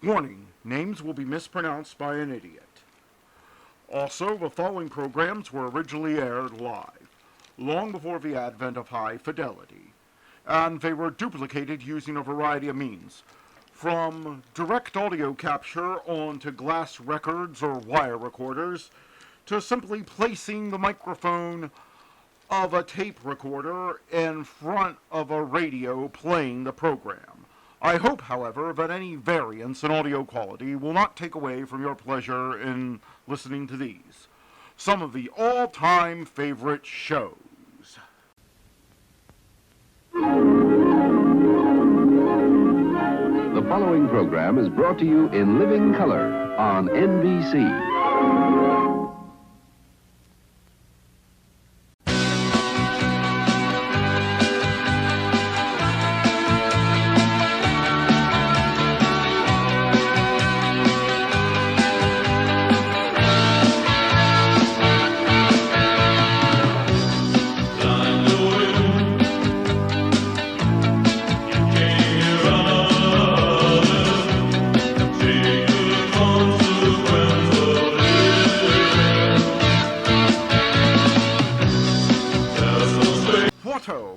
Warning, names will be mispronounced by an idiot. Also, the following programs were originally aired live, long before the advent of high fidelity, and they were duplicated using a variety of means, from direct audio capture onto glass records or wire recorders, to simply placing the microphone of a tape recorder in front of a radio playing the program. I hope, however, that any variance in audio quality will not take away from your pleasure in listening to these, some of the all-time favorite shows. The following program is brought to you in living color on NBC.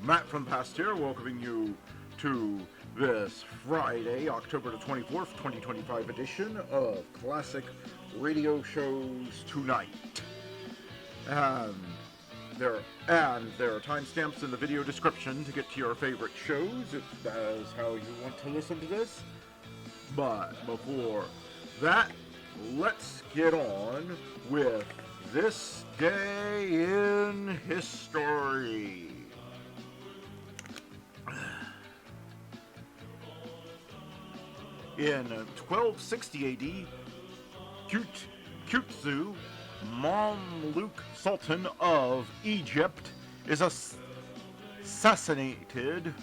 Matt from Past here, welcoming you to this Friday, October the 24th, 2025 edition of Classic Radio Shows Tonight. And there are timestamps in the video description to get to your favorite shows, if that is how you want to listen to this. But before that, let's get on with this day in history. In 1260 AD, Qutzu, Mamluk Sultan of Egypt, is assassinated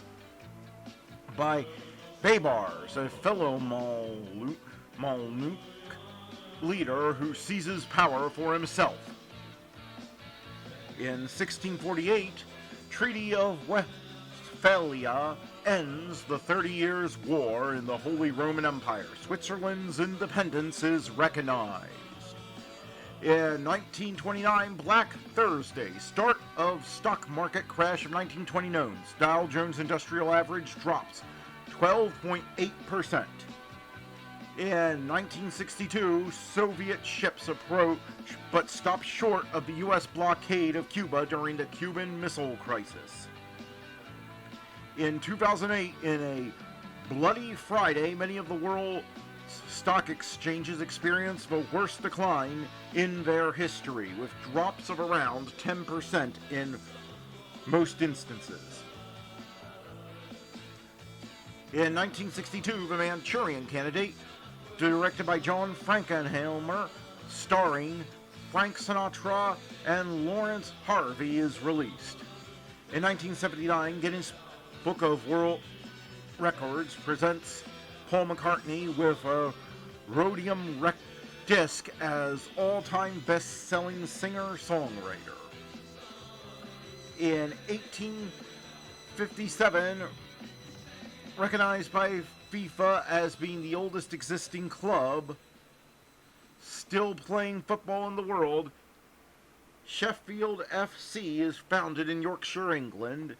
by Baybars, a fellow Mamluk leader who seizes power for himself. In 1648, Treaty of Westphalia ends the 30 Years' War in the Holy Roman Empire. Switzerland's independence is recognized. In 1929, Black Thursday, start of stock market crash of 1920 knowns. Dow Jones Industrial Average drops 12.8%. In 1962, Soviet ships approach but stop short of the U.S. blockade of Cuba during the Cuban Missile Crisis. In 2008, in a bloody Friday, many of the world's stock exchanges experienced the worst decline in their history, with drops of around 10% in most instances. In 1962, The Manchurian Candidate, directed by John Frankenheimer, starring Frank Sinatra and Lawrence Harvey, is released. In 1979, Guinness Book of World Records presents Paul McCartney with a rhodium disc as all-time best-selling singer-songwriter. In 1857, recognized by FIFA as being the oldest existing club still playing football in the world, Sheffield FC is founded in Yorkshire, England,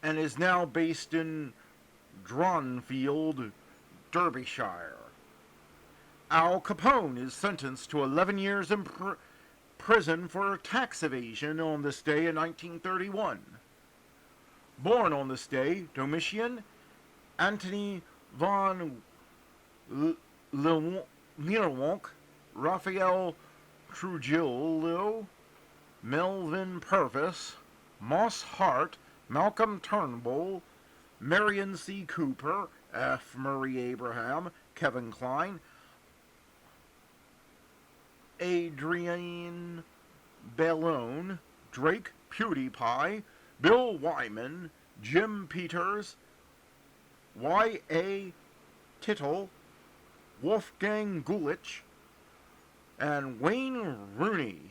and is now based in Dronfield, Derbyshire. Al Capone is sentenced to 11 years in prison for tax evasion on this day in 1931. Born on this day, Domitian, Antony von Leeuwenhoek, Raphael Trujillo, Melvin Purvis, Moss Hart, Malcolm Turnbull, Marion C. Cooper, F. Murray Abraham, Kevin Kline, Adrienne Bellone, Drake PewDiePie, Bill Wyman, Jim Peters, Y.A. Tittle, Wolfgang Gulich, and Wayne Rooney.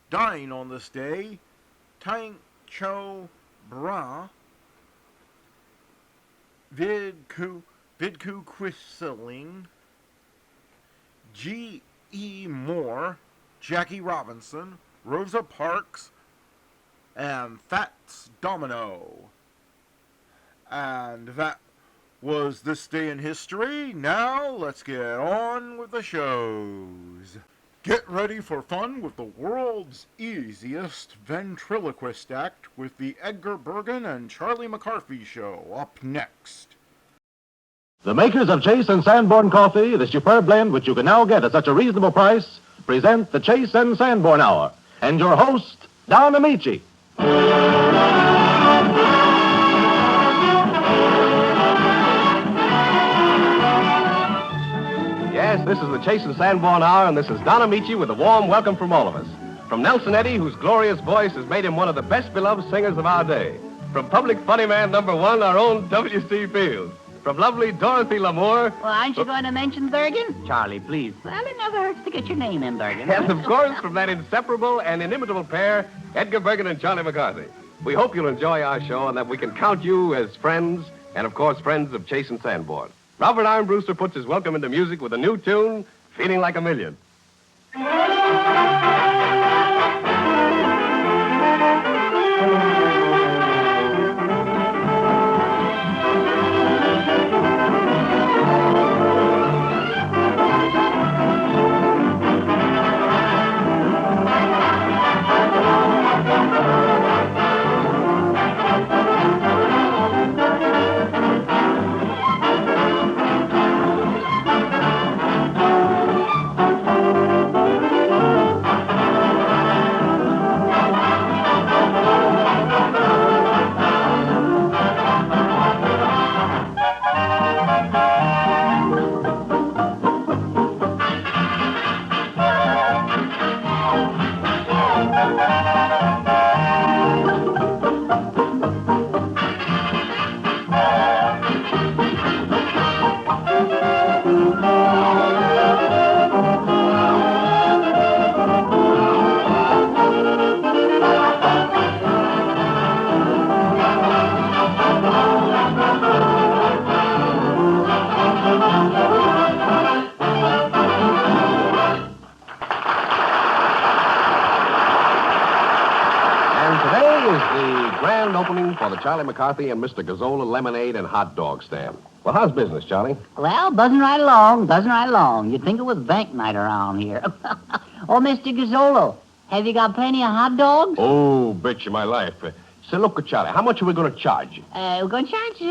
Dying on this day, Tang Cho Bra, Vidku Quisling, G.E. Moore, Jackie Robinson, Rosa Parks, and Fats Domino. And that was This Day in History. Now let's get on with the shows. Get ready for fun with the world's easiest ventriloquist act with the Edgar, Bergen, and Charlie McCarthy show up next. The makers of Chase and Sanborn Coffee, the superb blend which you can now get at such a reasonable price, present the Chase and Sanborn Hour. And your host, Don Amici. Yes, this is the Chase and Sanborn Hour, and this is Don Amici with a warm welcome from all of us. From Nelson Eddy, whose glorious voice has made him one of the best beloved singers of our day. From public funny man number one, our own W.C. Fields. From lovely Dorothy Lamour. Well, aren't you going to mention Bergen? Charlie, please. Well, it never hurts to get your name in, Bergen. And, of course, from that inseparable and inimitable pair, Edgar Bergen and Charlie McCarthy. We hope you'll enjoy our show and that we can count you as friends, and, of course, friends of Chase and Sanborn. Robert Armbruster puts his welcome into music with a new tune, Feeling Like a Million. For the Charlie McCarthy and Mr. Gazzola lemonade and hot dog stand. Well, how's business, Charlie? Well, buzzing right along. You'd think it was bank night around here. Oh, Mr. Gazzolo, have you got plenty of hot dogs? Oh, bitch of my life. Say, look, Charlie, how much are we going to charge you? We're going to charge,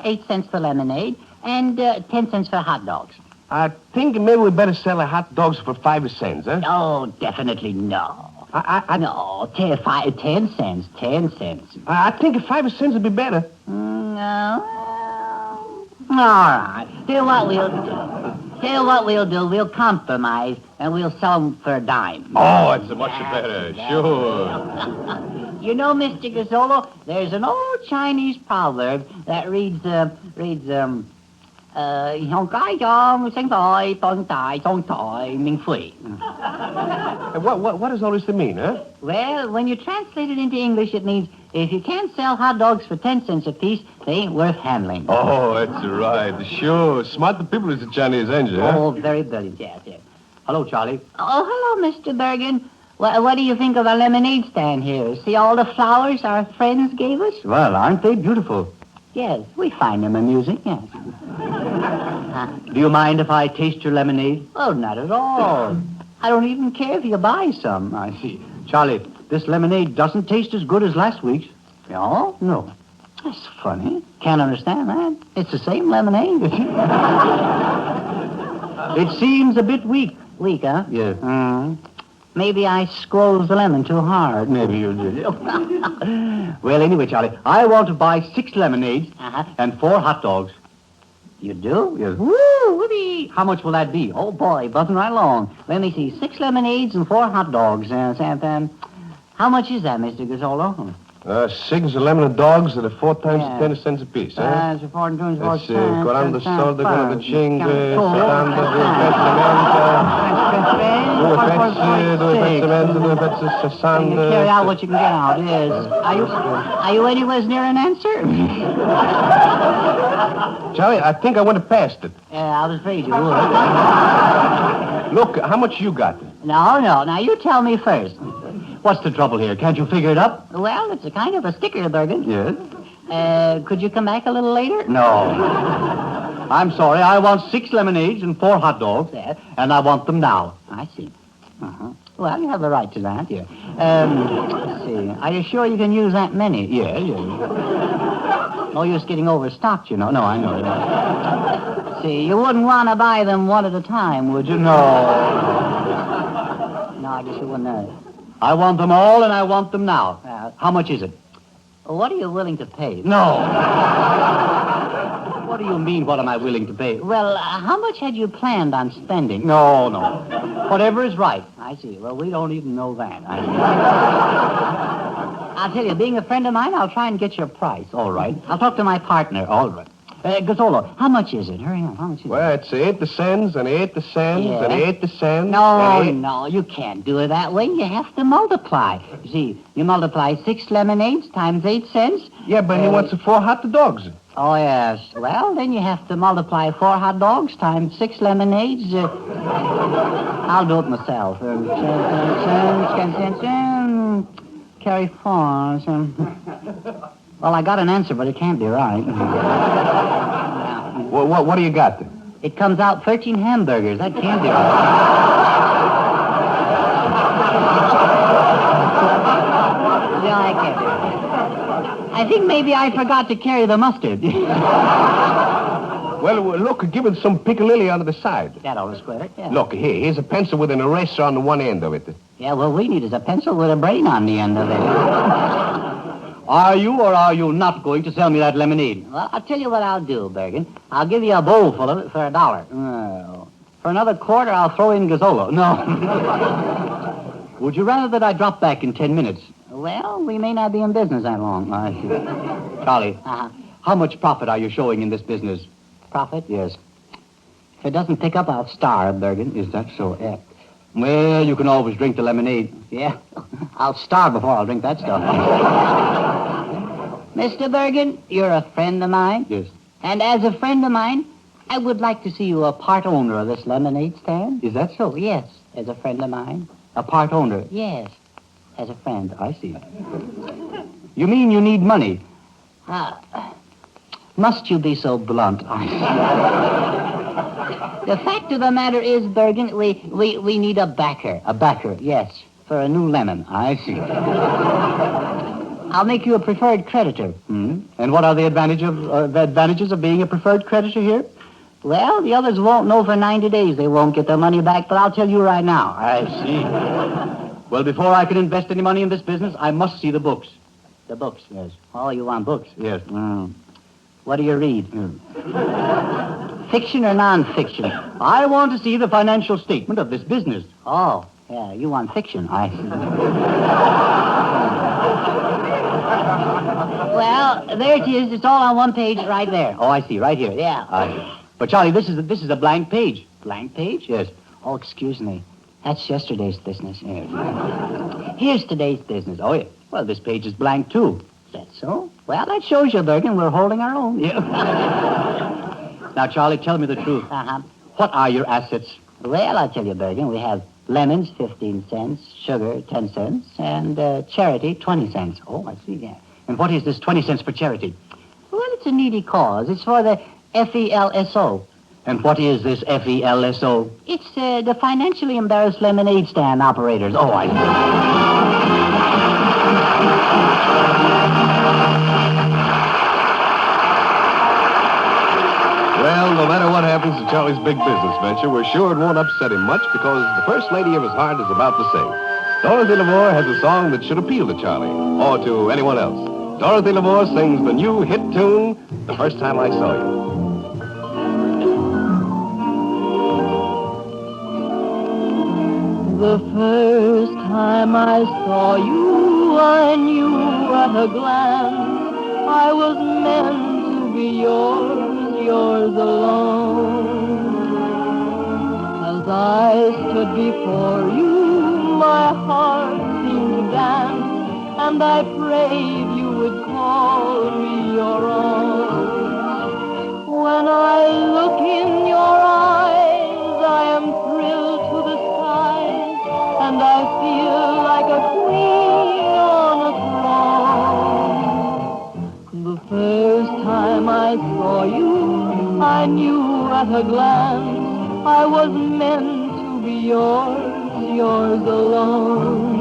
8 cents for lemonade and 10 cents for hot dogs. I think maybe we better sell the hot dogs for 5 cents, huh? Oh, definitely no. No, 10 cents. 10 cents. I think 5 cents would be better. No. All right. Tell what we'll do. We'll compromise, and we'll sell them for a dime. Oh, it's much better. Sure. You know, Mr. Gazzolo, there's an old Chinese proverb that reads, What does all this mean, huh? Well, when you translate it into English, it means if you can't sell hot dogs for 10 cents a piece, they ain't worth handling. Oh, that's right. Sure. Smart people is the Chinese engine, huh? Oh, very brilliant, yes. Hello, Charlie. Oh, hello, Mr. Bergen. What do you think of our lemonade stand here? See all the flowers our friends gave us? Well, aren't they beautiful? Yes, we find them amusing, yes. Do you mind if I taste your lemonade? Oh, not at all. I don't even care if you buy some. I see. Charlie, this lemonade doesn't taste as good as last week's. No? No. That's funny. Can't understand that. It's the same lemonade. It seems a bit weak. Weak, huh? Yeah. Maybe I squeezed the lemon too hard. Maybe you did. Well, anyway, Charlie, I want to buy 6 lemonades and 4 hot dogs. You do? Yes. Woo! Whoopee! How much will that be? Oh, boy, buzzing right along. Let me see. 6 lemonades and 4 hot dogs. How much is that, Mr. Gazzolo? 6 lemon dogs at 4 times Yeah. 10 cents apiece, huh? So 4 and 2 is 4 Let's see. Quando soldo, quello da 5, 70, 2 pezzi mezzo, 2 pezzi 60. Carry out what you can get out, yes. Are you anywhere near an answer? Charlie, I think I went past it. I was afraid you would. Look, how much you got? No. Now, you tell me first. What's the trouble here? Can't you figure it up? Well, it's a kind of a sticker, Bergen. Yes? Could you come back a little later? No. I'm sorry. I want 6 lemonades and 4 hot dogs, and I want them now. I see. Uh-huh. Well, you have the right to that, yeah. Let's see. Are you sure you can use that many? Yeah. No use getting overstocked, you know. No, I know. See, you wouldn't want to buy them one at a time, would you? No. No, I guess you wouldn't. I want them all, and I want them now. How much is it? What are you willing to pay? No. What do you mean, what am I willing to pay? Well, how much had you planned on spending? No. Whatever is right. I see. Well, we don't even know that. I'll tell you, being a friend of mine, I'll try and get your price. All right. I'll talk to my partner. All right. Gazzolo, how much is it? Hurry up. How much is Well, it's 8 cents and 8 cents Yeah. and 8 cents. No, you can't do it that way. You have to multiply. You see, you multiply 6 lemonades times 8 cents. Yeah, but he wants 4 hot dogs. Oh, yes. Well, then you have to multiply 4 hot dogs times 6 lemonades. I'll do it myself. Carry 4. Well, I got an answer, but it can't be right. Well, what do you got? It comes out 13 hamburgers. That can't be right. No, I can't. I think maybe I forgot to carry the mustard. Well, look, give it some piccalilli on the side. That ought to square it, yeah. Look, here's a pencil with an eraser on the one end of it. Yeah, what we need is a pencil with a brain on the end of it. Are you or are you not going to sell me that lemonade? Well, I'll tell you what I'll do, Bergen. I'll give you a bowl full of it for $1. No. For another quarter, I'll throw in Gazzolo. No. Would you rather that I drop back in 10 minutes? Well, we may not be in business that long. I see. Charlie, how much profit are you showing in this business? Profit? Yes. If it doesn't pick up, I'll starve, Bergen. Is that so? Well, you can always drink the lemonade. Yeah, I'll starve before I'll drink that stuff. Mr. Bergen, you're a friend of mine. Yes. And as a friend of mine, I would like to see you a part owner of this lemonade stand. Is that so? Yes, as a friend of mine. A part owner? Yes, as a friend. I see. You mean you need money? Must you be so blunt? The fact of the matter is, Bergen, we need a backer. A backer? Yes, for a new lemon. I see. I'll make you a preferred creditor. And what are the advantages of being a preferred creditor here? Well, the others won't know for 90 days. They won't get their money back, but I'll tell you right now. I see. Well, before I can invest any money in this business, I must see the books. The books? Yes. Oh, you want books? Yes. What do you read? Fiction or non-fiction? I want to see the financial statement of this business. Oh, yeah, you want fiction. I see. Well, there it is. It's all on one page right there. Oh, I see. Right here. Yeah. I see. But, Charlie, this is a blank page. Blank page? Yes. Oh, excuse me. That's yesterday's business. Yes. Here's today's business. Oh, yeah. Well, this page is blank, too. Is that so? Well, that shows you, Bergen, we're holding our own. Yeah. Now, Charlie, tell me the truth. What are your assets? Well, I'll tell you, Bergen, we have lemons, 15 cents, sugar, 10 cents, and charity, 20 cents. Oh, I see, yeah. And what is this 20 cents for charity? Well, it's a needy cause. It's for the FELSO. And what is this FELSO? It's the Financially Embarrassed Lemonade Stand Operators. Oh, I see. Well, no matter what happens to Charlie's big business venture, we're sure it won't upset him much because the first lady of his heart is about to sing. Dorothy Lamour has a song that should appeal to Charlie, or to anyone else. Dorothy Lamour sings the new hit tune, The First Time I Saw You. The The first time I saw you, I knew at a glance I was meant to be yours alone. As I stood before you, my heart seemed to dance, and I prayed you would call me your own. When I look in your eyes, I am thrilled to the skies, and I feel like a queen on a throne. The first time I saw you, I knew at a glance I was meant to be yours alone.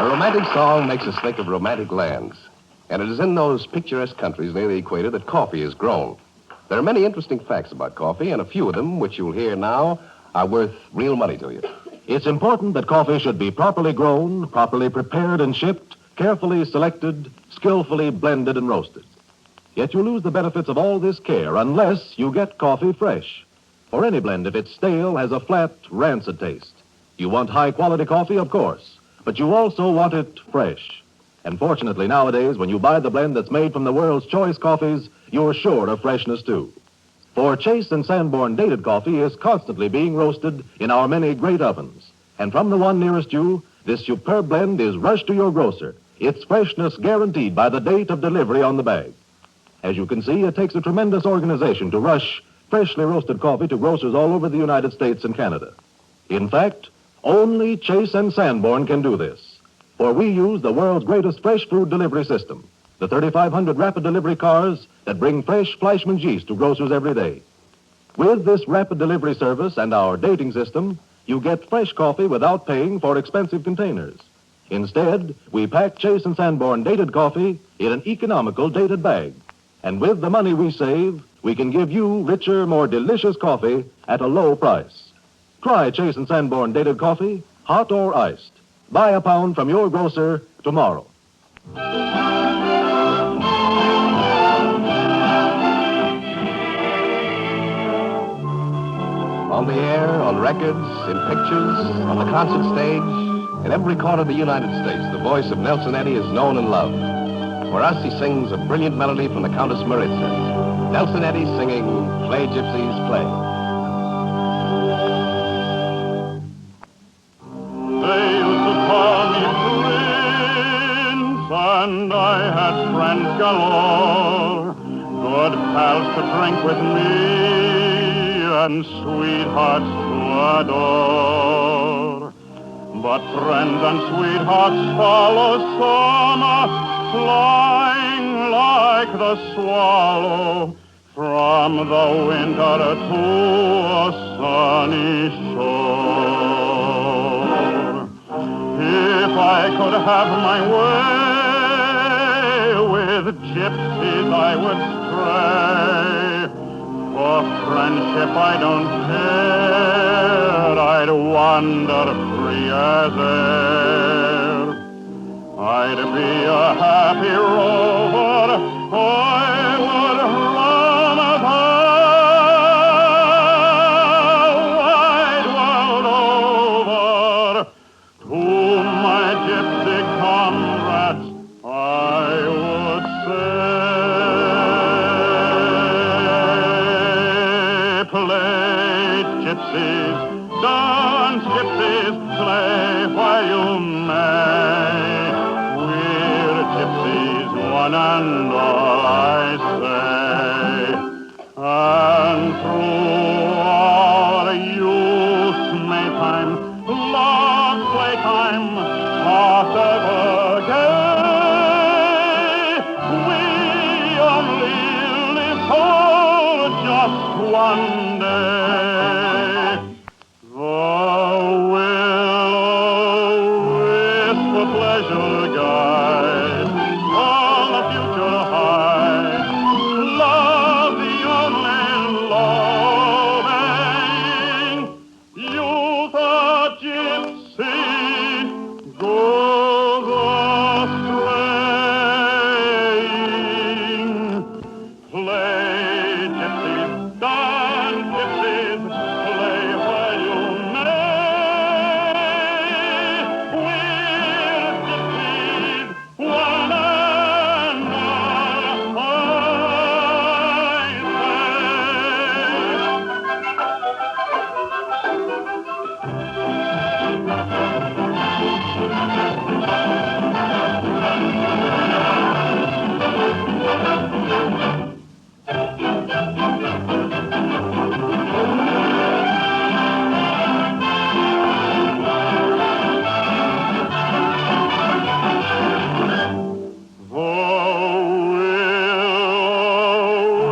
A romantic song makes us think of romantic lands. And it is in those picturesque countries near the equator that coffee is grown. There are many interesting facts about coffee, and a few of them, which you'll hear now, are worth real money to you. It's important that coffee should be properly grown, properly prepared and shipped, carefully selected, skillfully blended and roasted. Yet you lose the benefits of all this care unless you get coffee fresh. For any blend, if it's stale, has a flat, rancid taste. You want high-quality coffee, of course, but you also want it fresh. And fortunately, nowadays, when you buy the blend that's made from the world's choice coffees, you're sure of freshness, too. For Chase and Sanborn dated coffee is constantly being roasted in our many great ovens. And from the one nearest you, this superb blend is rushed to your grocer, its freshness guaranteed by the date of delivery on the bag. As you can see, it takes a tremendous organization to rush freshly roasted coffee to grocers all over the United States and Canada. In fact, only Chase and Sanborn can do this. For we use the world's greatest fresh food delivery system, the 3,500 rapid delivery cars that bring fresh Fleischmann's yeast to grocers every day. With this rapid delivery service and our dating system, you get fresh coffee without paying for expensive containers. Instead, we pack Chase and Sanborn dated coffee in an economical dated bag. And with the money we save, we can give you richer, more delicious coffee at a low price. Try Chase and Sanborn dated coffee, hot or iced. Buy a pound from your grocer tomorrow. On the air, on records, in pictures, on the concert stage, in every corner of the United States, the voice of Nelson Eddy is known and loved. For us, he sings a brilliant melody from the Countess Maritza. Nelson Eddy singing Play Gypsies Play. They used to call me Prince, and I had friends galore, good pals to drink with me, and sweethearts to adore. But friends and sweethearts follow summer, flying like the swallow from the winter to a sunny shore. If I could have my way, with gypsies I would stray. For friendship I don't care, I'd wander free as air. I'd be a happy rover, I would run the wide world over. To my gypsy comrades I would playtime, hearts ever gay. We only live for just one day. The willow with the pleasure guide, all the future high, love the only loving, youth a gypsy goes a-straying. Play gypsies, dance gypsies, play while you may. We're gypsies, one and all,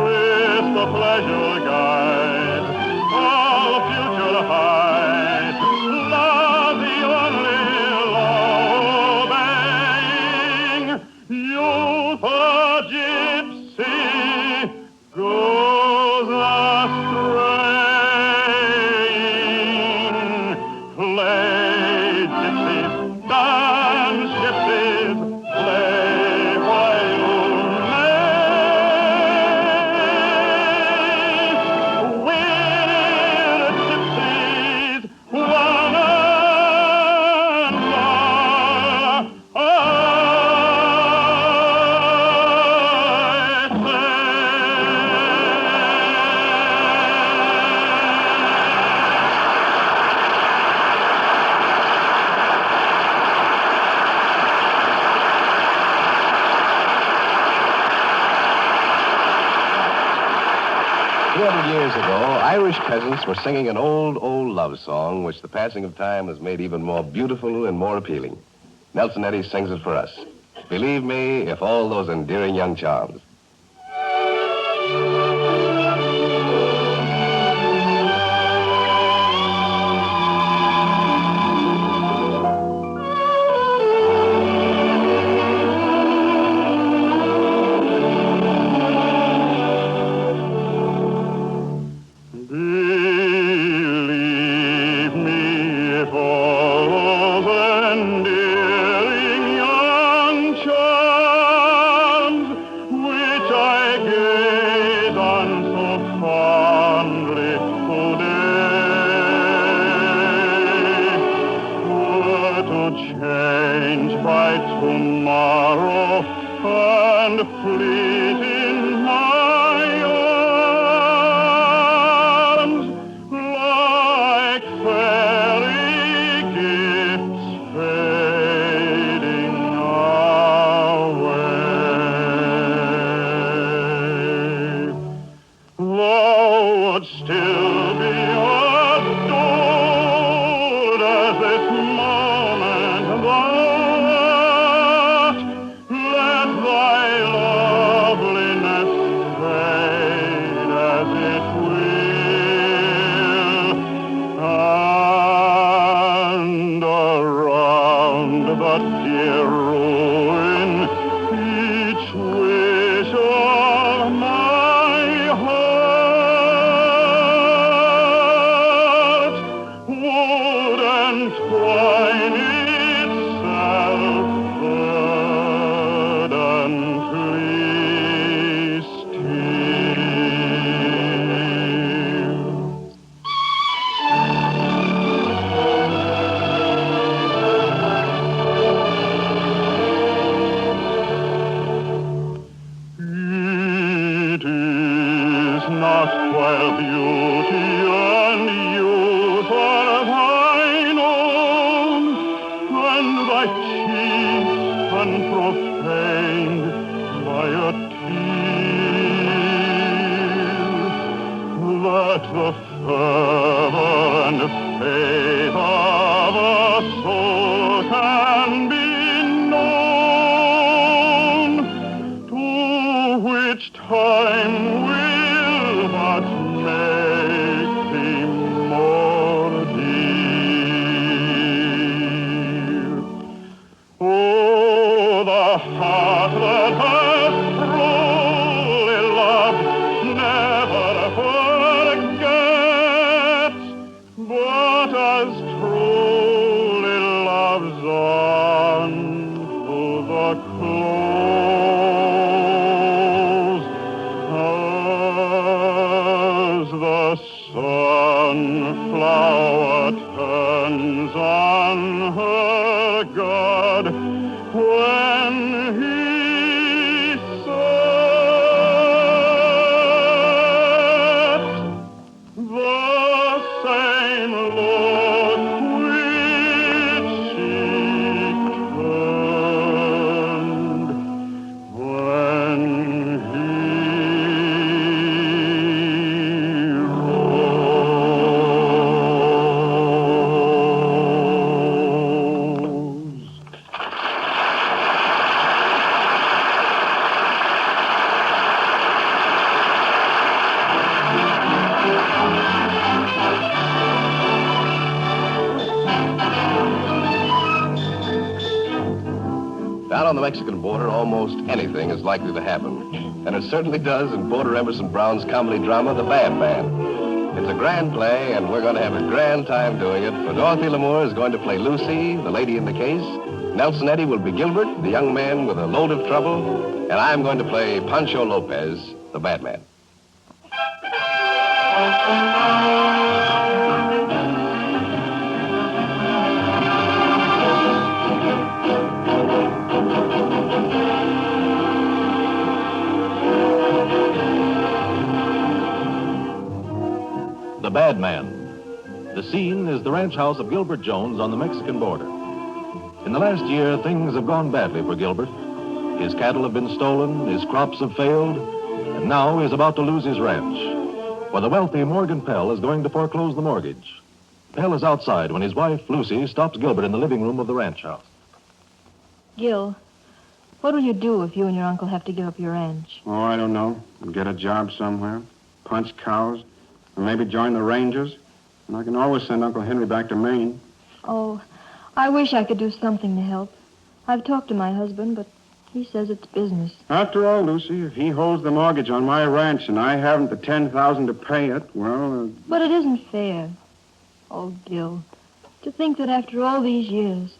with the pleasure guide, all the future hide, love the only loving, youth a gypsy goes a-straying. Play gypsies, dance gypsies, play while you may. We're gypsies, one and all, I Years ago, Irish peasants were singing an old love song, which the passing of time has made even more beautiful and more appealing. Nelson Eddy sings it for us. Believe me, if all those endearing young charms. Believe me, if all those endearing young charms which I gaze on so fondly today were to change by tomorrow and fleet in my arms like fairy gifts fading away. Thou would still be adored as this moment thou art. Let thy loveliness fade as it will, and around the dear ruin each wish of my heart would entwine itself verdantly still. It is not while beauty and youth are thine own, and thy cheeks unprofaned by a tear, that the fervor and faith of a soul God when he set the same look which she turned when he rose. Down on the Mexican border, almost anything is likely to happen. And it certainly does in Porter Emerson Brown's comedy drama, The Bad Man. It's a grand play, and we're going to have a grand time doing it. For Dorothy Lamour is going to play Lucy, the lady in the case. Nelson Eddy will be Gilbert, the young man with a load of trouble. And I'm going to play Pancho Lopez, the bad man. The Bad Man. The scene is the ranch house of Gilbert Jones on the Mexican border. In the last year, things have gone badly for Gilbert. His cattle have been stolen, his crops have failed, and now he's about to lose his ranch. For the wealthy Morgan Pell is going to foreclose the mortgage. Pell is outside when his wife, Lucy, stops Gilbert in the living room of the ranch house. Gil, what will you do if you and your uncle have to give up your ranch? Oh, I don't know. Get a job somewhere, punch cows, or maybe join the Rangers. And I can always send Uncle Henry back to Maine. Oh, I wish I could do something to help. I've talked to my husband, but he says it's business. After all, Lucy, if he holds the mortgage on my ranch and I haven't the $10,000 to pay it, well... But it isn't fair. Oh, Gil, to think that after all these years,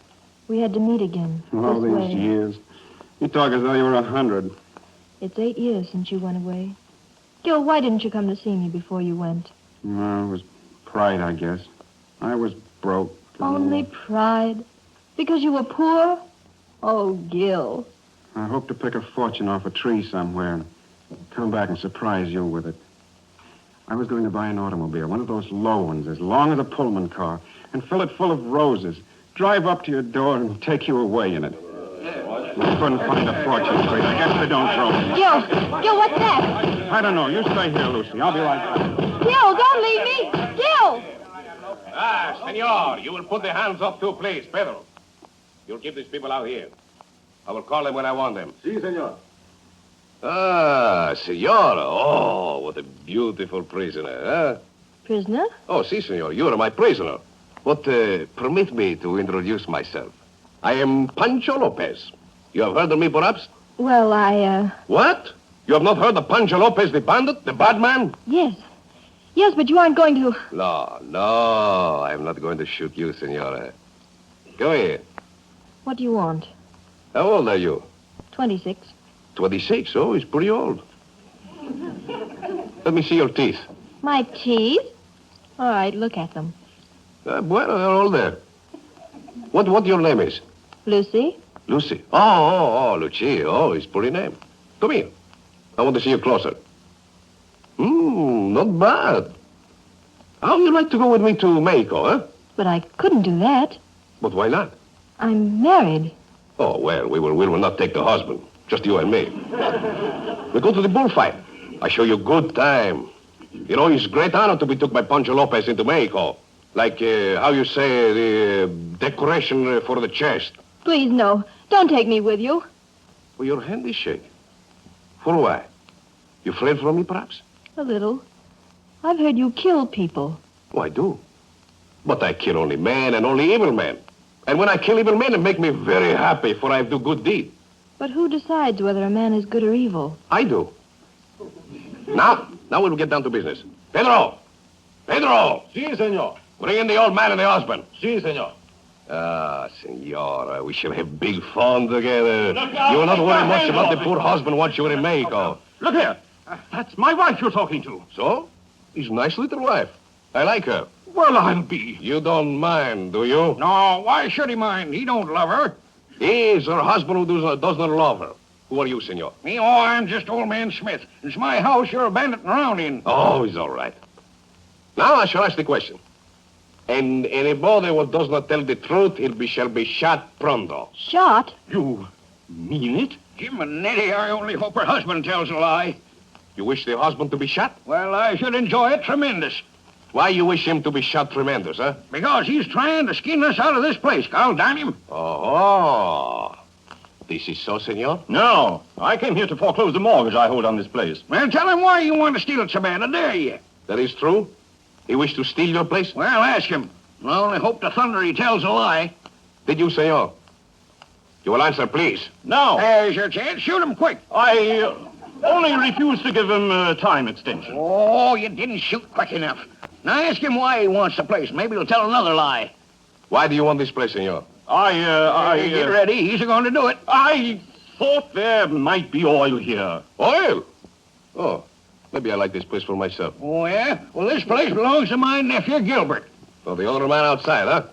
we had to meet again. all this these way. years. You talk as though you were 100. It's 8 years since you went away. Gil, why didn't you come to see me before you went? Well, it was pride, I guess. I was broke. Only pride? Because you were poor? Oh, Gil. I hope to pick a fortune off a tree somewhere and come back and surprise you with it. I was going to buy an automobile, one of those low ones, as long as a Pullman car, and fill it full of roses. Drive up to your door and take you away in it. I couldn't find a fortune for it. I guess they don't grow. Gil, what's that? I don't know. You stay here, Lucy. I'll be right back. Gil, don't leave me! Gil! Ah, senor, you will put the hands up too, please. Pedro, you'll keep these people out here. I will call them when I want them. Si, senor. Ah, senora. Oh, what a beautiful prisoner, huh? Prisoner? Oh, si, senor. You are my prisoner. But permit me to introduce myself. I am Pancho Lopez. You have heard of me, perhaps? Well, I, What? You have not heard of Pancho Lopez, the bandit, the bad man? Yes. Yes, but you aren't going to... No, I'm not going to shoot you, senora. Come here. What do you want? How old are you? 26. 26. Oh, he's pretty old. Let me see your teeth. My teeth? All right, look at them. Well, they're all there. What your name is? Lucy? Lucy. Oh, Lucy. Oh, his pretty name. Come here. I want to see you closer. Not bad. How would you like to go with me to Mexico, huh? But I couldn't do that. But why not? I'm married. Oh, well, we will not take the husband. Just you and me. We go to the bullfight. I show you good time. You know, it's great honor to be took by Pancho Lopez into Mexico. Like, how you say, the decoration for the chest. Please, no. Don't take me with you. Well, your hand is shaking. For why? You afraid for me, perhaps? A little. I've heard you kill people. Oh, I do. But I kill only men and only evil men. And when I kill evil men, it make me very happy, for I do good deed. But who decides whether a man is good or evil? I do. Now we'll get down to business. Pedro! Si, senor. Bring in the old man and the husband. Si, senor. Ah, senora, we shall have big fun together. You will not worry much about the poor husband once you're in Mexico. Look here. That's my wife you're talking to. So? He's a nice little wife. I like her. Well, I'll be. You don't mind, do you? No, why should he mind? He don't love her. He is her husband who does not love her. Who are you, senor? Me, I'm just old man Smith. It's my house you're banditting around in. Oh, he's all right. Now I shall ask the question. And anybody who does not tell the truth, shall be shot pronto. Shot? You mean it? Jim and Nettie, I only hope her husband tells a lie. You wish the husband to be shot? Well, I should enjoy it tremendous. Why you wish him to be shot tremendous, huh? Because he's trying to skin us out of this place, I'll damn him. Oh. This is so, senor? No. I came here to foreclose the mortgage I hold on this place. Well, tell him why you want to steal it, Savannah, dare you? That is true? He wished to steal your place? Well, ask him. I only hope to thunder he tells a lie. Did you, senor? You will answer, please. No. There's your chance. Shoot him quick. I only refuse to give him time extension. Oh, you didn't shoot quick enough. Now ask him why he wants the place. Maybe he'll tell another lie. Why do you want this place, senor? Get ready. He's going to do it. I thought there might be oil here. Oil? Oh, maybe I like this place for myself. Oh, yeah? Well, this place belongs to my nephew, Gilbert. So the other man outside, huh?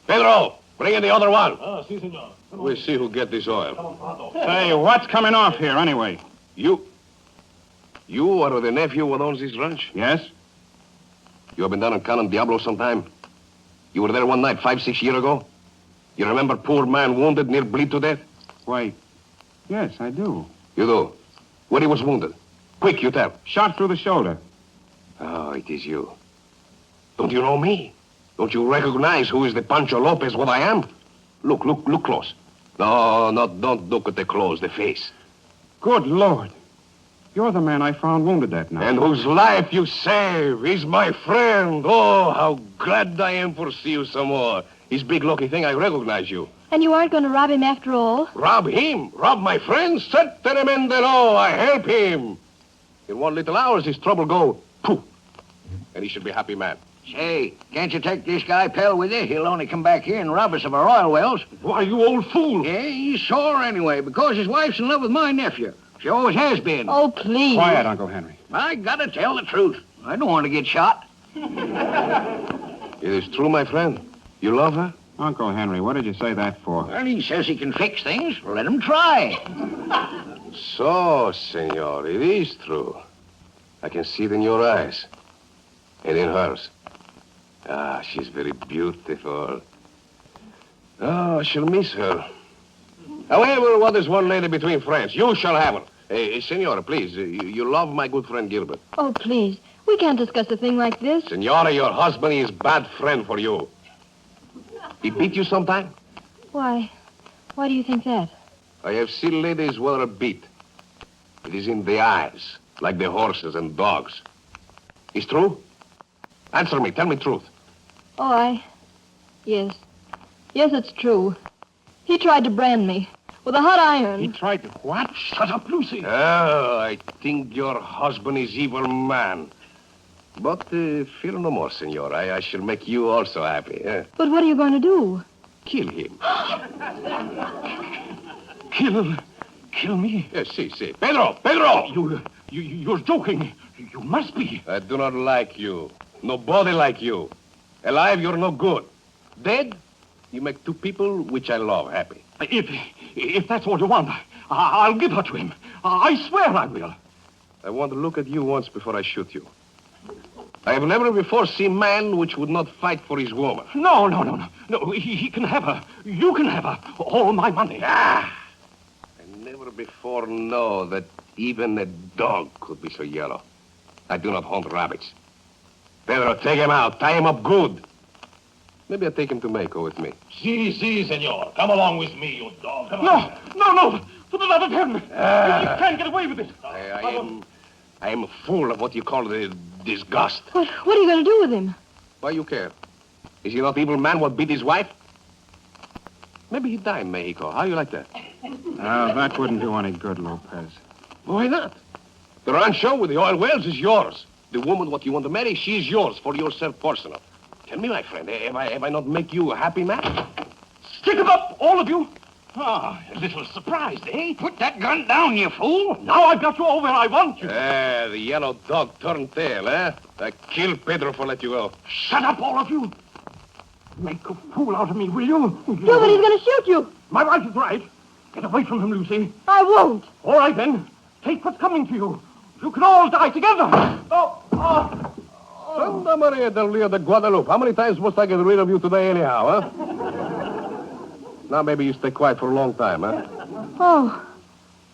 Pedro, bring in the other one. Si, senor. We'll see who get this oil. Say, what's coming off here anyway? You are the nephew who owns this ranch? Yes? You have been down in Canon Diablo sometime? You were there one night 5-6 years ago? You remember poor man wounded, near bleed to death? Why, yes, I do. You do? Where he was wounded? Quick, you tell. Shot through the shoulder. Oh, it is you. Don't you know me? Don't you recognize who is the Pancho Lopez, what I am? Look close. No, don't look at the clothes, the face. Good Lord. You're the man I found wounded that night. And whose life you save is my friend. Oh, how glad I am to see you some more. His big lucky thing, I recognize you. And you aren't going to rob him after all? Rob him? Rob my friend? Certamente no. I help him. In one little hours, his trouble go poof. And he should be a happy man. Say, can't you take this guy Pell with you? He'll only come back here and rob us of our oil wells. Why, you old fool. Yeah, he's sore anyway, because his wife's in love with my nephew. She always has been. Oh, please. Quiet, Uncle Henry. I gotta tell the truth. I don't want to get shot. It is true, my friend. You love her? Uncle Henry, what did you say that for? Well, he says he can fix things. Let him try. So, senor, it is true. I can see it in your eyes. And in hers. Ah, she's very beautiful. Oh, I shall miss her. However, what is one lady between friends? You shall have her. Hey, senora, please, you love my good friend Gilbert. Oh, please. We can't discuss a thing like this. Senora, your husband is bad friend for you. He beat you sometime? Why do you think that? I have seen ladies weather a beat. It is in the eyes, like the horses and dogs. Is true? Answer me, tell me truth. Oh, yes. Yes, it's true. He tried to brand me with a hot iron. He tried to what? Shut up, Lucy. Oh, I think your husband is evil man. But fear no more, senor. I shall make you also happy. But what are you going to do? Kill him. Kill me? Yes, see. Pedro! You're joking. You must be. I do not like you. Nobody like you. Alive, you're no good. Dead, you make two people which I love happy. If that's all you want, I'll give her to him. I swear I will. I want to look at you once before I shoot you. I have never before seen man which would not fight for his woman. No. He can have her. You can have her. All my money. I never before know that even a dog could be so yellow. I do not hunt rabbits. Pedro, take him out. Tie him up good. Maybe I'll take him to Mexico with me. Si, senor. Come along with me, you dog. No. For the love of heaven. You can't get away with it. I am a fool of what you call the disgust. What are you going to do with him? Why you care? Is he not evil man what beat his wife? Maybe he died in Mexico. How you like that? That wouldn't do any good, Lopez. Why not? The rancho with the oil wells is yours. The woman what you want to marry, she's yours for yourself personal. Tell me, my friend, have I not make you a happy man? Stick it up, all of you. A little surprised, eh? Put that gun down, you fool. Now I've got you all where I want you. The yellow dog turned tail, eh? I killed Pedro for let you go. Shut up, all of you. Make a fool out of me, will you? Gilbert, he's going to shoot you. My wife is right. Get away from him, Lucy. I won't. All right, then. Take what's coming to you. You can all die together. Santa Maria del Rio de Guadalupe. How many times must I get rid of you today anyhow, huh? Now maybe you stay quiet for a long time, huh? Oh,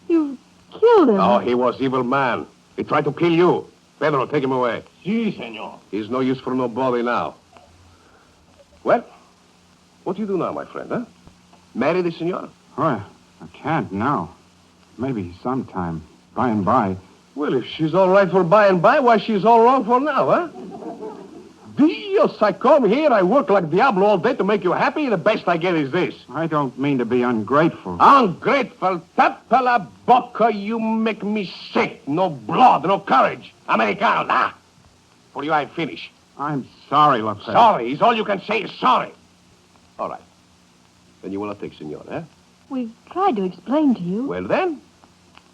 you killed him. Oh, he was evil man. He tried to kill you. Pedro, take him away. Si, senor. He's no use for nobody now. Well, what do you do now, my friend, huh? Marry the senora? Oh, I can't now. Maybe sometime. By and by. Well, if she's all right for by and by, why she's all wrong for now, huh? Dios, I come here, I work like Diablo all day to make you happy, the best I get is this. I don't mean to be ungrateful. Ungrateful, tapa la boca, you make me sick. No blood, no courage. Americano, nah. For you, I finish. I'm sorry, Lopez. Sorry, is all you can say is sorry. All right. Then you will not take senora, eh? We've tried to explain to you. Well, then,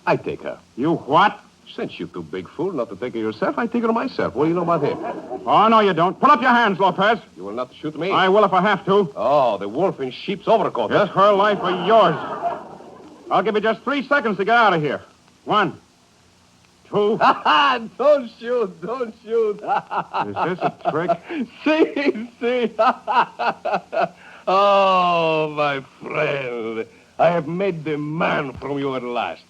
I take her. You what? Since you too big fool not to take her yourself, I take her myself. What do you know about him? Oh, no, you don't. Put up your hands, Lopez. You will not shoot me? I will if I have to. Oh, the wolf in sheep's overcoat, It's her life or yours. I'll give you just 3 seconds to get out of here. 1, 2. Don't shoot, don't shoot. Is this a trick? See. Oh, my friend. I have made the man from you at last.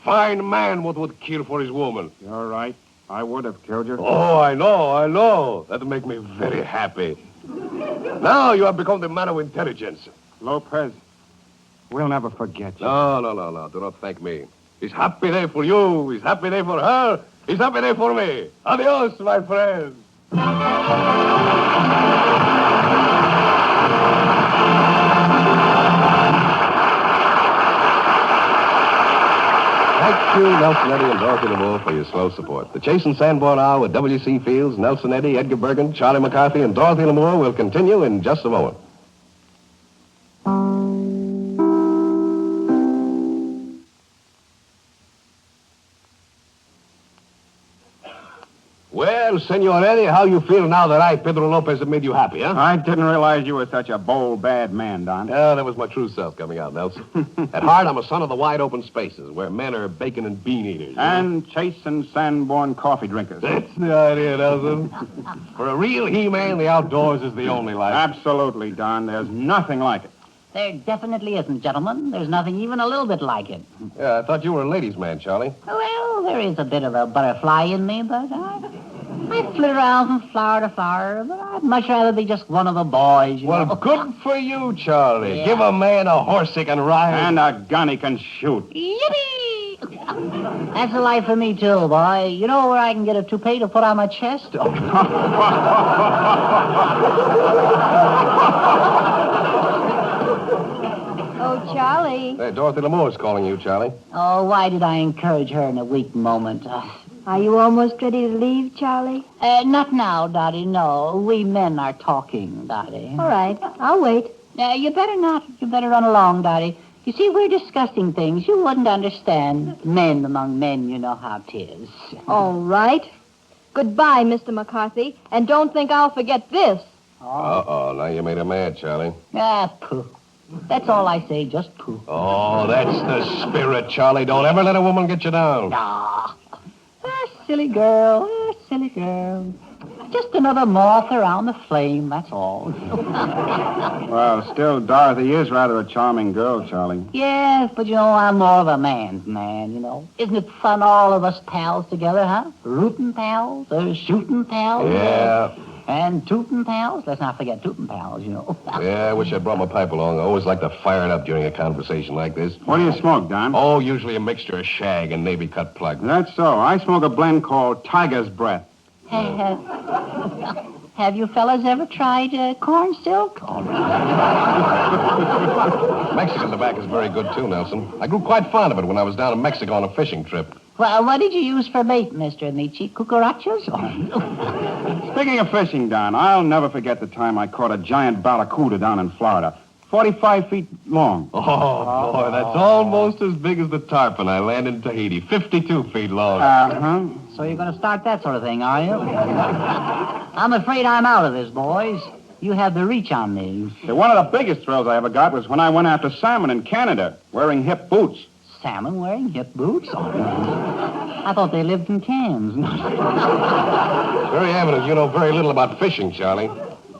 Fine man what would kill for his woman. You're right. I would have killed you. Oh, I know. That'll make me very happy. Now you have become the man of intelligence. Lopez, we'll never forget you. No. Do not thank me. It's happy day for you. It's happy day for her. It's happy day for me. Adios, my friend. Thank you, Nelson Eddy and Dorothy Lamour, for your slow support. The Chase and Sanborn Hour with W.C. Fields, Nelson Eddy, Edgar Bergen, Charlie McCarthy, and Dorothy Lamour will continue in just a moment. Well, Senor Eddy, how you feel now that I, Pedro Lopez, have made you happy, huh? I didn't realize you were such a bold, bad man, Don. Yeah, that was my true self coming out, Nelson. At heart, I'm a son of the wide open spaces, where men are bacon and bean eaters. And Chase and Sanborn coffee drinkers. That's the idea, Nelson. For a real He-Man, the outdoors is the only life. Absolutely, Don. There's nothing like it. There definitely isn't, gentlemen. There's nothing even a little bit like it. Yeah, I thought you were a ladies' man, Charlie. Well, there is a bit of a butterfly in me, but I flit around from flower to flower, but I'd much rather be just one of the boys, you Well, know. good for you, Charlie. Yeah. Give a man a horse he can ride. And a gun he can shoot. Yippee! That's the life for me, too, boy. You know where I can get a toupee to put on my chest? Oh, Charlie. Hey, Dorothy Lamour's calling you, Charlie. Oh, why did I encourage her in a weak moment? Are you almost ready to leave, Charlie? Not now, Dottie, no. We men are talking, Dottie. All right. I'll wait. You better not. You better run along, Dottie. You see, we're discussing things you wouldn't understand. Men among men, you know how 'tis. All right. Goodbye, Mr. McCarthy. And don't think I'll forget this. Uh-oh, now you made her mad, Charlie. Pooh. That's all I say, just pooh. Oh, that's the spirit, Charlie. Don't ever let a woman get you down. Silly girl, silly girl. Just another moth around the flame, that's all. Well, still, Dorothy is rather a charming girl, Charlie. Yes, but you know, I'm more of a man's man, you know. Isn't it fun, all of us pals together, huh? Rootin' pals, shooting pals. Yeah. And tootin' pals. Let's not forget tootin' pals, you know. Yeah, I wish I'd brought my pipe along. I always like to fire it up during a conversation like this. What do you smoke, Don? Oh, usually a mixture of shag and Navy cut plug. That's so. I smoke a blend called Tiger's Breath. Have you fellas ever tried corn silk? Mexican tobacco is very good, too, Nelson. I grew quite fond of it when I was down in Mexico on a fishing trip. Well, what did you use for bait, Mr. Nietzsche? Cucarachas? Speaking of fishing, Don, I'll never forget the time I caught a giant barracuda down in Florida. 45 feet long. Oh, boy, that's almost as big as the tarpon I landed in Tahiti. 52 feet long. So you're going to start that sort of thing, are you? I'm afraid I'm out of this, boys. You have the reach on me. One of the biggest thrills I ever got was when I went after salmon in Canada, wearing hip boots. Salmon wearing hip boots? I thought they lived in cans. Very evident you know very little about fishing, Charlie.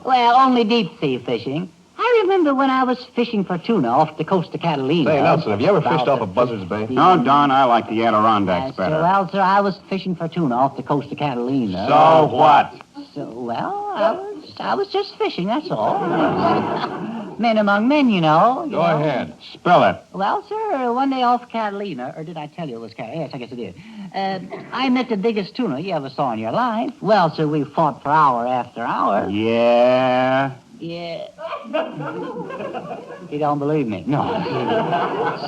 Well, only deep-sea fishing. I remember when I was fishing for tuna off the coast of Catalina. Say, Nelson, have you ever fished off of Buzzard's Bay? No, Don, I like the Adirondacks better. Well, sir, I was fishing for tuna off the coast of Catalina. So what? I was just fishing, that's all. Men among men, you know. Go ahead. Spill it. Well, sir, one day off Catalina, or did I tell you it was Catalina? Yes, I guess I did. I met the biggest tuna you ever saw in your life. Well, sir, we fought for hour after hour. Yeah. Yeah. You don't believe me? No.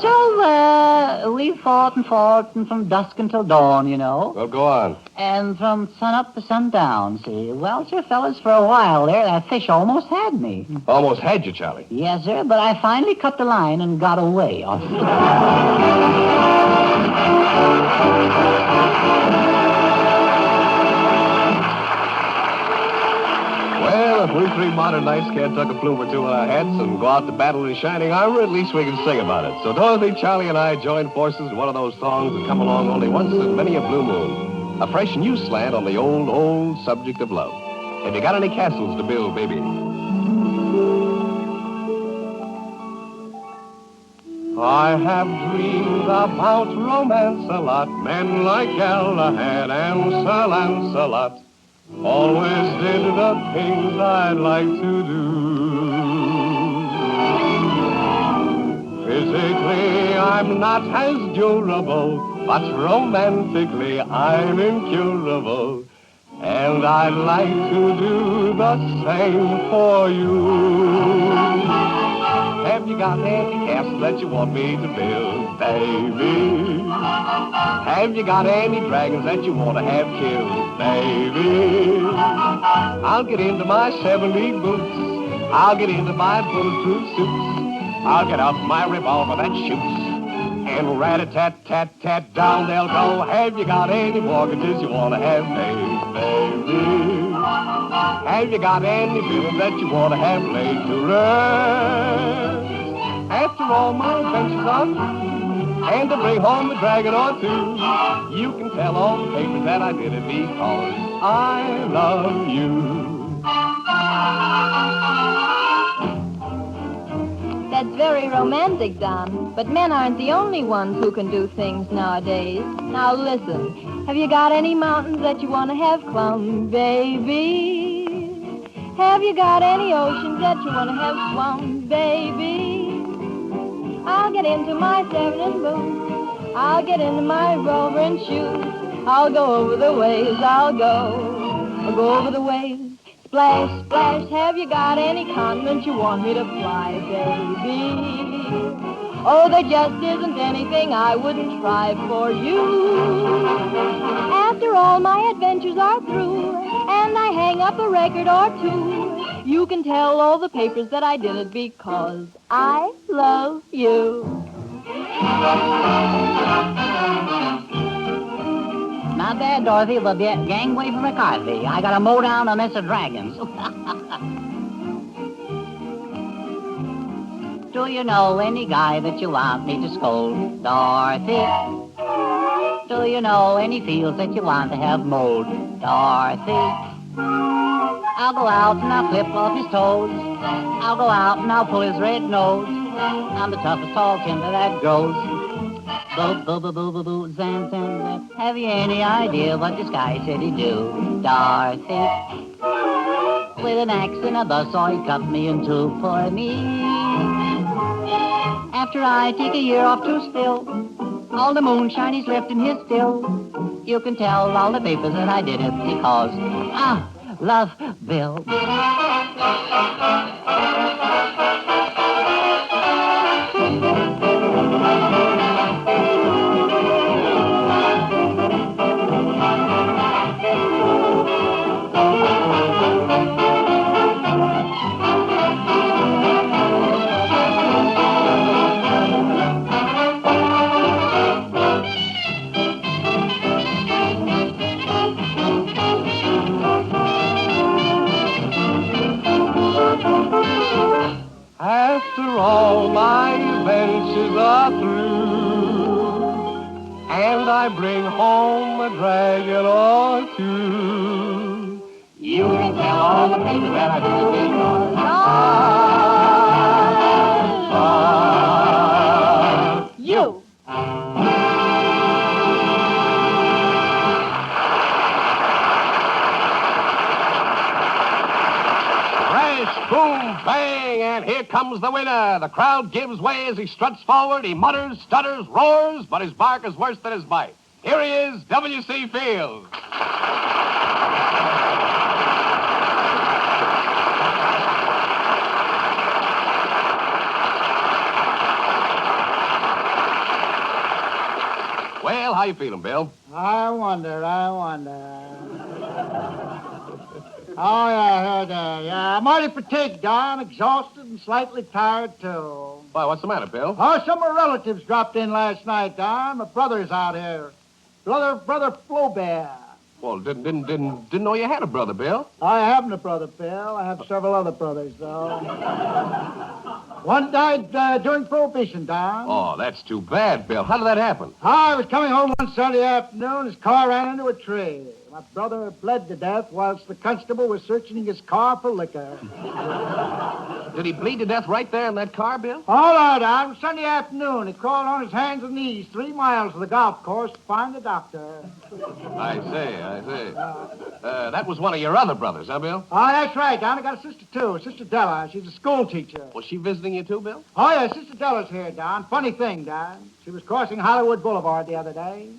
So, we fought and from dusk until dawn, you know. Well, go on. And from sun up to sundown, see. Well, sir, fellas, for a while there, that fish almost had me. Almost had you, Charlie. Yes, sir, but I finally cut the line and got away. Well, if we three modern knights can't tuck a plume or two on our hats and go out to battle in shining armor, at least we can sing about it. So Dorothy, Charlie, and I joined forces in one of those songs that come along only once in many a blue moon. A fresh new slant on the old subject of love. Have you got any castles to build, baby? I have dreamed about romance a lot, men like Galahad and Sir Lancelot always did the things I'd like to do. Physically, I'm not as durable, but romantically, I'm incurable. And I'd like to do the same for you. Have you got any castle that you want me to build, baby? Have you got any dragons that you want to have killed, baby? I'll get into my 70 boots. I'll get into my bulletproof suits. I'll get out my revolver that shoots. And rat-a-tat-tat-tat, down they'll go. Have you got any mortgages you want to have paid, baby? Have you got any bills that you want to have laid to rest? After all my adventures on you, and to bring home a dragon or two, you can tell all the papers that I did it because I love you. That's very romantic, Don. But men aren't the only ones who can do things nowadays. Now listen, have you got any mountains that you want to have climbed, baby? Have you got any oceans that you want to have swum, baby? I'll get into my 7 boots. I'll get into my rover and shoes. I'll go over the waves. I'll go over the waves. Splash, splash, have you got any continent you want me to fly, baby? Oh, there just isn't anything I wouldn't try for you. After all my adventures are through, and I hang up a record or two, you can tell all the papers that I did it because I love you. Not bad, Dorothy, but the gangway for McCarthy. I got to mow down a mess of dragons. Do you know any guy that you want me to scold, Dorothy? Do you know any fields that you want to have mowed, Dorothy? I'll go out and I'll clip off his toes. I'll go out and I'll pull his red nose. I'm the toughest tall timber that grows. Boo, boo, boo, boo, boo, boo, zan, zan, zan. Have you any idea what this guy said he'd do, Dorothy? With an axe and a buzzsaw, he cut me in two for me. After I take a year off to spill, all the moonshine he's left in his still, you can tell all the papers that I did it because I love Bill. are through, and I bring home a dragon or two, you can tell all the people that I do because I love you. Boom, bang, and here comes the winner. The crowd gives way as he struts forward. He mutters, stutters, roars, but his bark is worse than his bite. Here he is, W.C. Fields. Well, how you feeling, Bill? I wonder. Oh, yeah, I heard that. Yeah, I'm mighty fatigued, Don. Exhausted and slightly tired, too. Why, what's the matter, Bill? Oh, some of my relatives dropped in last night, Don. My brother's out here. Brother Flaubert. Well, didn't know you had a brother, Bill. I haven't a brother, Bill. I have several other brothers, though. One died during Prohibition, Don. Oh, that's too bad, Bill. How did that happen? I was coming home one Sunday afternoon. His car ran into a tree. My brother bled to death whilst the constable was searching his car for liquor. Did he bleed to death right there in that car, Bill? All right, Don. It was Sunday afternoon. He crawled on his hands and knees 3 miles to the golf course to find the doctor. I see. That was one of your other brothers, huh, Bill? Oh, that's right, Don. I got a sister, too. Sister Della. She's a school teacher. Was she visiting you, too, Bill? Oh, yeah, Sister Della's here, Don. Funny thing, Don. She was crossing Hollywood Boulevard the other day,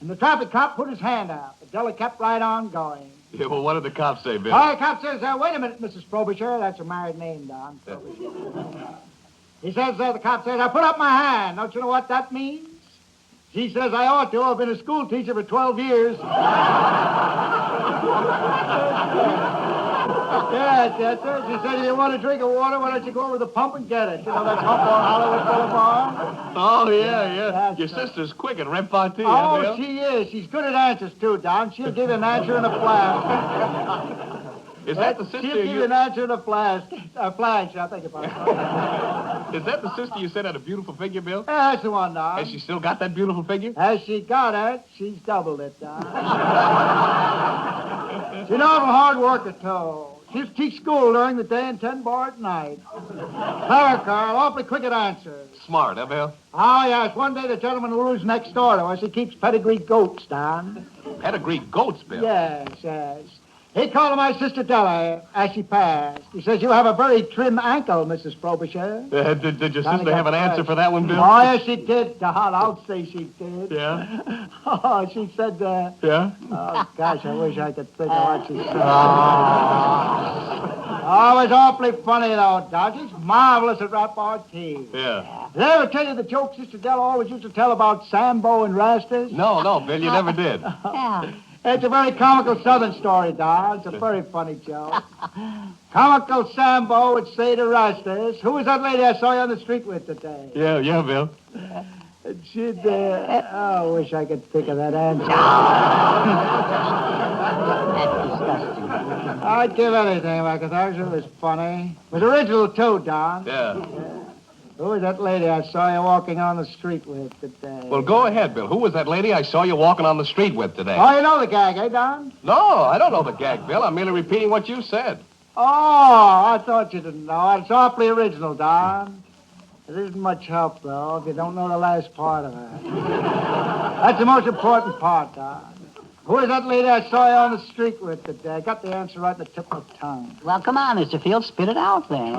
and the traffic cop put his hand out, but Della kept right on going. Yeah, well, what did the cop say, Bill? Oh, the cop says, wait a minute, Mrs. Frobisher. That's a married name, Don. Frobisher. He says, the cop says, I put up my hand. Don't you know what that means? She says I ought to. I've been a school teacher for 12 years. Yeah, that's it. She said, if you want a drink of water, why don't you go over to the pump and get it? You know, that's up on Hollywood Boulevard. Oh, yeah. Your sister's quick at repartee, Oh, Bill? she is. She's good at answers, too, Don. She'll give you an answer in a flash. Is that the sister She'll give you an answer in a flash. A flash, I think about it. Is that the sister you said had a beautiful figure, Bill? Yeah, that's the one, Don. Has she still got that beautiful figure? Has she got it? She's doubled it, Don. She's an awful hard worker, too. She'll teach school during the day and 10 bar at night. Clever girl, awfully quick at answers. Smart, huh, Bill? Oh, yes. One day the gentleman who lives next door to us, he keeps pedigree goats, Don. Pedigree goats, Bill? Yes. He called her my sister Della as she passed. He says, you have a very trim ankle, Mrs. Frobisher. Did your sister have an answer for that one, Bill? Oh, yes, she did, Don. I'll say she did. Yeah? Oh, she said, Yeah? Oh, gosh, I wish I could think of what she said. Oh, it was awfully funny, though, Don. She's marvelous at repartee. Yeah. Did I ever tell you the joke Sister Della always used to tell about Sambo and Rastas? No, Bill, you never did. Yeah. It's a very comical Southern story, Don. It's a very funny joke. Comical Sambo would say to Rastas, who was that lady I saw you on the street with today? Yeah, Bill. And she'd, I wish I could think of that answer. That's disgusting. I'd give anything if I could think it was funny. It was original, too, Don. Yeah. Who was that lady I saw you walking on the street with today? Well, go ahead, Bill. Who was that lady I saw you walking on the street with today? Oh, you know the gag, eh, Don? No, I don't know the gag, Bill. I'm merely repeating what you said. Oh, I thought you didn't know. It's awfully original, Don. It isn't much help, though, if you don't know the last part of it. That's the most important part, Don. Who was that lady I saw you on the street with today? I got the answer right in the tip of my tongue. Well, come on, Mr. Fields, spit it out then.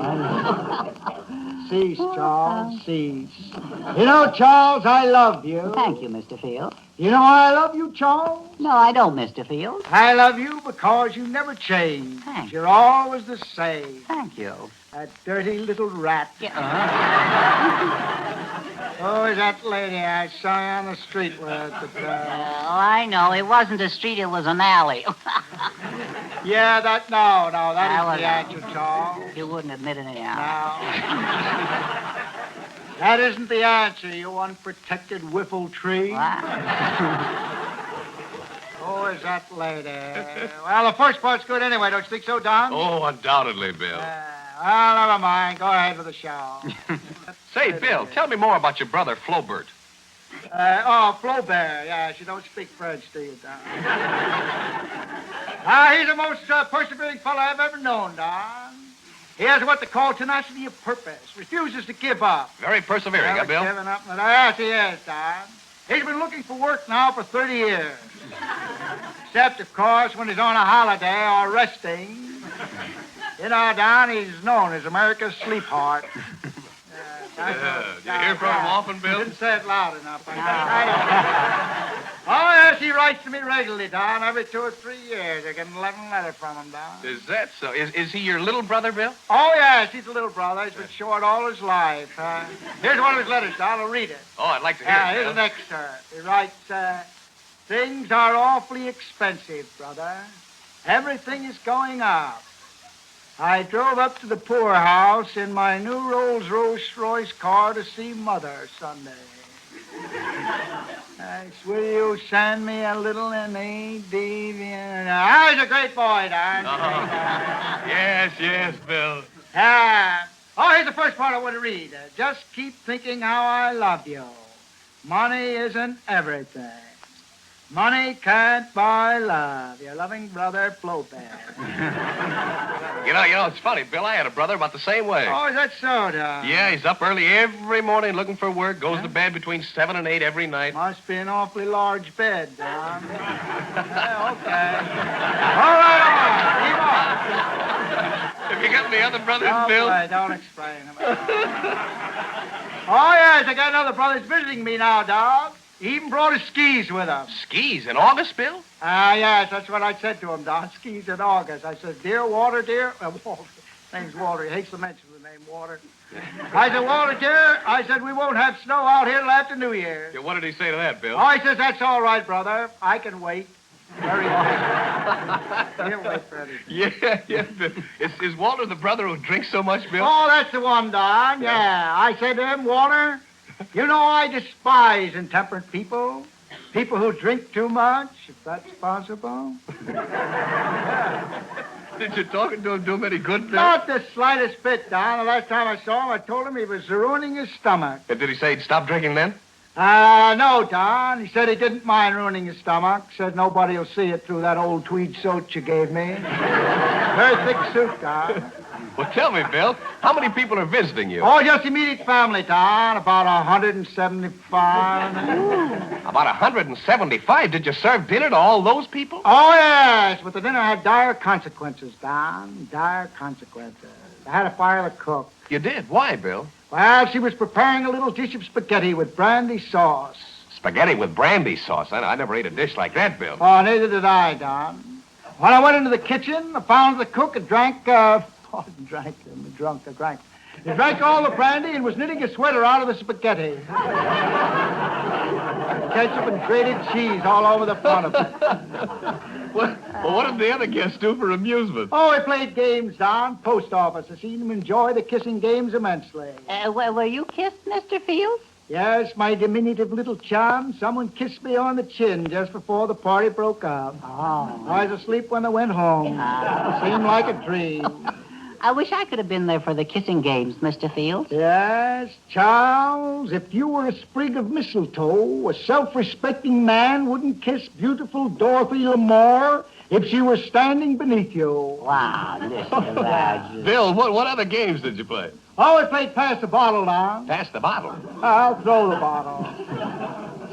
Cease, Charles, cease. You know, Charles, I love you. Thank you, Mr. Fields. You know why I love you, Charles? No, I don't, Mr. Fields. I love you because you never change. Thanks. You're always the same. Thank you. That dirty little rat. Yeah. Who is that lady I saw you on the street with today? I know. It wasn't a street, it was an alley. Yeah, that isn't the wasn't. answer, Charles. You wouldn't admit it anyhow. No. That isn't the answer, you unprotected whiffle tree. What? Who is that lady? Well, the first part's good anyway, don't you think so, Don? Oh, undoubtedly, Bill. Well, never mind. Go ahead with the show. Say, Bill, tell me more about your brother, Flobert. Flaubert. Yeah, she don't speak French, do you, Don? He's the most persevering fellow I've ever known, Don. He has what they call tenacity of purpose. Refuses to give up. Very persevering, huh, Bill? Giving up. Yes, he is, Don. He's been looking for work now for 30 years. Except, of course, when he's on a holiday or resting. You know, Don, he's known as America's sleepheart. Do you hear from him often, Bill? Didn't say it loud enough. Oh, yes, he writes to me regularly, Don. Every 2 or 3 years, I get an 11 letter from him, Don. Is that so? Is he your little brother, Bill? Oh, yes, he's a little brother. He's been short all his life. Here's one of his letters, Don. I'll read it. Oh, I'd like to hear it, Here's Bill. an excerpt. He writes, things are awfully expensive, brother. Everything is going up. I drove up to the poorhouse in my new Rolls-Royce car to see Mother Sunday. Will you send me a little deviant? He's a great boy, Don. Yes, Bill. Here's the first part I want to read. Just keep thinking how I love you. Money isn't everything. Money can't buy love. Your loving brother, Flaubert. You know, it's funny, Bill. I had a brother about the same way. Oh, is that so, Don? Yeah, he's up early every morning looking for work, goes to bed between 7 and 8 every night. Must be an awfully large bed, Don. Okay. All right. Have you got any other brothers, Bill? Don't explain them. Oh, yes, I got another brother that's visiting me now, Dog. He even brought his skis with him. Skis in August, Bill? Yes, that's what I said to him, Don. Skis in August. I said, dear Walter, dear. Walter. Name's Walter. He hates to mention the name Walter. I said, Walter, dear. I said, we won't have snow out here till after New Year. Yeah, what did he say to that, Bill? Oh, he says, that's all right, brother. I can wait. Very patient. He'll wait for anything. Yeah. Is Walter the brother who drinks so much, Bill? Oh, that's the one, Don. Yeah. I said to him, Walter, you know I despise intemperate people. People who drink too much, if that's possible. Did you talking to him do him any good, Bill? Not the slightest bit, Don. The last time I saw him, I told him he was ruining his stomach. And did he say he'd stop drinking then? No, Don. He said he didn't mind ruining his stomach. Said nobody will see it through that old tweed suit you gave me. Very thick suit, Don. Well, tell me, Bill, how many people are visiting you? Oh, just immediate family, Don. About 175. About 175? Did you serve dinner to all those people? Oh, yes, but the dinner had dire consequences, Don. Dire consequences. I had to fire the cook. You did? Why, Bill? Well, she was preparing a little dish of spaghetti with brandy sauce. Spaghetti with brandy sauce? I never ate a dish like that, Bill. Oh, neither did I, Don. When I went into the kitchen, I found the cook had drank, He drank all the brandy and was knitting a sweater out of the spaghetti. Ketchup and grated cheese all over the front of it. Well, what did the other guests do for amusement? Oh, we played games, Don. Post office. I seen them enjoy the kissing games immensely. Were you kissed, Mr. Fields? Yes, my diminutive little charm. Someone kissed me on the chin just before the party broke up. Oh. I was asleep when they went home. Seemed like a dream. I wish I could have been there for the kissing games, Mr. Fields. Yes, Charles, if you were a sprig of mistletoe, a self-respecting man wouldn't kiss beautiful Dorothy Lamar if she were standing beneath you. Wow, listen to that. Bill, what other games did you play? Oh, we played pass the bottle, Don. Pass the bottle? I'll throw the bottle.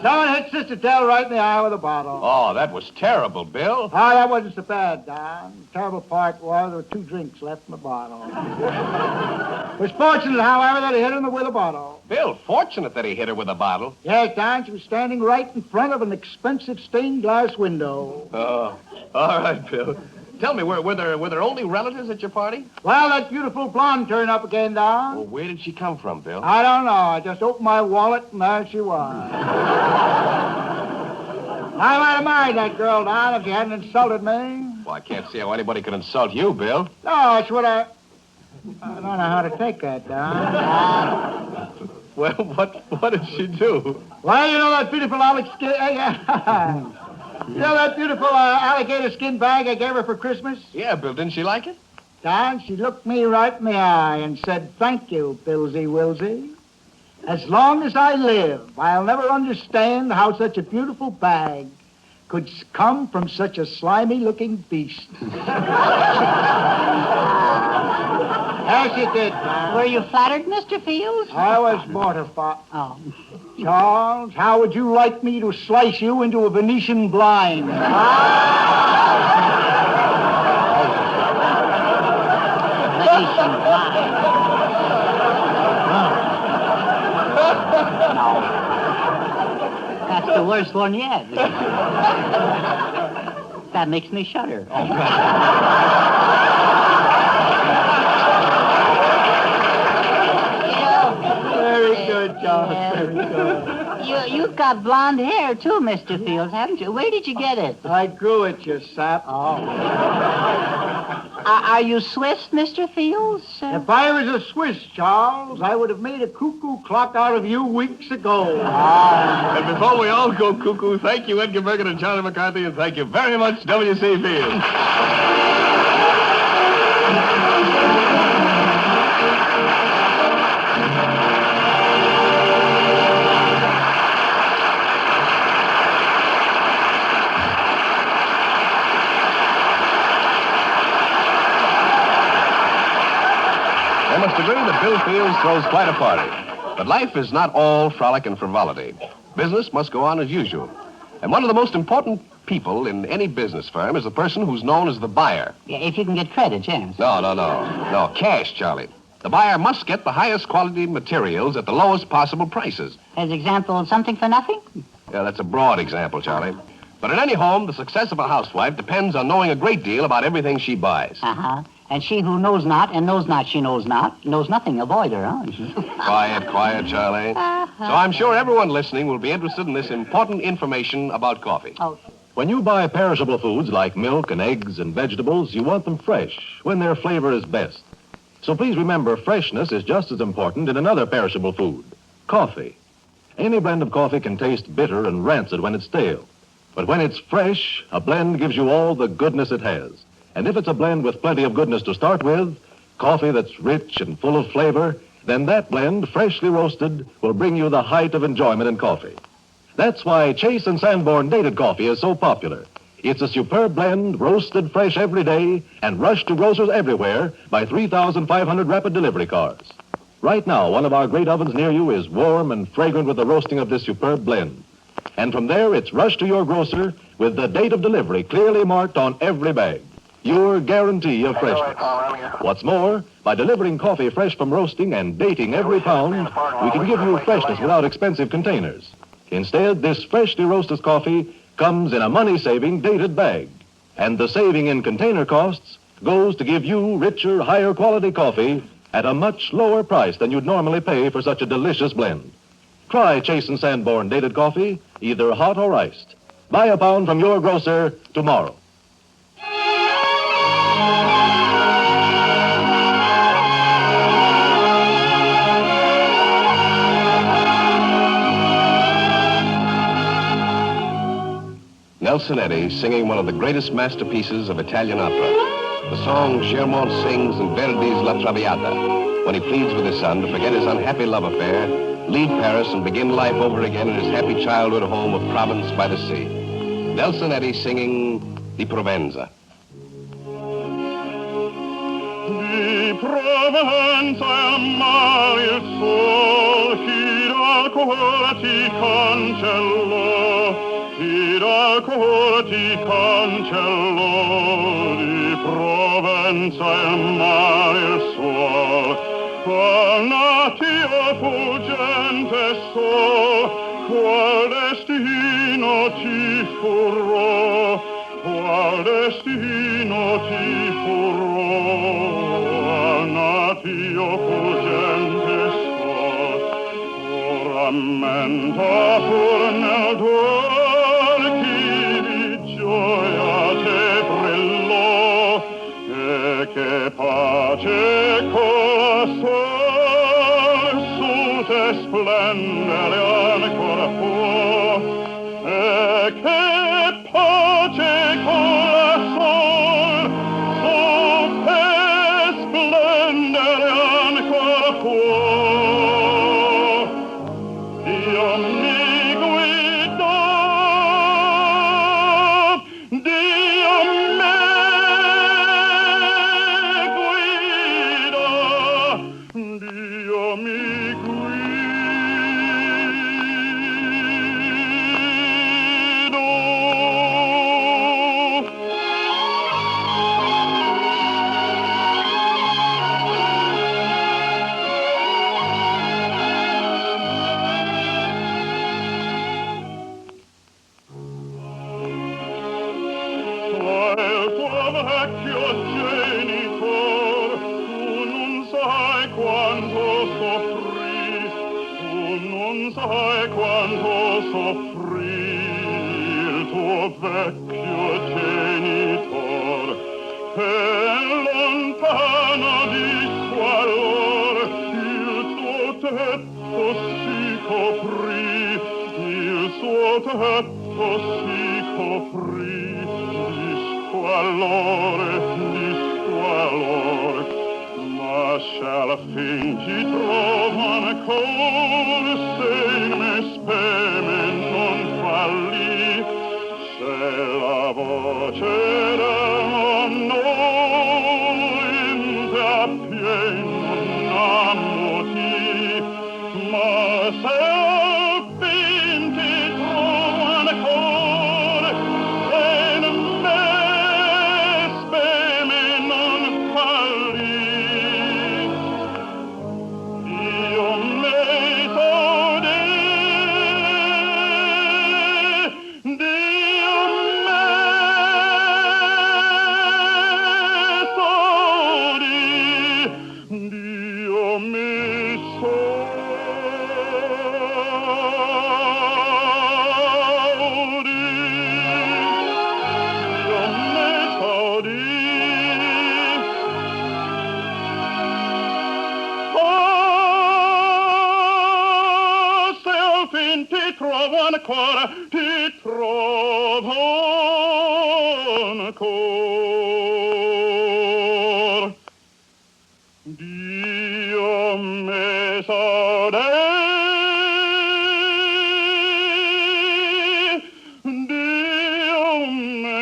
Someone hit Sister Dell right in the eye with a bottle. Oh, that was terrible, Bill. Oh, that wasn't so bad, Don. The terrible part was there were 2 drinks left in the bottle. It was fortunate, however, that he hit him with a bottle. Bill, fortunate that he hit her with a bottle. Yes, Don, she was standing right in front of an expensive stained glass window. Oh, all right, Bill. Tell me, were there only relatives at your party? Well, that beautiful blonde turned up again, Don. Well, where did she come from, Bill? I don't know. I just opened my wallet, and there she was. I might have married that girl, Don, if she hadn't insulted me. Well, I can't see how anybody could insult you, Bill. No, it's what I don't know how to take that, Don. Well, what did she do? Well, you know that beautiful You know that beautiful alligator skin bag I gave her for Christmas? Yeah, Bill, didn't she like it? Don, she looked me right in the eye and said, thank you, Billsy Wilsey. As long as I live, I'll never understand how such a beautiful bag could come from such a slimy-looking beast. As you did, Ma'am. Were you flattered, Mr. Fields? I was mortified. Oh. Charles, how would you like me to slice you into a Venetian blind? Venetian blind. No. That's the worst one yet. That makes me shudder. Very good, Charles. Very good. You've got blonde hair, too, Mr. Fields, haven't you? Where did you get it? I grew it, you sap. Oh. Are you Swiss, Mr. Fields? If I was a Swiss, Charles, I would have made a cuckoo clock out of you weeks ago. And before we all go cuckoo, thank you, Edgar Bergen and Charlie McCarthy, and thank you very much, W.C. Fields. I must agree that Bill Fields throws quite a party. But life is not all frolic and frivolity. Business must go on as usual. And one of the most important people in any business firm is the person who's known as the buyer. Yeah, if you can get credit, yes. No, cash, Charlie. The buyer must get the highest quality materials at the lowest possible prices. As example, something for nothing? Yeah, that's a broad example, Charlie. But in any home, the success of a housewife depends on knowing a great deal about everything she buys. Uh-huh. And she who knows not and knows not she knows not, knows nothing, avoid her, huh? Quiet, Charlie. So I'm sure everyone listening will be interested in this important information about coffee. Oh. When you buy perishable foods like milk and eggs and vegetables, you want them fresh, when their flavor is best. So please remember, freshness is just as important in another perishable food, coffee. Any blend of coffee can taste bitter and rancid when it's stale. But when it's fresh, a blend gives you all the goodness it has. And if it's a blend with plenty of goodness to start with, coffee that's rich and full of flavor, then that blend, freshly roasted, will bring you the height of enjoyment in coffee. That's why Chase and Sanborn Dated Coffee is so popular. It's a superb blend, roasted fresh every day, and rushed to grocers everywhere by 3,500 rapid delivery cars. Right now, one of our great ovens near you is warm and fragrant with the roasting of this superb blend. And from there, it's rushed to your grocer with the date of delivery clearly marked on every bag. Your guarantee of freshness. What's more, by delivering coffee fresh from roasting and dating every pound, we can give you freshness without expensive containers. Instead, this freshly roasted coffee comes in a money-saving dated bag. And the saving in container costs goes to give you richer, higher quality coffee at a much lower price than you'd normally pay for such a delicious blend. Try Chase and Sanborn Dated Coffee, either hot or iced. Buy a pound from your grocer tomorrow. Nelson Eddy singing one of the greatest masterpieces of Italian opera. The song Chermont sings in Verdi's La Traviata, when he pleads with his son to forget his unhappy love affair, leave Paris, and begin life over again in his happy childhood home of Provence by the sea. Nelson Eddy singing Di Provenza. Di Provenza al mare il sol, chi dal cuore ti cancellò. Chi dal cuore ti cancellò, di Provenza il mare il suol, qual natio fuggente sol, qual destino ti furrò, qual destino ti furrò, qual natio fuggente sol, rammenta pur nel duo. Che pace colossal su te splendere ancora può, e che pace colossal su te splendere ancora può. Dio mi guida, Dio me guida, Dio mi vecchio genitor, e lontano di squallor il suo tetto si coprì, il suo tetto si coprì di squallore, ma shall fingi trovan ancora se me speme non fallì. Se la voce del mondo appieno innamorati, ma se vinti trovan ancora e non me speme non fallì. Io me sode, ancora ti trovo ancora. Dio me sode, Dio me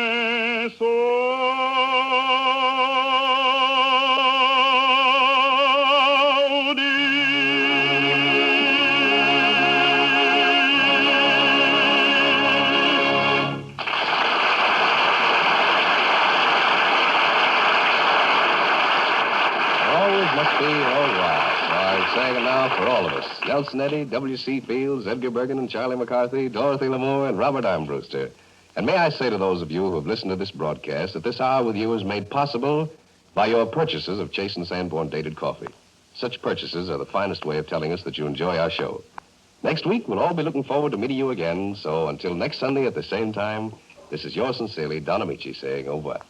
For all of us, Nelson Eddy, W.C. Fields, Edgar Bergen, and Charlie McCarthy, Dorothy Lamour, and Robert Armbruster. And may I say to those of you who have listened to this broadcast that this hour with you is made possible by your purchases of Chase and Sanborn dated coffee. Such purchases are the finest way of telling us that you enjoy our show. Next week, we'll all be looking forward to meeting you again, so until next Sunday at the same time, this is yours sincerely, Don Amici, saying au revoir.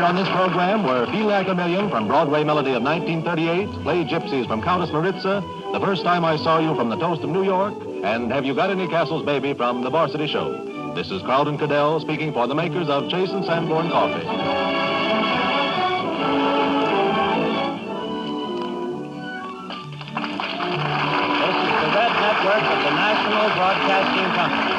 On this program were Feel Like a Million from Broadway Melody of 1938, Play Gypsies from Countess Maritza, The First Time I Saw You from The Toast of New York, and Have You Got Any Castles, Baby from The Varsity Show. This is Carlton Cadell speaking for the makers of Chase and Sanborn Coffee. This is the Red Network of the National Broadcasting Company.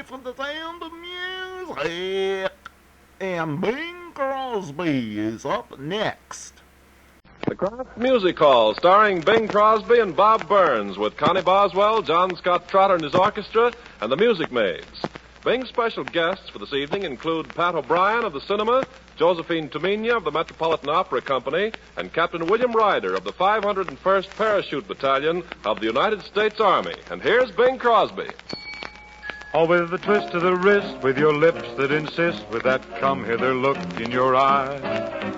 From the sound of music, and Bing Crosby is up next. The Crst Music Hall, starring Bing Crosby and Bob Burns, with Connie Boswell, John Scott Trotter and his orchestra, and the Music Maids. Bing's special guests for this evening include Pat O'Brien of the cinema, Josephine Tumina of the Metropolitan Opera Company, and Captain William Ryder of the 501st Parachute Battalion of the United States Army. And here's Bing Crosby. Oh, with a twist of the wrist, with your lips that insist, with that come-hither look in your eye.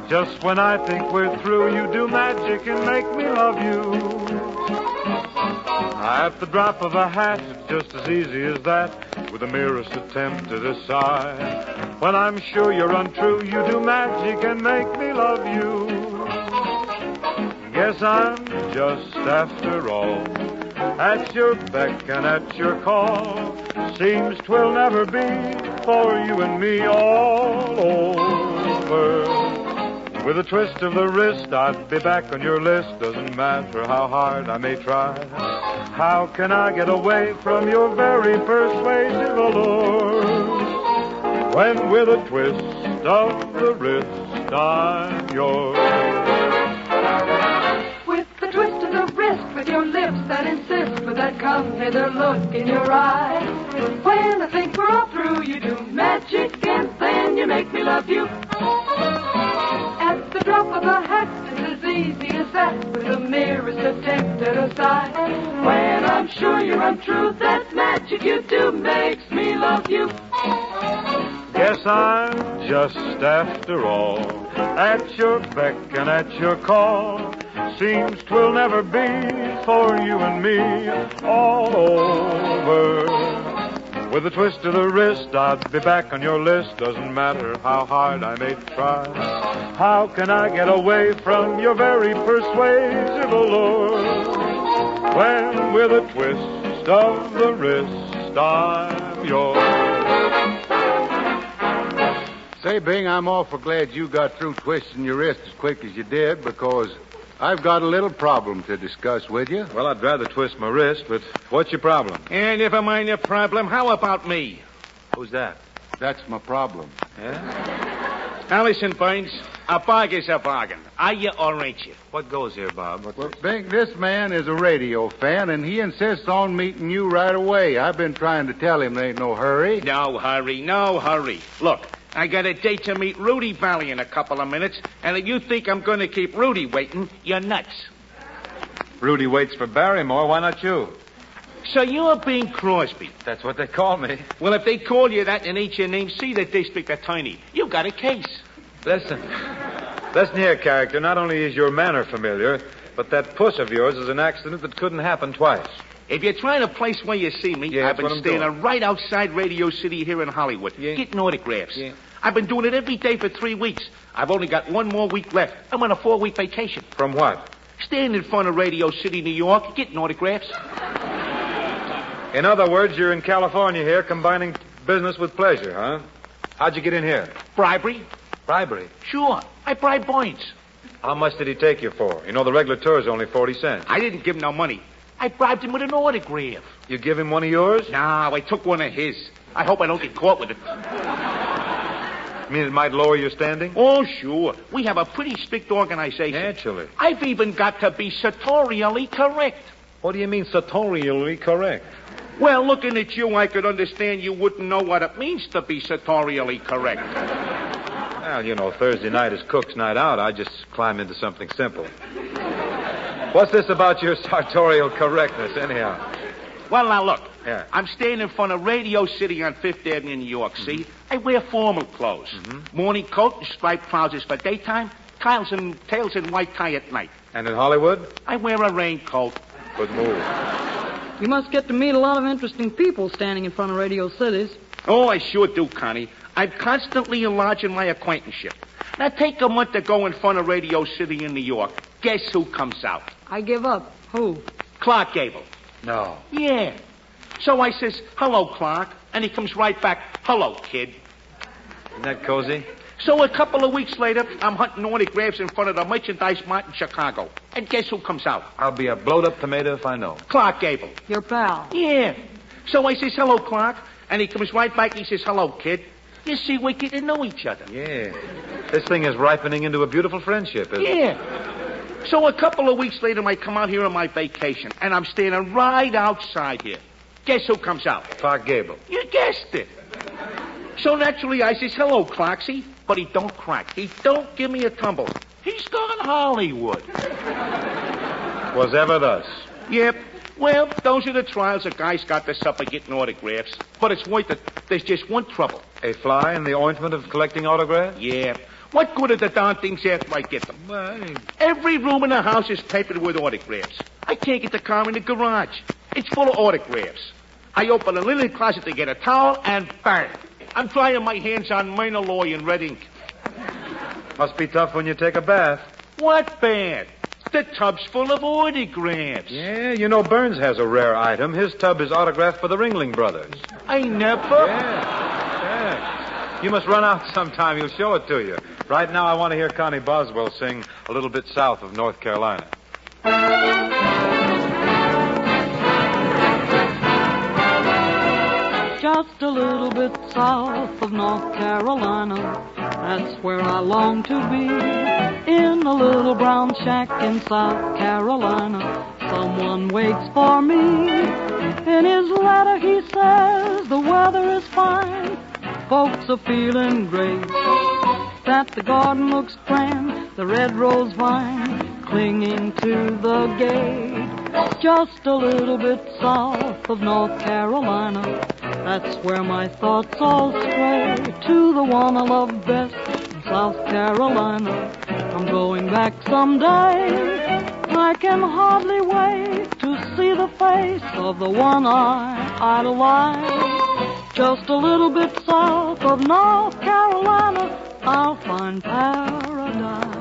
Just when I think we're through, you do magic and make me love you. At the drop of a hat, it's just as easy as that, with the merest attempt to decide. When I'm sure you're untrue, you do magic and make me love you. Yes, I'm just after all at your beck and at your call. Seems 'twill never be for you and me all over. With a twist of the wrist, I'd be back on your list. Doesn't matter how hard I may try. How can I get away from your very persuasive allure? When with a twist of the wrist, I'm yours. With the twist of the wrist, with your lips that insist, with that come-hither look in your eye. When I think we're all through, you do magic and then you make me love you. At the drop of a hat, it's as easy as that, with the merest attempt at a sigh. When I'm sure you're untrue, that magic you do makes me love you. Yes, I'm just after all at your beck and at your call. Seems 'twill never be for you and me all over. With a twist of the wrist, I'd be back on your list. Doesn't matter how hard I may try. How can I get away from your very persuasive allure? When with a twist of the wrist, I'm yours. Say, Bing, I'm awful glad you got through twisting your wrist as quick as you did, because I've got a little problem to discuss with you. Well, I'd rather twist my wrist, but what's your problem? And never mind your problem. How about me? Who's that? That's my problem. Yeah? Now listen, Burns. A bargain's a bargain. Are you or ain't you? What goes here, Bob? Well, Bing, this man is a radio fan, and he insists on meeting you right away. I've been trying to tell him there ain't no hurry. No hurry, no hurry. Look, I got a date to meet Rudy Valley in a couple of minutes, and if you think I'm going to keep Rudy waiting, you're nuts. Rudy waits for Barrymore. Why not you? So you're Bing Crosby. That's what they call me. Well, if they call you that and ain't your name, see the district attorney. You got a case. Listen here, character. Not only is your manner familiar, but that puss of yours is an accident that couldn't happen twice. If you're trying to place where you see me, Yeah, I've been standing right outside Radio City here in Hollywood, getting autographs. Yeah. I've been doing it every day for 3 weeks. I've only got 1 more week left. I'm on a 4-week vacation. From what? Standing in front of Radio City, New York, getting autographs. In other words, you're in California here, combining business with pleasure, huh? How'd you get in here? Bribery? Bribery? Sure. I bribed Burns. How much did he take you for? You know, the regular tour is only 40 cents. I didn't give him no money. I bribed him with an autograph. You give him one of yours? No, I took one of his. I hope I don't get caught with it. You mean it might lower your standing? Oh, sure. We have a pretty strict organization. Naturally. I've even got to be sartorially correct. What do you mean sartorially correct? Well, looking at you, I could understand you wouldn't know what it means to be sartorially correct. Well, you know, Thursday night is cook's night out. I just climb into something simple. What's this about your sartorial correctness, anyhow? Well, now, look. Yeah. I'm standing in front of Radio City on 5th Avenue in New York, see? I wear formal clothes. Morning coat and striped trousers for daytime, tails and white tie at night. And in Hollywood? I wear a raincoat. Good move. You must get to meet a lot of interesting people standing in front of Radio Cities. Oh, I sure do, Connie. I'm constantly enlarging my acquaintanceship. Now, take a month to go in front of Radio City in New York. Guess who comes out? I give up. Who? Clark Gable. No. Yeah. So I says, hello, Clark. And he comes right back, hello, kid. Isn't that cozy? So a couple of weeks later, I'm hunting autographs in front of the Merchandise Mart in Chicago. And guess who comes out? I'll be a blowed-up tomato if I know. Clark Gable. Your pal. Yeah. So I says, hello, Clark. And he comes right back, he says, hello, kid. You see, we get to know each other. Yeah. This thing is ripening into a beautiful friendship, isn't it? Yeah. So a couple of weeks later, I come out here on my vacation, and I'm standing right outside here. Guess who comes out? Clark Gable. You guessed it. So naturally, I says, hello, Clarksy. But he don't crack. He don't give me a tumble. He's gone Hollywood. Was ever thus. Yep. Well, those are the trials a guy's got this up at getting autographs. But it's worth it. There's just one trouble. A fly in the ointment of collecting autographs? Yeah. What good are the darn things after I get them? Every room in the house is papered with autographs. I can't get the car in the garage. It's full of autographs. I open a linen closet to get a towel, and bang! I'm drying my hands on minor law in red ink. Must be tough when you take a bath. What bath? The tub's full of autographs. Yeah, you know Burns has a rare item. His tub is autographed for the Ringling Brothers. I never... Yeah. You must run out sometime. He'll show it to you. Right now, I want to hear Connie Boswell sing A Little Bit South of North Carolina. Just a little bit south of North Carolina, that's where I long to be. In a little brown shack in South Carolina, someone waits for me. In his letter he says the weather is fine, folks are feeling great, that the garden looks grand, the red rose vine clinging to the gate. Just a little bit south of North Carolina, that's where my thoughts all stray, to the one I love best in South Carolina. I'm going back someday. I can hardly wait to see the face of the one I idolize. Just a little bit south of North Carolina, I'll find paradise.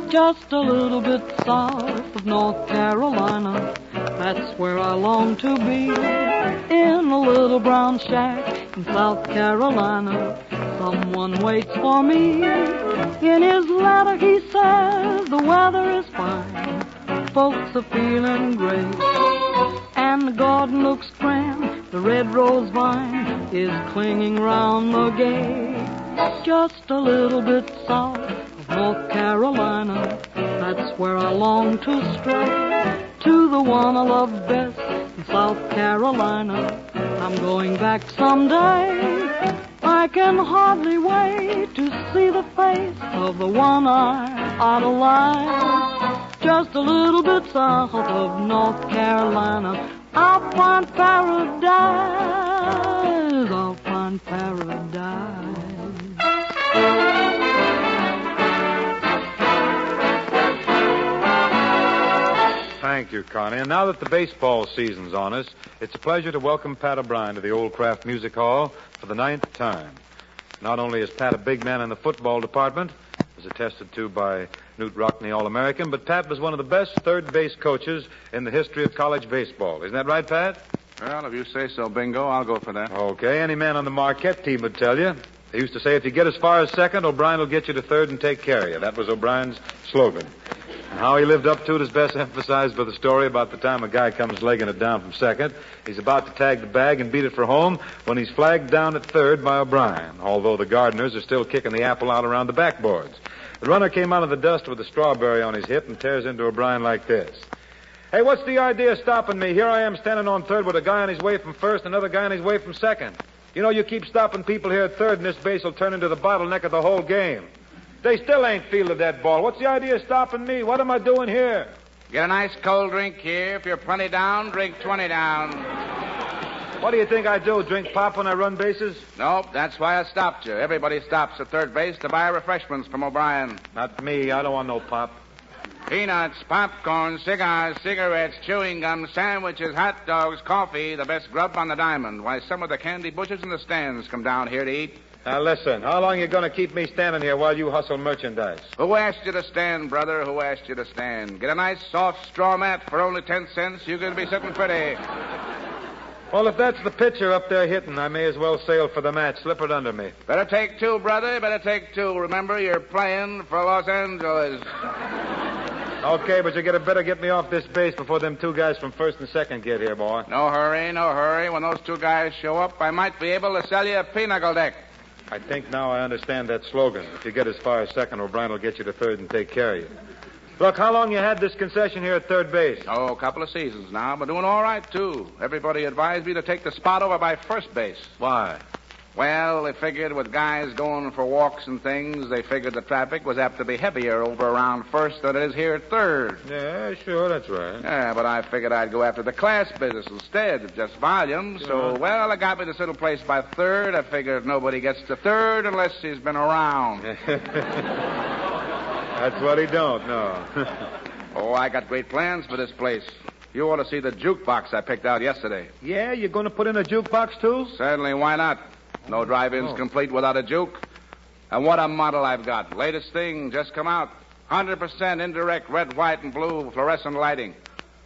Just a little bit south of North Carolina, that's where I long to be. In a little brown shack in South Carolina, someone waits for me. In his letter he says the weather is fine, folks are feeling great, and the garden looks grand, the red rose vine is clinging round the gate. Just a little bit south of North Carolina, that's where I long to stray, to the one I love best in South Carolina. I'm going back someday. I can hardly wait to see the face of the one I idolize. Just a little bit south of North Carolina, I'll find paradise. I'll find paradise. Thank you, Connie. And now that the baseball season's on us, it's a pleasure to welcome Pat O'Brien to the Old Kraft Music Hall for the 9th time. Not only is Pat a big man in the football department, as attested to by Newt Rockney All-American, but Pat was one of the best third base coaches in the history of college baseball. Isn't that right, Pat? Well, if you say so, Bingo, I'll go for that. Okay, any man on the Marquette team would tell you. They used to say if you get as far as second, O'Brien will get you to third and take care of you. That was O'Brien's slogan. And how he lived up to it is best emphasized by the story about the time a guy comes legging it down from second. He's about to tag the bag and beat it for home when he's flagged down at third by O'Brien, although the gardeners are still kicking the apple out around the backboards. The runner came out of the dust with a strawberry on his hip and tears into O'Brien like this. Hey, what's the idea of stopping me? Here I am standing on third with a guy on his way from first, another guy on his way from second. You know, you keep stopping people here at third, and this base will turn into the bottleneck of the whole game. They still ain't fielded that ball. What's the idea of stopping me? What am I doing here? Get a nice cold drink here. If you're plenty down, drink 20 down. What do you think I do, drink pop when I run bases? Nope, that's why I stopped you. Everybody stops at third base to buy refreshments from O'Brien. Not me. I don't want no pop. Peanuts, popcorn, cigars, cigarettes, chewing gum, sandwiches, hot dogs, coffee, the best grub on the diamond. Why, some of the candy bushes in the stands come down here to eat. Now, listen, how long are you going to keep me standing here while you hustle merchandise? Who asked you to stand, brother? Who asked you to stand? Get a nice, soft straw mat for only 10 cents. You're going to be sitting pretty. Well, if that's the pitcher up there hitting, I may as well sail for the match. Slip it under me. Better take two, brother. Better take two. Remember, you're playing for Los Angeles. Okay, but you better get me off this base before them two guys from first and second get here, boy. No hurry, no hurry. When those two guys show up, I might be able to sell you a pinochle deck. I think now I understand that slogan. If you get as far as second, O'Brien will get you to third and take care of you. Look, how long you had this concession here at third base? Oh, a couple of seasons now, but doing all right, too. Everybody advised me to take the spot over by first base. Why? Well, they figured with guys going for walks and things, they figured the traffic was apt to be heavier over around first than it is here at third. Yeah, sure, that's right. Yeah, but I figured I'd go after the class business instead of just volume. So, well, I got me this little place by third. I figured nobody gets to third unless he's been around. That's what he don't know. Oh, I got great plans for this place. You ought to see the jukebox I picked out yesterday. Yeah, you're going to put in a jukebox, too? Certainly, why not? No drive-ins complete without a juke. And what a model I've got. Latest thing, just come out. 100% indirect red, white, and blue fluorescent lighting.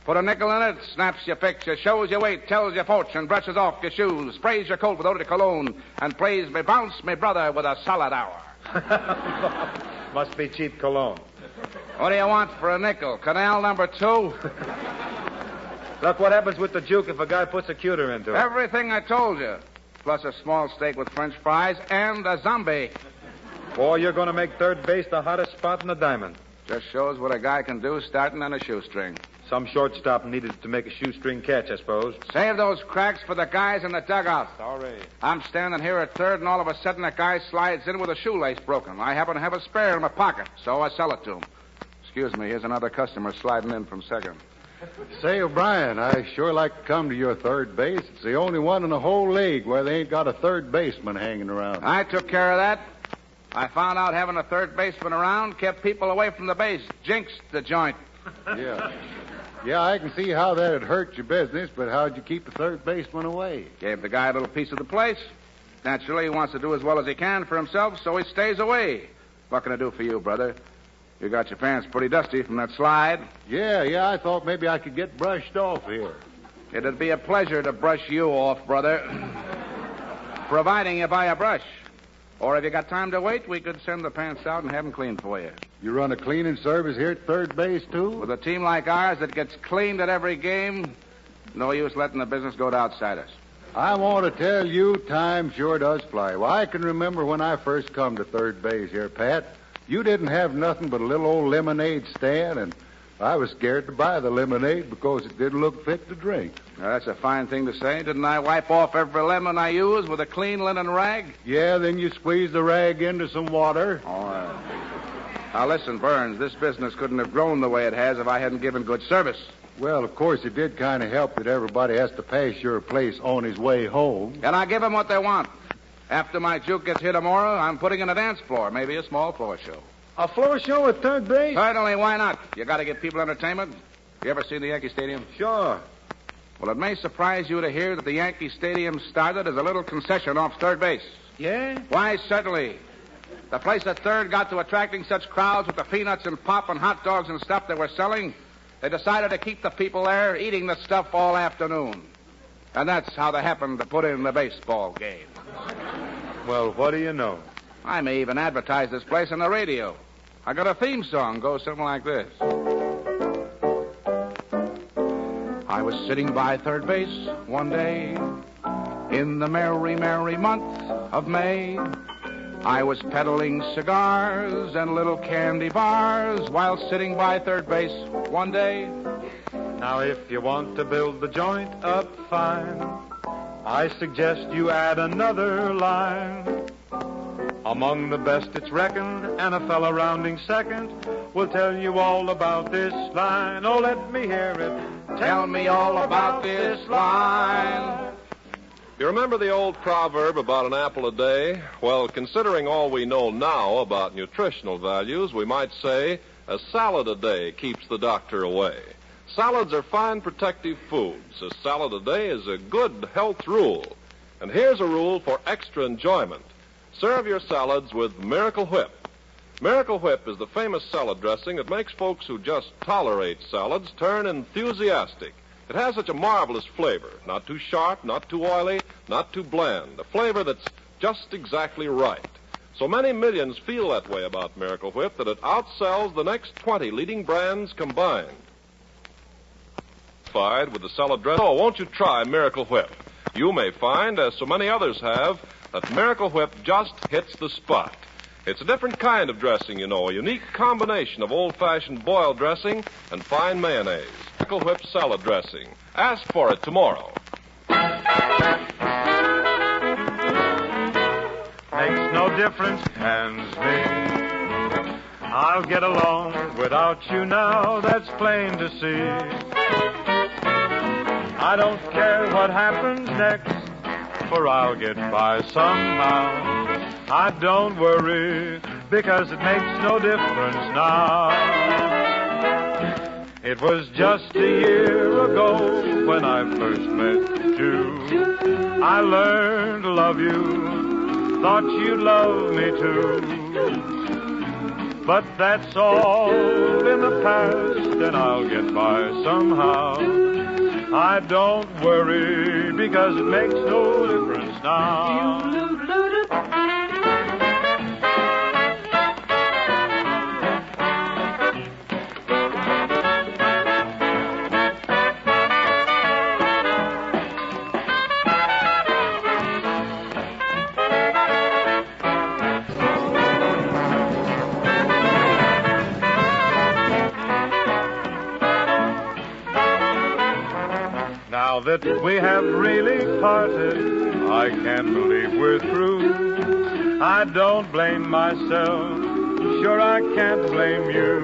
Put a nickel in it, snaps your picture, shows your weight, tells your fortune, brushes off your shoes, sprays your coat with eau de cologne, and plays Me Bounce, Me Brother with a solid hour. Must be cheap cologne. What do you want for a nickel? Canal number 2? Look, what happens with the juke if a guy puts a cuter into it? Everything I told you. Plus a small steak with French fries and a zombie. Boy, you're going to make third base the hottest spot in the diamond. Just shows what a guy can do starting on a shoestring. Some shortstop needed to make a shoestring catch, I suppose. Save those cracks for the guys in the dugout. Sorry. I'm standing here at third, and all of a sudden a guy slides in with a shoelace broken. I happen to have a spare in my pocket, so I sell it to him. Excuse me, here's another customer sliding in from second. Say, O'Brien, I sure like to come to your third base. It's the only one in the whole league where they ain't got a third baseman hanging around. I took care of that. I found out having a third baseman around kept people away from the base. Jinxed the joint. Yeah. Yeah, I can see how that'd hurt your business, but how'd you keep the third baseman away? Gave the guy a little piece of the place. Naturally, he wants to do as well as he can for himself, so he stays away. What can I do for you, brother? You got your pants pretty dusty from that slide. Yeah, I thought maybe I could get brushed off here. It'd be a pleasure to brush you off, brother. Providing you buy a brush. Or if you got time to wait, we could send the pants out and have them cleaned for you. You run a cleaning service here at third base, too? With a team like ours that gets cleaned at every game, no use letting the business go to outsiders. I want to tell you, time sure does fly. Well, I can remember when I first come to third base here, Pat. You didn't have nothing but a little old lemonade stand, and I was scared to buy the lemonade because it didn't look fit to drink. Now, that's a fine thing to say. Didn't I wipe off every lemon I used with a clean linen rag? Yeah, then you squeeze the rag into some water. All right. Now, listen, Burns, this business couldn't have grown the way it has if I hadn't given good service. Well, of course, it did kind of help that everybody has to pass your place on his way home. And I give them what they want. After my juke gets here tomorrow, I'm putting in a dance floor, maybe a small floor show. A floor show at third base? Certainly, why not? You got to give people entertainment. You ever seen the Yankee Stadium? Sure. Well, it may surprise you to hear that the Yankee Stadium started as a little concession off third base. Yeah? Why, certainly. The place at third got to attracting such crowds with the peanuts and pop and hot dogs and stuff they were selling, they decided to keep the people there eating the stuff all afternoon. And that's how they happened to put in the baseball game. Well, what do you know? I may even advertise this place on the radio. I got a theme song, goes something like this. I was sitting by third base one day in the merry, merry month of May. I was peddling cigars and little candy bars while sitting by third base one day. Now, if you want to build the joint up fine, I suggest you add another line. Among the best it's reckoned, and a fella rounding second will tell you all about this line. Oh, let me hear it. Tell me all about this line. You remember the old proverb about an apple a day? Well, considering all we know now about nutritional values, we might say a salad a day keeps the doctor away. Salads are fine protective foods. A salad a day is a good health rule. And here's a rule for extra enjoyment. Serve your salads with Miracle Whip. Miracle Whip is the famous salad dressing that makes folks who just tolerate salads turn enthusiastic. It has such a marvelous flavor. Not too sharp, not too oily, not too bland. A flavor that's just exactly right. So many millions feel that way about Miracle Whip that it outsells the next 20 leading brands combined. With the salad dressing. Oh, won't you try Miracle Whip? You may find, as so many others have, that Miracle Whip just hits the spot. It's a different kind of dressing, you know, a unique combination of old-fashioned boiled dressing and fine mayonnaise. Pickle Whip salad dressing. Ask for it tomorrow. Makes no difference, hands me. I'll get along without you now, that's plain to see. I don't care what happens next, for I'll get by somehow. I don't worry, because it makes no difference now. It was just a year ago when I first met you. I learned to love you, thought you'd love me too. But that's all in the past, and I'll get by somehow. I don't worry, because it makes no difference now. Now that we have really parted, I can't believe we're through. I don't blame myself, sure I can't blame you.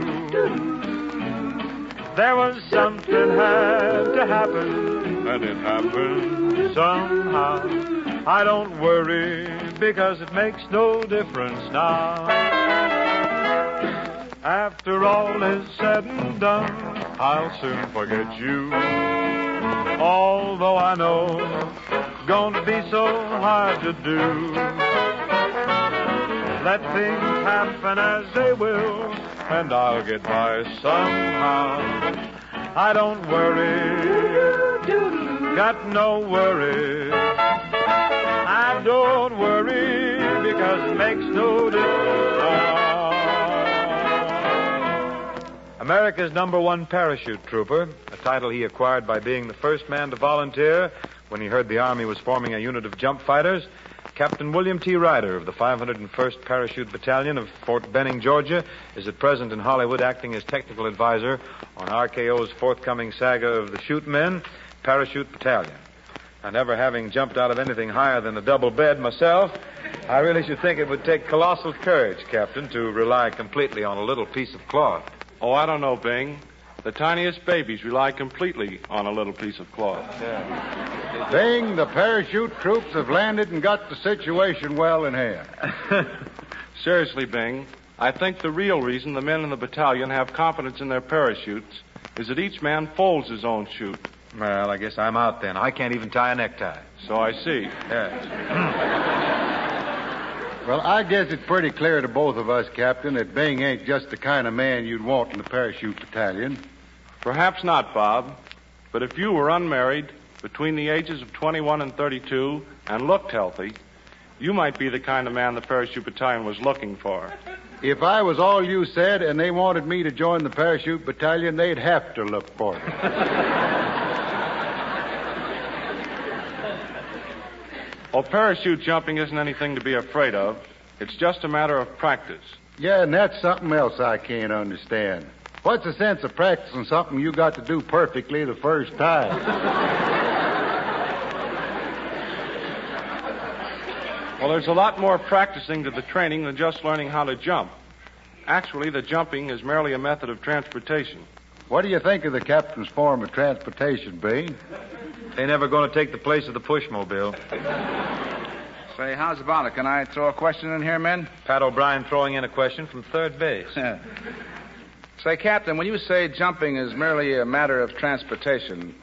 There was something had to happen, and it happened somehow. I don't worry, because it makes no difference now. After all is said and done, I'll soon forget you. Although I know it's going to be so hard to do. Let things happen as they will, and I'll get by somehow. I don't worry, got no worries. I don't worry, because it makes no difference. America's #1 parachute trooper, a title he acquired by being the first man to volunteer when he heard the Army was forming a unit of jump fighters, Captain William T. Ryder of the 501st Parachute Battalion of Fort Benning, Georgia, is at present in Hollywood acting as technical advisor on RKO's forthcoming saga of the Chute Men, Parachute Battalion. And never having jumped out of anything higher than a double bed myself, I really should think it would take colossal courage, Captain, to rely completely on a little piece of cloth. Oh, I don't know, Bing. The tiniest babies rely completely on a little piece of cloth. Yeah. Bing, the parachute troops have landed and got the situation well in hand. Seriously, Bing, I think the real reason the men in the battalion have confidence in their parachutes is that each man folds his own chute. Well, I guess I'm out then. I can't even tie a necktie. So I see. Yes. Well, I guess it's pretty clear to both of us, Captain, that Bing ain't just the kind of man you'd want in the parachute battalion. Perhaps not, Bob. But if you were unmarried, between the ages of 21 and 32, and looked healthy, you might be the kind of man the parachute battalion was looking for. If I was all you said and they wanted me to join the parachute battalion, they'd have to look for me. Well, parachute jumping isn't anything to be afraid of. It's just a matter of practice. Yeah, and that's something else I can't understand. What's the sense of practicing something you got to do perfectly the first time? Well, there's a lot more practicing to the training than just learning how to jump. Actually, the jumping is merely a method of transportation. What do you think of the captain's form of transportation, Bing? They're never going to take the place of the pushmobile. Say, how's about it? Can I throw a question in here, men? Pat O'Brien throwing in a question from third base. Say, Captain, when you say jumping is merely a matter of transportation,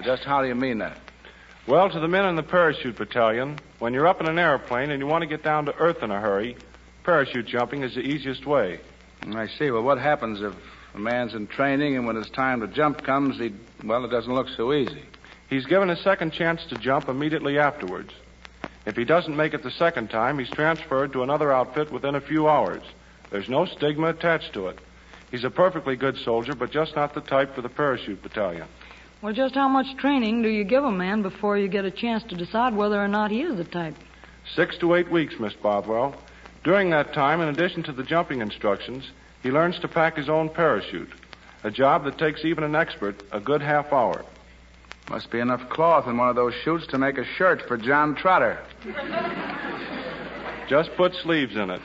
just how do you mean that? Well, to the men in the parachute battalion, when you're up in an airplane and you want to get down to earth in a hurry, parachute jumping is the easiest way. I see. Well, what happens if a man's in training and when his time to jump comes, it doesn't look so easy? He's given a second chance to jump immediately afterwards. If he doesn't make it the second time, he's transferred to another outfit within a few hours. There's no stigma attached to it. He's a perfectly good soldier, but just not the type for the parachute battalion. Well, just how much training do you give a man before you get a chance to decide whether or not he is the type? 6 to 8 weeks, Miss Bothwell. During that time, in addition to the jumping instructions, he learns to pack his own parachute, a job that takes even an expert a good half hour. Must be enough cloth in one of those chutes to make a shirt for John Trotter. Just put sleeves in it.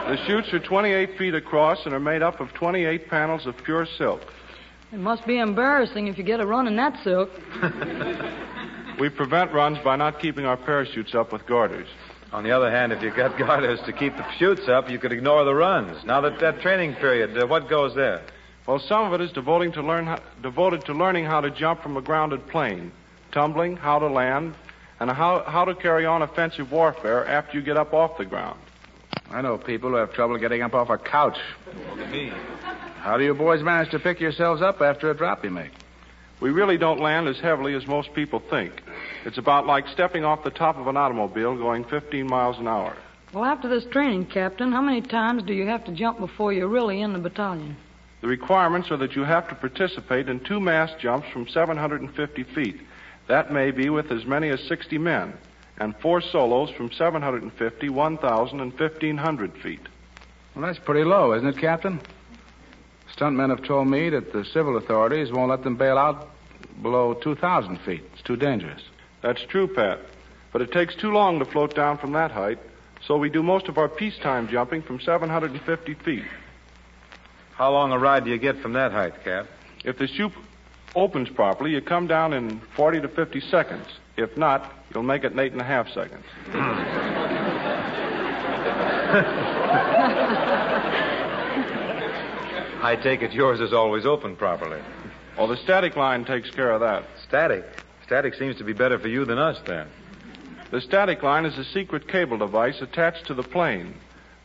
The chutes are 28 feet across and are made up of 28 panels of pure silk. It must be embarrassing if you get a run in that silk. We prevent runs by not keeping our parachutes up with garters. On the other hand, if you got garters to keep the chutes up, you could ignore the runs. Now that training period, what goes there? Well, some of it is devoted to learning how to jump from a grounded plane, tumbling, how to land, and how to carry on offensive warfare after you get up off the ground. I know people who have trouble getting up off a couch. How do you boys manage to pick yourselves up after a drop you make? We really don't land as heavily as most people think. It's about like stepping off the top of an automobile going 15 miles an hour. Well, after this training, Captain, how many times do you have to jump before you're really in the battalion? The requirements are that you have to participate in 2 mass jumps from 750 feet. That may be with as many as 60 men, and 4 solos from 750, 1,000, and 1,500 feet. Well, that's pretty low, isn't it, Captain? Stuntmen have told me that the civil authorities won't let them bail out below 2,000 feet. It's too dangerous. That's true, Pat. But it takes too long to float down from that height, so we do most of our peacetime jumping from 750 feet. How long a ride do you get from that height, Cap? If the chute opens properly, you come down in 40 to 50 seconds. If not, you'll make it in 8.5 seconds. I take it yours is always open properly. Well, the static line takes care of that. Static? Static seems to be better for you than us, then. The static line is a secret cable device attached to the plane.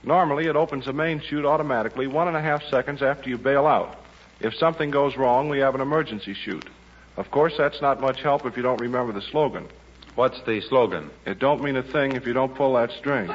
Normally, it opens the main chute automatically 1.5 seconds after you bail out. If something goes wrong, we have an emergency chute. Of course, that's not much help if you don't remember the slogan. What's the slogan? It don't mean a thing if you don't pull that string.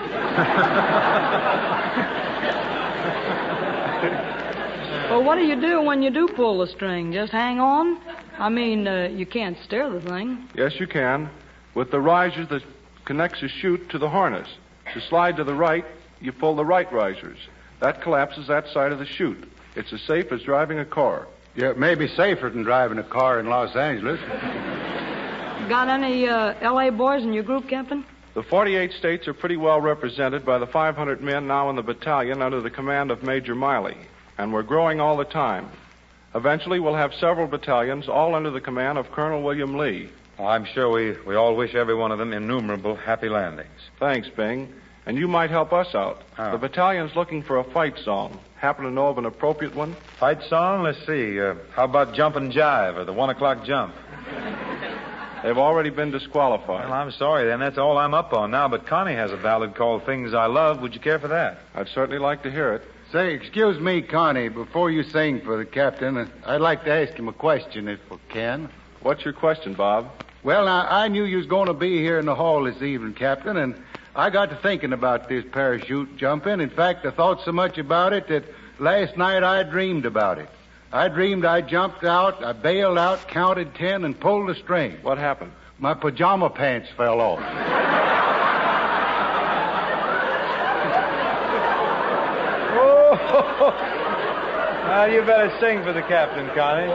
Well, what do you do when you do pull the string? Just hang on? I mean, you can't steer the thing. Yes, you can. With the riser that connects the chute to the harness. To slide to the right, you pull the right risers. That collapses that side of the chute. It's as safe as driving a car. Yeah, it may be safer than driving a car in Los Angeles. Got any L.A. boys in your group, Captain? The 48 states are pretty well represented by the 500 men now in the battalion under the command of Major Miley. And we're growing all the time. Eventually, we'll have several battalions, all under the command of Colonel William Lee. Oh, I'm sure we all wish every one of them innumerable happy landings. Thanks, Bing. And you might help us out. How? The battalion's looking for a fight song. Happen to know of an appropriate one? Fight song? Let's see. How about Jump and Jive or the 1 o'clock jump? They've already been disqualified. Well, I'm sorry, then. That's all I'm up on now. But Connie has a ballad called Things I Love. Would you care for that? I'd certainly like to hear it. Say, excuse me, Connie. Before you sing for the captain, I'd like to ask him a question, if I can. What's your question, Bob? Well, now, I knew you was going to be here in the hall this evening, Captain, and I got to thinking about this parachute jumping. In fact, I thought so much about it that last night I dreamed about it. I dreamed I jumped out, I bailed out, counted 10, and pulled the string. What happened? My pajama pants fell off. Well, you better sing for the captain, Connie.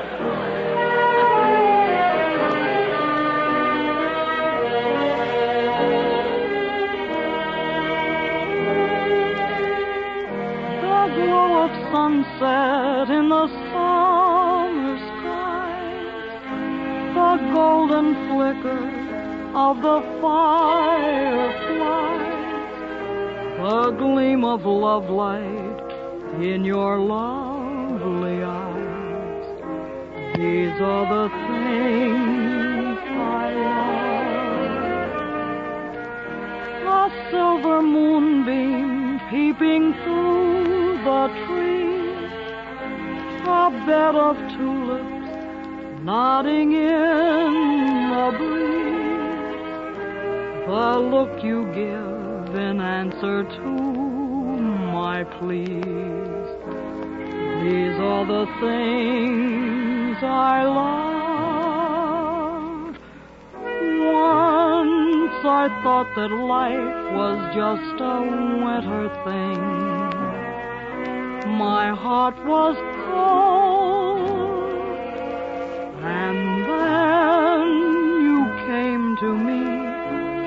The glow of sunset in the summer skies, the golden flicker of the fireflies, the gleam of love light in your lovely eyes. These are the things I love. A silver moonbeam peeping through the trees, a bed of tulips nodding in the breeze, the look you give in answer to my pleas. These are the things I love. Once I thought that life was just a winter thing. My heart was cold, and then you came to me,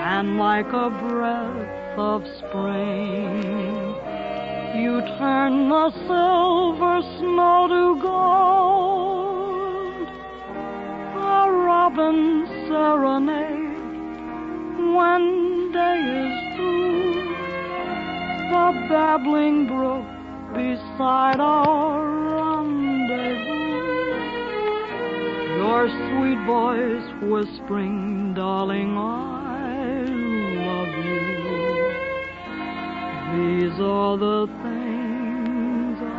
and like a breath of spring, you turned the silver snow to gold. A robin's serenade when day is through, the babbling brook beside our rendezvous, your sweet voice whispering, darling, I love you. These are the things I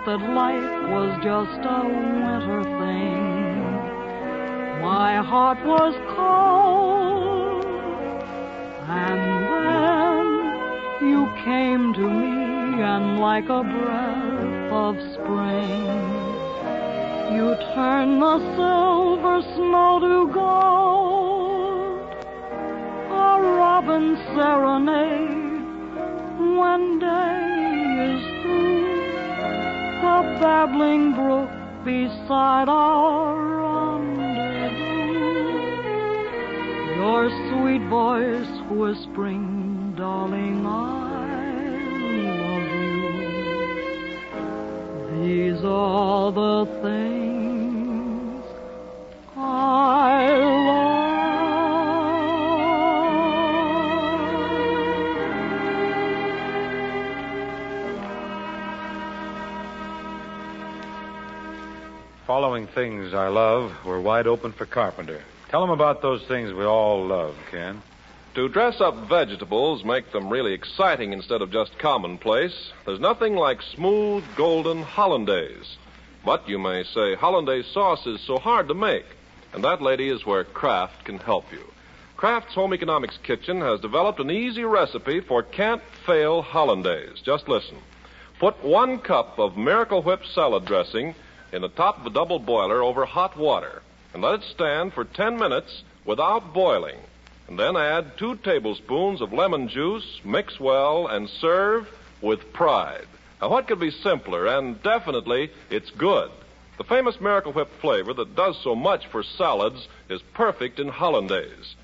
that life was just a winter thing. My heart was cold, and then you came to me, and like a breath of spring, you turned the silver snow to gold. A robin's serenade when day is through, the babbling brook beside our rendezvous, your sweet voice whispering, darling, I love you. These are the things I love. Following things I love, we're wide open for Carpenter. Tell him about those things we all love, Ken. To dress up vegetables, make them really exciting instead of just commonplace, there's nothing like smooth, golden hollandaise. But you may say hollandaise sauce is so hard to make, and that, lady, is where Kraft can help you. Kraft's Home Economics Kitchen has developed an easy recipe for can't-fail hollandaise. Just listen. Put 1 cup of Miracle Whip salad dressing in the top of a double boiler over hot water, and let it stand for 10 minutes without boiling. And then add 2 tablespoons of lemon juice, mix well, and serve with pride. Now, what could be simpler? And definitely, it's good. The famous Miracle Whip flavor that does so much for salads is perfect in hollandaise.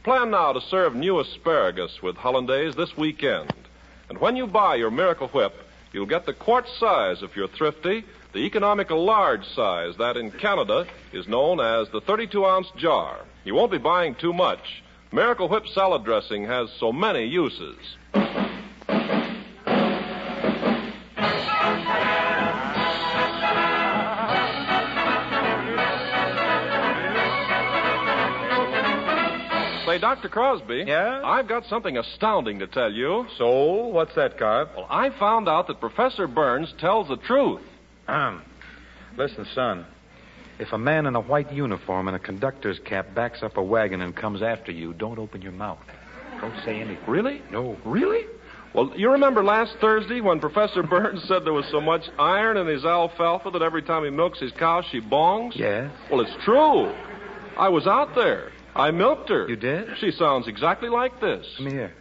Plan now to serve new asparagus with hollandaise this weekend. And when you buy your Miracle Whip, you'll get the quart size if you're thrifty, the economical large size that in Canada is known as the 32-ounce jar. You won't be buying too much. Miracle Whip salad dressing has so many uses. Say, Dr. Crosby. Yeah? I've got something astounding to tell you. So, what's that, Carp? Well, I found out that Professor Burns tells the truth. Listen, son. If a man in a white uniform and a conductor's cap backs up a wagon and comes after you, don't open your mouth. Don't say anything. Really? No. Really? Well, you remember last Thursday when Professor Burns said there was so much iron in his alfalfa that every time he milks his cow, she bongs? Yes. Well, it's true. I was out there. I milked her. You did? She sounds exactly like this. Come here.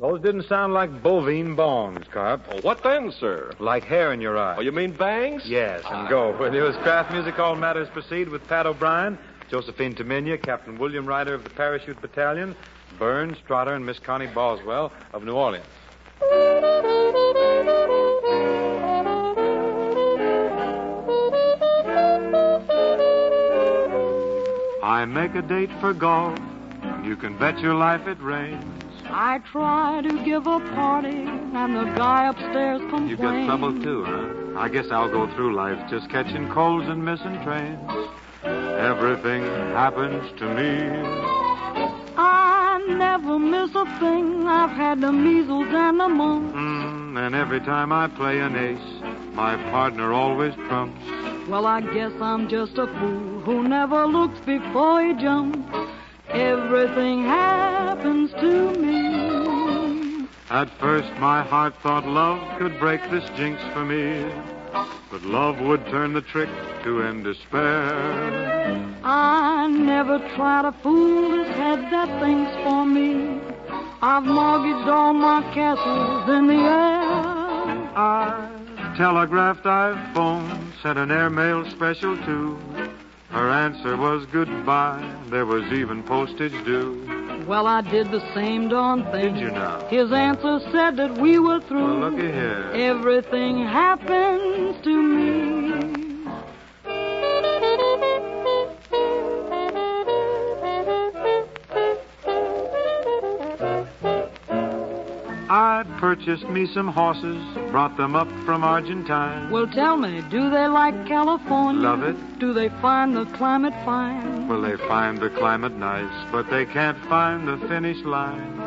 Those didn't sound like bovine bongs, Carp. Well, what then, sir? Like hair in your eye. Oh, you mean bangs? Yes, and go. With you as Kraft Music Hall matters proceed with Pat O'Brien, Josephine Taminia, Captain William Ryder of the Parachute Battalion, Burns, Trotter, and Miss Connie Boswell of New Orleans. I make a date for golf, you can bet your life it rains. I try to give a party, and the guy upstairs complains. You got trouble too, huh? I guess I'll go through life just catching colds and missing trains. Everything happens to me. I never miss a thing. I've had the measles and the mumps. And every time I play an ace, my partner always trumps. Well, I guess I'm just a fool who never looks before he jumps. Everything happens to me. At first my heart thought love could break this jinx for me, but love would turn the trick to end despair. I never try to fool this head that thinks for me. I've mortgaged all my castles in the air. I telegraphed, I phoned, sent an airmail special too. Her answer was goodbye. There was even postage due. Well, I did the same darn thing. Did you now? His answer said that we were through. Well, looky here. Everything happens to me. I purchased me some horses, brought them up from Argentine. Well, tell me, do they like California? Love it. Do they find the climate fine? Well, they find the climate nice, but they can't find the finish line.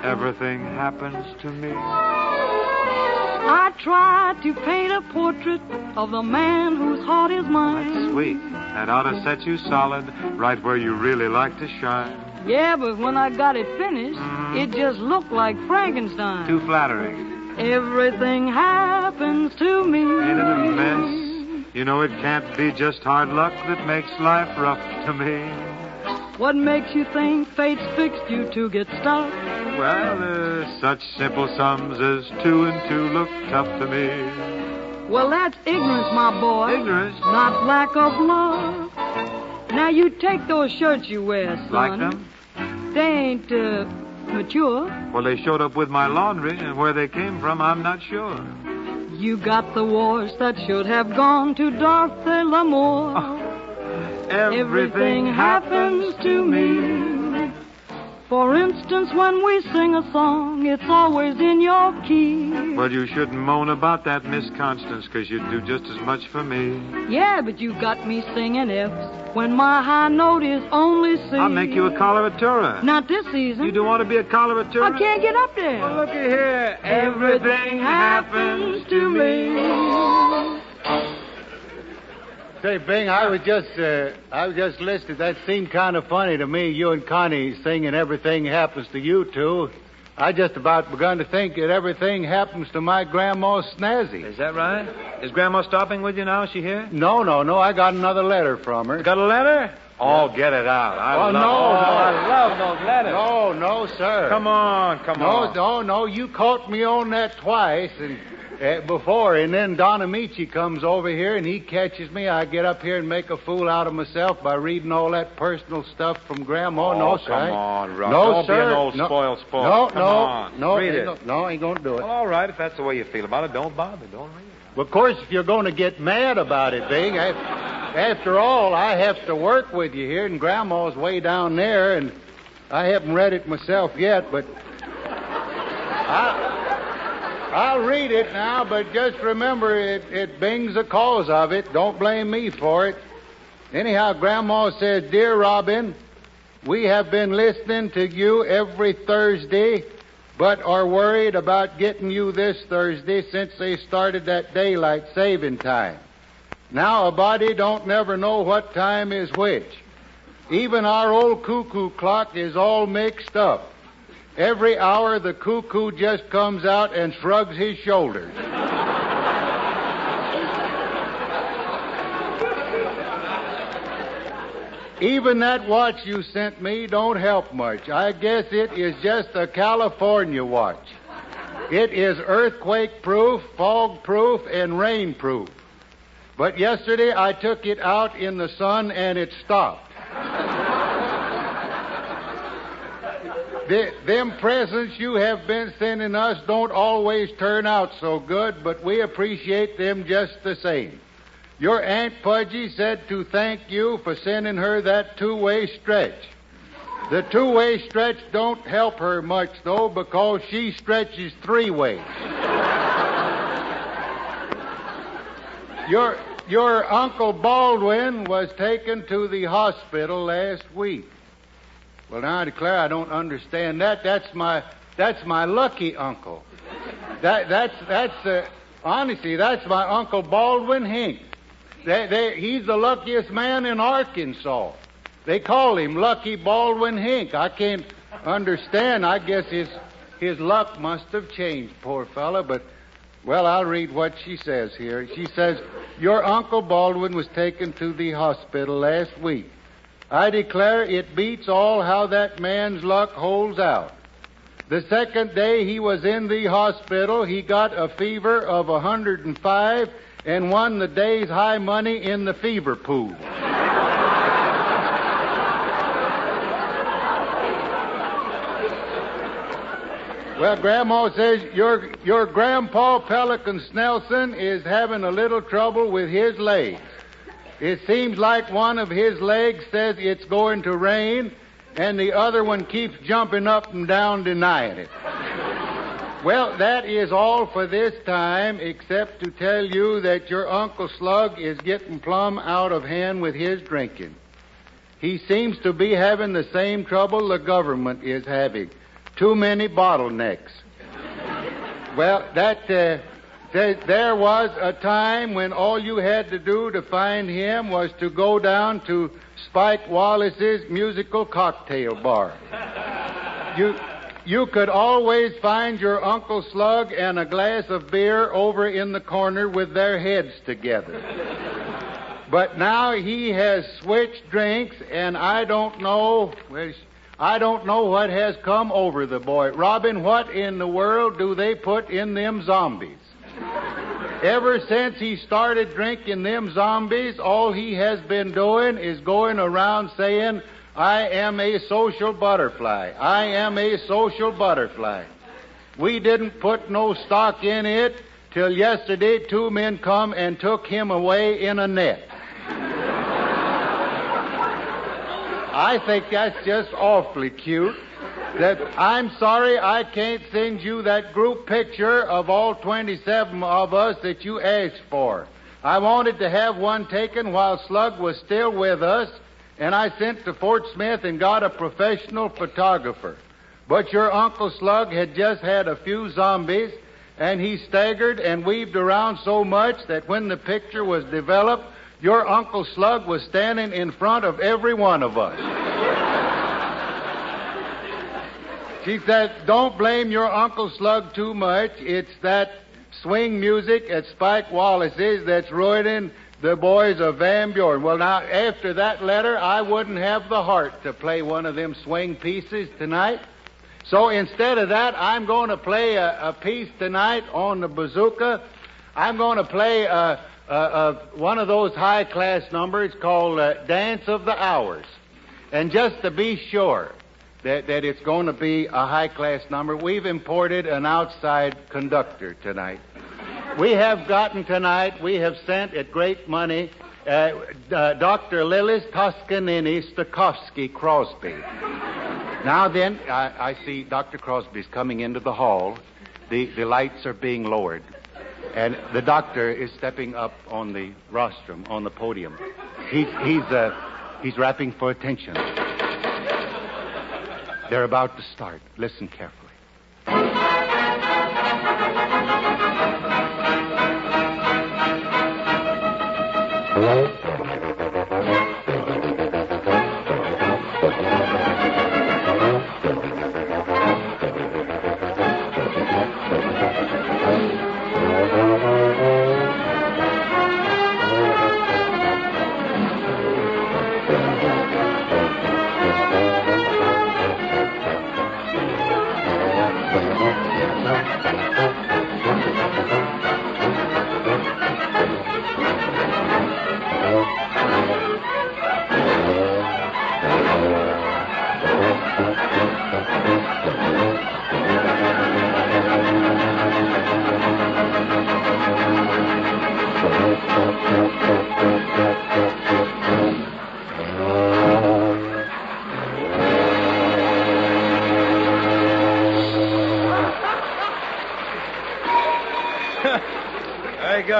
Everything happens to me. I tried to paint a portrait of the man whose heart is mine. That's sweet. That ought to set you solid, right where you really like to shine. Yeah, but when I got it finished, it just looked like Frankenstein. Too flattering. Everything happens to me. Ain't it a mess? You know, it can't be just hard luck that makes life rough to me. What makes you think fate's fixed you to get stuck? Well, such simple sums as 2 and 2 look tough to me. Well, that's ignorance, my boy. Ignorance? Not lack of love. Now, you take those shirts you wear, son. Like them? They ain't, mature. Well, they showed up with my laundry, and where they came from, I'm not sure. You got the wars that should have gone to Dorothy Lamour. Everything happens to me. For instance, when we sing a song, it's always in your key. Well, you shouldn't moan about that, Miss Constance, because you'd do just as much for me. Yeah, but you got me singing F's when my high note is only C. I'll make you a coloratura. Not this season. You do want to be a coloratura? I can't get up there. Well, looky here. Everything happens to me. Say, Bing, I was just listening. That seemed kind of funny to me, you and Connie singing Everything Happens to You two. I just about begun to think that everything happens to my Grandma Snazzy. Is that right? Is Grandma stopping with you now? Is she here? No. I got another letter from her. Got a letter? Oh, get it out. I love those letters. No, sir. Come on. No, you caught me on that twice, and before, and then Don Amici comes over here and he catches me. I get up here and make a fool out of myself by reading all that personal stuff from Grandma. Oh, come on, Rob. No, Don't sir. be an old spoiled sport. No, read it. I ain't going to do it. Well, all right, if that's the way you feel about it, don't bother. Don't read it. Well, of course, if you're going to get mad about it, Bing, after all, I have to work with you here, and Grandma's way down there, and I haven't read it myself yet, but I'll read it now, but just remember, it Bing's the cause of it. Don't blame me for it. Anyhow, Grandma says, Dear Robin, we have been listening to you every Thursday, but are worried about getting you this Thursday since they started that daylight saving time. Now a body don't never know what time is which. Even our old cuckoo clock is all mixed up. Every hour the cuckoo just comes out and shrugs his shoulders. Even that watch you sent me don't help much. I guess it is just a California watch. It is earthquake-proof, fog-proof, and rain-proof. But yesterday I took it out in the sun and it stopped. Them presents you have been sending us don't always turn out so good, but we appreciate them just the same. Your Aunt Pudgy said to thank you for sending her that two-way stretch. The two-way stretch don't help her much, though, because she stretches three ways. Your Uncle Baldwin was taken to the hospital last week. Well, now I declare I don't understand that. That's my lucky uncle. Honestly, that's my Uncle Baldwin Hink. He's the luckiest man in Arkansas. They call him Lucky Baldwin Hink. I can't understand. I guess his luck must have changed, poor fella. But, well, I'll read what she says here. She says, your Uncle Baldwin was taken to the hospital last week. I declare it beats all how that man's luck holds out. The second day he was in the hospital, he got a fever of 105 and won the day's high money in the fever pool. Well, Grandma says your Grandpa Pelican Snelson is having a little trouble with his legs. It seems like one of his legs says it's going to rain, and the other one keeps jumping up and down denying it. Well, that is all for this time, except to tell you that your Uncle Slug is getting plumb out of hand with his drinking. He seems to be having the same trouble the government is having. Too many bottlenecks. Well, there was a time when all you had to do to find him was to go down to Spike Wallace's musical cocktail bar. You could always find your Uncle Slug and a glass of beer over in the corner with their heads together. But now he has switched drinks, and I don't know what has come over the boy. Robin, what in the world do they put in them zombies? Ever since he started drinking them zombies, all he has been doing is going around saying, I am a social butterfly. I am a social butterfly. We didn't put no stock in it till yesterday 2 men come and took him away in a net. I think that's just awfully cute. I'm sorry I can't send you that group picture of all 27 of us that you asked for. I wanted to have one taken while Slug was still with us, and I sent to Fort Smith and got a professional photographer. But your Uncle Slug had just had a few zombies, and he staggered and weaved around so much that when the picture was developed, your Uncle Slug was standing in front of every one of us. She said, don't blame your Uncle Slug too much. It's that swing music at Spike Wallace's that's ruining the boys of Van Buren. Well, now, after that letter, I wouldn't have the heart to play one of them swing pieces tonight. So instead of that, I'm going to play a piece tonight on the bazooka. I'm going to play one of those high-class numbers called Dance of the Hours. And just to be sure that it's going to be a high-class number, we've imported an outside conductor tonight. We have sent at great money Dr. Lillis Toscanini Stokowski Crosby. Now then, I see Dr. Crosby's coming into the hall. The lights are being lowered. And the doctor is stepping up on the rostrum, on the podium. He's rapping for attention. They're about to start. Listen carefully.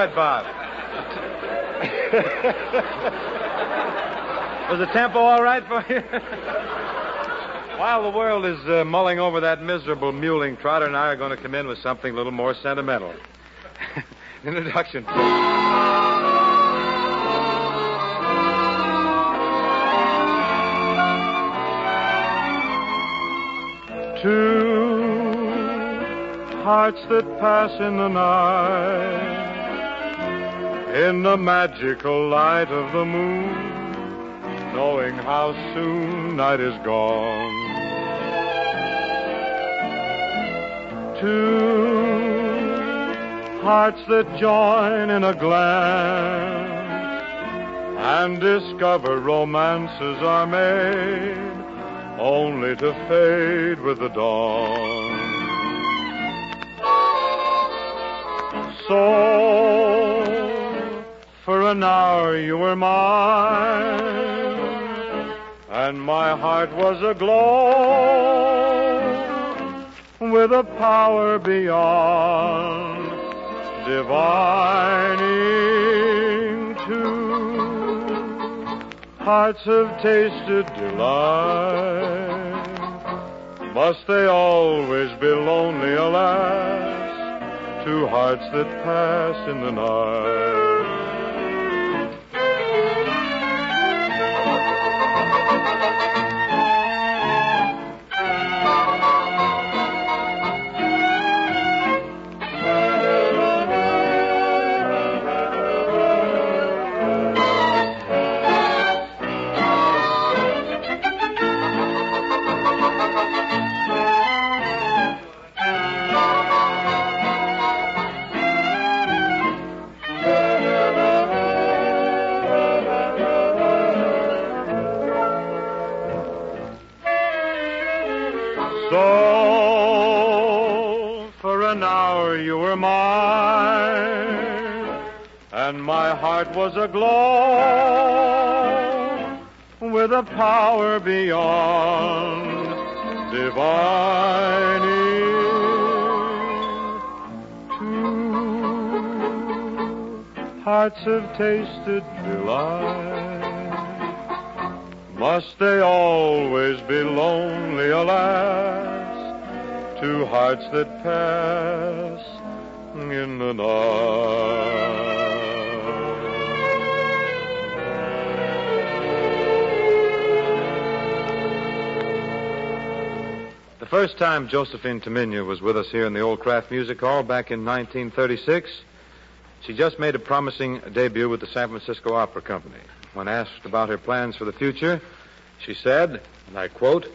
ahead, Bob. Was the tempo all right for you? While the world is mulling over that miserable mewling, Trotter and I are going to come in with something a little more sentimental. Introduction. Two hearts that pass in the night, in the magical light of the moon, knowing how soon night is gone. Two hearts that join in a glance and discover romances are made, only to fade with the dawn. So, for an hour you were mine, and my heart was aglow with a power beyond divining. Two hearts have tasted delight. Must they always be lonely, alas? Two hearts that pass in the night. My heart was aglow with a power beyond divining. Two hearts have tasted delight. Must they always be lonely, alas? Two hearts that pass in the night. The first time Josephine Temenia was with us here in the Old Kraft Music Hall back in 1936, she just made a promising debut with the San Francisco Opera Company. When asked about her plans for the future, she said, and I quote,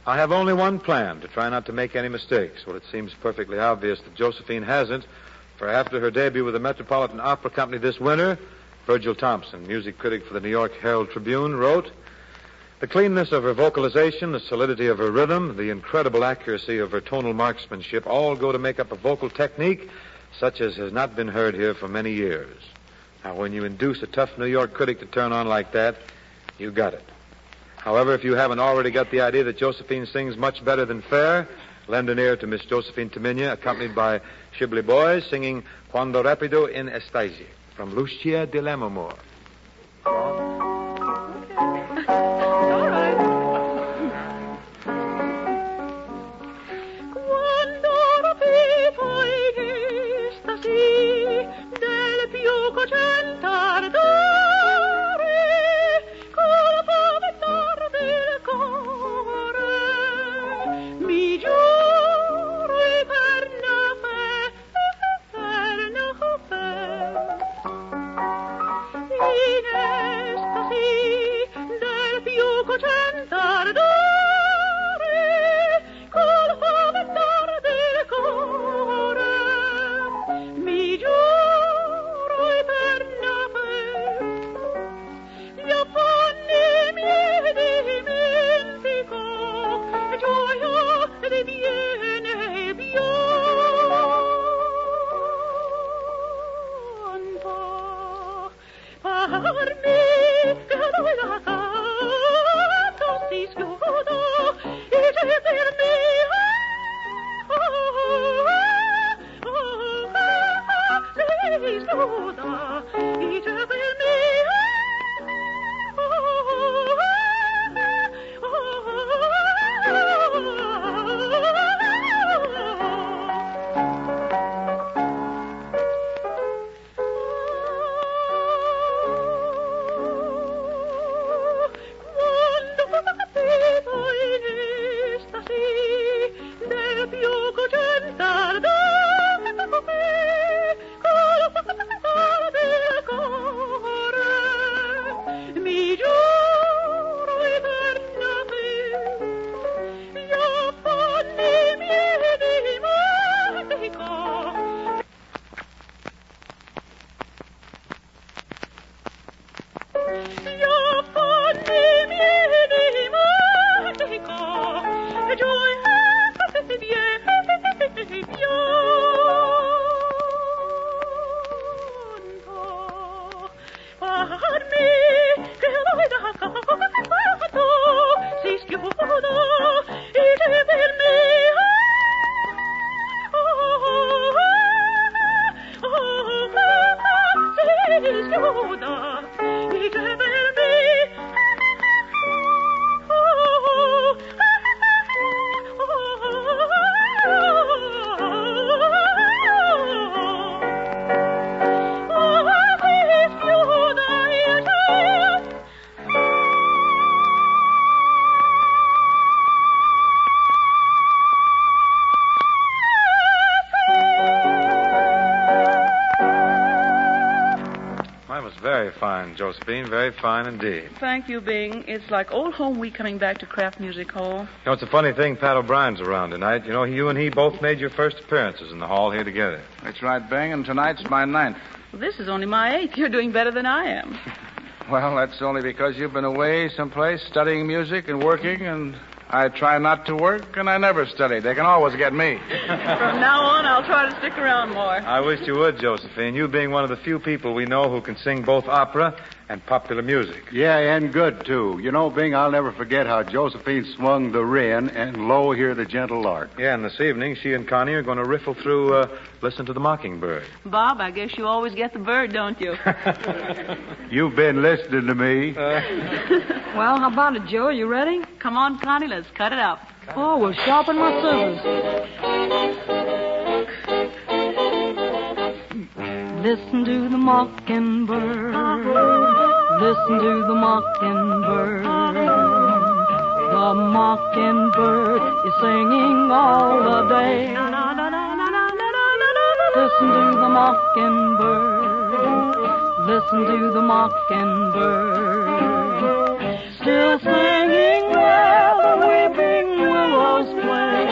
"I have only one plan, to try not to make any mistakes." Well, it seems perfectly obvious that Josephine hasn't, for after her debut with the Metropolitan Opera Company this winter, Virgil Thompson, music critic for the New York Herald Tribune, wrote, "The cleanness of her vocalization, the solidity of her rhythm, the incredible accuracy of her tonal marksmanship all go to make up a vocal technique such as has not been heard here for many years." Now, when you induce a tough New York critic to turn on like that, you got it. However, if you haven't already got the idea that Josephine sings much better than fair, lend an ear to Miss Josephine Temenia, accompanied by Shibley Boys, singing Quando Rapido in Estasi, from Lucia di Lammermoor. Yeah. Josephine. Very fine indeed. Thank you, Bing. It's like old home week coming back to Kraft Music Hall. You know, it's a funny thing Pat O'Brien's around tonight. You know, you and he both made your first appearances in the hall here together. That's right, Bing, and tonight's my 9th. Well, this is only my 8th. You're doing better than I am. Well, that's only because you've been away someplace studying music and working, and I try not to work, and I never study. They can always get me. From now on, I'll try to stick around more. I wish you would, Josephine. You being one of the few people we know who can sing both opera and popular music. Yeah, and good, too. You know, Bing, I'll never forget how Josephine swung the wren and lo, hear the gentle lark. Yeah, and this evening, she and Connie are going to riffle through Listen to the Mockingbird. Bob, I guess you always get the bird, don't you? You've been listening to me. Well, how about it, Joe? Are you ready? Come on, Connie, let's cut it up. Oh, we'll sharpen my scissors. Listen to the mockingbird. Listen to the mockingbird. The mockingbird is singing all the day. Listen to the mockingbird. Listen to the mockingbird. Still singing where the weeping willows play.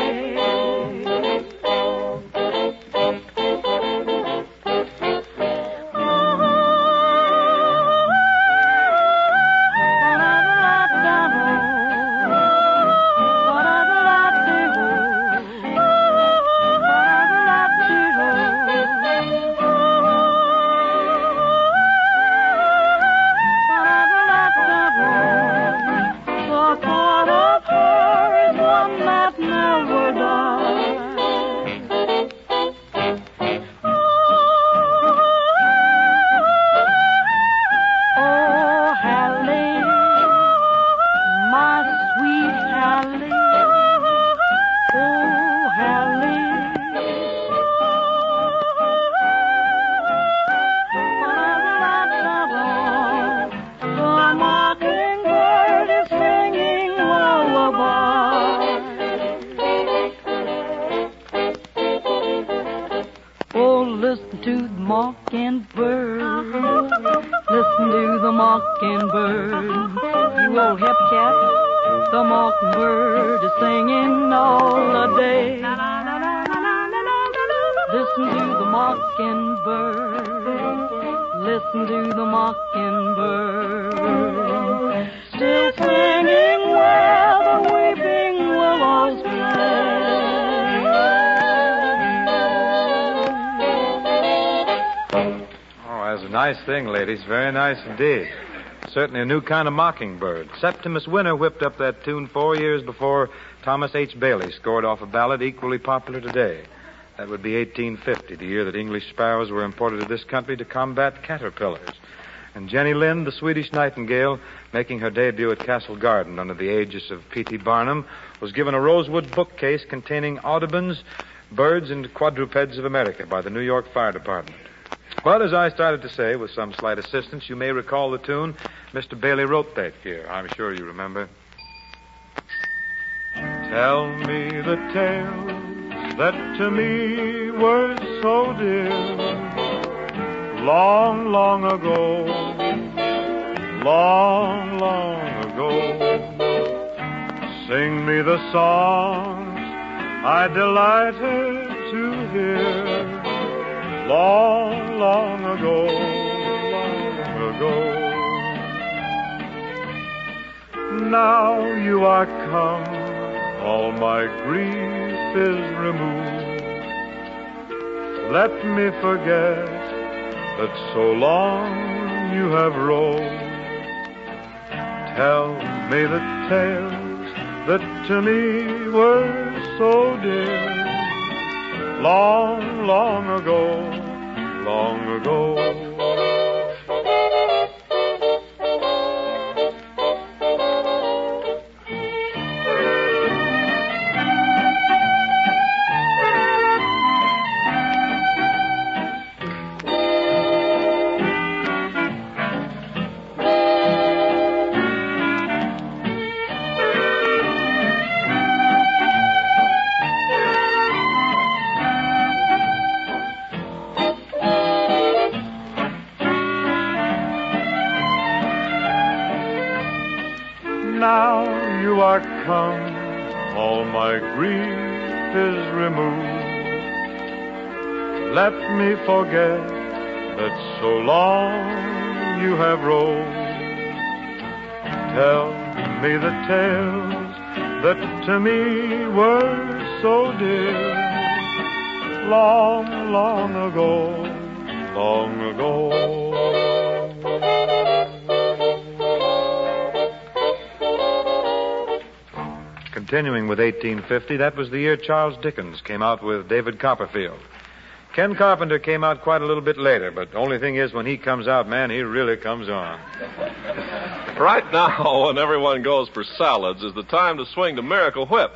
Nice thing, ladies. Very nice indeed. Certainly a new kind of mockingbird. Septimus Winter whipped up that tune 4 years before Thomas H. Bailey scored off a ballad equally popular today. That would be 1850, the year that English sparrows were imported to this country to combat caterpillars. And Jenny Lind, the Swedish nightingale, making her debut at Castle Garden under the aegis of P.T. Barnum, was given a rosewood bookcase containing Audubon's Birds and Quadrupeds of America by the New York Fire Department. But as I started to say, with some slight assistance, you may recall the tune Mr. Bailey wrote that year. I'm sure you remember. Tell me the tales that to me were so dear. Long, long ago. Long, long ago. Sing me the songs I delighted to hear. Long, long ago, long ago. Now you are come, all my grief is removed. Let me forget that so long you have roved. Tell me the tales that to me were so dear. Long, long ago, long ago. now you are come, all my grief is removed. Let me forget that so long you have roved. Tell me the tales that to me were so dear. Long, long ago, long ago. Continuing with 1850, that was the year Charles Dickens came out with David Copperfield. Ken Carpenter came out quite a little bit later, but the only thing is when he comes out, man, he really comes on. Right now, when everyone goes for salads, is the time to swing to Miracle Whip.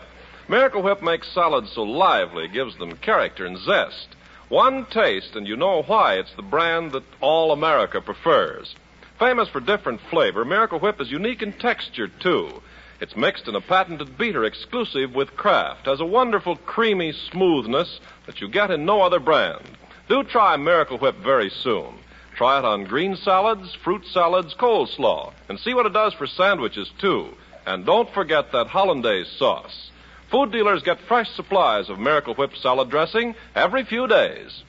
Miracle Whip makes salads so lively, gives them character and zest. One taste, and you know why it's the brand that all America prefers. Famous for different flavor, Miracle Whip is unique in texture, too. It's mixed in a patented beater exclusive with Kraft. Has a wonderful creamy smoothness that you get in no other brand. Do try Miracle Whip very soon. Try it on green salads, fruit salads, coleslaw, and see what it does for sandwiches, too. And don't forget that hollandaise sauce. Food dealers get fresh supplies of Miracle Whip salad dressing every few days.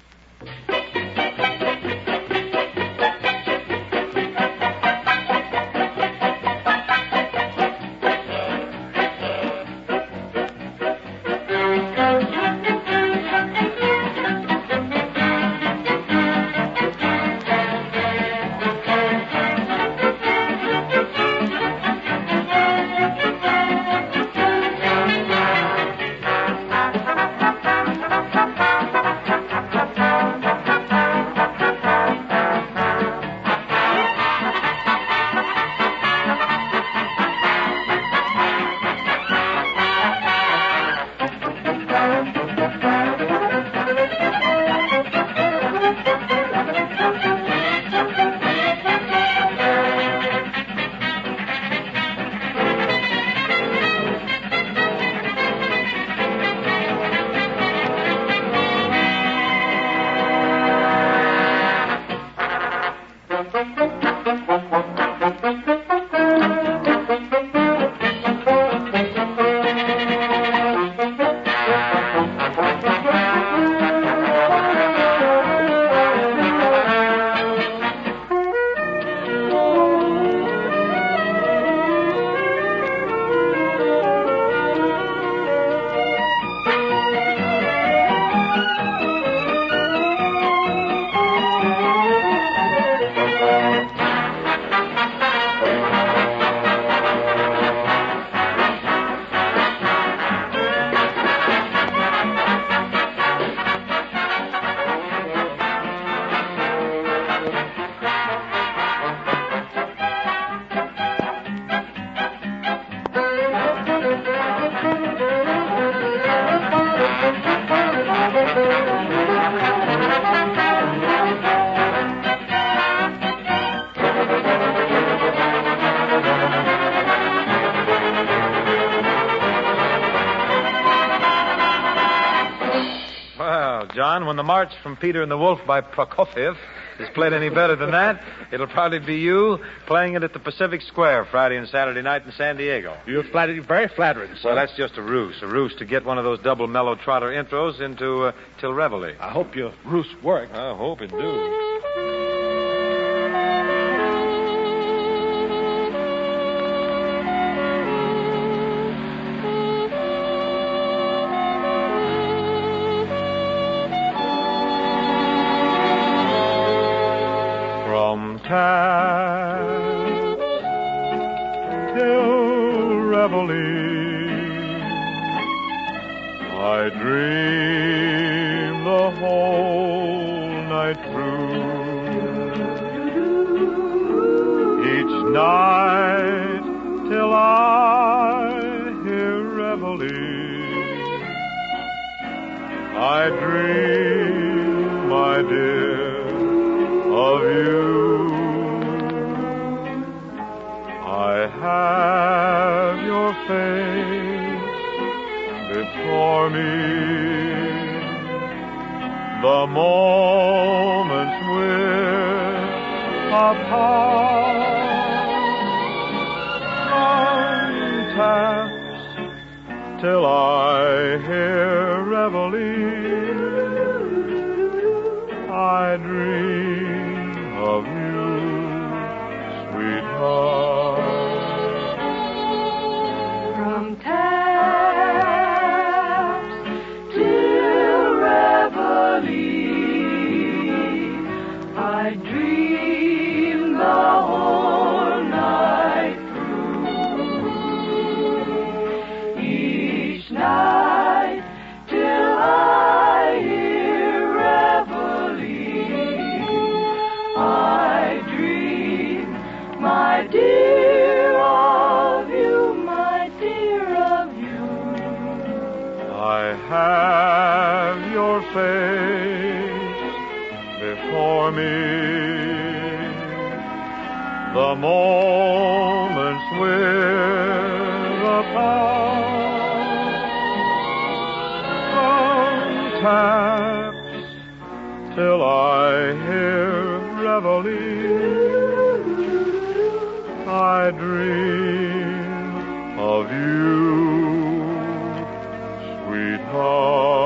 John, when the March from Peter and the Wolf by Prokofiev is played any better than that, it'll probably be you playing it at the Pacific Square Friday and Saturday night in San Diego. You're very flattering, sir. Well, that's just a ruse to get one of those double mellow trotter intros into Till Reveille. I hope your ruse worked. I hope it do. Till Reveille, I dream the whole night through. Each night till I hear Reveille, I dream, my dear, of you. I have your face before me. The moments we're apart are taps till I hear reveille. I dream of you, sweetheart. From taps till reveille, I dream the whole night through. Each night till I hear reveille, I dream, my dear, of you, my dear, of you. I have your face before me. The moments will apart. From taps till I hear reveille, I dream of you, sweetheart.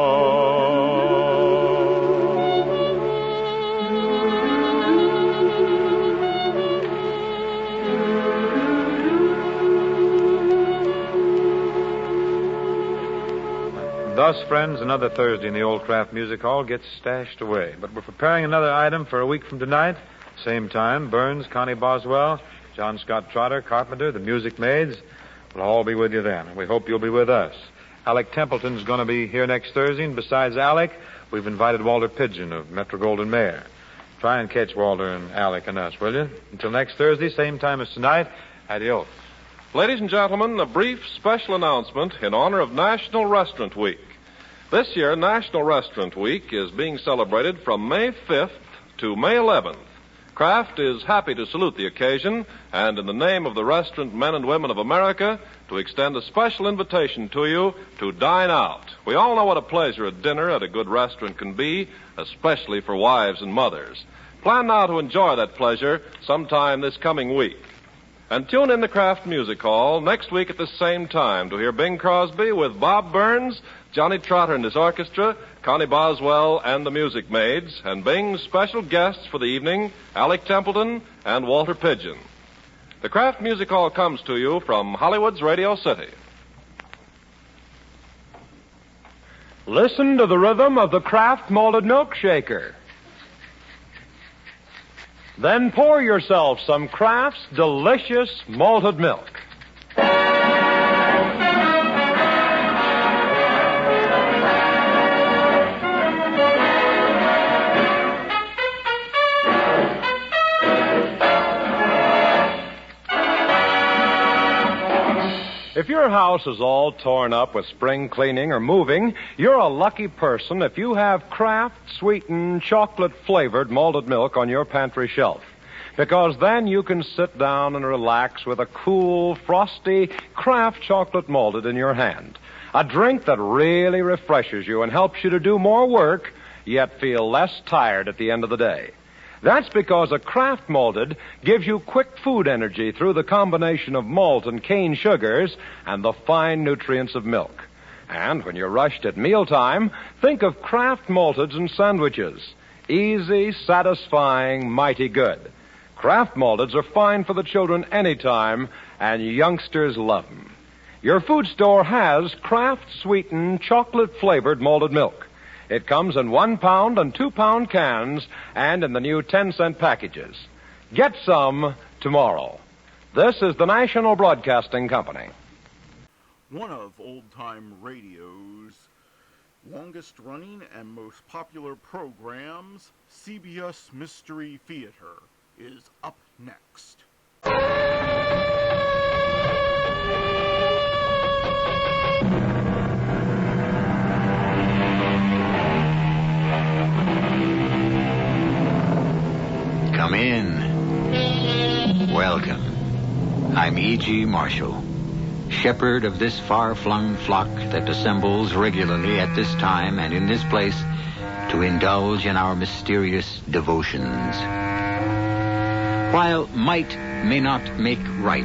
Thus, friends, another Thursday in the Old Kraft Music Hall gets stashed away. But we're preparing another item for a week from tonight. Same time, Burns, Connie Boswell, John Scott Trotter, Carpenter, the Music Maids. We'll all be with you then. We hope you'll be with us. Alec Templeton's going to be here next Thursday, and besides Alec, we've invited Walter Pidgeon of Metro-Goldwyn-Mayer. Try and catch Walter and Alec and us, will you? Until next Thursday, same time as tonight, adios. Ladies and gentlemen, a brief special announcement in honor of National Restaurant Week. This year, National Restaurant Week is being celebrated from May 5th to May 11th. Kraft is happy to salute the occasion and, in the name of the restaurant men and women of America, to extend a special invitation to you to dine out. We all know what a pleasure a dinner at a good restaurant can be, especially for wives and mothers. Plan now to enjoy that pleasure sometime this coming week. And tune in the Kraft Music Hall next week at the same time to hear Bing Crosby with Bob Burns, Johnny Trotter and his orchestra, Connie Boswell and the Music Maids, and Bing's special guests for the evening, Alec Templeton and Walter Pidgeon. The Kraft Music Hall comes to you from Hollywood's Radio City. Listen to the rhythm of the Kraft Malted Milk Shaker. Then pour yourself some Kraft's delicious malted milk. If your house is all torn up with spring cleaning or moving, you're a lucky person if you have Kraft sweetened, chocolate-flavored malted milk on your pantry shelf. Because then you can sit down and relax with a cool, frosty Kraft chocolate malted in your hand. A drink that really refreshes you and helps you to do more work, yet feel less tired at the end of the day. That's because a Kraft malted gives you quick food energy through the combination of malt and cane sugars and the fine nutrients of milk. And when you're rushed at mealtime, think of Kraft malteds and sandwiches. Easy, satisfying, mighty good. Kraft malteds are fine for the children anytime, and youngsters love them. Your food store has Kraft sweetened, chocolate-flavored malted milk. It comes in 1 pound and 2 pound cans and in the new 10-cent packages. Get some tomorrow. This is the National Broadcasting Company. One of old-time radio's longest-running and most popular programs, CBS Mystery Theater, is up next. Come in. Welcome. I'm E.G. Marshall, shepherd of this far-flung flock that assembles regularly at this time and in this place to indulge in our mysterious devotions. While might may not make right,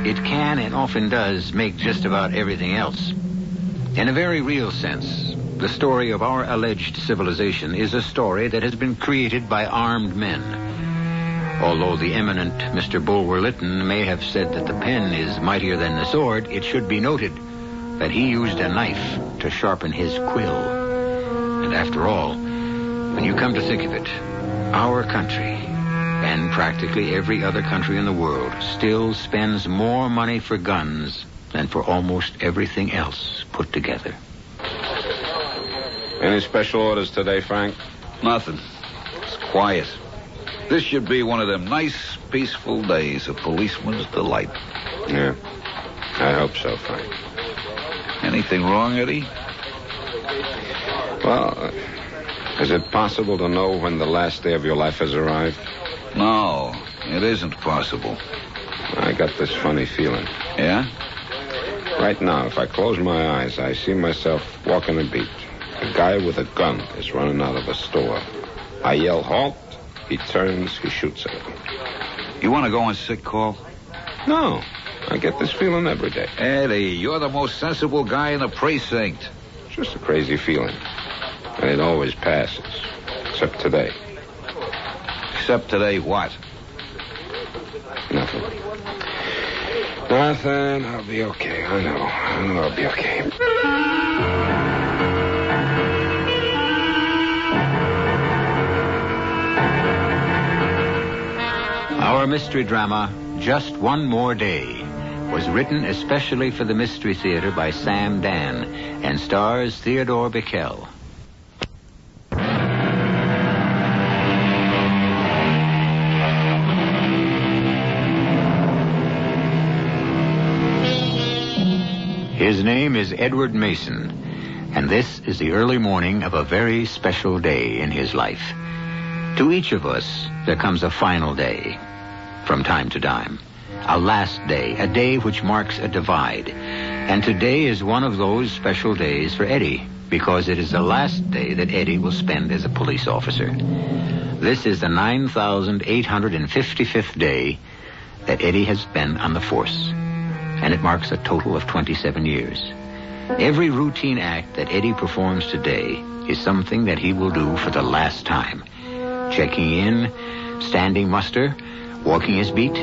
it can and often does make just about everything else. In a very real sense, the story of our alleged civilization is a story that has been created by armed men. Although the eminent Mr. Bulwer Lytton may have said that the pen is mightier than the sword, it should be noted that he used a knife to sharpen his quill. And after all, when you come to think of it, our country, and practically every other country in the world, still spends more money for guns than for almost everything else put together. Any special orders today, Frank? Nothing. It's quiet. This should be one of them nice, peaceful days, a policeman's delight. Yeah, I hope so, Frank. Anything wrong, Eddie? Well, is it possible to know when the last day of your life has arrived? No, it isn't possible. I got this funny feeling. Yeah? Right now, if I close my eyes, I see myself walking a beat. A guy with a gun is running out of a store. I yell, halt. He turns, he shoots at me. You want to go on sick call? No, I get this feeling every day. Eddie, you're the most sensible guy in the precinct. It's just a crazy feeling. And it always passes. Except today. Except today what? Nothing. Nothing. I'll be okay. I know I'll be okay. Our mystery drama, Just One More Day, was written especially for the Mystery Theater by Sam Dan and stars Theodore Bickel. His name is Edward Mason, and this is the early morning of a very special day in his life. To each of us, there comes a final day, from time to time. A last day, a day which marks a divide. And today is one of those special days for Eddie, because it is the last day that Eddie will spend as a police officer. This is the 9,855th day that Eddie has been on the force, and it marks a total of 27 years. Every routine act that Eddie performs today is something that he will do for the last time. Checking in, standing muster, walking his beat,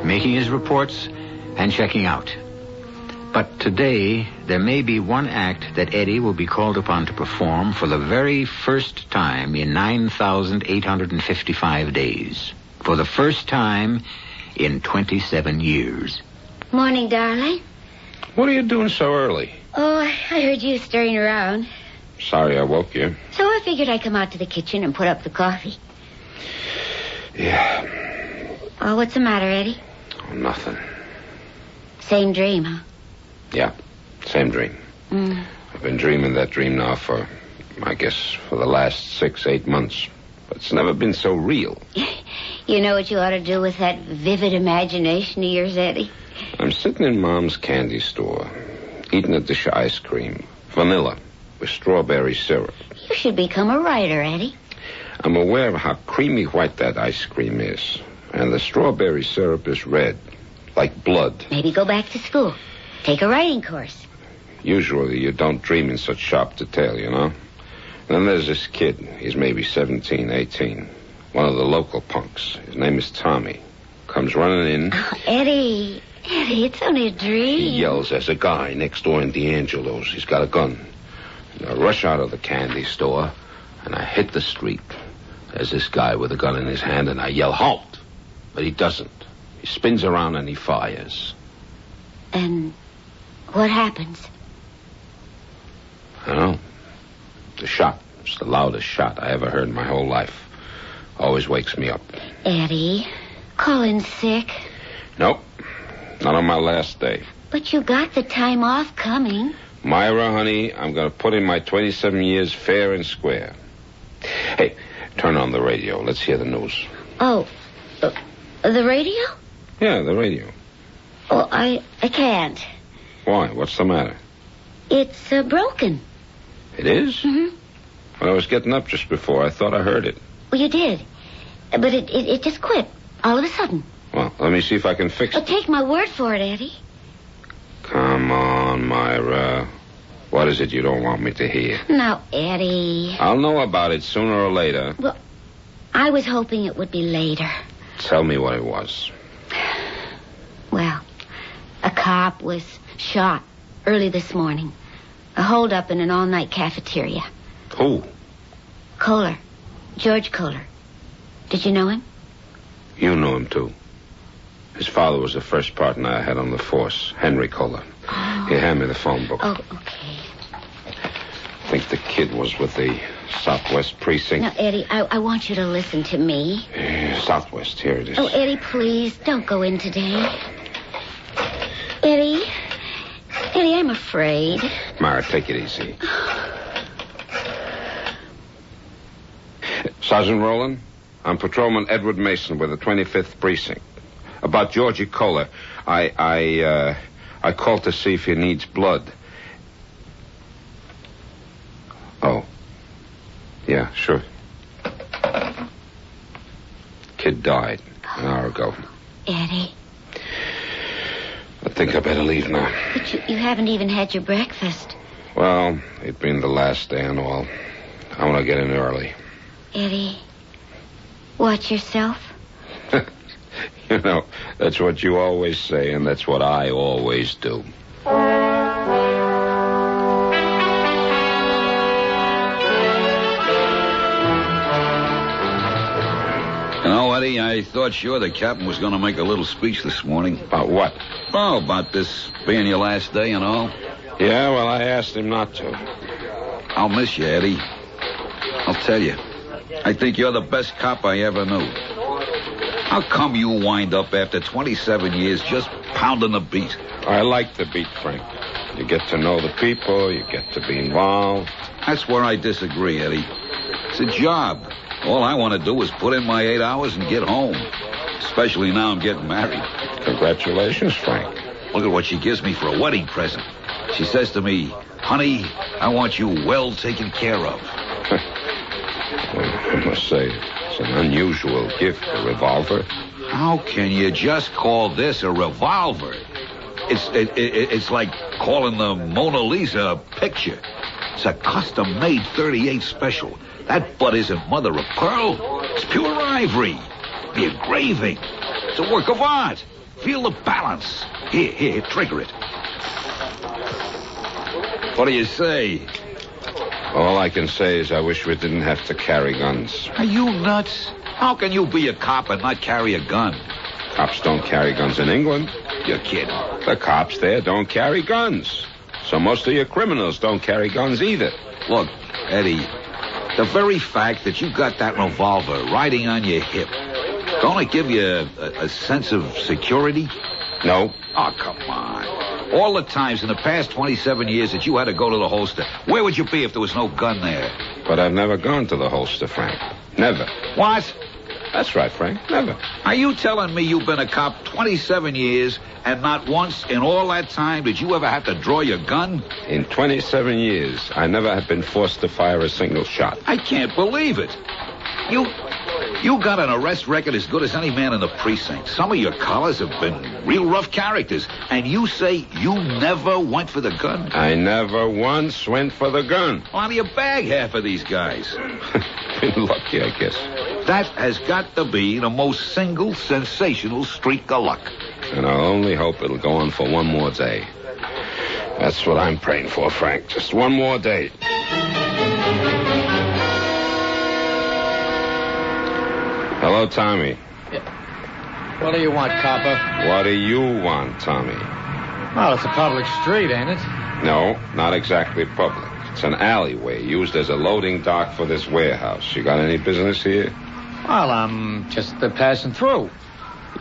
making his reports, and checking out. But today, there may be one act that Eddie will be called upon to perform for the very first time in 9,855 days. For the first time in 27 years. Morning, darling. What are you doing so early? Oh, I heard you stirring around. Sorry I woke you. So I figured I'd come out to the kitchen and put up the coffee. Yeah. Oh, what's the matter, Eddie? Oh, nothing. Same dream, huh? Yeah, same dream. I've been dreaming that dream now for, I guess, for the last 6-8 months. But it's never been so real. You know what you ought to do with that vivid imagination of yours, Eddie? I'm sitting in Mom's candy store, eating a dish of ice cream, vanilla, with strawberry syrup. You should become a writer, Eddie. I'm aware of how creamy white that ice cream is. And the strawberry syrup is red, like blood. Maybe go back to school. Take a writing course. Usually you don't dream in such sharp detail, you know. And then there's this kid. He's maybe 17, 18. One of the local punks. His name is Tommy. Comes running in. Oh, Eddie, it's only a dream. He yells, there's a guy next door in D'Angelo's. He's got a gun. And I rush out of the candy store, and I hit the street. There's this guy with a gun in his hand, and I yell, halt! But he doesn't. He spins around and he fires. And what happens? I don't know. The shot. It's the loudest shot I ever heard in my whole life. Always wakes me up. Eddie, call in sick. Nope. Not on my last day. But you got the time off coming. Myra, honey, I'm going to put in my 27 years fair and square. Hey, turn on the radio. Let's hear the news. Oh, the radio? Yeah, the radio. Oh, I can't. Why? What's the matter? It's broken. It is? Mm-hmm. When I was getting up just before, I thought I heard it. Well, you did. But it just quit all of a sudden. Well, let me see if I can fix it. Take my word for it, Eddie. Come on, Myra. What is it you don't want me to hear? Now, Eddie. I'll know about it sooner or later. Well, I was hoping it would be later. Tell me what it was. Well, a cop was shot early this morning. A holdup in an all-night cafeteria. Who? Kohler. George Kohler. Did you know him? You knew him, too. His father was the first partner I had on the force, Henry Kohler. Oh. He handed me the phone book. Oh, okay. I think the kid was with the Southwest Precinct. Now, Eddie, I want you to listen to me. Southwest, here it is. Oh, Eddie, please, don't go in today. Eddie, I'm afraid. Myra, take it easy. Sergeant Rowland, I'm Patrolman Edward Mason with the 25th Precinct. About Georgie Kohler, I called to see if he needs blood. Oh. Yeah, sure. Kid died an hour ago. Eddie. I think I better leave now. But you haven't even had your breakfast. Well, it being the last day and all, I want to get in early. Eddie, watch yourself. You know, that's what you always say, and that's what I always do. You know, Eddie, I thought sure the captain was going to make a little speech this morning. About what? Oh, about this being your last day and all. Yeah, well, I asked him not to. I'll miss you, Eddie. I'll tell you. I think you're the best cop I ever knew. How come you wind up after 27 years just pounding the beat? I like the beat, Frank. You get to know the people, you get to be involved. That's where I disagree, Eddie. It's a job. All I want to do is put in my 8 hours and get home. Especially now I'm getting married. Congratulations, Frank. Look at what she gives me for a wedding present. She says to me, honey, I want you well taken care of. Well, I must say, it's an unusual gift, a revolver. How can you just call this a revolver? It's like calling the Mona Lisa a picture. It's a custom-made 38 special. That butt isn't mother of pearl. It's pure ivory. The engraving. It's a work of art. Feel the balance. Here, trigger it. What do you say? All I can say is I wish we didn't have to carry guns. Are you nuts? How can you be a cop and not carry a gun? Cops don't carry guns in England. You're kidding. The cops there don't carry guns. So most of your criminals don't carry guns either. Look, Eddie, the very fact that you got that revolver riding on your hip, don't it give you a sense of security? No. Oh, come on. All the times in the past 27 years that you had to go to the holster, where would you be if there was no gun there? But I've never gone to the holster, Frank. Never. What? That's right, Frank. Never. Are you telling me you've been a cop 27 years and not once in all that time did you ever have to draw your gun? In 27 years, I never have been forced to fire a single shot. I can't believe it. You got an arrest record as good as any man in the precinct. Some of your collars have been real rough characters. And you say you never went for the gun? I never once went for the gun. Why do you bag half of these guys? Been lucky, I guess. That has got to be the most single sensational streak of luck. And I'll only hope it'll go on for one more day. That's what I'm praying for, Frank. Just one more day. Hello, Tommy. What do you want, copper? What do you want, Tommy? Well, it's a public street, ain't it? No, not exactly public. It's an alleyway used as a loading dock for this warehouse. You got any business here? Well, I'm just passing through.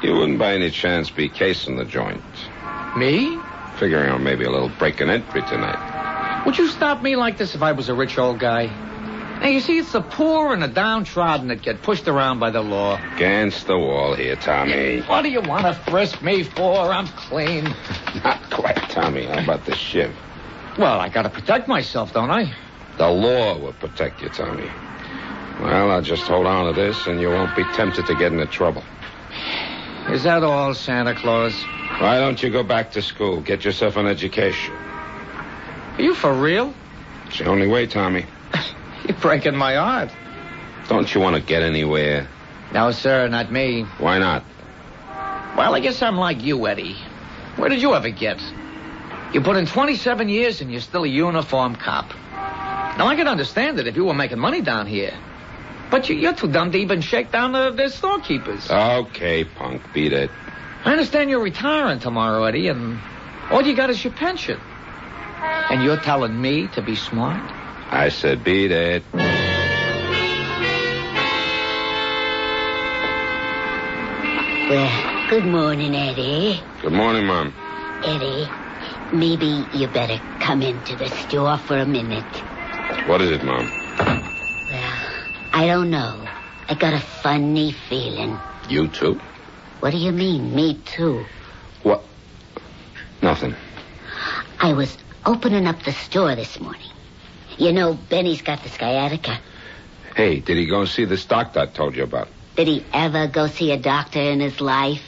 You wouldn't by any chance be casing the joint? Me? Figuring on maybe a little break and entry tonight. Would you stop me like this if I was a rich old guy? Now, you see, it's the poor and the downtrodden that get pushed around by the law. Against the wall here, Tommy. What do you want to frisk me for? I'm clean. Not quite, Tommy. How about the shiv? Well, I got to protect myself, don't I? The law will protect you, Tommy. Well, I'll just hold on to this, and you won't be tempted to get into trouble. Is that all, Santa Claus? Why don't you go back to school? Get yourself an education. Are you for real? It's the only way, Tommy. You're breaking my heart. Don't you want to get anywhere? No, sir, not me. Why not? Well, I guess I'm like you, Eddie. Where did you ever get? You put in 27 years and you're still a uniform cop. Now, I can understand it if you were making money down here. But you're too dumb to even shake down the storekeepers. Okay, punk, beat it. I understand you're retiring tomorrow, Eddie, and all you got is your pension. And you're telling me to be smart? I said beat it. Well, good morning, Eddie. Good morning, Mom. Eddie, maybe you better come into the store for a minute. What is it, Mom? I don't know. I got a funny feeling. You too? What do you mean, me too? What? Nothing. I was opening up the store this morning. You know, Benny's got the sciatica. Hey, did he go see this doctor I told you about? Did he ever go see a doctor in his life?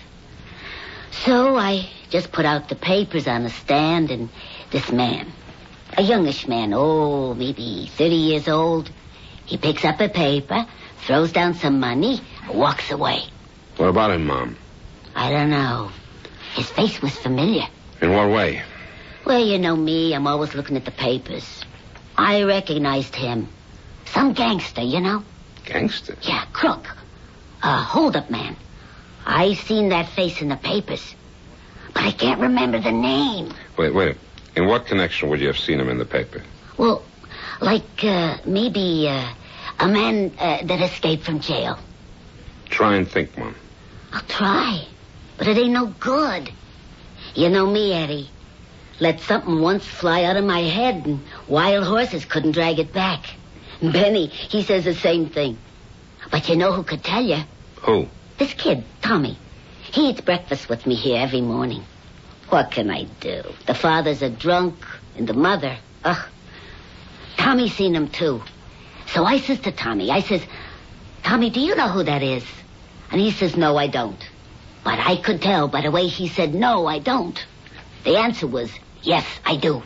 So I just put out the papers on the stand, and this man, a youngish man, maybe 30 years old, he picks up a paper, throws down some money, walks away. What about him, Mom? I don't know. His face was familiar. In what way? Well, you know me, I'm always looking at the papers. I recognized him. Some gangster, you know? Gangster? Yeah, crook. A hold-up man. I seen that face in the papers. But I can't remember the name. Wait. In what connection would you have seen him in the paper? Well, like, maybe, a man that escaped from jail. Try and think, Mom. I'll try. But it ain't no good. You know me, Eddie. Let something once fly out of my head, and wild horses couldn't drag it back. Benny, he says the same thing. But you know who could tell you? Who? This kid, Tommy. He eats breakfast with me here every morning. What can I do? The father's a drunk, and the mother, Tommy's seen him, too. So I says to Tommy, Tommy, do you know who that is? And he says, no, I don't. But I could tell by the way he said, no, I don't. The answer was, yes, I do.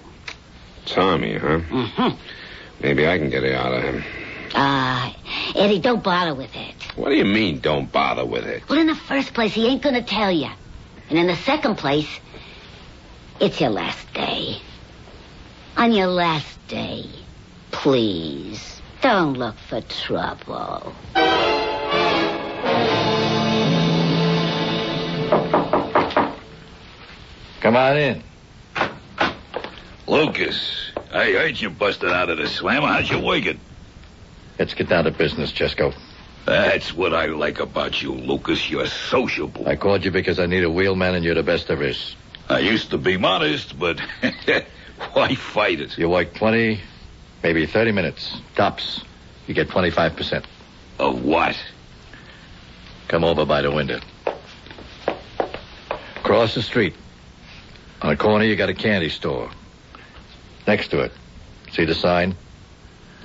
Tommy, huh? Mm-hmm. Maybe I can get it out of him. Eddie, don't bother with it. What do you mean, don't bother with it? Well, in the first place, he ain't gonna tell you. And in the second place, it's your last day. On your last day, please, don't look for trouble. Come on in. Lucas, I heard you busted out of the slammer. How's you working? Let's get down to business, Jesco. That's what I like about you, Lucas. You're sociable. I called you because I need a wheelman, and you're the best there is. I used to be modest, but why fight it? You work 20, maybe 30 minutes. Tops. You get 25%. Of what? Come over by the window. Across the street. On the corner, you got a candy store. Next to it, see the sign?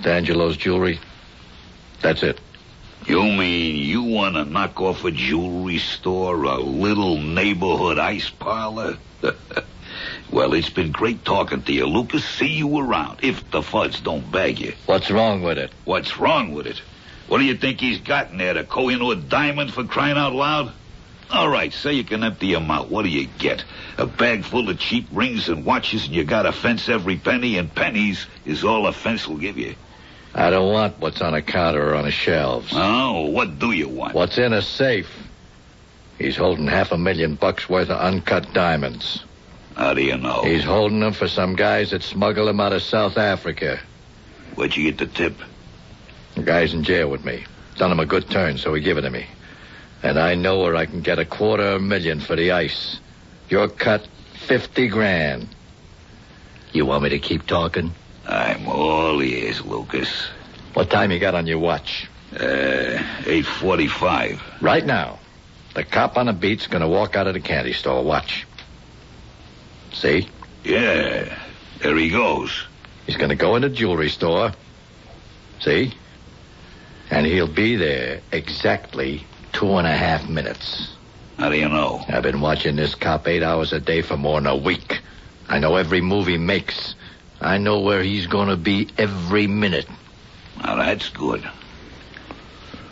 D'Angelo's Jewelry. That's it. You mean you want to knock off a jewelry store, a little neighborhood ice parlor? Well, it's been great talking to you, Lucas. See you around, if the fuzz don't bag you. What's wrong with it? What's wrong with it? What do you think he's got in there, the Koh-i-Noor diamond, for crying out loud? All right, say you can empty him out. What do you get? A bag full of cheap rings and watches, and you got to fence every penny, and pennies is all a fence will give you. I don't want what's on a counter or on the shelves. Oh, what do you want? What's in a safe? He's holding $500,000 worth of uncut diamonds. How do you know? He's holding them for some guys that smuggle them out of South Africa. Where'd you get the tip? The guy's in jail with me. Done him a good turn, so he give it to me. And I know where I can get $250,000 for the ice. Your cut, $50,000. You want me to keep talking? I'm all ears, Lucas. What time you got on your watch? 8:45. Right now. The cop on the beat's gonna walk out of the candy store. Watch. See? Yeah. There he goes. He's gonna go in the jewelry store. See? And he'll be there exactly 2.5 minutes. How do you know? I've been watching this cop 8 hours a day for more than a week. I know every move he makes. I know where he's going to be every minute. Now, that's good.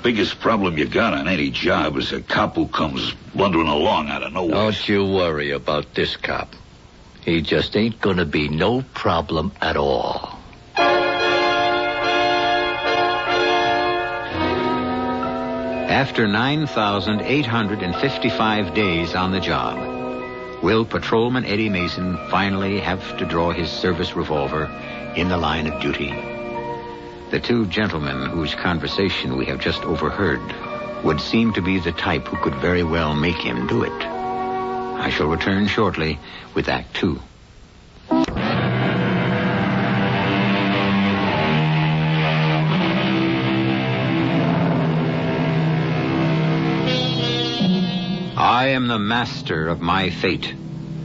Biggest problem you got on any job is a cop who comes blundering along out of nowhere. Don't you worry about this cop. He just ain't going to be no problem at all. After 9,855 days on the job, will Patrolman Eddie Mason finally have to draw his service revolver in the line of duty? The two gentlemen whose conversation we have just overheard would seem to be the type who could very well make him do it. I shall return shortly with Act 2. I am the master of my fate,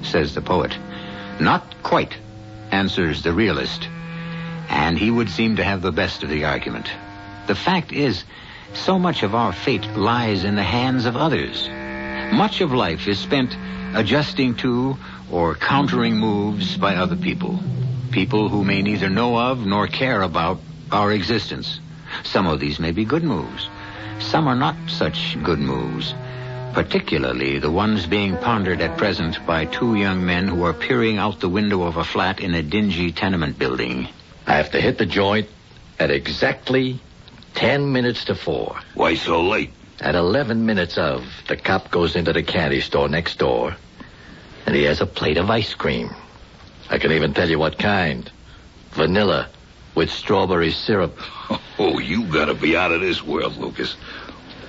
says the poet. Not quite, answers the realist. And he would seem to have the best of the argument. The fact is, so much of our fate lies in the hands of others. Much of life is spent adjusting to or countering moves by other people. People who may neither know of nor care about our existence. Some of these may be good moves. Some are not such good moves. Particularly the ones being pondered at present by two young men who are peering out the window of a flat in a dingy tenement building. I have to hit the joint at exactly 10 minutes to 4. Why so late? At 11 minutes of, the cop goes into the candy store next door, and he has a plate of ice cream. I can even tell you what kind. Vanilla with strawberry syrup. Oh, you gotta be out of this world, Lucas.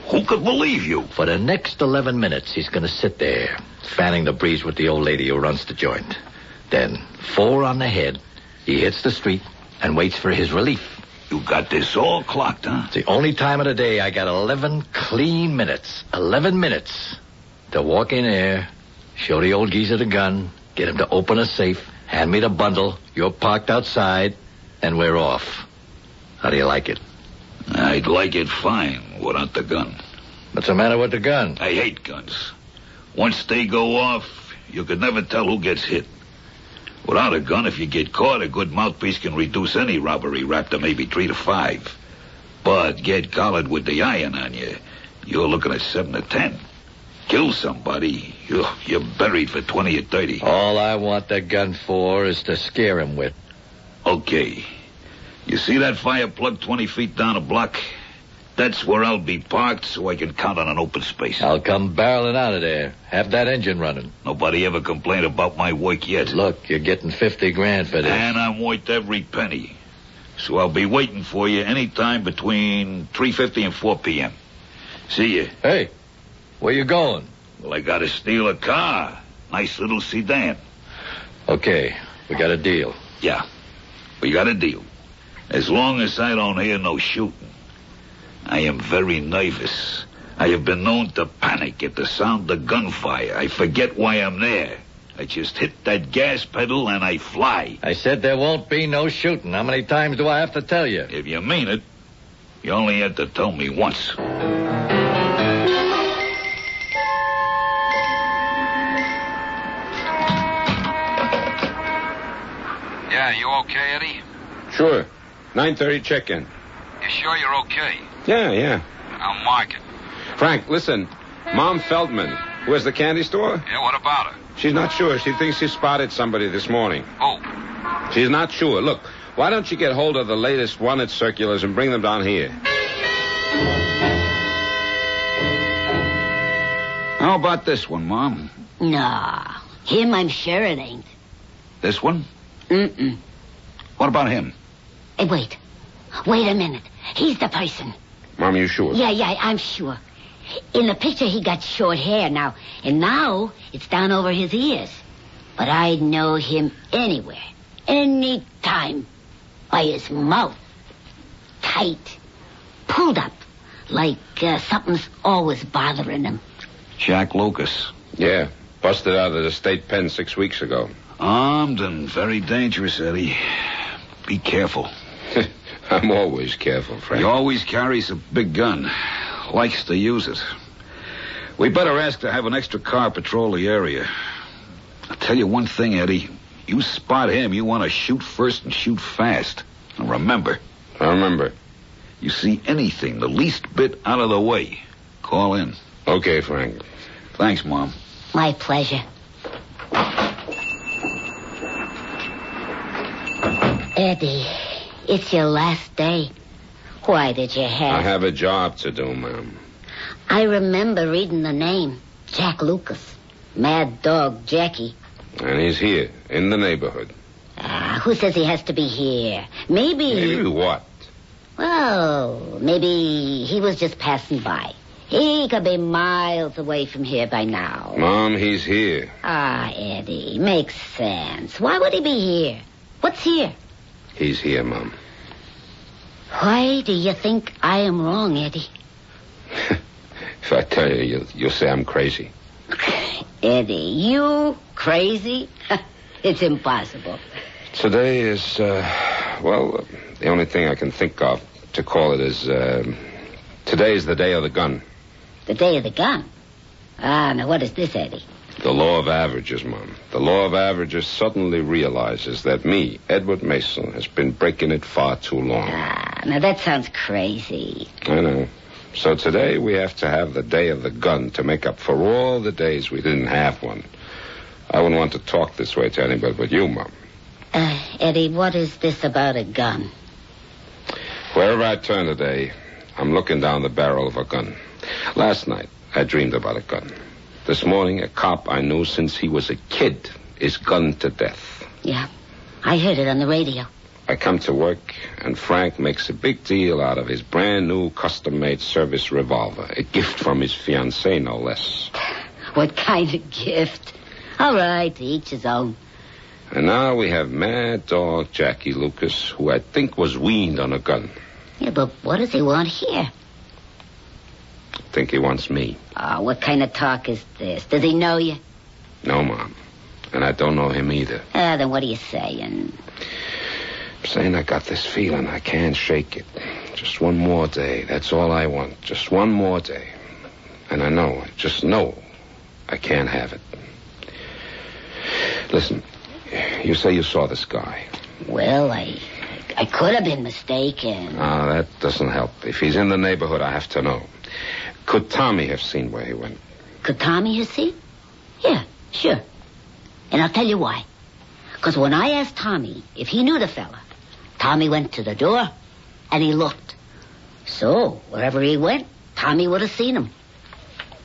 Who could believe you? For the next 11 minutes, he's gonna sit there, fanning the breeze with the old lady who runs the joint. Then, 4 on the head, he hits the street and waits for his relief. You got this all clocked, huh? It's the only time of the day I got 11 clean minutes. 11 minutes to walk in there, show the old geezer the gun, get him to open a safe, hand me the bundle, you're parked outside, and we're off. How do you like it? I'd like it fine without the gun. What's the matter with the gun? I hate guns. Once they go off, you could never tell who gets hit. Without a gun, if you get caught, a good mouthpiece can reduce any robbery rap to maybe 3 to 5. But get collared with the iron on you, you're looking at 7 to 10. Kill somebody, you're buried for 20 or 30. All I want the gun for is to scare him with. Okay. You see that fire plug 20 feet down a block? That's where I'll be parked so I can count on an open space. I'll come barreling out of there. Have that engine running. Nobody ever complained about my work yet. Look, you're getting $50,000 for this. And I'm worth every penny. So I'll be waiting for you any time between 3:50 and 4 p.m. See you. Hey, where you going? Well, I gotta steal a car. Nice little sedan. Okay, we got a deal. Yeah, we got a deal. As long as I don't hear no shooting. I am very nervous. I have been known to panic at the sound of gunfire. I forget why I'm there. I just hit that gas pedal and I fly. I said there won't be no shooting. How many times do I have to tell you? If you mean it, you only had to tell me once. Yeah, you okay, Eddie? Sure. 9:30 check-in. You sure you're okay? Yeah. I'll mark it. Frank, listen. Mom Feldman, who has the candy store? Yeah, what about her? She's not sure. She thinks she spotted somebody this morning. Who? She's not sure. Look, why don't you get hold of the latest wanted circulars and bring them down here? How about this one, Mom? Nah, him I'm sure it ain't. This one? Mm-mm. What about him? Hey, wait a minute. He's the person. Mom, you sure? Yeah, I'm sure. In the picture, he got short hair now, and now it's down over his ears. But I'd know him anywhere, any time, by his mouth. Tight, pulled up, like something's always bothering him. Jack Lucas. Yeah, busted out of the state pen 6 weeks ago. Armed and very dangerous, Eddie. Be careful. I'm always careful, Frank. He always carries a big gun. Likes to use it. We better ask to have an extra car patrol the area. I'll tell you one thing, Eddie. You spot him, you want to shoot first and shoot fast. And remember. I remember. You see anything the least bit out of the way, call in. Okay, Frank. Thanks, Mom. My pleasure. Eddie, it's your last day. Why did you have... I have a job to do, Ma'am. I remember reading the name. Jack Lucas. Mad Dog Jackie. And he's here, in the neighborhood. Who says he has to be here? Maybe... Maybe what? Well, maybe he was just passing by. He could be miles away from here by now. Mom, he's here. Eddie, makes sense. Why would he be here? What's here? He's here, Mom. Why do you think I am wrong, Eddie? If I tell you, you'll say I'm crazy. Eddie, you crazy? It's impossible. Today is, the only thing I can think of to call it is, today's the day of the gun. The day of the gun? Now what is this, Eddie? The law of averages, Mom. The law of averages suddenly realizes that me, Edward Mason, has been breaking it far too long. Now that sounds crazy. I know. So today we have to have the day of the gun to make up for all the days we didn't have one. I wouldn't want to talk this way to anybody but you, Mom. Eddie, what is this about a gun? Wherever I turn today, I'm looking down the barrel of a gun. Last night, I dreamed about a gun. This morning, a cop I knew since he was a kid is gunned to death. Yeah, I heard it on the radio. I come to work, and Frank makes a big deal out of his brand-new custom-made service revolver. A gift from his fiancée, no less. What kind of gift? All right, to each his own. And now we have Mad Dog Jackie Lucas, who I think was weaned on a gun. Yeah, but what does he want here? I think he wants me. What kind of talk is this? Does he know you? No, Mom. And I don't know him either. Then what are you saying? I'm saying I got this feeling. I can't shake it. Just one more day. That's all I want. Just one more day. And I just know I can't have it. Listen, you say you saw this guy. Well, I could have been mistaken. That doesn't help. If he's in the neighborhood, I have to know. Could Tommy have seen where he went? Could Tommy have seen? Yeah, sure. And I'll tell you why. Because when I asked Tommy if he knew the fella, Tommy went to the door and he looked. So, wherever he went, Tommy would have seen him.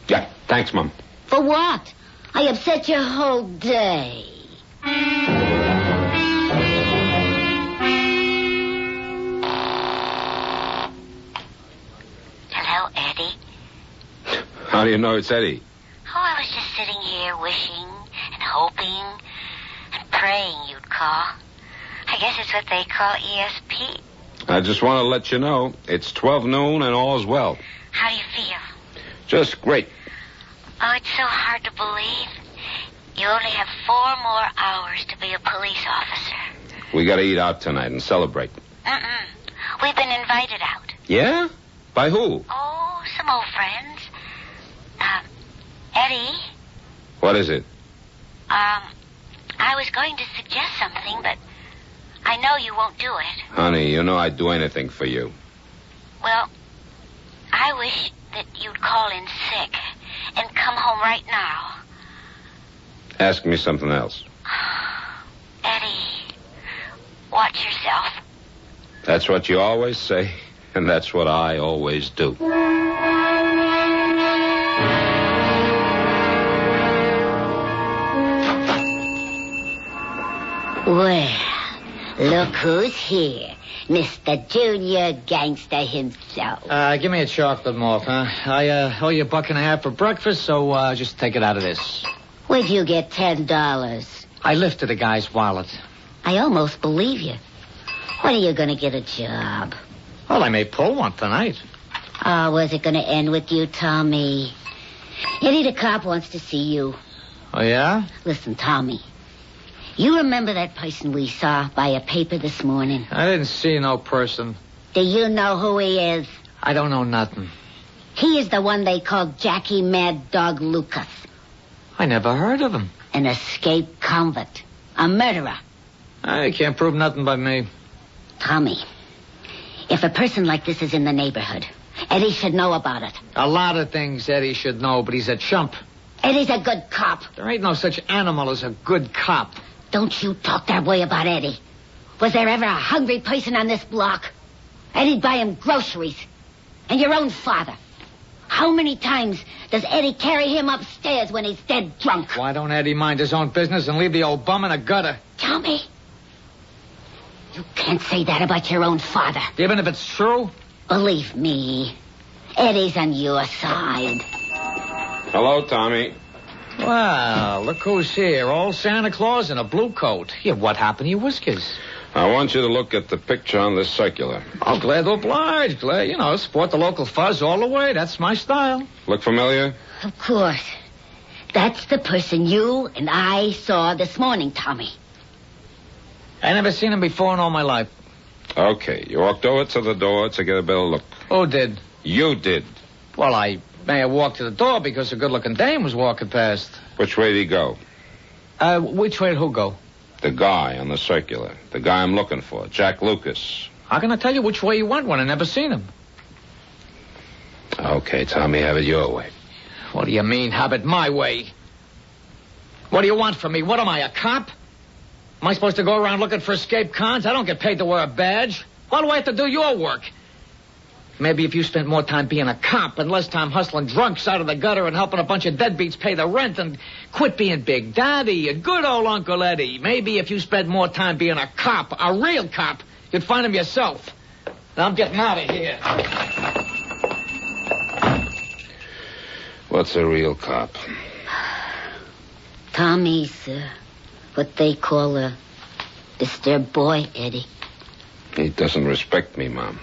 Yeah, thanks, Mom. For what? I upset your whole day. Hello, Eddie. How do you know it's Eddie? Oh, I was just sitting here wishing and hoping and praying you'd call. I guess it's what they call ESP. I just want to let you know it's 12 noon and all's well. How do you feel? Just great. Oh, it's so hard to believe. You only have 4 more hours to be a police officer. We got to eat out tonight and celebrate. We've been invited out. Yeah? By who? Oh, some old friends. Eddie? What is it? I was going to suggest something, but I know you won't do it. Honey, you know I'd do anything for you. Well, I wish that you'd call in sick and come home right now. Ask me something else. Eddie, watch yourself. That's what you always say, and that's what I always do. Well, look who's here. Mr. Junior Gangster himself. Give me a chocolate malt, huh? I owe you $1.50 for breakfast, so just take it out of this. Where'd you get $10? I lifted a guy's wallet. I almost believe you. When are you going to get a job? Well, I may pull one tonight. Was it going to end with you, Tommy? Eddie the cop wants to see you. Oh, yeah? Listen, Tommy. You remember that person we saw by a paper this morning? I didn't see no person. Do you know who he is? I don't know nothing. He is the one they call Jackie Mad Dog Lucas. I never heard of him. An escaped convict. A murderer. I can't prove nothing by me. Tommy, if a person like this is in the neighborhood, Eddie should know about it. A lot of things Eddie should know, but he's a chump. Eddie's a good cop. There ain't no such animal as a good cop. Don't you talk that way about Eddie. Was there ever a hungry person on this block? Eddie'd buy him groceries. And your own father. How many times does Eddie carry him upstairs when he's dead drunk? Why don't Eddie mind his own business and leave the old bum in a gutter? Tommy, you can't say that about your own father. Even if it's true? Believe me, Eddie's on your side. Hello, Tommy. Well, look who's here. Old Santa Claus in a blue coat. Yeah, what happened to your whiskers? I want you to look at the picture on this circular. Oh, glad to oblige, glad. You know, support the local fuzz all the way. That's my style. Look familiar? Of course. That's the person you and I saw this morning, Tommy. I never seen him before in all my life. Okay, you walked over to the door to get a better look. Who did? You did. Well, I may have walked to the door because a good-looking dame was walking past. Which way did he go? Which way did who go? The guy on the circular. The guy I'm looking for, Jack Lucas. How can I tell you which way he went when I never seen him? Okay, Tommy, have it your way. What do you mean, have it my way? What do you want from me? What am I, a cop? Am I supposed to go around looking for escaped cons? I don't get paid to wear a badge. Why do I have to do your work? Maybe if you spent more time being a cop and less time hustling drunks out of the gutter and helping a bunch of deadbeats pay the rent and quit being Big Daddy and good old Uncle Eddie. Maybe if you spent more time being a cop, a real cop, you'd find him yourself. Now I'm getting out of here. What's a real cop? Tommy's what they call a disturbed boy, Eddie. He doesn't respect me, Mom.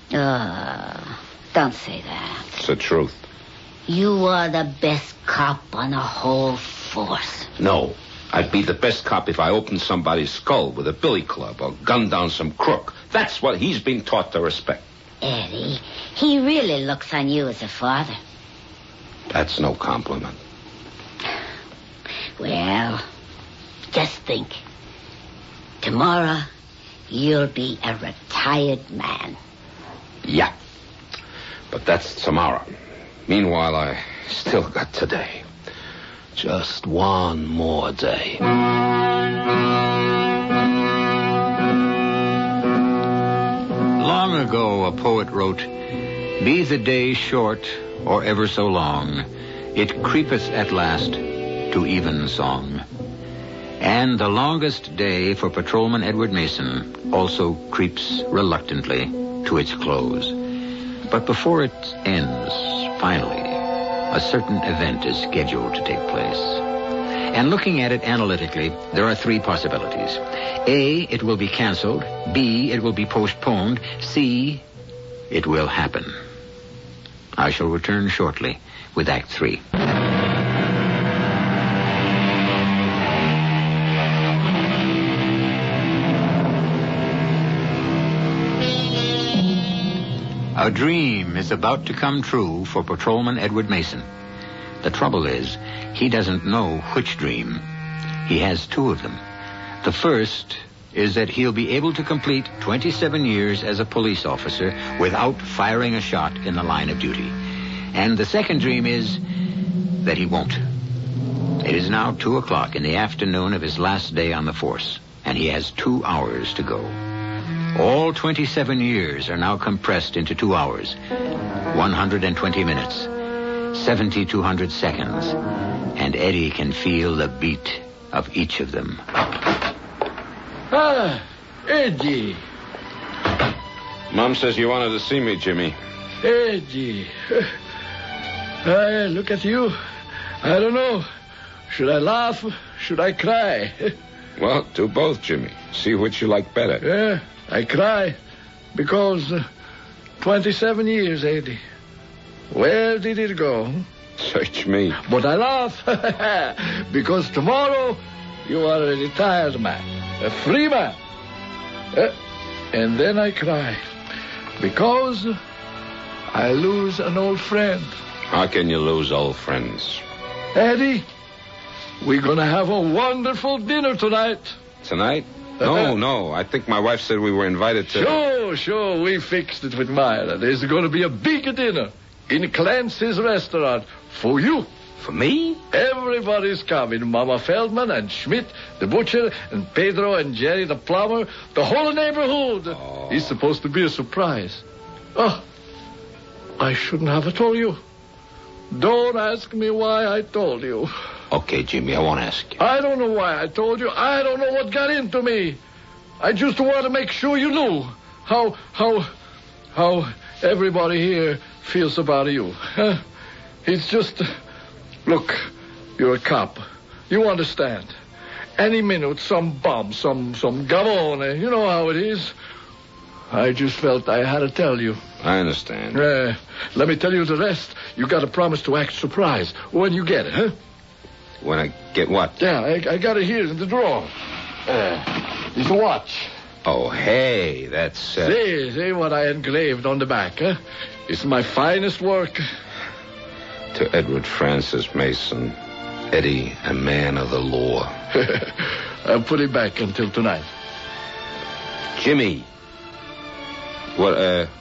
Don't say that. It's the truth. You are the best cop on the whole force. No. I'd be the best cop if I opened somebody's skull with a billy club or gunned down some crook. That's what he's been taught to respect. Eddie, he really looks on you as a father. That's no compliment. Well, just think. Tomorrow, you'll be a retired man. Yeah. But that's tomorrow. Meanwhile, I still got today. Just one more day. Long ago, a poet wrote, "Be the day short or ever so long, it creepeth at last to even song." And the longest day for Patrolman Edward Mason also creeps reluctantly to its close. But before it ends, finally, a certain event is scheduled to take place. And looking at it analytically, there are three possibilities. A, it will be canceled. B, it will be postponed. C, it will happen. I shall return shortly with Act 3. A dream is about to come true for Patrolman Edward Mason. The trouble is, he doesn't know which dream. He has two of them. The first is that he'll be able to complete 27 years as a police officer without firing a shot in the line of duty. And the second dream is that he won't. It is now 2 o'clock in the afternoon of his last day on the force, and he has 2 hours to go. All 27 years are now compressed into 2 hours, 120 minutes, 7,200 seconds, and Eddie can feel the beat of each of them. Ah, Eddie. Mom says you wanted to see me, Jimmy. Eddie. Look at you. I don't know. Should I laugh? Should I cry? Well, do both, Jimmy. See which you like better. Yeah, I cry because 27 years, Eddie. Where did it go? Search me. But I laugh because tomorrow you are a retired man, a free man. And then I cry because I lose an old friend. How can you lose old friends? Eddie, we're going to have a wonderful dinner tonight. Tonight? No. I think my wife said we were invited to... Sure. We fixed it with Myra. There's going to be a big dinner in Clancy's restaurant for you. For me? Everybody's coming. Mama Feldman and Schmidt, the butcher, and Pedro and Jerry, the plumber. The whole neighborhood. Oh. It's supposed to be a surprise. Oh, I shouldn't have told you. Don't ask me why I told you. Okay, Jimmy, I won't ask you. I don't know why I told you. I don't know what got into me. I just want to make sure you knew how everybody here feels about you. Huh? It's just... Look, you're a cop. You understand. Any minute, some bomb, some gavone. You know how it is. I just felt I had to tell you. I understand. Let me tell you the rest. You got to promise to act surprised when you get it, huh? When I get what? Yeah, I got it here in the drawer. It's a watch. Oh, hey, that's... See what I engraved on the back, huh? It's my finest work. To Edward Francis Mason, Eddie, a man of the law. I'll put it back until tonight. Jimmy. What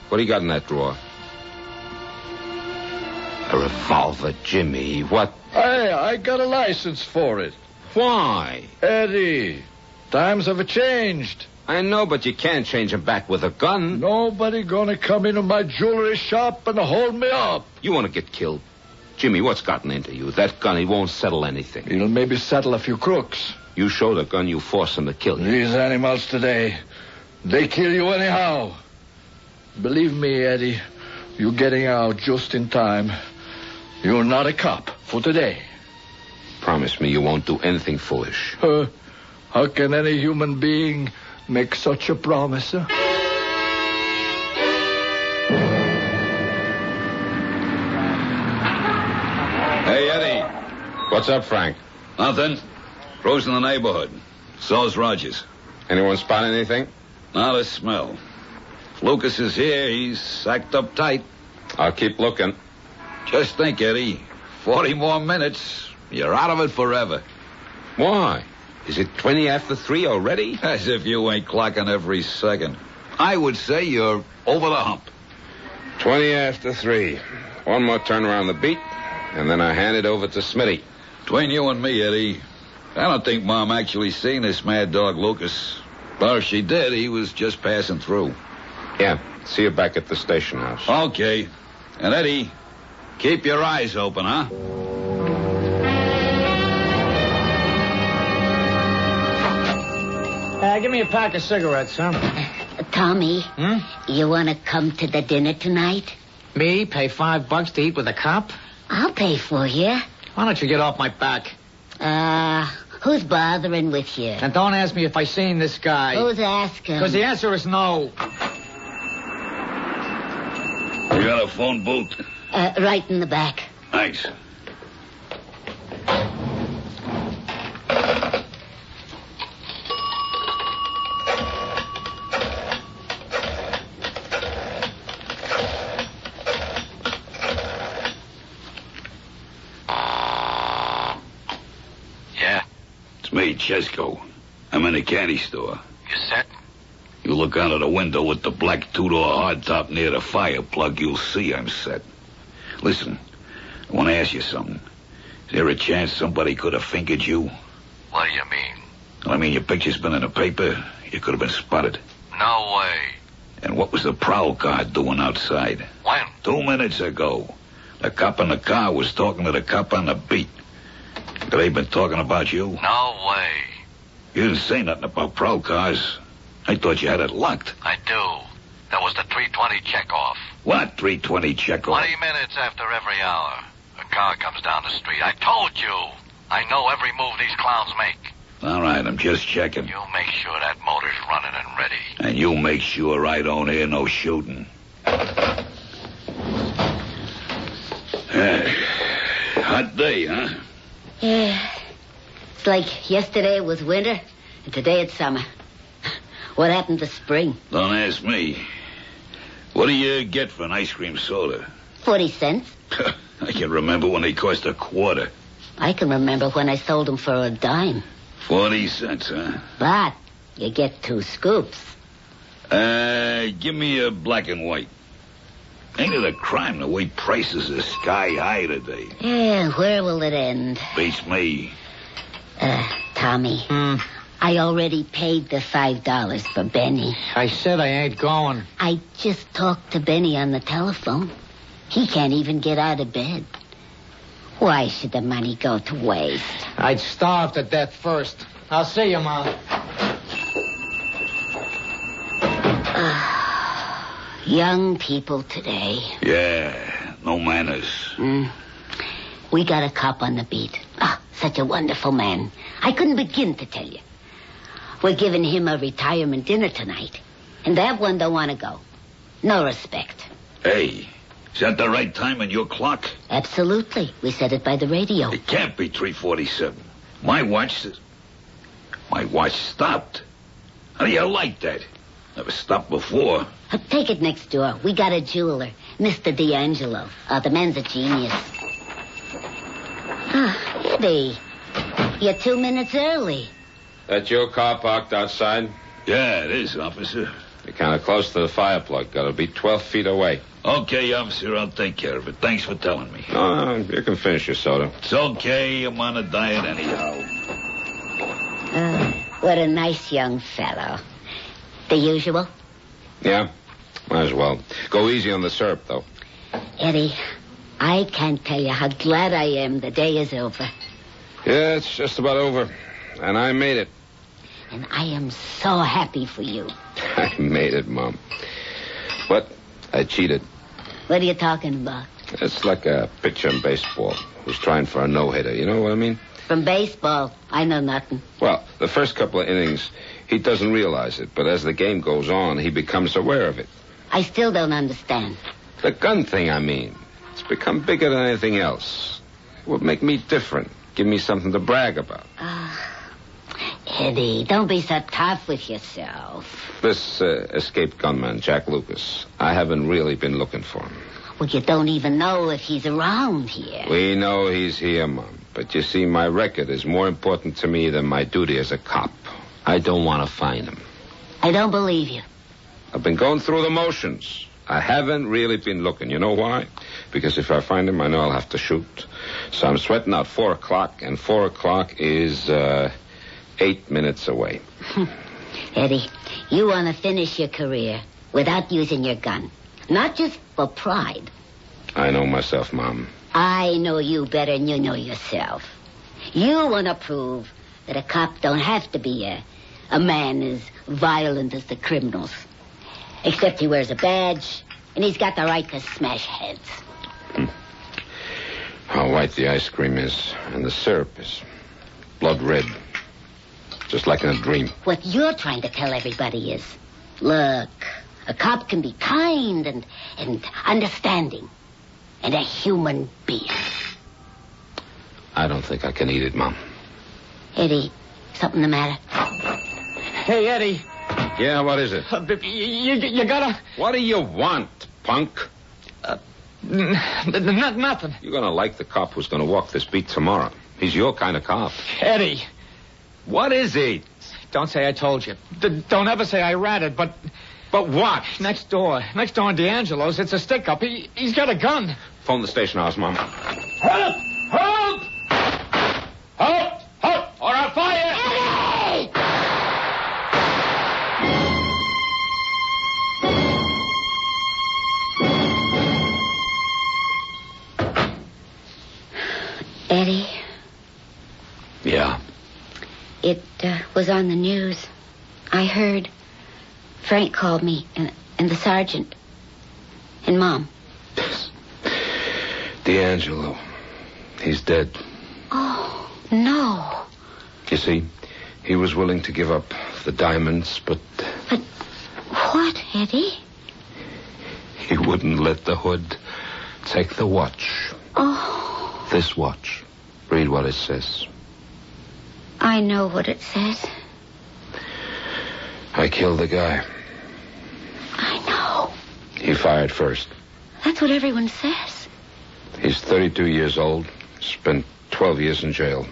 do you got in that drawer? A revolver, Jimmy. What? Hey, I got a license for it. Why? Eddie, times have changed. I know, but you can't change them back with a gun. Nobody gonna come into my jewelry shop and hold me up. You want to get killed? Jimmy, what's gotten into you? That gun, it won't settle anything. It'll maybe settle a few crooks. You show the gun, you force them to kill you. These animals today, they kill you anyhow. Believe me, Eddie, you're getting out just in time. You're not a cop for today. Promise me you won't do anything foolish. How can any human being make such a promise, huh? Hey, Eddie. What's up, Frank? Nothing. Crew's in the neighborhood. So's Rogers. Anyone spot anything? Not a smell. If Lucas is here, he's sacked up tight. I'll keep looking. Just think, Eddie. 40 more minutes. You're out of it forever. Why? Is it 20 after 3 already? As if you ain't clocking every second. I would say you're over the hump. 20 after 3. One more turn around the beat, and then I hand it over to Smitty. Between you and me, Eddie, I don't think Mom actually seen this mad dog Lucas. But if she did, he was just passing through. Yeah, see you back at the station house. Okay. And Eddie, keep your eyes open, huh? Give me a pack of cigarettes, huh? Tommy, you want to come to the dinner tonight? Me? Pay $5 to eat with a cop? I'll pay for you. Why don't you get off my back? Who's bothering with you? And don't ask me if I seen this guy. Who's asking? Because the answer is no. You got a phone booth? Right in the back. Thanks. Me, Chesco. I'm in a candy store. You set? You look out of the window with the black two-door hardtop near the fire plug, you'll see I'm set. Listen, I want to ask you something. Is there a chance somebody could have fingered you? What do you mean? I mean, your picture's been in the paper. You could have been spotted. No way. And what was the prowl car doing outside? When? 2 minutes ago. The cop in the car was talking to the cop on the beat. Could they been talking about you? No way. You didn't say nothing about prowl cars. I thought you had it locked. I do. That was the 3:20 checkoff. What 3:20 checkoff? 20 minutes after every hour. A car comes down the street. I told you. I know every move these clowns make. All right, I'm just checking. You make sure that motor's running and ready. And you make sure I don't hear no shooting. Hot day, huh? Yeah. It's like yesterday was winter, and today it's summer. What happened to spring? Don't ask me. What do you get for an ice cream soda? 40 cents. I can remember when they cost a quarter. I can remember when I sold them for a dime. 40 cents, huh? But you get 2 scoops. Give me a black and white. Ain't it a crime the way prices are sky high today? Yeah, where will it end? Beats me. Tommy. I already paid the $5 for Benny. I said I ain't going. I just talked to Benny on the telephone. He can't even get out of bed. Why should the money go to waste? I'd starve to death first. I'll see you, Mom. Young people today. Yeah, no manners. We got a cop on the beat. Such a wonderful man. I couldn't begin to tell you. We're giving him a retirement dinner tonight. And that one don't want to go. No respect. Hey, is that the right time on your clock? Absolutely. We said it by the radio. It can't be 3:47. My watch stopped. How do you like that? Never stopped before. Take it next door. We got a jeweler, Mr. D'Angelo. The man's a genius. Eddie, you're 2 minutes early. That your car parked outside? Yeah, it is, officer. You're kind of close to the fire plug. Got to be 12 feet away. Okay, officer, I'll take care of it. Thanks for telling me. No, you can finish your soda. It's okay. I'm on a diet anyhow. What a nice young fellow. The usual? Yeah, might as well. Go easy on the syrup, though. Eddie, I can't tell you how glad I am the day is over. Yeah, it's just about over. And I made it. And I am so happy for you. I made it, Mom. But I cheated. What are you talking about? It's like a pitcher in baseball who's trying for a no-hitter. You know what I mean? From baseball, I know nothing. Well, the first couple of innings, he doesn't realize it. But as the game goes on, he becomes aware of it. I still don't understand. The gun thing, I mean. It's become bigger than anything else. It would make me different. Give me something to brag about. Eddie, don't be so tough with yourself. This escaped gunman, Jack Lucas, I haven't really been looking for him. Well, you don't even know if he's around here. We know he's here, Mom. But you see, my record is more important to me than my duty as a cop. I don't want to find him. I don't believe you. I've been going through the motions. I haven't really been looking. You know why? Because if I find him, I know I'll have to shoot. So I'm sweating out 4 o'clock, and 4 o'clock is 8 minutes away. Eddie, you want to finish your career without using your gun. Not just for pride. I know myself, Mom. I know you better than you know yourself. You want to prove that a cop don't have to be a man as violent as the criminals. Except he wears a badge, and he's got the right to smash heads. How white the ice cream is, and the syrup is blood red. Just like in a dream. What you're trying to tell everybody is, look, a cop can be kind and understanding, and a human being. I don't think I can eat it, Mom. Eddie, something the matter? Hey, Eddie. Yeah, what is it? You gotta... What do you want, punk? Nothing. You're gonna like the cop who's gonna walk this beat tomorrow. He's your kind of cop. Eddie. What is he? Don't say I told you. Don't ever say I ratted, but... But what? Next door in D'Angelo's, it's a stick-up. He's got a gun. Phone the station house, Mom. Help! Help! Help! Help! Or I'll fire! Eddie! Eddie? Yeah? It was on the news. I heard. Frank called me, and the sergeant. And Mom. D'Angelo. He's dead. Oh, no. You see, he was willing to give up the diamonds, but... But what, Eddie? He wouldn't let the hood take the watch. Oh. This watch. Read what it says. I know what it says. I killed the guy. I know. He fired first. That's what everyone says. He's 32 years old, spent 12 years in jail.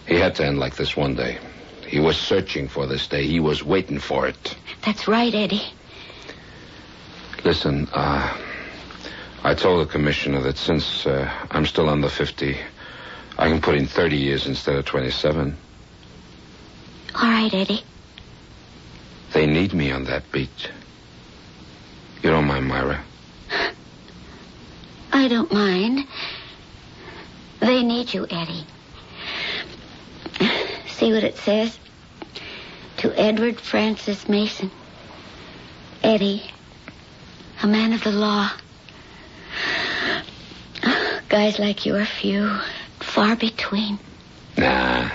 He had to end like this one day. He was searching for this day. He was waiting for it. That's right, Eddie. Listen, I told the commissioner that since I'm still under 50, I can put in 30 years instead of 27. All right, Eddie. They need me on that beat. You don't mind, Myra? I don't mind. They need you, Eddie. See what it says? To Edward Francis Mason. Eddie, a man of the law. Guys like you are few, far between. Nah.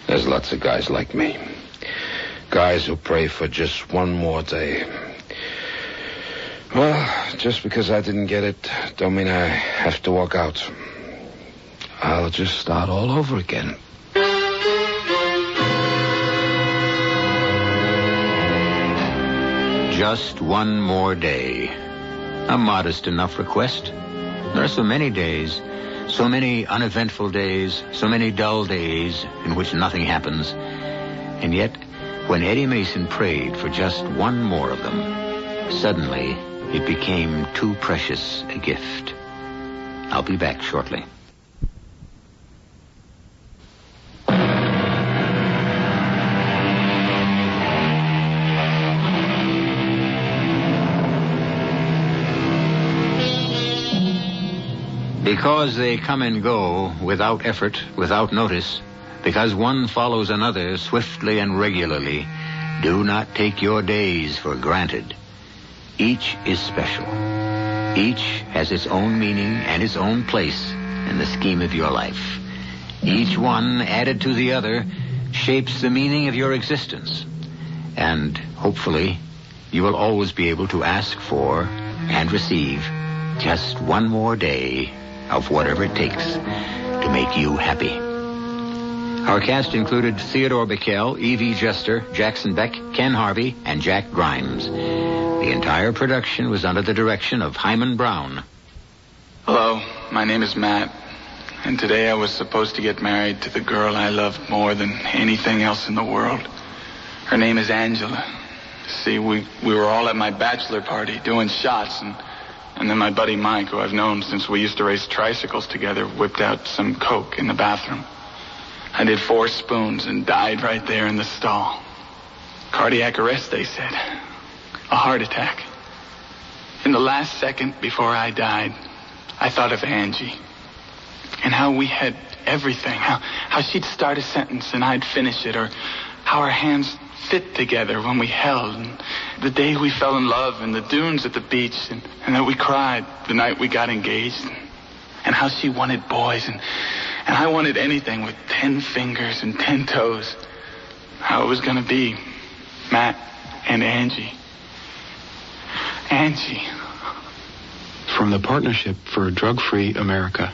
There's lots of guys like me. Guys who pray for just one more day. Well, just because I didn't get it, don't mean I have to walk out. I'll just start all over again. Just one more day. A modest enough request. There are so many days, so many uneventful days, so many dull days in which nothing happens. And yet, when Eddie Mason prayed for just one more of them, suddenly it became too precious a gift. I'll be back shortly. Because they come and go without effort, without notice, because one follows another swiftly and regularly, do not take your days for granted. Each is special. Each has its own meaning and its own place in the scheme of your life. Each one, added to the other, shapes the meaning of your existence. And hopefully, you will always be able to ask for and receive just one more day of whatever it takes to make you happy. Our cast included Theodore Bickel, Evie Jester, Jackson Beck, Ken Harvey, and Jack Grimes. The entire production was under the direction of Hyman Brown. Hello, my name is Matt, and today I was supposed to get married to the girl I loved more than anything else in the world. Her name is Angela. See, we were all at my bachelor party doing shots, and then my buddy Mike, who I've known since we used to race tricycles together, whipped out some Coke in the bathroom. I did 4 spoons and died right there in the stall. Cardiac arrest, they said. A heart attack. In the last second before I died, I thought of Angie. And how we had everything. How she'd start a sentence and I'd finish it. Or how our hands fit together when we held. And the day we fell in love and the dunes at the beach. And that we cried the night we got engaged. And how she wanted boys. And I wanted anything with 10 fingers and 10 toes. How it was going to be. Matt and Angie. Angie. From the Partnership for a Drug-Free America.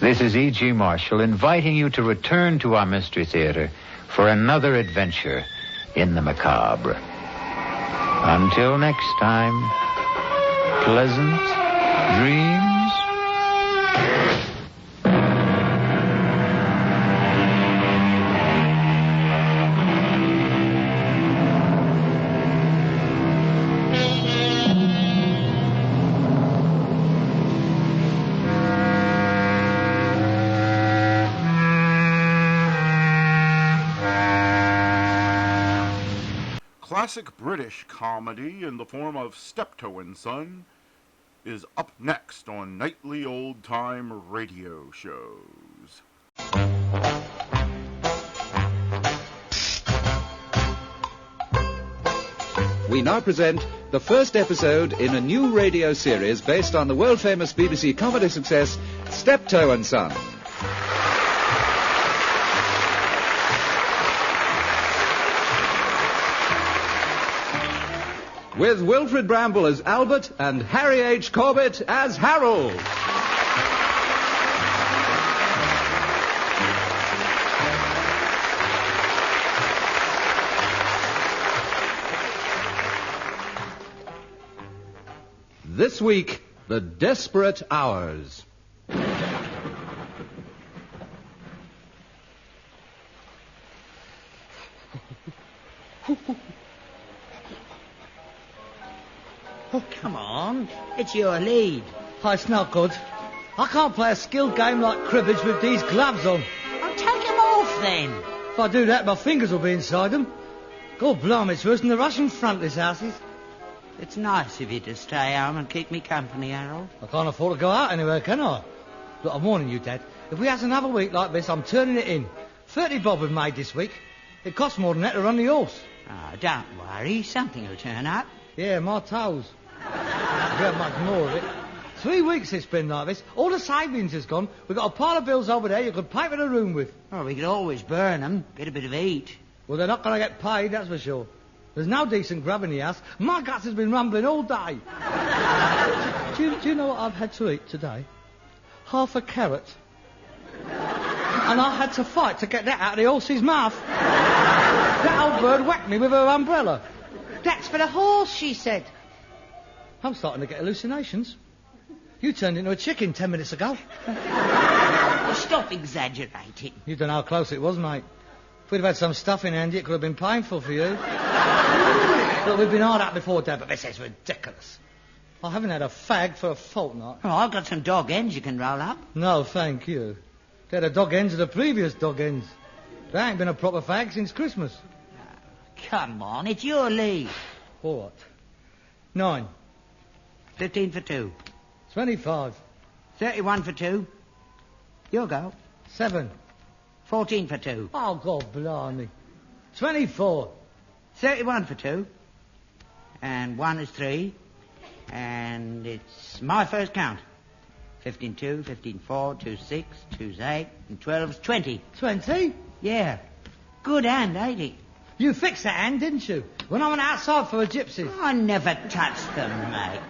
This is E.G. Marshall inviting you to return to our Mystery Theater for another adventure in the macabre. Until next time, pleasant dreams. Classic British comedy in the form of Steptoe and Son is up next on nightly old-time radio shows. We now present the first episode in a new radio series based on the world-famous BBC comedy success Steptoe and Son. With Wilfred Bramble as Albert and Harry H. Corbett as Harold. This week, The Desperate Hours. Oh, come on. It's your lead. Oh, it's not good. I can't play a skilled game like cribbage with these gloves on. Well, take them off, then. If I do that, my fingers will be inside them. God blimey, it's worse than the Russian front, this house is. It's nice of you to stay home and keep me company, Harold. I can't afford to go out anywhere, can I? Look, I'm warning you, Dad. If we have another week like this, I'm turning it in. 30 bob we've made this week. It costs more than that to run the horse. Oh, don't worry. Something will turn up. Yeah, my toes. We have much more of it. 3 weeks it's been like this. All the savings is gone. We've got a pile of bills over there you could paper the room with. Well, we could always burn them. Get a bit of heat. Well, they're not going to get paid, that's for sure. There's no decent grub in the house. My guts has been rumbling all day. do you know what I've had to eat today? Half a carrot. And I had to fight to get that out of the horse's mouth. That old bird whacked me with her umbrella. That's for the horse, she said. I'm starting to get hallucinations. You turned into a chicken 10 minutes ago. Well, stop exaggerating. You don't know how close it was, mate. If we'd have had some stuff in handy, it could have been painful for you. Look, we've been hard up before, Dad, but this is ridiculous. I haven't had a fag for a fortnight. Oh, I've got some dog ends you can roll up. No, thank you. They're the dog ends of the previous dog ends. There ain't been a proper fag since Christmas. Come on, it's your lead. What? 9. 15 for 2. 25. 31 for 2. Your go. 7. 14 for 2. Oh, God blimey. 24. 31 for 2. And 1 is 3. And it's my first count. 15-2, 15-4, 2-6, 2-8, and 12's 20. 20? Yeah. Good hand, ain't it? You fixed that hand, didn't you? When I went outside for a gypsy. I never touched them, mate.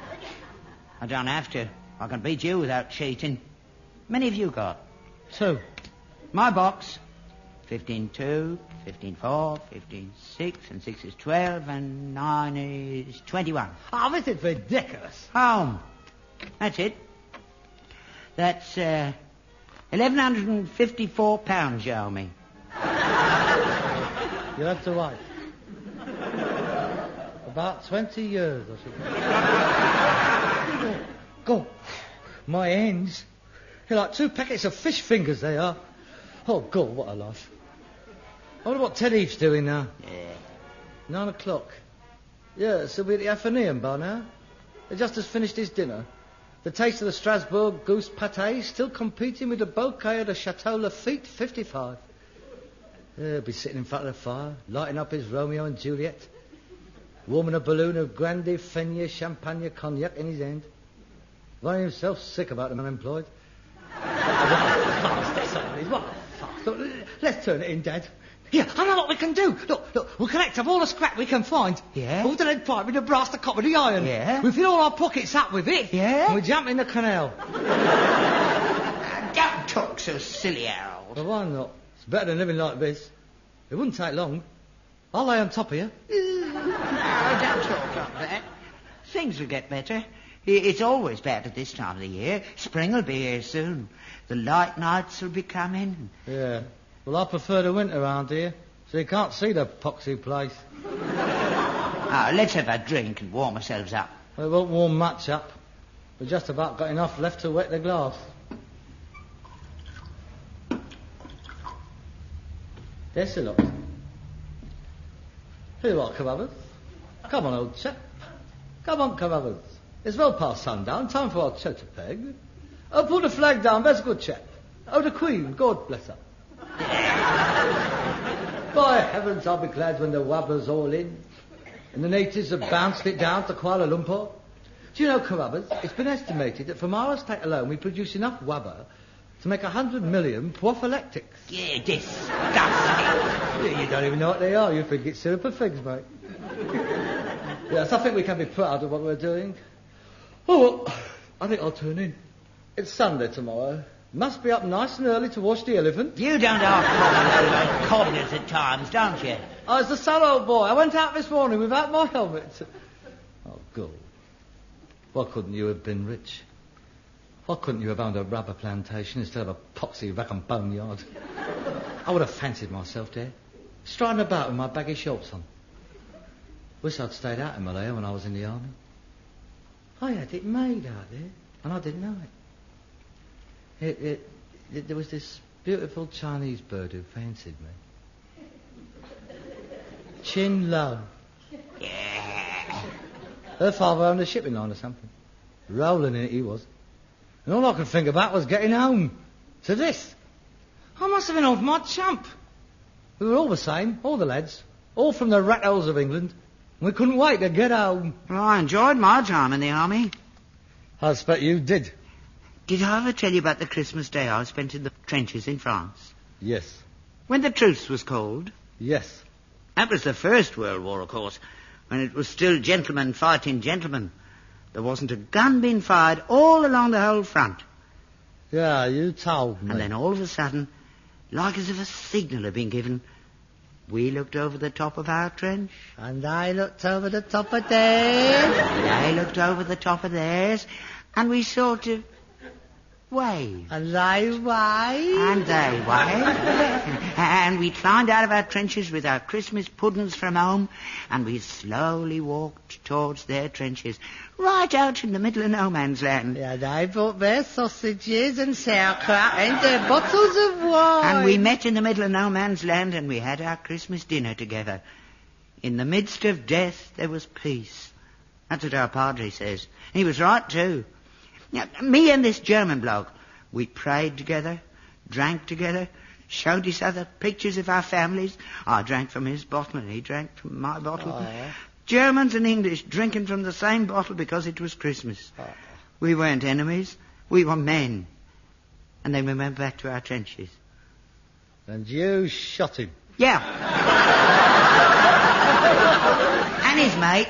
I don't have to. I can beat you without cheating. Many have you got? 2. My box. 15-2, 15-4, 15-6, and 6 is 12, and 9 is 21. Oh, this is ridiculous. Home. That's it. That's, 1,154 pounds you owe me. You have to wait. About 20 years, I should. Go. My ends. They're like 2 packets of fish fingers, they are. Oh, God, what a life. I wonder what Ted Eve's doing now. Yeah. 9 o'clock. Yeah, so we're at the Athenaeum by now. They just has finished his dinner. The taste of the Strasbourg goose pâté still competing with the bouquet of the Chateau Lafitte 55. He'll be sitting in front of the fire, lighting up his Romeo and Juliet, warming a balloon of Grande Fenier Champagne cognac in his hand. Running himself sick about them unemployed. What a fast this all is, what a fast. Look, let's turn it in, Dad. Yeah, I know what we can do. Look, we'll collect up all the scrap we can find. Yeah? All the lead pipe with the brass, the copper, the iron. Yeah? We fill all our pockets up with it. Yeah? And we jump in the canal. Don't talk so silly, Harold. Well, why not? It's better than living like this. It wouldn't take long. I'll lay on top of you. No, don't talk like that. Things will get better. It's always bad at this time of the year. Spring will be here soon. The light nights will be coming. Yeah. Well, I prefer the winter around here, so you can't see the poxy place. Oh, let's have a drink and warm ourselves up. Well, it won't warm much up. We've just about got enough left to wet the glass. There's a lot. Here you are, Carruthers. Come on, old chap. Come on, Carruthers. It's well past sundown. Time for our choke peg. Oh, put the flag down. That's a good chap. Oh, the Queen. God bless her. By heavens, I'll be glad when the wabber's all in. And the natives have bounced it down to Kuala Lumpur. Do you know, Carruthers, it's been estimated that from our estate alone we produce enough wabber to make 100 million prophylactics. Yeah, disgusting. You don't even know what they are. You think it's syrup and figs, mate. Yes, I think we can be proud of what we're doing. Oh, well, I think I'll turn in. It's Sunday tomorrow. Must be up nice and early to wash the elephant. You don't ask cobblers at times, don't you? Oh, it's the sun, old boy. I went out this morning without my helmet. Oh, God. Why couldn't you have been rich? Why couldn't you have owned a rubber plantation instead of a poxy rack and bone yard? I would have fancied myself there, striding about with my baggy shorts on. Wish I'd stayed out in Malaya when I was in the army. I had it made out there, and I didn't know it. There was this beautiful Chinese bird who fancied me. Chin Lo. Yeah. Her father owned a shipping line or something. Rolling in it he was. And all I could think about was getting home. To this. I must have been off my chump. We were all the same, all the lads. All from the rat holes of England. And we couldn't wait to get home. Well, I enjoyed my time in the army. I expect you did. Did I ever tell you about the Christmas day I spent in the trenches in France? Yes. When the truce was called? Yes. That was the First World War, of course, when it was still gentlemen fighting gentlemen. There wasn't a gun being fired all along the whole front. Yeah, you told me. And then all of a sudden, like as if a signal had been given, we looked over the top of our trench. And I looked over the top of theirs. And they looked over the top of theirs. And we sort of waved. And they waved. And they waved. And we climbed out of our trenches with our Christmas puddings from home, and we slowly walked towards their trenches, right out in the middle of no man's land. Yeah, they brought their sausages and sauerkraut and their bottles of wine. And we met in the middle of no man's land, and we had our Christmas dinner together. In the midst of death, there was peace. That's what our padre says. He was right, too. Now, me and this German bloke, we prayed together, drank together, showed each other pictures of our families. I drank from his bottle and he drank from my bottle. Oh. Germans and English drinking from the same bottle because it was Christmas. Oh. We weren't enemies. We were men. And then we went back to our trenches. And you shot him? Yeah. And his mate.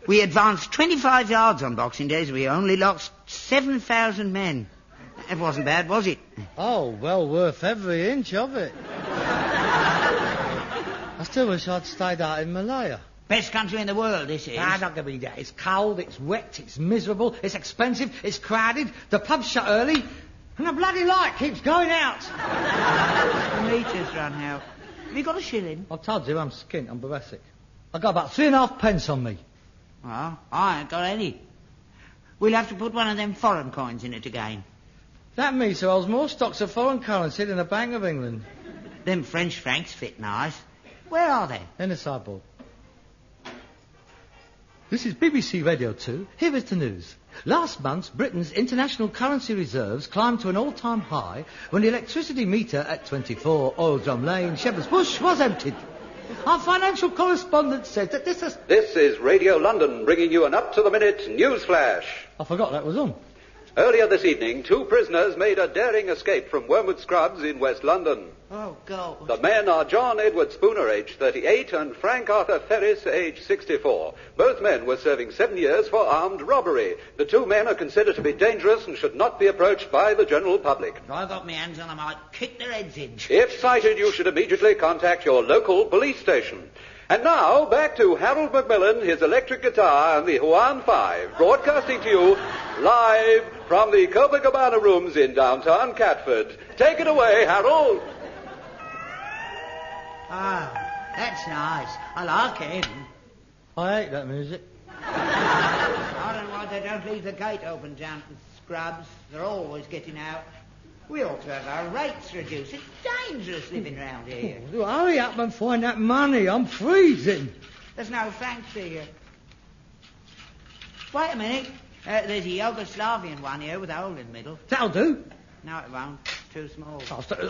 We advanced 25 yards on Boxing Days. We only lost 7,000 men. It wasn't bad, was it? Oh, well worth every inch of it. I still wish I'd stayed out in Malaya. Best country in the world, this is. Ah, not gonna be that. It's cold, it's wet, it's miserable, it's expensive, it's crowded, the pub's shut early, and the bloody light keeps going out. The meter's run out. Have you got a shilling? I told you I'm skint, I'm thoracic. I got about 3.5 pence on me. Well, I ain't got any. We'll have to put one of them foreign coins in it again. That means there holds more stocks of foreign currency than the Bank of England. Them French francs fit nice. Where are they? In the sideboard. This is BBC Radio 2. Here is the news. Last month, Britain's international currency reserves climbed to an all-time high when the electricity meter at 24 Oil Drum Lane, Shepherd's Bush, was emptied. Our financial correspondent said that this is... This is Radio London bringing you an up-to-the-minute news flash. I forgot that was on. Earlier this evening, 2 prisoners made a daring escape from Wormwood Scrubs in West London. Oh, God. The men are John Edward Spooner, aged 38, and Frank Arthur Ferris, aged 64. Both men were serving 7 years for armed robbery. The 2 men are considered to be dangerous and should not be approached by the general public. If I got my hands on them, I'd kick their heads in. If sighted, you should immediately contact your local police station. And now, back to Harold Macmillan, his electric guitar, and the Juan 5, broadcasting to you live from the Copacabana rooms in downtown Catford. Take it away, Harold. Ah, that's nice. I like it. I hate that music. I don't know why they don't leave the gate open down to Scrubs. They're always getting out. We ought to have our rates reduced. It's dangerous living round here. Oh, hurry up and find that money. I'm freezing. There's no Franks here. Wait a minute. There's a Yugoslavian one here with a hole in the middle. That'll do. No, it won't. It's too small.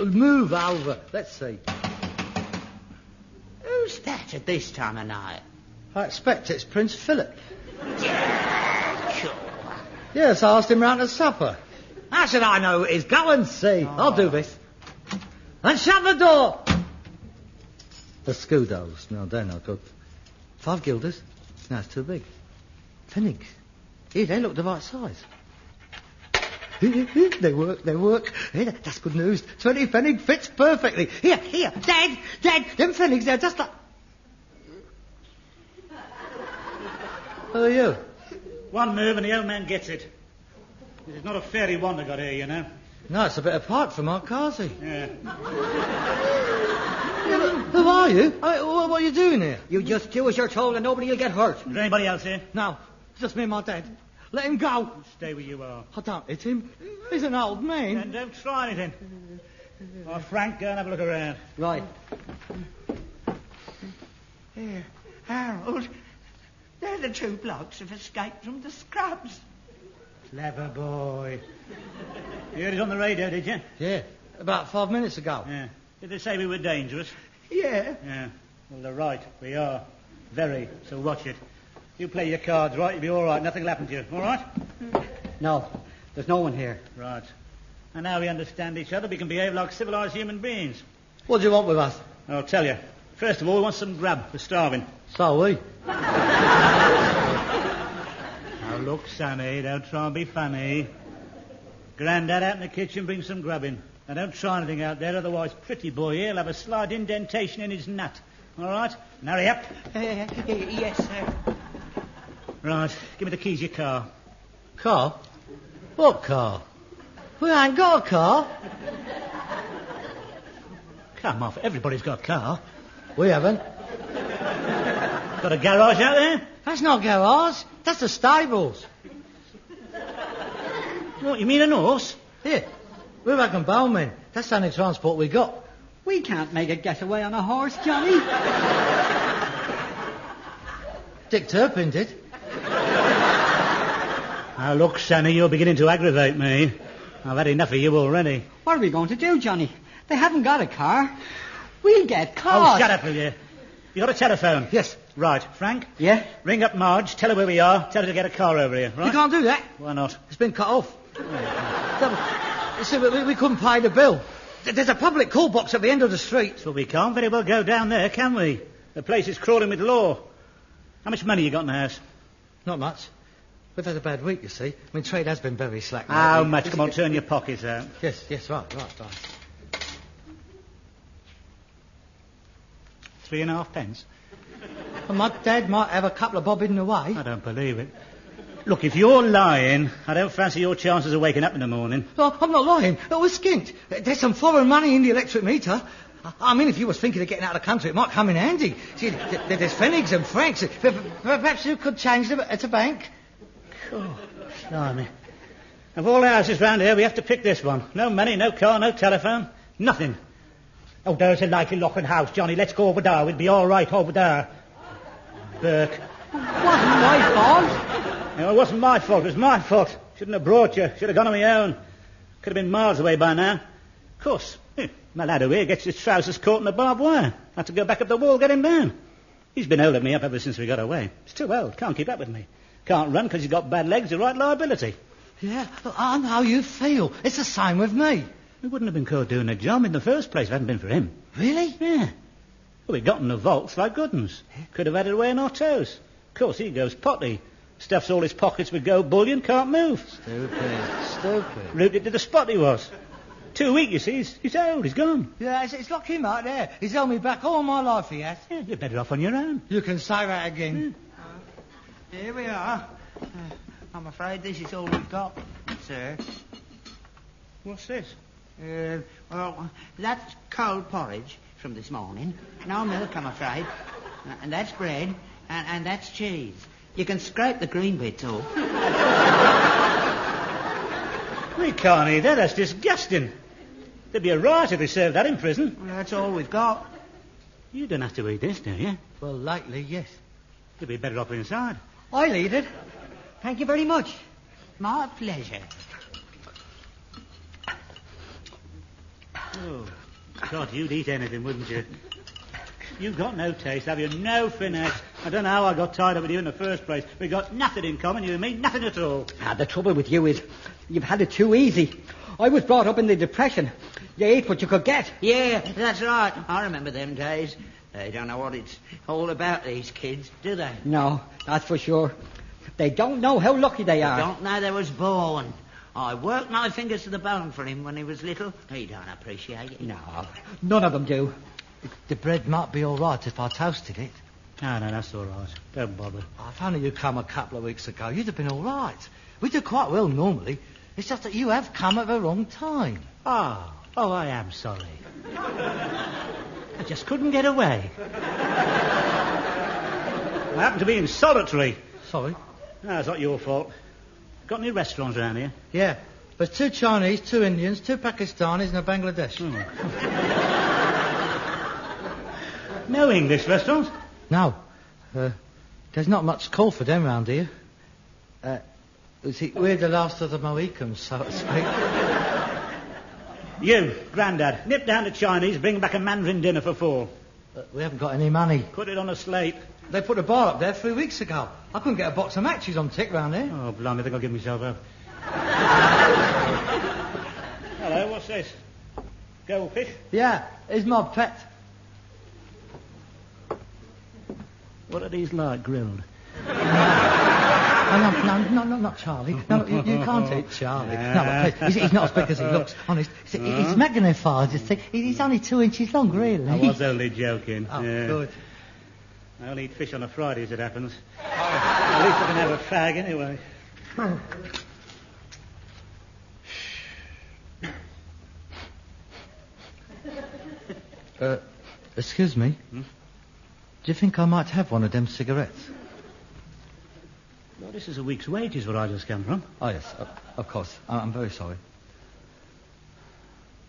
Move over. Let's see. Who's that at this time of night? I expect it's Prince Philip. Yeah, sure. Yes, I asked him round to supper. How should I know it is? Go and see. Oh. I'll do this. And shut the door. The Scudos. No, they're not good. 5 guilders. No, it's too big. Pfennigs. Here, they look the right size. They work. Here, that's good news. 20 Pfennig fits perfectly. Here. Dad, them Pfennigs, they're just like... Who are you? One move and the old man gets it. This is not a fairy wand I got here, you know. No, it's a bit apart from McCarthy. Yeah. Who are you? What are you doing here? You just do as you're told and nobody will get hurt. Is there anybody else here? No, just me and my dad. Let him go. Stay where you are. I don't hit him. He's an old man. Then don't try anything. Oh, Frank, go and have a look around. Right. Here, Harold. They're the two blokes who've escaped from the scrubs. Clever boy. You heard it on the radio, did you? Yeah, about 5 minutes ago. Yeah. Did they say we were dangerous? Yeah. Yeah. Well, they're right. We are. Very. So watch it. You play your cards right, you'll be all right. Nothing will happen to you. All right? No, there's no one here. Right. And now we understand each other, we can behave like civilized human beings. What do you want with us? I'll tell you. First of all, we want some grub. We're starving. So we. Now look, Sonny, don't try and be funny. Grandad out in the kitchen, bring some grub in. Now don't try anything out there, otherwise Pretty Boy here'll have a slight indentation in his nut. All right? Now hurry up. Yes, sir. Right, give me the keys of your car. Car? What car? We ain't got a car. Come off, everybody's got a car. We haven't. Got a garage out there? That's not garage. That's the stables. What, you mean an horse? Here, we're back in Bowman. That's the only transport we got. We can't make a getaway on a horse, Johnny. Dick Turpin did. Now look, Sonny, you're beginning to aggravate me. I've had enough of you already. What are we going to do, Johnny? They haven't got a car. We'll get caught. Oh, shut up, will you? You got a telephone? Yes. Right, Frank? Yeah? Ring up Marge, tell her where we are, tell her to get a car over here, right? You can't do that. Why not? It's been cut off. You see, we couldn't pay the bill. There's a public call box at the end of the street. So we can't very well go down there, can we? The place is crawling with law. How much money you got in the house? Not much. We've had a bad week, you see. I mean, trade has been very slack. How much? Come on, turn your pockets out. Yes, right. 3.5 pence. Well, my dad might have a couple of bob hidden away. I don't believe it. Look, if you're lying, I don't fancy your chances of waking up in the morning. No, I'm not lying. We're skint. There's some foreign money in the electric meter. I mean, if you was thinking of getting out of the country, it might come in handy. See, there's pfennigs and francs. Perhaps you could change them at a bank. Oh, blimey. Of all the houses round here, we have to pick this one. No money, no car, no telephone, nothing. Oh, there's a likely looking house, Johnny. Let's go over there. We'll be all right over there. Burke. Wasn't my fault. No, it wasn't my fault. It was my fault. Shouldn't have brought you. Should have gone on my own. Could have been miles away by now. Of course. My lad over here gets his trousers caught in the barbed wire. Had to go back up the wall, get him down. He's been holding me up ever since we got away. He's too old. Can't keep up with me. Can't run because he's got bad legs. The right liability. Yeah, I know how you feel. It's the same with me. We wouldn't have been caught doing the job in the first place if it hadn't been for him. Really? Yeah. Well, we got in the vaults like good uns. Could have had it away on our toes. Of course, he goes potty. Stuffs all his pockets with gold bullion, can't move. Stupid. Rooted to the spot he was. 2 weeks, you see. He's old. He's gone. Yeah, it's like him out there. He's held me back all my life, he has. Yeah, you're better off on your own. You can say that again. Here we are. I'm afraid this is all we've got, sir. What's this? Well, that's cold porridge from this morning. No milk, I'm afraid. And that's bread. And that's cheese. You can scrape the green bits off. We can't eat that. That's disgusting. There'd be a riot if we served that in prison. Well, that's all we've got. You don't have to eat this, do you? Well, likely, yes. You'd be better off inside. I'll eat it. Thank you very much. My pleasure. Oh, God, you'd eat anything, wouldn't you? You've got no taste, have you? No finesse. I don't know how I got tied up with you in the first place. We've got nothing in common, you and me, nothing at all. The trouble with you is you've had it too easy. I was brought up in the Depression. You ate what you could get. Yeah, that's right. I remember them days. They don't know what it's all about, these kids, do they? No, that's for sure. They don't know how lucky they are. They don't know they was born. I worked my fingers to the bone for him when he was little. He don't appreciate it. No, none of them do. The bread might be all right if I toasted it. No, that's all right. Don't bother. If only you'd come a couple of weeks ago, you'd have been all right. We do quite well normally. It's just that you have come at the wrong time. Oh, I am sorry. I just couldn't get away. I happen to be in solitary. Sorry? No, it's not your fault. Got any restaurants around here? Yeah. There's 2 Chinese, 2 Indians, 2 Pakistanis and a Bangladesh. No English restaurants? No. There's not much call for them round here. See, we're the last of the Mohicans, so to speak. You, Grandad, nip down to Chinese, bring back a Mandarin dinner for 4. We haven't got any money. Put it on a slate. They put a bar up there 3 weeks ago. I couldn't get a box of matches on tick round here. Oh, blimey, I think I'll give myself up. Hello, what's this? Goldfish? Yeah, it's my pet. What are these like, grilled? No, not Charlie. No, you can't eat Charlie. No, please. He's not as big as he looks, honest. He's magnified, you see. He's only 2 inches long, really. I was only joking. Oh, good. I only eat fish on a Friday, as it happens. At least I can have a fag anyway. Excuse me? Do you think I might have one of them cigarettes? Well, this is a week's wages where I just come from. Oh, yes, of course. I'm very sorry.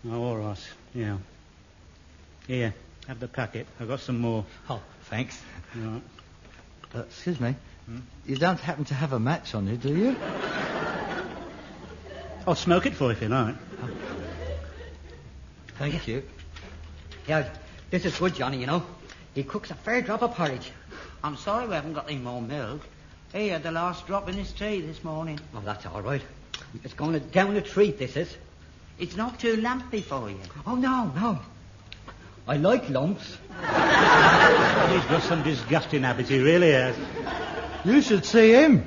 Oh, all right. Yeah. Here, have the packet. I've got some more. Oh, thanks. Right. Excuse me. You don't happen to have a match on you, do you? I'll smoke it for you if you like. Thank you. Yeah, this is good, Johnny, you know. He cooks a fair drop of porridge. I'm sorry we haven't got any more milk. He had the last drop in his tea this morning. Oh, that's all right. It's going down a treat, this is. It's not too lumpy for you. Oh, no. I like lumps. He's got some disgusting habits, he really has. You should see him.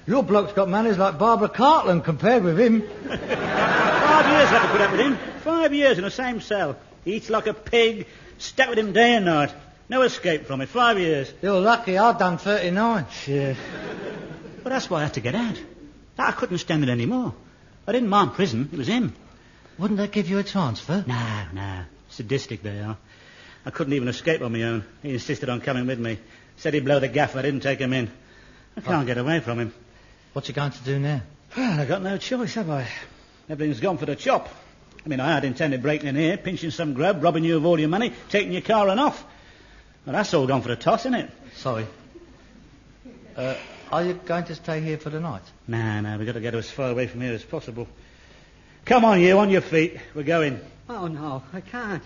Your bloke's got manners like Barbara Cartland compared with him. 5 years I have to put up with him. 5 years in the same cell. He eats like a pig, stuck with him day and night. No escape from it. 5 years. You're lucky I've done 39. Yeah. But that's why I had to get out. I couldn't stand it anymore. I didn't mind prison. It was him. Wouldn't they give you a transfer? No. Sadistic they are. I couldn't even escape on my own. He insisted on coming with me. Said he'd blow the gaff if I didn't take him in. I can't get away from him. What you going to do now? Well, I've got no choice, have I? Everything's gone for the chop. I mean, I had intended breaking in here, pinching some grub, robbing you of all your money, taking your car and off. Well, that's all gone for the toss, isn't it? Sorry. Are you going to stay here for the night? No, we've got to get as far away from here as possible. Come on, you, on your feet. We're going. Oh, no, I can't.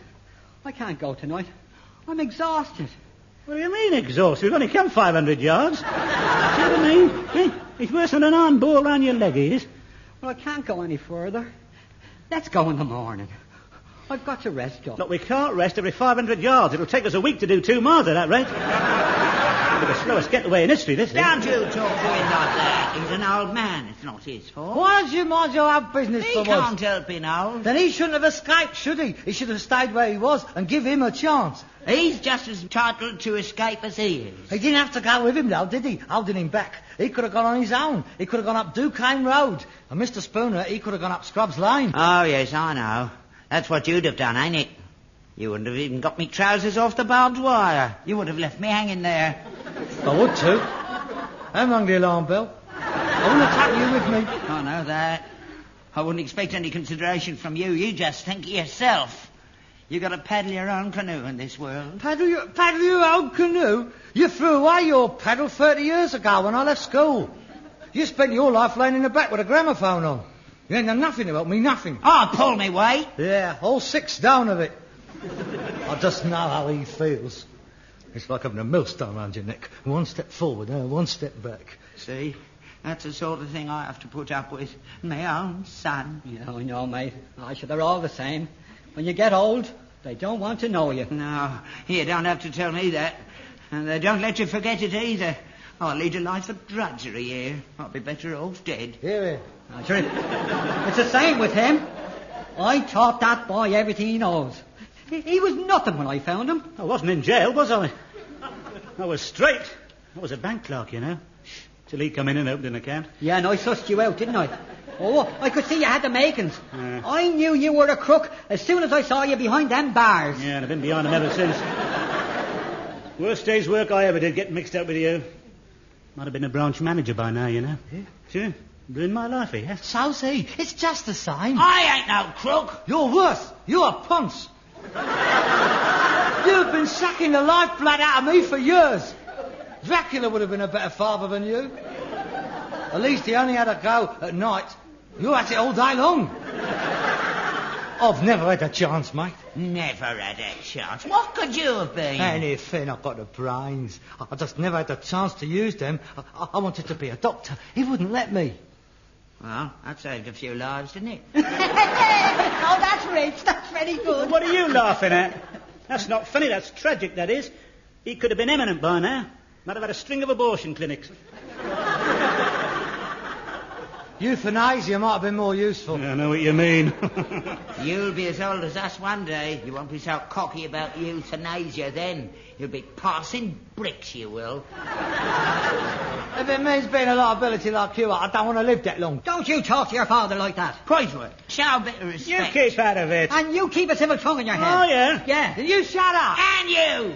I can't go tonight. I'm exhausted. What do you mean, exhausted? We've only come 500 yards. See what I mean? It's worse than an iron ball round your leg, it is. Well, I can't go any further. Let's go in the morning. I've got to rest up. Look, we can't rest every 500 yards. It'll take us a week to do 2 miles at that rate. It'll be the slowest getaway in history, this is. Don't you talk to him like that. He's an old man. It's not his fault. Why don't you mind your own business He for once? can't help being old. Then he shouldn't have escaped, should he? He should have stayed where he was and give him a chance. He's just as entitled to escape as he is. He didn't have to go with him, though, did he? Holding him back. He could have gone on his own. He could have gone up Duquesne Road. And Mr. Spooner, he could have gone up Scrubs Lane. Oh, yes, I know. That's what you'd have done, ain't it? You wouldn't have even got me trousers off the barbed wire. You would have left me hanging there. I would too. And rung the alarm bell. I wouldn't have taken you with me. I know that. I wouldn't expect any consideration from you. You just think of yourself. You got to paddle your own canoe in this world. Paddle your own canoe? You threw away your paddle 30 years ago when I left school. You spent your life laying in the back with a gramophone on. You ain't done nothing to help me, nothing. Oh, pull me weight. Yeah, all 6 down of it. I just know how he feels. It's like having a millstone around your neck. 1 step forward, 1 step back. See? That's the sort of thing I have to put up with. My own son. Yeah, I know, mate. I sure they're all the same. When you get old, they don't want to know you. No, you don't have to tell me that. And they don't let you forget it either. I'll lead a life of drudgery here. I'll be better off dead. Here. Sure, it's the same with him. I taught that boy everything he knows. He was nothing when I found him. I wasn't in jail, was I? I was straight. I was a bank clerk, you know. Till he come in and opened an account. Yeah, and I sussed you out, didn't I? Oh, I could see you had the makings. I knew you were a crook as soon as I saw you behind them bars. Yeah, and I've been behind them ever since. Worst day's work I ever did, getting mixed up with you. Might have been a branch manager by now, you know. Yeah. Sure. Ruined my life, yeah. So see, it's just the same. I ain't no crook. You're worse. You're a ponce. You've been sucking the lifeblood out of me for years. Dracula would have been a better father than you. At least he only had a go at night. You had it all day long. I've never had a chance, mate. Never had a chance. What could you have been? Anything. I've got the brains. I just never had the chance to use them. I wanted to be a doctor. He wouldn't let me. Well, that saved a few lives, didn't it? Oh, that's rich. That's very good. What are you laughing at? That's not funny. That's tragic, that is. He could have been eminent by now. Might have had a string of abortion clinics. Euthanasia might have been more useful. I know what you mean. You'll be as old as us one day. You won't be so cocky about euthanasia then. You'll be passing bricks, you will. If it means being a liability like you, I don't want to live that long. Don't you talk to your father like that. Crossword. Show a bit of respect. You keep out of it. And you keep a civil tongue in your head. Oh, yeah? Yeah. You shut up. And you!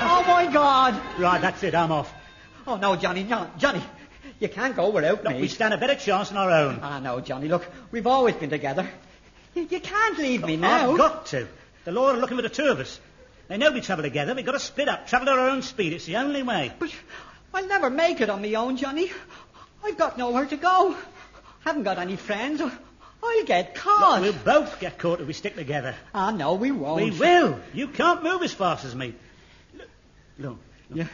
Oh, my God. Right, that's it. I'm off. Oh, no, Johnny, no. Johnny, you can't go without me. We stand a better chance on our own. Ah, no, Johnny, look, we've always been together. You can't leave me now. I've got to. The law are looking for the two of us. They know we travel together. We've got to split up, travel at our own speed. It's the only way. But I'll never make it on my own, Johnny. I've got nowhere to go. Haven't got any friends. I'll get caught. Look, we'll both get caught if we stick together. Ah, no, we won't. We will. You can't move as fast as me. Look. Yeah.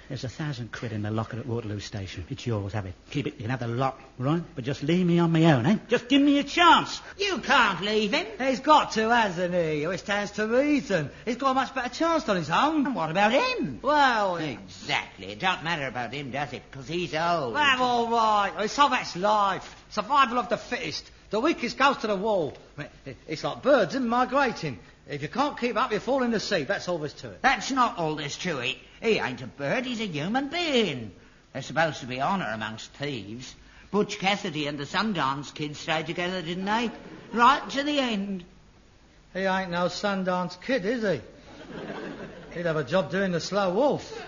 There's £1,000 in the locker at Waterloo Station. It's yours, have it. Keep it. You can have the lot, right? But just leave me on my own, eh? Just give me a chance. You can't leave him. He's got to, hasn't he? It stands to reason. He's got a much better chance on his own. And what about him? Well, exactly. It don't matter about him, does it? Because he's old. Well, all right. So that's life. Survival of the fittest. The weakest goes to the wall. It's like birds in migrating. If you can't keep up, you fall in the sea. That's all there's to it. That's not all there's to it. He ain't a bird, he's a human being. There's supposed to be honour amongst thieves. Butch Cassidy and the Sundance Kid stayed together, didn't they? Right to the end. He ain't no Sundance Kid, is he? He'd have a job doing the slow wolf.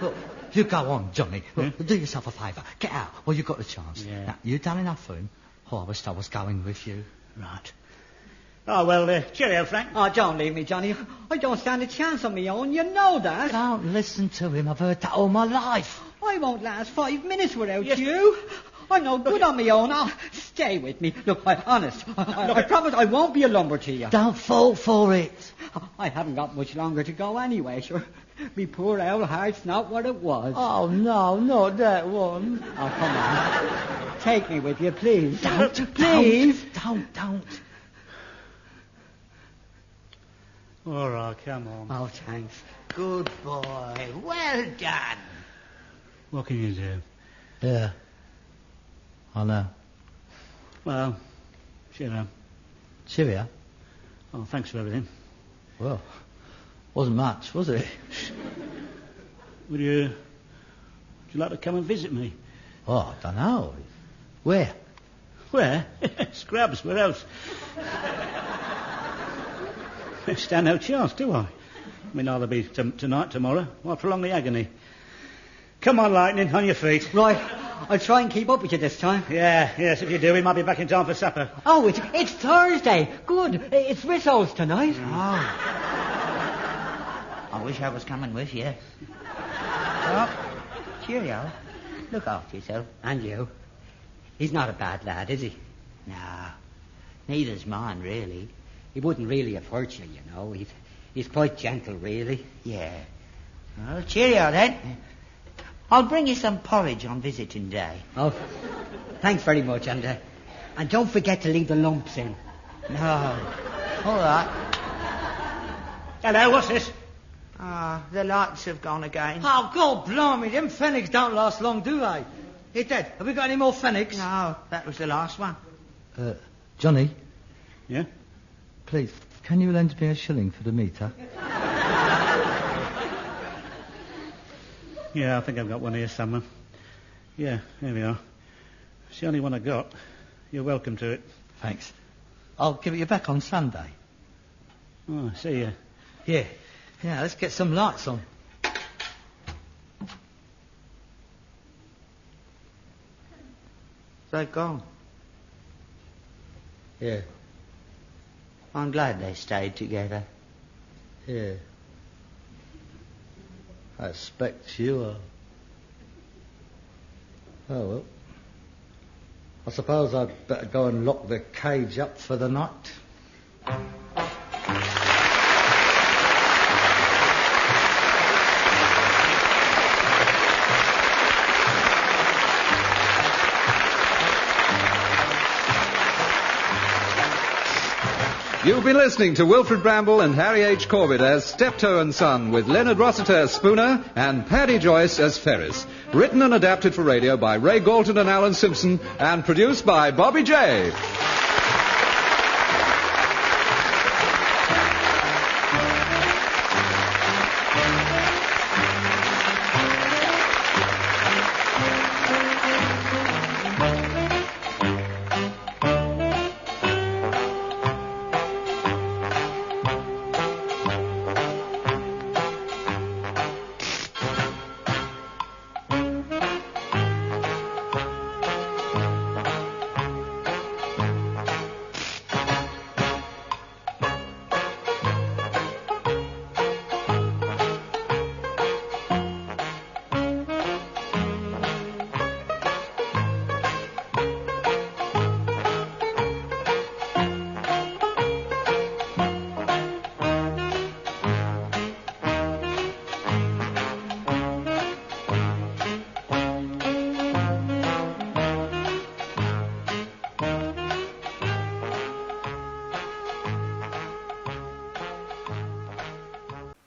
Look, you go on, Johnny. Look, do yourself a favour. Get out while you've got the chance. Yeah. Now, you done enough for him? Oh, I wish I was going with you. Right. Oh, well, cheerio, Frank. Oh, don't leave me, Johnny. I don't stand a chance on my own. You know that. Don't listen to him. I've heard that all my life. I won't last 5 minutes without you. I'm no good on my own. Oh, stay with me. Look, honest. I promise I won't be a lumber to you. Don't fall for it. I haven't got much longer to go anyway, sure. Me poor old heart's not what it was. Oh, no, not that one. Oh, come on. Take me with you, please. Don't. Please. Don't. All right, come on. Oh, thanks. Good boy. Well done. What can you do? Yeah. I know. Well, cheerio. Cheerio? Oh, thanks for everything. Well, wasn't much, was it? Would you like to come and visit me? Oh, I don't know. Where? Where? Scrubs, where else? I stand no chance, do I? I mean, either be tonight, tomorrow. Why prolong the agony? Come on, Lightning, on your feet. Right. I'll try and keep up with you this time. Yes, if you do, we might be back in time for supper. Oh, it's Thursday. Good. It's Risso's tonight. Oh. I wish I was coming with you. Well, cheerio. Look after yourself. And you. He's not a bad lad, is he? No. Neither's mine, really. He wouldn't really have hurt you, you know. He's quite gentle, really. Yeah. Well, cheerio, then. I'll bring you some porridge on visiting day. Oh, thanks very much, and don't forget to leave the lumps in. No. All right. Hello, what's this? The lights have gone again. Oh, God blimey, them fennics don't last long, do they? Hey, Dad, have we got any more fennics? No, that was the last one. Johnny? Yeah? Please, can you lend me a shilling for the meter? Yeah, I think I've got one here somewhere. Yeah, here we are. It's the only one I got. You're welcome to it. Thanks. I'll give it you back on Sunday. Oh, I see you. Yeah. Yeah, let's get some lights on. They've gone. Yeah. I'm glad they stayed together. Yeah. I expect you are. Oh, well. I suppose I'd better go and lock the cage up for the night. You've been listening to Wilfred Bramble and Harry H. Corbett as Steptoe and Son, with Leonard Rossiter as Spooner and Paddy Joyce as Ferris. Written and adapted for radio by Ray Galton and Alan Simpson, and produced by Bobby J.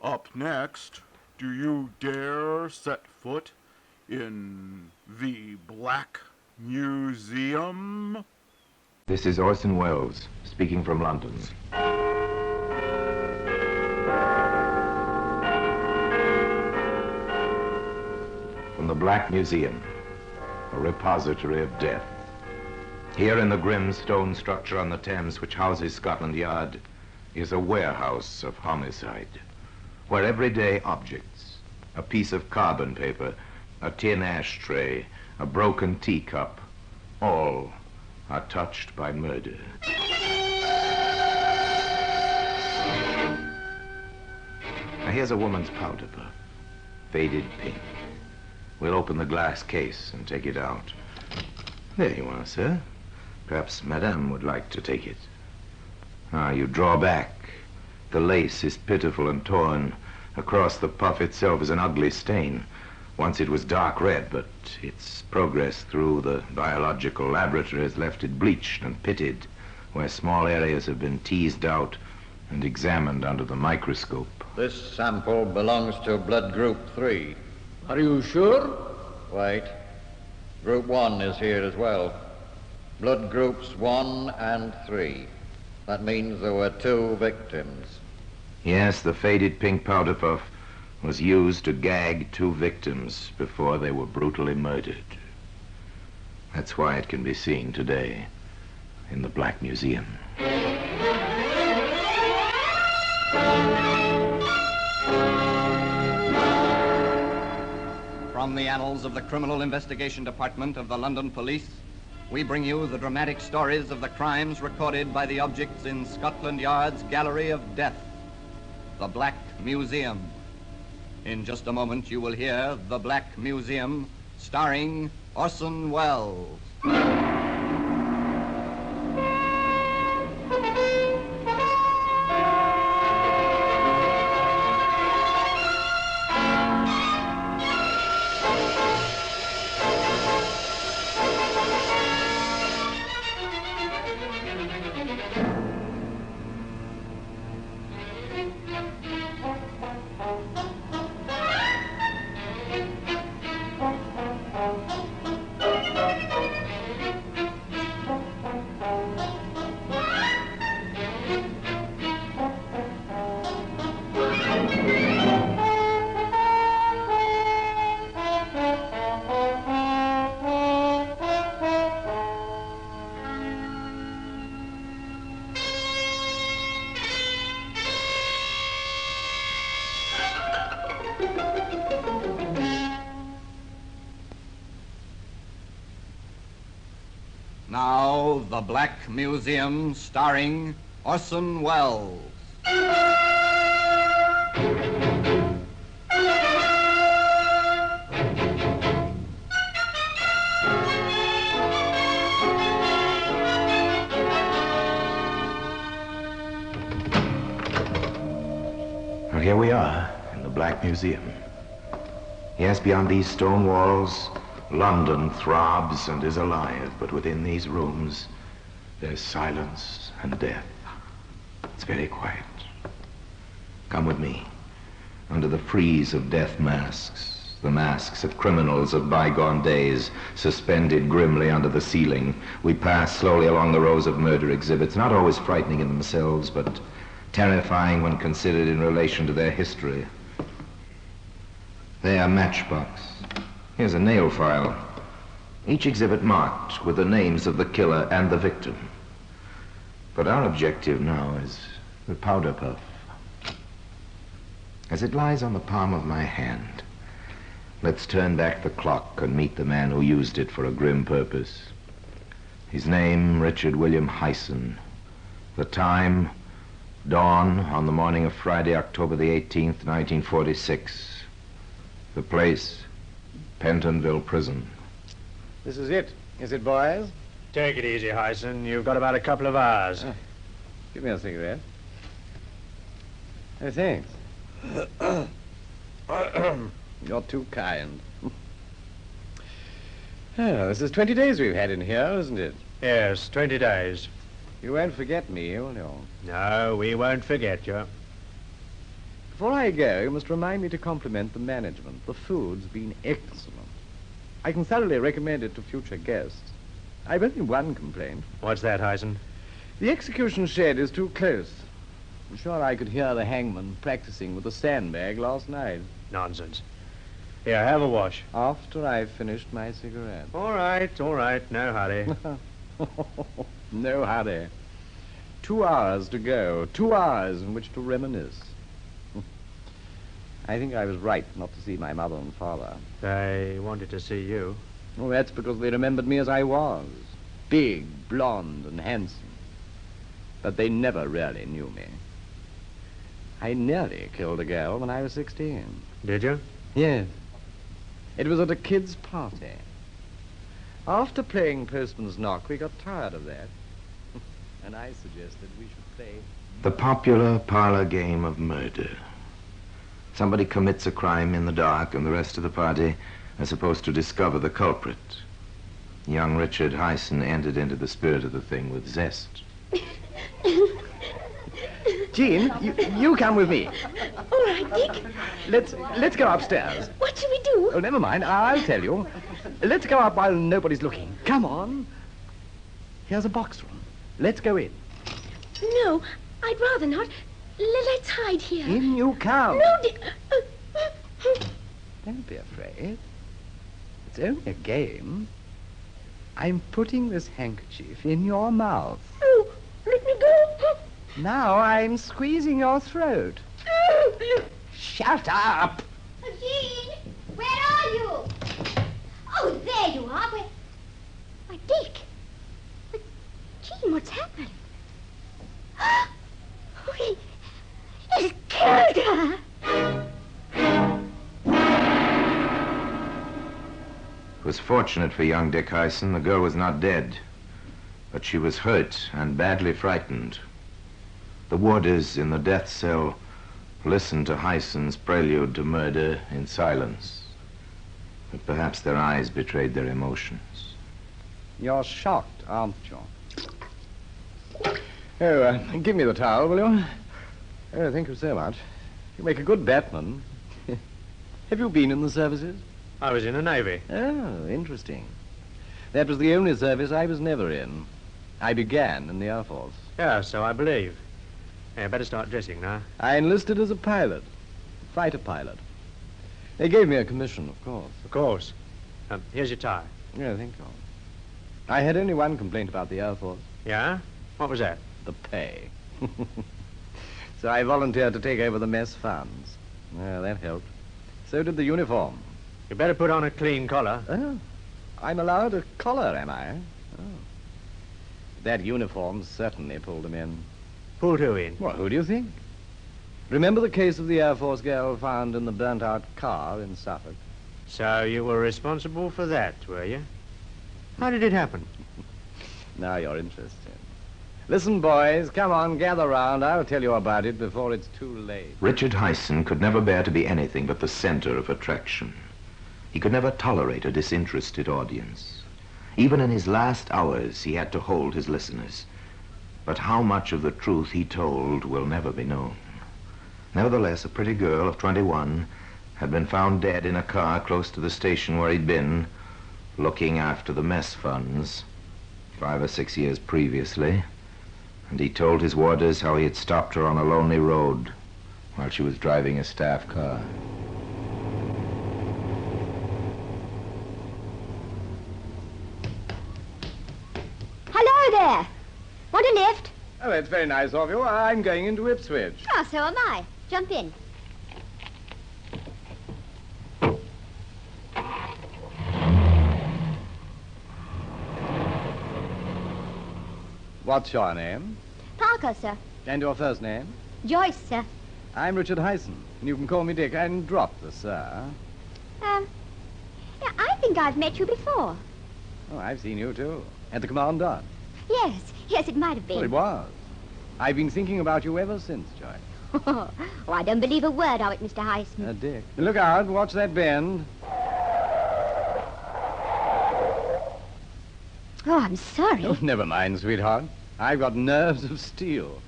Up next, do you dare set foot in the Black Museum? This is Orson Welles, speaking from London. From the Black Museum, a repository of death. Here in the grim stone structure on the Thames which houses Scotland Yard is a warehouse of homicide, where everyday objects, a piece of carbon paper, a tin ashtray, a broken teacup, all are touched by murder. Now here's a woman's powder puff, faded pink. We'll open the glass case and take it out. There you are, sir. Perhaps Madame would like to take it. Ah, you draw back. The lace is pitiful and torn. Across the puff itself is an ugly stain. Once it was dark red, but its progress through the biological laboratory has left it bleached and pitted, where small areas have been teased out and examined under the microscope. This sample belongs to blood group 3. Are you sure? Wait. Group 1 is here as well. Blood groups 1 and 3. That means there were 2 victims. Yes, the faded pink powder puff was used to gag 2 victims before they were brutally murdered. That's why it can be seen today in the Black Museum. From the annals of the Criminal Investigation Department of the London Police, we bring you the dramatic stories of the crimes recorded by the objects in Scotland Yard's Gallery of Death, the Black Museum. In just a moment, you will hear The Black Museum, starring Orson Welles. The Black Museum, starring Orson Welles. Well, here we are, in the Black Museum. Yes, beyond these stone walls, London throbs and is alive, but within these rooms, there's silence and death. It's very quiet. Come with me. Under the frieze of death masks, the masks of criminals of bygone days, suspended grimly under the ceiling, we pass slowly along the rows of murder exhibits, not always frightening in themselves, but terrifying when considered in relation to their history. They are matchbox. Here's a nail file. Each exhibit marked with the names of the killer and the victim. But our objective now is the powder puff. As it lies on the palm of my hand, let's turn back the clock and meet the man who used it for a grim purpose. His name, Richard William Hyson. The time, dawn on the morning of Friday, October the 18th, 1946. The place, Pentonville Prison. This is it boys? Take it easy, Hyson. You've got about a couple of hours. Give me a cigarette. Oh, thanks. You're too kind. Oh, this is 20 days we've had in here, isn't it? Yes, 20 days. You won't forget me, will you? No, we won't forget you. Before I go, you must remind me to compliment the management. The food's been excellent. I can thoroughly recommend it to future guests. I've only one complaint. What's that, Hyson? The execution shed is too close. I'm sure I could hear the hangman practicing with a sandbag last night. Nonsense. Here, have a wash. After I've finished my cigarette. All right. No hurry. No hurry. 2 hours to go. 2 hours in which to reminisce. I think I was right not to see my mother and father. They wanted to see you. Well, that's because they remembered me as I was. Big, blonde, and handsome. But they never really knew me. I nearly killed a girl when I was 16. Did you? Yes. It was at a kid's party. After playing Postman's Knock, we got tired of that. And I suggested we should play... The popular parlor game of murder. Somebody commits a crime in the dark, and the rest of the party are supposed to discover the culprit. Young Richard Hyson entered into the spirit of the thing with zest. Jean, you come with me. All right, Dick. Let's go upstairs. What shall we do? Oh, never mind. I'll tell you. Let's go up while nobody's looking. Come on. Here's a box room. Let's go in. No, I'd rather not. Let's hide here. In you come. No, Dick. Don't be afraid. It's only a game. I'm putting this handkerchief in your mouth. Oh, let me go. Now I'm squeezing your throat. Shut up. Jean, where are you? Oh, there you are. Why, Dick. But, Jean, what's happened? Oh, he's killed her. It was fortunate for young Dick Hyson the girl was not dead, but she was hurt and badly frightened. The warders in the death cell listened to Hyson's prelude to murder in silence, but perhaps their eyes betrayed their emotions. You're shocked, aren't you? Oh, give me the towel, will you? Oh, thank you so much. You make a good Batman. Have you been in the services? I was in the Navy. Oh, interesting. That was the only service I was never in. I began in the Air Force. Yeah, so I believe. Yeah, better start dressing now. I enlisted as a pilot. Fighter pilot. They gave me a commission, of course. Of course. Here's your tie. Yeah, thank you. I had only one complaint about the Air Force. Yeah? What was that? The pay. So I volunteered to take over the mess funds. Well, that helped. So did the uniform. You better put on a clean collar. Oh, I'm allowed a collar, am I? Oh. That uniform certainly pulled him in. Pulled who in? Well, who do you think? Remember the case of the Air Force girl found in the burnt-out car in Suffolk? So you were responsible for that, were you? How did it happen? Now you're interested. Listen, boys, come on, gather round. I'll tell you about it before it's too late. Richard Hyson could never bear to be anything but the center of attraction. He could never tolerate a disinterested audience. Even in his last hours, he had to hold his listeners. But how much of the truth he told will never be known. Nevertheless, a pretty girl of 21 had been found dead in a car close to the station where he'd been, looking after the mess funds 5 or 6 years previously. And he told his warders how he had stopped her on a lonely road while she was driving a staff car. Hello there. Want a lift? Oh, that's very nice of you. I'm going into Ipswich. Oh, so am I. Jump in. What's your name? Parker, sir. And your first name? Joyce, sir. I'm Richard Hyson. You can call me Dick and drop the sir. Yeah, I think I've met you before. Oh, I've seen you too. At the Commandant. Yes, it might have been. Well, it was. I've been thinking about you ever since, Joyce. Oh, I don't believe a word of it, Mr. Hyson. Dick. Look out, watch that bend. Oh, I'm sorry. Oh, never mind, sweetheart. I've got nerves of steel.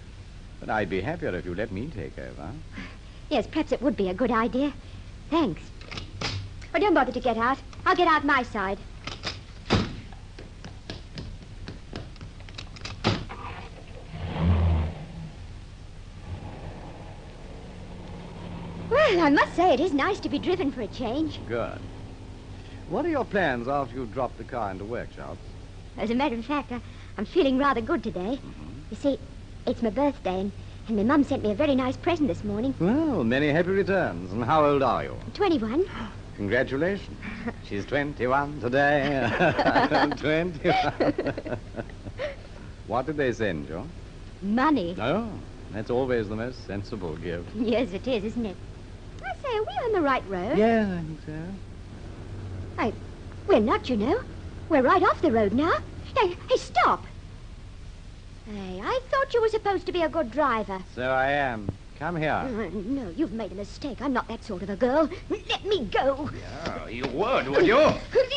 But I'd be happier if you let me take over. Yes, perhaps it would be a good idea. Thanks. Oh, don't bother to get out. I'll get out my side. Well, I must say it is nice to be driven for a change. Good. What are your plans after you drop the car into workshops? As a matter of fact, I'm feeling rather good today. You see, it's my birthday, and my mum sent me a very nice present this morning. Well, many happy returns. And how old are you? 21. Congratulations. She's 21 today. 21. What did they send you? Money. Oh, that's always the most sensible gift. Yes, it is, isn't it? I say, are we on the right road? Yeah, I think so. We're not, you know. We're right off the road now. Hey, stop. Hey, I thought you were supposed to be a good driver. So I am. Come here. No, you've made a mistake. I'm not that sort of a girl. Let me go. Oh, you would you?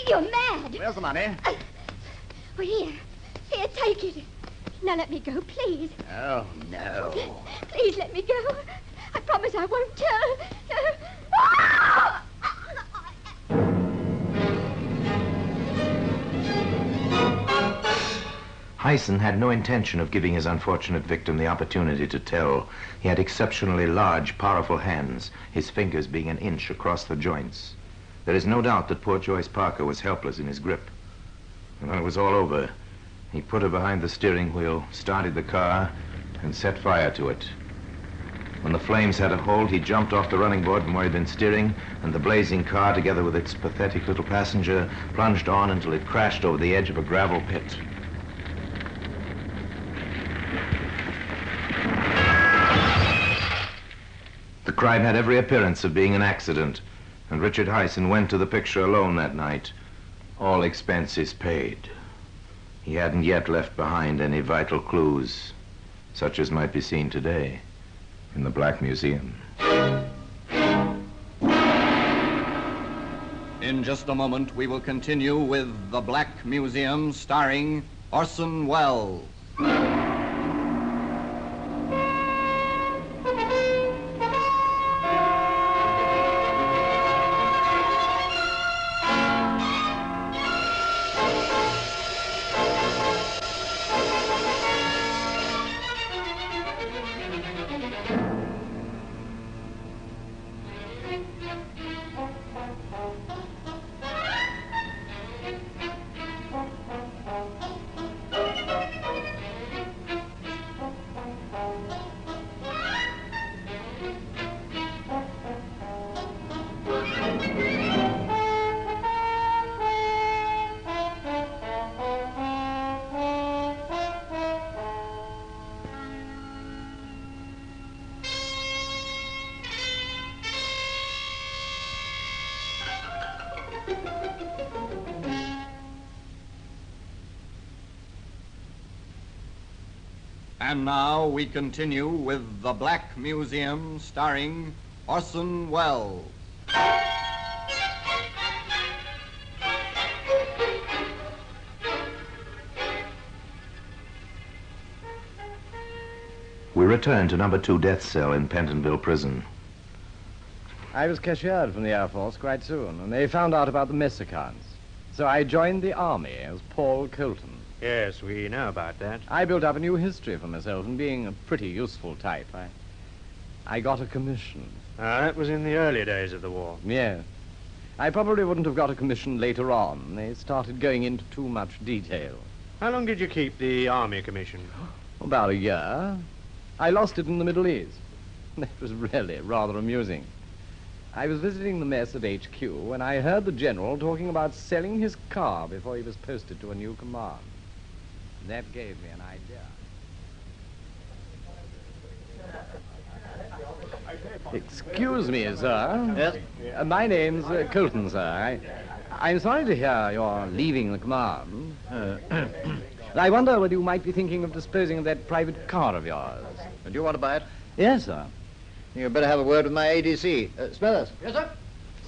You're mad. Where's the money? Well, here, take it. Now let me go, please. Oh, no. Please let me go. I promise I won't tell. Ah! Hyson had no intention of giving his unfortunate victim the opportunity to tell. He had exceptionally large, powerful hands, his fingers being an inch across the joints. There is no doubt that poor Joyce Parker was helpless in his grip. And when it was all over, he put her behind the steering wheel, started the car, and set fire to it. When the flames had a hold, he jumped off the running board from where he'd been steering, and the blazing car, together with its pathetic little passenger, plunged on until it crashed over the edge of a gravel pit. The crime had every appearance of being an accident, and Richard Hyson went to the picture alone that night, all expenses paid. He hadn't yet left behind any vital clues, such as might be seen today in the Black Museum. In just a moment, we will continue with The Black Museum, starring Orson Welles. And now we continue with The Black Museum, starring Orson Welles. We return to number 2 death cell in Pentonville Prison. I was cashiered from the Air Force quite soon, and they found out about the mess accounts. So I joined the Army as Paul Colton. Yes, we know about that. I built up a new history for myself, and being a pretty useful type, I got a commission. That was in the early days of the war. Yeah. I probably wouldn't have got a commission later on. They started going into too much detail. How long did you keep the Army commission? About a year. I lost it in the Middle East. That was really rather amusing. I was visiting the mess at HQ when I heard the general talking about selling his car before he was posted to a new command. That gave me an idea. Excuse me, sir. Yes? My name's Colton, sir. I'm sorry to hear you're leaving the command. I wonder whether you might be thinking of disposing of that private car of yours. Do you want to buy it? Yes, sir. You'd better have a word with my ADC. Smithers. Yes, sir?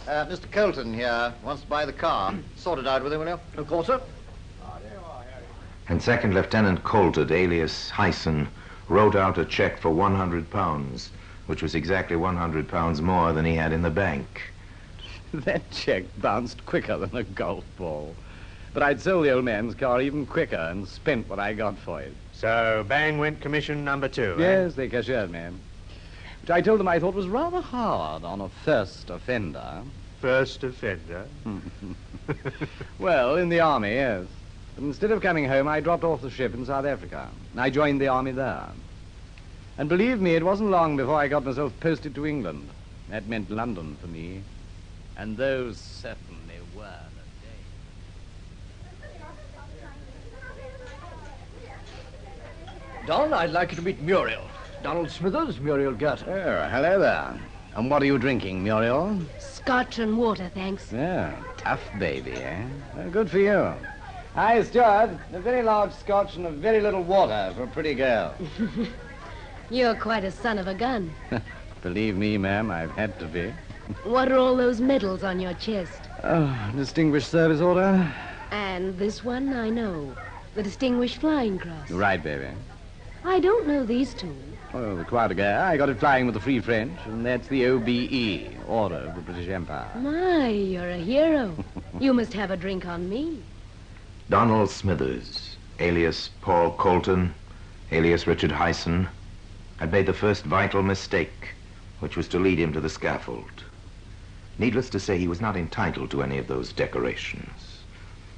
Mr. Colton here wants to buy the car. Sort it out with him, will you? Of course, sir. And Second Lieutenant Colton, alias Hyson, wrote out a check for £100, which was exactly £100 more than he had in the bank. That check bounced quicker than a golf ball. But I'd sold the old man's car even quicker and spent what I got for it. So, bang went commission number 2, Yes, they cashiered me. Which I told them I thought was rather hard on a first offender. First offender? Well, in the Army, yes. But instead of coming home, I dropped off the ship in South Africa. I joined the Army there. And believe me, it wasn't long before I got myself posted to England. That meant London for me. And those certainly were the days. Don, I'd like you to meet Muriel. Donald Smithers, Muriel Gerton. Oh, hello there. And what are you drinking, Muriel? Scotch and water, thanks. Yeah, tough baby, eh? Well, good for you. Hi, Stuart. A very large scotch and a very little water for a pretty girl. You're quite a son of a gun. Believe me, ma'am, I've had to be. What are all those medals on your chest? Oh, Distinguished Service Order. And this one, I know. The Distinguished Flying Cross. Right, baby. I don't know these two. Oh, the Croix de Guerre. I got it flying with the Free French, and that's the OBE, Order of the British Empire. My, you're a hero. You must have a drink on me. Donald Smithers, alias Paul Colton, alias Richard Hyson, had made the first vital mistake, which was to lead him to the scaffold. Needless to say, he was not entitled to any of those decorations.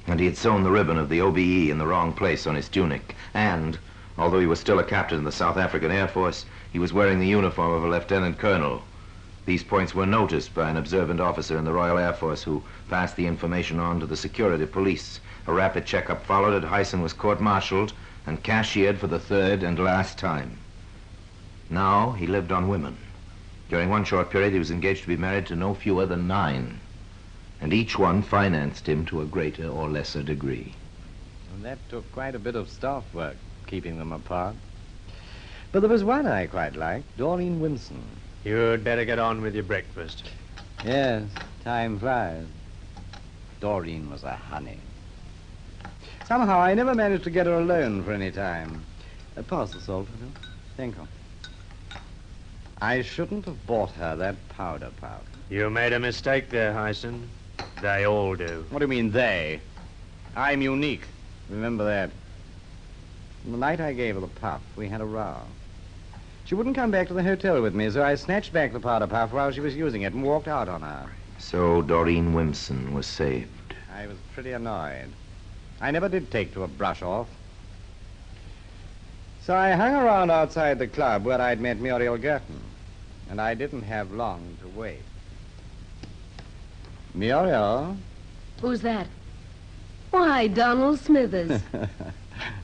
And he had sewn the ribbon of the OBE in the wrong place on his tunic, and although he was still a captain in the South African Air Force, he was wearing the uniform of a lieutenant colonel. These points were noticed by an observant officer in the Royal Air Force who passed the information on to the security police. A rapid checkup followed, and Hyson was court-martialed and cashiered for the third and last time. Now he lived on women. During one short period, he was engaged to be married to no fewer than 9, and each one financed him to a greater or lesser degree. And that took quite a bit of staff work, keeping them apart. But there was one I quite liked, Doreen Winston. You'd better get on with your breakfast. Yes, time flies. Doreen was a honey. Somehow I never managed to get her alone for any time. Pass the salt, will you? Thank you. I shouldn't have bought her that powder puff. You made a mistake there, Hyson. They all do. What do you mean, they? I'm unique. Remember that. The night I gave her the puff, we had a row. She wouldn't come back to the hotel with me, so I snatched back the powder puff while she was using it and walked out on her. So Doreen Winston was saved. I was pretty annoyed. I never did take to a brush-off. So I hung around outside the club where I'd met Muriel Gerton, and I didn't have long to wait. Muriel? Who's that? Why, Donald Smithers.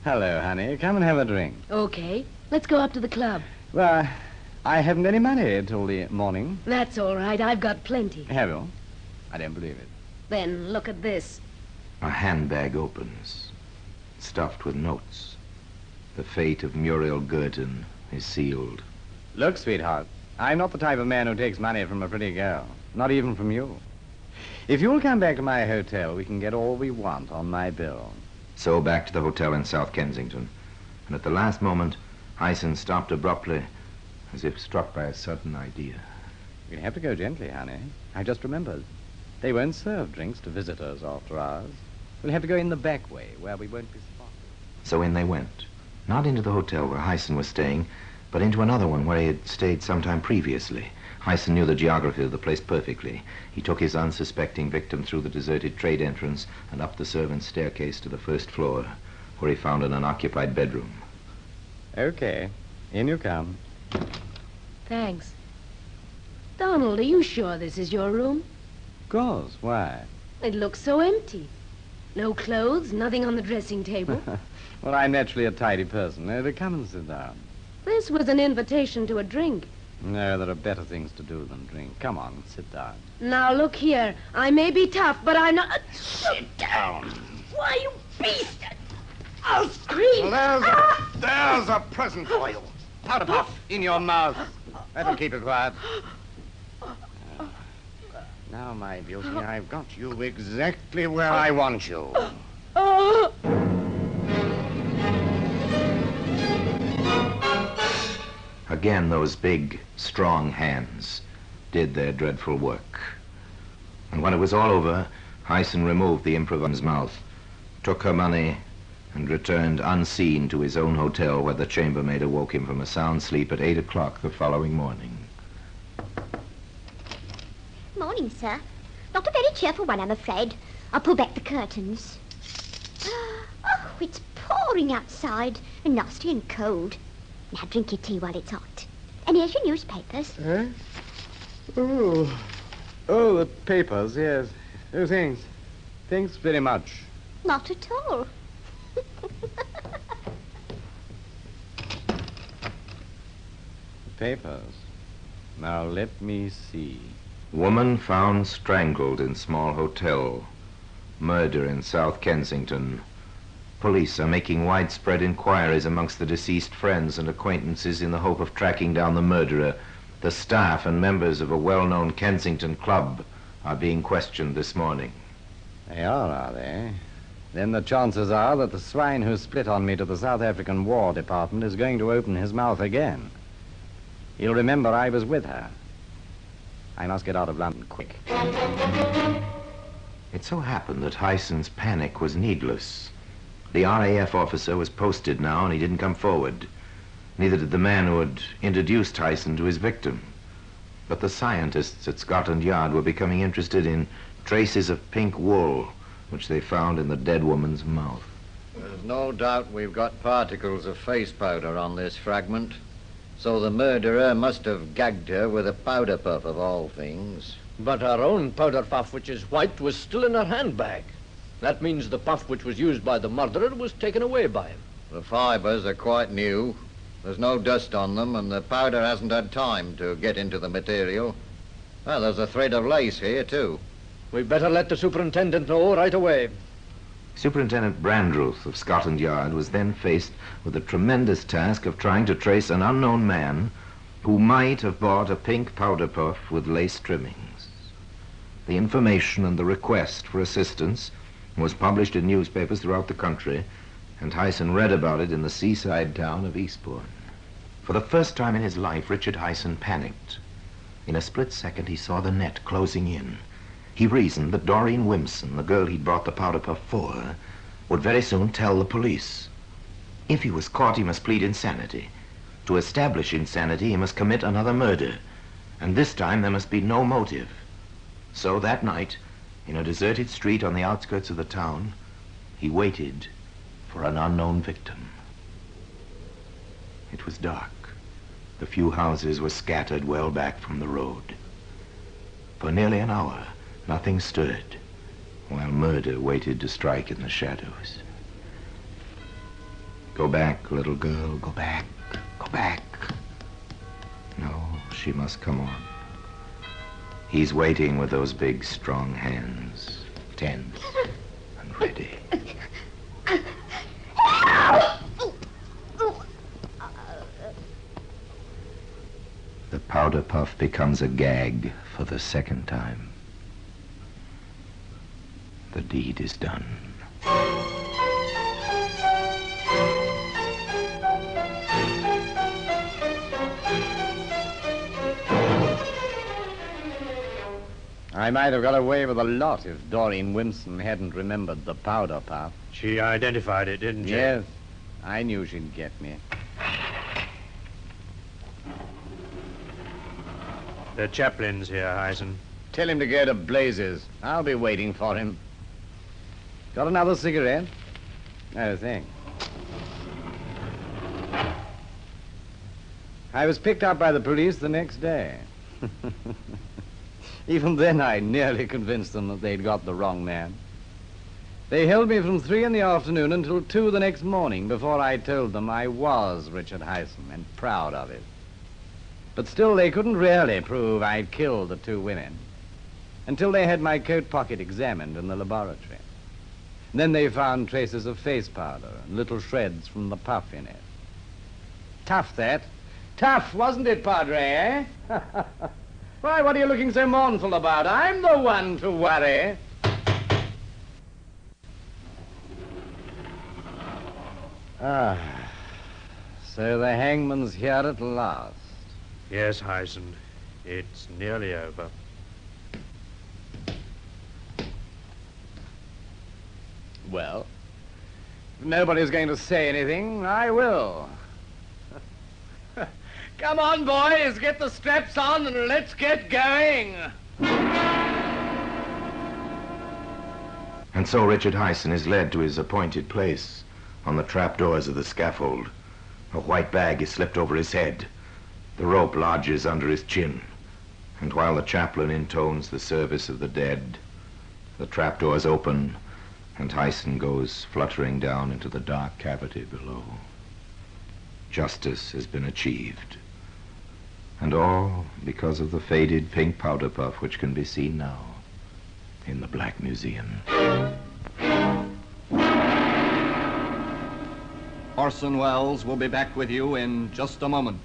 Hello, honey. Come and have a drink. Okay, let's go up to the club. Well, I haven't any money till the morning. That's all right. I've got plenty. Have you? I don't believe it. Then look at this. A handbag opens, stuffed with notes. The fate of Muriel Girton is sealed. Look, sweetheart, I'm not the type of man who takes money from a pretty girl. Not even from you. If you'll come back to my hotel, we can get all we want on my bill. So back to the hotel in South Kensington. And at the last moment, Hyson stopped abruptly, as if struck by a sudden idea. You'll have to go gently, honey. I just remembered. They won't serve drinks to visitors after hours. We'll have to go in the back way, where we won't be spotted. So in they went. Not into the hotel where Hyson was staying, but into another one where he had stayed some time previously. Hyson knew the geography of the place perfectly. He took his unsuspecting victim through the deserted trade entrance and up the servants' staircase to the first floor, where he found an unoccupied bedroom. Okay, in you come. Thanks. Donald, are you sure this is your room? Of course, why? It looks so empty. No clothes, nothing on the dressing table. Well, I'm naturally a tidy person. Come and sit down. This was an invitation to a drink. No, there are better things to do than drink. Come on, sit down. Now, look here. I may be tough, but I'm not... Sit down. Why, you beast! I'll scream. Well, there's a present for you. Powder puff in your mouth. That'll keep you quiet. Now, my beauty, I've got you exactly where I want you. Again, those big, strong hands did their dreadful work. And when it was all over, Hyson removed the improviser's mouth, took her money, and returned unseen to his own hotel, where the chambermaid awoke him from a sound sleep at 8 o'clock the following morning. Morning, sir. Not a very cheerful one, I'm afraid. I'll pull back the curtains. Oh, it's pouring outside, and nasty and cold. Now drink your tea while it's hot. And here's your newspapers. Eh? Oh, the papers, yes. Oh, thanks. Thanks very much. Not at all. Papers. Now let me see. Woman found strangled in small hotel. Murder in South Kensington. Police are making widespread inquiries amongst the deceased friends and acquaintances in the hope of tracking down the murderer. The staff and members of a well-known Kensington club are being questioned this morning. They are they? Then the chances are that the swine who split on me to the South African War Department is going to open his mouth again. He'll remember I was with her. I must get out of London quick. It so happened that Hyson's panic was needless. The RAF officer was posted now, and he didn't come forward. Neither did the man who had introduced Hyson to his victim. But the scientists at Scotland Yard were becoming interested in traces of pink wool, which they found in the dead woman's mouth. There's no doubt we've got particles of face powder on this fragment. So the murderer must have gagged her with a powder puff, of all things. But our own powder puff, which is white, was still in her handbag. That means the puff which was used by the murderer was taken away by him. The fibers are quite new. There's no dust on them, and the powder hasn't had time to get into the material. Well, there's a thread of lace here, too. We'd better let the superintendent know right away. Superintendent Brandreuth of Scotland Yard was then faced with the tremendous task of trying to trace an unknown man who might have bought a pink powder puff with lace trimmings. The information and the request for assistance was published in newspapers throughout the country, and Hyson read about it in the seaside town of Eastbourne. For the first time in his life, Richard Hyson panicked. In a split second, he saw the net closing in. He reasoned that Doreen Wimson, the girl he'd brought the powder puff for, would very soon tell the police. If he was caught, he must plead insanity. To establish insanity, he must commit another murder, and this time there must be no motive. So that night, in a deserted street on the outskirts of the town, he waited for an unknown victim. It was dark. The few houses were scattered well back from the road. For nearly an hour, nothing stirred, while murder waited to strike in the shadows. Go back, little girl, go back, go back. No, she must come on. He's waiting with those big, strong hands, tense and ready. powder puff becomes a gag for the second time. The deed is done. I might have got away with a lot if Doreen Winston hadn't remembered the powder puff. She identified it, didn't she? Yes. I knew she'd get me. The chaplain's here, Hyson. Tell him to go to blazes. I'll be waiting for him. Got another cigarette? No, thanks. I was picked up by the police the next day. Even then, I nearly convinced them that they'd got the wrong man. They held me from 3 in the afternoon until 2 the next morning before I told them I was Richard Hyson and proud of it. But still, they couldn't really prove I'd killed the 2 women until they had my coat pocket examined in the laboratory. Then they found traces of face powder and little shreds from the puff in it. Tough, that. Tough, wasn't it, Padre, eh? Why, what are you looking so mournful about? I'm the one to worry. So the hangman's here at last. Yes, Hyson. It's nearly over. Well, if nobody's going to say anything, I will. Come on, boys, get the straps on and let's get going. And so Richard Hyson is led to his appointed place on the trapdoors of the scaffold. A white bag is slipped over his head. The rope lodges under his chin. And while the chaplain intones the service of the dead, the trapdoors open and Hyson goes fluttering down into the dark cavity below. Justice has been achieved. And all because of the faded pink powder puff which can be seen now in the Black Museum. Orson Welles will be back with you in just a moment.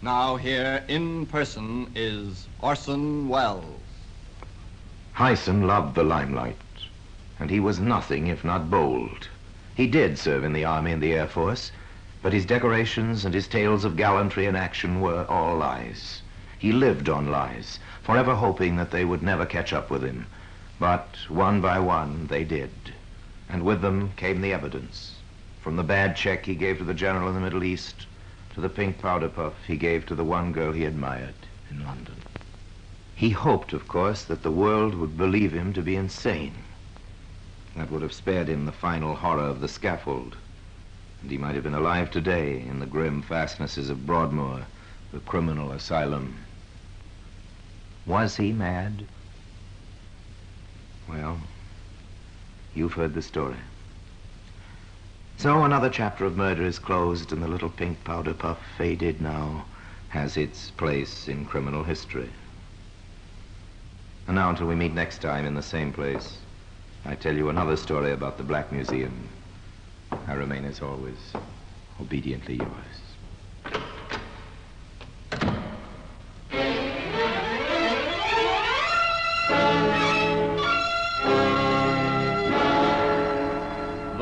Now here in person is Orson Welles. Hyson loved the limelight, and he was nothing if not bold. He did serve in the Army and the Air Force, but his decorations and his tales of gallantry and action were all lies. He lived on lies, forever hoping that they would never catch up with him. But one by one, they did. And with them came the evidence. From the bad check he gave to the general in the Middle East, to the pink powder puff he gave to the one girl he admired in London. He hoped, of course, that the world would believe him to be insane. That would have spared him the final horror of the scaffold, and he might have been alive today in the grim fastnesses of Broadmoor, the criminal asylum. Was he mad? Well, you've heard the story. So another chapter of murder is closed, and the little pink powder puff, faded now, has its place in criminal history. And now, until we meet next time in the same place, I tell you another story about the Black Museum. I remain, as always, obediently yours.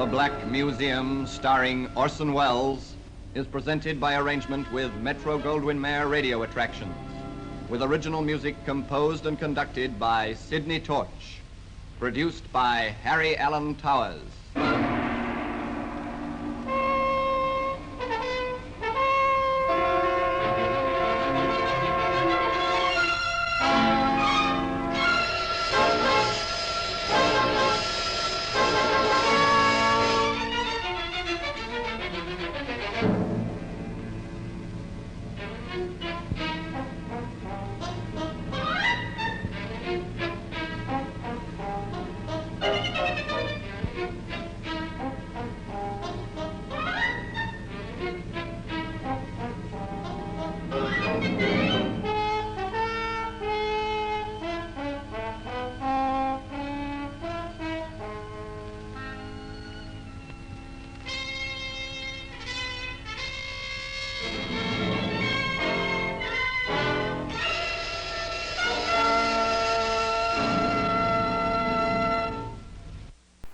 The Black Museum, starring Orson Welles, is presented by arrangement with Metro-Goldwyn-Mayer Radio Attractions, with original music composed and conducted by Sidney Torch, produced by Harry Allen Towers.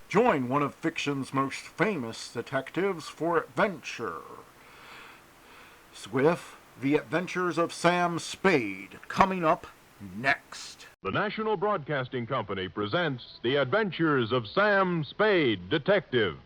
Join one of fiction's most famous detectives for adventure with The Adventures of Sam Spade, coming up next. The National Broadcasting Company presents The Adventures of Sam Spade, Detective.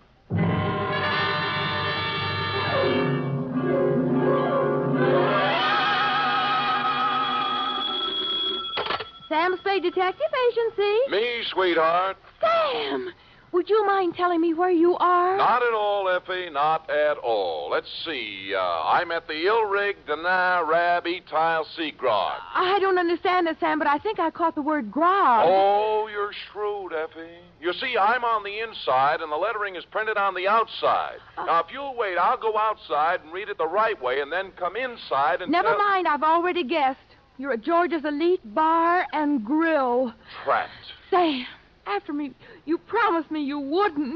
Sam Spade Detective Agency. Me, sweetheart. Sam! Would you mind telling me where you are? Not at all, Effie, not at all. Let's see. I'm at the Ilrig Dana Rab Etile Sea Grog. I don't understand it, Sam, but I think I caught the word grog. Oh, you're shrewd, Effie. You see, I'm on the inside, and the lettering is printed on the outside. Now, if you'll wait, I'll go outside and read it the right way, and then come inside and... Never mind, I've already guessed. You're at George's Elite Bar and Grill. Trapped. Sam, after me, you promised me you wouldn't.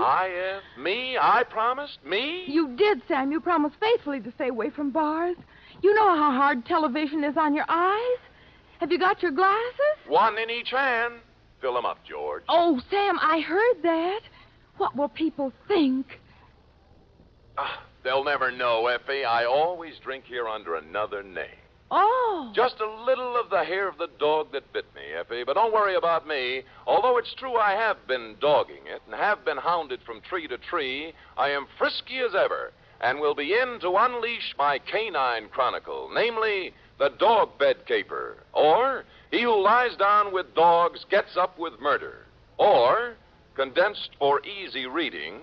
Me? I promised? Me? You did, Sam. You promised faithfully to stay away from bars. You know how hard television is on your eyes. Have you got your glasses? One in each hand. Fill them up, George. Oh, Sam, I heard that. What will people think? They'll never know, Effie. I always drink here under another name. Oh. Just a little of the hair of the dog that bit me, Effie. But don't worry about me. Although it's true I have been dogging it and have been hounded from tree to tree, I am frisky as ever and will be in to unleash my canine chronicle, namely, the dog bed caper, or he who lies down with dogs gets up with murder, or, condensed for easy reading,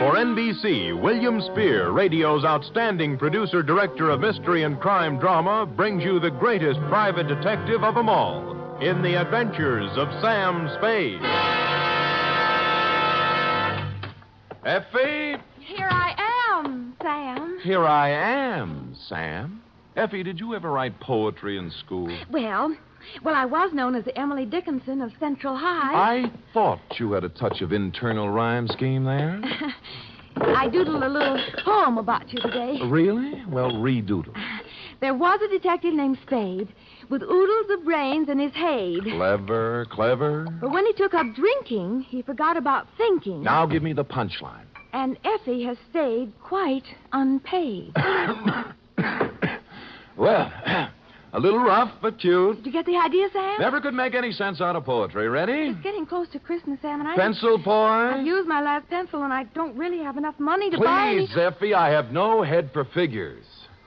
For NBC, William Spear, radio's outstanding producer-director of mystery and crime drama, brings you the greatest private detective of them all in The Adventures of Sam Spade. Effie? Here I am, Sam. Here I am, Sam. Effie, did you ever write poetry in school? Well, I was known as the Emily Dickinson of Central High. I thought you had a touch of internal rhyme scheme there. I doodled a little poem about you today. Really? Well, redoodle. There was a detective named Spade with oodles of brains in his head. Clever, clever. But when he took up drinking, he forgot about thinking. Now give me the punchline. And Effie has stayed quite unpaid. Well, a little rough, but cute. Did you get the idea, Sam? Never could make any sense out of poetry. Ready? It's getting close to Christmas, Sam, and Pencil point? I've used my last pencil, and I don't really have enough money to buy any... Please, Effie, I have no head for figures.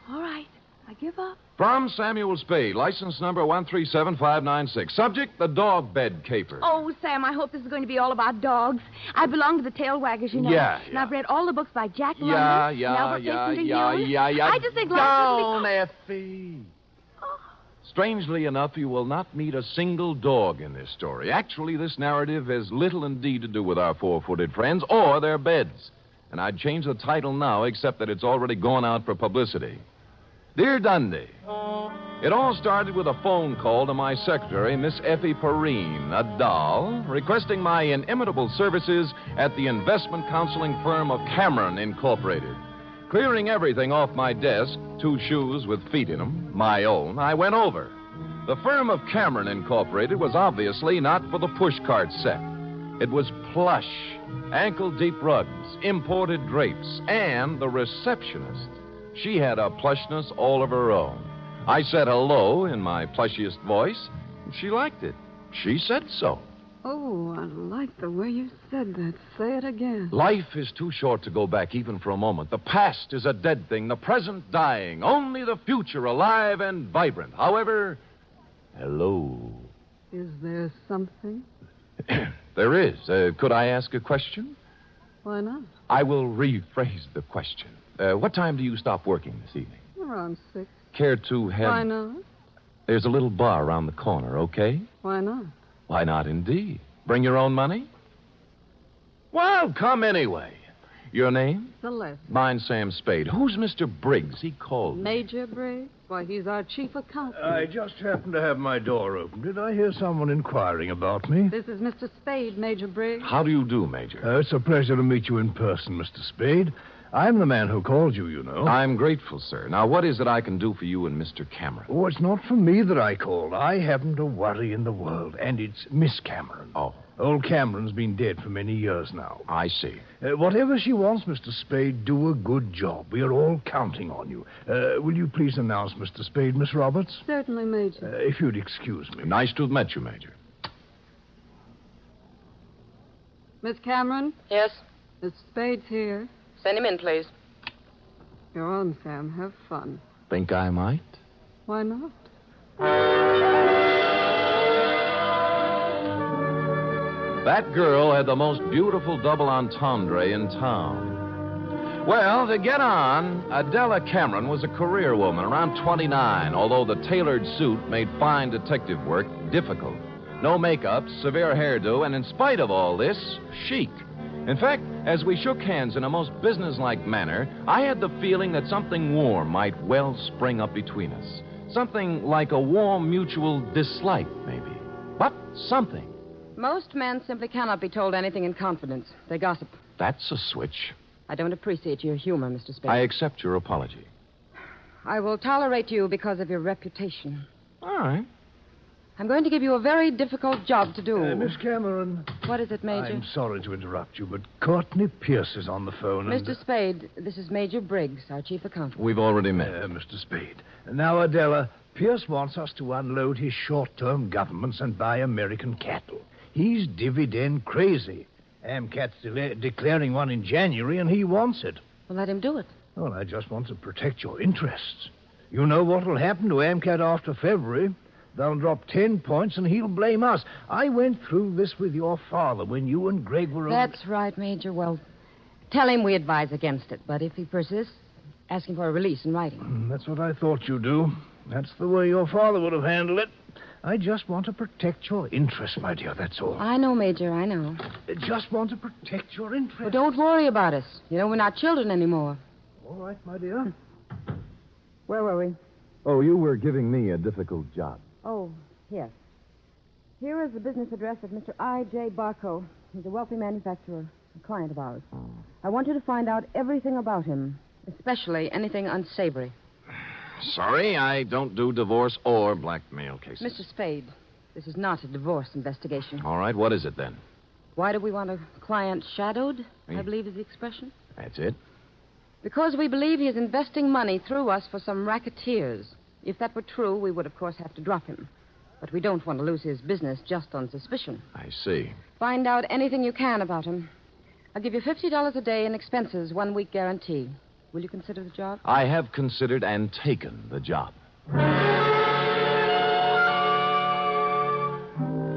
All right, I give up. From Samuel Spade, license number 137596. Subject, the dog bed caper. Oh, Sam, I hope this is going to be all about dogs. I belong to the tail waggers, you know. Yeah. And I've read all the books by Jack London. Yeah. I just think Down, Effie. Strangely enough, you will not meet a single dog in this story. Actually, this narrative has little indeed to do with our four-footed friends or their beds. And I'd change the title now, except that it's already gone out for publicity. Dear Dundee, it all started with a phone call to my secretary, Miss Effie Perrine, a doll, requesting my inimitable services at the investment counseling firm of Cameron Incorporated. Clearing everything off my desk, 2 shoes with feet in them, my own, I went over. The firm of Cameron Incorporated was obviously not for the pushcart set. It was plush, ankle-deep rugs, imported drapes, and the receptionist. She had a plushness all of her own. I said hello in my plushiest voice, and she liked it. She said so. Oh, I like the way you said that. Say it again. Life is too short to go back even for a moment. The past is a dead thing, the present dying, only the future alive and vibrant. However, hello. Is there something? There is. Could I ask a question? Why not? I will rephrase the question. What time do you stop working this evening? Around 6. Care to have... Why not? There's a little bar around the corner, okay? Why not? Why not, indeed? Bring your own money? Well, come anyway. Your name? Celeste. Mine's Sam Spade. Who's Mr. Briggs? He called me. Major Briggs? Why, he's our chief accountant. I just happened to have my door open. Did I hear someone inquiring about me? This is Mr. Spade, Major Briggs. How do you do, Major? It's a pleasure to meet you in person, Mr. Spade. I'm the man who called you, you know. I'm grateful, sir. Now, what is it I can do for you and Mr. Cameron? Oh, it's not for me that I called. I haven't a worry in the world, and it's Miss Cameron. Oh. Old Cameron's been dead for many years now. I see. Whatever she wants, Mr. Spade, do a good job. We're all counting on you. Will you please announce Mr. Spade, Miss Roberts? Certainly, Major. If you'd excuse me. Nice to have met you, Major. Miss Cameron? Yes? Mr. Spade's here. Send him in, please. You're on, Sam. Have fun. Think I might? Why not? That girl had the most beautiful double entendre in town. Well, to get on, Adela Cameron was a career woman, around 29, although the tailored suit made fine detective work difficult. No makeup, severe hairdo, and in spite of all this, chic. In fact, as we shook hands in a most businesslike manner, I had the feeling that something warm might well spring up between us. Something like a warm mutual dislike, maybe. But something. Most men simply cannot be told anything in confidence. They gossip. That's a switch. I don't appreciate your humor, Mr. Spade. I accept your apology. I will tolerate you because of your reputation. All right. I'm going to give you a very difficult job to do. Miss Cameron. What is it, Major? I'm sorry to interrupt you, but Courtney Pierce is on the phone. Mr. Spade, this is Major Briggs, our chief accountant. We've already met. Mr. Spade. Now, Adela, Pierce wants us to unload his short-term governments and buy American cattle. He's dividend crazy. AMCAT's declaring one in January, and he wants it. Well, let him do it. Well, I just want to protect your interests. You know what will happen to AMCAT after February. They'll drop 10 points, and he'll blame us. I went through this with your father when you and Greg were... That's right, Major. Well, tell him we advise against it. But if he persists, ask him for a release in writing. That's what I thought you'd do. That's the way your father would have handled it. I just want to protect your interests, my dear, that's all. I know, Major, I know. Just want to protect your interests. Well, don't worry about us. You know, we're not children anymore. All right, my dear. Where were we? Oh, you were giving me a difficult job. Oh, yes. Here is the business address of Mr. I.J. Barco. He's a wealthy manufacturer, a client of ours. I want you to find out everything about him, especially anything unsavory. Sorry, I don't do divorce or blackmail cases. Mr. Spade, this is not a divorce investigation. All right, what is it then? Why do we want a client shadowed, I believe is the expression? That's it? Because we believe he is investing money through us for some racketeers. If that were true, we would, of course, have to drop him. But we don't want to lose his business just on suspicion. I see. Find out anything you can about him. I'll give you $50 a day in expenses, 1 week guarantee. Will you consider the job? I have considered and taken the job.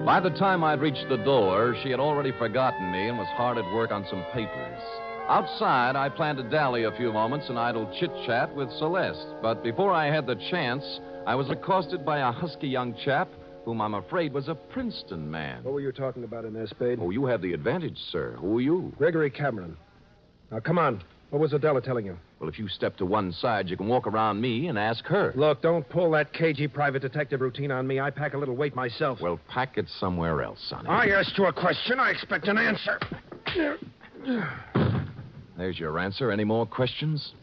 By the time I'd reached the door, she had already forgotten me and was hard at work on some papers. Outside, I planned to dally a few moments in idle chit-chat with Celeste. But before I had the chance, I was accosted by a husky young chap whom I'm afraid was a Princeton man. What were you talking about in there, Spade? Oh, you have the advantage, sir. Who are you? Gregory Cameron. Now, come on. What was Adela telling you? Well, if you step to one side, you can walk around me and ask her. Look, don't pull that cagey private detective routine on me. I pack a little weight myself. Well, pack it somewhere else, Sonny. I asked you a question. I expect an answer. There's your answer. Any more questions?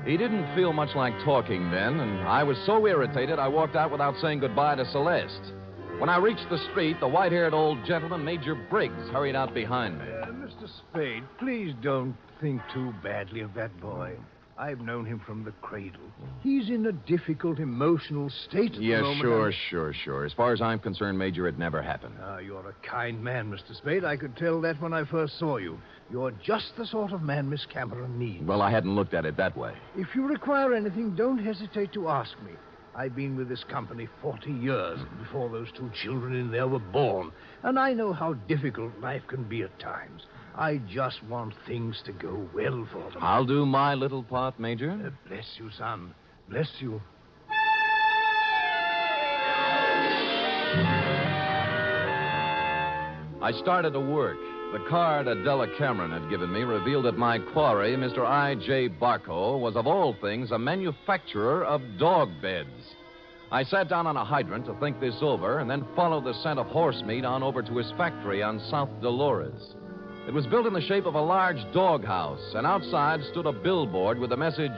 He didn't feel much like talking then, and I was so irritated I walked out without saying goodbye to Celeste. When I reached the street, the white-haired old gentleman, Major Briggs, hurried out behind me. Mr. Spade, please don't think too badly of that boy. I've known him from the cradle. He's in a difficult emotional state at the moment. Sure. As far as I'm concerned, Major, it never happened. Ah, you're a kind man, Mr. Spade. I could tell that when I first saw you. You're just the sort of man Miss Cameron needs. Well, I hadn't looked at it that way. If you require anything, don't hesitate to ask me. I've been with this company 40 years before those two children in there were born, and I know how difficult life can be at times. I just want things to go well for them. I'll do my little part, Major. Bless you, son. Bless you. I started to work. The card Adela Cameron had given me revealed that my quarry, Mr. I.J. Barco, was of all things a manufacturer of dog beds. I sat down on a hydrant to think this over and then followed the scent of horse meat on over to his factory on South Dolores. It was built in the shape of a large doghouse, and outside stood a billboard with the message,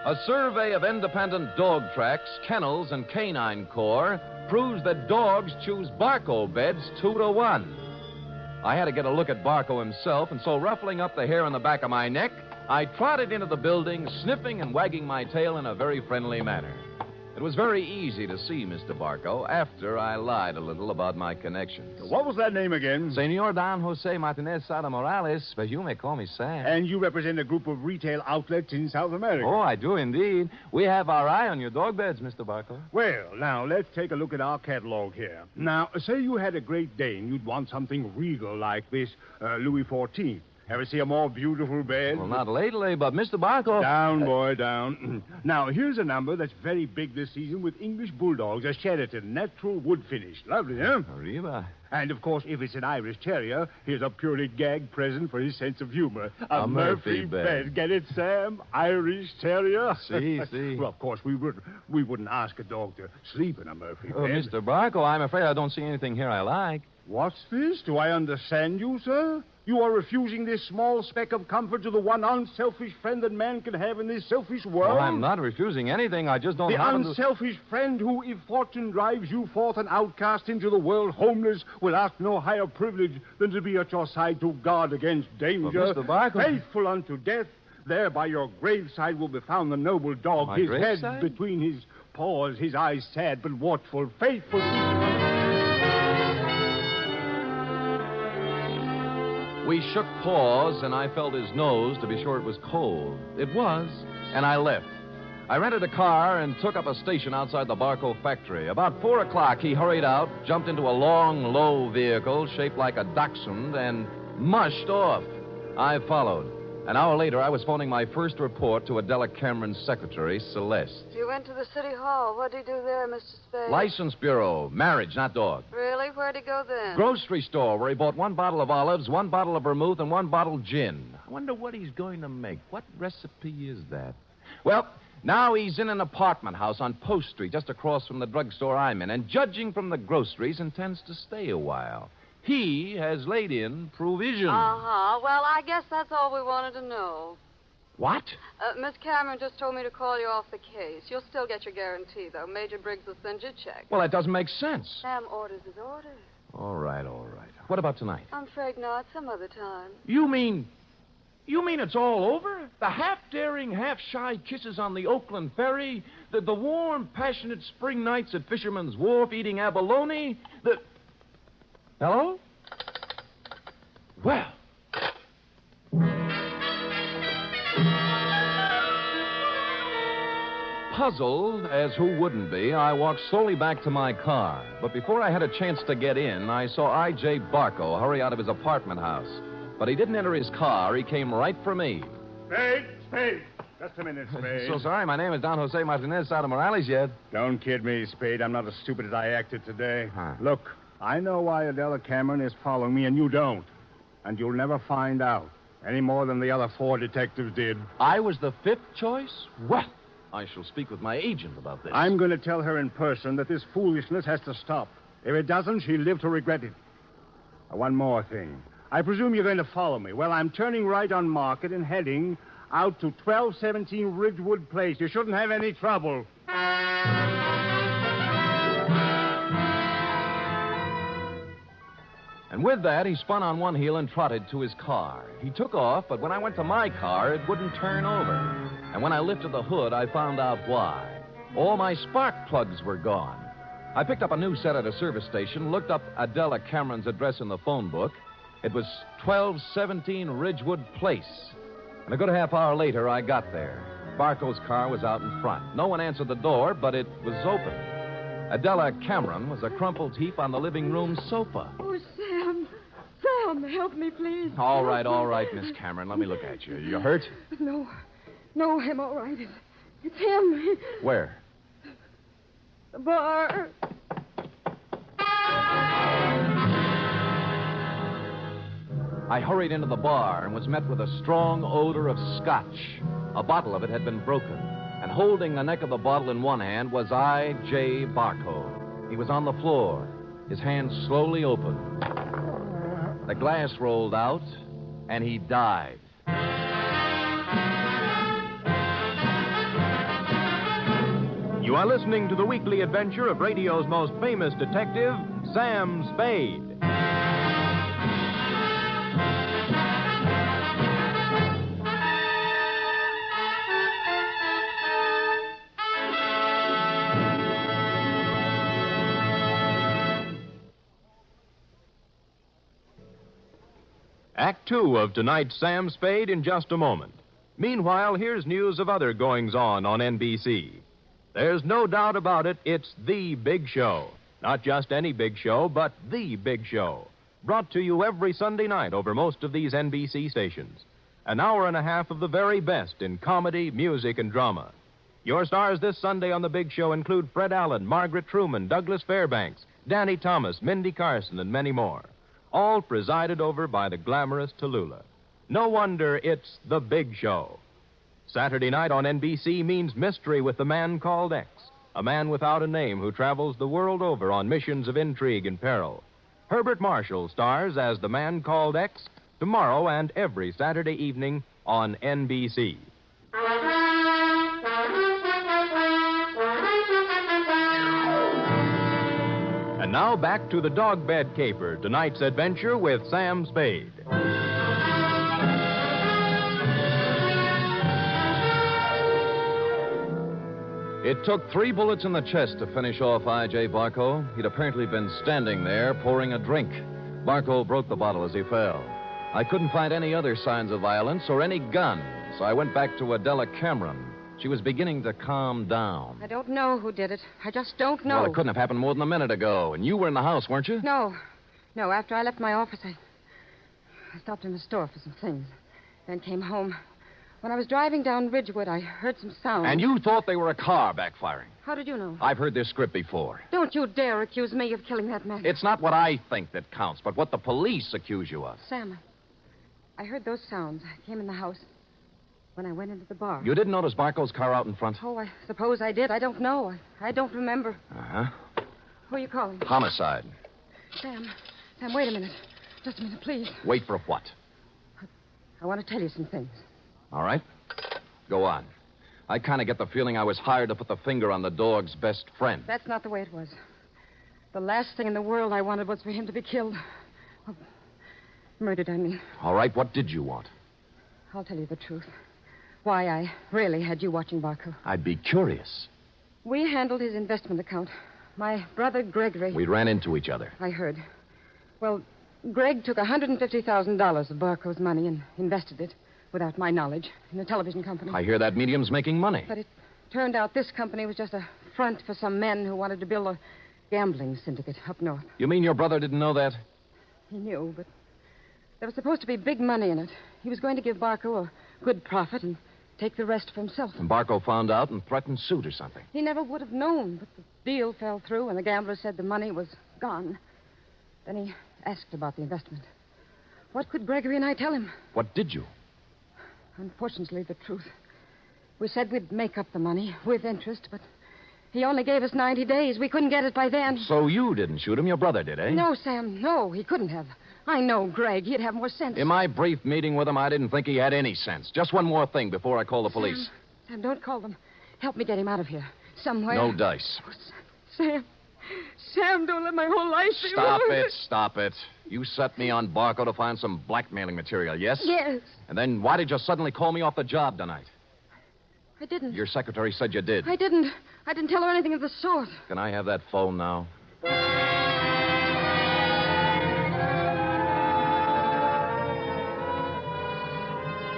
"A survey of independent dog tracks, kennels, and canine corps proves that dogs choose Barco beds 2-to-1. I had to get a look at Barco himself, and so ruffling up the hair on the back of my neck, I trotted into the building, sniffing and wagging my tail in a very friendly manner. It was very easy to see Mr. Barco after I lied a little about my connections. What was that name again? Senor Don Jose Martinez Sada Morales, but you may call me Sam. And you represent a group of retail outlets in South America. Oh, I do indeed. We have our eye on your dog beds, Mr. Barco. Well, now, let's take a look at our catalog here. Now, say you had a Great Dane. You'd want something regal like this Louis XIV. Ever see a more beautiful bed? Well, not lately, but Mr. Barco... Down, boy, down. Now, here's a number that's very big this season with English bulldogs, a Sheraton, natural wood finish. Lovely, huh? Arriba. And, of course, if it's an Irish Terrier, here's a purely gag present for his sense of humor. A Murphy bed. Get it, Sam? Irish Terrier? See. Well, of course, we wouldn't ask a dog to sleep in a Murphy bed. Oh, Mr. Barco, I'm afraid I don't see anything here I like. What's this? Do I understand you, sir? You are refusing this small speck of comfort to the one unselfish friend that man can have in this selfish world? Well, I'm not refusing anything. I just don't The happen to... unselfish friend who, if fortune drives you forth an outcast into the world, homeless, will ask no higher privilege than to be at your side to guard against danger. But Mr. Barco... Faithful unto death, there by your graveside will be found the noble dog, My his graveside? head between his paws, his eyes sad but watchful, faithful... We shook paws, and I felt his nose to be sure it was cold. It was, and I left. I rented a car and took up a station outside the Barco factory. About 4 o'clock, he hurried out, jumped into a long, low vehicle shaped like a dachshund, and mushed off. I followed. An hour later, I was phoning my first report to Adela Cameron's secretary, Celeste. You went to the city hall. What did you do there, Mr. Spade? License bureau. Marriage, not dog. Really? Where'd he go then? Grocery store where he bought 1 bottle of olives, 1 bottle of vermouth, and 1 bottle gin. I wonder what he's going to make. What recipe is that? Well, now he's in an apartment house on Post Street, just across from the drugstore I'm in, and judging from the groceries, intends to stay a while. He has laid in provision. Uh-huh. Well, I guess that's all we wanted to know. What? Miss Cameron just told me to call you off the case. You'll still get your guarantee, though. Major Briggs will send you a check. Well, that doesn't make sense. Sam orders his orders. All right. What about tonight? I'm afraid not. Some other time. You mean it's all over? The half-daring, half-shy kisses on the Oakland ferry? The warm, passionate spring nights at Fisherman's Wharf eating abalone? Hello? Well. Puzzled, as who wouldn't be, I walked slowly back to my car. But before I had a chance to get in, I saw I.J. Barco hurry out of his apartment house. But he didn't enter his car. He came right for me. Spade! Just a minute, Spade. So sorry, my name is Don Jose Martinez Sada Morales yet. Don't kid me, Spade. I'm not as stupid as I acted today. Look, I know why Adela Cameron is following me, and you don't. And you'll never find out, any more than the other 4 detectives did. I was the 5th choice? Well, I shall speak with my agent about this. I'm going to tell her in person that this foolishness has to stop. If it doesn't, she'll live to regret it. One more thing. I presume you're going to follow me. Well, I'm turning right on Market and heading Out to 1217 Ridgewood Place. You shouldn't have any trouble. And with that, he spun on one heel and trotted to his car. He took off, but when I went to my car, it wouldn't turn over. And when I lifted the hood, I found out why. All my spark plugs were gone. I picked up a new set at a service station, looked up Adela Cameron's address in the phone book. It was 1217 Ridgewood Place. And a good half hour later, I got there. Barco's car was out in front. No one answered the door, but it was open. Adela Cameron was a crumpled heap on the living room sofa. Oh, Sam. Sam, help me, please. All right, Miss Cameron. Let me look at you. You hurt? No, I'm all right. It's him. Where? The bar. I hurried into the bar and was met with a strong odor of scotch. A bottle of it had been broken, and holding the neck of the bottle in one hand was I.J. Barco. He was on the floor, his hand slowly open. The glass rolled out, and he died. You are listening to the weekly adventure of radio's most famous detective, Sam Spade. Act 2 of tonight's Sam Spade in just a moment. Meanwhile, here's news of other goings-on on NBC. There's no doubt about it, it's the big show. Not just any big show, but the big show. Brought to you every Sunday night over most of these NBC stations. An hour and a half of the very best in comedy, music, and drama. Your stars this Sunday on the big show include Fred Allen, Margaret Truman, Douglas Fairbanks, Danny Thomas, Mindy Carson, and many more. All presided over by the glamorous Tallulah. No wonder it's the big show. Saturday night on NBC means mystery with the man called X, a man without a name who travels the world over on missions of intrigue and peril. Herbert Marshall stars as the man called X tomorrow and every Saturday evening on NBC. And now back to the dog bed caper, tonight's adventure with Sam Spade. It took 3 bullets in the chest to finish off I.J. Barco. He'd apparently been standing there pouring a drink. Barco broke the bottle as he fell. I couldn't find any other signs of violence or any gun, so I went back to Adela Cameron. She was beginning to calm down. I don't know who did it. I just don't know. Well, it couldn't have happened more than a minute ago, and you were in the house, weren't you? No. After I left my office, I stopped in the store for some things, then came home. When I was driving down Ridgewood, I heard some sound. And you thought they were a car backfiring. How did you know? I've heard this script before. Don't you dare accuse me of killing that man. It's not what I think that counts, but what the police accuse you of. Sam, I heard those sounds. I came in the house when I went into the bar. You didn't notice Barco's car out in front? Oh, I suppose I did. I don't know. I don't remember. Uh-huh. Who are you calling? Homicide. Sam, wait a minute. Just a minute, please. Wait for what? I want to tell you some things. All right. Go on. I kind of get the feeling I was hired to put the finger on the dog's best friend. That's not the way it was. The last thing in the world I wanted was for him to be killed. Well, murdered, I mean. All right, what did you want? I'll tell you the truth. Why I really had you watching Barco. I'd be curious. We handled his investment account. My brother Gregory... We ran into each other. I heard. Well, Greg took $150,000 of Barco's money and invested it, without my knowledge, in a television company. I hear that medium's making money. But it turned out this company was just a front for some men who wanted to build a gambling syndicate up north. You mean your brother didn't know that? He knew, but there was supposed to be big money in it. He was going to give Barco a good profit and take the rest for himself. And Barco found out and threatened suit or something. He never would have known, but the deal fell through and the gambler said the money was gone. Then he asked about the investment. What could Gregory and I tell him? What did you? Unfortunately, the truth. We said we'd make up the money with interest, but he only gave us 90 days. We couldn't get it by then. So you didn't shoot him, your brother did, eh? No, Sam, no. He couldn't have. I know Greg. He'd have more sense. In my brief meeting with him, I didn't think he had any sense. Just one more thing before I call the police. Sam, don't call them. Help me get him out of here. Somewhere. No dice. Sam, don't let my whole life be Stop it. You set me on Barco to find some blackmailing material, yes? Yes. And then why did you suddenly call me off the job tonight? I didn't. Your secretary said you did. I didn't tell her anything of the sort. Can I have that phone now?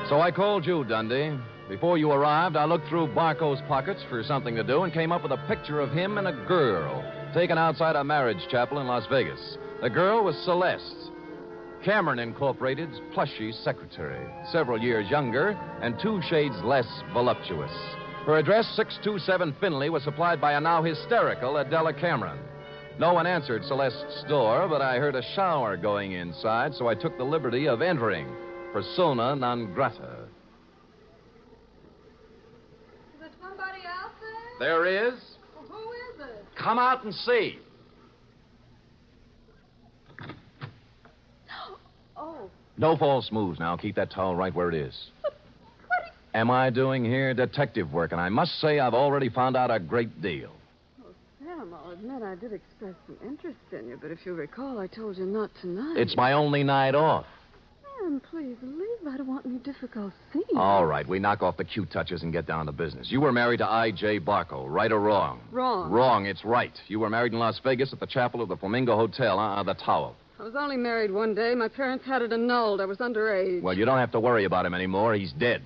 So I called you, Dundee. Before you arrived, I looked through Barco's pockets for something to do and came up with a picture of him and a girl taken outside a marriage chapel in Las Vegas. The girl was Celeste, Cameron Incorporated's plushy secretary, several years younger and 2 shades less voluptuous. Her address, 627 Finley, was supplied by a now hysterical Adela Cameron. No one answered Celeste's door, but I heard a shower going inside, so I took the liberty of entering. Persona non grata. Is there somebody out there? There is. Well, who is it? Come out and see. Oh. No false moves now. Keep that towel right where it is. Am I doing here detective work? And I must say I've already found out a great deal. Oh, Sam, I'll admit I did express some interest in you, but if you recall, I told you not tonight. It's my only night off. Sam, please leave. I don't want any difficult scenes. All right, we knock off the cute touches and get down to business. You were married to I.J. Barco, right or wrong? Wrong. Wrong, it's right. You were married in Las Vegas at the chapel of the Flamingo Hotel, the Tower. I was only married one day. My parents had it annulled. I was underage. Well, you don't have to worry about him anymore. He's dead.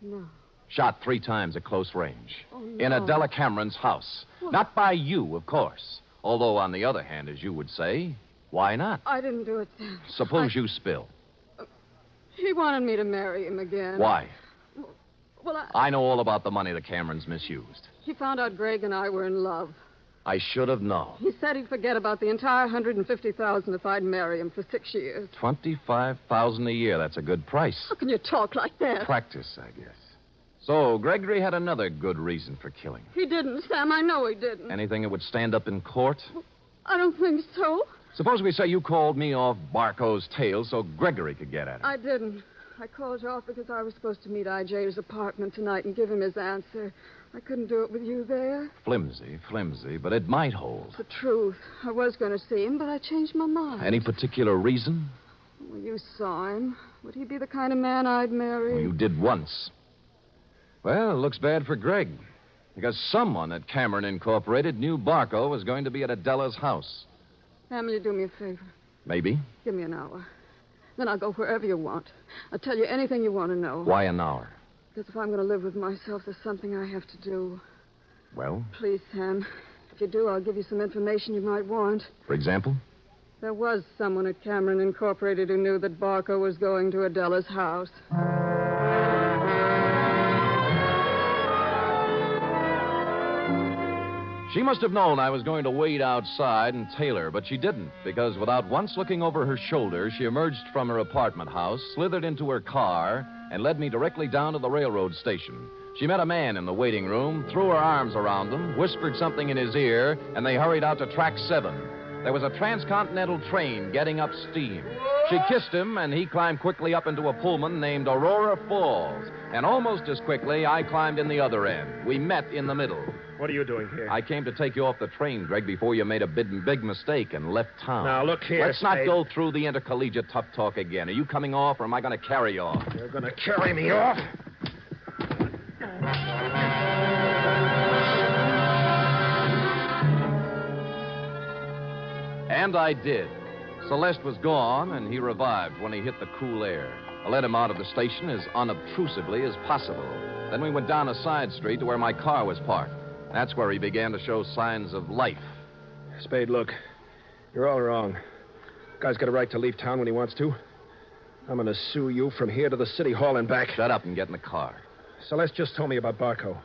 No. Shot 3 times at close range. Oh, no. In Adela Cameron's house. What? Not by you, of course. Although, on the other hand, as you would say, why not? I didn't do it, Sam. Suppose you spill. He wanted me to marry him again. Why? Well, I know all about the money the Camerons misused. He found out Greg and I were in love. I should have known. He said he'd forget about the entire $150,000 if I'd marry him for 6 years. $25,000 a year. That's a good price. How can you talk like that? Practice, I guess. So, Gregory had another good reason for killing. He didn't, Sam. I know he didn't. Anything that would stand up in court? I don't think so. Suppose we say you called me off Barco's tail so Gregory could get at him. I didn't. I called you off because I was supposed to meet I.J.'s apartment tonight and give him his answer. I couldn't do it with you there. Flimsy, but it might hold. It's the truth. I was going to see him, but I changed my mind. Any particular reason? Well, you saw him. Would he be the kind of man I'd marry? Well, you did once. Well, it looks bad for Greg. Because someone at Cameron Incorporated knew Barco was going to be at Adela's house. Sam, will you do me a favor? Maybe. Give me an hour. Then I'll go wherever you want. I'll tell you anything you want to know. Why an hour? Because if I'm going to live with myself, there's something I have to do. Well? Please, Sam. If you do, I'll give you some information you might want. For example? There was someone at Cameron Incorporated who knew that Barco was going to Adela's house. She must have known I was going to wait outside and tail her, but she didn't, because without once looking over her shoulder, she emerged from her apartment house, slithered into her car, and led me directly down to the railroad station. She met a man in the waiting room, threw her arms around him, whispered something in his ear, and they hurried out to track 7. There was a transcontinental train getting up steam. She kissed him, and he climbed quickly up into a Pullman named Aurora Falls. And almost as quickly, I climbed in the other end. We met in the middle. What are you doing here? I came to take you off the train, Greg, before you made a big mistake and left town. Now, look here, Let's not Spade. go through the intercollegiate tough talk again. Are you coming off, or am I going to carry you off? You're going to carry me off? And I did. Celeste was gone, and he revived when he hit the cool air. I let him out of the station as unobtrusively as possible. Then we went down a side street to where my car was parked. That's where he began to show signs of life. Spade, look. You're all wrong. Guy's got a right to leave town when he wants to. I'm going to sue you from here to the city hall and back. Shut up and get in the car. Celeste just told me about Barco.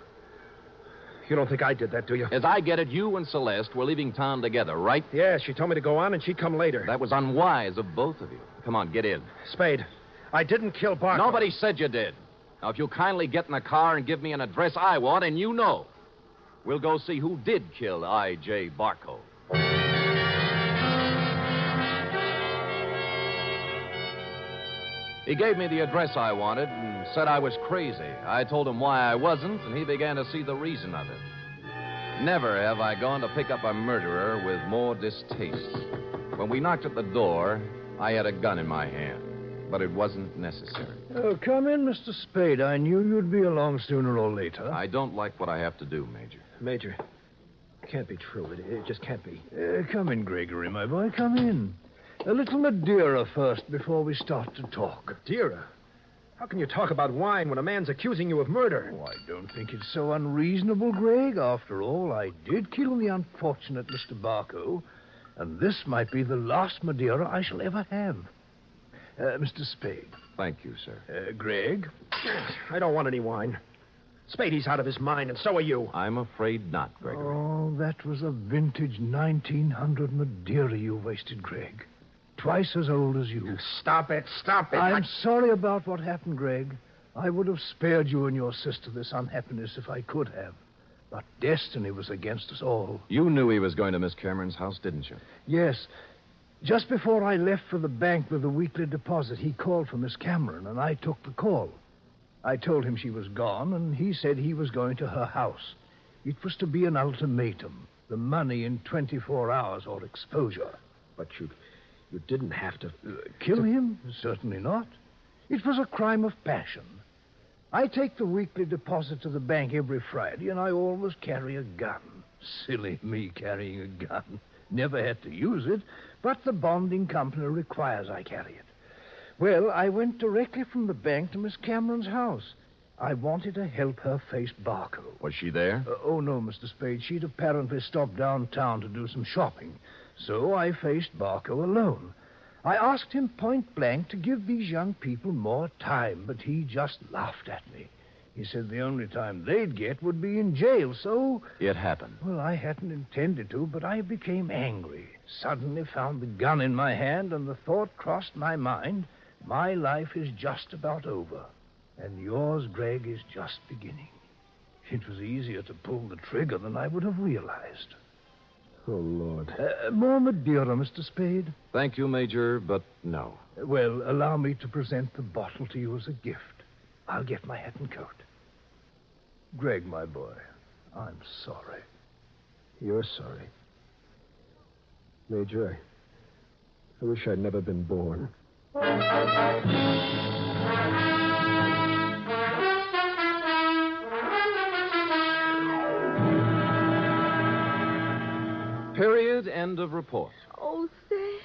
You don't think I did that, do you? As I get it, you and Celeste were leaving town together, right? Yeah, she told me to go on and she'd come later. That was unwise of both of you. Come on, get in. Spade, I didn't kill Barco. Nobody said you did. Now, if you'll kindly get in the car and give me an address I want, and you know, we'll go see who did kill I.J. Barco. He gave me the address I wanted and said I was crazy. I told him why I wasn't, and he began to see the reason of it. Never have I gone to pick up a murderer with more distaste. When we knocked at the door, I had a gun in my hand, but it wasn't necessary. Oh, come in, Mr. Spade. I knew you'd be along sooner or later. I don't like what I have to do, Major. Major, it can't be true. It just can't be. Come in, Gregory, my boy. Come in. A little Madeira first before we start to talk. Madeira? How can you talk about wine when a man's accusing you of murder? Oh, I don't think it's so unreasonable, Greg. After all, I did kill the unfortunate Mr. Barco, and this might be the last Madeira I shall ever have. Mr. Spade. Thank you, sir. Greg? I don't want any wine. Spadey's out of his mind, and so are you. I'm afraid not, Gregory. Oh, that was a vintage 1900 Madeira you wasted, Greg. Twice as old as you. Stop it. I'm sorry about what happened, Greg. I would have spared you and your sister this unhappiness if I could have. But destiny was against us all. You knew he was going to Miss Cameron's house, didn't you? Yes. Just before I left for the bank with the weekly deposit, he called for Miss Cameron, and I took the call. I told him she was gone, and he said he was going to her house. It was to be an ultimatum. The money in 24 hours or exposure. But you didn't have to... Kill him? Certainly not. It was a crime of passion. I take the weekly deposit to the bank every Friday, and I always carry a gun. Silly me carrying a gun. Never had to use it, but the bonding company requires I carry it. Well, I went directly from the bank to Miss Cameron's house. I wanted to help her face Barco. Was she there? Oh, no, Mr. Spade. She'd apparently stopped downtown to do some shopping. So I faced Barco alone. I asked him point blank to give these young people more time, but he just laughed at me. He said the only time they'd get would be in jail, so... It happened. Well, I hadn't intended to, but I became angry. Suddenly found the gun in my hand, and the thought crossed my mind, my life is just about over, and yours, Greg, is just beginning. It was easier to pull the trigger than I would have realized. Oh, Lord. More Madeira, Mr. Spade? Thank you, Major, but no. Well, allow me to present the bottle to you as a gift. I'll get my hat and coat. Greg, my boy, I'm sorry. You're sorry. Major, I wish I'd never been born. Period. End of report. Oh, Sam.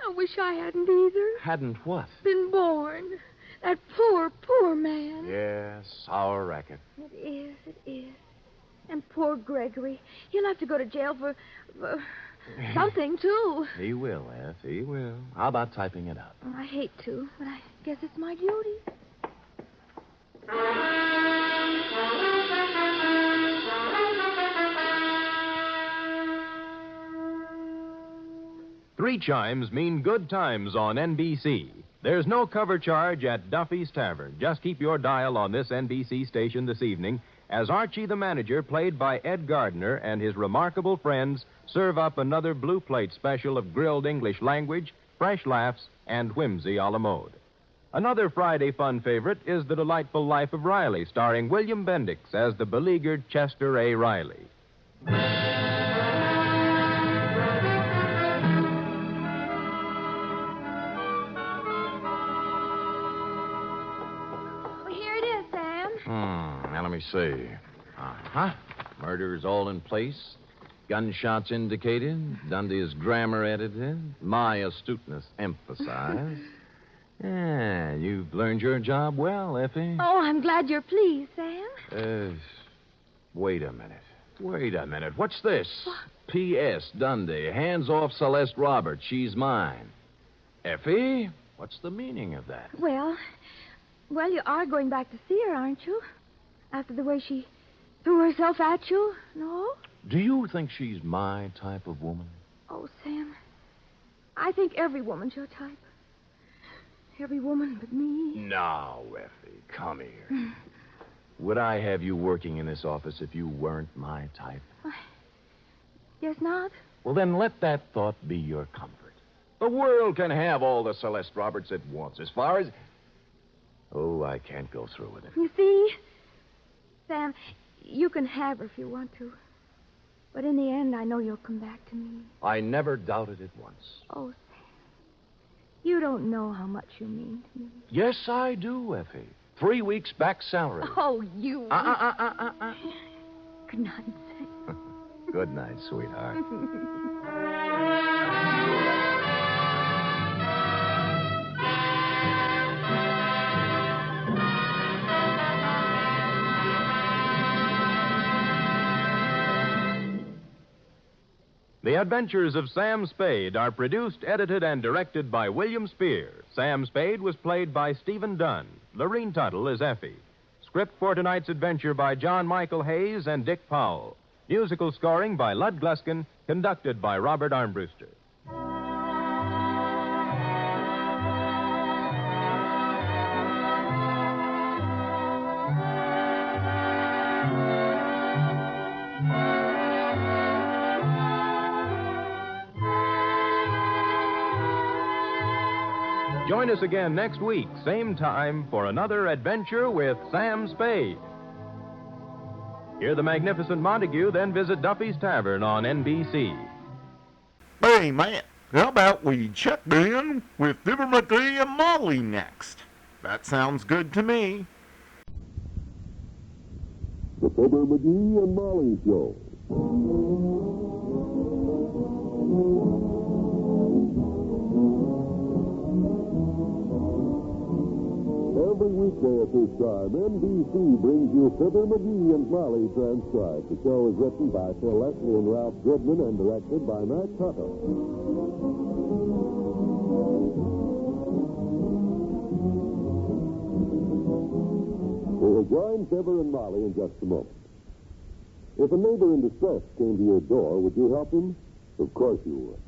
I wish I hadn't either. Hadn't what? Been born. That poor, poor man. Yes, our racket. It is. And poor Gregory. He'll have to go to jail for something, too. He will, Eth. He will. How about typing it up? I hate to, but I guess it's my duty. Three chimes mean good times on NBC. There's no cover charge at Duffy's Tavern. Just keep your dial on this NBC station this evening as Archie the manager, played by Ed Gardner, and his remarkable friends serve up another blue plate special of grilled English language, fresh laughs, and whimsy a la mode. Another Friday fun favorite is The Delightful Life of Riley, starring William Bendix as the beleaguered Chester A. Riley. Now, let me see. Uh-huh. Murder's all in place. Gunshots indicated. Dundee's grammar edited. My astuteness emphasized. Yeah, you've learned your job well, Effie. Oh, I'm glad you're pleased, Sam. Wait a minute. What's this? What? P.S. Dundee. Hands off Celeste Roberts. She's mine. Effie, what's the meaning of that? Well, you are going back to see her, aren't you? After the way she threw herself at you, no? Do you think she's my type of woman? Oh, Sam, I think every woman's your type. Every woman but me. Now, Effie, come here. Would I have you working in this office if you weren't my type? Guess not. Well, then let that thought be your comfort. The world can have all the Celeste Roberts it wants. As far as... Oh, I can't go through with it. You see? Sam, you can have her if you want to. But in the end, I know you'll come back to me. I never doubted it once. Oh, Sam, you don't know how much you mean to me. Yes, I do, Effie. 3 weeks back salary. Oh, you. Good night, Sam. Good night, sweetheart. The Adventures of Sam Spade are produced, edited, and directed by William Spear. Sam Spade was played by Stephen Dunn. Lorene Tuttle is Effie. Script for tonight's adventure by John Michael Hayes and Dick Powell. Musical scoring by Lud Gluskin, conducted by Robert Armbruster. Join us again next week, same time, for another adventure with Sam Spade. Hear the magnificent Montague, then visit Duffy's Tavern on NBC. Hey, man, how about we check in with Fibber, McGee, and Molly next? That sounds good to me. The Fibber, McGee, and Molly Show. Every weekday at this time, NBC brings you Fibber, McGee, and Molly transcribed. The show is written by Phil Leslie and Ralph Goodman and directed by Matt Tuttle. We will join Fibber and Molly in just a moment. If a neighbor in distress came to your door, would you help him? Of course you would.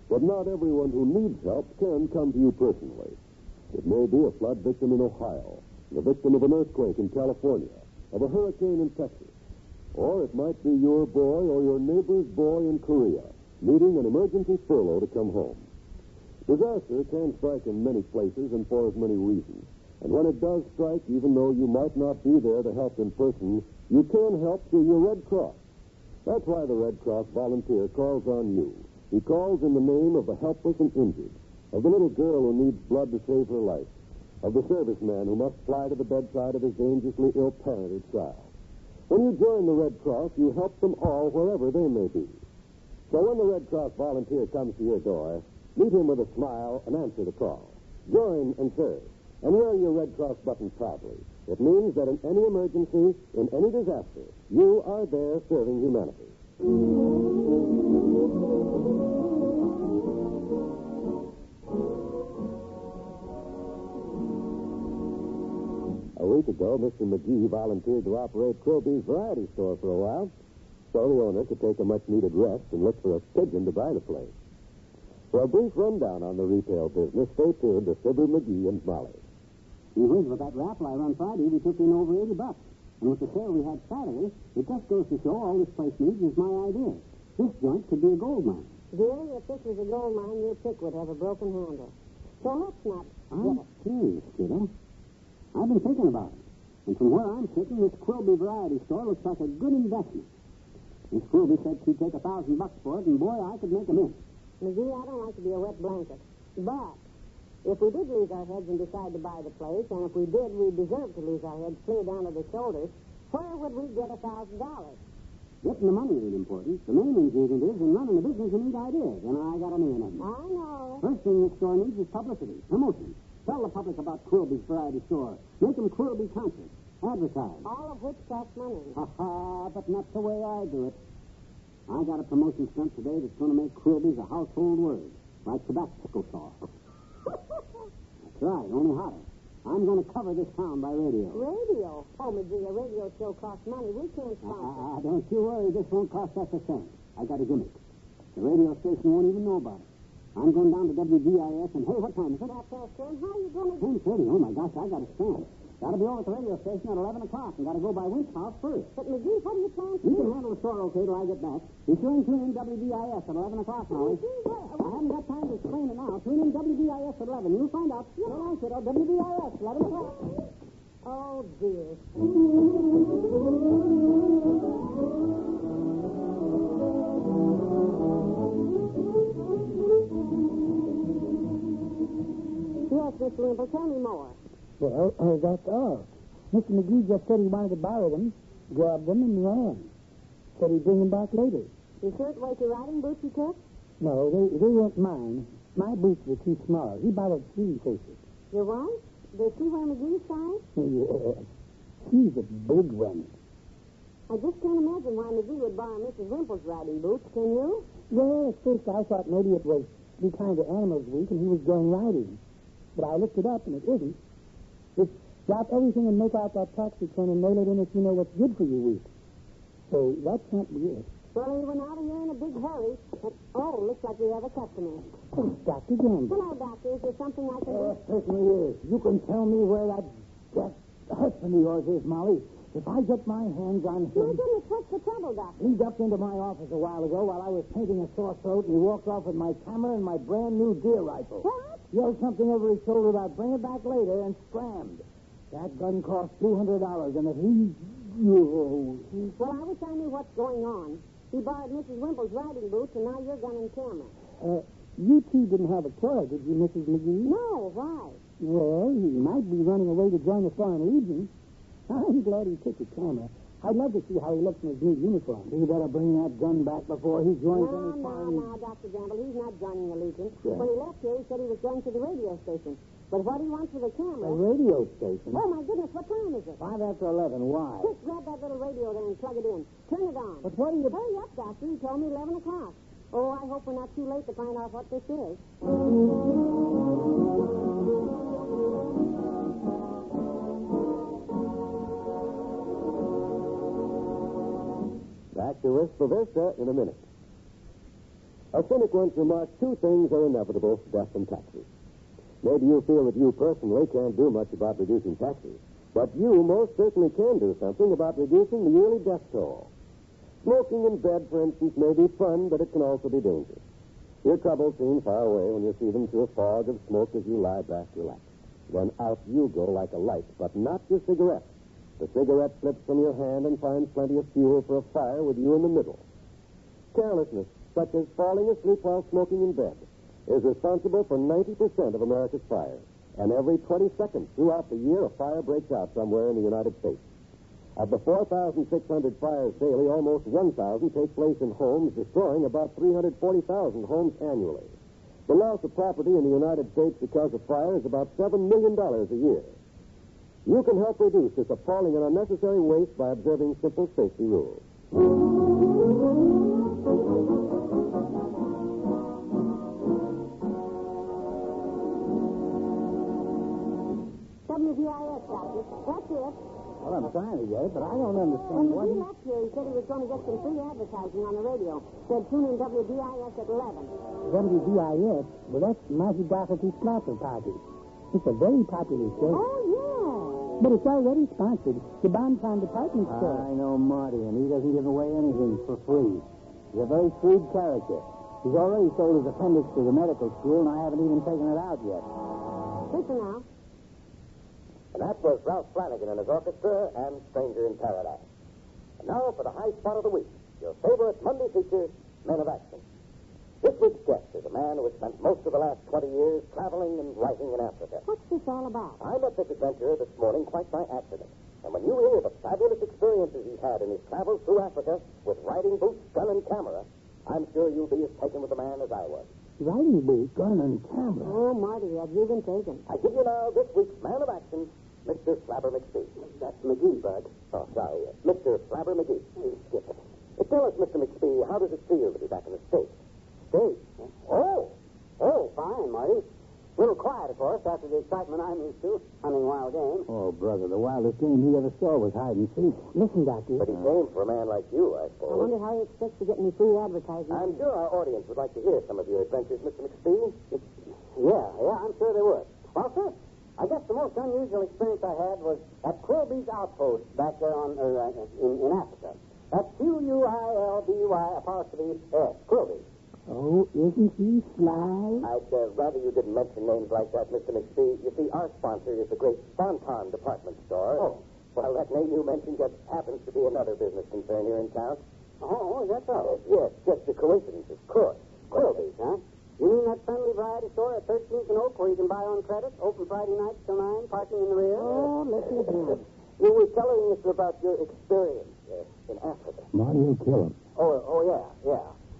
But not everyone who needs help can come to you personally. It may be a flood victim in Ohio, the victim of an earthquake in California, of a hurricane in Texas. Or it might be your boy or your neighbor's boy in Korea, needing an emergency furlough to come home. Disaster can strike in many places and for as many reasons. And when it does strike, even though you might not be there to help in person, you can help through your Red Cross. That's why the Red Cross volunteer calls on you. He calls in the name of the helpless and injured, of the little girl who needs blood to save her life, of the serviceman who must fly to the bedside of his dangerously ill-parented child. When you join the Red Cross, you help them all wherever they may be. So when the Red Cross volunteer comes to your door, meet him with a smile and answer the call. Join and serve, and wear your Red Cross button proudly. It means that in any emergency, in any disaster, you are there serving humanity. A week ago, Mr. Magee volunteered to operate Crosby's variety store for a while, so the owner could take a much-needed rest and look for a pigeon to buy the place. For a brief rundown on the retail business, stay tuned to Fibber, McGee, and Molly. You heard with that raffle I run Friday, we took in over $80. And with the sale we had Saturday, it just goes to show all this place needs is my idea. This joint could be a gold mine. Dearie, if this was a gold mine, your pick would have a broken handle. So let's not I'm serious, kiddo. I've been thinking about it. And from where I'm sitting, this Quilby variety store looks like a good investment. Miss Quilby said she'd take $1,000 for it, and boy, I could make a mint. McGee, I don't like to be a wet blanket. But if we did lose our heads and decide to buy the place, and if we did, we deserve to lose our heads clear down to the shoulders, where would we get $1,000? Getting the money ain't important. The main ingredient is in running a business you need ideas, and I got a million of them. I know. First thing this store needs is publicity, promotion. Tell the public about Quilby's variety store. Make them Quilby conscious. Advertise. All of which costs money. Ha-ha, but not the way I do it. I got a promotion stunt today that's going to make Quilby's a household word, like tobacco sauce. That's right, only hotter. I'm going to cover this town by radio. Radio? Oh, McGee, a radio show costs money. We can't sponsor. Don't you worry. This won't cost us a cent. I got a gimmick. The radio station won't even know about it. I'm going down to WGIS, and hey, what time is it? 10:30. How are you going to... 10:30. Oh, my gosh, I got to stand. Gotta be over at the radio station at 11 o'clock and gotta go by Wink's house first. But, McGee, what do you plan to You do? can handle the store okay till I get back. Be sure and tune in WBIS at 11 o'clock, Molly. I haven't got time to explain it now. Tune in WBIS at 11. You'll find out. Yeah. So long, kiddo. WBIS, 11 o'clock. Oh, dear. Yes, Mr. Wimple, tell me more. Well, that's all. Mr. McGee just said he wanted to borrow them, grabbed them, and ran. Said he'd bring them back later. You sure it was your riding boots you took? No, they weren't mine. My boots were too small. He borrowed 3 cases. Your what? Does she wear McGee's size? Yeah. She's a big one. I just can't imagine why McGee would borrow Mrs. Wimple's riding boots, can you? Well, at first I thought maybe it was the kind of animals week and he was going riding. But I looked it up and it isn't. It's drop everything and make out that tax return and mail it in if you know what's good for your week. So that can't be it. Well, he went out of here in a big hurry. But, looks like we have a customer. Oh, Dr. Gamble. Hello, Doctor. Is there something I can do? Certainly is. You can tell me where that husband of yours is, Molly. If I get my hands on him... My goodness, what's the trouble, Doctor? He ducked into my office a while ago while I was painting a sore throat, and he walked off with my camera and my brand-new deer rifle. What? Yelled something over his shoulder about bring it back later and scrammed. That gun cost $200, and if he... Well, I wish I knew what's going on. He borrowed Mrs. Wimple's riding boots, and now your gun and camera. You two didn't have a quarrel, did you, Mrs. McGee? No, why? Well, he might be running away to join the Foreign Legion. I'm glad he took the camera. I'd love to see how he looks in his new uniform. He better bring that gun back before he joins any Foreign Legion. No, Dr. Gamble, he's not joining the Legion. Yeah. When he left here, he said he was going to the radio station. But what he wants with the camera... A radio station? Oh, my goodness, what time is it? 5 after 11. Why? Quick, grab that little radio there and plug it in. Turn it on. But what are you... Hurry up, Doctor. He told me 11 o'clock. Oh, I hope we're not too late to find out what this is. Back to Wist Vista in a minute. A cynic once remarked 2 things are inevitable, death and taxes. Maybe you feel that you personally can't do much about reducing taxes, but you most certainly can do something about reducing the yearly death toll. Smoking in bed, for instance, may be fun, but it can also be dangerous. Your troubles seem far away when you see them through a fog of smoke as you lie back relaxed. Then out you go like a light, but not your cigarette. The cigarette slips from your hand and finds plenty of fuel for a fire with you in the middle. Carelessness, such as falling asleep while smoking in bed, is responsible for 90% of America's fires. And every 20 seconds throughout the year, a fire breaks out somewhere in the United States. Of the 4,600 fires daily, almost 1,000 take place in homes, destroying about 340,000 homes annually. The loss of property in the United States because of fire is about $7 million a year. You can help reduce this appalling and unnecessary waste by observing simple safety rules. WBIS, Doctor. That's it. Well, I'm trying to get it, but I don't understand When what... he left here, he said he was going to get some free advertising on the radio. Said tune in WBIS at 11. WBIS? Well, that's Magee Slaughter Party. It's a very popular show. Oh, yeah. But it's already sponsored. The Bonton Department Store. I know Marty, and he doesn't give away anything for free. He's a very shrewd character. He's already sold his appendix to the medical school, and I haven't even taken it out yet. Listen now. And that was Ralph Flanagan and his orchestra and Stranger in Paradise. And now for the high spot of the week, your favorite Monday feature, Men of Action. This week's guest is a man who has spent most of the last 20 years traveling and writing in Africa. What's this all about? I met this adventurer this morning quite by accident. And when you hear the fabulous experiences he's had in his travels through Africa with riding boots, gun, and camera, I'm sure you'll be as taken with the man as I was. Riding boots, gun, and camera. Oh, Marty, have you been taken? I give you now this week's Man of Action, Mr. Flabber McSpee. That's McGee, Bud. Oh, sorry. Mr. Flabber McGee. Skip it. Tell us, Mr. McSpee, how does it feel to be back in the States? States? Oh, Fine, Marty. A little quiet, of course, after the excitement I'm used to, hunting wild game. Oh, brother, the wildest game he ever saw was hide and seek. Listen, Doctor. But he came for a man like you, I I suppose. wonder how he expects to get any free advertising. I'm sure our audience would like to hear some of your adventures, Mr. McSpee. Yeah, I'm sure they would. Well, sir, I guess the most unusual experience I had was at Quilby's outpost back there in Africa. That's Quilby-S, Quilby. Oh, isn't he sly? I'd rather you didn't mention names like that, Mr. McPhee. You see, our sponsor is the great Bonton department store. Oh. Well, that name you mentioned just happens to be another business concern here in town. Oh, is that so? Yes, just a coincidence, of course. Quilby's, huh? You mean that friendly variety store at 13th and Oak where you can buy on credit, open Friday nights till 9, parking in the rear? Oh, listen to him. You were telling us about your experience in Africa. Marty will kill him. Oh, yeah.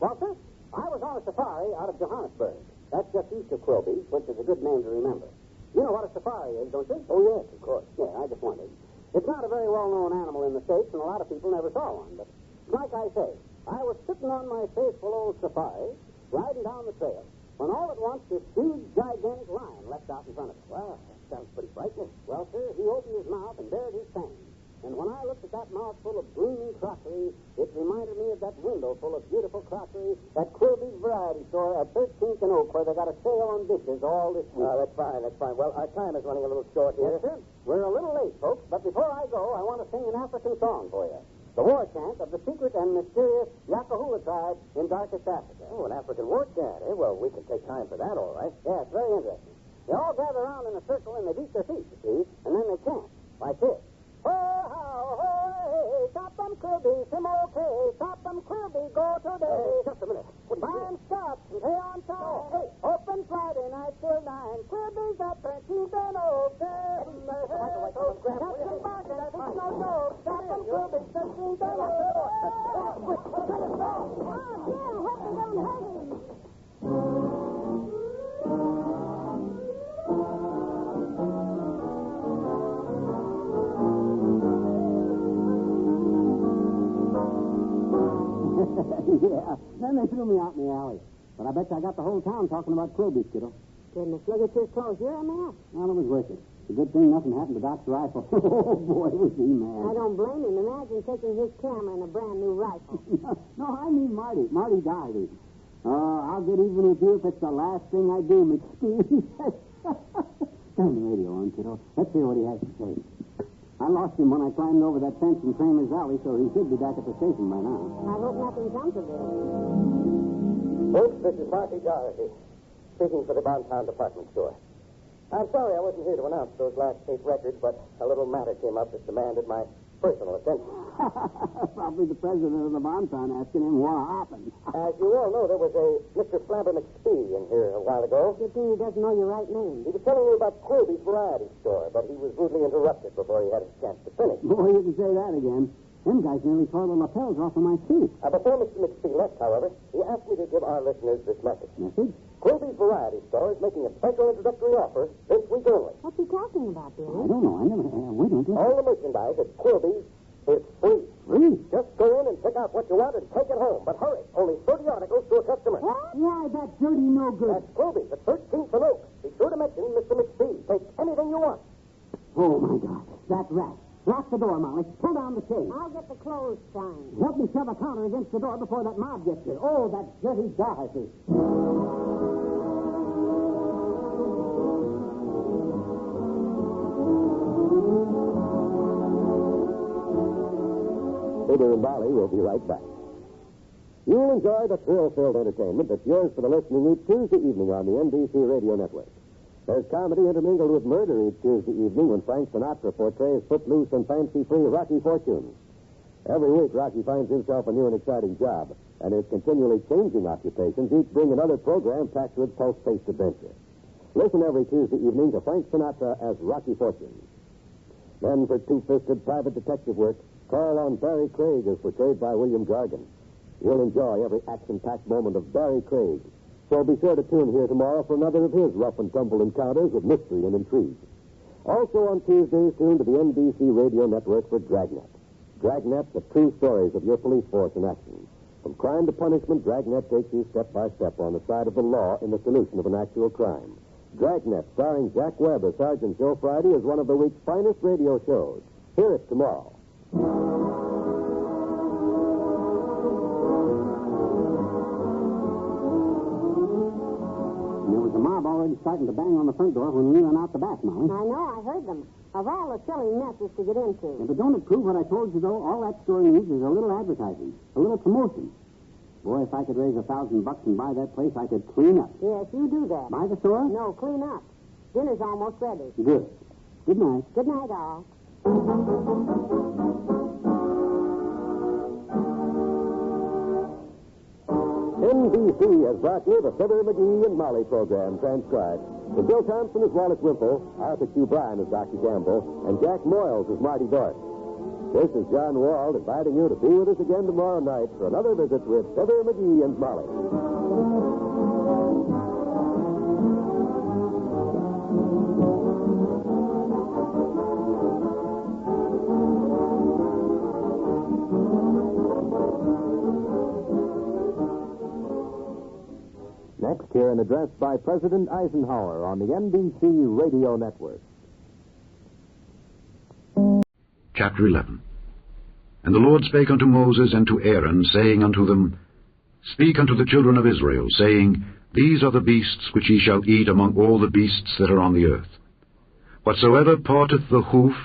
Well, sir, I was on a safari out of Johannesburg. That's just east of Quilby, which is a good name to remember. You know what a safari is, don't you? Oh, yes, of course. Yeah, I just wondered. It's not a very well-known animal in the States, and a lot of people never saw one. But like I say, I was sitting on my faithful old safari, riding down the trail, when all at once this huge, gigantic lion leapt out in front of us. Well, that sounds pretty frightening. Well, sir, he opened his mouth and bared his fangs. And when I looked at that mouth full of gleaming crockery, it reminded me of that window full of beautiful crockery at Quilby's Variety Store at 13th and Oak, where they got a sale on dishes all this week. That's fine. Well, our time is running a little short here. Yes, sir. We're a little late, folks, but before I go, I want to sing an African song for you. The war chant of the secret and mysterious Yakahula tribe in darkest Africa. Oh, an African war chant, eh? Well, we can take time for that, all right. Yes, very interesting. They all gather around in a circle and they beat their feet, you see, and then they chant like this. Ho-how-ho-hey, chop them Quilby, sim okay, chop them Quilby, go today. Just a minute. Buy Scotch and pay on time. Hey, open Friday night till 9. Quilby's at 13th and Oak. That's some bargain, that's no joke. Chop them Quilby, 13th and Oak. Jim, help me down, hurt him. Yeah, then they threw me out in the alley. But I bet you I got the whole town talking about Quilby, kiddo. Goodness, look at your clothes. You're a mess. Well, it was worth it. It's a good thing nothing happened to Doc's rifle. Oh, boy, was he mad. I don't blame him. Imagine taking his camera and a brand new rifle. No, I mean Marty. Marty died. I'll get even with you if it's the last thing I do, McSteve. Turn the radio on, kiddo. Let's hear what he has to say. I lost him when I climbed over that fence in Kramer's Alley, so he should be back at the station by now. I hope nothing comes of it. Folks, this is Marty Doherty, speaking for the Bontown department store. I'm sorry I wasn't here to announce those last 8 records, but a little matter came up that demanded my personal attention. Probably the president of the Bontown asking him what happened. As you all know, there was a Mr. Flabber McPhee in here a while ago. Good thing he doesn't know your right name. He was telling you about Quilby's Variety Store, but he was rudely interrupted before he had a chance to finish. Boy, you can say that again. Them guys nearly tore the lapels off of my suit. Before Mr. McPhee left, however, he asked me to give our listeners this message. Message? Quilby's Variety Store is making a special introductory offer this week only. What's he talking about, Billy? I don't know. I never... wait a minute. All the merchandise at Quilby's is free. Free? Just go in and pick out what you want and take it home. But hurry. Only 30 articles to a customer. What? Why, that dirty no good. That's Quilby's at 13th and Oak. Be sure to mention Mr. McPhee. Take anything you want. Oh, my God. That rat. Lock the door, Molly. Pull down the shade. I'll get the clothes signed. Help me shove a counter against the door before that mob gets here. Oh, that dirty Doherty. Fibber and Molly will be right back. You'll enjoy the thrill-filled entertainment that's yours for the listening each Tuesday evening on the NBC Radio Network. There's comedy intermingled with murder each Tuesday evening when Frank Sinatra portrays footloose and fancy-free Rocky Fortune. Every week, Rocky finds himself a new and exciting job, and his continually changing occupations each bring another program packed with post-paced adventure. Listen every Tuesday evening to Frank Sinatra as Rocky Fortune. Then, for two-fisted private detective work, call on Barry Craig as portrayed by William Gargan. You'll enjoy every action-packed moment of Barry Craig. So be sure to tune here tomorrow for another of his rough-and-tumble encounters with mystery and intrigue. Also on Tuesdays, tune to the NBC Radio Network for Dragnet. Dragnet, the true stories of your police force in action. From crime to punishment, Dragnet takes you step by step on the side of the law in the solution of an actual crime. Dragnet, starring Jack Webb as Sergeant Joe Friday, is one of the week's finest radio shows. Hear it tomorrow. There was a mob mob already starting to bang on the front door when we went out the back, Molly. I know, I heard them. Of all the silly messes to get into. Yeah, but don't it prove what I told you, though? All that store needs is a little advertising, a little promotion. Boy, if I could raise $1,000 and buy that place, I could clean up. Yes, you do that. Buy the store? No, clean up. Dinner's almost ready. Good. Good night. Good night, all. NBC has brought you the Fibber, Magee, and Molly program transcribed. With Bill Thompson as Wallace Wimple, Arthur Q. Bryan as Dr. Campbell, and Jack Moyles as Marty Dorf. This is John Wald inviting you to be with us again tomorrow night for another visit with Fibber, Magee, and Molly. Next, hear an address by President Eisenhower on the NBC Radio Network. Chapter 11. And the Lord spake unto Moses and to Aaron, saying unto them, Speak unto the children of Israel, saying, These are the beasts which ye shall eat among all the beasts that are on the earth. Whatsoever parteth the hoof,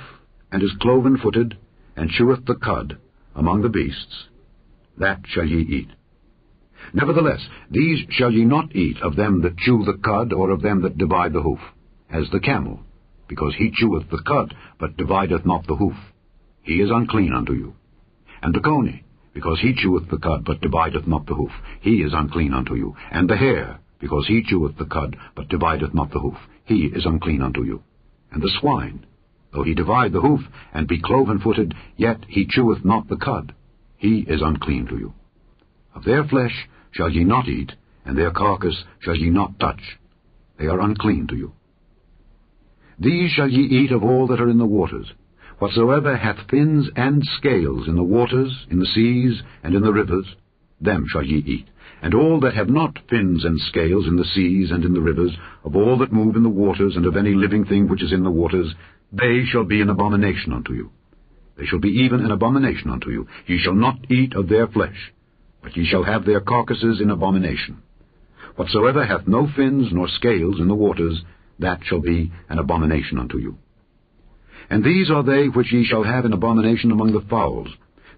and is cloven-footed, and cheweth the cud among the beasts, that shall ye eat. Nevertheless, these shall ye not eat of them that chew the cud, or of them that divide the hoof, as the camel, because he cheweth the cud, but divideth not the hoof. He is unclean unto you. And the coney, because he cheweth the cud, but divideth not the hoof. He is unclean unto you. And the hare, because he cheweth the cud, but divideth not the hoof. He is unclean unto you. And the swine, though he divide the hoof, and be cloven-footed, yet he cheweth not the cud. He is unclean to you. Of their flesh shall ye not eat, and their carcass shall ye not touch. They are unclean to you. These shall ye eat of all that are in the waters. Whatsoever hath fins and scales in the waters, in the seas, and in the rivers, them shall ye eat. And all that have not fins and scales in the seas and in the rivers, of all that move in the waters, and of any living thing which is in the waters, they shall be an abomination unto you. They shall be even an abomination unto you. Ye shall not eat of their flesh, but ye shall have their carcasses in abomination. Whatsoever hath no fins nor scales in the waters, that shall be an abomination unto you. And these are they which ye shall have in abomination among the fowls.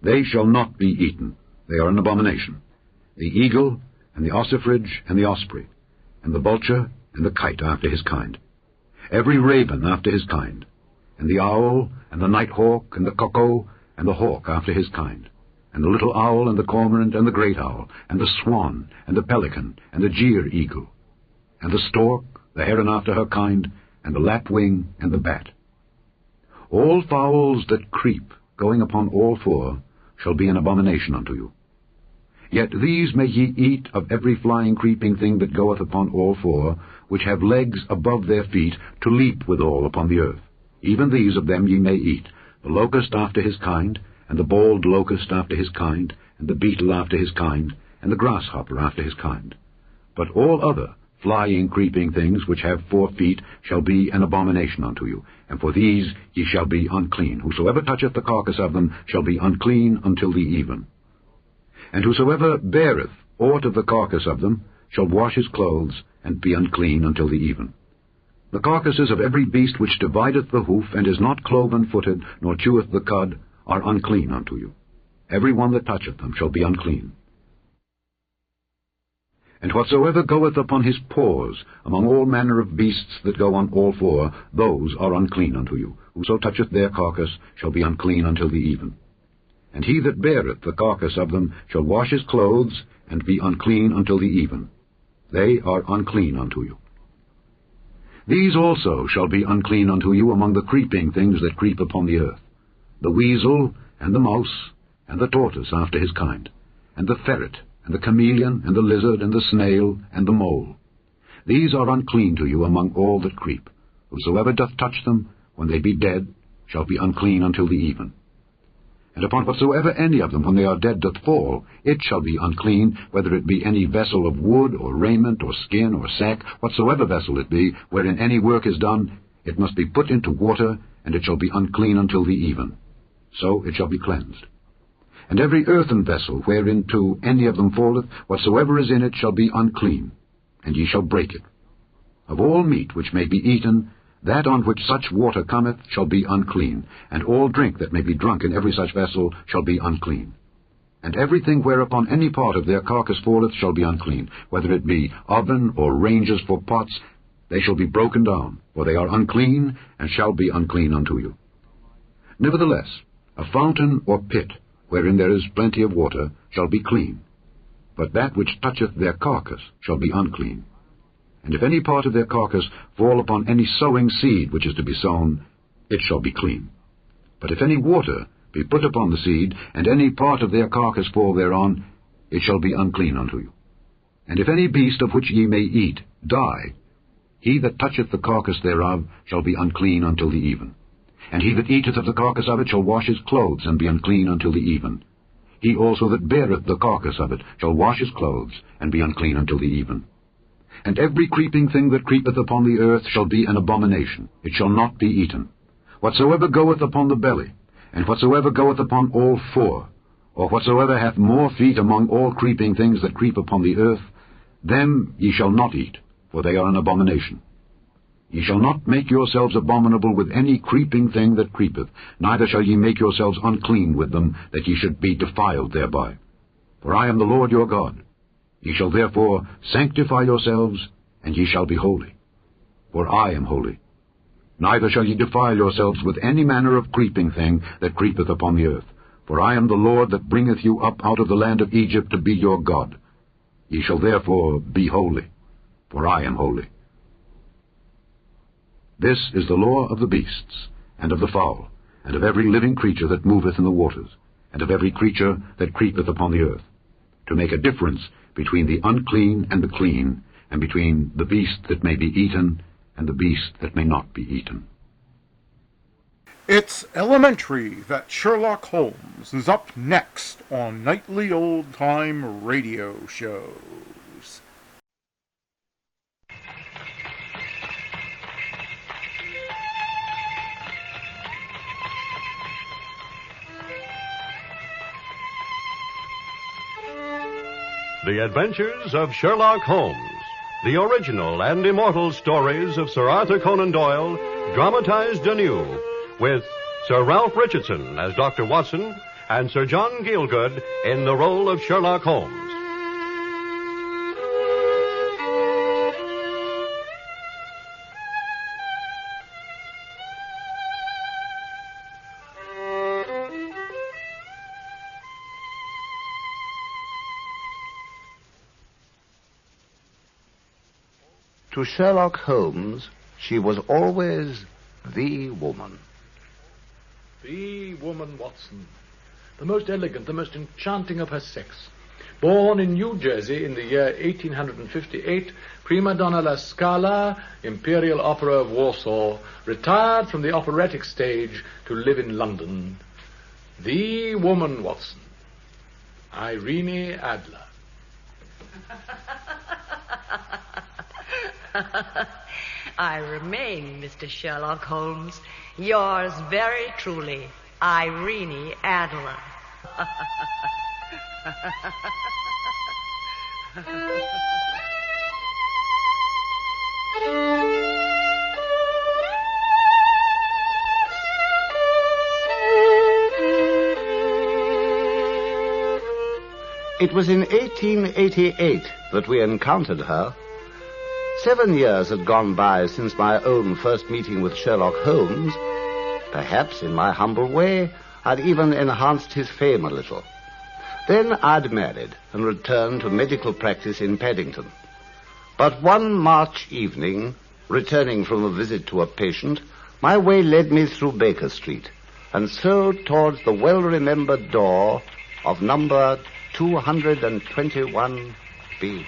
They shall not be eaten. They are an abomination. The eagle, and the ossifrage, and the osprey, and the vulture, and the kite after his kind. Every raven after his kind, and the owl, and the nighthawk, and the cuckoo, and the hawk after his kind, and the little owl, and the cormorant, and the great owl, and the swan, and the pelican, and the jeer eagle, and the stork, the heron after her kind, and the lapwing, and the bat. All fowls that creep, going upon all four, shall be an abomination unto you. Yet these may ye eat of every flying creeping thing that goeth upon all four, which have legs above their feet, to leap withal upon the earth. Even these of them ye may eat, the locust after his kind, and the bald locust after his kind, and the beetle after his kind, and the grasshopper after his kind. But all other flying, creeping things which have 4 feet shall be an abomination unto you, and for these ye shall be unclean. Whosoever toucheth the carcass of them shall be unclean until the even. And whosoever beareth aught of the carcass of them shall wash his clothes, and be unclean until the even. The carcasses of every beast which divideth the hoof, and is not cloven-footed, nor cheweth the cud, are unclean unto you. Every one that toucheth them shall be unclean. And whatsoever goeth upon his paws, among all manner of beasts that go on all four, those are unclean unto you. Whoso toucheth their carcass shall be unclean until the even. And he that beareth the carcass of them shall wash his clothes, and be unclean until the even. They are unclean unto you. These also shall be unclean unto you among the creeping things that creep upon the earth, the weasel, and the mouse, and the tortoise after his kind, and the ferret, and the chameleon, and the lizard, and the snail, and the mole. These are unclean to you among all that creep. Whosoever doth touch them, when they be dead, shall be unclean until the even. And upon whatsoever any of them, when they are dead, doth fall, it shall be unclean, whether it be any vessel of wood, or raiment, or skin, or sack, whatsoever vessel it be, wherein any work is done, it must be put into water, and it shall be unclean until the even. So it shall be cleansed. And every earthen vessel, whereinto any of them falleth, whatsoever is in it shall be unclean, and ye shall break it. Of all meat which may be eaten, that on which such water cometh shall be unclean, and all drink that may be drunk in every such vessel shall be unclean. And everything whereupon any part of their carcass falleth shall be unclean, whether it be oven or ranges for pots, they shall be broken down, for they are unclean, and shall be unclean unto you. Nevertheless, a fountain or pit, wherein there is plenty of water, shall be clean. But that which toucheth their carcass shall be unclean. And if any part of their carcass fall upon any sowing seed which is to be sown, it shall be clean. But if any water be put upon the seed, and any part of their carcass fall thereon, it shall be unclean unto you. And if any beast of which ye may eat die, he that toucheth the carcass thereof shall be unclean until the even. And he that eateth of the carcass of it shall wash his clothes, and be unclean until the even. He also that beareth the carcass of it shall wash his clothes, and be unclean until the even. And every creeping thing that creepeth upon the earth shall be an abomination, it shall not be eaten. Whatsoever goeth upon the belly, and whatsoever goeth upon all four, or whatsoever hath more feet among all creeping things that creep upon the earth, them ye shall not eat, for they are an abomination. Ye shall not make yourselves abominable with any creeping thing that creepeth, neither shall ye make yourselves unclean with them, that ye should be defiled thereby. For I am the Lord your God. Ye shall therefore sanctify yourselves, and ye shall be holy. For I am holy. Neither shall ye defile yourselves with any manner of creeping thing that creepeth upon the earth. For I am the Lord that bringeth you up out of the land of Egypt to be your God. Ye shall therefore be holy, for I am holy. This is the law of the beasts, and of the fowl, and of every living creature that moveth in the waters, and of every creature that creepeth upon the earth, to make a difference between the unclean and the clean, and between the beast that may be eaten and the beast that may not be eaten. It's elementary that Sherlock Holmes is up next on nightly old-time radio shows. The Adventures of Sherlock Holmes, the original and immortal stories of Sir Arthur Conan Doyle, dramatized anew, with Sir Ralph Richardson as Dr. Watson and Sir John Gielgud in the role of Sherlock Holmes. To Sherlock Holmes, she was always the woman. The woman, Watson. The most elegant, the most enchanting of her sex. Born in New Jersey in the year 1858, prima donna La Scala, Imperial Opera of Warsaw, retired from the operatic stage to live in London. The woman, Watson. Irene Adler. I remain, Mr. Sherlock Holmes, yours very truly, Irene Adler. It was in 1888 that we encountered her. 7 years had gone by since my own first meeting with Sherlock Holmes. Perhaps, in my humble way, I'd even enhanced his fame a little. Then I'd married and returned to medical practice in Paddington. But one March evening, returning from a visit to a patient, my way led me through Baker Street, and so towards the well-remembered door of number 221B.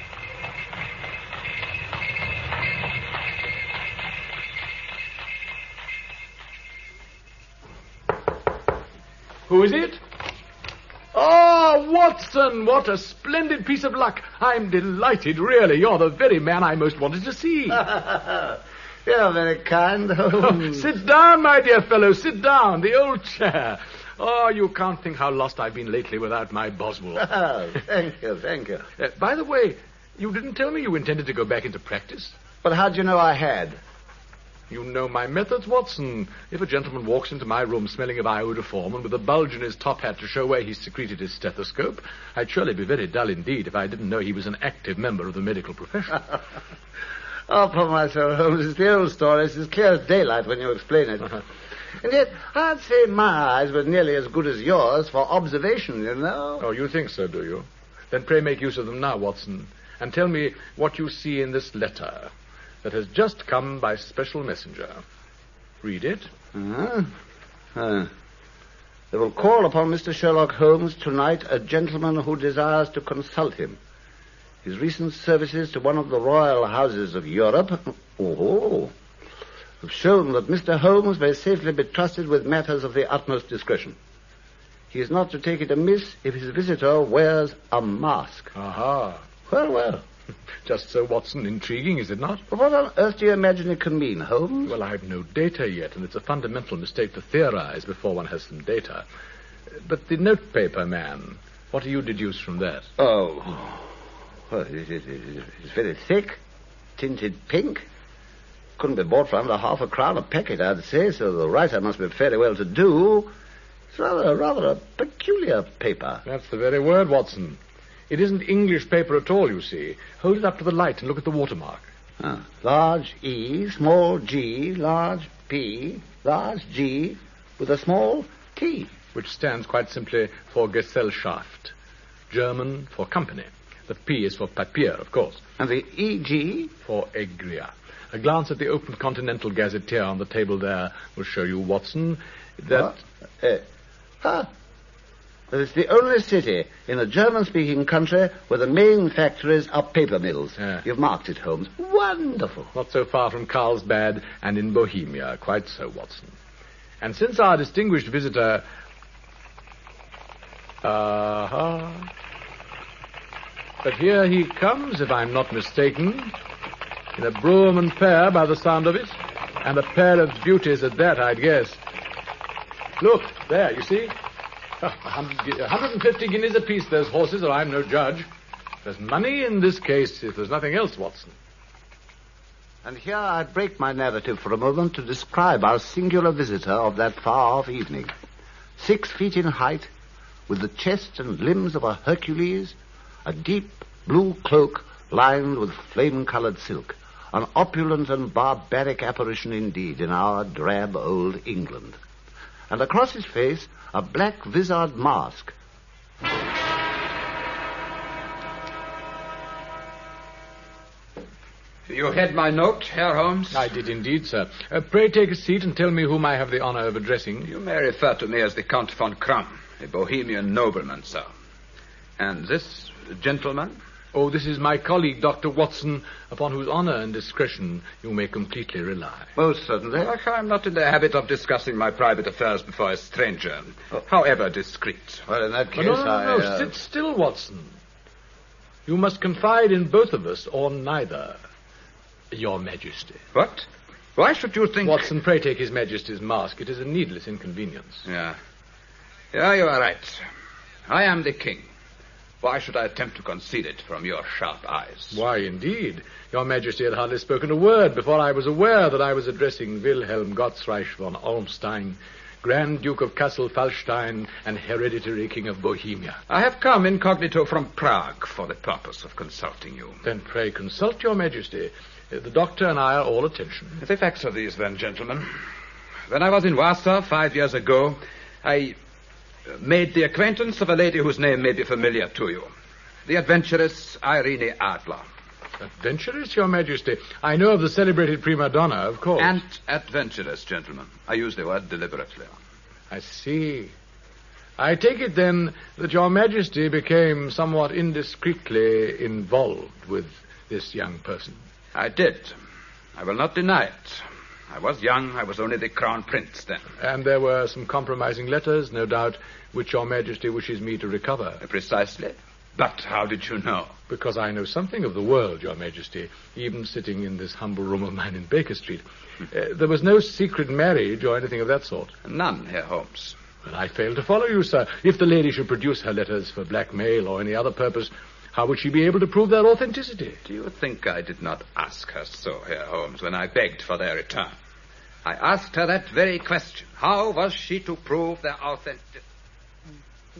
Who is it? Oh, Watson, what a splendid piece of luck. I'm delighted, really. You're the very man I most wanted to see. You're very kind, Holmes. Sit down, my dear fellow, sit down. The old chair. Oh, you can't think how lost I've been lately without my Boswell. Oh, thank you, thank you. By the way, you didn't tell me you intended to go back into practice. But how do you know I had? You know my methods, Watson. If a gentleman walks into my room smelling of iodoform and with a bulge in his top hat to show where he's secreted his stethoscope, I'd surely be very dull indeed if I didn't know he was an active member of the medical profession. Oh, upon my soul, Holmes, it's the old story. It's as clear as daylight when you explain it. And yet, I'd say my eyes were nearly as good as yours for observation, you know. Oh, you think so, do you? Then pray make use of them now, Watson, and tell me what you see in this letter that has just come by special messenger. Read it. They will call upon Mr. Sherlock Holmes tonight, a gentleman who desires to consult him. His recent services to one of the royal houses of Europe have shown that Mr. Holmes may safely be trusted with matters of the utmost discretion. He is not to take it amiss if his visitor wears a mask. Aha. Well. Just so, Watson. Intriguing, is it not? But what on earth do you imagine it can mean, Holmes? Well, I've no data yet, and it's a fundamental mistake to theorize before one has some data. But the notepaper man, what do you deduce from that? Oh, well, it's very thick, tinted pink. Couldn't be bought for under £0.50 a packet, I'd say, so the writer must be fairly well to do. It's rather a peculiar paper. That's the very word, Watson. It isn't English paper at all, you see. Hold it up to the light and look at the watermark. Large E, small g, large P, large G, with a small T. Which stands quite simply for Gesellschaft. German for company. The P is for Papier, of course. And the EG? For Egria. A glance at the Open Continental Gazetteer on the table there will show you, Watson, that... But it's the only city in a German-speaking country where the main factories are paper mills. Yeah. You've marked it, Holmes. Wonderful. Not so far from Carlsbad and in Bohemia. Quite so, Watson. And since our distinguished visitor... But here he comes, if I'm not mistaken, in a brougham and pair by the sound of it, and a pair of beauties at that, I'd guess. Look, there, you see? 150 guineas apiece, those horses, or I'm no judge. There's money in this case, if there's nothing else, Watson. And here I break my narrative for a moment to describe our singular visitor of that far-off evening. 6 feet in height, with the chest and limbs of a Hercules, a deep blue cloak lined with flame-colored silk, an opulent and barbaric apparition indeed in our drab old England. And across his face, a black vizard mask. You had my note, Herr Holmes? I did indeed, sir. Pray take a seat and tell me whom I have the honor of addressing. You may refer to me as the Count von Kram, a Bohemian nobleman, sir. And this gentleman? Oh, this is my colleague, Dr. Watson, upon whose honor and discretion you may completely rely. Most certainly. Well, I'm not in the habit of discussing my private affairs before a stranger, however discreet. Well, in that case, No. Sit still, Watson. You must confide in both of us, or neither, Your Majesty. What? Why should you think... Watson, pray take His Majesty's mask. It is a needless inconvenience. Yeah, you are right. I am the king. Why should I attempt to conceal it from your sharp eyes? Why, indeed. Your Majesty had hardly spoken a word before I was aware that I was addressing Wilhelm Gottsreich von Olmstein, Grand Duke of Kassel-Fallstein and hereditary King of Bohemia. I have come incognito from Prague for the purpose of consulting you. Then pray consult Your Majesty. The doctor and I are all attention. The facts are these, then, gentlemen. When I was in Warsaw 5 years ago, I made the acquaintance of a lady whose name may be familiar to you. The adventuress Irene Adler. Adventuress, Your Majesty? I know of the celebrated prima donna, of course. And adventuress, gentlemen. I use the word deliberately. I see. I take it, then, that Your Majesty became somewhat indiscreetly involved with this young person. I did. I will not deny it. I was young. I was only the Crown Prince then. And there were some compromising letters, no doubt, which Your Majesty wishes me to recover. Precisely. But how did you know? Because I know something of the world, Your Majesty, even sitting in this humble room of mine in Baker Street. There was no secret marriage or anything of that sort. None, Herr Holmes. Well, I fail to follow you, sir. If the lady should produce her letters for blackmail or any other purpose, How would she be able to prove their authenticity? Do you think I did not ask her so, Herr Holmes, when I begged for their return? I asked her that very question. How was she to prove their authenticity?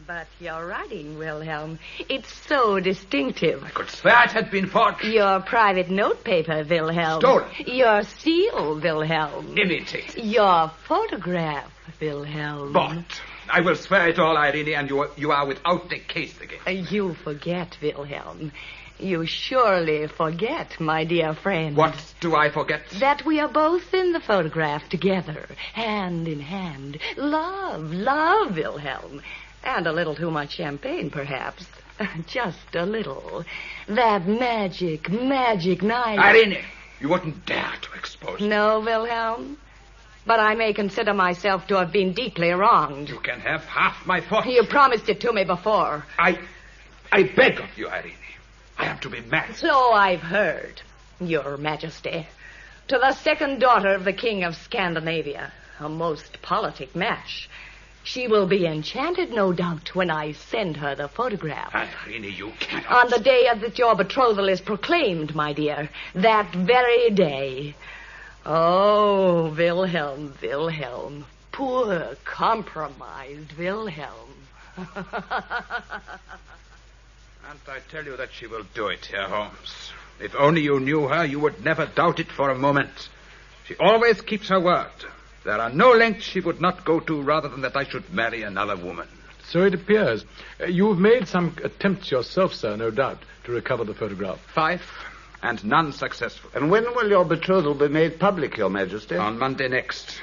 But your writing, Wilhelm, it's so distinctive. I could swear it had been forged. Your private notepaper, Wilhelm. Stolen. Your seal, Wilhelm. Imitated. Your photograph, Wilhelm. Bought. I will swear it all, Irene, and you are without the case again. You forget, Wilhelm. You surely forget, my dear friend. What do I forget? That we are both in the photograph together, hand in hand. Love, Wilhelm. And a little too much champagne, perhaps. Just a little. That magic night. Irene, you wouldn't dare to expose me. No, Wilhelm. But I may consider myself to have been deeply wronged. You can have half my fortune. You promised it to me before. I beg of you, Irene. I am to be married. So I've heard, Your Majesty. To the second daughter of the King of Scandinavia. A most politic match. She will be enchanted, no doubt, when I send her the photograph. Irene, you cannot. On the day that your betrothal is proclaimed, my dear. That very day. Oh, Wilhelm. Poor, compromised Wilhelm. And I tell you that she will do it, Herr Holmes. If only you knew her, you would never doubt it for a moment. She always keeps her word. There are no lengths she would not go to rather than that I should marry another woman. So it appears. You've made some attempts yourself, sir, no doubt, to recover the photograph. 5, and none successful. And when will your betrothal be made public, Your Majesty? On Monday next.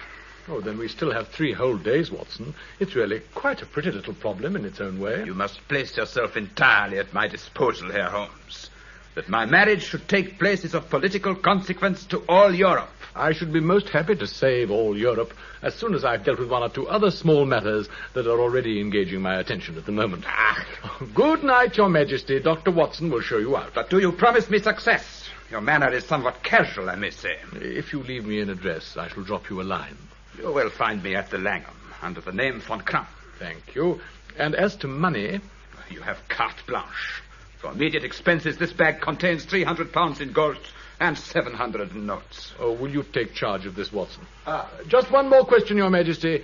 Oh, then we still have 3 whole days, Watson. It's really quite a pretty little problem in its own way. You must place yourself entirely at my disposal, Herr Holmes. That my marriage should take place is of political consequence to all Europe. I should be most happy to save all Europe as soon as I've dealt with 1 or 2 other small matters that are already engaging my attention at the moment. Good night, Your Majesty. Dr. Watson will show you out. But do you promise me success? Your manner is somewhat casual, I may say. If you leave me an address, I shall drop you a line. You will find me at the Langham, under the name von Kramp. Thank you. And as to money... You have carte blanche. For immediate expenses, this bag contains £300 in gold and 700 in notes. Oh, will you take charge of this, Watson? Just one more question, Your Majesty.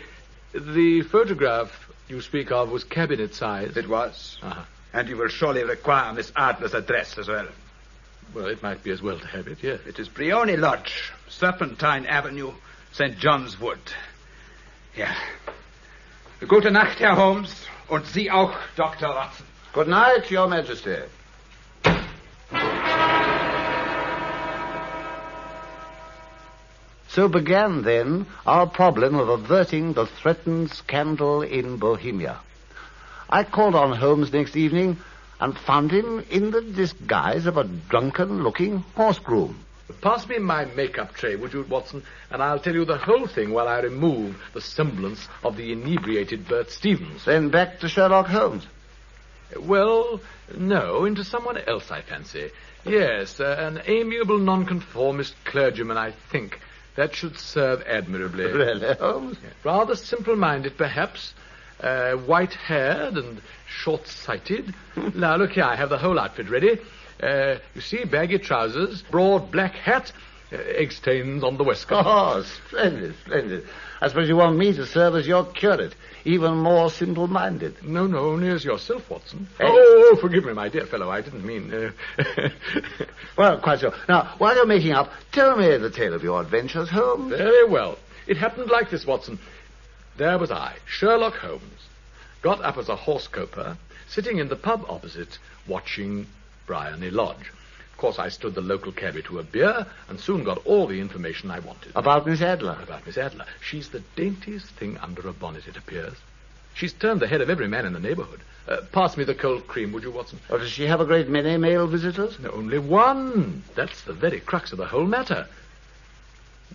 The photograph you speak of was cabinet size. It was. Uh-huh. And you will surely require Miss Adler's address as well. Well, it might be as well to have it, yes. It is Brioni Lodge, Serpentine Avenue, St. John's Wood. Ja. Gute Nacht, Herr Holmes. Und Sie auch, Dr. Watson. Good night, Your Majesty. So began, then, our problem of averting the threatened scandal in Bohemia. I called on Holmes next evening and found him in the disguise of a drunken-looking horse-groom. Pass me my makeup tray, would you, Watson, and I'll tell you the whole thing while I remove the semblance of the inebriated Bert Stevens. Then back to Sherlock Holmes. Well, no, into someone else, I fancy. Yes, an amiable nonconformist clergyman, I think. That should serve admirably. Really, Holmes? Rather simple-minded, perhaps. White-haired and short-sighted. Now, look here, I have the whole outfit ready. You see, baggy trousers, broad black hat, egg stains on the waistcoat. Oh, splendid, splendid. I suppose you want me to serve as your curate, even more simple-minded. No, only as yourself, Watson. Oh, forgive me, my dear fellow, I didn't mean... Well, quite so. Now, while you're making up, tell me the tale of your adventures, Holmes. Very well. It happened like this, Watson. There was I, Sherlock Holmes, got up as a horse-coper, sitting in the pub opposite, watching Briony Lodge. Of course, I stood the local cabby to a beer and soon got all the information I wanted. About Miss Adler? About Miss Adler. She's the daintiest thing under a bonnet, it appears. She's turned the head of every man in the neighborhood. Pass me the cold cream, would you, Watson? Or does she have a great many male visitors? No, only one. That's the very crux of the whole matter.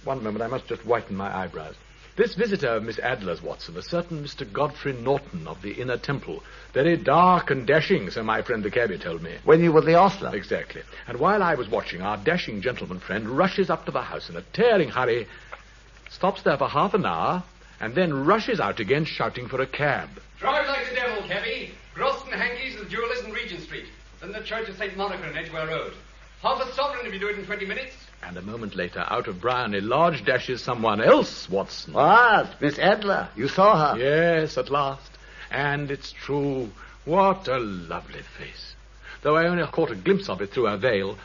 One moment, I must just whiten my eyebrows. This visitor of Miss Adler's, Watson, a certain Mr. Godfrey Norton of the Inner Temple. Very dark and dashing, so my friend the cabby told me. When you were the ostler? Exactly. And while I was watching, our dashing gentleman friend rushes up to the house in a tearing hurry, stops there for half an hour, and then rushes out again shouting for a cab. Drive like the devil, cabby. Gross and Hankey's, the jewelers in Regent Street. Then the Church of St. Monica in Edgware Road. Half a sovereign if you do it in 20 minutes. And a moment later, out of Bryony Lodge dashes someone else, Watson. What? Miss Adler. You saw her. Yes, at last. And it's true. What a lovely face. Though I only caught a glimpse of it through her veil.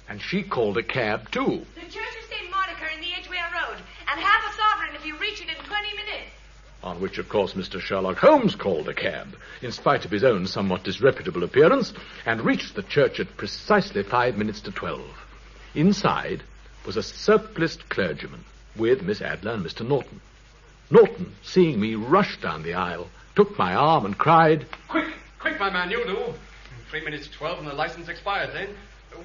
And she called a cab, too. The Church of St. Monica in the Edgware Road. And half a sovereign if you reach it in 20 minutes. On which, of course, Mr. Sherlock Holmes called a cab, in spite of his own somewhat disreputable appearance, and reached the church at precisely 5 minutes to 12. Inside was a surpliced clergyman with Miss Adler and Mr. Norton. Norton, seeing me, rushed down the aisle, took my arm and cried, Quick, my man, you do. 3 minutes to 12 and the license expires, then.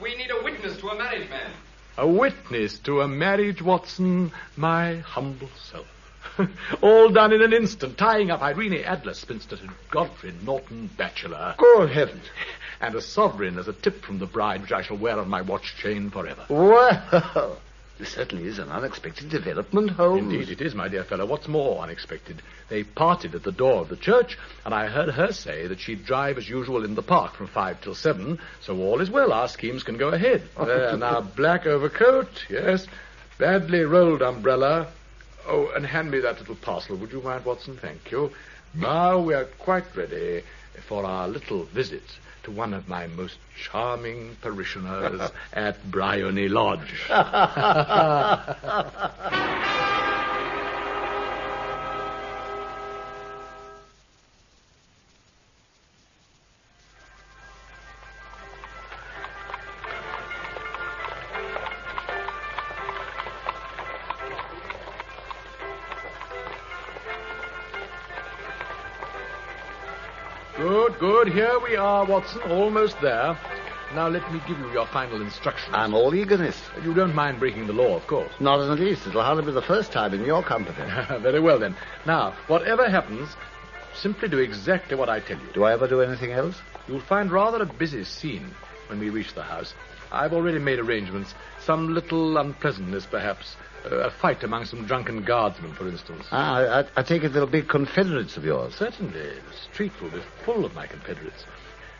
We need a witness to a marriage, man. A witness to a marriage, Watson, my humble self. All done in an instant, tying up Irene Adler, spinster, to Godfrey Norton, bachelor. Good heavens. And a sovereign as a tip from the bride, which I shall wear on my watch chain forever. Well, this certainly is an unexpected development, Holmes. Indeed it is, my dear fellow. What's more unexpected? They parted at the door of the church, and I heard her say that she'd drive as usual in the park from 5 till 7, so all is well. Our schemes can go ahead. There, now, black overcoat, yes. Badly rolled umbrella. Oh, and hand me that little parcel, would you mind, Watson? Thank you. Now we are quite ready for our little visit to one of my most charming parishioners at Bryony Lodge. Good. Here we are, Watson. Almost there. Now let me give you your final instructions. I'm all eagerness. You don't mind breaking the law, of course. Not in the least. It'll hardly be the first time in your company. Very well, then. Now, whatever happens, simply do exactly what I tell you. Do I ever do anything else? You'll find rather a busy scene when we reach the house. I've already made arrangements. Some little unpleasantness, perhaps. A fight among some drunken guardsmen, for instance. I take it they'll be Confederates of yours. Certainly. The street will be full of my Confederates.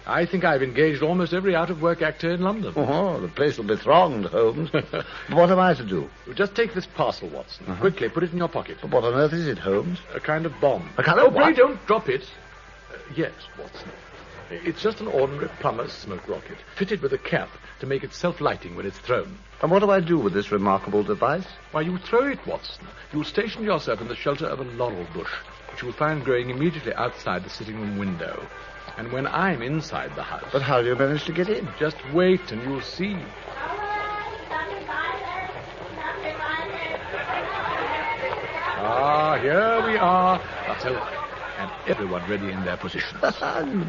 I think I've engaged almost every out-of-work actor in London. Oh, the place will be thronged, Holmes. What am I to do? Just take this parcel, Watson. Quickly, put it in your pocket. But what on earth is it, Holmes? A kind of bomb. A kind of what? Pray don't drop it. Yes, Watson. It's just an ordinary plumber's smoke rocket, fitted with a cap to make it self-lighting when it's thrown. And what do I do with this remarkable device? Why, you throw it, Watson. You'll station yourself in the shelter of a laurel bush, which you'll find growing immediately outside the sitting-room window. And when I'm inside the house... But how do you manage to get in? Just wait and you'll see. Ah, here we are. That's all. And everyone ready in their positions.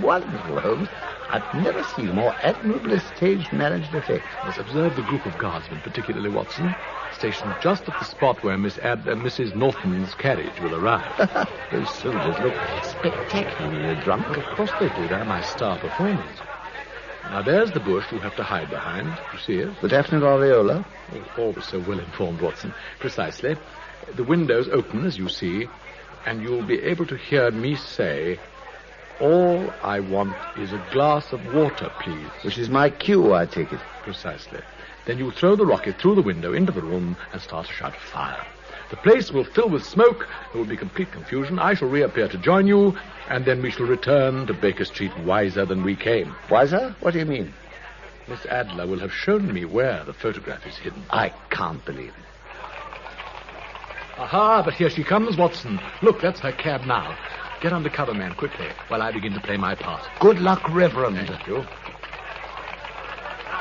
Wonderful, Holmes. I've never seen a more admirably staged managed effect. Let's observe the group of guardsmen, particularly Watson, stationed just at the spot where Mrs. Norton's carriage will arrive. Those soldiers look spectacularly drunk. Well, of course they do. They're my star performers. Now, there's the bush you'll have to hide behind. You see it? The definite aureola? Oh, always so well-informed, Watson. Precisely. The window's open, as you see, and you'll be able to hear me say, "All I want is a glass of water, please." Which is my cue, I take it. Precisely. Then you'll throw the rocket through the window into the room and start a shout of fire. The place will fill with smoke. There will be complete confusion. I shall reappear to join you, and then we shall return to Baker Street wiser than we came. Wiser? What do you mean? Miss Adler will have shown me where the photograph is hidden. I can't believe it. Aha, but here she comes, Watson. Look, that's her cab now. Get under cover, man, quickly, while I begin to play my part. Good luck, Reverend. Thank you.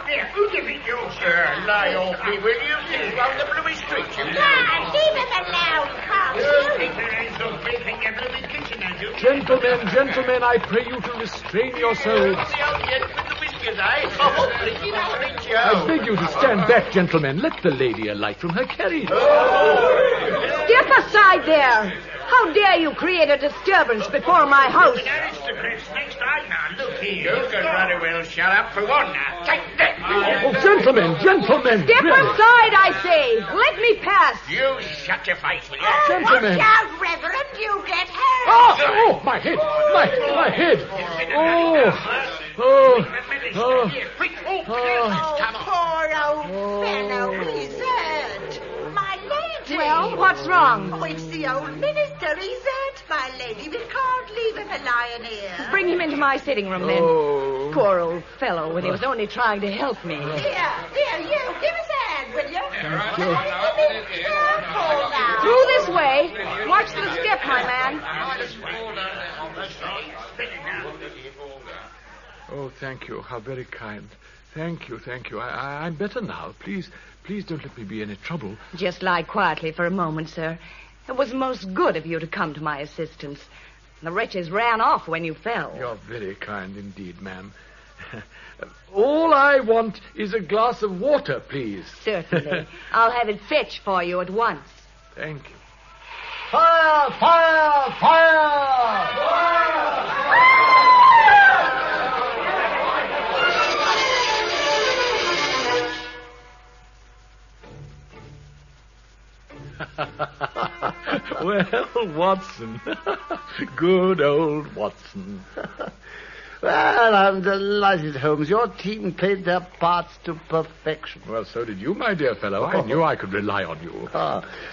Here, who give it you, sir? Lie off me, will you? This is on the blooming street, you know. Leave him alone, You keep your hands off me in your blooming kitchen, as you... Gentlemen, I pray you to restrain yourselves. The old gent with the whiskers, eh? Oh, pretty lovely, Joe. I beg you to stand back, gentlemen. Let the lady alight from her carriage. Step aside there. How dare you create a disturbance before my house? Aristocrats next eye now. Look here. You can very well shut up for one now. Take that. Oh, gentlemen. Step aside, I say. Let me pass. You shut your face, will you? Gentlemen. Watch out, Reverend. You get hurt. Oh, my head. My head. Oh. Poor old fellow. He's hurt. My lady. Well, what's wrong? Oh, it's the old minister. He's hurt, my lady. We can't leave him lying here. Bring him into my sitting room, then. Oh. Poor old fellow, when he was only trying to help me. Here, you. Give us a hand, will you? Through this way. Watch the step, my man. Oh, thank you. How very kind. Thank you. I'm better now. Please don't let me be any trouble. Just lie quietly for a moment, sir. It was most good of you to come to my assistance. The wretches ran off when you fell. You're very kind indeed, ma'am. All I want is a glass of water, please. Certainly. I'll have it fetched for you at once. Thank you. Fire! Fire! Fire! Well, Watson. Good old Watson. Well, I'm delighted, Holmes. Your team played their parts to perfection. Well, so did you, my dear fellow. I knew I could rely on you.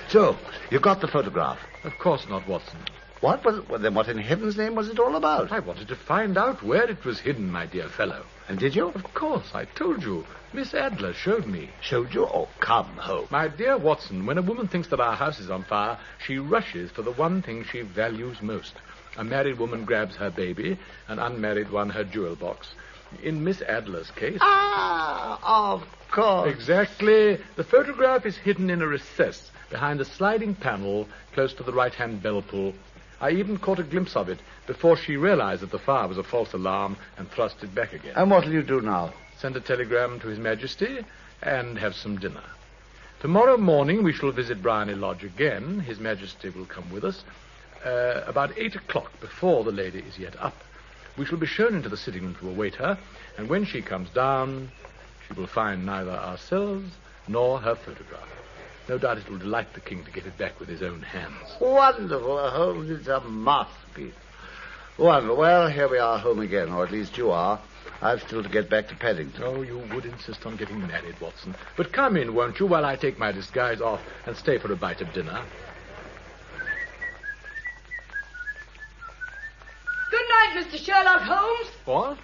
So, you got the photograph? Of course not, Watson. What? Well, then what in heaven's name was it all about? I wanted to find out where it was hidden, my dear fellow. And did you? Of course, I told you. Miss Adler showed me. Showed you? Oh, come, Holmes. My dear Watson, when a woman thinks that our house is on fire, she rushes for the one thing she values most. A married woman grabs her baby, an unmarried one her jewel box. In Miss Adler's case... of course. Exactly. The photograph is hidden in a recess behind a sliding panel close to the right-hand bell pull. I even caught a glimpse of it before she realized that the fire was a false alarm and thrust it back again. And what'll you do now? Send a telegram to His Majesty and have some dinner. Tomorrow morning we shall visit Bryony Lodge again. His Majesty will come with us. About 8 o'clock, before the lady is yet up. We shall be shown into the sitting room to await her, and when she comes down, she will find neither ourselves nor her photograph. No doubt it will delight the king to get it back with his own hands. Wonderful, Holmes. It's a masterpiece. Wonderful. Well, here we are home again, or at least you are. I've still to get back to Paddington. Oh, you would insist on getting married, Watson. But come in, won't you, while I take my disguise off and stay for a bite of dinner? Good night, Mr. Sherlock Holmes. What?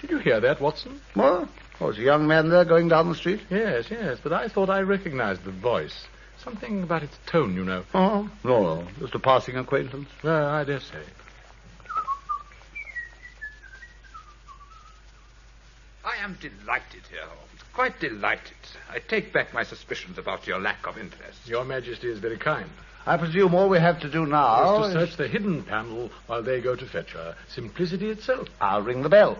Did you hear that, Watson? What? Oh, is a young man there going down the street? Yes, but I thought I recognized the voice. Something about its tone, you know. Oh, no. Just a passing acquaintance. Well, I dare say. I am delighted here, Holmes. Quite delighted. I take back my suspicions about your lack of interest. Your Majesty is very kind. I presume all we have to do now is to search the hidden panel while they go to fetch her. Simplicity itself. I'll ring the bell.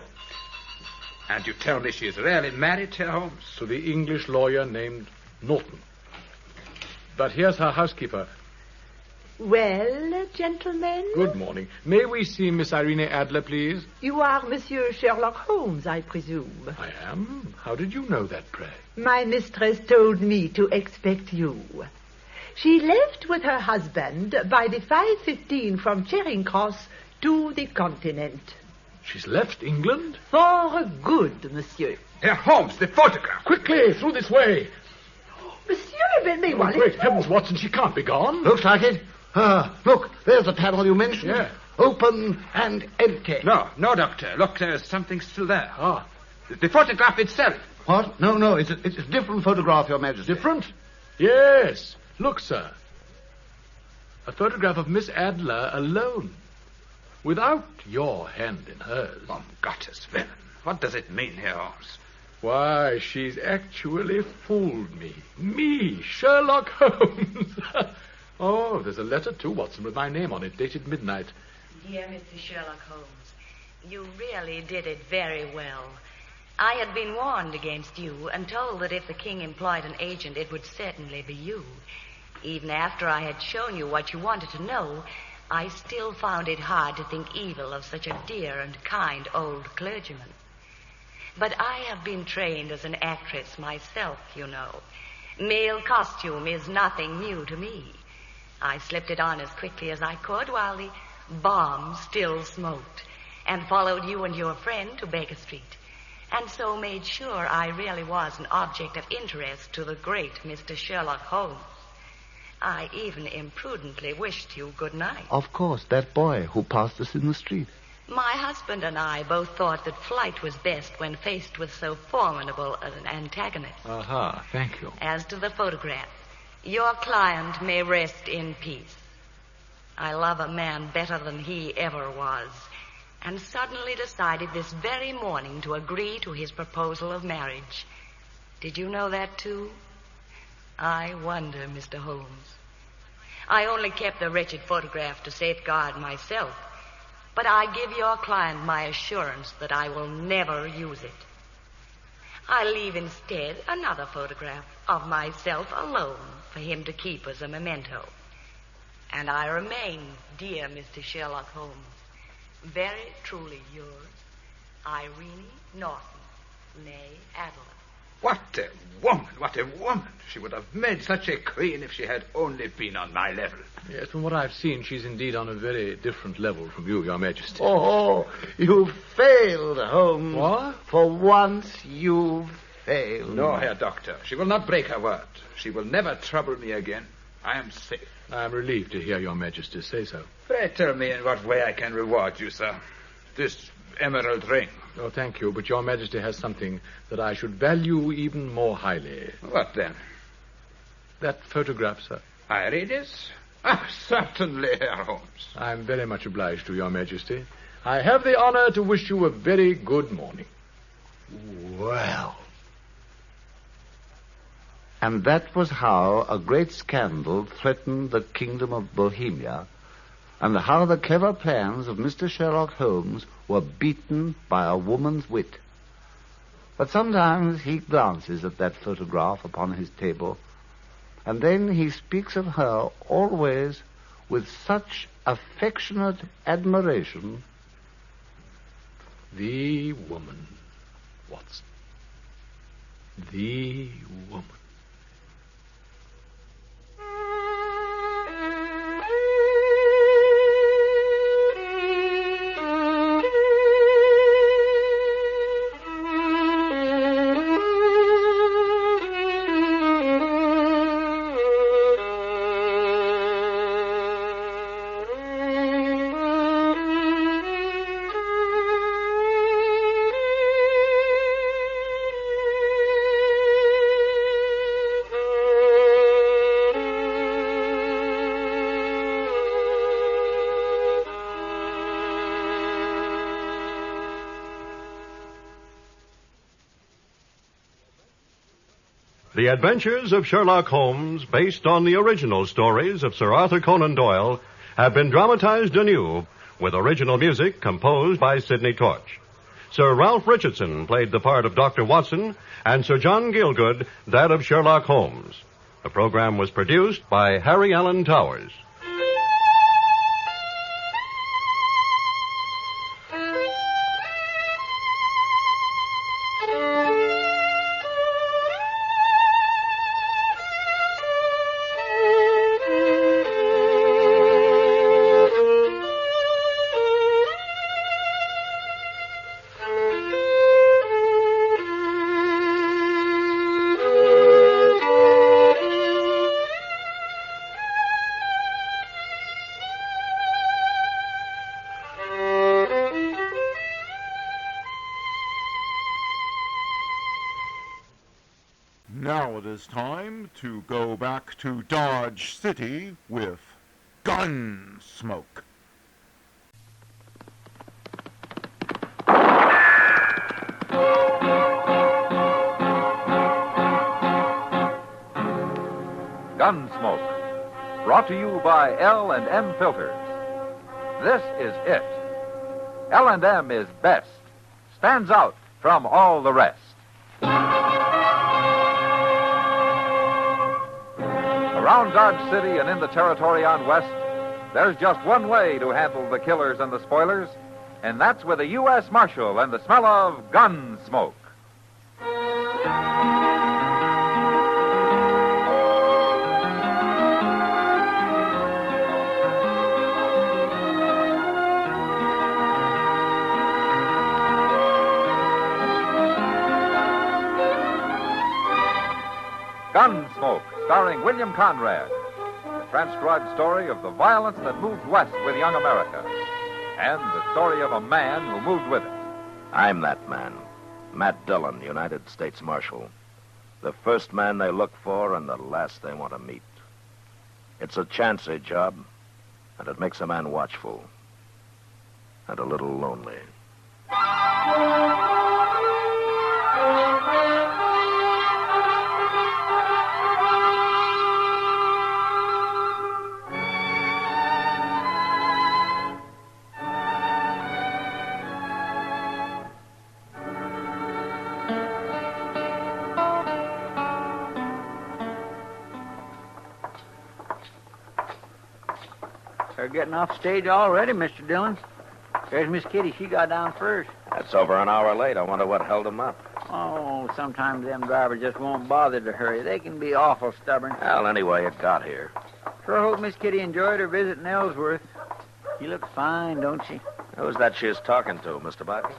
And you tell me she is really married, Herr Holmes? To the English lawyer named Norton. But here's her housekeeper. Well, gentlemen? Good morning. May we see Miss Irene Adler, please? You are Monsieur Sherlock Holmes, I presume. I am. How did you know that, pray? My mistress told me to expect you. She left with her husband by the 5:15 from Charing Cross to the continent. She's left England? For good, monsieur. Herr Holmes, the photograph. Quickly, through this way. Monsieur, but me Oh, great heavens, Watson, she can't be gone. Looks like it. Look, there's the panel you mentioned. Yeah. Open and empty. No, Doctor. Look, there's something still there. The photograph itself. What? No, it's a different photograph, Your Majesty. Different? Yes. Look, sir. A photograph of Miss Adler alone. Without your hand in hers. Oh, Gottes Willen. What does it mean, Herr Holmes? Why, she's actually fooled me. Me, Sherlock Holmes. Oh, there's a letter too, Watson, with my name on it, dated midnight. Dear Mr. Sherlock Holmes, you really did it very well. I had been warned against you and told that if the king employed an agent, it would certainly be you. Even after I had shown you what you wanted to know, I still found it hard to think evil of such a dear and kind old clergyman. But I have been trained as an actress myself, you know. Male costume is nothing new to me. I slipped it on as quickly as I could while the bomb still smoked. and followed you and your friend to Baker Street, and so made sure I really was an object of interest to the great Mr. Sherlock Holmes. I even imprudently wished you good night. Of course, that boy who passed us in the street. My husband and I both thought that flight was best when faced with so formidable an antagonist. Aha, thank you. As to the photograph, your client may rest in peace. I love a man better than he ever was, and suddenly decided this very morning to agree to his proposal of marriage. Did you know that, too? I wonder, Mr. Holmes. I only kept the wretched photograph to safeguard myself, but I give your client my assurance that I will never use it. I leave instead another photograph of myself alone for him to keep as a memento. And I remain, dear Mr. Sherlock Holmes, very truly yours, Irene Norton, née Adela. What a woman, what a woman. She would have made such a queen if she had only been on my level. Yes, from what I've seen, she's indeed on a very different level from you, Your Majesty. Oh, you failed, Holmes. What? For once, you failed. No, Herr Doctor. She will not break her word. She will never trouble me again. I am safe. I'm relieved to hear Your Majesty say so. Pray tell me in what way I can reward you, sir. This emerald ring. Oh, thank you, but Your Majesty has something that I should value even more highly. What then? That photograph, sir. I read it? Ah, certainly, Herr Holmes. I'm very much obliged to Your Majesty. I have the honor to wish you a very good morning. Well. And that was how a great scandal threatened the kingdom of Bohemia, and how the clever plans of Mr. Sherlock Holmes were beaten by a woman's wit. But sometimes he glances at that photograph upon his table, and then he speaks of her always with such affectionate admiration. The woman, Watson. The woman. The Adventures of Sherlock Holmes, based on the original stories of Sir Arthur Conan Doyle, have been dramatized anew with original music composed by Sidney Torch. Sir Ralph Richardson played the part of Dr. Watson, and Sir John Gielgud that of Sherlock Holmes. The program was produced by Harry Allen Towers. Now it is time to go back to Dodge City with Gunsmoke. Gunsmoke, brought to you by L&M Filters. This is it. L&M is best, stands out from all the rest. Around Dodge City and in the territory on West, there's just one way to handle the killers and the spoilers, and that's with a U.S. Marshal and the smell of Gunsmoke. Gunsmoke, starring William Conrad. The transcribed story of the violence that moved west with young America. And the story of a man who moved with it. I'm that man. Matt Dillon, United States Marshal. The first man they look for and the last they want to meet. It's a chancy job, and it makes a man watchful. And a little lonely. They're getting off stage already, Mr. Dillon. There's Miss Kitty. She got down first. That's over an hour late. I wonder what held him up. Oh, sometimes them drivers just won't bother to hurry. They can be awful stubborn. Well, anyway, it got here. Sure hope Miss Kitty enjoyed her visit in Ellsworth. She looks fine, don't she? Who's that she's talking to, Mr. Bergen?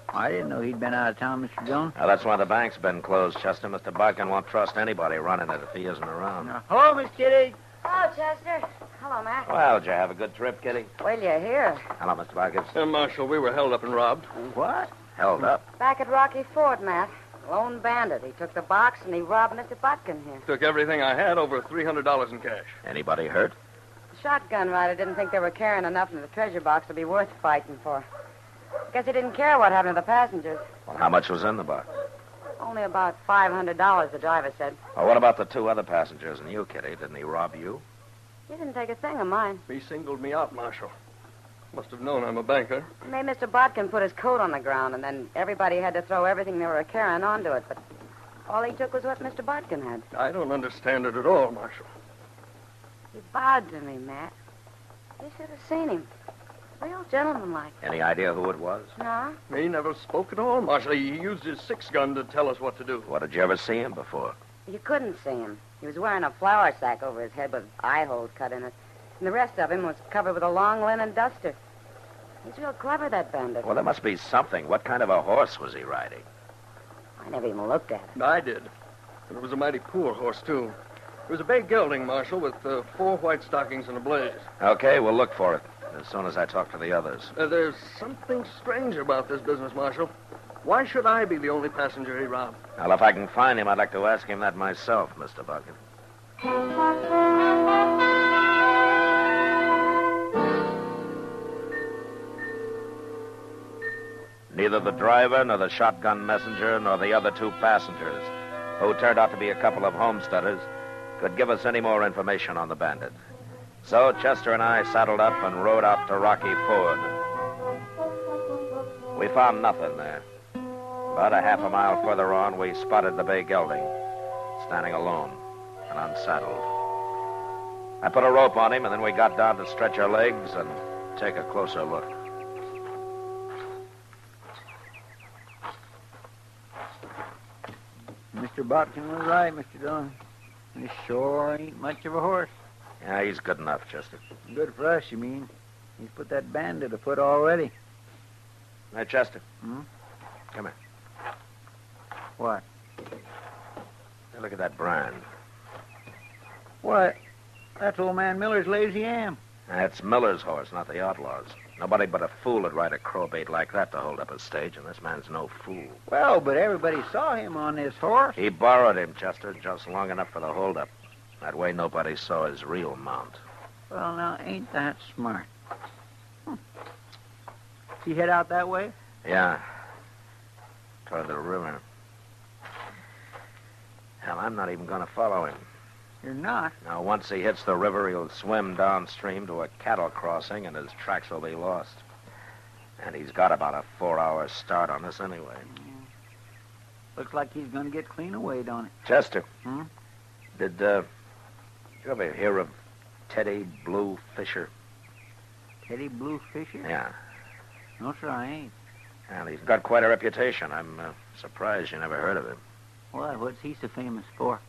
I didn't know he'd been out of town, Mr. Dillon. Well, that's why the bank's been closed, Chester. Mr. Bergen won't trust anybody running it if he isn't around. Hello, Miss Kitty. Hello, Chester. Hello, Matt. Well, did you have a good trip, Kitty? Well, you're here. Hello, Mr. Bergen. Marshal, we were held up and robbed. What? Held up? Back at Rocky Ford, Matt. Lone bandit. He took the box and he robbed Mr. Butkin here. Took everything I had, over $300 in cash. Anybody hurt? The shotgun rider didn't think they were carrying enough in the treasure box to be worth fighting for. Guess he didn't care what happened to the passengers. Well, how much was in the box? Only about $500, the driver said. Well, what about the two other passengers and you, Kitty? Didn't he rob you? He didn't take a thing of mine. He singled me out, Marshal. Must have known I'm a banker. He made Mr. Botkin put his coat on the ground, and then everybody had to throw everything they were carrying onto it. But all he took was what Mr. Botkin had. I don't understand it at all, Marshal. He bowed to me, Matt. You should have seen him. Real gentlemanlike. Any idea who it was? No? He never spoke at all, Marshal. He used his six-gun to tell us what to do. What, did you ever see him before? You couldn't see him. He was wearing a flour sack over his head with eye holes cut in it. And the rest of him was covered with a long linen duster. He's real clever, that bandit. Well, there must be something. What kind of a horse was he riding? I never even looked at it. I did. And it was a mighty poor horse, too. It was a bay gelding, Marshal, with 4 white stockings and a blaze. Okay, we'll look for it as soon as I talk to the others. There's something strange about this business, Marshal. Why should I be the only passenger he robbed? Well, if I can find him, I'd like to ask him that myself, Mr. Bergen. Neither the driver, nor the shotgun messenger, nor the other 2 passengers, who turned out to be a couple of homesteaders, could give us any more information on the bandit. So Chester and I saddled up and rode out to Rocky Ford. We found nothing there. About a half a mile further on, we spotted the bay gelding, standing alone and unsaddled. I put a rope on him, and then we got down to stretch our legs and take a closer look. Mr. Botkin was right, Mr. Dillon. He sure ain't much of a horse. Yeah, he's good enough, Chester. Good for us, you mean? He's put that bandit afoot already. Hey, Chester. Hmm? Come here. What? Hey, look at that brand. What? That's old man Miller's lazy am. That's Miller's horse, not the outlaw's. Nobody but a fool would ride a crowbait like that to hold up a stage, and this man's no fool. Well, but everybody saw him on this horse. He borrowed him, Chester, just long enough for the holdup. That way nobody saw his real mount. Well, now, ain't that smart? He head out that way? Yeah. Toward the river. Hell, I'm not even going to follow him. You're not? Now, once he hits the river, he'll swim downstream to a cattle crossing, and his tracks will be lost. And he's got about a 4-hour start on us anyway. Looks like he's going to get clean away, don't it? Chester. Hmm? Did you ever hear of Teddy Blue Fisher? Teddy Blue Fisher? Yeah. No, sir, I ain't. And he's got quite a reputation. I'm surprised you never heard of him. Why, what's he so famous for?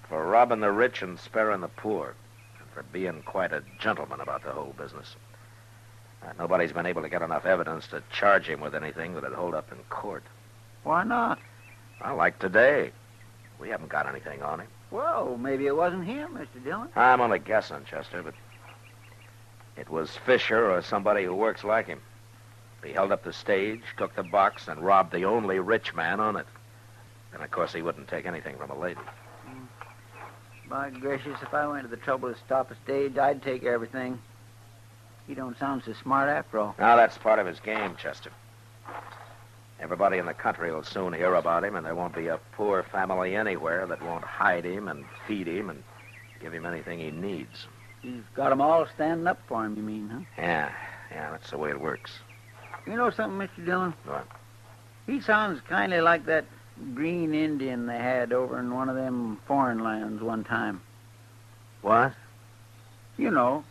For robbing the rich and sparing the poor. And for being quite a gentleman about the whole business. Nobody's been able to get enough evidence to charge him with anything that'd hold up in court. Why not? Well, like today. We haven't got anything on him. Well, maybe it wasn't him, Mr. Dillon. I'm only guessing, Chester, but it was Fisher or somebody who works like him. He held up the stage, took the box, and robbed the only rich man on it. And, of course, he wouldn't take anything from a lady. By gracious, if I went to the trouble to stop a stage, I'd take everything. He don't sound so smart after all. Now, that's part of his game, Chester. Everybody in the country will soon hear about him, and there won't be a poor family anywhere that won't hide him and feed him and give him anything he needs. He's got them all standing up for him, you mean, huh? Yeah, that's the way it works. You know something, Mr. Dillon? What? He sounds kind of like that green Indian they had over in one of them foreign lands one time. What? You know,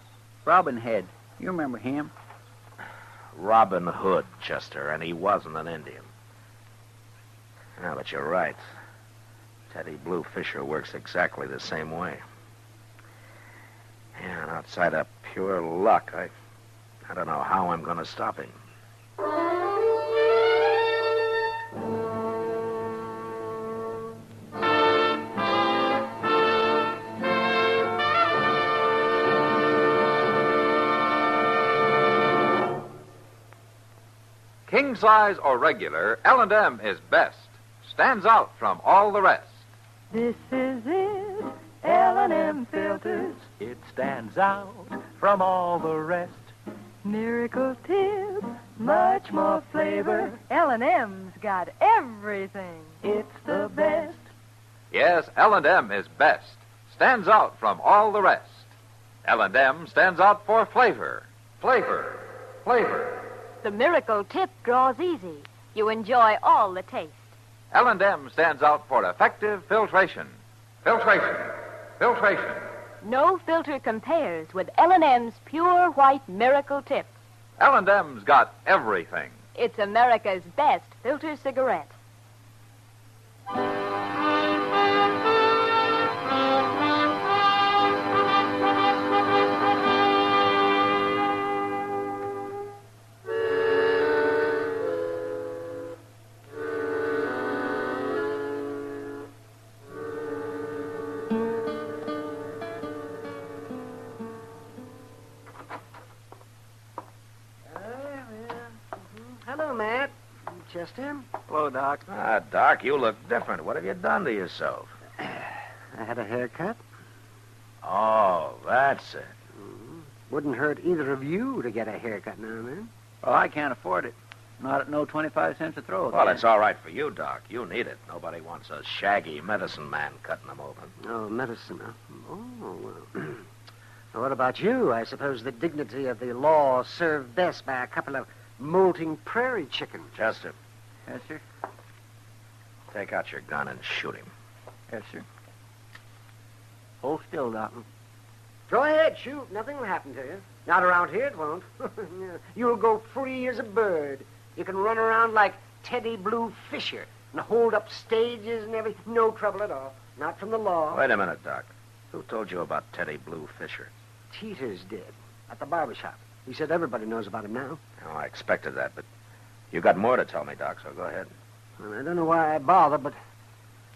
Robin Head. You remember him? Robin Hood, Chester, and he wasn't an Indian. Yeah, but you're right. Teddy Blue Fisher works exactly the same way. Yeah, and outside of pure luck, I don't know how I'm going to stop him. King size or regular, L&M is best. Stands out from all the rest. This is it, L&M filters. It stands out from all the rest. Miracle tip, much more flavor. L&M's got everything. It's the best. Yes, L&M is best. Stands out from all the rest. L&M stands out for flavor. Flavor. Flavor. The miracle tip draws easy. You enjoy all the taste. L&M stands out for effective filtration. Filtration. Filtration. No filter compares with L&M's pure white miracle tip. L&M's got everything. It's America's best filter cigarette. Hello, Matt. Chester. Hello, Doc. Doc, you look different. What have you done to yourself? I had a haircut. Oh, that's it. Wouldn't hurt either of you to get a haircut now and then. Well, I can't afford it. Not at no 25 cents a throw. Well, it's all right for you, Doc. You need it. Nobody wants a shaggy medicine man cutting them open. Oh, medicine, huh? Oh, well. Well, what about you? I suppose the dignity of the law served best by a couple of molting prairie chickens. Chester. Yes, sir. Take out your gun and shoot him. Yes, sir. Hold still, Doc. Go ahead, shoot. Nothing will happen to you. Not around here, it won't. You'll go free as a bird. You can run around like Teddy Blue Fisher and hold up stages and everything. No trouble at all. Not from the law. Wait a minute, Doc. Who told you about Teddy Blue Fisher? Teeters did. At the barber shop. He said everybody knows about him now. Oh, I expected that, but you got more to tell me, Doc, so go ahead. Well, I don't know why I bother, but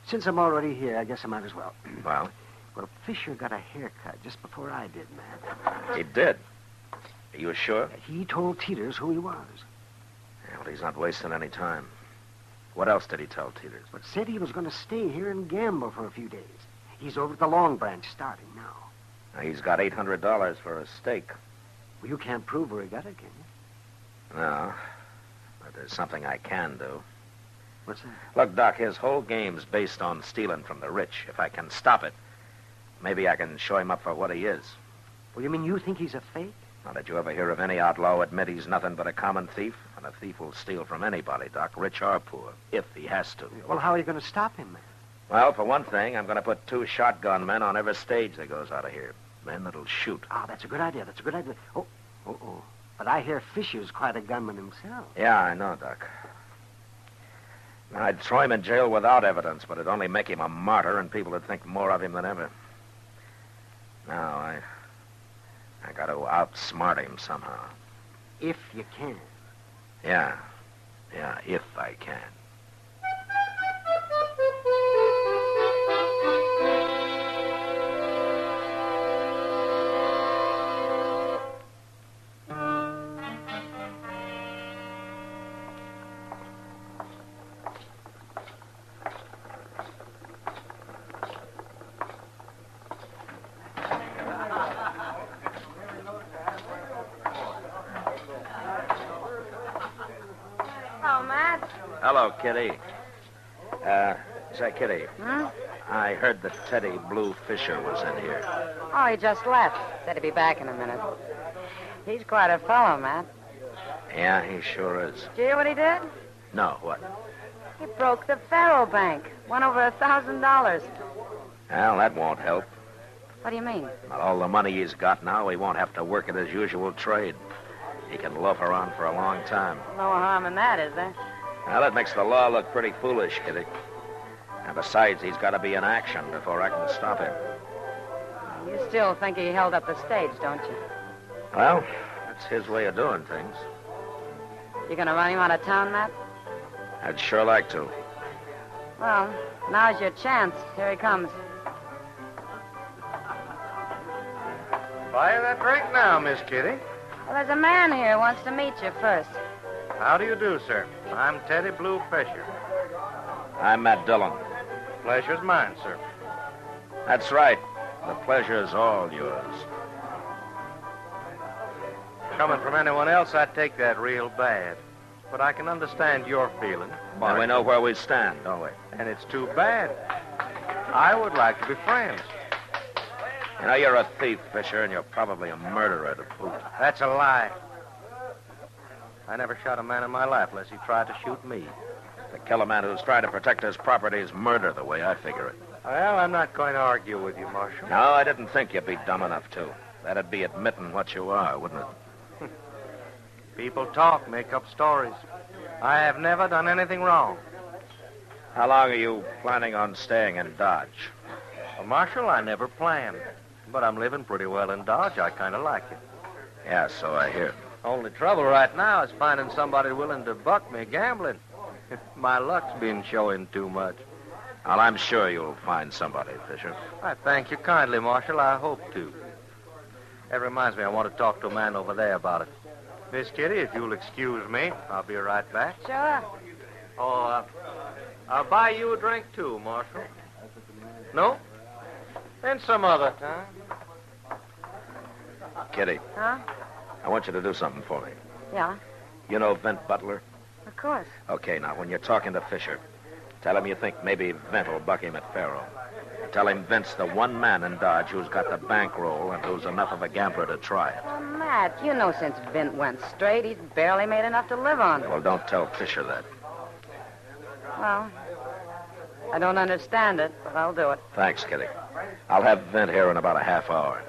since I'm already here, I guess I might as well. Well? Well, Fisher got a haircut just before I did, Matt. He did? Are you sure? He told Teeters who he was. Yeah, well, he's not wasting any time. What else did he tell Teeters? But said he was going to stay here and gamble for a few days. He's over at the Long Branch starting now. Now, he's got $800 for a stake. Well, you can't prove where he got it, can you? No, but there's something I can do. What's that? Look, Doc, his whole game's based on stealing from the rich. If I can stop it, maybe I can show him up for what he is. Well, you mean you think he's a fake? Now, did you ever hear of any outlaw admit he's nothing but a common thief? And a thief will steal from anybody, Doc, rich or poor, if he has to. Well, how are you going to stop him, man? Well, for one thing, I'm going to put 2 shotgun men on every stage that goes out of here. Men that'll shoot. Ah, that's a good idea. That's a good idea. Oh. But I hear Fisher's quite a gunman himself. Yeah, I know, Doc. Now, I'd throw him in jail without evidence, but it'd only make him a martyr, and people would think more of him than ever. Now, I got to outsmart him somehow. If you can. Yeah, if I can. Hello, Kitty. Say, Kitty, Hmm? I heard that Teddy Blue Fisher was in here. Oh, he just left. Said he'd be back in a minute. He's quite a fellow, Matt. Yeah, he sure is. Did you hear what he did? No, what? He broke the faro bank. Won over $1,000. Well, that won't help. What do you mean? With all the money he's got now, he won't have to work at his usual trade. He can loaf around for a long time. No harm in that, is there? Well, that makes the law look pretty foolish, Kitty. And besides, he's got to be in action before I can stop him. You still think he held up the stage, don't you? Well, that's his way of doing things. You gonna run him out of town, Matt? I'd sure like to. Well, now's your chance. Here he comes. Fire that drink now, Miss Kitty. Well, there's a man here who wants to meet you first. How do you do, sir? I'm Teddy Blue Fisher. I'm Matt Dillon. Pleasure's mine, sir. That's right. The pleasure's all yours. Coming from anyone else, I'd take that real bad. But I can understand your feeling. Now we know where we stand, don't we? And it's too bad. I would like to be friends. You know, you're a thief, Fisher, and you're probably a murderer to boot. That's a lie. I never shot a man in my life unless he tried to shoot me. To kill a man who's trying to protect his property is murder, the way I figure it. Well, I'm not going to argue with you, Marshal. No, I didn't think you'd be dumb enough to. That'd be admitting what you are, wouldn't it? People talk, make up stories. I have never done anything wrong. How long are you planning on staying in Dodge? Well, Marshal, I never planned. But I'm living pretty well in Dodge. I kind of like it. Yeah, so I hear. Only trouble right now is finding somebody willing to buck me gambling. My luck's been showing too much. Well, I'm sure you'll find somebody, Fisher. I thank you kindly, Marshal. I hope to. That reminds me, I want to talk to a man over there about it. Miss Kitty, if you'll excuse me, I'll be right back. Sure. Oh, I'll buy you a drink, too, Marshal. No? Then some other time. Kitty, Huh? I want you to do something for me. Yeah, You know Vent Butler? of course. Okay, now, when you're talking to Fisher, tell him you think maybe Vent will buck him at Faro. Tell him Vent's the one man in Dodge who's got the bankroll and who's enough of a gambler to try it. Well, Matt, you know since Vint went straight, he's barely made enough to live on. Well, don't tell Fisher that. Well, I don't understand it, but I'll do it. Thanks, Kitty. I'll have Vent here in about a half hour.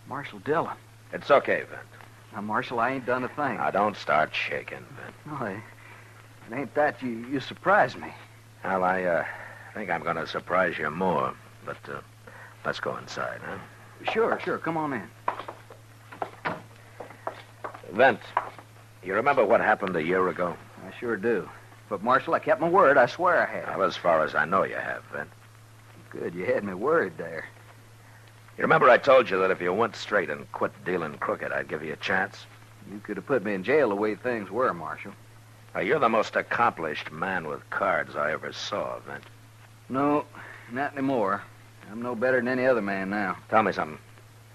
Marshal Dillon. It's okay, Vent. Now, Marshal, I ain't done a thing. Now, don't start shaking, Vent. No, it ain't that. You surprised me. Well, I think I'm going to surprise you more. But let's go inside, huh? Sure. Come on in. Vent, you remember what happened a year ago? I sure do. But, Marshal, I kept my word. I swear I had. Well, as far as I know, you have, Vent. Good, you had my word there. You remember I told you that if you went straight and quit dealing crooked, I'd give you a chance? You could have put me in jail the way things were, Marshal. Now, you're the most accomplished man with cards I ever saw, Vent. No, not anymore. I'm no better than any other man now. Tell me something.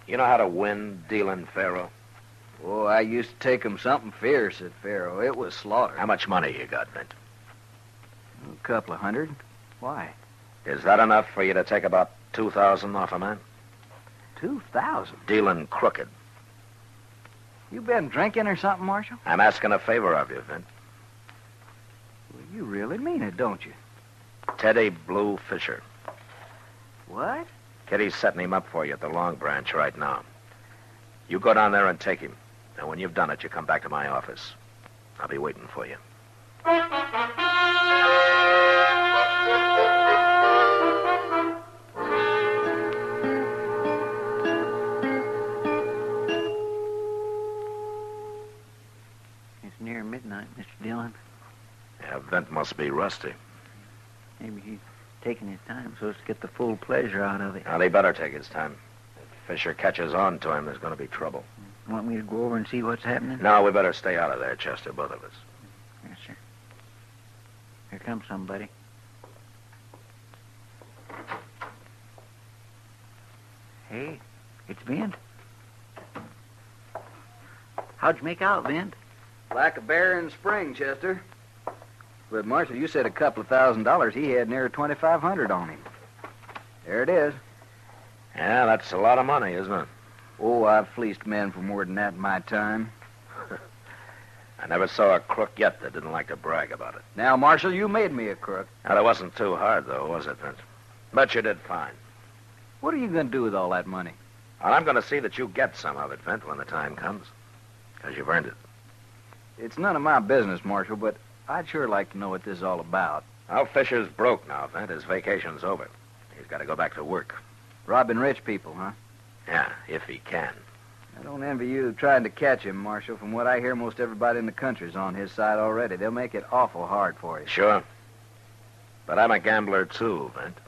You know how to win dealing faro? Oh, I used to take 'em something fierce at Faro. It was slaughter. How much money you got, Vent? A couple of hundred. Why? Is that enough for you to take about 2,000 off a man? 2,000? Dealing crooked. You been drinking or something, Marshal? I'm asking a favor of you, Vent. Well, you really mean it, don't you? Teddy Blue Fisher. What? Kitty's setting him up for you at the Long Branch right now. You go down there and take him. And when you've done it, you come back to my office. I'll be waiting for you. It's near midnight, Mr. Dillon. Yeah, Vent must be rusty. Maybe he's taking his time so as to get the full pleasure out of it. Well, he better take his time. If Fisher catches on to him, there's going to be trouble. Want me to go over and see what's happening? No, we better stay out of there, Chester, both of us. Yes, sir. Here comes somebody. Hey, it's Vint. How'd you make out, Vint? Like a bear in spring, Chester. But, Marshal, you said a couple of $1,000. He had near $2,500 on him. There it is. Yeah, that's a lot of money, isn't it? Oh, I've fleeced men for more than that in my time. I never saw a crook yet that didn't like to brag about it. Now, Marshal, you made me a crook. Now, that wasn't too hard, though, was it, Vince? Bet you did fine. What are you going to do with all that money? Well, I'm going to see that you get some of it, Vint, when the time comes. Because you've earned it. It's none of my business, Marshal, but I'd sure like to know what this is all about. Well, Fisher's broke now, Vint. His vacation's over. He's got to go back to work. Robbing rich people, huh? Yeah, if he can. I don't envy you trying to catch him, Marshal. From what I hear, most everybody in the country's on his side already. They'll make it awful hard for you. Sure. But I'm a gambler, too, Vint.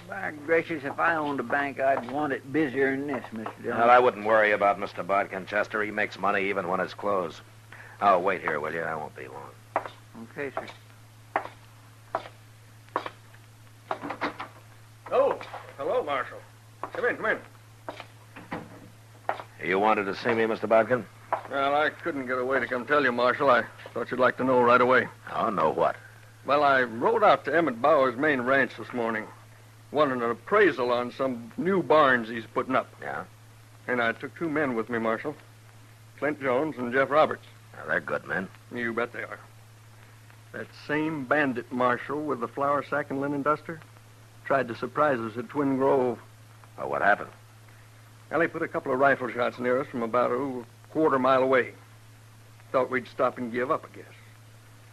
By gracious, if I owned a bank, I'd want it busier than this, Mr. Dillon. Well, I wouldn't worry about Mr. Bodkin, Chester. He makes money even when it's closed. Oh, wait here, will you? I won't be long. Okay, sir. Oh, hello, Marshal. Come in. You wanted to see me, Mr. Bodkin? Well, I couldn't get away to come tell you, Marshal. I thought you'd like to know right away. Oh, know what? Well, I rode out to Emmett Bauer's main ranch this morning. Wanted an appraisal on some new barns he's putting up. Yeah? And I took two men with me, Marshal. Clint Jones and Jeff Roberts. Now, they're good men. You bet they are. That same bandit, Marshal, with the flour sack and linen duster, tried to surprise us at Twin Grove. Oh, what happened? Well, he put a couple of rifle shots near us from about a quarter-mile away. Thought we'd stop and give up, I guess.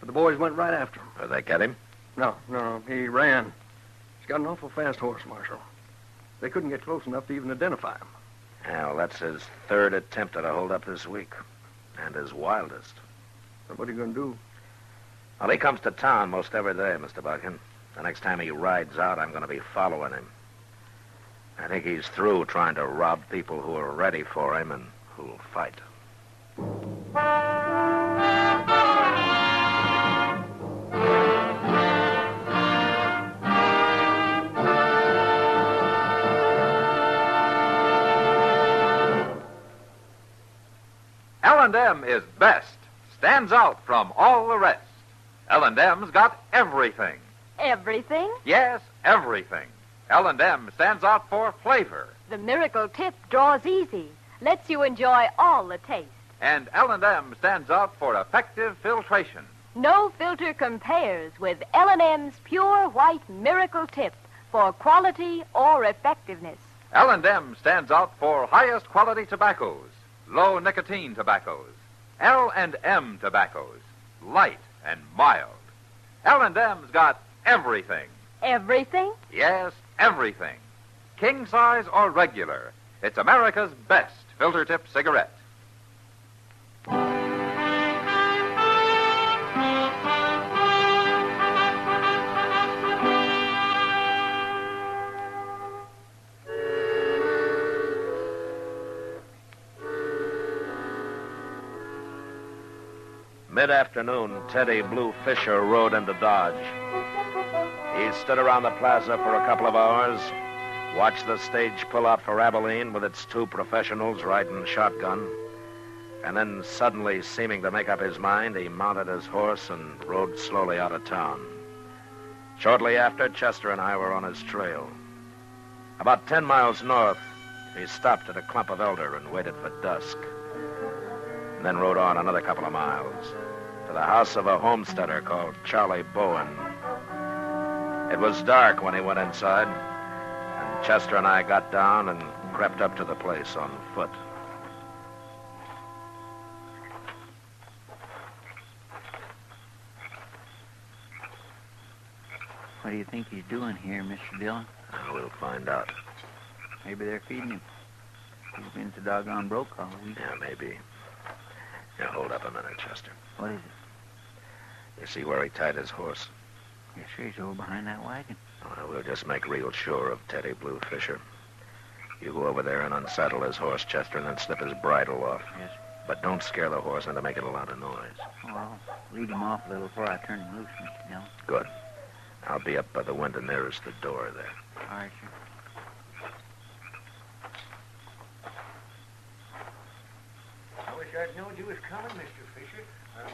But the boys went right after him. Did they get him? No, he ran. He's got an awful fast horse, Marshal. They couldn't get close enough to even identify him. Well, that's his third attempt at a hold-up this week. And his wildest. So what are you going to do? Well, he comes to town most every day, Mr. Bodkin. The next time he rides out, I'm going to be following him. I think he's through trying to rob people who are ready for him and who'll fight. L&M is best, stands out from all the rest. L&M's got everything. Everything? Yes, everything. L&M stands out for flavor. The miracle tip draws easy, lets you enjoy all the taste. And L&M stands out for effective filtration. No filter compares with L&M's pure white miracle tip for quality or effectiveness. L&M stands out for highest quality tobaccos, low nicotine tobaccos, L&M tobaccos, light and mild. L&M's got everything. Everything? Yes, everything. King size or regular, it's America's best filter tip cigarette. Mid-afternoon, Teddy Blue Fisher rode into Dodge. He stood around the plaza for a couple of hours, watched the stage pull out for Abilene with its two professionals riding shotgun, and then suddenly, seeming to make up his mind, he mounted his horse and rode slowly out of town. Shortly after, Chester and I were on his trail. About 10 miles north, he stopped at a clump of elder and waited for dusk, and then rode on another couple of miles to the house of a homesteader called Charlie Bowen. It was dark when he went inside, and Chester and I got down and crept up to the place on foot. What do you think he's doing here, Mr. Dillon? We'll find out. Maybe they're feeding him. He's been so doggone broke all week. Yeah, maybe. Now, hold up a minute, Chester. What is it? You see where he tied his horse? Yes, sir. He's over behind that wagon. Well, we'll just make real sure of Teddy Blue Fisher. You go over there and unsaddle his horse, Chester, and then slip his bridle off. Yes. But don't scare the horse into making a lot of noise. Oh, I'll lead him off a little before I turn him loose, Mr. Dillon. Good. I'll be up by the window nearest the door there. All right, sir. I wish I'd known you was coming, Mr. Fisher.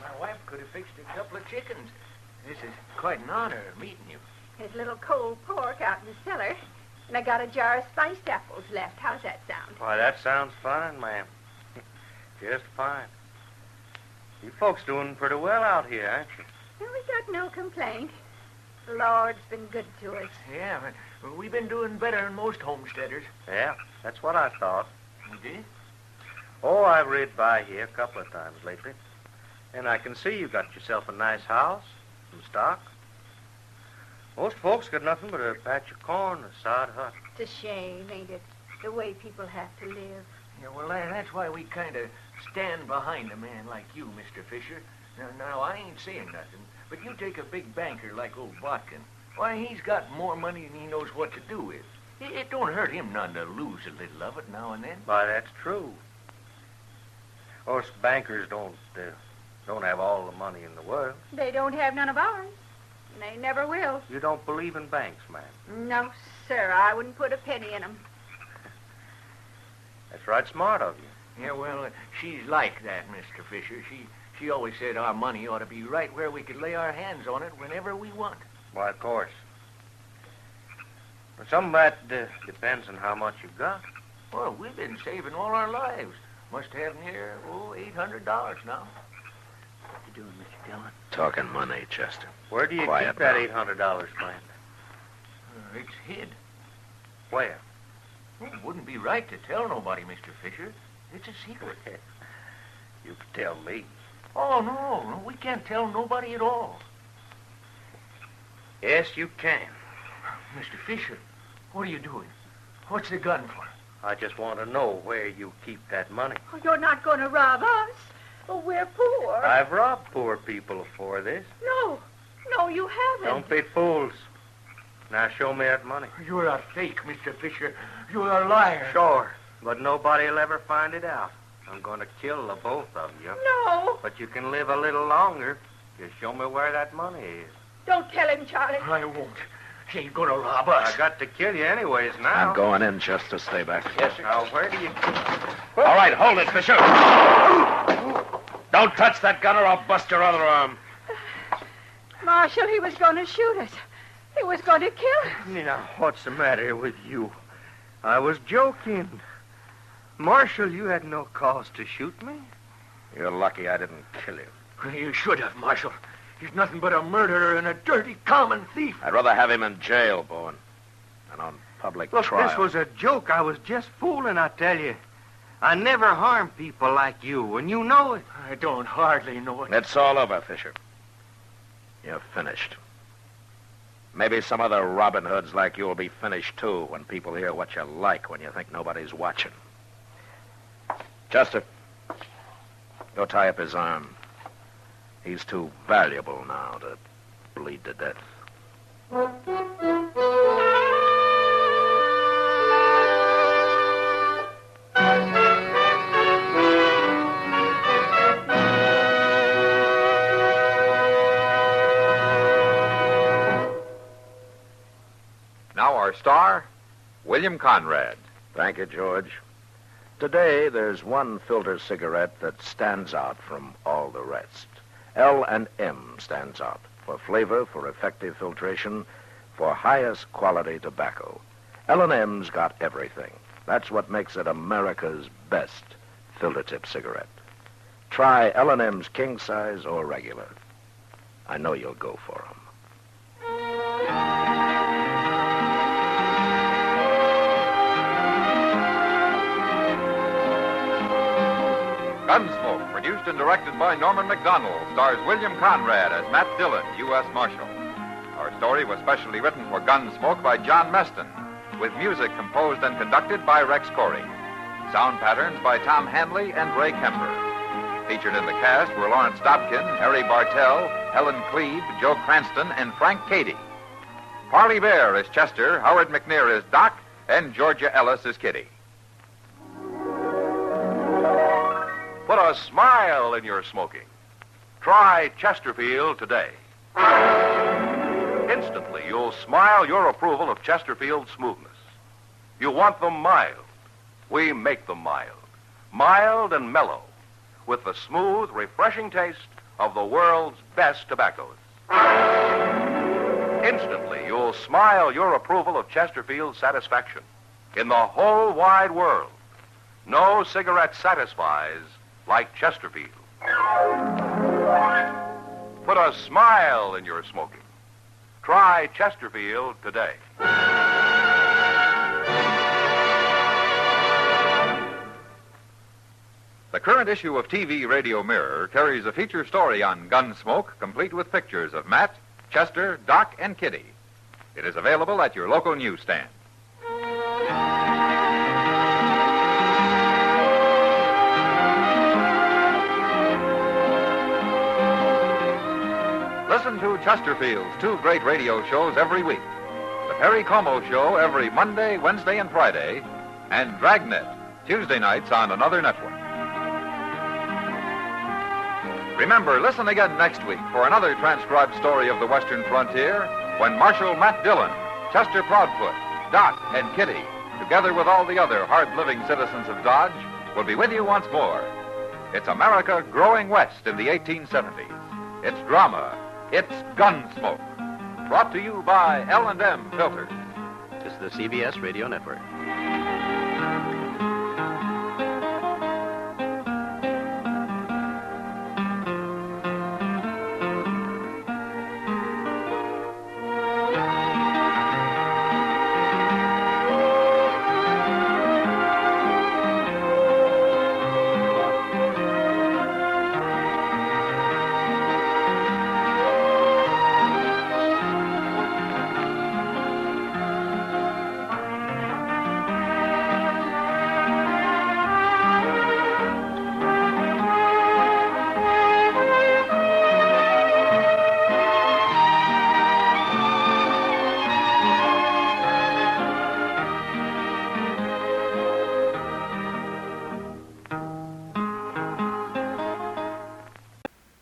My wife could have fixed a couple of chickens. This is quite an honor meeting you. There's a little cold pork out in the cellar, and I got a jar of spiced apples left. How's that sound? Why, that sounds fine, ma'am. Just fine. You folks doing pretty well out here, aren't you? Well, we got no complaint. The Lord's been good to us. Yeah, but we've been doing better than most homesteaders. Yeah, that's what I thought. You did? Oh, I've rid by here a couple of times lately. And I can see you got yourself a nice house, some stock. Most folks got nothing but a patch of corn and a sod hut. It's a shame, ain't it? The way people have to live. Yeah, well, that's why we kind of stand behind a man like you, Mr. Fisher. Now, I ain't saying nothing, but you take a big banker like old Botkin. Why, he's got more money than he knows what to do with. It don't hurt him none to lose a little of it now and then. Why, that's true. Most bankers don't have all the money in the world. They don't have none of ours. And they never will. You don't believe in banks, ma'am? No, sir. I wouldn't put a penny in them. That's right smart of you. Yeah, well, she's like that, Mr. Fisher. She always said our money ought to be right where we could lay our hands on it whenever we want. Why, of course. But some of that depends on how much you've got. Well, we've been saving all our lives. Must have near, $800 now. What you doing, Mr. Dillon? Talking money, Chester. Where do you Quiet keep that now. $800, Glenn? It's hid. Where? Well, it wouldn't be right to tell nobody, Mr. Fisher. It's a secret. You could tell me. Oh, no, we can't tell nobody at all. Yes, you can. Mr. Fisher, what are you doing? What's the gun for? I just want to know where you keep that money. Oh, you're not going to rob us. Oh, we're poor. I've robbed poor people before this. No, you haven't. Don't be fools. Now show me that money. You're a fake, Mr. Fisher. You're a liar. Sure, but nobody will ever find it out. I'm going to kill the both of you. No. But you can live a little longer. Just show me where that money is. Don't tell him, Charlie. I won't. He ain't going to rob us. I got to kill you anyways now. I'm going in, Chester. Stay back. Yes, sir. Now, where do you... All right, hold it, Fisher. Don't touch that gun or I'll bust your other arm. Marshal, he was going to shoot us. He was going to kill us. Now, what's the matter with you? I was joking. Marshal, you had no cause to shoot me. You're lucky I didn't kill you. You should have, Marshal. He's nothing but a murderer and a dirty common thief. I'd rather have him in jail, Bowen, than on public Look, trial. this was a joke. I was just fooling, I tell you. I never harm people like you, and you know it. I don't hardly know it. It's all over, Fisher. You're finished. Maybe some other Robin Hoods like you will be finished, too, when people hear what you like when you think nobody's watching. Chester, go tie up his arm. He's too valuable now to bleed to death. Now our star, William Conrad. Thank you, George. Today, there's one filter cigarette that stands out from all the rest. L&M stands out for flavor, for effective filtration, for highest quality tobacco. L&M's got everything. That's what makes it America's best filter tip cigarette. Try L&M's king size or regular. I know you'll go for them. Gunsmoke, produced and directed by Norman McDonald, stars William Conrad as Matt Dillon, U.S. Marshal. Our story was specially written for Gunsmoke by John Meston, with music composed and conducted by Rex Corey. Sound patterns by Tom Hanley and Ray Kemper. Featured in the cast were Lawrence Dobkin, Harry Bartell, Helen Cleve, Joe Cranston, and Frank Cady. Parley Bear is Chester, Howard McNear is Doc, and Georgia Ellis is Kitty. Put a smile in your smoking. Try Chesterfield today. Instantly, you'll smile your approval of Chesterfield's smoothness. You want them mild. We make them mild. Mild and mellow, with the smooth, refreshing taste of the world's best tobaccos. Instantly, you'll smile your approval of Chesterfield's satisfaction. In the whole wide world, no cigarette satisfies like Chesterfield. Put a smile in your smoking. Try Chesterfield today. The current issue of TV Radio Mirror carries a feature story on Gunsmoke, complete with pictures of Matt, Chester, Doc, and Kitty. It is available at your local newsstand. Listen to Chesterfield's two great radio shows every week. The Perry Como Show every Monday, Wednesday, and Friday, and Dragnet, Tuesday nights on another network. Remember, listen again next week for another transcribed story of the Western frontier when Marshal Matt Dillon, Chester Proudfoot, Doc, and Kitty, together with all the other hard-living citizens of Dodge, will be with you once more. It's America growing west in the 1870s. It's drama. It's Gunsmoke. Brought to you by L&M Filters. This is the CBS Radio Network.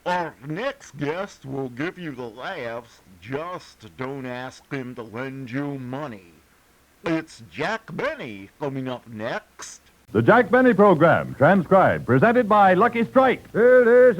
Our next guest will give you the laughs. Just don't ask him to lend you money. It's Jack Benny coming up next. The Jack Benny Program, transcribed, presented by Lucky Strike. Luckies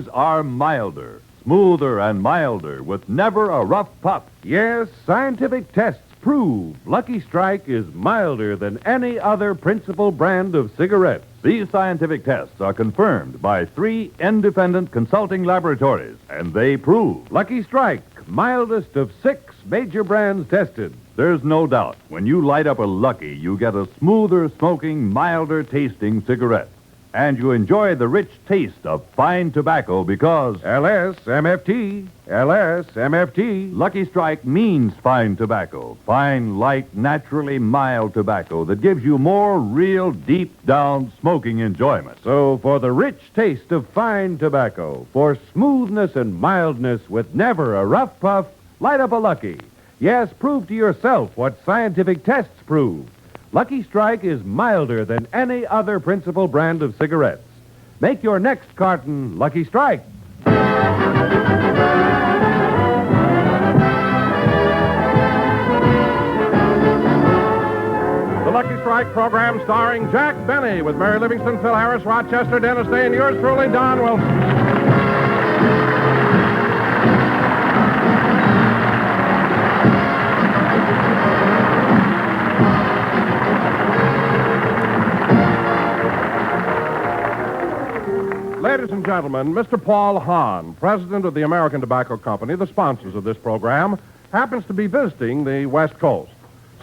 are milder, smoother, and milder, with never a rough puff. Yes, scientific tests prove Lucky Strike is milder than any other principal brand of cigarettes. These scientific tests are confirmed by 3 independent consulting laboratories, and they prove Lucky Strike, mildest of 6 major brands tested. There's no doubt, when you light up a Lucky, you get a smoother smoking, milder tasting cigarette. And you enjoy the rich taste of fine tobacco because LSMFT, Lucky Strike means fine tobacco. Fine, light, naturally mild tobacco that gives you more real, deep-down smoking enjoyment. So for the rich taste of fine tobacco, for smoothness and mildness with never a rough puff, light up a Lucky. Yes, prove to yourself what scientific tests prove. Lucky Strike is milder than any other principal brand of cigarettes. Make your next carton Lucky Strike. The Lucky Strike program starring Jack Benny with Mary Livingston, Phil Harris, Rochester, Dennis Day, and yours truly, Don Wilson. Ladies and gentlemen, Mr. Paul Hahn, president of the American Tobacco Company, the sponsors of this program, happens to be visiting the West Coast.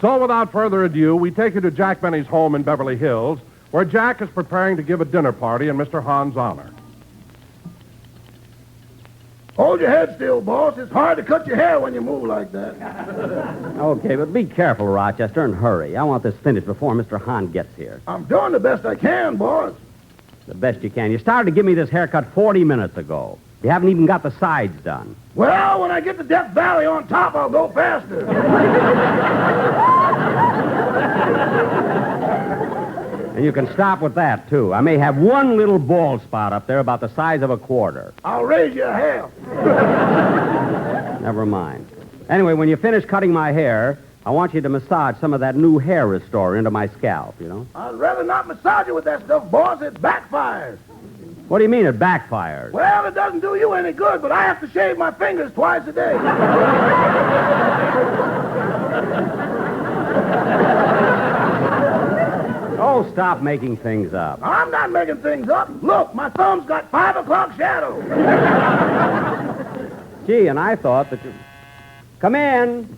So without further ado, we take you to Jack Benny's home in Beverly Hills, where Jack is preparing to give a dinner party in Mr. Hahn's honor. Hold your head still, boss. It's hard to cut your hair when you move like that. Okay, but be careful, Rochester, and hurry. I want this finished before Mr. Hahn gets here. I'm doing the best I can, boss. The best you can. You started to give me this haircut 40 minutes ago. You haven't even got the sides done. Well, when I get to Death Valley on top, I'll go faster. And you can stop with that, too. I may have one little bald spot up there about the size of a quarter. I'll raise you a half. Never mind. Anyway, when you finish cutting my hair, I want you to massage some of that new hair restorer into my scalp, you know? I'd rather not massage you with that stuff, boss. It backfires. What do you mean it backfires? Well, it doesn't do you any good, but I have to shave my fingers twice a day. Oh, stop making things up. I'm not making things up. Look, my thumb's got 5 o'clock shadow. Gee, and I thought that you... Come in.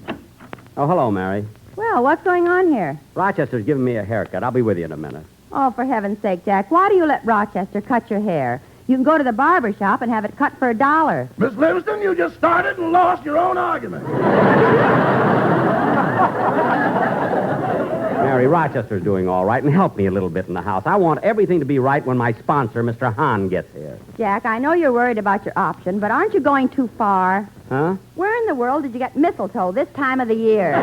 Oh, hello, Mary. Well, what's going on here? Rochester's giving me a haircut. I'll be with you in a minute. Oh, for heaven's sake, Jack, why do you let Rochester cut your hair? You can go to the barber shop and have it cut for $1. Miss Livingston, you just started and lost your own argument. Mary, Rochester's doing all right, and help me a little bit in the house. I want everything to be right when my sponsor, Mr. Hahn, gets here. Jack, I know you're worried about your option, but aren't you going too far? Huh? Where in the world did you get mistletoe this time of the year?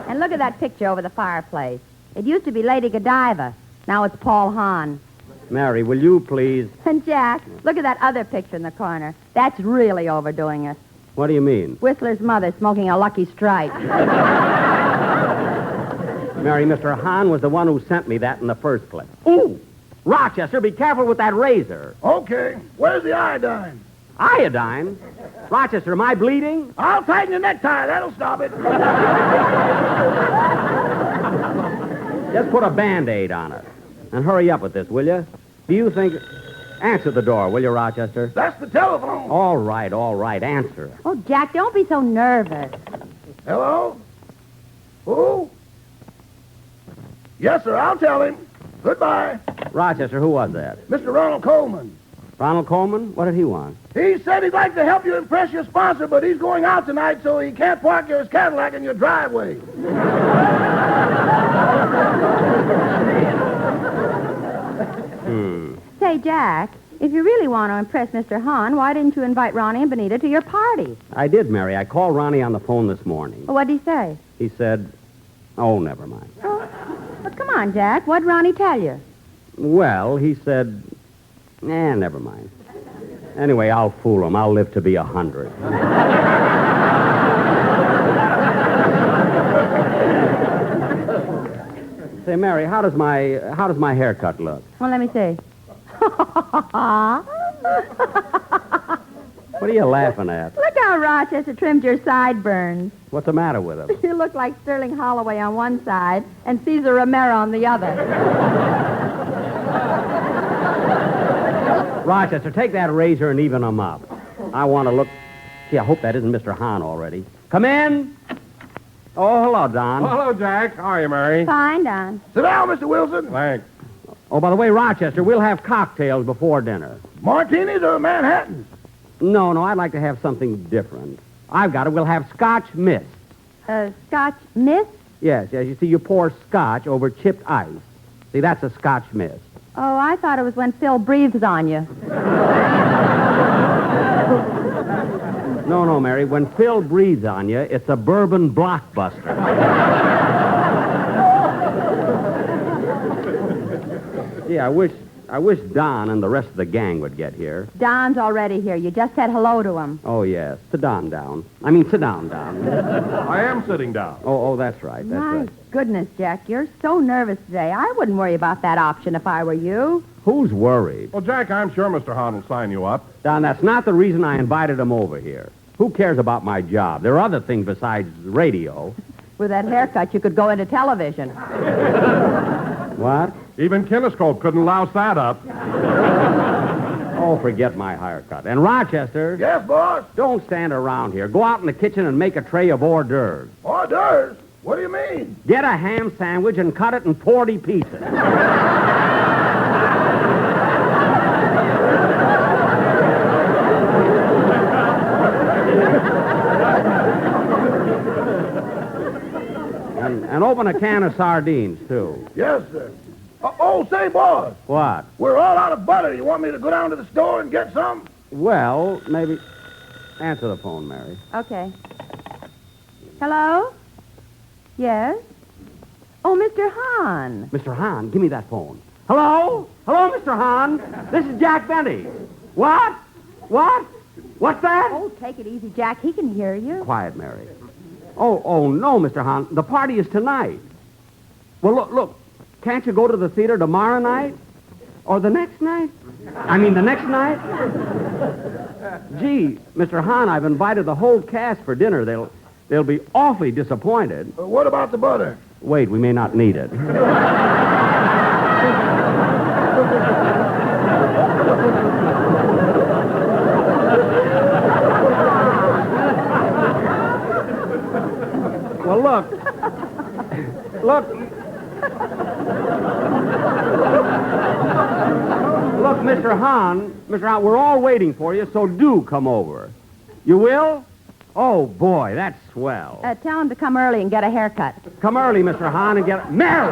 And look at that picture over the fireplace. It used to be Lady Godiva. Now it's Paul Hahn. Mary, will you please? And Jack, look at that other picture in the corner. That's really overdoing it. What do you mean? Whistler's mother smoking a Lucky Strike. Mary, Mr. Hahn was the one who sent me that in the first place. Ooh! Rochester, be careful with that razor. Okay. Where's the iodine? Iodine? Rochester, am I bleeding? I'll tighten your necktie. That'll stop it. Just put a Band-Aid on it. And hurry up with this, will you? Do you think... Answer the door, will you, Rochester? That's the telephone. All right, answer. Oh, Jack, don't be so nervous. Hello? Who? Yes, sir, I'll tell him. Goodbye. Rochester, who was that? Mr. Ronald Coleman. Ronald Coleman? What did he want? He said he'd like to help you impress your sponsor, but he's going out tonight, so he can't park his Cadillac in your driveway. Say, Jack, if you really want to impress Mr. Hahn, why didn't you invite Ronnie and Benita to your party? I did, Mary. I called Ronnie on the phone this morning. Well, what'd he say? He said, oh, never mind. Oh, but come on, Jack. What'd Ronnie tell you? Well, he said, never mind. Anyway, I'll fool him. I'll live to be 100. Say, Mary, how does my haircut look? Well, let me see. What are you laughing at? Look how Rochester trimmed your sideburns. What's the matter with him? You look like Sterling Holloway on one side and Cesar Romero on the other. Rochester, take that razor and even them up. I want to look... Gee, I hope that isn't Mr. Hahn already. Come in. Oh, hello, Don. Oh, hello, Jack. How are you, Mary? Fine, Don. Sit down, Mr. Wilson. Thanks. Oh, by the way, Rochester, we'll have cocktails before dinner. Martinis or Manhattans? No, I'd like to have something different. I've got it. We'll have Scotch Mist. Scotch Mist? Yes. You see, you pour Scotch over chipped ice. See, that's a Scotch Mist. Oh, I thought it was when Phil breathes on you. No, Mary. When Phil breathes on you, it's a bourbon blockbuster. Gee, I wish Don and the rest of the gang would get here. Don's already here. You just said hello to him. Oh, yes. Sit down, Don. I am sitting down. Oh, that's right. My goodness, Jack, you're so nervous today. I wouldn't worry about that option if I were you. Who's worried? Well, Jack, I'm sure Mr. Hahn will sign you up. Don, that's not the reason I invited him over here. Who cares about my job? There are other things besides radio. With that haircut, you could go into television. What? Even Kinescope couldn't louse that up. Oh, forget my haircut. And Rochester... Yes, boss? Don't stand around here. Go out in the kitchen and make a tray of hors d'oeuvres. Hors d'oeuvres? What do you mean? Get a ham sandwich and cut it in 40 pieces. And open a can of sardines, too. Yes, sir. Say, boss. What? We're all out of butter. You want me to go down to the store and get some? Well, maybe... Answer the phone, Mary. Okay. Hello? Yes? Oh, Mr. Hahn. Mr. Hahn, give me that phone. Hello? Hello, Mr. Hahn. This is Jack Benny. What? What? What's that? Oh, take it easy, Jack. He can hear you. Quiet, Mary. Oh, no, Mr. Hahn. The party is tonight. Well, look. Can't you go to the theater tomorrow night? Or the next night? I mean, the next night? Gee, Mr. Hahn, I've invited the whole cast for dinner. They'll be awfully disappointed. What about the butter? Wait, we may not need it. Well, look, Mr. Hahn, we're all waiting for you, so do come over. You will? Oh, boy, that's swell. Tell him to come early and get a haircut. Come early, Mr. Hahn, and get... Mary!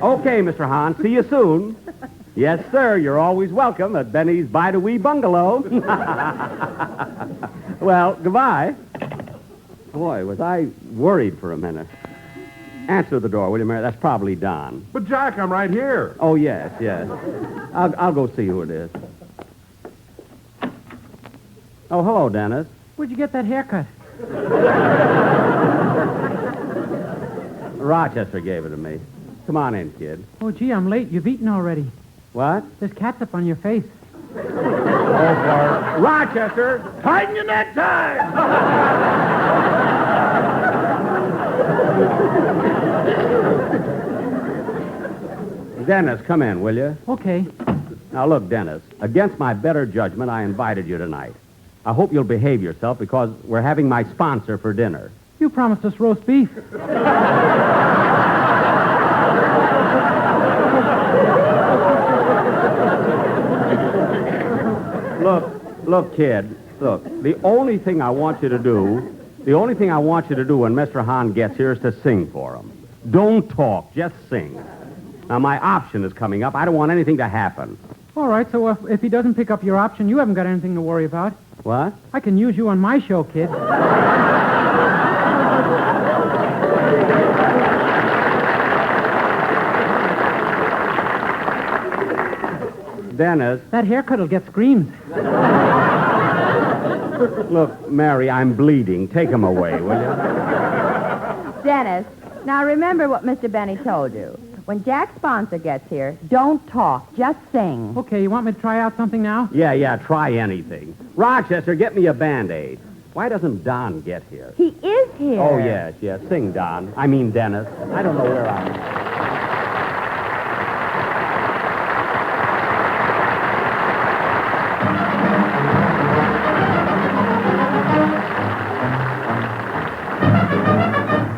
Okay, Mr. Hahn, see you soon. Yes, sir, you're always welcome at Benny's Bide-A-Wee Bungalow. Well, goodbye. Boy, was I worried for a minute. Answer the door, will you, Mary? That's probably Don. But, Jack, I'm right here. Oh, yes. I'll go see who it is. Oh, hello, Dennis. Where'd you get that haircut? Rochester gave it to me. Come on in, kid. Oh, gee, I'm late. You've eaten already. What? There's catsup on your face. Rochester! Tighten your necktie! Dennis, come in, will you? Okay. Now, look, Dennis, against my better judgment, I invited you tonight. I hope you'll behave yourself because we're having my sponsor for dinner. You promised us roast beef. Look, kid, look, the only thing I want you to do when Mr. Hahn gets here is to sing for him. Don't talk, just sing. Now, my option is coming up. I don't want anything to happen. All right, so if he doesn't pick up your option, you haven't got anything to worry about. What? I can use you on my show, kid. Dennis. That haircut'll get screams. Look, Mary, I'm bleeding. Take him away, will you? Dennis, now remember what Mr. Benny told you. When Jack's sponsor gets here, don't talk. Just sing. Okay, you want me to try out something now? Yeah, try anything. Rochester, get me a Band-Aid. Why doesn't Don get here? He is here. Oh, yes. Sing, Don. I mean, Dennis. I don't know where I am.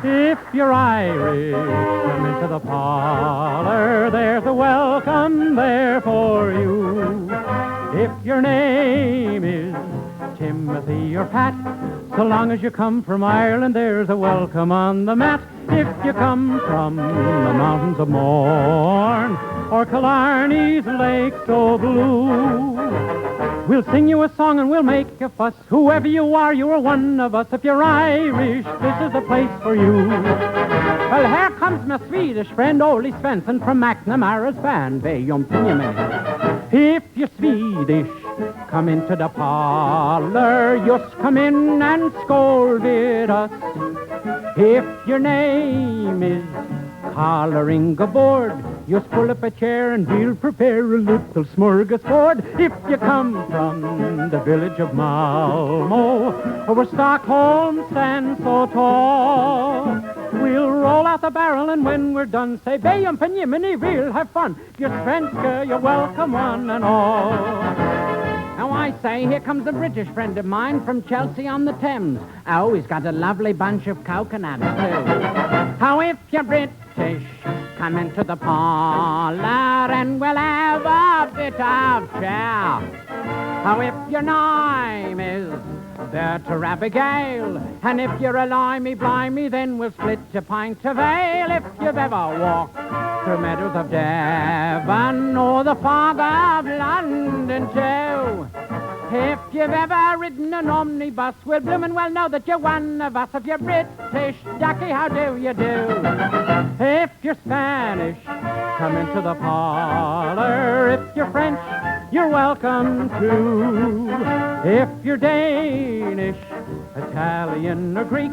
If you're Irish, come into the parlor. There's a welcome there for you. If your name is Timothy or Pat, so long as you come from Ireland, there's a welcome on the mat. If you come from the mountains of Mourne or Killarney's lake so blue, we'll sing you a song and we'll make a fuss. Whoever you are, you are one of us. If you're Irish, this is the place for you. Well, here comes my Swedish friend, Ole Svensson from McNamara's band, If you're Swedish, come into the parlor. Just come in and scold with us. If your name is Carler Ingeborg, just pull up a chair and we'll prepare a little smorgasbord. If you come from the village of Malmo, where Stockholm stands so tall, we'll roll out the barrel, and when we're done, say, Bayum Penjimini, we'll have fun. If you're Svenska, you're welcome one and all. Now I say, here comes a British friend of mine from Chelsea on the Thames. Oh, he's got a lovely bunch of coconuts, too. How if you're British, come into the parlor and we'll have a bit of chow. How if your name is better Abigail, and if you're a limey blimey, then we'll split a pint of ale. If you've ever walked through meadows of Devon or the fog of London too, if you've ever ridden an omnibus, we'll bloomin' well know that you're one of us. If you're British, ducky, how do you do? If you're Spanish, come into the parlor. If you're French, you're welcome too. If you're Danish, Italian, or Greek,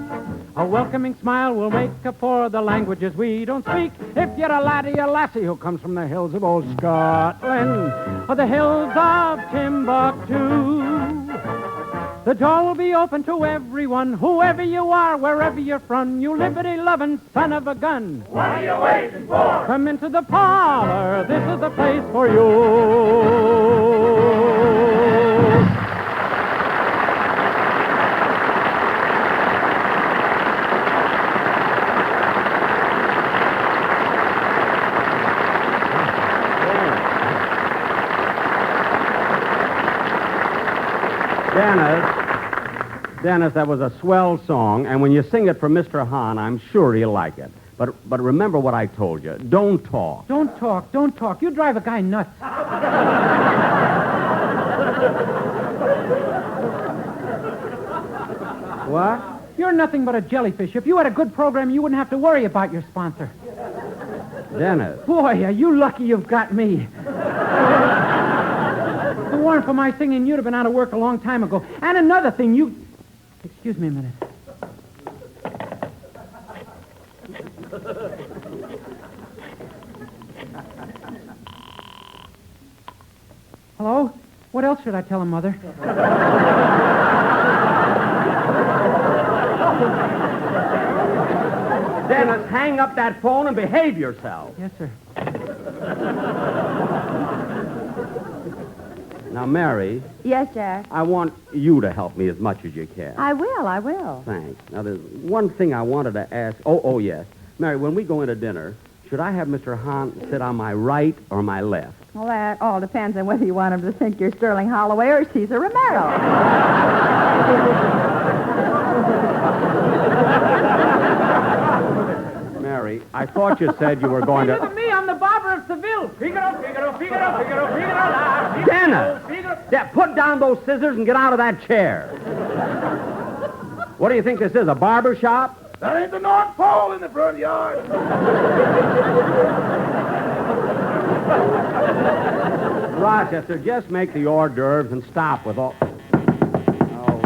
a welcoming smile will make up for the languages we don't speak. If you're a laddie or lassie who comes from the hills of old Scotland or the hills of Timbuktu, the door will be open to everyone, whoever you are, wherever you're from, you liberty-loving son of a gun. What are you waiting for? Come into the parlor, this is the place for you. Dennis, that was a swell song, and when you sing it for Mr. Hahn, I'm sure he'll like it. But remember what I told you. Don't talk. Don't talk, don't talk. You drive a guy nuts. What? You're nothing but a jellyfish. If you had a good program, you wouldn't have to worry about your sponsor. Dennis. Boy, are you lucky you've got me. If it weren't for my singing, you'd have been out of work a long time ago. And another thing, you... Excuse me a minute. Hello? What else should I tell him, Mother? Dennis, hang up that phone and behave yourself. Yes, sir. Now, Mary. Yes, Jack? I want you to help me as much as you can. I will. Thanks. Now, there's one thing I wanted to ask. Oh, yes. Mary, when we go into dinner, should I have Mr. Hahn sit on my right or my left? Well, that all depends on whether you want him to think you're Sterling Holloway or Cesar Romero. Mary, I thought you said you were going Look to... at me, I'm the barber of Seville. Figaro, Figaro, Figaro, Figaro, Figaro. Dennis! Yeah, put down those scissors and get out of that chair. What do you think this is, a barber shop? That ain't the North Pole in the front yard. Rochester, just make the hors d'oeuvres and stop with all... Oh,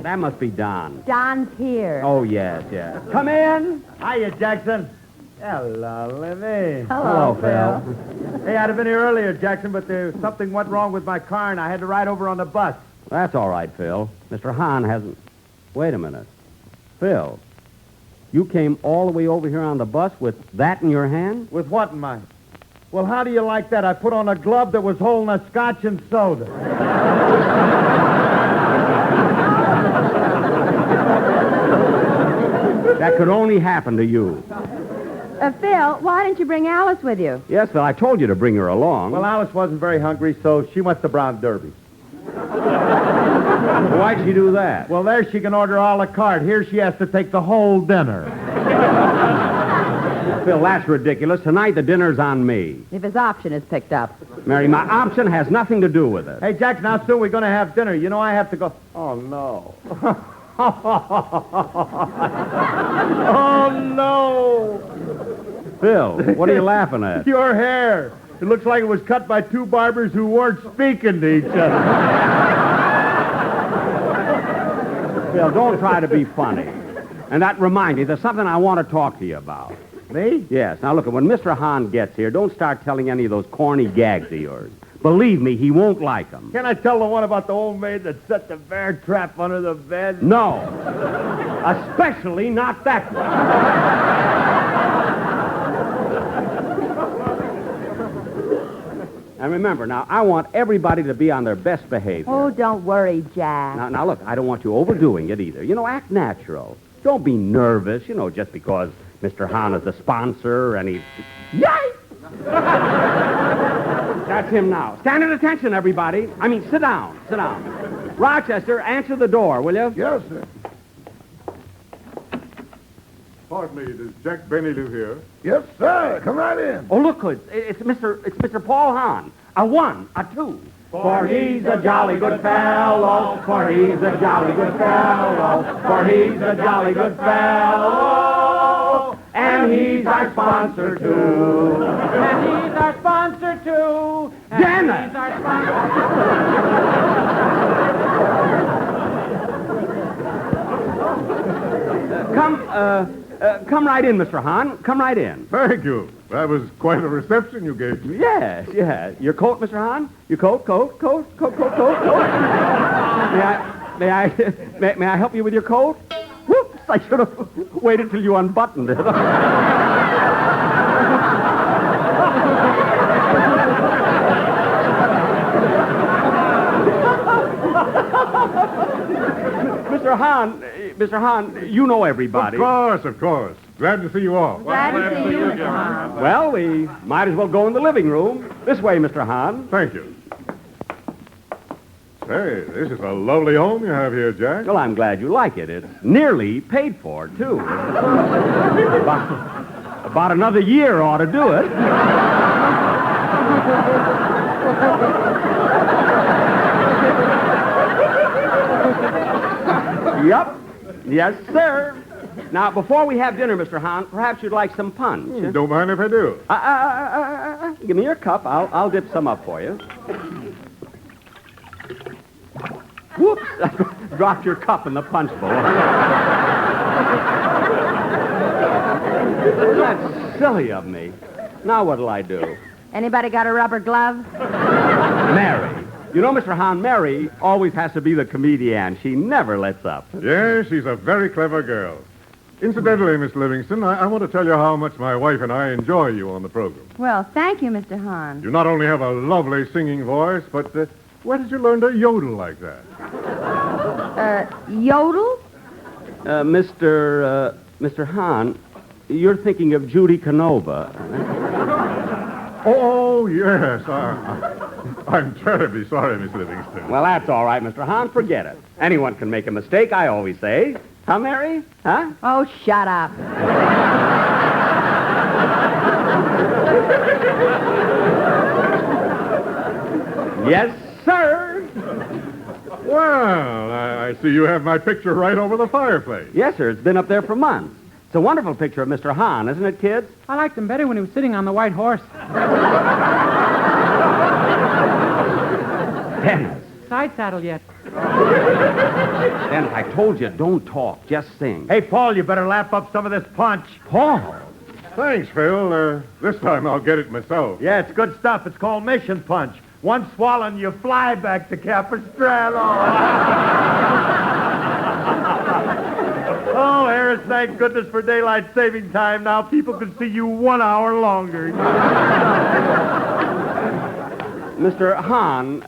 that must be Don. Don's here. Oh, yes. Come in. Hiya, Jackson. Hello, Livy. Hello, Phil. Hey, I'd have been here earlier, Jackson, but something went wrong with my car, and I had to ride over on the bus. That's all right, Phil. Mr. Hahn hasn't... Wait a minute. Phil, you came all the way over here on the bus with that in your hand? With what in mind? Well, how do you like that? I put on a glove that was holding a scotch and soda. That could only happen to you. Phil, why didn't you bring Alice with you? Yes, Phil, I told you to bring her along. Well, Alice wasn't very hungry, so she went to Brown Derby. Why'd she do that? Well, there she can order a la carte. Here she has to take the whole dinner. Phil, that's ridiculous. Tonight the dinner's on me. If his option is picked up. Mary, my option has nothing to do with it. Hey, Jack, now soon we're going to have dinner. You know I have to go... Oh, no. Oh, no. Phil, what are you laughing at? Your hair. It looks like it was cut by two barbers who weren't speaking to each other. Phil, don't try to be funny. And that reminds me, there's something I want to talk to you about. Me? Yes. Now, look, when Mr. Hahn gets here, don't start telling any of those corny gags of yours. Believe me, he won't like them. Can I tell the one about the old maid that set the bear trap under the bed? No. Especially not that one. And remember, now, I want everybody to be on their best behavior. Oh, don't worry, Jack. Now, look, I don't want you overdoing it either. Act natural. Don't be nervous, just because Mr. Hahn is the sponsor and he's... Yikes! That's him now. Stand at attention, everybody. Sit down. Sit down. Rochester, answer the door, will you? Yes, sir. Pardon me, does Jack Benny live here? Yes, sir. Come right in. Oh, look, it's Mr. Paul Hahn. A 1, a 2. For he's a jolly good fellow, for he's a jolly good fellow, for he's a jolly good fellow, and he's our sponsor, too. And he's our sponsor, too. And Damn it! He's our sponsor. Come right in, Mr. Hahn. Come right in. Thank you. That was quite a reception you gave me. Yes. Your coat, Mr. Hahn? Your coat. May I help you with your coat? Whoops, I should have waited till you unbuttoned it. Mr. Hahn, you know everybody. Of course. Glad to see you all. Glad to see you, Mr. Hahn. Well, we might as well go in the living room. This way, Mr. Hahn. Thank you. Say, this is a lovely home you have here, Jack. Well, I'm glad you like it. It's nearly paid for, too. About another year ought to do it. Yep. Yes, sir. Now, before we have dinner, Mr. Hahn, perhaps you'd like some punch. Don't mind if I do. Give me your cup. I'll dip some up for you. Whoops. Dropped your cup in the punch bowl. That's silly of me. Now what'll I do? Anybody got a rubber glove? Mary. Mr. Hahn, Mary always has to be the comedian. She never lets up. Yes, she's a very clever girl. Incidentally, Miss Livingston, I want to tell you how much my wife and I enjoy you on the program. Well, thank you, Mr. Hahn. You not only have a lovely singing voice, but where did you learn to yodel like that? Yodel? Mr. Hahn, you're thinking of Judy Canova. Oh, yes. I'm terribly sorry, Miss Livingston. Well, that's all right, Mr. Hahn. Forget it. Anyone can make a mistake, I always say. Huh, Mary? Huh? Oh, shut up. Yes, sir. Well, I see you have my picture right over the fireplace. Yes, sir. It's been up there for months. It's a wonderful picture of Mr. Hahn, isn't it, kids? I liked him better when he was sitting on the white horse. Dennis. Side saddle yet. Dennis, I told you, don't talk. Just sing. Hey, Paul, you better lap up some of this punch. Paul? Thanks, Phil. This time I'll get it myself. Yeah, it's good stuff. It's called Mission Punch. Once swallowed, you fly back to Capistrano. Oh, Harris, thank goodness for daylight saving time. Now people can see you 1 hour longer. Mr. Hahn,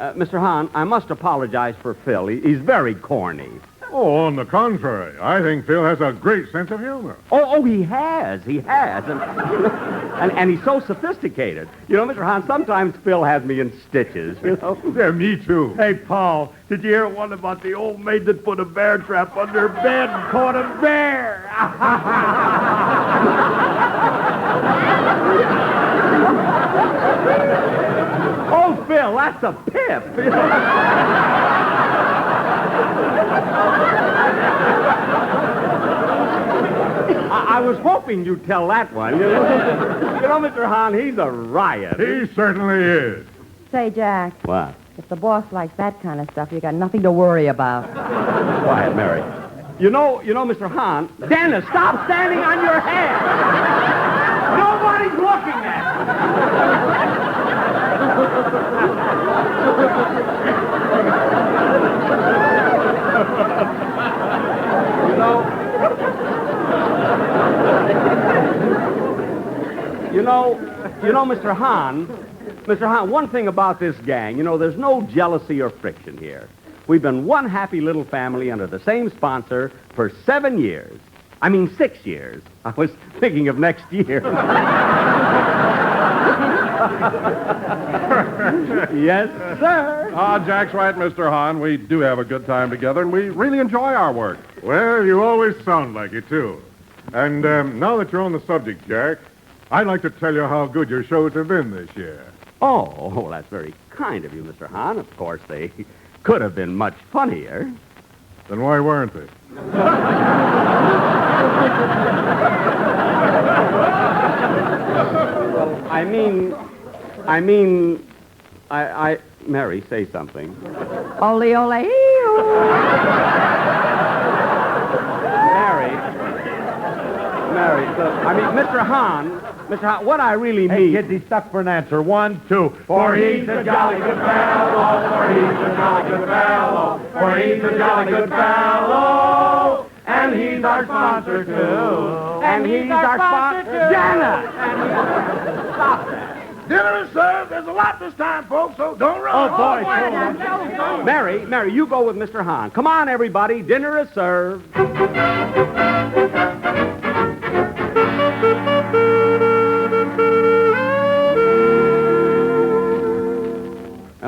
I must apologize for Phil. He's very corny. Oh, on the contrary. I think Phil has a great sense of humor. Oh, he has. And he's so sophisticated. Mr. Hahn, sometimes Phil has me in stitches, Yeah, me too. Hey, Paul, did you hear one about the old maid that put a bear trap under her bed and caught a bear? Oh, Phil, that's a pip. I was hoping you'd tell that one. Mr. Hahn, he's a riot. He certainly is. Say, Jack. What? If the boss likes that kind of stuff, you got nothing to worry about. Quiet, Mary. Mr. Hahn. Dennis, stop standing on your head. Nobody's looking at you. Mr. Hahn, Mr. Hahn, one thing about this gang, there's no jealousy or friction here. We've been one happy little family under the same sponsor for 7 years. I mean, 6 years. I was thinking of next year. Yes, sir. Jack's right, Mr. Hahn. We do have a good time together, and we really enjoy our work. Well, you always sound like it, too. And now that you're on the subject, Jack, I'd like to tell you how good your shows have been this year. Oh, that's very kind of you, Mr. Hahn. Of course, they could have been much funnier. Then why weren't they? Well, I Mary, say something. Ole, ole, Mary, look, Mr. Hahn, what I really mean... Hey, kids, he's stuck for an answer. 1, 2. For he's a jolly good fellow, for he's a jolly good fellow, for he's a jolly good fellow, and he's our sponsor, too. And he's our sponsor, too. Janet! Stop that. Dinner is served. There's a lot this time, folks, so don't run. Oh, boy. Mary, you go with Mr. Hahn. Come on, everybody. Dinner is served.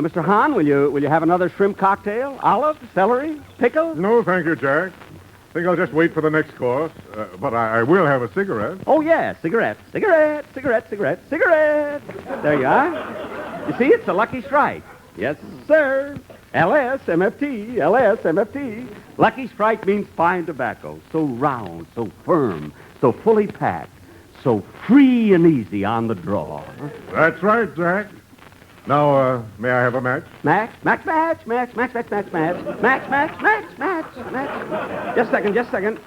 Mr. Hahn, will you have another shrimp cocktail? Olive, celery, pickle? No, thank you, Jack. I think I'll just wait for the next course. But I will have a cigarette. Oh, yes, cigarette. There you are. You see, it's a lucky strike. Yes, sir. LSMFT. Lucky strike means fine tobacco. So round, so firm, so fully packed, so free and easy on the draw. That's right, Jack. Now, may I have a match? Match. Just a second.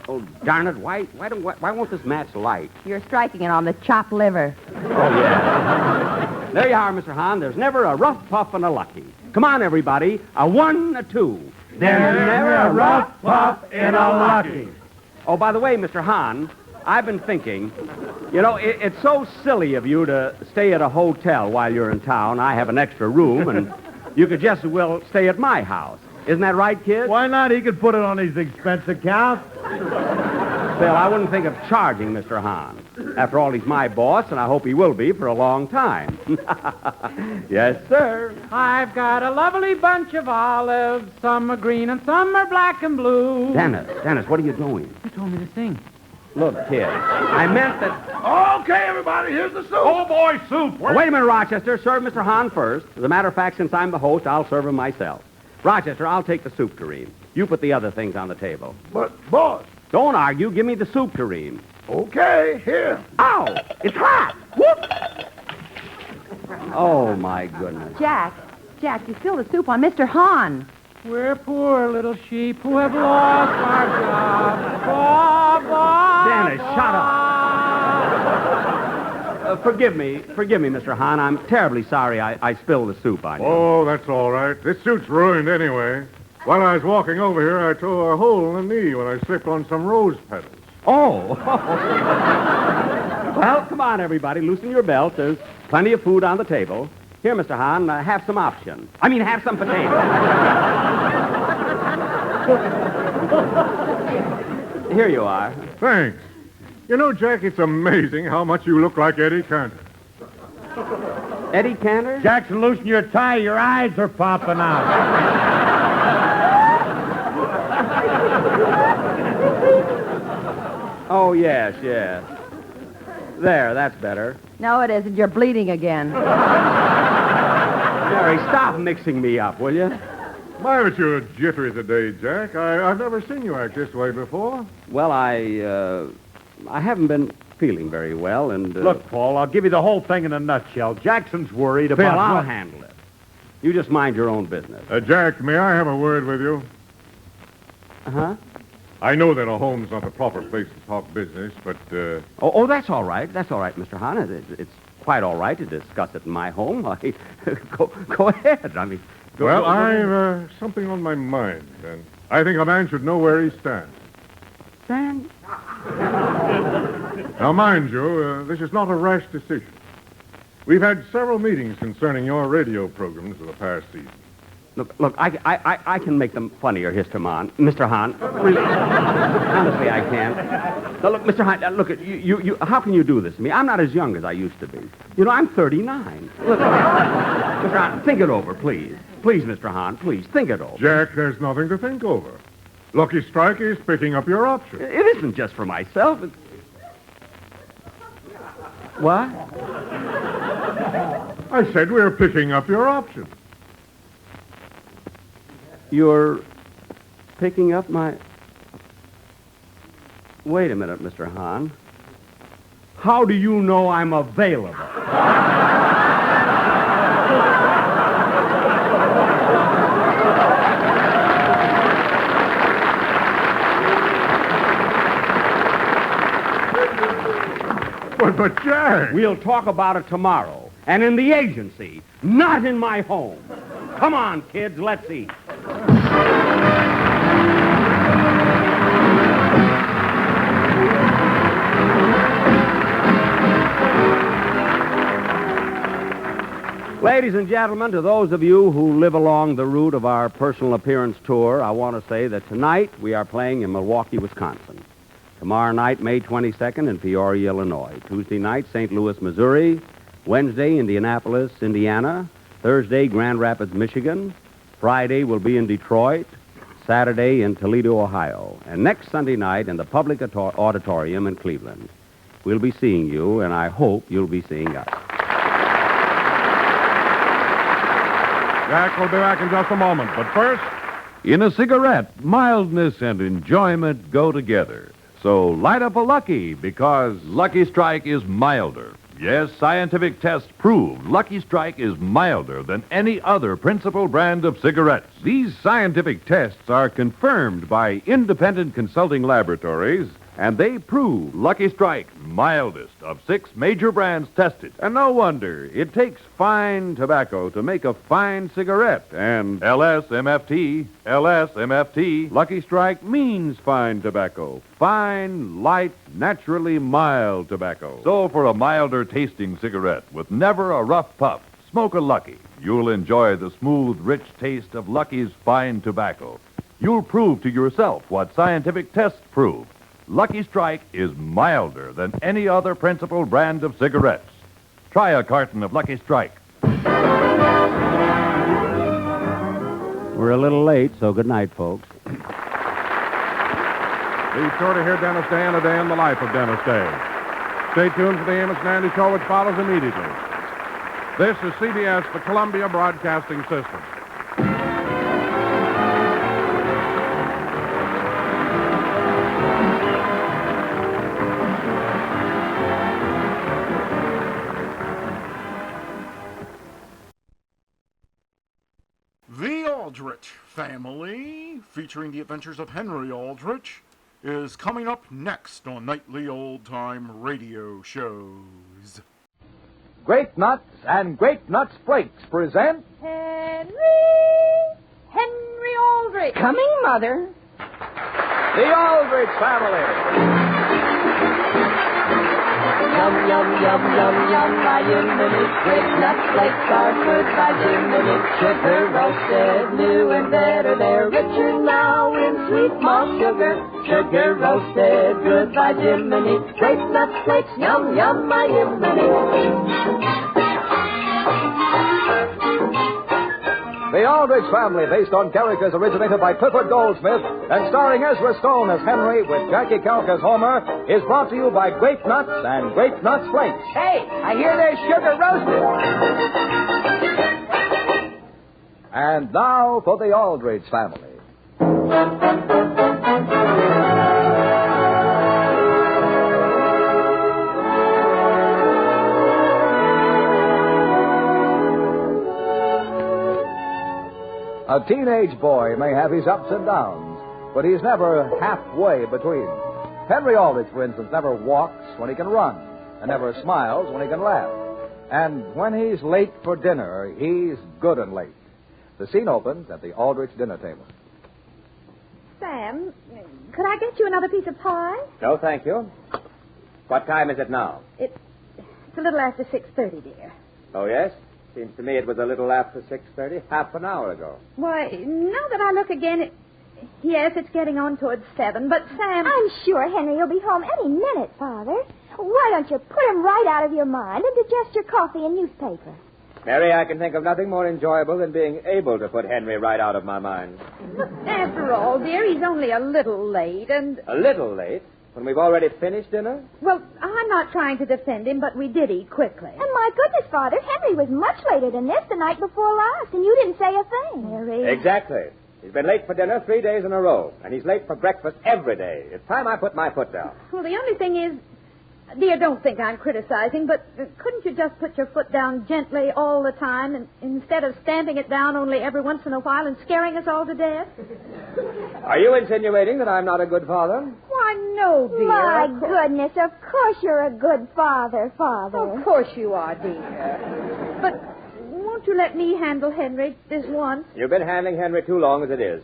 Oh, darn it, why won't this match light? You're striking it on the chopped liver. Oh, yeah. There you are, Mr. Hahn. There's never a rough puff and a lucky. Come on, everybody. A 1, a 2. There's never a rough puff and a lucky. Oh, by the way, Mr. Hahn, I've been thinking, it's so silly of you to stay at a hotel while you're in town. I have an extra room, and you could just as well stay at my house. Isn't that right, kid? Why not? He could put it on his expense account. Bill, I wouldn't think of charging Mr. Hahn. After all, he's my boss, and I hope he will be for a long time. Yes, sir. I've got a lovely bunch of olives. Some are green and some are black and blue. Dennis, what are you doing? You told me to sing. Look, kid, I meant that... Okay, everybody, here's the soup. Oh, boy, soup. Wait a minute, Rochester. Serve Mr. Hahn first. As a matter of fact, since I'm the host, I'll serve him myself. Rochester, I'll take the soup tureen. You put the other things on the table. But, boss... Don't argue. Give me the soup tureen. Okay, here. Ow! It's hot! Whoop! Oh, my goodness. Jack, you spilled the soup on Mr. Hahn. We're poor little sheep who have lost our job. Dennis, shut up. Forgive me, Mr. Hahn. I'm terribly sorry I spilled the soup on you. Oh, that's all right. This suit's ruined anyway. While I was walking over here, I tore a hole in the knee when I slipped on some rose petals. Oh. Well, come on, everybody. Loosen your belts. There's plenty of food on the table. Here, Mr. Hahn, have some option. Have some potatoes. Here you are. Thanks. Jack, it's amazing how much you look like Eddie Cantor. Eddie Cantor? Jackson, loosen your tie. Your eyes are popping out. Oh, yes. There, that's better. No, it isn't. You're bleeding again. Mary, stop mixing me up, will you? My, but you're jittery today, Jack. I've never seen you act this way before. Well, I haven't been feeling very well, and... Look, Paul, I'll give you the whole thing in a nutshell. Jackson's worried about... Phil, I'll handle it. You just mind your own business. Jack, may I have a word with you? Uh-huh. I know that a home's not the proper place to talk business, but... Oh, that's all right. That's all right, Mr. Hahn. It's quite all right to discuss it in my home. Go ahead. Well, I've something on my mind, and I think a man should know where he stands. Stand? Now, mind you, this is not a rash decision. We've had several meetings concerning your radio programs of the past season. Look, I can make them funnier, Mr. Hahn. Really, honestly, I can. Now, look, Mr. Hahn, look, you, how can you do this to me? I'm not as young as I used to be. You know, I'm 39. Look, Mr. Hahn, think it over, please. Please, Mr. Hahn, please, think it over. Jack, there's nothing to think over. Lucky Strike is picking up your option. It isn't just for myself. What? I said we're picking up your option. You're picking up my... Wait a minute, Mr. Hahn. How do you know I'm available? But Jack... We'll talk about it tomorrow. And in the agency, not in my home. Come on, kids, let's eat. Ladies and gentlemen, to those of you who live along the route of our personal appearance tour, I want to say that tonight we are playing in Milwaukee, Wisconsin. Tomorrow night, May 22nd, in Peoria, Illinois. Tuesday night, St. Louis, Missouri. Wednesday, Indianapolis, Indiana. Thursday, Grand Rapids, Michigan. Friday, we'll be in Detroit. Saturday, in Toledo, Ohio. And next Sunday night, in the Public Auditorium in Cleveland. We'll be seeing you, and I hope you'll be seeing us. Jack will be back in just a moment, but first... In a cigarette, mildness and enjoyment go together. So light up a Lucky, because Lucky Strike is milder. Yes, scientific tests prove Lucky Strike is milder than any other principal brand of cigarettes. These scientific tests are confirmed by independent consulting laboratories, and they prove Lucky Strike mildest of 6 major brands tested. And no wonder, it takes fine tobacco to make a fine cigarette. And LSMFT, Lucky Strike means fine tobacco. Fine, light, naturally mild tobacco. So for a milder tasting cigarette with never a rough puff, smoke a Lucky. You'll enjoy the smooth, rich taste of Lucky's fine tobacco. You'll prove to yourself what scientific tests prove. Lucky Strike is milder than any other principal brand of cigarettes. Try a carton of Lucky Strike. We're a little late, so good night, folks. Be sure to hear Dennis Day and a day in the life of Dennis Day. Stay tuned for the Amos and Andy Show, which follows immediately. This is CBS, the Columbia Broadcasting System. The Aldrich Family, featuring the adventures of Henry Aldrich, is coming up next on nightly old-time radio shows. Grape Nuts and Grape Nuts Flakes present... Henry Aldrich. Coming, Mother. The Aldrich Family. Yum, yum, yum, yum, yum, by Jiminy. Grape Nuts Flakes are good by Jiminy. Sugar roasted, new and better. They're richer now in sweet malt sugar. Sugar roasted, good by Jiminy. Grape Nuts Flakes, yum, yum, by Jiminy. The Aldrich Family, based on characters originated by Clifford Goldsmith and starring Ezra Stone as Henry with Jackie Kelk as Homer, is brought to you by Grape Nuts and Grape Nuts Flakes. Hey, I hear there's sugar roasted. And now for the Aldrich Family. A teenage boy may have his ups and downs, but he's never halfway between. Henry Aldrich, for instance, never walks when he can run, and never smiles when he can laugh. And when he's late for dinner, he's good and late. The scene opens at the Aldrich dinner table. Sam, could I get you another piece of pie? No, thank you. What time is it now? It's a little after 6:30, dear. Oh, yes? Seems to me it was a little after 6:30, half an hour ago. Why, now that I look again, yes, it's getting on towards 7, but Sam... I'm sure Henry will be home any minute, Father. Why don't you put him right out of your mind and digest your coffee and newspaper? Mary, I can think of nothing more enjoyable than being able to put Henry right out of my mind. After all, dear, he's only a little late, and... A little late? When we've already finished dinner? Well, I'm not trying to defend him, but we did eat quickly. And my goodness, Father, Henry was much later than this the night before last, and you didn't say a thing. Mary... Exactly. He's been late for dinner 3 days in a row, and he's late for breakfast every day. It's time I put my foot down. Well, the only thing is... Dear, don't think I'm criticizing, but couldn't you just put your foot down gently all the time and instead of stamping it down only every once in a while and scaring us all to death? Are you insinuating that I'm not a good father? Why, no, dear. My goodness, of course you're a good father, Father. Of course you are, dear. But won't you let me handle Henry this once? You've been handling Henry too long as it is.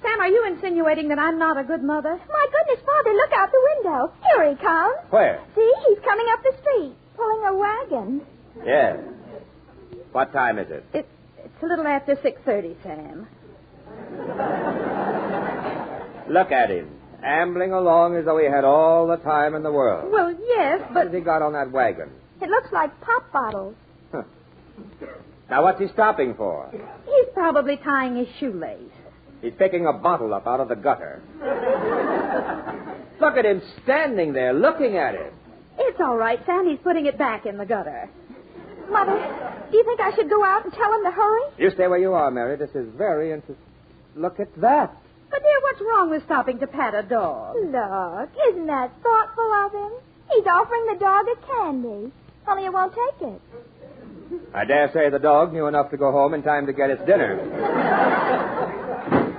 Sam, are you insinuating that I'm not a good mother? My goodness, Father, look out the window. Here he comes. Where? See, he's coming up the street, pulling a wagon. Yes. What time is it? It's a little after 6:30, Sam. Look at him, ambling along as though he had all the time in the world. Well, yes, but... What has he got on that wagon? It looks like pop bottles. Huh. Now, what's he stopping for? He's probably tying his shoelace. He's picking a bottle up out of the gutter. Look at him standing there looking at it. It's all right, Sam. He's putting it back in the gutter. Mother, do you think I should go out and tell him to hurry? You stay where you are, Mary. This is very interesting. Look at that. But, dear, what's wrong with stopping to pat a dog? Look, isn't that thoughtful of him? He's offering the dog a candy. Only it won't take it. I dare say the dog knew enough to go home in time to get its dinner.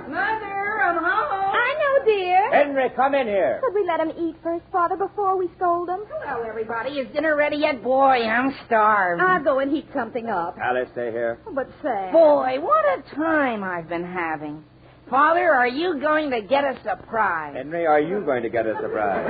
Mother, I'm home. I know, dear. Henry, come in here. Could we let him eat first, Father, before we scold him? Hello, everybody. Is dinner ready yet? Boy, I'm starved. I'll go and heat something up. Alice, stay here. But, Sam... Boy, what a time I've been having. Father, are you going to get a surprise? Henry, are you going to get a surprise?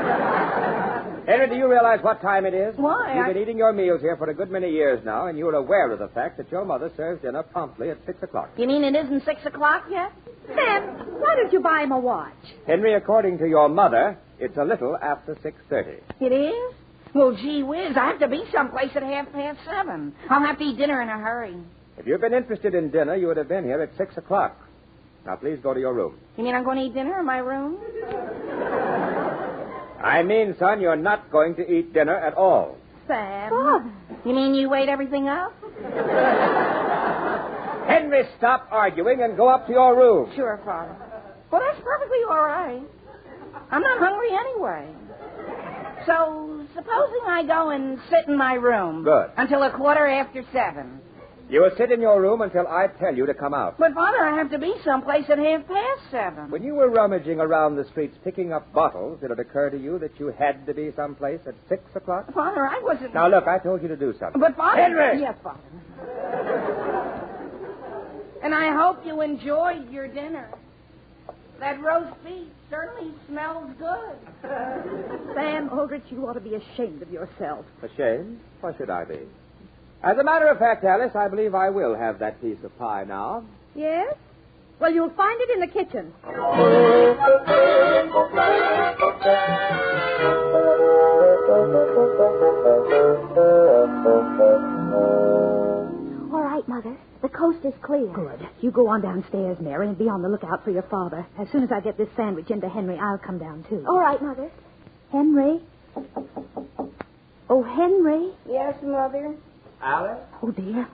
Henry, do you realize what time it is? Why? You've been eating your meals here for a good many years now, and you're aware of the fact that your mother serves dinner promptly at 6 o'clock. You mean it isn't 6 o'clock yet? Sam, why don't you buy him a watch? Henry, according to your mother, it's a little after 6:30. It is? Well, gee whiz, I have to be someplace at 7:30. I'll have to eat dinner in a hurry. If you'd been interested in dinner, you would have been here at 6 o'clock. Now, please go to your room. You mean I'm going to eat dinner in my room? I mean, son, you're not going to eat dinner at all. Sam. Father. You mean you weighed everything up? Henry, stop arguing and go up to your room. Sure, Father. Well, that's perfectly all right. I'm not hungry anyway. So, supposing I go and sit in my room. Good. Until 7:15. You will sit in your room until I tell you to come out. But, Father, I have to be someplace at 7:30. When you were rummaging around the streets picking up bottles, did it occur to you that you had to be someplace at 6 o'clock? Father, I wasn't... Now, look, I told you to do something. But, Father... Henry! Yes, Father. And I hope you enjoyed your dinner. That roast beef certainly smells good. Sam, Aldrich, you ought to be ashamed of yourself. Ashamed? Why should I be? As a matter of fact, Alice, I believe I will have that piece of pie now. Yes? Well, you'll find it in the kitchen. All right, Mother. The coast is clear. Good. You go on downstairs, Mary, and be on the lookout for your father. As soon as I get this sandwich into Henry, I'll come down, too. All right, Mother. Henry? Oh, Henry? Yes, Mother? Alice? Oh, dear.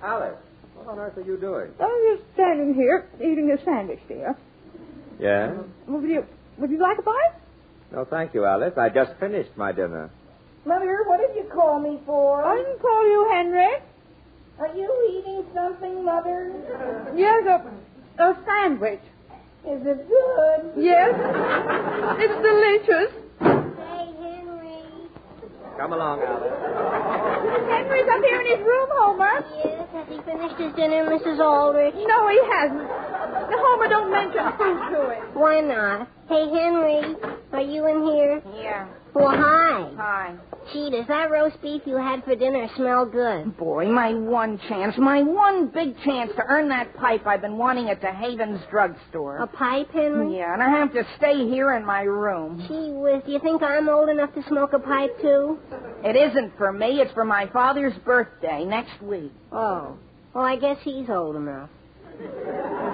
Alice, what on earth are you doing? I'm just standing here eating a sandwich, dear. Yes? Would you like a bite? No, thank you, Alice. I just finished my dinner. Mother, what did you call me for? I didn't call you Henry. Are you eating something, Mother? Yes, a sandwich. Is it good? Yes. It's delicious. Hey, Henry. Come along, Alice. Henry's up here in his room, Homer. Yes, has he finished his dinner, Mrs. Aldrich? No, he hasn't. Homer, don't mention food to him. Why not? Hey, Henry, Are you in here? Yeah. Well, hi. Hi. Gee, does that roast beef you had for dinner smell good? Boy, my one chance, my one big chance to earn that pipe I've been wanting at the Haven's drugstore. A pipe, Henry? Yeah, and I have to stay here in my room. Gee whiz, do you think I'm old enough to smoke a pipe, too? It isn't for me. It's for my father's birthday next week. Oh. Well, I guess he's old enough.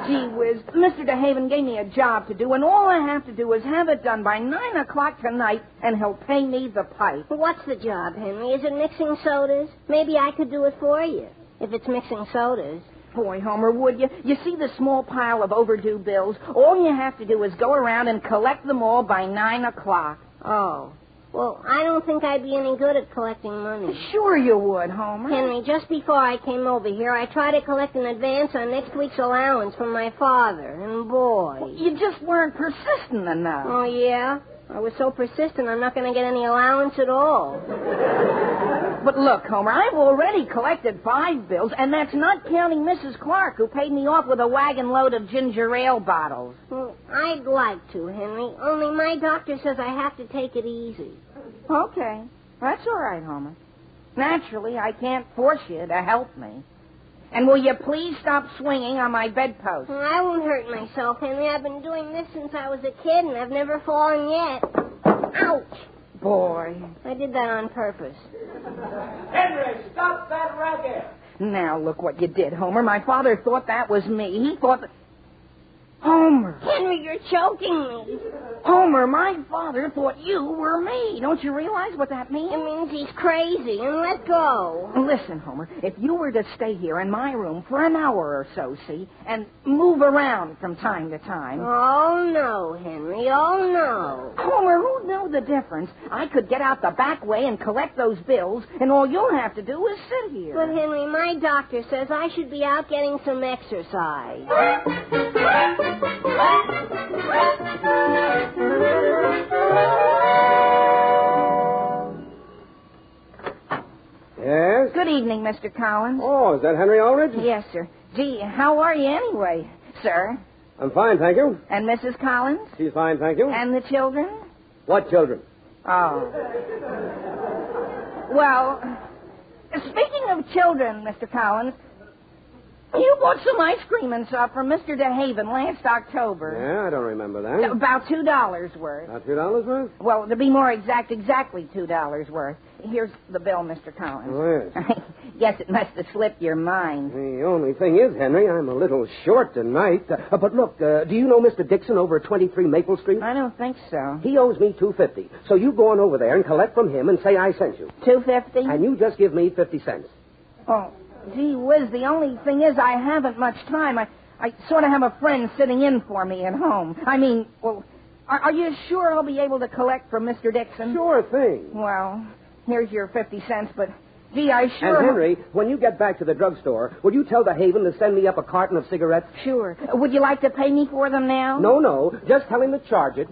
Gee whiz, Mr. DeHaven gave me a job to do, and all I have to do is have it done by 9 o'clock tonight, and he'll pay me the pipe. Well, what's the job, Henry? Is it mixing sodas? Maybe I could do it for you, if it's mixing sodas. Boy, Homer, would you? You see the small pile of overdue bills? All you have to do is go around and collect them all by 9 o'clock. Oh. Well, I don't think I'd be any good at collecting money. Sure you would, Homer. Henry, just before I came over here, I tried to collect an advance on next week's allowance from my father, and boy... You just weren't persistent enough. Oh, yeah? I was so persistent I'm not going to get any allowance at all. But look, Homer, I've already collected 5 bills, and that's not counting Mrs. Clark, who paid me off with a wagon load of ginger ale bottles. Well, I'd like to, Henry, only my doctor says I have to take it easy. Okay. That's all right, Homer. Naturally, I can't force you to help me. And will you please stop swinging on my bedpost? Well, I won't hurt myself, Henry. I've been doing this since I was a kid, and I've never fallen yet. Ouch! Boy. I did that on purpose. Henry, stop that racket! Now, look what you did, Homer. My father thought that was me. He thought that... Homer. Henry, you're choking me. Homer, my father thought you were me. Don't you realize what that means? It means he's crazy, and let go. Listen, Homer, if you were to stay here in my room for an hour or so, see, and move around from time to time... Oh, no, Henry, oh, no. Homer, who'd know the difference? I could get out the back way and collect those bills, and all you'll have to do is sit here. But, Henry, my doctor says I should be out getting some exercise. Yes? Good evening, Mr. Collins. Oh, is that Henry Aldrich? Yes, sir. Gee, how are you anyway, sir? I'm fine, thank you. And Mrs. Collins? She's fine, thank you. And the children? What children? Oh. Well, speaking of children, Mr. Collins, you bought some ice cream and stuff from Mr. DeHaven last October. Yeah, I don't remember that. About $2 worth. About $2 worth? Well, to be more exact, exactly $2 worth. Here's the bill, Mr. Collins. Oh, yes. Guess it must have slipped your mind. The only thing is, Henry, I'm a little short tonight. But look, do you know Mr. Dixon over at 23 Maple Street? I don't think so. He owes me $2.50. So you go on over there and collect from him and say I sent you. $2.50? And you just give me 50 cents. Oh, gee whiz, the only thing is I haven't much time. I sort of have a friend sitting in for me at home. I mean, well, are you sure I'll be able to collect from Mr. Dixon? Sure thing. Well, here's your 50 cents, but, gee, I sure... And, Henry, when you get back to the drugstore, will you tell the Haven to send me up a carton of cigarettes? Sure. Would you like to pay me for them now? No. Just tell him to charge it.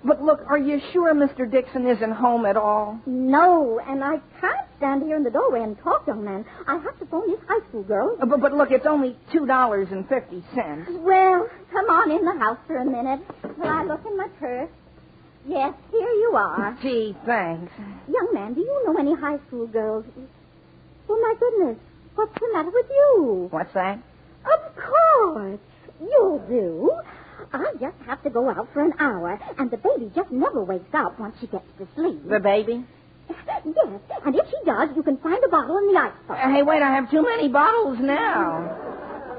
But look, are you sure Mr. Dixon isn't home at all? No, and I can't stand here in the doorway and talk to him, man. I have to phone this high school girl. But look, it's only $2.50. Well, come on in the house for a minute. Will I look in my purse? Yes, here you are. Gee, thanks. Young man, do you know any high school girls? Oh, my goodness. What's the matter with you? What's that? Of course. You'll do. I just have to go out for an hour, and the baby just never wakes up once she gets to sleep. The baby? Yes, and if she does, you can find a bottle in the icebox. Hey, wait, I have too many bottles now.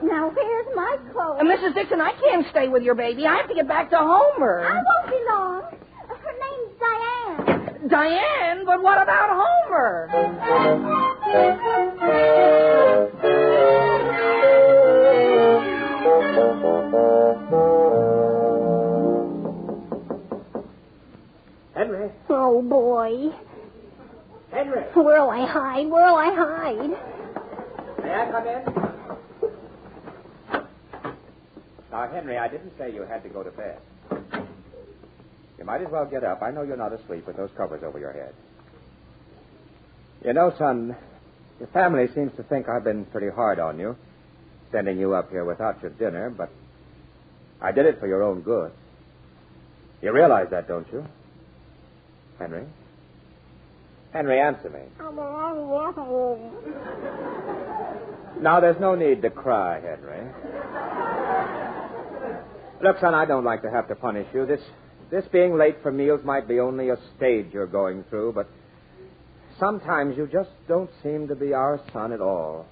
Now, where's my clothes? Mrs. Dixon, I can't stay with your baby. I have to get back to Homer. I won't be long. Her name's Diane. Diane? But what about Homer? Henry. Oh, boy. Henry. Where'll I hide? May I come in? Now, Henry, I didn't say you had to go to bed. You might as well get up. I know you're not asleep with those covers over your head. You know, son, Your family seems to think I've been pretty hard on you, sending you up here without your dinner, but I did it for your own good. You realize that, don't you? Henry? Henry, answer me. Now, there's no need to cry, Henry. Look, son, I don't like to have to punish you. This being late for meals might be only a stage you're going through, but sometimes you just don't seem to be our son at all.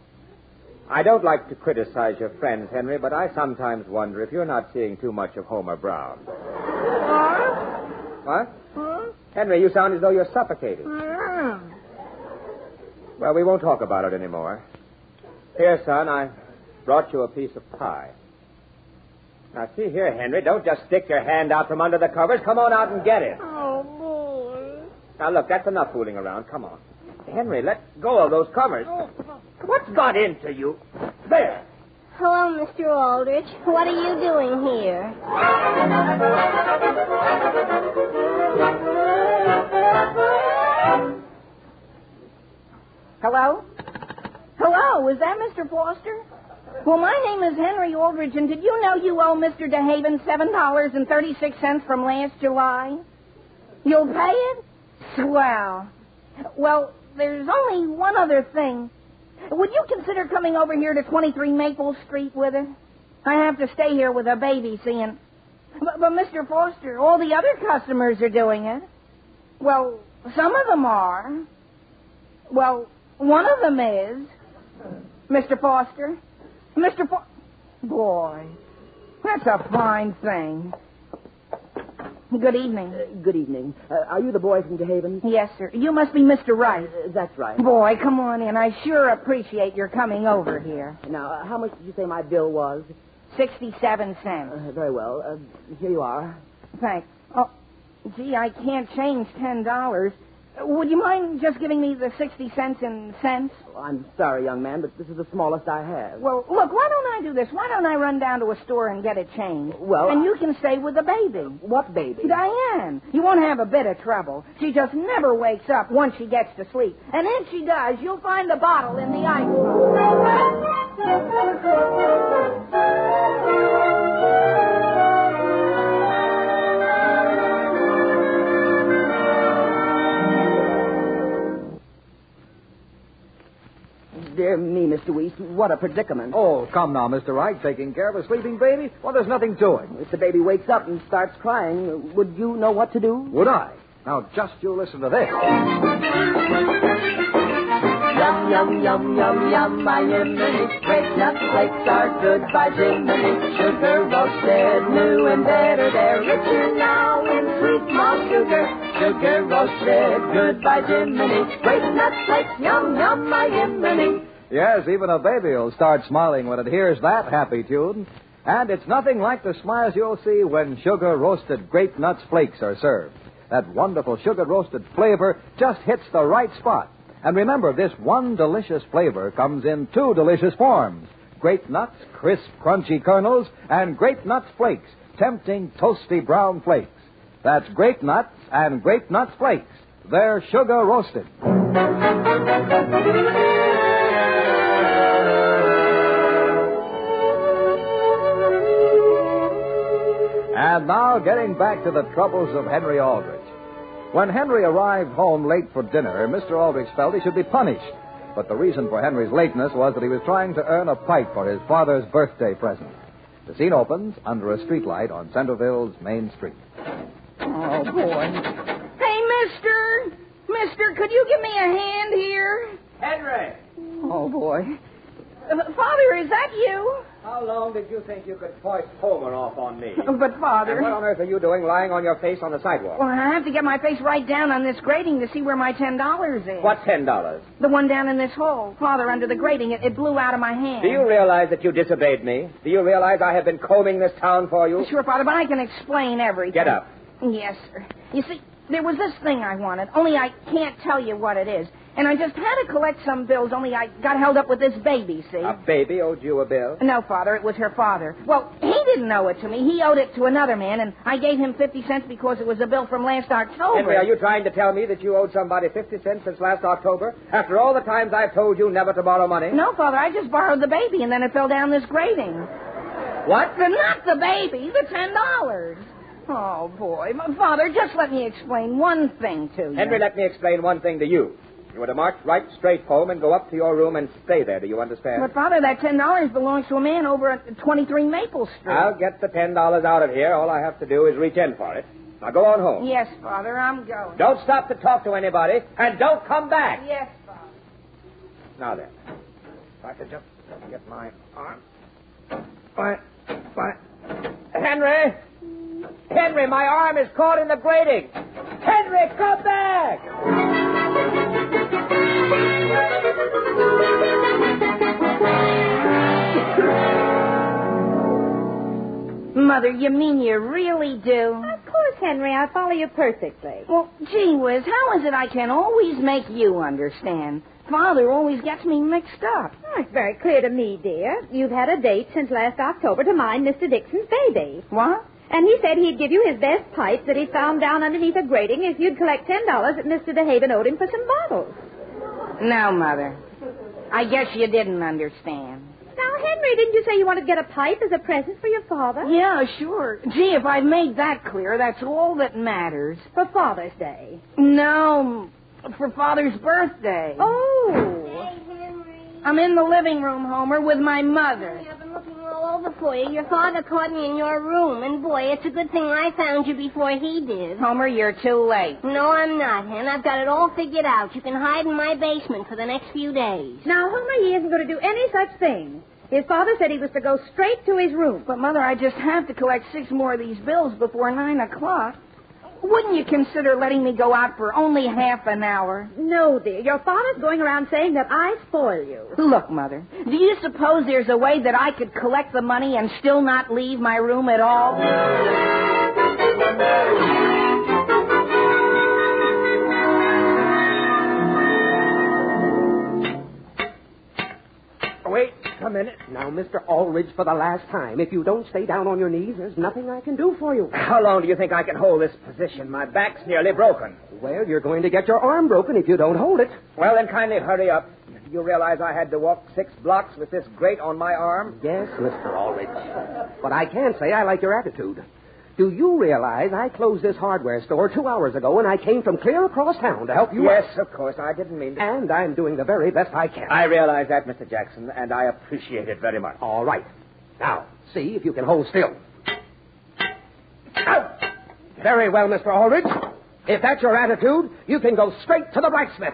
I don't like to criticize your friends, Henry, but I sometimes wonder if you're not seeing too much of Homer Brown. What? Henry, you sound as though you're suffocating. Well, we won't talk about it anymore. Here, son, I brought you a piece of pie. Now, see here, Henry, don't just stick your hand out from under the covers. Come on out and get it. Oh, boy. Now, look, that's enough fooling around. Come on. Henry, let go of those covers. What's got into you? There. Hello, Mr. Aldrich. What are you doing here? Hello? Hello, is that Mr. Foster? Well, my name is Henry Aldrich, and did you know you owe Mr. DeHaven $7.36 from last July? You'll pay it? Swell. Well, there's only one other thing. Would you consider coming over here to 23 Maple Street with us? I have to stay here with a baby, seeing. But Mr. Foster, all the other customers are doing it. Well, some of them are. Well, one of them is. Mr. Foster. Boy, that's a fine thing. Good evening. Good evening. Are you the boy from DeHaven? Yes, sir. You must be Mr. Wright. That's right. Boy, come on in. I sure appreciate your coming over here. Now, how much did you say my bill was? 67 cents. Very well. Here you are. Thanks. Oh, gee, I can't change $10. Would you mind just giving me the 60 cents in cents? Oh, I'm sorry, young man, but this is the smallest I have. Well, look, why don't I do this? Why don't I run down to a store and get it changed? Well, and you can stay with the baby. What baby? Diane. You won't have a bit of trouble. She just never wakes up once she gets to sleep. And if she does, you'll find the bottle in the ice. Dear me, Mr. Weiss, what a predicament. Oh, come now, Mr. Wright, taking care of a sleeping baby? Well, there's nothing to it. If the baby wakes up and starts crying, would you know what to do? Would I? Now, just you listen to this. Yum, yum, yum, yum, yum, my yiminy. Great nut flakes are good by Jiminy. Sugar roasted, new and better. They're richer now in sweet malt sugar. Sugar roasted, good by Jiminy. Great nut flakes, yum, yum, my yiminy. Yes, even a baby will start smiling when it hears that happy tune. And it's nothing like the smiles you'll see when sugar-roasted Grape Nuts Flakes are served. That wonderful sugar-roasted flavor just hits the right spot. And remember, this one delicious flavor comes in two delicious forms. Grape Nuts, crisp, crunchy kernels, and Grape Nuts Flakes, tempting, toasty brown flakes. That's Grape Nuts and Grape Nuts Flakes. They're sugar-roasted. And now, getting back to the troubles of Henry Aldrich. When Henry arrived home late for dinner, Mr. Aldrich felt he should be punished. But the reason for Henry's lateness was that he was trying to earn a pipe for his father's birthday present. The scene opens under a streetlight on Centerville's Main Street. Oh, boy. Hey, mister! Mister, could you give me a hand here? Henry! Oh, boy. Father, is that you? How long did you think you could foist Homer off on me? But, Father... And what on earth are you doing lying on your face on the sidewalk? Well, I have to get my face right down on this grating to see where my $10 is. What $10? The one down in this hole. Father, under the grating, it blew out of my hand. Do you realize that you disobeyed me? Do you realize I have been combing this town for you? Sure, Father, but I can explain everything. Get up. Yes, sir. You see, there was this thing I wanted, only I can't tell you what it is. And I just had to collect some bills, only I got held up with this baby, see? A baby owed you a bill? No, Father, it was her father. Well, he didn't owe it to me. He owed it to another man, and I gave him 50 cents because it was a bill from last October. Henry, are you trying to tell me that you owed somebody 50 cents since last October? After all the times I've told you never to borrow money? No, Father, I just borrowed the baby, and then it fell down this grating. What? Not the baby, the $10. Oh, boy. Father, just let me explain one thing to you. Henry, let me explain one thing to you. You were to march right straight home and go up to your room and stay there. Do you understand? But, Father, that $10 belongs to a man over at 23 Maple Street. I'll get the $10 out of here. All I have to do is reach in for it. Now go on home. Yes, Father, I'm going. Don't stop to talk to anybody, and don't come back. Yes, Father. Now then, if I could just get my arm. Henry! Henry, my arm is caught in the grating. Henry, come back! Mother, you mean you really do? Of course, Henry. I follow you perfectly. Well, gee whiz, how is it I can always make you understand? Father always gets me mixed up. Oh, it's very clear to me, dear. You've had a date since last October to mind Mr. Dixon's baby. What? And he said he'd give you his best pipe that he found down underneath a grating if you'd collect $10 that Mr. DeHaven owed him for some bottles. No, Mother. I guess you didn't understand. Now, Henry, didn't you say you wanted to get a pipe as a present for your father? Yeah, sure. Gee, if I've made that clear, that's all that matters. For Father's Day? No, for Father's birthday. Oh. Hey, Henry. I'm in the living room, Homer, with my mother. I've been looking all over for you. Your father caught me in your room, and boy, it's a good thing I found you before he did. Homer, you're too late. No, I'm not, Hen. I've got it all figured out. You can hide in my basement for the next few days. Now, Homer, he isn't going to do any such thing. His father said he was to go straight to his room. But, Mother, I just have to collect 6 more of these bills before 9 o'clock. Wouldn't you consider letting me go out for only half an hour? No, dear. Your father's going around saying that I spoil you. Look, Mother, do you suppose there's a way that I could collect the money and still not leave my room at all? Wait a minute. Now, Mr. Aldrich, for the last time, if you don't stay down on your knees, there's nothing I can do for you. How long do you think I can hold this position? My back's nearly broken. Well, you're going to get your arm broken if you don't hold it. Well, then kindly hurry up. You realize I had to walk 6 blocks with this grate on my arm? Yes, Mr. Aldrich. But I can say I like your attitude. Do you realize I closed this hardware store 2 hours ago and I came from clear across town to help you Yes, out? of course. I didn't mean to. And I'm doing the very best I can. I realize that, Mr. Jackson, and I appreciate it very much. All right. Now, see if you can hold still. Out! Very well, Mr. Aldrich. If that's your attitude, you can go straight to the blacksmith.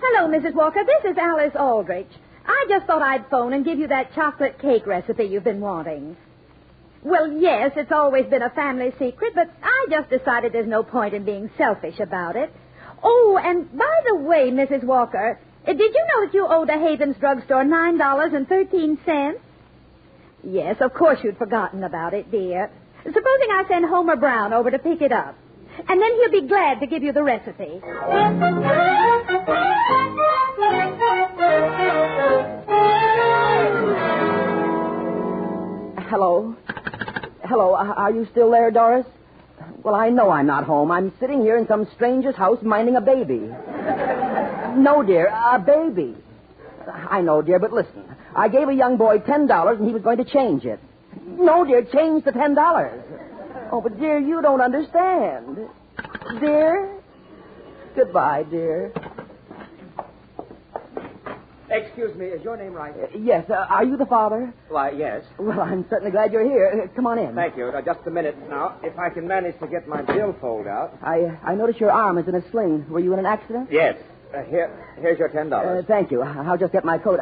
Hello, Mrs. Walker. This is Alice Aldrich. I just thought I'd phone and give you that chocolate cake recipe you've been wanting. Well, yes, it's always been a family secret, but I just decided there's no point in being selfish about it. Oh, and by the way, Mrs. Walker, did you know that you owe the Havens Drugstore $9.13? Yes, of course you'd forgotten about it, dear. Supposing I send Homer Brown over to pick it up, and then he'll be glad to give you the recipe. Hello? Hello, are you still there, Doris? Well, I know I'm not home. I'm sitting here in some stranger's house minding a baby. No, dear, a baby. I know, dear, but listen. I gave a young boy $10 and he was going to change it. No, dear, change the $10. Oh, but, dear, you don't understand. Dear? Goodbye, dear. Excuse me, is your name right? Yes, are you the father? Why, yes. Well, I'm certainly glad you're here. Come on in. Thank you. Just a minute now. If I can manage to get my billfold out. I notice your arm is in a sling. Were you in an accident? Yes. Here's your $10. Thank you. I'll just get my coat.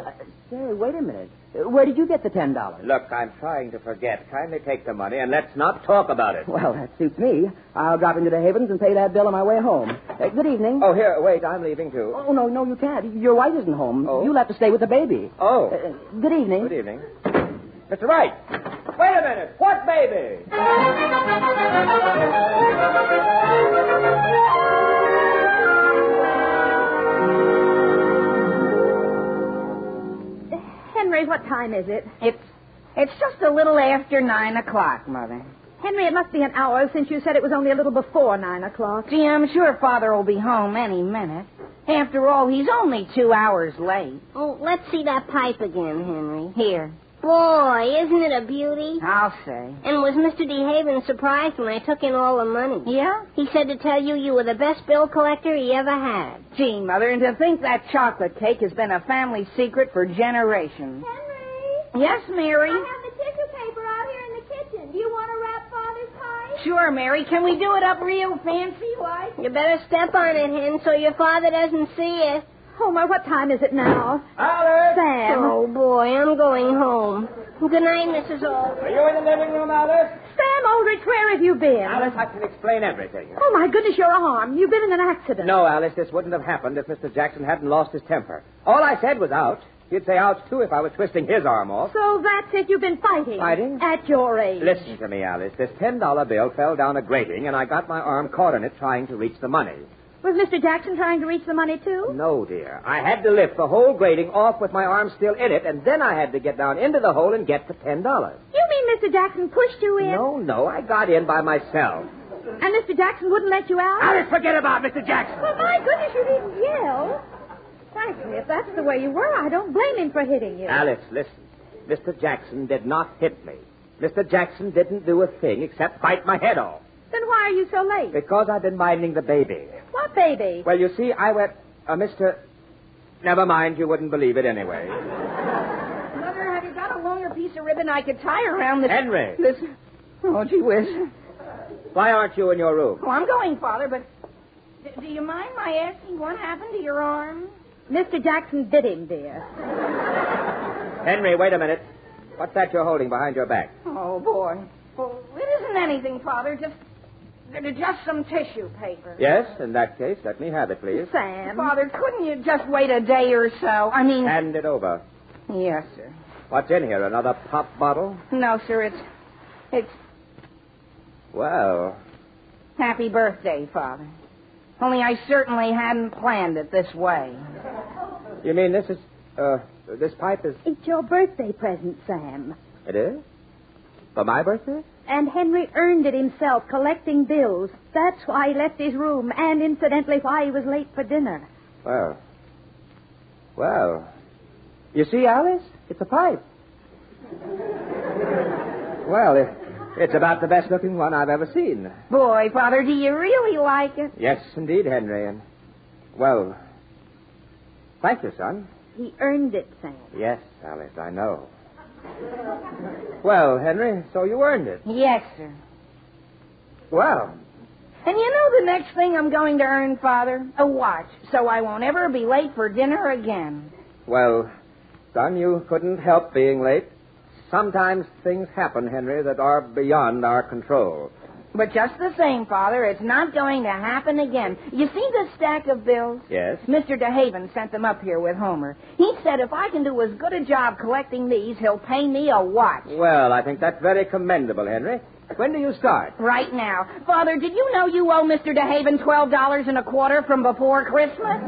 Say, wait a minute. Where did you get the $10? Look, I'm trying to forget. Kindly take the money and let's not talk about it. Well, that suits me. I'll drop into the Havens and pay that bill on my way home. Good evening. Oh, here, wait, I'm leaving too. Oh, no, you can't. Your wife isn't home. Oh? You'll have to stay with the baby. Oh. Good evening. Good evening. Mr. Wright. Wait a minute. What baby? Henry, what time is it? It's just a little after 9 o'clock, Mother. Henry, it must be an hour since you said it was only a little before 9 o'clock. Gee, I'm sure Father will be home any minute. After all, he's only 2 hours late. Oh, let's see that pipe again, Henry. Here. Boy, isn't it a beauty? I'll say. And was Mr. DeHaven surprised when I took in all the money? Yeah? He said to tell you were the best bill collector he ever had. Gee, Mother, and to think that chocolate cake has been a family secret for generations. Henry? Yes, Mary? I have the tissue paper out here in the kitchen. Do you want to wrap Father's pie? Sure, Mary. Can we do it up real fancy like? You better step on it, Hen, so your father doesn't see it. Homer, what time is it now? Alice! Sam. Oh, boy, I'm going home. Good night, Mrs. Aldrich. Are you in the living room, Alice? Sam Aldrich, where have you been? Alice, I can explain everything. Oh, my goodness, you're harmed. You've been in an accident. No, Alice, this wouldn't have happened if Mr. Jackson hadn't lost his temper. All I said was ouch. He'd say ouch, too, if I was twisting his arm off. So that's it. You've been fighting. Fighting? At your age. Listen to me, Alice. This $10 bill fell down a grating, and I got my arm caught in it trying to reach the money. Was Mr. Jackson trying to reach the money, too? No, dear. I had to lift the whole grating off with my arm still in it, and then I had to get down into the hole and get the $10. You mean Mr. Jackson pushed you in? No, I got in by myself. And Mr. Jackson wouldn't let you out? Alice, forget about Mr. Jackson. Well, my goodness, you didn't yell. Frankly, if that's the way you were, I don't blame him for hitting you. Alice, listen. Mr. Jackson did not hit me. Mr. Jackson didn't do a thing except bite my head off. Then why are you so late? Because I've been minding the baby. What baby? Well, you see, I went... Mr... Never mind, you wouldn't believe it anyway. Mother, have you got a longer piece of ribbon I could tie around this... Henry! This... Oh, gee whiz. Why aren't you in your room? Oh, I'm going, Father, but... Do you mind my asking what happened to your arm? Mr. Jackson bit him, dear. Henry, wait a minute. What's that you're holding behind your back? Oh, boy. Well, it isn't anything, Father. Just some tissue paper. Yes, in that case, let me have it, please. Sam. Father, couldn't you just wait a day or so? I mean... Hand it over. Yes, sir. What's in here, another pop bottle? No, sir, it's... Well... Happy birthday, Father. Only I certainly hadn't planned it this way. You mean this is... this pipe is... It's your birthday present, Sam. It is? For my birthday? And Henry earned it himself, collecting bills. That's why he left his room, and incidentally why he was late for dinner. Well... You see, Alice? It's a pipe. Well, it's about the best-looking one I've ever seen. Boy, Father, do you really like it? Yes, indeed, Henry. And, well, thank you, son. He earned it, Sam. Yes, Alice, I know. Well, Henry, so you earned it. Yes, sir. Well. And you know the next thing I'm going to earn, Father? A watch, so I won't ever be late for dinner again. Well, son, you couldn't help being late. Sometimes things happen, Henry, that are beyond our control. But just the same, Father, it's not going to happen again. You see this stack of bills? Yes. Mr. DeHaven sent them up here with Homer. He said if I can do as good a job collecting these, he'll pay me a watch. Well, I think that's very commendable, Henry. When do you start? Right now. Father, did you know you owe Mr. DeHaven $12.25 from before Christmas?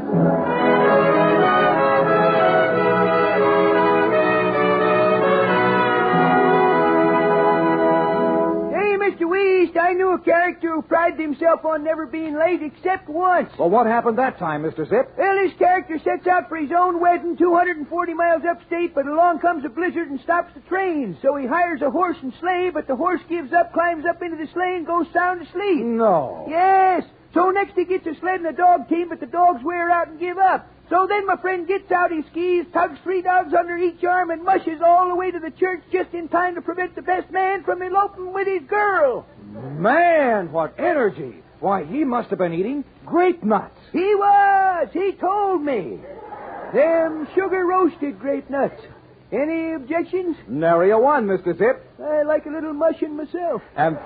I knew a character who prided himself on never being late except once. Well, what happened that time, Mr. Zip? Well, this character sets out for his own wedding 240 miles upstate, but along comes a blizzard and stops the train. So he hires a horse and sleigh, but the horse gives up, climbs up into the sleigh, and goes sound asleep. No. Yes. So next he gets a sled and a dog team, but the dogs wear out and give up. So then my friend gets out his skis, tugs 3 dogs under each arm, and mushes all the way to the church just in time to prevent the best man from eloping with his girl. Man, what energy. Why, he must have been eating grape nuts. He was. He told me. Them sugar-roasted grape nuts. Any objections? Nary a one, Mr. Zip. I like a little mushing myself. And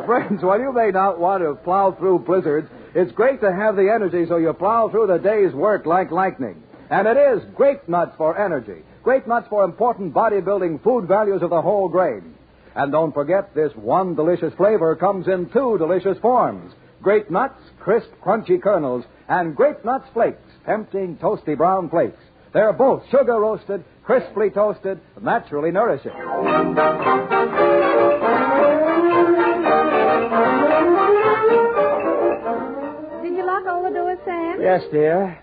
friends, while you may not want to plow through blizzards, it's great to have the energy so you plow through the day's work like lightning. And it is grape nuts for energy. Grape nuts for important bodybuilding food values of the whole grain. And don't forget, this one delicious flavor comes in 2 delicious forms. Grape nuts, crisp, crunchy kernels, and grape nuts flakes, tempting, toasty brown flakes. They're both sugar roasted, crisply toasted, naturally nourishing. Did you lock all the doors, Sam? Yes, dear.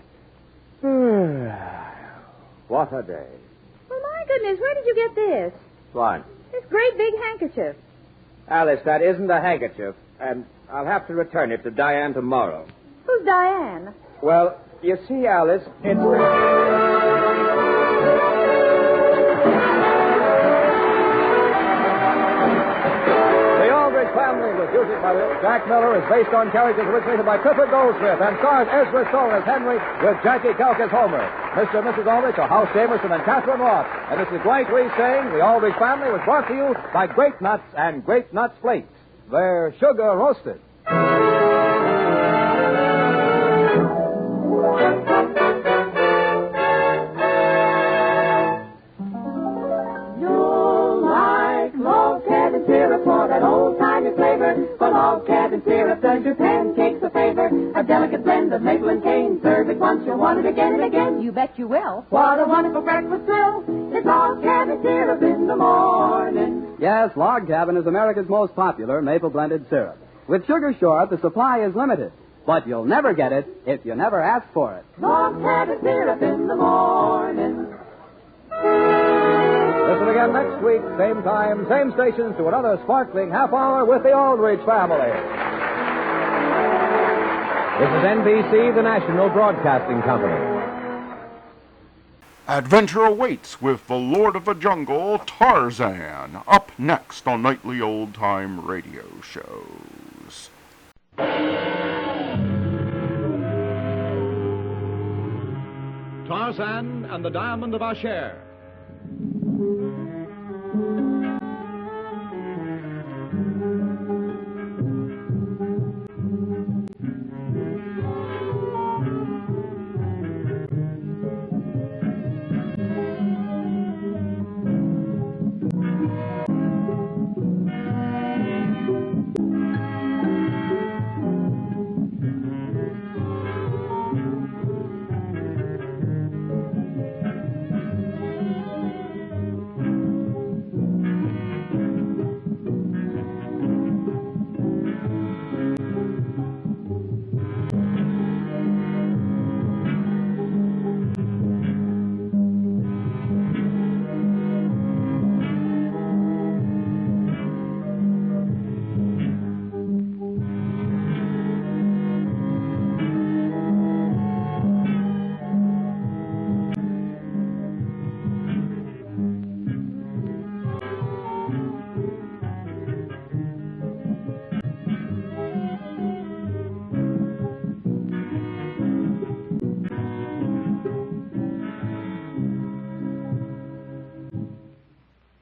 What a day. Well, my goodness, where did you get this? What? This great big handkerchief. Alice, that isn't a handkerchief, and I'll have to return it to Diane tomorrow. Who's Diane? Well, you see, Alice, it's... The Aldrich Family, with music by Jack Miller, is based on characters originated by Clifford Goldsmith and stars Ezra Stone as Henry with Jackie Kelk as Homer. Mr. and Mrs. Aldrich are House Jamerson and Catherine Roth. And this is Dwight Reese saying The Aldrich Family was brought to you by Grape Nuts and Grape Nuts Flakes. They're sugar roasted. That old-timey flavor, for log cabin syrup does your pancakes a favor. A delicate blend of maple and cane. Serve it once, you'll want it again and again. You bet you will. What a wonderful breakfast thrill. It's log cabin syrup in the morning. Yes, Log Cabin is America's most popular maple-blended syrup. With Sugar Short, the supply is limited. But you'll never get it if you never ask for it. Log cabin syrup in the morning. Listen again next week, same time, same stations, to another sparkling half hour with the Aldrich Family. This is NBC, the National Broadcasting Company. Adventure awaits with the Lord of the Jungle, Tarzan, up next on nightly old-time radio shows. Tarzan and the Diamond of Asher.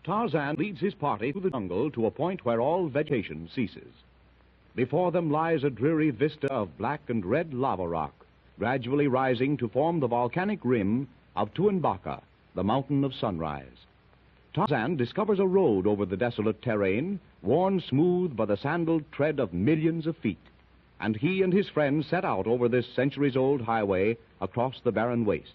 Tarzan leads his party through the jungle to a point where all vegetation ceases. Before them lies a dreary vista of black and red lava rock, gradually rising to form the volcanic rim of Tuanbaca, the mountain of sunrise. Tarzan discovers a road over the desolate terrain, worn smooth by the sandaled tread of millions of feet, and he and his friends set out over this centuries-old highway across the barren waste.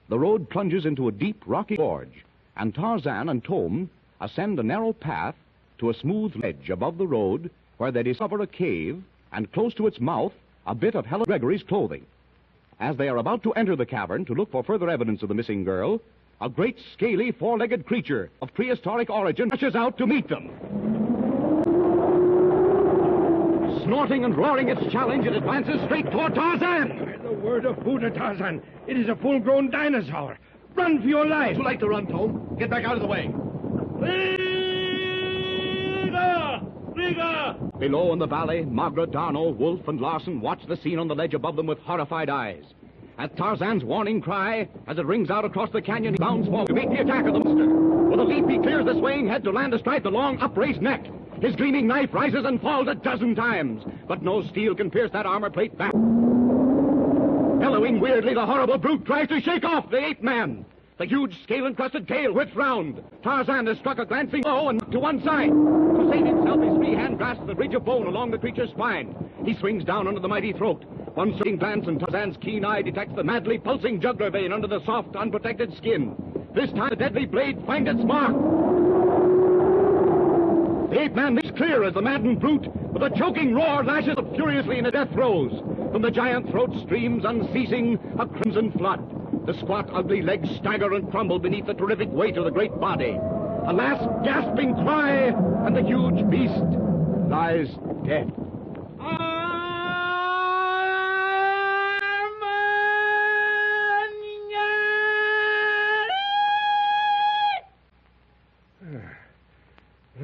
The road plunges into a deep, rocky gorge, and Tarzan and Tom ascend a narrow path to a smooth ledge above the road where they discover a cave and close to its mouth a bit of Helen Gregory's clothing. As they are about to enter the cavern to look for further evidence of the missing girl, a great scaly four-legged creature of prehistoric origin rushes out to meet them. Snorting and roaring its challenge, it advances straight toward Tarzan. By the word of Buddha, Tarzan, it is a full-grown dinosaur. Run for your life. Too late to run, Tom. Get back out of the way. Below in the valley, Margaret, Darno, Wolf, and Larson watch the scene on the ledge above them with horrified eyes. At Tarzan's warning cry, as it rings out across the canyon, he bounds forward to meet the attack of the monster. With a leap, he clears the swaying head to land astride the long, upraised neck. His gleaming knife rises and falls 12 times, but no steel can pierce that armor plate back. Bellowing Bellowing weirdly, the horrible brute tries to shake off the ape man. The huge scale-encrusted tail whips round. Tarzan has struck a glancing blow and to one side. To save himself, his free hand grasps the ridge of bone along the creature's spine. He swings down under the mighty throat. One searching glance and Tarzan's keen eye detects the madly pulsing jugular vein under the soft, unprotected skin. This time the deadly blade finds its mark. The ape man leaps clear as the maddened brute, with a choking roar, lashes up furiously in a death throes. From the giant throat streams unceasing a crimson flood. The squat, ugly legs stagger and crumble beneath the terrific weight of the great body. A last gasping cry, and the huge beast lies dead.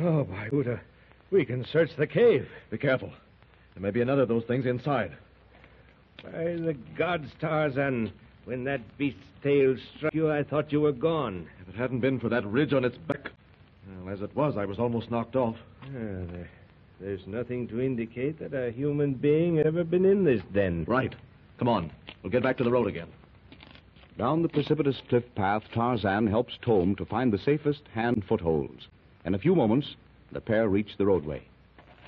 Oh, by Buddha, we can search the cave. Be careful. There may be another of those things inside. By the gods, Tarzan, when that beast's tail struck you, I thought you were gone. If it hadn't been for that ridge on its back, well, as it was, I was almost knocked off. There's nothing to indicate that a human being had ever been in this den. Right. Come on. We'll get back to the road again. Down the precipitous cliff path, Tarzan helps Tom to find the safest hand footholds. In a few moments, the pair reach the roadway.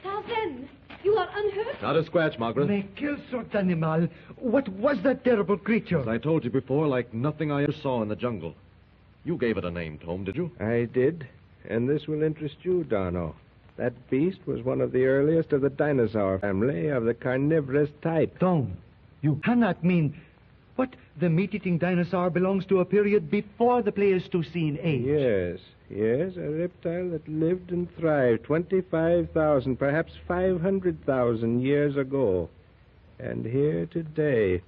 Tarzan, you are unhurt? Not a scratch, Margaret. Mais quelle sorte d'animal? What was that terrible creature? As I told you before, like nothing I ever saw in the jungle. You gave it a name, Tom, did you? I did, and this will interest you, Darno. That beast was one of the earliest of the dinosaur family of the carnivorous type. Tom, you cannot mean... What? The meat-eating dinosaur belongs to a period before the Pleistocene age. Yes, a reptile that lived and thrived 25,000, perhaps 500,000 years ago. And here today.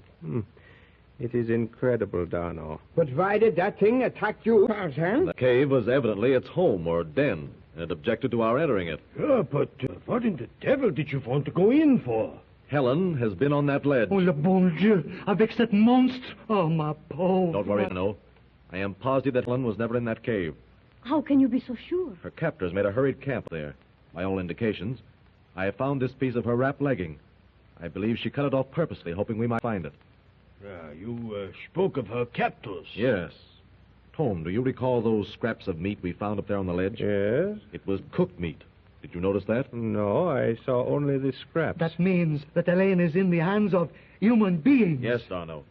It is incredible, Darno. But why did that thing attack you, Tarzan? The cave was evidently its home or den, and it objected to our entering it. But what in the devil did you want to go in for? Helen has been on that ledge. Oh, le bon Dieu, avec cette monstre. Oh, ma pauvre. Don't worry, no. I am positive that Helen was never in that cave. How can you be so sure? Her captors made a hurried camp there. By all indications, I have found this piece of her wrap legging. I believe she cut it off purposely, hoping we might find it. You spoke of her captors. Yes. Tom, do you recall those scraps of meat we found up there on the ledge? Yes. It was cooked meat. Did you notice that? No, I saw only the scraps. That means that Elaine is in the hands of human beings. Yes, Darno.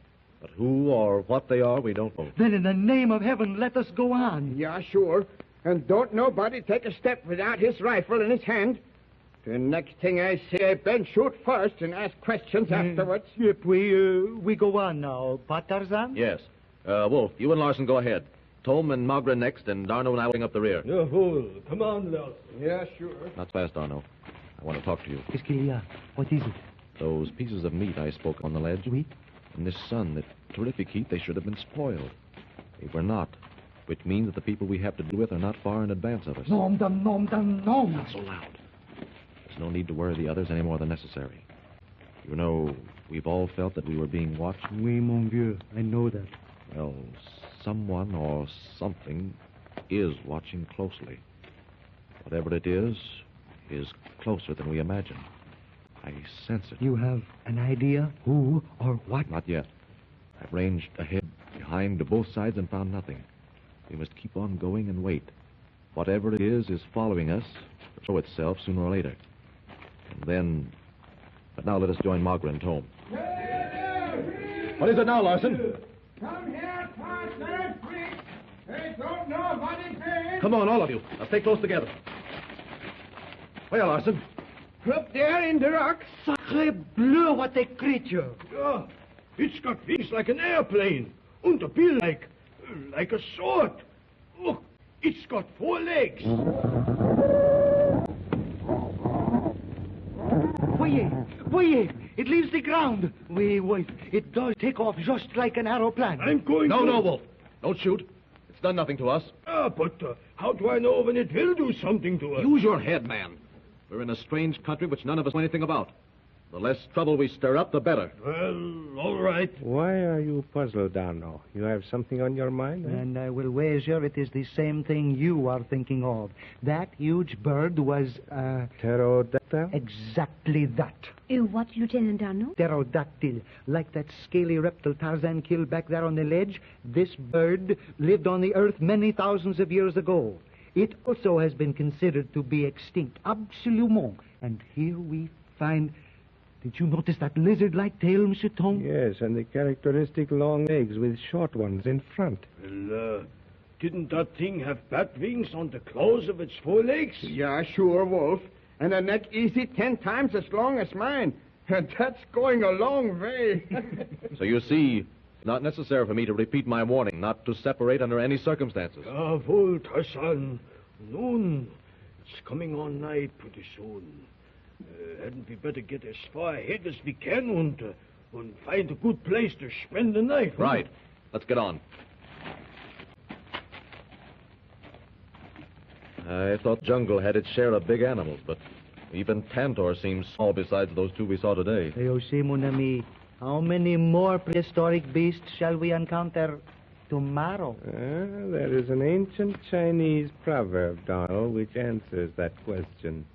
But who or what they are, we don't know. Then in the name of heaven, let us go on. Yeah, sure. And don't nobody take a step without his rifle in his hand. The next thing I say, Ben, shoot first and ask questions afterwards. Yep, we go on now. Pas, Tarzan? Yes. Wolf, you and Larson go ahead. Tom and Margaret next, and Darno and I will bring up the rear. Come on, Larson. Yeah, sure. Not fast, Darno. I want to talk to you. Qu'est-ce qu'il y a? What is it? Those pieces of meat I spoke on the ledge. Oui? In this sun, the terrific heat, they should have been spoiled. They were not, which means that the people we have to do with are not far in advance of us. Nom. Not so loud. There's no need to worry the others any more than necessary. You know, we've all felt that we were being watched. Oui, mon vieux. I know that. Well, someone or something is watching closely. Whatever it is closer than we imagine. I sense it. You have an idea who or what? Not yet. I've ranged ahead, behind, to both sides and found nothing. We must keep on going and wait. Whatever it is following us. It'll show itself sooner or later. And then... But now let us join Margaret and Tom. What is it now, Larson? Come here, Tarzan, quick. They don't know what it is. Come on, all of you. Now stay close together. Where, Larson? Up there in the rocks. Sacre bleu, what a creature. Yeah, it's got wings like an airplane. And a bill like a sword. Look, it's got 4 legs. Voyez, it leaves the ground. Wait, it does take off just like an aeroplane. I'm going to... No, Wolf. Don't shoot. It's done nothing to us. But how do I know when it will do something to us? Use your head, man. We're in a strange country which none of us know anything about. The less trouble we stir up, the better. Well, all right. Why are you puzzled, Darno? You have something on your mind? Eh? And I will wager it is the same thing you are thinking of. That huge bird was, Pterodactyl? Exactly that. What, Lieutenant Darno? Pterodactyl. Like that scaly reptile Tarzan killed back there on the ledge, this bird lived on the earth many thousands of years ago. It also has been considered to be extinct, absolument. And here we find... Did you notice that lizard-like tail, Monsieur Tom? Yes, and the characteristic long legs with short ones in front. Well, didn't that thing have bat wings on the claws of its forelegs? Yeah, sure, Wolf. And a neck easy 10 times as long as mine. And that's going a long way. So you see, it's not necessary for me to repeat my warning not to separate under any circumstances. Jawohl, Tarzan. Nun, it's coming on night pretty soon. Hadn't we better get as far ahead as we can and find a good place to spend the night? Huh? Right. Let's get on. I thought jungle had its share of big animals, but even Tantor seems small besides those two we saw today. You see, mon ami, how many more prehistoric beasts shall we encounter tomorrow? There is an ancient Chinese proverb, Donald, which answers that question.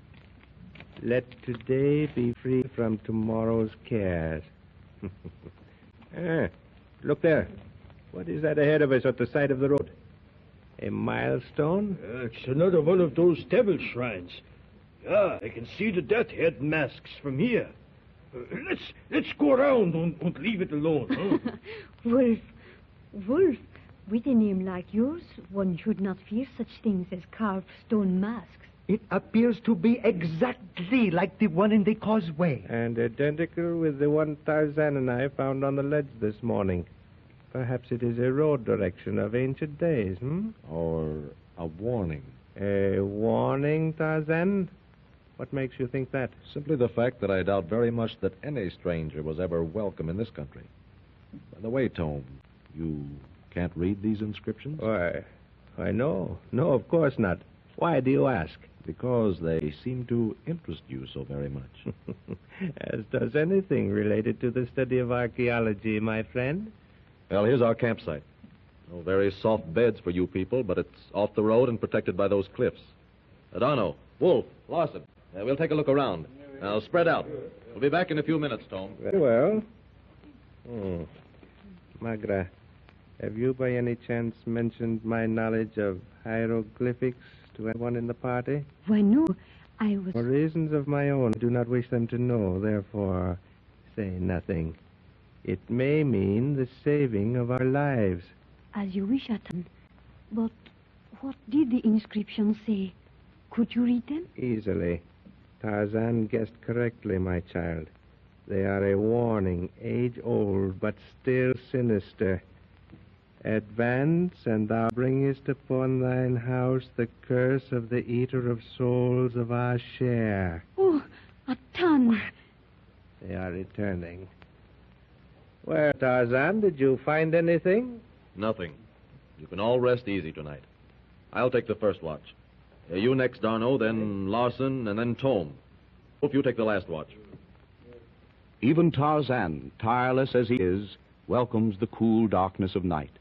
Let today be free from tomorrow's cares. Look there. What is that ahead of us at the side of the road? A milestone? It's another one of those devil shrines. Yeah, I can see the death head masks from here. Let's go around and leave it alone, huh? Wolf, with a name like yours, one should not fear such things as carved stone masks. It appears to be exactly like the one in the causeway. And identical with the one Tarzan and I found on the ledge this morning. Perhaps it is a road direction of ancient days, Or a warning. A warning, Tarzan? What makes you think that? Simply the fact that I doubt very much that any stranger was ever welcome in this country. By the way, Tome, you can't read these inscriptions? Why, no. No, of course not. Why do you ask? Because they seem to interest you so very much. As does anything related to the study of archaeology, my friend. Well, here's our campsite. No very soft beds for you people, but it's off the road and protected by those cliffs. Adano, Wolf, Lawson, we'll take a look around. Now, spread out. We'll be back in a few minutes, Tome. Very well. Magra, have you by any chance mentioned my knowledge of hieroglyphics to anyone in the party? Why, no. I was... For reasons of my own, I do not wish them to know. Therefore, say nothing. It may mean the saving of our lives. As you wish, Atan. But what did the inscription say? Could you read them? Easily. Tarzan guessed correctly, my child. They are a warning, age-old, but still sinister. Advance, and thou bringest upon thine house the curse of the eater of souls of our share. Oh, Atan. They are returning. Well, Tarzan, did you find anything? Nothing. You can all rest easy tonight. I'll take the first watch. You next, Darno, then Larson, and then Tome. Hope you take the last watch. Even Tarzan, tireless as he is, welcomes the cool darkness of night.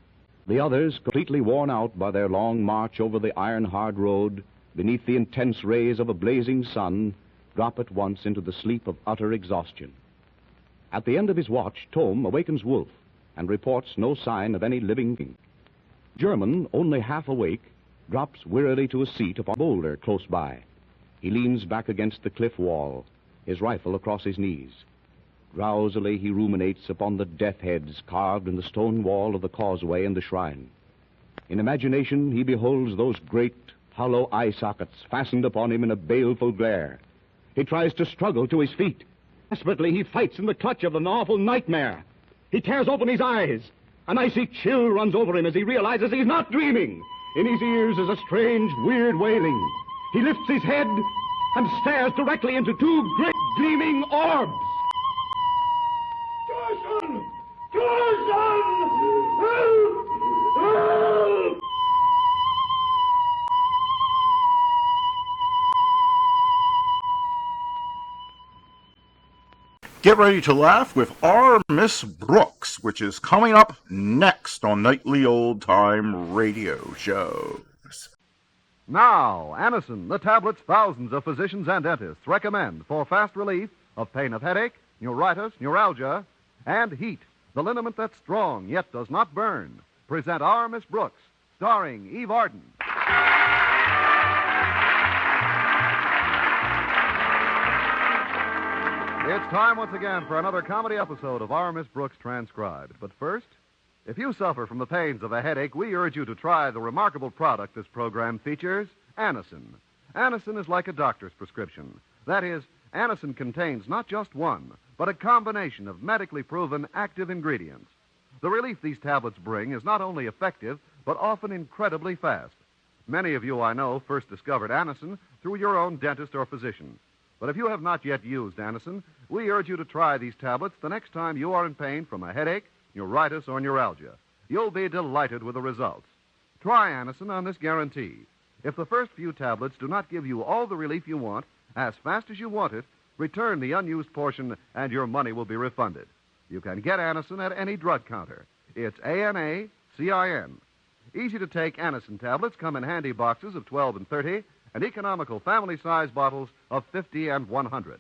The others, completely worn out by their long march over the iron-hard road, beneath the intense rays of a blazing sun, drop at once into the sleep of utter exhaustion. At the end of his watch, Tome awakens Wolf and reports no sign of any living thing. German, only half awake, drops wearily to a seat upon a boulder close by. He leans back against the cliff wall, his rifle across his knees. Drowsily he ruminates upon the death heads carved in the stone wall of the causeway and the shrine. In imagination he beholds those great, hollow eye sockets fastened upon him in a baleful glare. He tries to struggle to his feet. Desperately he fights in the clutch of an awful nightmare. He tears open his eyes. An icy chill runs over him as he realizes he's not dreaming. In his ears is a strange, weird wailing. He lifts his head and stares directly into two great gleaming orbs. Tarzan! Tarzan! Help! Help! Get ready to laugh with our Miss Brooks, which is coming up next on Nightly Old Time Radio Shows. Now, Anacin, the tablets thousands of physicians and dentists recommend for fast relief of pain of headache, neuritis, neuralgia, and heat. The liniment that's strong yet does not burn. Present our Miss Brooks, starring Eve Arden. It's time once again for another comedy episode of Our Miss Brooks Transcribed. But first, if you suffer from the pains of a headache, we urge you to try the remarkable product this program features, Anacin. Anacin is like a doctor's prescription. That is, Anacin contains not just one, but a combination of medically proven active ingredients. The relief these tablets bring is not only effective, but often incredibly fast. Many of you, I know, first discovered Anacin through your own dentist or physician. But if you have not yet used Anacin, we urge you to try these tablets the next time you are in pain from a headache, neuritis, or neuralgia. You'll be delighted with the results. Try Anacin on this guarantee. If the first few tablets do not give you all the relief you want, as fast as you want it, return the unused portion and your money will be refunded. You can get Anacin at any drug counter. It's ANACIN. Easy-to-take Anacin tablets come in handy boxes of 12 and 30 and economical family-size bottles of 50 and 100.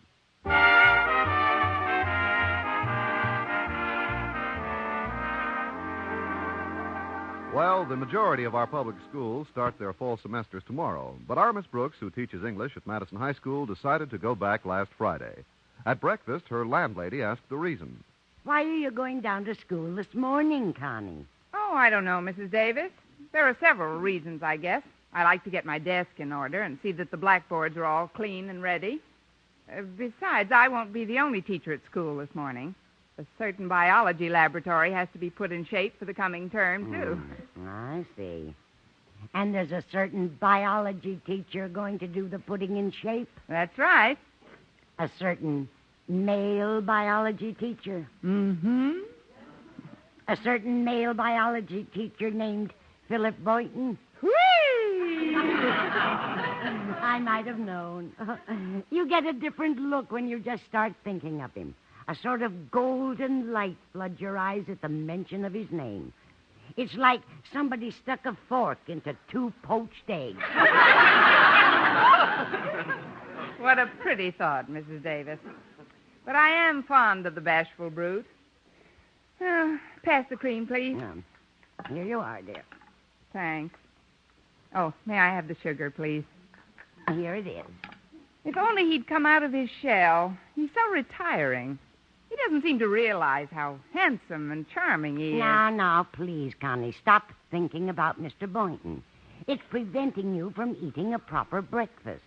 Well, the majority of our public schools start their fall semesters tomorrow, but our Miss Brooks, who teaches English at Madison High School, decided to go back last Friday. At breakfast, her landlady asked the reason. Why are you going down to school this morning, Connie? Oh, I don't know, Mrs. Davis. There are several reasons, I guess. I like to get my desk in order and see that the blackboards are all clean and ready. Besides, I won't be the only teacher at school this morning. A certain biology laboratory has to be put in shape for the coming term, too. I see. And there's a certain biology teacher going to do the putting in shape? That's right. A certain male biology teacher? Mm-hmm. A certain male biology teacher named Philip Boynton? Whee! I might have known. You get a different look when you just start thinking of him. A sort of golden light floods your eyes at the mention of his name. It's like somebody stuck a fork into 2 poached eggs. What a pretty thought, Mrs. Davis. But I am fond of the bashful brute. Pass the cream, please. Here you are, dear. Thanks. Oh, may I have the sugar, please? Here it is. If only he'd come out of his shell. He's so retiring. He doesn't seem to realize how handsome and charming he is. Now, please, Connie, stop thinking about Mr. Boynton. It's preventing you from eating a proper breakfast.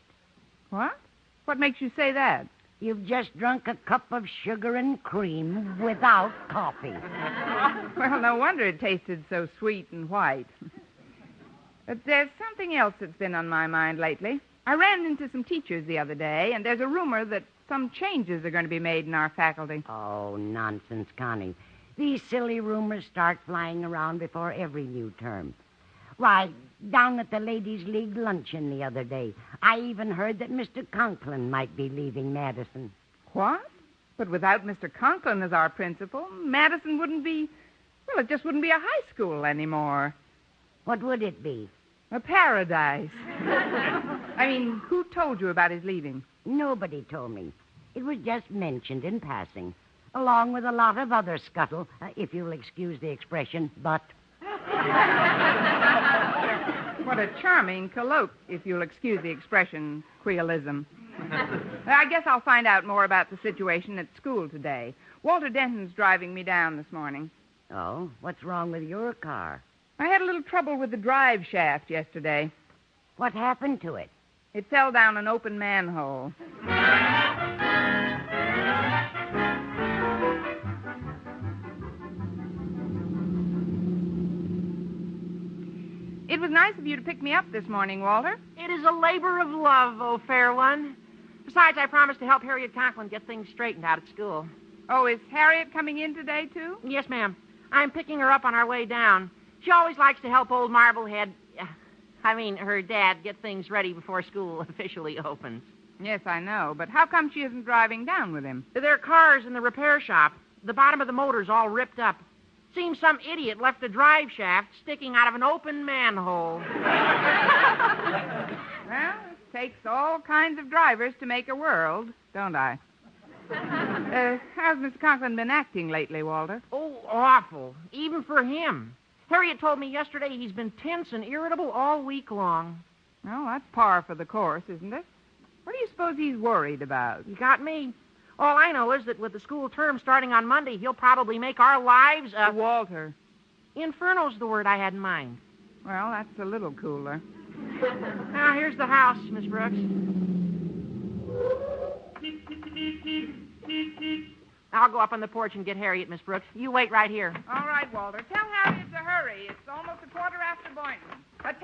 What? What makes you say that? You've just drunk a cup of sugar and cream without coffee. Well, no wonder it tasted so sweet and white. But there's something else that's been on my mind lately. I ran into some teachers the other day, and there's a rumor that some changes are going to be made in our faculty. Oh, nonsense, Connie. These silly rumors start flying around before every new term. Why, down at the Ladies' League luncheon the other day, I even heard that Mr. Conklin might be leaving Madison. What? But without Mr. Conklin as our principal, Madison wouldn't be... Well, it just wouldn't be a high school anymore. What would it be? A paradise. I mean, who told you about his leaving? Nobody told me. It was just mentioned in passing, along with a lot of other scuttle, if you'll excuse the expression, but... What a charming colloque, if you'll excuse the expression, quealism. I guess I'll find out more about the situation at school today. Walter Denton's driving me down this morning. Oh? What's wrong with your car? I had a little trouble with the drive shaft yesterday. What happened to it? It fell down an open manhole. It was nice of you to pick me up this morning, Walter. It is a labor of love, oh fair one. Besides, I promised to help Harriet Conklin get things straightened out at school. Oh, is Harriet coming in today, too? Yes, ma'am. I'm picking her up on our way down. She always likes to help old Marblehead, her dad, get things ready before school officially opens. Yes, I know, but how come she isn't driving down with him? Their car's in the repair shop. The bottom of the motor's all ripped up. Seems some idiot left a drive shaft sticking out of an open manhole. Well, it takes all kinds of drivers to make a world, don't I? How's Mr. Conklin been acting lately, Walter? Oh, awful. Even for him. Harriet told me yesterday he's been tense and irritable all week long. Well, that's par for the course, isn't it? What do you suppose he's worried about? You got me. All I know is that with the school term starting on Monday, he'll probably make our lives Walter. Inferno's the word I had in mind. Well, that's a little cooler. Now, here's the house, Miss Brooks. I'll go up on the porch and get Harriet, Miss Brooks. You wait right here. All right, Walter. Tell Harriet to hurry. It's almost 1:15 Boynton. 10.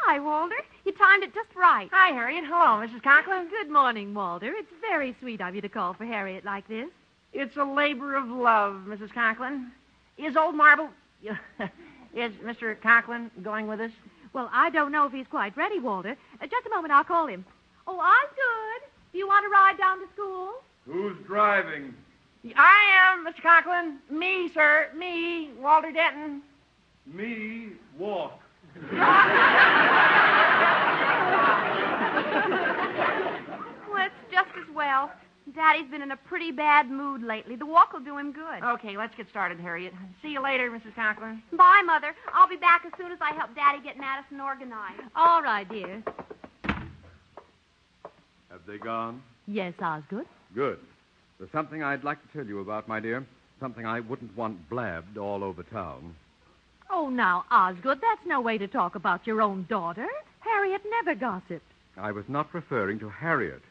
Hi, Walter. You timed it just right. Hi, Harriet. Hello, Mrs. Conklin. Good morning, Walter. It's very sweet of you to call for Harriet like this. It's a labor of love, Mrs. Conklin. Is old Marble... Is Mr. Conklin going with us? Well, I don't know if he's quite ready, Walter. Just a moment, I'll call him. Oh, I'm good. Do you want to ride down to school? Who's driving? I am, Mr. Conklin. Me, sir. Me, Walter Denton. Me, walk. Well, it's just as well. Daddy's been in a pretty bad mood lately. The walk will do him good. Okay, let's get started, Harriet. See you later, Mrs. Conklin. Bye, Mother. I'll be back as soon as I help Daddy get Madison organized. All right, dear. Have they gone? Yes, Osgood. Good. There's something I'd like to tell you about, my dear. Something I wouldn't want blabbed all over town. Oh, now, Osgood, that's no way to talk about your own daughter. Harriet never gossiped. I was not referring to Harriet.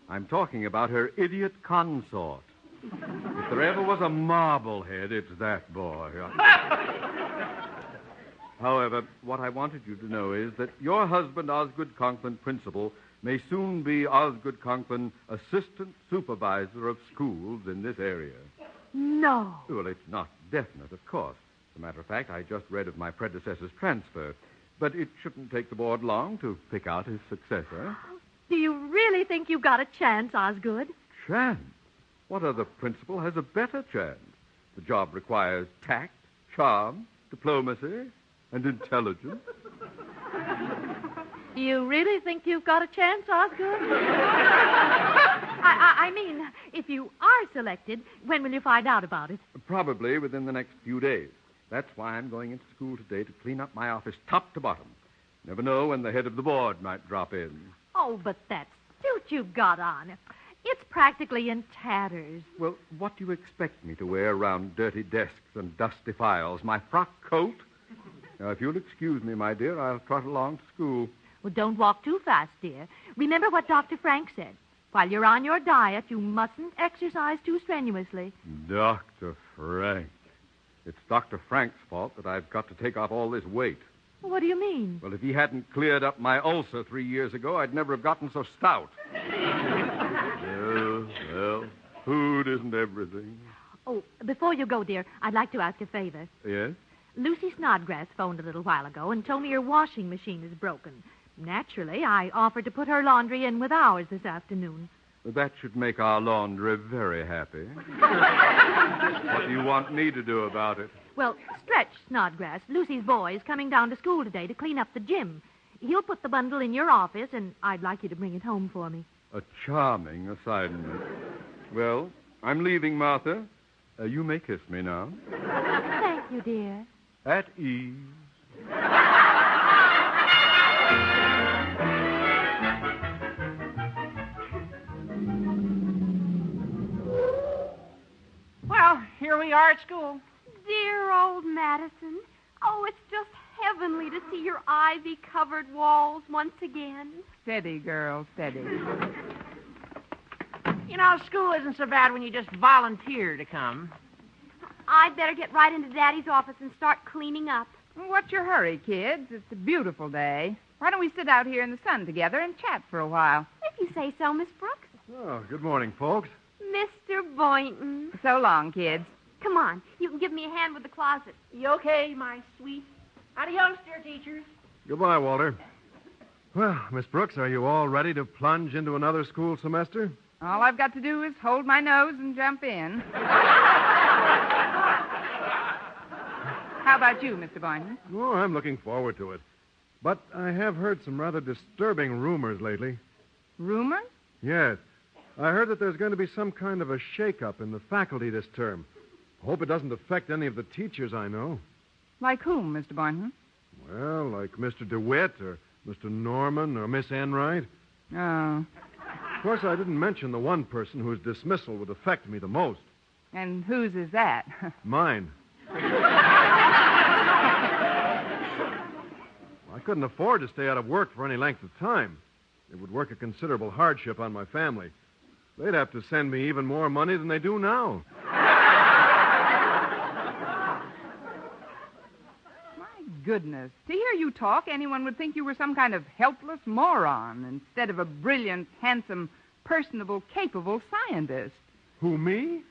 I'm talking about her idiot consort. If there ever was a marblehead, it's that boy. However, what I wanted you to know is that your husband, Osgood Conklin, principal, may soon be Osgood Conklin, assistant supervisor of schools in this area. No. Well, it's not definite, of course. As a matter of fact, I just read of my predecessor's transfer. But it shouldn't take the board long to pick out his successor. Do you really think you've got a chance, Osgood? Chance? What other principal has a better chance? The job requires tact, charm, diplomacy, and intelligence. You really think you've got a chance, Osgood? I mean, if you are selected, when will you find out about it? Probably within the next few days. That's why I'm going into school today to clean up my office top to bottom. Never know when the head of the board might drop in. Oh, but that suit you've got on, it's practically in tatters. Well, what do you expect me to wear around dirty desks and dusty files? My frock coat? Now, if you'll excuse me, my dear, I'll trot along to school. Well, don't walk too fast, dear. Remember what Dr. Frank said. While you're on your diet, you mustn't exercise too strenuously. Dr. Frank. It's Dr. Frank's fault that I've got to take off all this weight. What do you mean? Well, if he hadn't cleared up my ulcer 3 years ago, I'd never have gotten so stout. Well, food isn't everything. Oh, before you go, dear, I'd like to ask a favor. Yes? Lucy Snodgrass phoned a little while ago and told me your washing machine is broken. Naturally, I offered to put her laundry in with ours this afternoon. Well, that should make our laundry very happy. What do you want me to do about it? Well, Stretch Snodgrass, Lucy's boy, is coming down to school today to clean up the gym. He'll put the bundle in your office, and I'd like you to bring it home for me. A charming assignment. Well, I'm leaving, Martha. You may kiss me now. Thank you, dear. At ease. Well, here we are at school. Dear old Madison. Oh, it's just heavenly to see your ivy-covered walls once again. Steady, girl, steady. You know, school isn't so bad when you just volunteer to come. I'd better get right into Daddy's office and start cleaning up. What's your hurry, kids? It's a beautiful day. Why don't we sit out here in the sun together and chat for a while? If you say so, Miss Brooks. Oh, good morning, folks. Mr. Boynton. So long, kids. Come on. You can give me a hand with the closet. You okay, my sweet? Adios, dear teachers. Goodbye, Walter. Well, Miss Brooks, are you all ready to plunge into another school semester? All I've got to do is hold my nose and jump in. How about you, Mr. Boynton? Oh, I'm looking forward to it. But I have heard some rather disturbing rumors lately. Rumors? Yes. I heard that there's going to be some kind of a shake-up in the faculty this term. Hope it doesn't affect any of the teachers I know. Like whom, Mr. Boynton? Well, like Mr. DeWitt or Mr. Norman or Miss Enright. Oh. Of course, I didn't mention the one person whose dismissal would affect me the most. And whose is that? Mine. I couldn't afford to stay out of work for any length of time. It would work a considerable hardship on my family. They'd have to send me even more money than they do now. Goodness. To hear you talk, anyone would think you were some kind of helpless moron instead of a brilliant, handsome, personable, capable scientist. Who, me?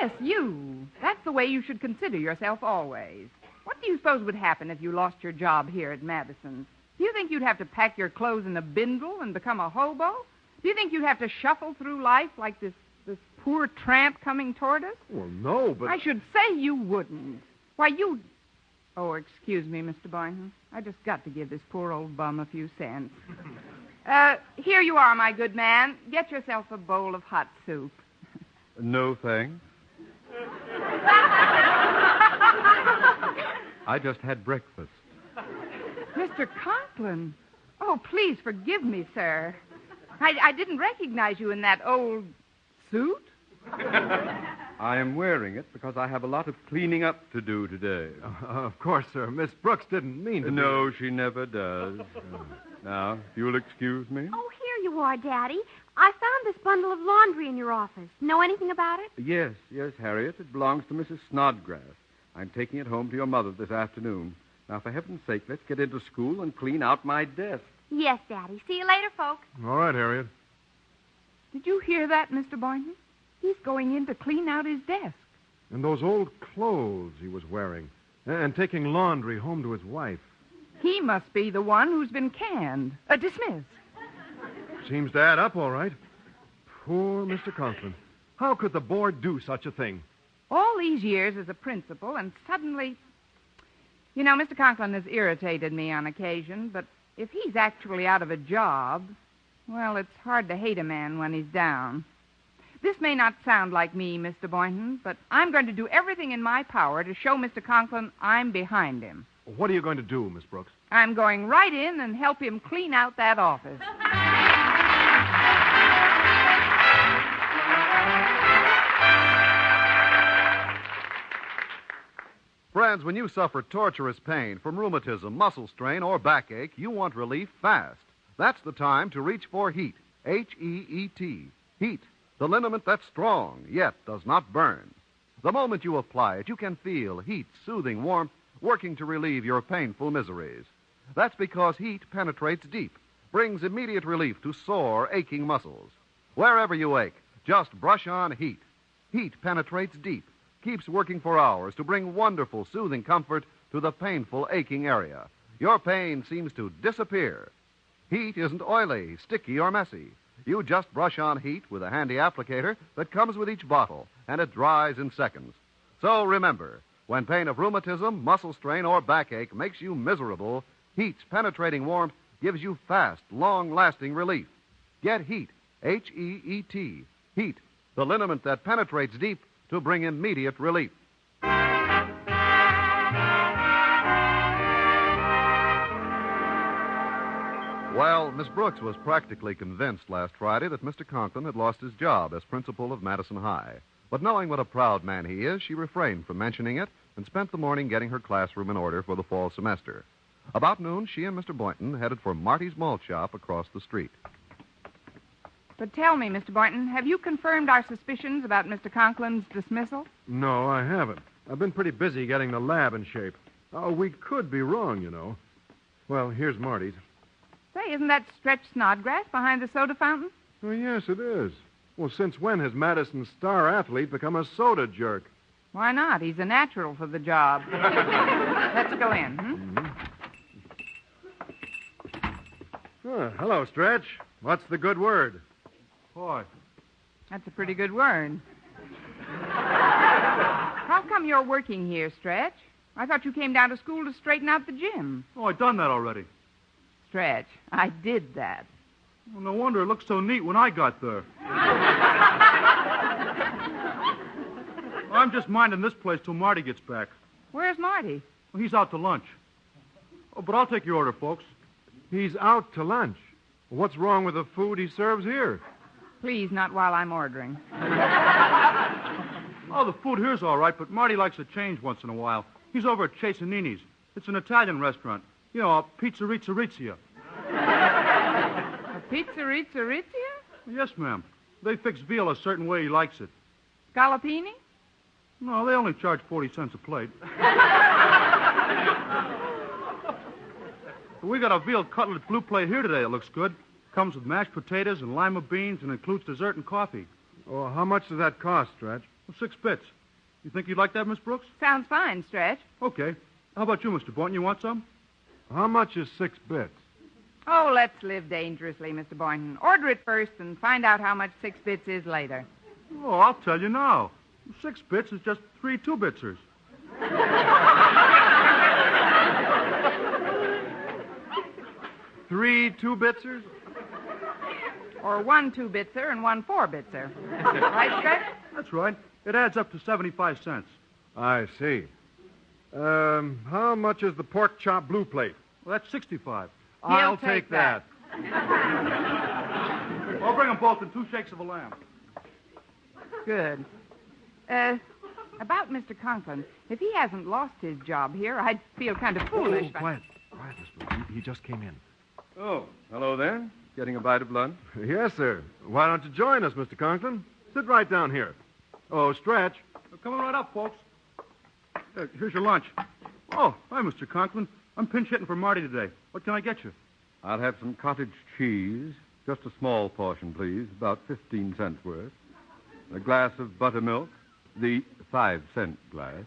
Yes, you. That's the way you should consider yourself always. What do you suppose would happen if you lost your job here at Madison? Do you think you'd have to pack your clothes in a bindle and become a hobo? Do you think you'd have to shuffle through life like this poor tramp coming toward us? Well, no, but... I should say you wouldn't. Why, you... Oh, excuse me, Mr. Boynton. I just got to give this poor old bum a few cents. Here you are, my good man. Get yourself a bowl of hot soup. No, thanks. I just had breakfast. Mr. Conklin. Oh, please forgive me, sir. I didn't recognize you in that old suit. I am wearing it because I have a lot of cleaning up to do today. Of course, sir. Miss Brooks didn't mean to. No, she never does. Now, if you'll excuse me. Oh, here you are, Daddy. I found this bundle of laundry in your office. Know anything about it? Yes, Harriet. It belongs to Mrs. Snodgrass. I'm taking it home to your mother this afternoon. Now, for heaven's sake, let's get into school and clean out my desk. Yes, Daddy. See you later, folks. All right, Harriet. Did you hear that, Mr. Boynton? He's going in to clean out his desk. And those old clothes he was wearing. And taking laundry home to his wife. He must be the one who's been canned. Dismissed. Seems to add up, all right. Poor Mr. Conklin. How could the board do such a thing? All these years as a principal, and suddenly... You know, Mr. Conklin has irritated me on occasion, but if he's actually out of a job, well, it's hard to hate a man when he's down. This may not sound like me, Mr. Boynton, but I'm going to do everything in my power to show Mr. Conklin I'm behind him. What are you going to do, Miss Brooks? I'm going right in and help him clean out that office. Friends, when you suffer torturous pain from rheumatism, muscle strain, or backache, you want relief fast. That's the time to reach for HEAT. H-E-E-T. HEAT. The liniment that's strong, yet does not burn. The moment you apply it, you can feel heat, soothing warmth, working to relieve your painful miseries. That's because heat penetrates deep, brings immediate relief to sore, aching muscles. Wherever you ache, just brush on heat. Heat penetrates deep, keeps working for hours to bring wonderful, soothing comfort to the painful, aching area. Your pain seems to disappear. Heat isn't oily, sticky, or messy. You just brush on heat with a handy applicator that comes with each bottle, and it dries in seconds. So remember, when pain of rheumatism, muscle strain, or backache makes you miserable, Heat's penetrating warmth gives you fast, long-lasting relief. Get HEAT, H-E-E-T, HEAT, the liniment that penetrates deep to bring immediate relief. Well, Miss Brooks was practically convinced last Friday that Mr. Conklin had lost his job as principal of Madison High. But knowing what a proud man he is, she refrained from mentioning it and spent the morning getting her classroom in order for the fall semester. About noon, she and Mr. Boynton headed for Marty's Malt Shop across the street. But tell me, Mr. Boynton, have you confirmed our suspicions about Mr. Conklin's dismissal? No, I haven't. I've been pretty busy getting the lab in shape. We could be wrong, you know. Well, here's Marty's. Say, isn't that Stretch Snodgrass behind the soda fountain? Oh, yes, it is. Well, since when has Madison's star athlete become a soda jerk? Why not? He's a natural for the job. Let's go in. Hello, Stretch. What's the good word? Boy. That's a pretty good word. How come you're working here, Stretch? I thought you came down to school to straighten out the gym. Oh, I done that already. Stretch, I did that. Well, no wonder it looked so neat when I got there. I'm just minding this place till Marty gets back. Where's Marty? Well, he's out to lunch. Oh, but I'll take your order, folks. He's out to lunch. What's wrong with the food he serves here? Please, not while I'm ordering. Oh, the food here's all right, but Marty likes a change once in a while. He's over at Chasanini's. It's an Italian restaurant. You know, a pizzeria. A pizzeria? Yes, ma'am. They fix veal a certain way he likes it. Scallopini? No, they only charge 40 cents a plate. We got a veal cutlet blue plate here today that looks good. Comes with mashed potatoes and lima beans and includes dessert and coffee. Oh, how much does that cost, Stretch? Well, 6 bits. You think you'd like that, Miss Brooks? Sounds fine, Stretch. Okay. How about you, Mr. Boynton? You want some? How much is 6 bits? Oh, let's live dangerously, Mr. Boynton. Order it first and find out how much 6 bits is later. Oh, I'll tell you now. 6 bits is just 3 2-bitsers. 3 2-bitsers? Or 1 2-bitser and 1 4-bitser. Right, Stretch? That's right. It adds up to 75 cents. I see. How much is the pork chop blue plate? Well, that's 65. I'll take that. I'll bring them both in 2 shakes of a lamb. Good. About Mr. Conklin, if he hasn't lost his job here, I'd feel kind of foolish. Oh, quiet, Mr. Brooks. He just came in. Oh, hello there. Getting a bite of lunch? Yes, sir. Why don't you join us, Mr. Conklin? Sit right down here. Oh, Stretch. Coming right up, folks. Here's your lunch. Oh, hi, Mr. Conklin. I'm pinch hitting for Marty today. What can I get you? I'll have some cottage cheese. Just a small portion, please. About 15 cents worth. A glass of buttermilk. The 5-cent glass.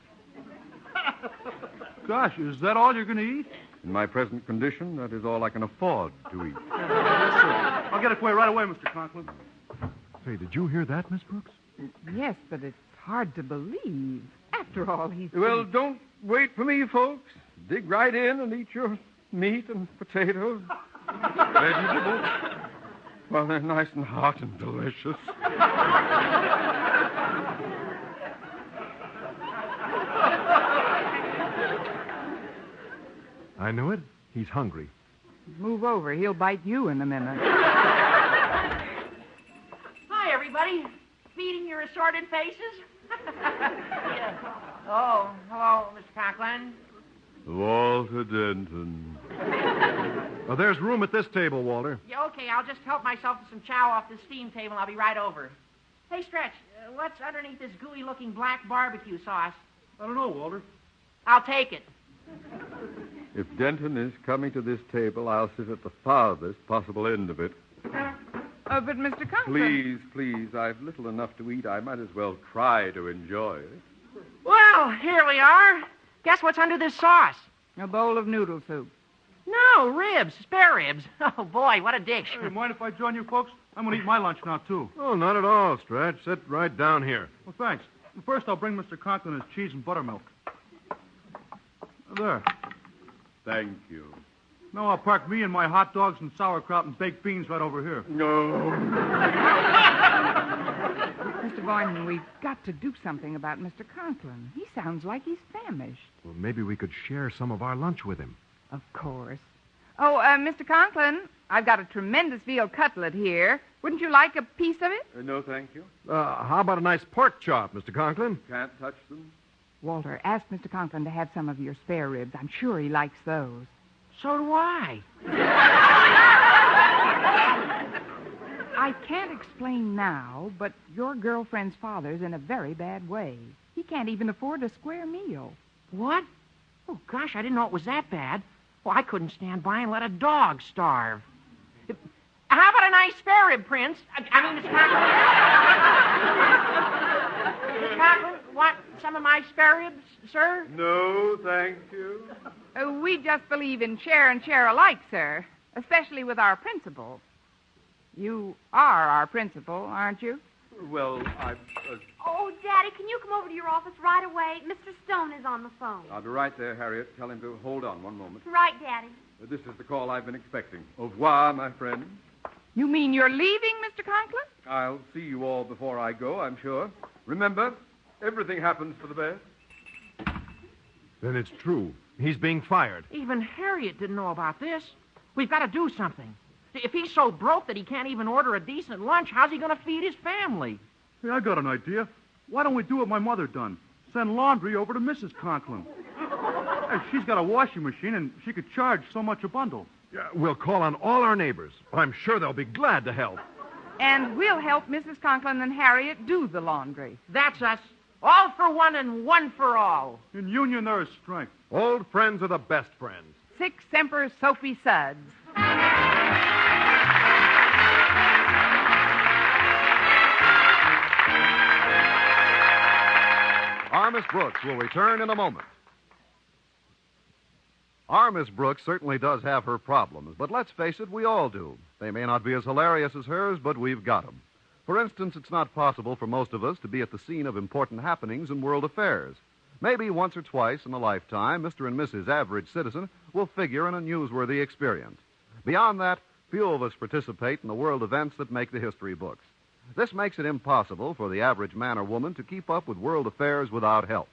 Gosh, is that all you're going to eat? In my present condition, that is all I can afford to eat. Yes, sir. I'll get it for you right away, Mr. Conklin. Say, did you hear that, Miss Brooks? Yes, but it's hard to believe. After all, he's... Well, don't wait for me, folks. Dig right in and eat your meat and potatoes, vegetables. Well, they're nice and hot and delicious. I knew it. He's hungry. Move over. He'll bite you in a minute. Hi, everybody. Feeding your assorted faces? Yeah. Oh, hello, Mr. Conklin. Walter Denton. There's room at this table, Walter. Yeah, okay, I'll just help myself to some chow off the steam table and I'll be right over. Hey, Stretch, what's underneath this gooey-looking black barbecue sauce? I don't know, Walter. I'll take it. If Denton is coming to this table, I'll sit at the farthest possible end of it. But Mr. Conklin... Please, I've little enough to eat. I might as well try to enjoy it. Well, here we are. Guess what's under this sauce? A bowl of noodle soup. No, ribs, spare ribs. Oh, boy, what a dish. Hey, mind if I join you, folks? I'm going to eat my lunch now, too. Oh, not at all, Stretch. Sit right down here. Well, thanks. First, I'll bring Mr. Conklin his cheese and buttermilk. There. Thank you. Now I'll park me and my hot dogs and sauerkraut and baked beans right over here. No. Mr. Boynton, we've got to do something about Mr. Conklin. He sounds like he's famished. Well, maybe we could share some of our lunch with him. Of course. Oh, Mr. Conklin, I've got a tremendous veal cutlet here. Wouldn't you like a piece of it? No, thank you. How about a nice pork chop, Mr. Conklin? Can't touch them. Walter, ask Mr. Conklin to have some of your spare ribs. I'm sure he likes those. So do I. I can't explain now, but your girlfriend's father's in a very bad way. He can't even afford a square meal. What? Oh, gosh, I didn't know it was that bad. Well, I couldn't stand by and let a dog starve. How about a nice spare rib, Prince? I mean, Mr. Conklin. Mr. Conklin, want some of my spare ribs, sir? No, thank you. We just believe in share and share alike, sir. especially with our principal. You are our principal, aren't you? Well, Oh, Daddy, can you come over to your office right away? Mr. Stone is on the phone. I'll be right there, Harriet. Tell him to hold on one moment. Right, Daddy. This is the call I've been expecting. Au revoir, my friend. You mean you're leaving, Mr. Conklin? I'll see you all before I go, I'm sure. Remember, everything happens for the best. Then it's true. He's being fired. Even Harriet didn't know about this. We've got to do something. If he's so broke that he can't even order a decent lunch, how's he going to feed his family? Hey, I got an idea. Why don't we do what my mother done? Send laundry over to Mrs. Conklin. Hey, she's got a washing machine, and she could charge so much a bundle. Yeah, we'll call on all our neighbors. I'm sure they'll be glad to help. And we'll help Mrs. Conklin and Harriet do the laundry. That's us. All for one and one for all. In union, there is strength. Old friends are the best friends. Sic Semper Soapy Suds. Our Miss Brooks will return in a moment. Our Miss Brooks certainly does have her problems, but let's face it, we all do. They may not be as hilarious as hers, but we've got them. For instance, it's not possible for most of us to be at the scene of important happenings in world affairs. Maybe once or twice in a lifetime, Mr. and Mrs. Average Citizen will figure in a newsworthy experience. Beyond that, few of us participate in the world events that make the history books. This makes it impossible for the average man or woman to keep up with world affairs without help.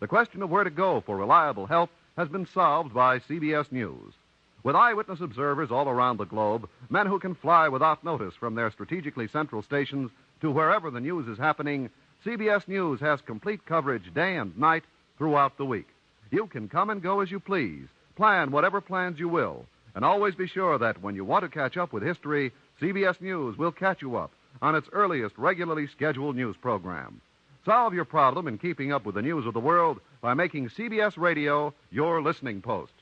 The question of where to go for reliable help has been solved by CBS News. With eyewitness observers all around the globe, men who can fly without notice from their strategically central stations to wherever the news is happening, CBS News has complete coverage day and night throughout the week. You can come and go as you please, plan whatever plans you will, and always be sure that when you want to catch up with history, CBS News will catch you up on its earliest regularly scheduled news program. Solve your problem in keeping up with the news of the world by making CBS Radio your listening post.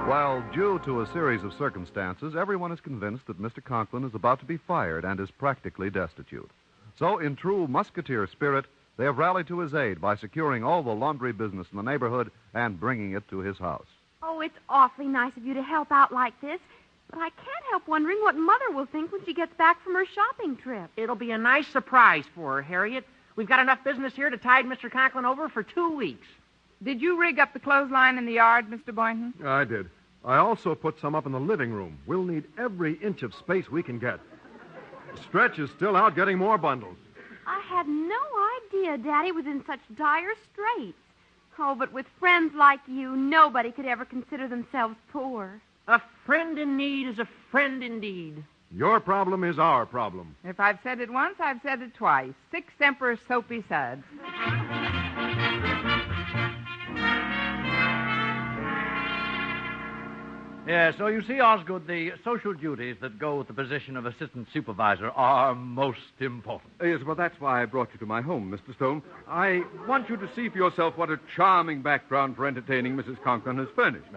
Well, due to a series of circumstances, everyone is convinced that Mr. Conklin is about to be fired and is practically destitute. So, in true musketeer spirit, they have rallied to his aid by securing all the laundry business in the neighborhood and bringing it to his house. Oh, it's awfully nice of you to help out like this, but I can't help wondering what Mother will think when she gets back from her shopping trip. It'll be a nice surprise for her, Harriet. We've got enough business here to tide Mr. Conklin over for 2 weeks. Did you rig up the clothesline in the yard, Mr. Boynton? I did. I also put some up in the living room. We'll need every inch of space we can get. Stretch is still out getting more bundles. I had no idea Daddy was in such dire straits. Oh, but with friends like you, nobody could ever consider themselves poor. A friend in need is a friend indeed. Your problem is our problem. If I've said it once, I've said it twice. Sic Semper Soapy Suds. Yeah, so you see, Osgood, the social duties that go with the position of assistant supervisor are most important. Yes, well, that's why I brought you to my home, Mr. Stone. I want you to see for yourself what a charming background for entertaining Mrs. Conklin has furnished.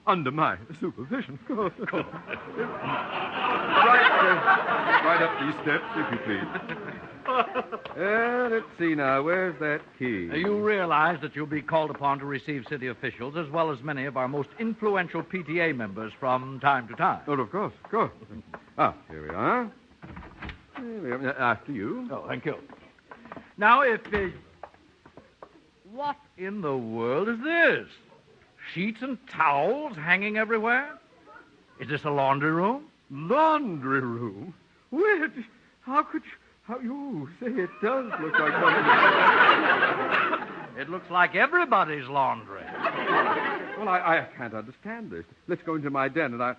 Under my supervision. Right up these steps, if you please. Let's see now. Where's that key? You realize that you'll be called upon to receive city officials as well as many of our most influential PTA members from time to time. Oh, of course, of course. Ah, here we are. After you. Oh, thank you. Now, what in the world is this? Sheets and towels hanging everywhere? Is this a laundry room? Laundry room? Where? How could you... How you say it does look like one. It looks like everybody's laundry. Well, I can't understand this. Let's go into my den and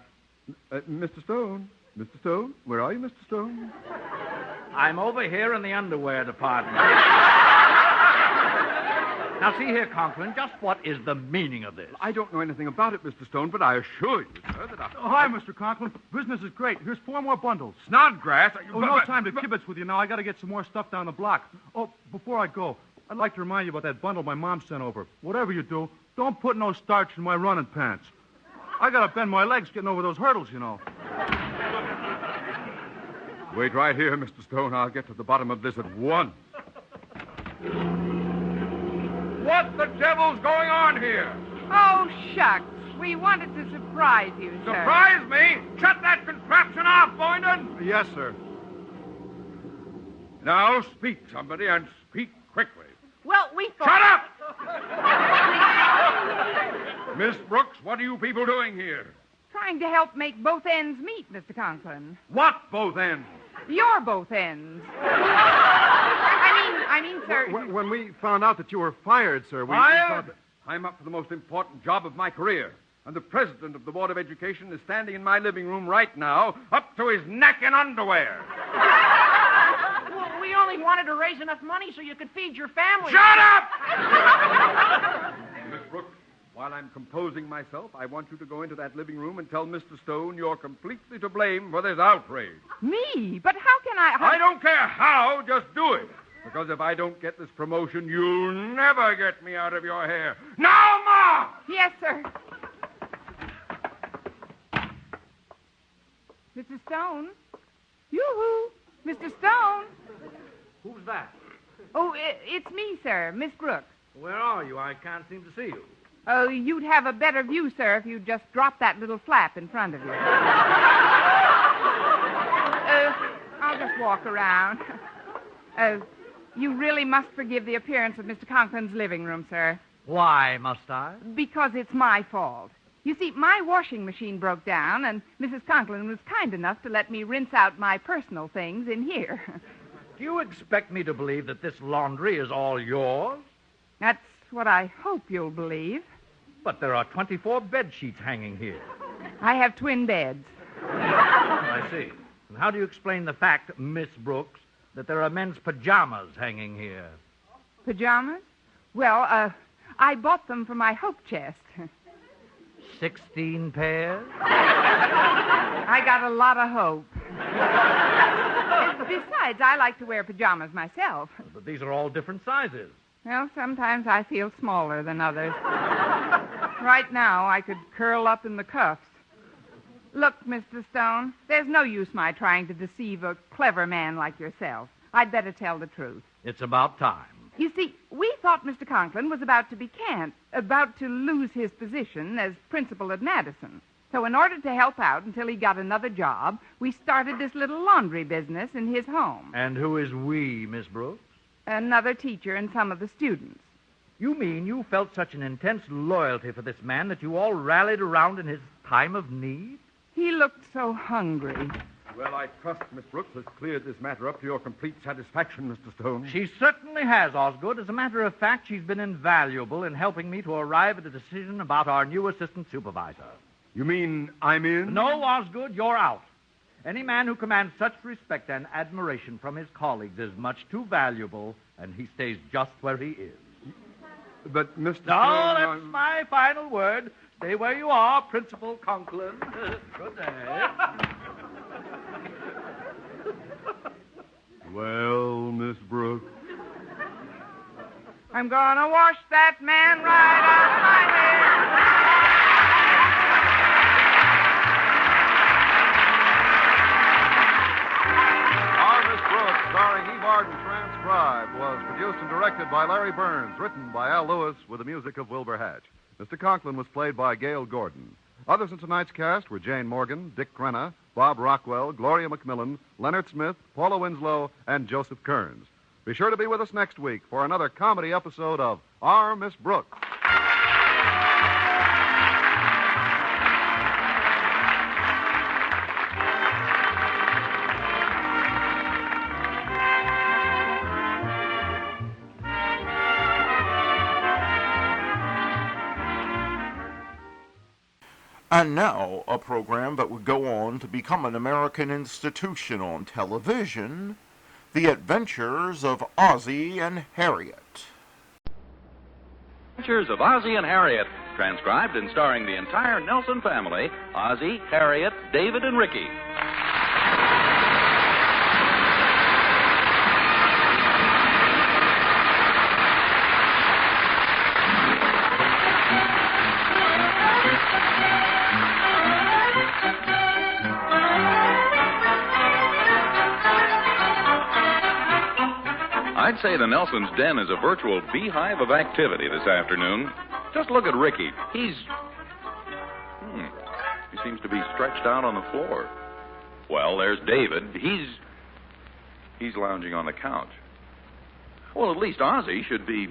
Mr. Stone. Mr. Stone? Where are you, Mr. Stone? I'm over here in the underwear department. Now, see here, Conklin, just what is the meaning of this? I don't know anything about it, Mr. Stone, but I assure you, sir, that I... Oh, hi, Mr. Conklin. Business is great. Here's 4 more bundles. Snodgrass? No time to kibitz with you now. I got to get some more stuff down the block. Oh, before I go, I'd like to remind you about that bundle my mom sent over. Whatever you do, don't put no starch in my running pants. I got to bend my legs getting over those hurdles, you know. Wait right here, Mr. Stone. I'll get to the bottom of this at once. What the devil's going on here? Oh, shucks. We wanted to surprise you, sir. Surprise me? Shut that contraption off, Boyden! Yes, sir. Now speak, somebody, and speak quickly. Well, we thought... Shut up! Miss Brooks, what are you people doing here? Trying to help make both ends meet, Mr. Conklin. What both ends? Your both ends. I mean, sir... When we found out that you were fired, sir, we Fired? thought that... I'm up for the most important job of my career. And the president of the Board of Education is standing in my living room right now, up to his neck in underwear. Well, we only wanted to raise enough money so you could feed your family. Shut up! Miss Brooks, while I'm composing myself, I want you to go into that living room and tell Mr. Stone you're completely to blame for this outrage. Me? But how can I... I don't care how, just do it. Because if I don't get this promotion, you'll never get me out of your hair. Now, Ma! Yes, sir. Mr. Stone? Yoo-hoo! Mr. Stone? Who's that? Oh, it's me, sir, Miss Brooks. Where are you? I can't seem to see you. Oh, you'd have a better view, sir, if you'd just drop that little flap in front of you. I'll just walk around. You really must forgive the appearance of Mr. Conklin's living room, sir. Why must I? Because it's my fault. You see, my washing machine broke down, and Mrs. Conklin was kind enough to let me rinse out my personal things in here. Do you expect me to believe that this laundry is all yours? That's what I hope you'll believe. But there are 24 bed sheets hanging here. I have twin beds. I see. And how do you explain the fact, Miss Brooks, that there are men's pajamas hanging here? Pajamas? Well, I bought them for my hope chest. 16 pairs? I got a lot of hope. Besides, I like to wear pajamas myself. But these are all different sizes. Well, sometimes I feel smaller than others. Right now, I could curl up in the cuffs. Look, Mr. Stone, there's no use my trying to deceive a clever man like yourself. I'd better tell the truth. It's about time. You see, we thought Mr. Conklin was about to be canned, about to lose his position as principal at Madison. So in order to help out until he got another job, we started this little laundry business in his home. And who is we, Miss Brooks? Another teacher and some of the students. You mean you felt such an intense loyalty for this man that you all rallied around in his time of need? He looked so hungry. Well, I trust Miss Brooks has cleared this matter up to your complete satisfaction, Mr. Stone. She certainly has, Osgood. As a matter of fact, she's been invaluable in helping me to arrive at a decision about our new assistant supervisor. You mean I'm in? No, Osgood, you're out. Any man who commands such respect and admiration from his colleagues is much too valuable, and he stays just where he is. But, Mr. No, Stone... that's my final word. Stay where you are, Principal Conklin. Good day. Well, Miss Brooks. I'm gonna wash that man right out of my head. Our Miss Brooks, starring E. Barden, transcribed, was produced and directed by Larry Burns, written by Al Lewis, with the music of Wilbur Hatch. Mr. Conklin was played by Gail Gordon. Others in tonight's cast were Jane Morgan, Dick Crenna, Bob Rockwell, Gloria McMillan, Leonard Smith, Paula Winslow, and Joseph Kearns. Be sure to be with us next week for another comedy episode of Our Miss Brooks. And now, a program that would go on to become an American institution on television, The Adventures of Ozzie and Harriet. Adventures of Ozzie and Harriet, transcribed and starring the entire Nelson family, Ozzie, Harriet, David, and Ricky. I'd say the Nelson's den is a virtual beehive of activity this afternoon. Just look at Ricky. He seems to be stretched out on the floor. Well, there's David. He's lounging on the couch. Well, at least Ozzie should be...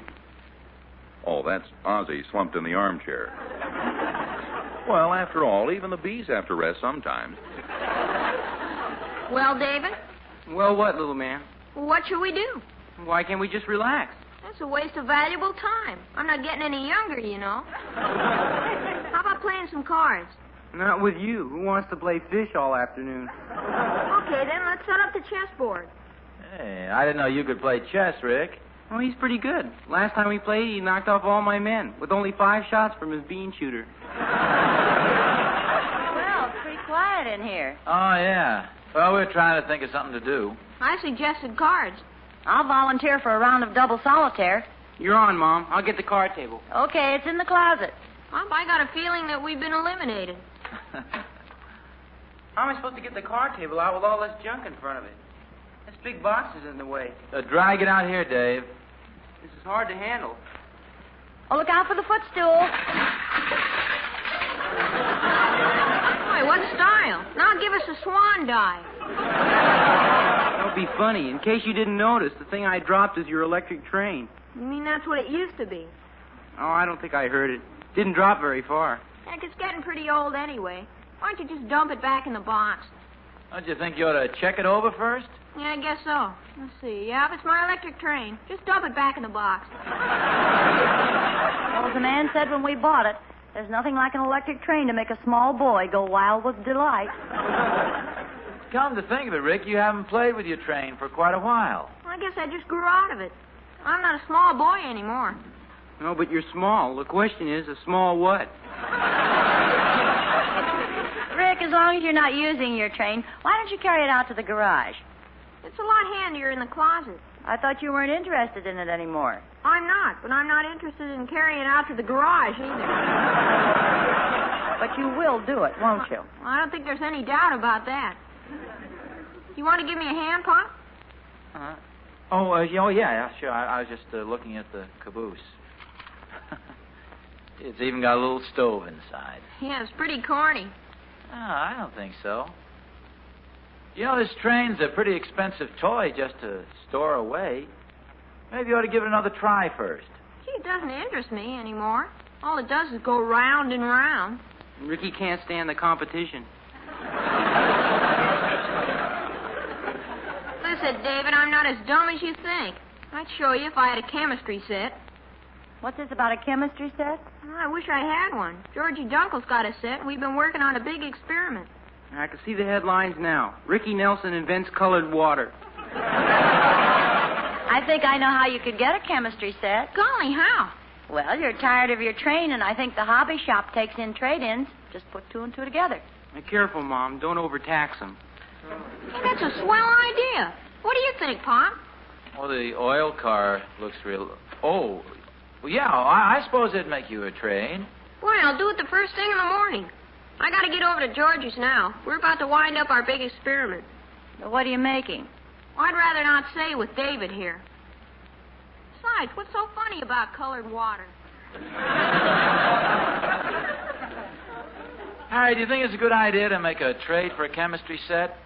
Oh, that's Ozzie slumped in the armchair. Well, after all, even the bees have to rest sometimes. Well, David? Well, what, little man? What should we do? Why can't we just relax? That's a waste of valuable time. I'm not getting any younger, you know. How about playing some cards? Not with you. Who wants to play fish all afternoon? Okay, then let's set up the chessboard. Hey, I didn't know you could play chess, Rick. Well, he's pretty good. Last time we played, he knocked off all my men with only 5 shots from his bean shooter. Well, it's pretty quiet in here. Oh, yeah. Well, we're trying to think of something to do. I suggested cards. I'll volunteer for a round of double solitaire. You're on, Mom. I'll get the card table. Okay, it's in the closet. Well, I got a feeling that we've been eliminated. How am I supposed to get the card table out with all this junk in front of it? This big box is in the way. Drag it out here, Dave. This is hard to handle. Oh, look out for the footstool. Boy, what style. Now give us a swan dive. Don't be funny. In case you didn't notice, the thing I dropped is your electric train. You mean that's what it used to be? Oh, I don't think I heard it. Didn't drop very far. Heck, it's getting pretty old anyway. Why don't you just dump it back in the box? Don't you think you ought to check it over first? Yeah, I guess so. Let's see. Yeah, it's my electric train. Just dump it back in the box. Well, as the man said when we bought it, there's nothing like an electric train to make a small boy go wild with delight. Come to think of it, Rick, you haven't played with your train for quite a while. I guess I just grew out of it. I'm not a small boy anymore. No, but you're small. The question is, a small what? Rick, as long as you're not using your train, why don't you carry it out to the garage? It's a lot handier in the closet. I thought you weren't interested in it anymore. I'm not, but I'm not interested in carrying it out to the garage either. But you will do it, won't you? I don't think there's any doubt about that. You want to give me a hand, Pop? Yeah, sure. I was just looking at the caboose. It's even got a little stove inside. Yeah, it's pretty corny. Oh, I don't think so. You know, this train's a pretty expensive toy just to store away. Maybe you ought to give it another try first. Gee, it doesn't interest me anymore. All it does is go round and round. Ricky can't stand the competition. Listen, David, I'm not as dumb as you think. I'd show you if I had a chemistry set. What's this about a chemistry set? I wish I had one. Georgie Dunkel's got a set, and we've been working on a big experiment. I can see the headlines now. Ricky Nelson invents colored water. I think I know how you could get a chemistry set. Golly, how? Well, you're tired of your train, and I think the hobby shop takes in trade-ins. Just put 2 and 2 together. Be careful, Mom. Don't overtax them. Hey, that's a swell idea. What do you think, Pop? Well, the oil car looks real... Oh, well, yeah, I suppose it'd make you a trade. Well, I'll do it the first thing in the morning. I got to get over to Georgie's now. We're about to wind up our big experiment. What are you making? I'd rather not say with David here. Besides, what's so funny about colored water? Harry, do you think it's a good idea to make a trade for a chemistry set?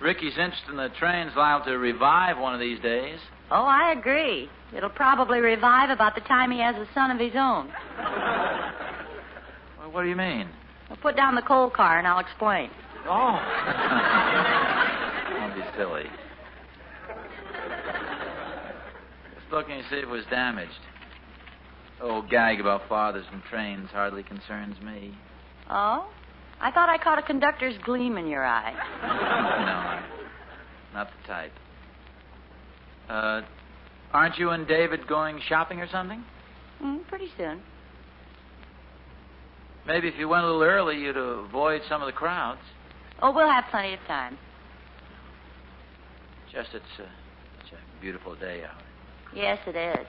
Ricky's interest in the train's liable to revive one of these days. Oh, I agree. It'll probably revive about the time he has a son of his own. Well, what do you mean? Well, put down the coal car and I'll explain. Oh. Don't be silly. Just looking to see if it was damaged. The old gag about fathers and trains hardly concerns me. Oh? I thought I caught a conductor's gleam in your eye. No, not the type. Aren't you and David going shopping or something? Pretty soon. Maybe if you went a little early, you'd avoid some of the crowds. Oh, we'll have plenty of time. Just it's such a beautiful day out. Yes, it is.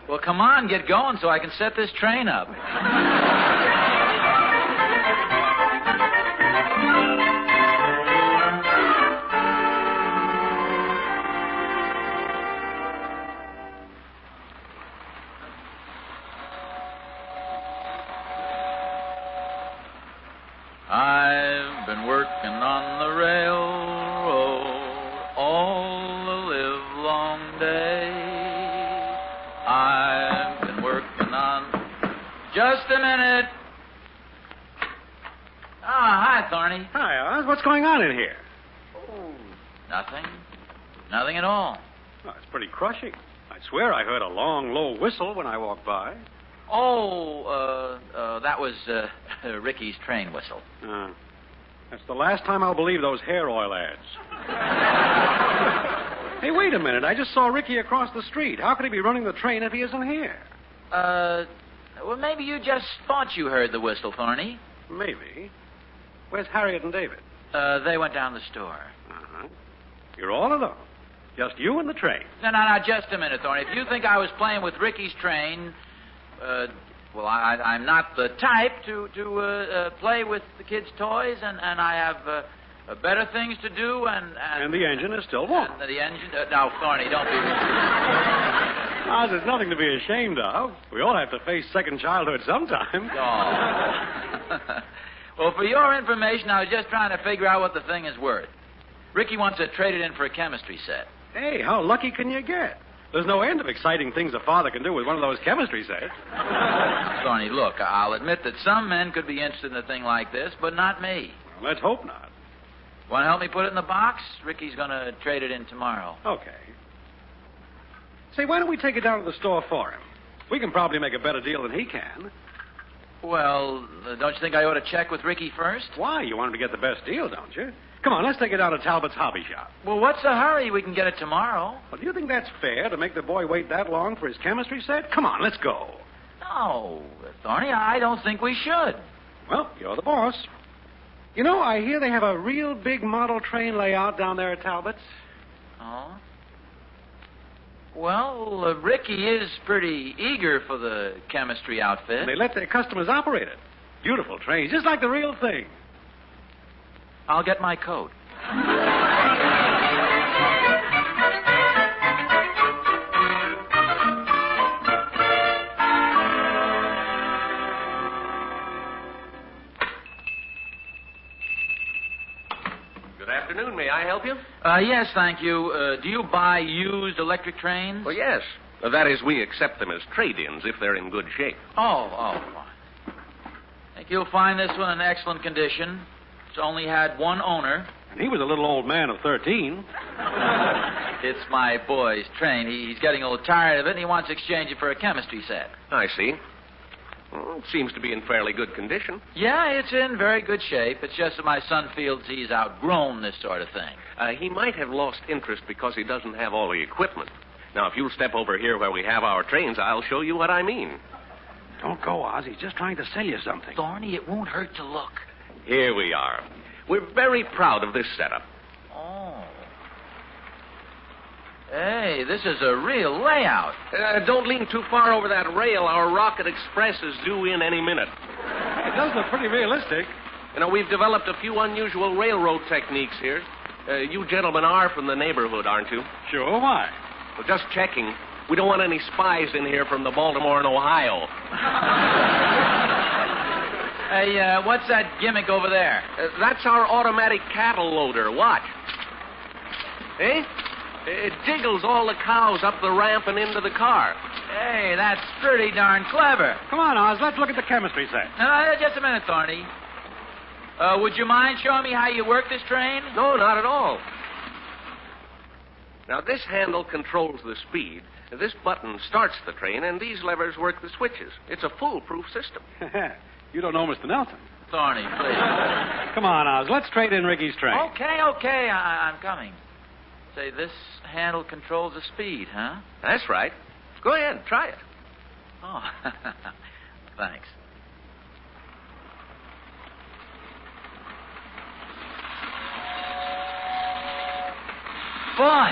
Well, come on, get going so I can set this train up. I've been working on the railroad all the livelong day. I've been working on... Just a minute. Hi, Thorny. Hi, Oz. What's going on in here? Oh, nothing. Nothing at all. Oh, it's pretty crushing. I swear I heard a long, low whistle when I walked by. That was Ricky's train whistle. That's the last time I'll believe those hair oil ads. Hey, wait a minute. I just saw Ricky across the street. How could he be running the train if he isn't here? Well, maybe you just thought you heard the whistle, Thorny. Maybe. Where's Harriet and David? They went down the store. Uh-huh. You're all alone. Just you and the train. No, just a minute, Thorny. If you think I was playing with Ricky's train, well, I'm not the type to play with the kids' toys, and I have better things to do, And the engine is still warm. And the engine... now, Thorny, don't be... Oz, there's nothing to be ashamed of. We all have to face second childhood sometime. Oh. Well, for your information, I was just trying to figure out what the thing is worth. Ricky wants to trade it in for a chemistry set. Hey, how lucky can you get? There's no end of exciting things a father can do with one of those chemistry sets. Thorny, look, I'll admit that some men could be interested in a thing like this, but not me. Well, let's hope not. Want to help me put it in the box? Ricky's going to trade it in tomorrow. Okay. Say, why don't we take it down to the store for him? We can probably make a better deal than he can. Well, don't you think I ought to check with Ricky first? Why? You want him to get the best deal, don't you? Come on, let's take it down to Talbot's hobby shop. Well, what's the hurry? We can get it tomorrow. Well, do you think that's fair to make the boy wait that long for his chemistry set? Come on, let's go. No, Thorny, I don't think we should. Well, you're the boss. You know, I hear they have a real big model train layout down there at Talbot's. Oh? Well, Ricky is pretty eager for the chemistry outfit. And they let their customers operate it. Beautiful trains, just like the real thing. I'll get my coat. Good afternoon. May I help you? Yes, thank you. Do you buy used electric trains? Well, yes. That is, we accept them as trade-ins if they're in good shape. Oh, fine. Think you'll find this one in excellent condition. It's only had one owner. And he was a little old man of 13. It's my boy's train. He's getting a little tired of it, and he wants to exchange it for a chemistry set. I see. Well, it seems to be in fairly good condition. Yeah, it's in very good shape. It's just that my son feels he's outgrown this sort of thing. He might have lost interest because he doesn't have all the equipment. Now, if you'll step over here where we have our trains, I'll show you what I mean. Don't go, Oz. He's just trying to sell you something. Thorny, it won't hurt to look. Here we are. We're very proud of this setup. Oh. Hey, this is a real layout. Don't lean too far over that rail. Our Rocket Express is due in any minute. It does look pretty realistic. You know, we've developed a few unusual railroad techniques here. You gentlemen are from the neighborhood, aren't you? Sure, why? Well, just checking. We don't want any spies in here from the Baltimore and Ohio. Hey, what's that gimmick over there? That's our automatic cattle loader. Watch. Eh? It jiggles all the cows up the ramp and into the car. Hey, that's pretty darn clever. Come on, Oz. Let's look at the chemistry set. No, just a minute, Thorny. Would you mind showing me how you work this train? No, not at all. Now, this handle controls the speed. This button starts the train, and these levers work the switches. It's a foolproof system. You don't know Mr. Nelson. Thorny, please. Come on, Oz. Let's trade in Ricky's train. Okay. I'm coming. Say, this handle controls the speed, huh? That's right. Go ahead, try it. Oh, thanks. Boy,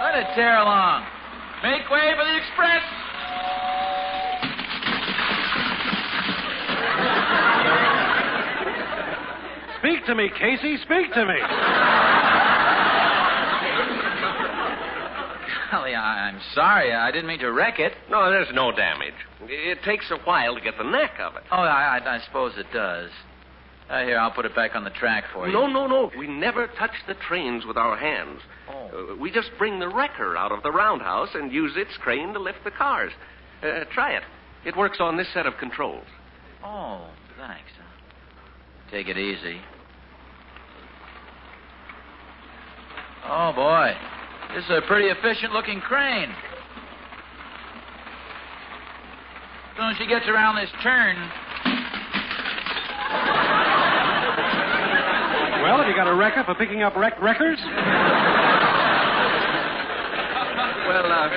let it tear along. Make way for the express. Speak to me, Casey. Speak to me. Golly, I'm sorry. I didn't mean to wreck it. No, there's no damage. It takes a while to get the neck of it. Oh, I suppose it does. Here, I'll put it back on the track for you. No. We never touch the trains with our hands. We just bring the wrecker out of the roundhouse and use its crane to lift the cars. Try it. It works on this set of controls. Oh, thanks. Take it easy. Oh, boy. This is a pretty efficient-looking crane. As soon as she gets around this turn... Well, have you got a wrecker for picking up wreckers? Well,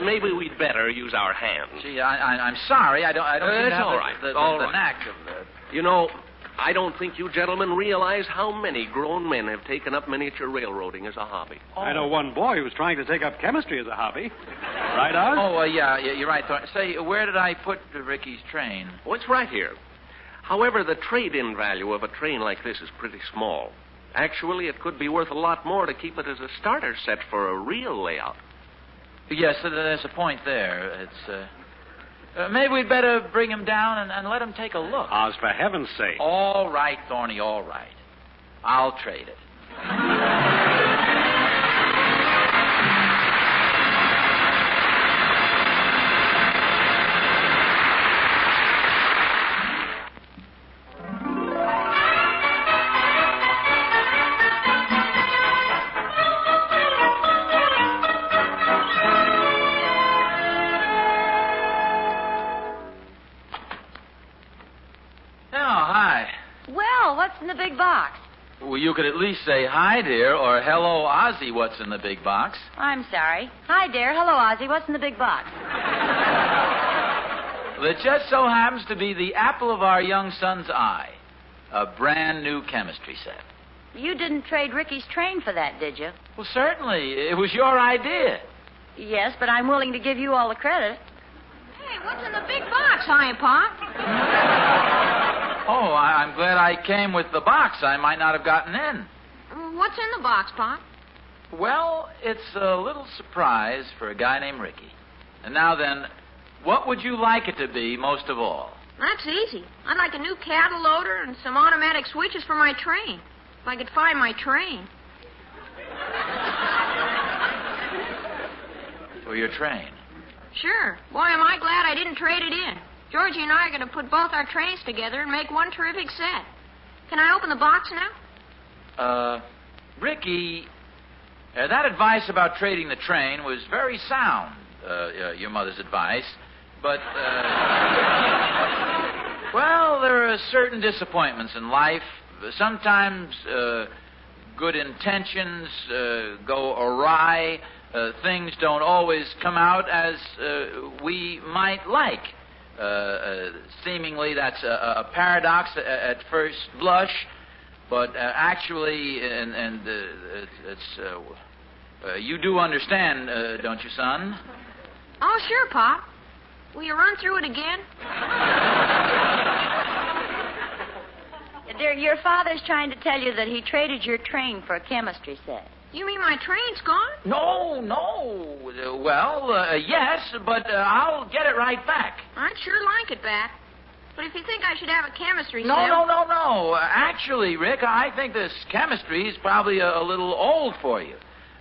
maybe we'd better use our hands. Gee, I'm sorry. I don't seem to have all right. the knack of that. You know, I don't think you gentlemen realize how many grown men have taken up miniature railroading as a hobby. I know one boy who was trying to take up chemistry as a hobby. Right, Oz? Oh, yeah, you're right. Say, where did I put Ricky's train? Oh, it's right here. However, the trade-in value of a train like this is pretty small. Actually, it could be worth a lot more to keep it as a starter set for a real layout. Yes, there's a point there. It's, maybe we'd better bring him down and let him take a look. Oz, for heaven's sake. All right, Thorny, all right. I'll trade it. What's in the big box? Well, you could at least say hi, dear, or hello, Ozzie, what's in the big box? I'm sorry. Hi, dear. Hello, Ozzie. What's in the big box? Well, it just so happens to be the apple of our young son's eye. A brand new chemistry set. You didn't trade Ricky's train for that, did you? Well, certainly. It was your idea. Yes, but I'm willing to give you all the credit. Hey, what's in the big box, Hi, Pop? Oh, I'm glad I came with the box. I might not have gotten in. What's in the box, Pop? Well, it's a little surprise for a guy named Ricky. And now then, what would you like it to be most of all? That's easy. I'd like a new cattle loader and some automatic switches for my train. If I could find my train. For your train? Sure. Boy, am I glad I didn't trade it in. Georgie and I are going to put both our trains together and make one terrific set. Can I open the box now? Ricky, that advice about trading the train was very sound, your mother's advice. But, well, there are certain disappointments in life. Sometimes good intentions go awry. Things don't always come out as we might like. Seemingly, that's a paradox at first blush, but actually, you do understand, don't you, son? Oh, sure, Pop. Will you run through it again? Dear, your father's trying to tell you that he traded your train for a chemistry set. You mean my train's gone? No. Well, yes, but I'll get it right back. I'd sure like it back. But if you think I should have a chemistry set... No. Actually, Rick, I think this chemistry is probably a little old for you.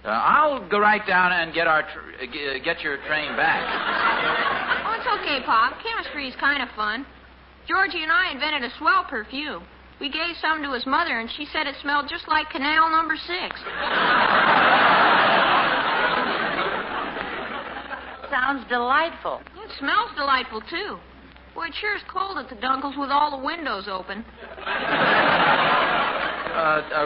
I'll go right down and get your train back. Oh, it's okay, Pop. Chemistry's kind of fun. Georgie and I invented a swell perfume. We gave some to his mother, and she said it smelled just like Canal Number 6. Sounds delightful. It smells delightful, too. Boy, it sure is cold at the Dunkles with all the windows open.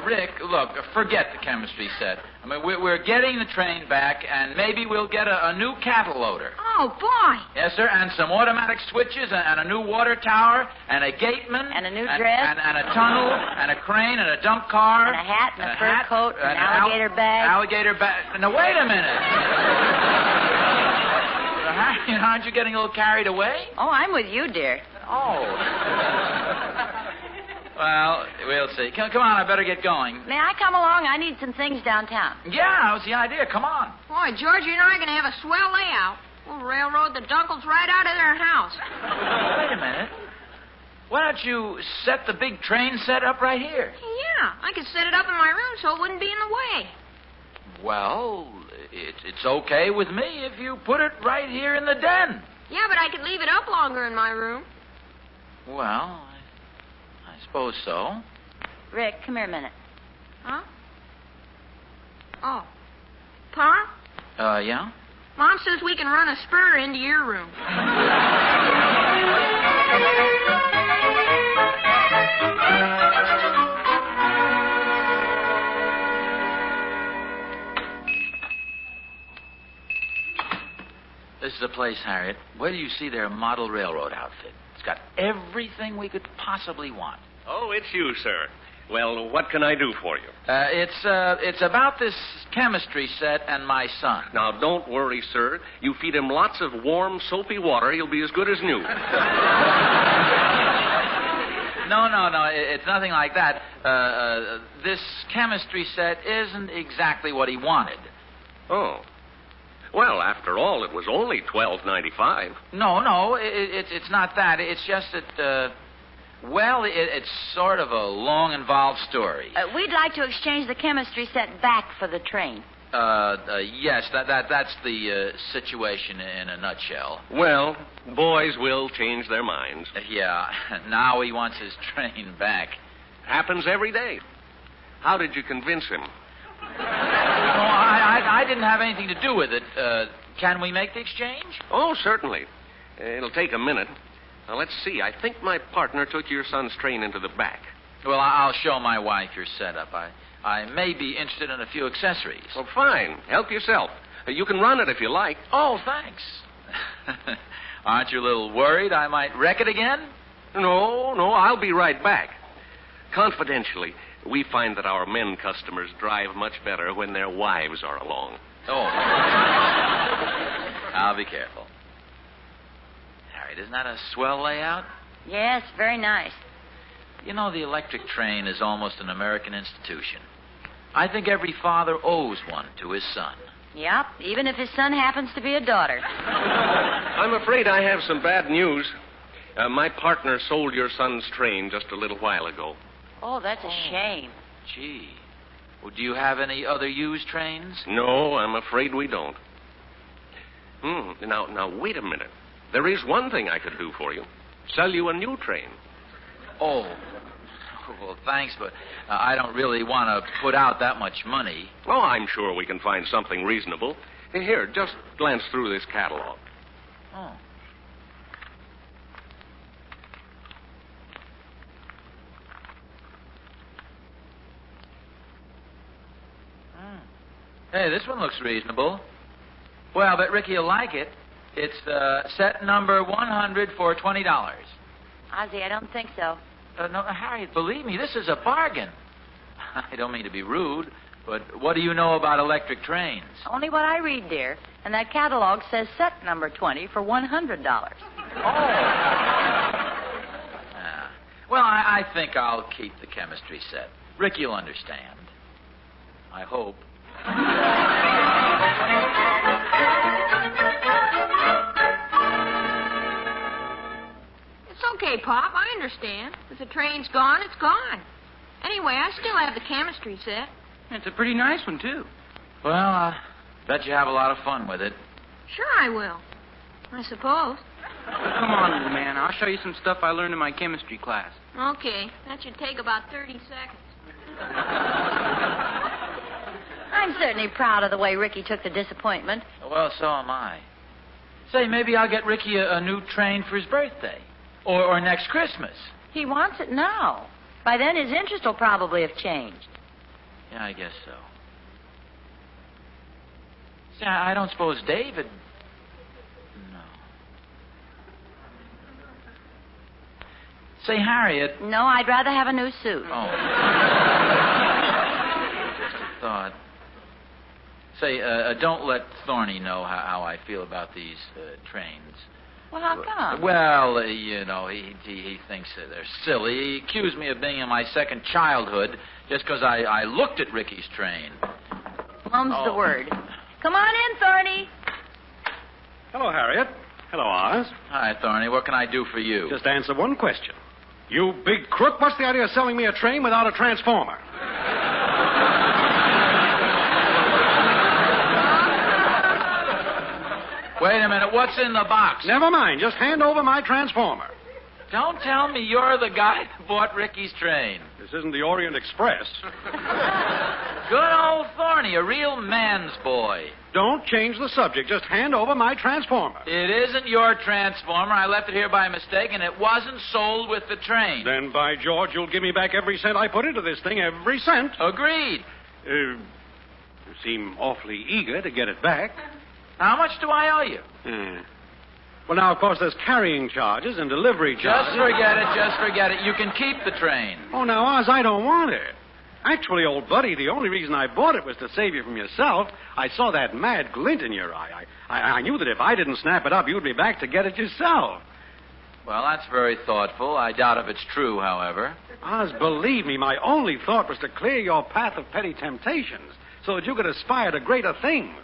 Rick, look, forget the chemistry set. I mean, we're getting the train back, and maybe we'll get a new cattle loader. Oh, boy. Yes, sir, and some automatic switches, and a new water tower, and a gateman. And a new dress. And a tunnel, and a crane, and a dump car. And a hat, and a fur coat, and an alligator bag. Alligator bag. Now, wait a minute. Aren't you getting a little carried away? Oh, I'm with you, dear. Oh. Well, we'll see. Come on, I better get going. May I come along? I need some things downtown. Yeah, that was the idea. Come on. Boy, Georgie and I are going to have a swell layout. We'll railroad the Dunkles right out of their house. Wait a minute. Why don't you set the big train set up right here? Yeah, I could set it up in my room so it wouldn't be in the way. Well, it's okay with me if you put it right here in the den. Yeah, but I could leave it up longer in my room. Well, I suppose so. Rick, come here a minute. Huh? Oh. Pa? Yeah? Mom says we can run a spur into your room. This is the place, Harriet. Where do you see their model railroad outfit? It's got everything we could possibly want. Oh, it's you, sir. Well, what can I do for you? It's about this chemistry set and my son. Now, don't worry, sir. You feed him lots of warm, soapy water, he'll be as good as new. No. It's nothing like that. This chemistry set isn't exactly what he wanted. Oh. Well, after all, it was only $12.95. No, it's not that. It's just that, it's sort of a long, involved story. We'd like to exchange the chemistry set back for the train. Yes, that's the situation in a nutshell. Well, boys will change their minds. Yeah, now he wants his train back. Happens every day. How did you convince him? I didn't have anything to do with it. Can we make the exchange? Oh, certainly. It'll take a minute. Now, let's see. I think my partner took your son's train into the back. Well, I'll show my wife your setup. I may be interested in a few accessories. Well, fine. Help yourself. You can run it if you like. Oh, thanks. Aren't you a little worried I might wreck it again? No, I'll be right back. Confidentially, we find that our men customers drive much better when their wives are along. Oh. I'll be careful. Harriet, isn't that a swell layout? Yes, very nice. You know, the electric train is almost an American institution. I think every father owes one to his son. Yep, even if his son happens to be a daughter. I'm afraid I have some bad news. My partner sold your son's train just a little while ago. Oh, that's a shame. Gee. Well, do you have any other used trains? No, I'm afraid we don't. Now, wait a minute. There is one thing I could do for you. Sell you a new train. Oh. Well, thanks, but I don't really want to put out that much money. Oh, I'm sure we can find something reasonable. Here, just glance through this catalog. Oh. Hey, this one looks reasonable. Well, I bet Ricky will like it. It's set number 100 for $20. Ozzie, I don't think so. No, Harriet, believe me, this is a bargain. I don't mean to be rude, but what do you know about electric trains? Only what I read, dear. And that catalog says set number 20 for $100. Well, I think I'll keep the chemistry set. Ricky will understand. I hope. It's okay, Pop. I understand. If the train's gone, it's gone. Anyway, I still have the chemistry set. It's a pretty nice one, too. Well, I bet you have a lot of fun with it. Sure I will. I suppose. Come on, little man. I'll show you some stuff I learned in my chemistry class. Okay. That should take about 30 seconds. I'm certainly proud of the way Ricky took the disappointment. Well, so am I. Say, maybe I'll get Ricky a new train for his birthday. Or next Christmas. He wants it now. By then, his interest will probably have changed. Yeah, I guess so. See, I don't suppose David... No. Say, Harriet... No, I'd rather have a new suit. Oh. Just a thought. Say, don't let Thorny know how I feel about these trains. Well, how come? Well, you know, he thinks that they're silly. He accused me of being in my second childhood just because I looked at Ricky's train. Mum's the word. Come on in, Thorny. Hello, Harriet. Hello, Oz. Hi, Thorny. What can I do for you? Just answer one question. You big crook, what's the idea of selling me a train without a transformer? Wait a minute, what's in the box? Never mind, just hand over my transformer. Don't tell me you're the guy that bought Ricky's train. This isn't the Orient Express. Good old Thorny, a real man's boy. Don't change the subject. Just hand over my transformer. It isn't your transformer. I left it here by mistake, and it wasn't sold with the train. Then, by George, you'll give me back every cent I put into this thing, every cent. Agreed. You seem awfully eager to get it back. How much do I owe you? Well, now, of course, there's carrying charges and delivery charges. Just forget it. You can keep the train. Oh, now, Oz, I don't want it. Actually, old buddy, the only reason I bought it was to save you from yourself. I saw that mad glint in your eye. I knew that if I didn't snap it up, you'd be back to get it yourself. Well, that's very thoughtful. I doubt if it's true, however. Oz, believe me, my only thought was to clear your path of petty temptations so that you could aspire to greater things.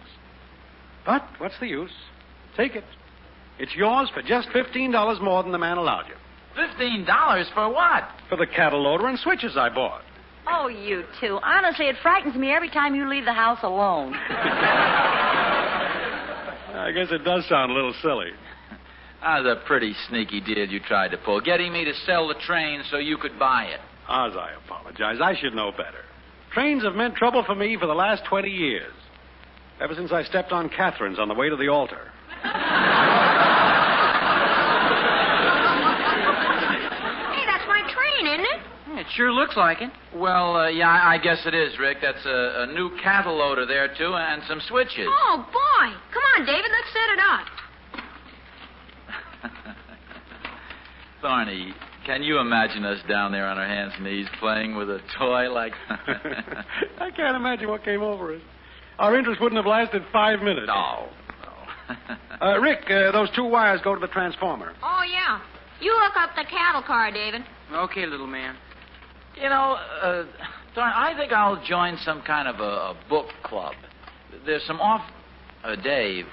But what's the use? Take it. It's yours for just $15 more than the man allowed you. $15 for what? For the cattle loader and switches I bought. Oh, you two. Honestly, it frightens me every time you leave the house alone. I guess it does sound a little silly. That was a pretty sneaky deal you tried to pull, getting me to sell the train so you could buy it. Oz, I apologize. I should know better. Trains have meant trouble for me for the last 20 years. Ever since I stepped on Catherine's on the way to the altar. Hey, that's my train, isn't it? It sure looks like it. Well, yeah, I guess it is, Rick. That's a new cattle loader there, too, and some switches. Oh, boy. Come on, David, let's set it up. Thorny, can you imagine us down there on our hands and knees playing with a toy like that? I can't imagine what came over us. Our interest wouldn't have lasted 5 minutes. No. Rick, those 2 wires go to the transformer. Oh, yeah. You hook up the cattle car, David. Okay, little man. You know, Thorny, I think I'll join some kind of a book club. There's some Dave,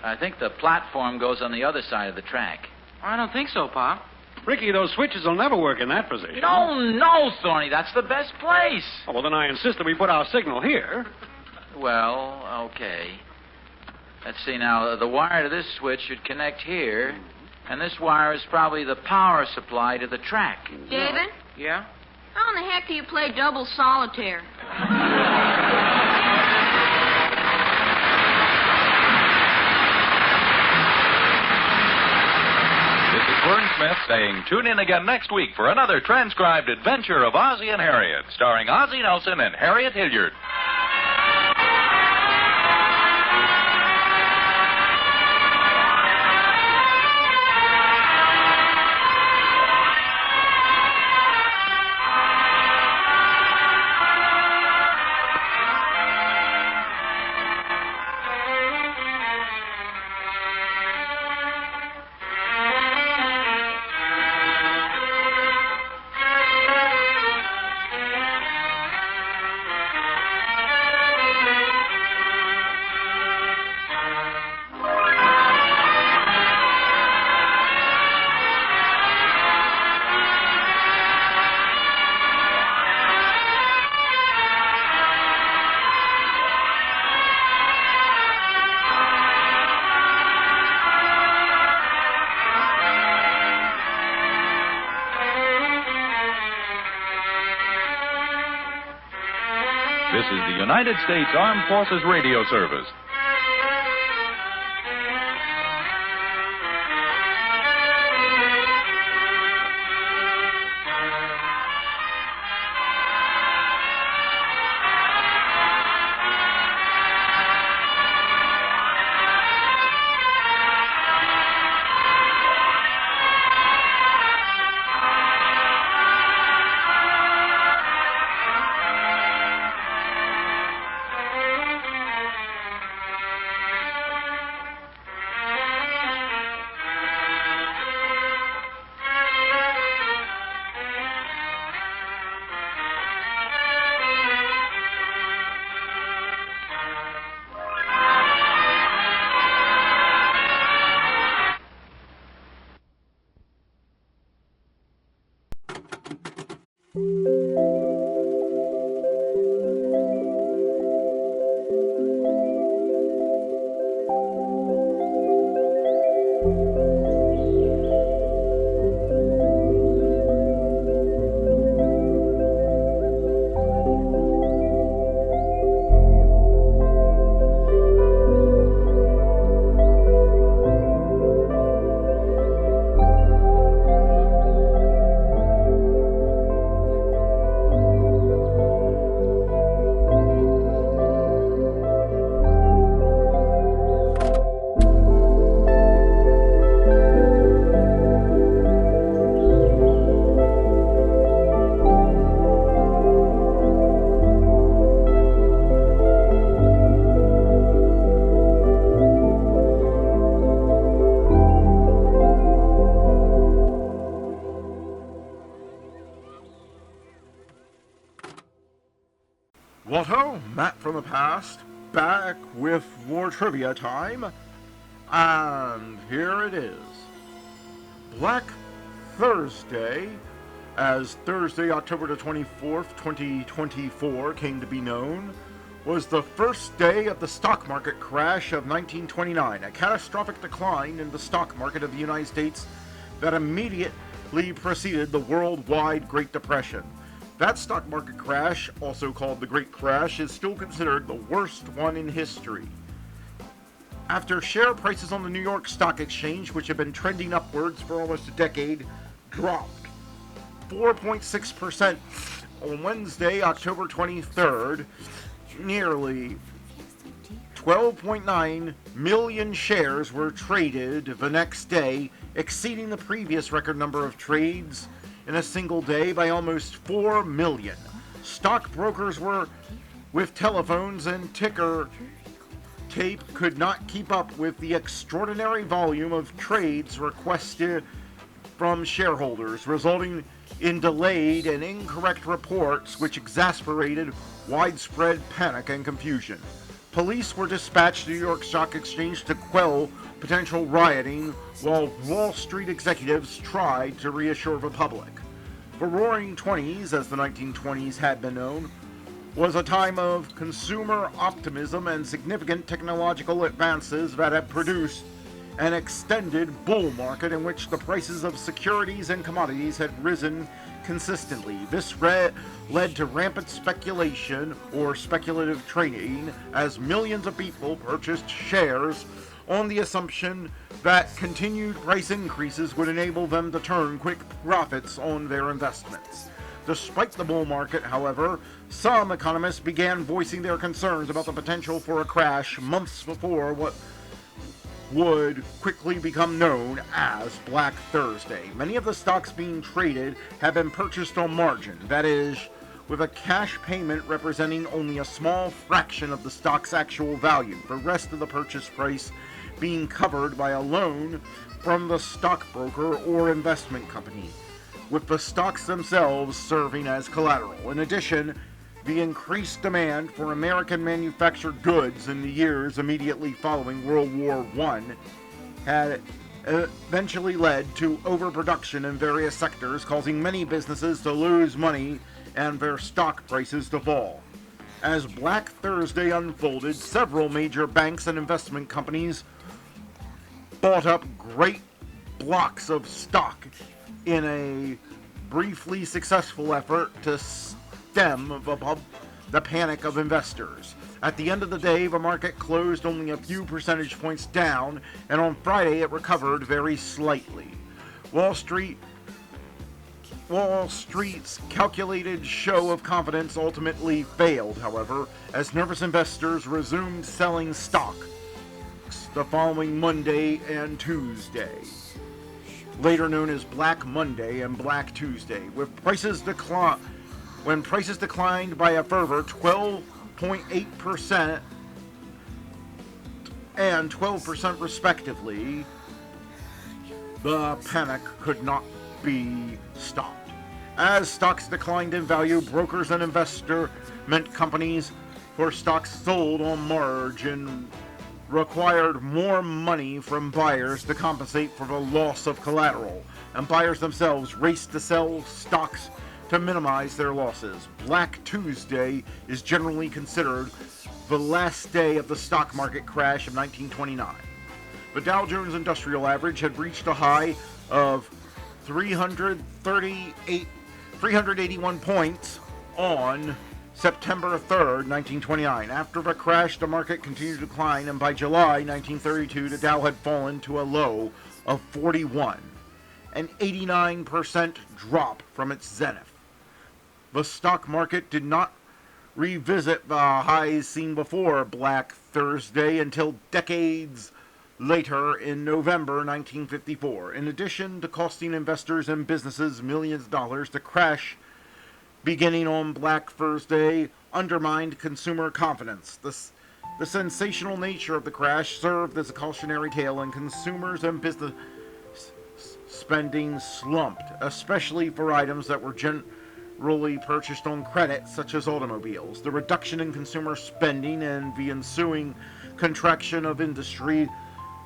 I think the platform goes on the other side of the track. I don't think so, Pop. Ricky, those switches will never work in that position. No, Thorny, that's the best place. Oh, well, then I insist that we put our signal here. Well, okay. Let's see now. The wire to this switch should connect here, and this wire is probably the power supply to the track. David? Yeah? How in the heck do you play double solitaire? This is Vern Smith saying tune in again next week for another transcribed adventure of Ozzie and Harriet, starring Ozzie Nelson and Harriet Hilliard. This is the United States Armed Forces Radio Service. Watto, Matt from the past, back with more trivia time. And here it is. Black Thursday, as Thursday, October the 24th, 2024 came to be known, was the first day of the stock market crash of 1929, a catastrophic decline in the stock market of the United States that immediately preceded the worldwide Great Depression. That stock market crash, also called the Great Crash, is still considered the worst one in history. After share prices on the New York Stock Exchange, which have been trending upwards for almost a decade, dropped 4.6% on Wednesday, October 23rd, nearly 12.9 million shares were traded the next day, exceeding the previous record number of trades in a single day by almost 4 million. Stockbrokers were with telephones and ticker tape could not keep up with the extraordinary volume of trades requested from shareholders, resulting in delayed and incorrect reports which exasperated widespread panic and confusion. Police were dispatched to the New York Stock Exchange to quell potential rioting, while Wall Street executives tried to reassure the public. The Roaring Twenties, as the 1920s had been known, was a time of consumer optimism and significant technological advances that had produced an extended bull market in which the prices of securities and commodities had risen consistently. This led to rampant speculation or speculative trading as millions of people purchased shares on the assumption that continued price increases would enable them to turn quick profits on their investments. Despite the bull market, however, some economists began voicing their concerns about the potential for a crash months before what would quickly become known as Black Thursday. Many of the stocks being traded have been purchased on margin, that is, with a cash payment representing only a small fraction of the stock's actual value, the rest of the purchase price being covered by a loan from the stockbroker or investment company, with the stocks themselves serving as collateral. In addition, the increased demand for American manufactured goods in the years immediately following World War I had eventually led to overproduction in various sectors, causing many businesses to lose money and their stock prices to fall. As Black Thursday unfolded, several major banks and investment companies bought up great blocks of stock in a briefly successful effort to stem the panic of investors. At the end of the day, the market closed only a few percentage points down, and on Friday it recovered very slightly. Wall Street's calculated show of confidence ultimately failed, however, as nervous investors resumed selling stock the following Monday and Tuesday, later known as Black Monday and Black Tuesday, when prices declined by a further 12.8% and 12% respectively. The panic could not be stopped. As stocks declined in value, brokers and investment companies for stocks sold on margin required more money from buyers to compensate for the loss of collateral, and buyers themselves raced to sell stocks to minimize their losses. Black Tuesday is generally considered the last day of the stock market crash of 1929. The Dow Jones Industrial Average had reached a high of 381 points on September 3rd, 1929. After the crash, the market continued to decline, and by July 1932, the Dow had fallen to a low of 41, an 89% drop from its zenith. The stock market did not revisit the highs seen before Black Thursday until decades later in November 1954. In addition to costing investors and businesses millions of dollars, the crash beginning on Black Thursday undermined consumer confidence. The sensational nature of the crash served as a cautionary tale, and consumers and business spending slumped, especially for items that were really purchased on credit, such as automobiles. The reduction in consumer spending and the ensuing contraction of industry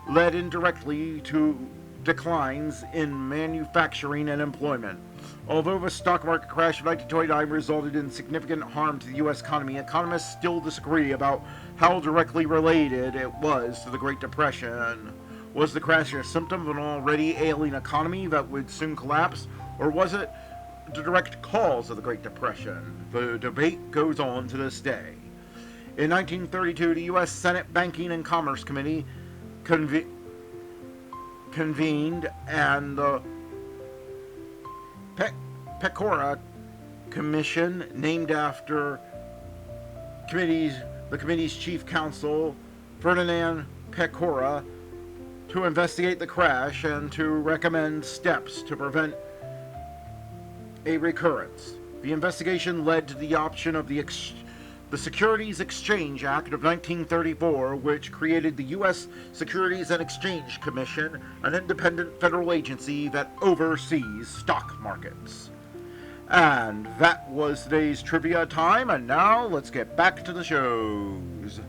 led indirectly to declines in manufacturing and employment. Although the stock market crash of 1929 resulted in significant harm to the U.S. economy, economists still disagree about how directly related it was to the Great Depression. Was the crash a symptom of an already ailing economy that would soon collapse, or was it the direct cause of the Great Depression? The debate goes on to this day. In 1932, the U.S. Senate Banking and Commerce Committee convened, and the Pecora Commission, named after the committee's chief counsel, Ferdinand Pecora, to investigate the crash and to recommend steps to prevent a recurrence. The investigation led to the adoption of the Securities Exchange Act of 1934, which created the U.S. Securities and Exchange Commission, an independent federal agency that oversees stock markets. And that was today's trivia time, and now let's get back to the shows.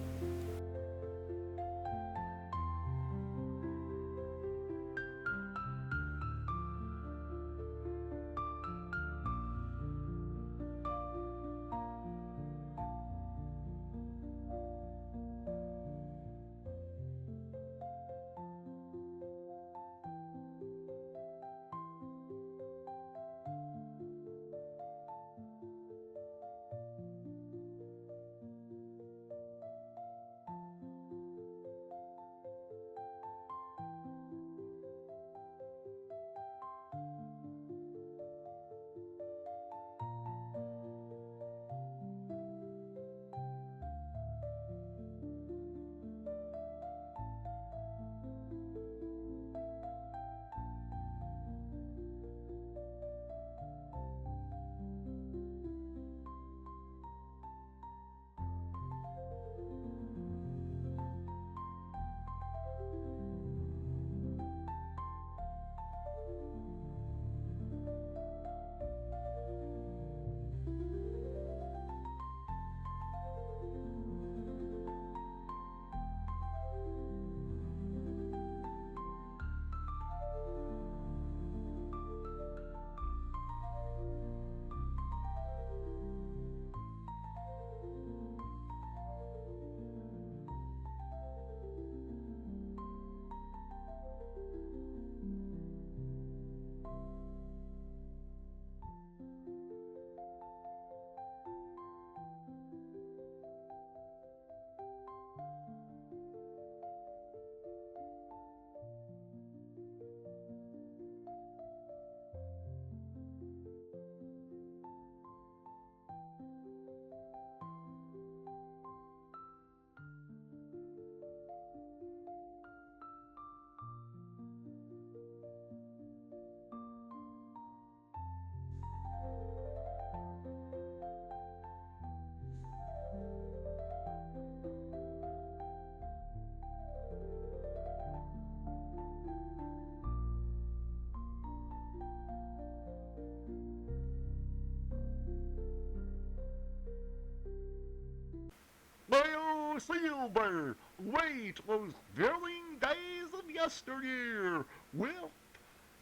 Well, Silver, wait those thrilling days of yesteryear with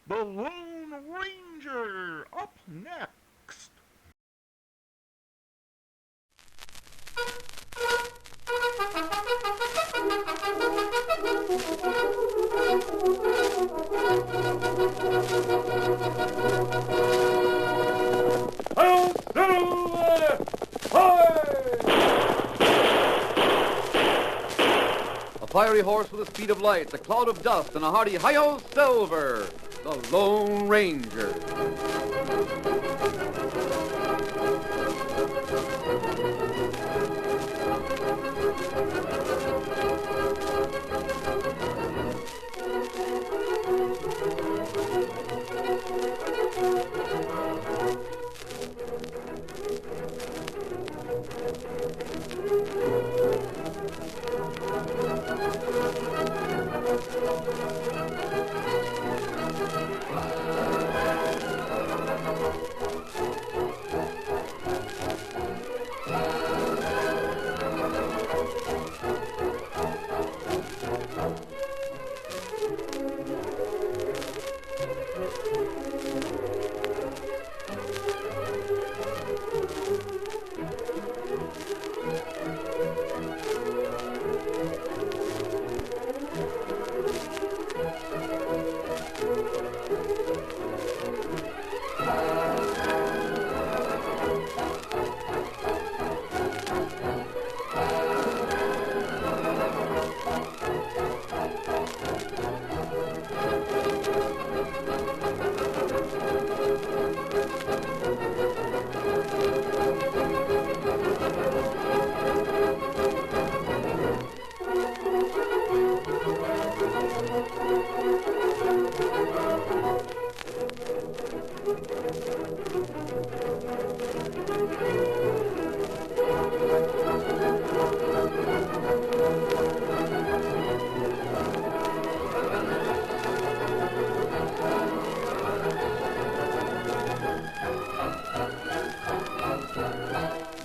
the Lone Ranger up next. A fiery horse with the speed of light, a cloud of dust, and a hearty hi-yo Silver, the Lone Ranger.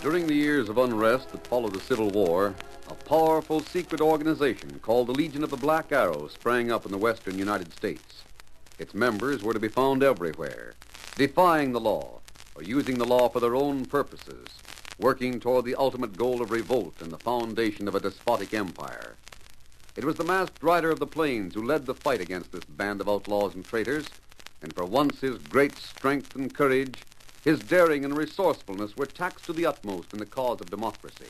During the years of unrest that followed the Civil War, a powerful secret organization called the Legion of the Black Arrow sprang up in the western United States. Its members were to be found everywhere, defying the law or using the law for their own purposes, working toward the ultimate goal of revolt and the foundation of a despotic empire. It was the masked rider of the plains who led the fight against this band of outlaws and traitors, and for once his great strength and courage, his daring and resourcefulness were taxed to the utmost in the cause of democracy.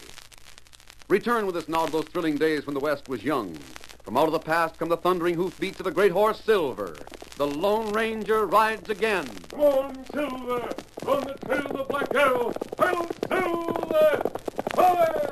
Return with us now to those thrilling days when the West was young. From out of the past come the thundering hoofbeats of the great horse Silver. The Lone Ranger rides again. Come on, Silver! On the trail of the Black Arrow! Hail, Silver! Away!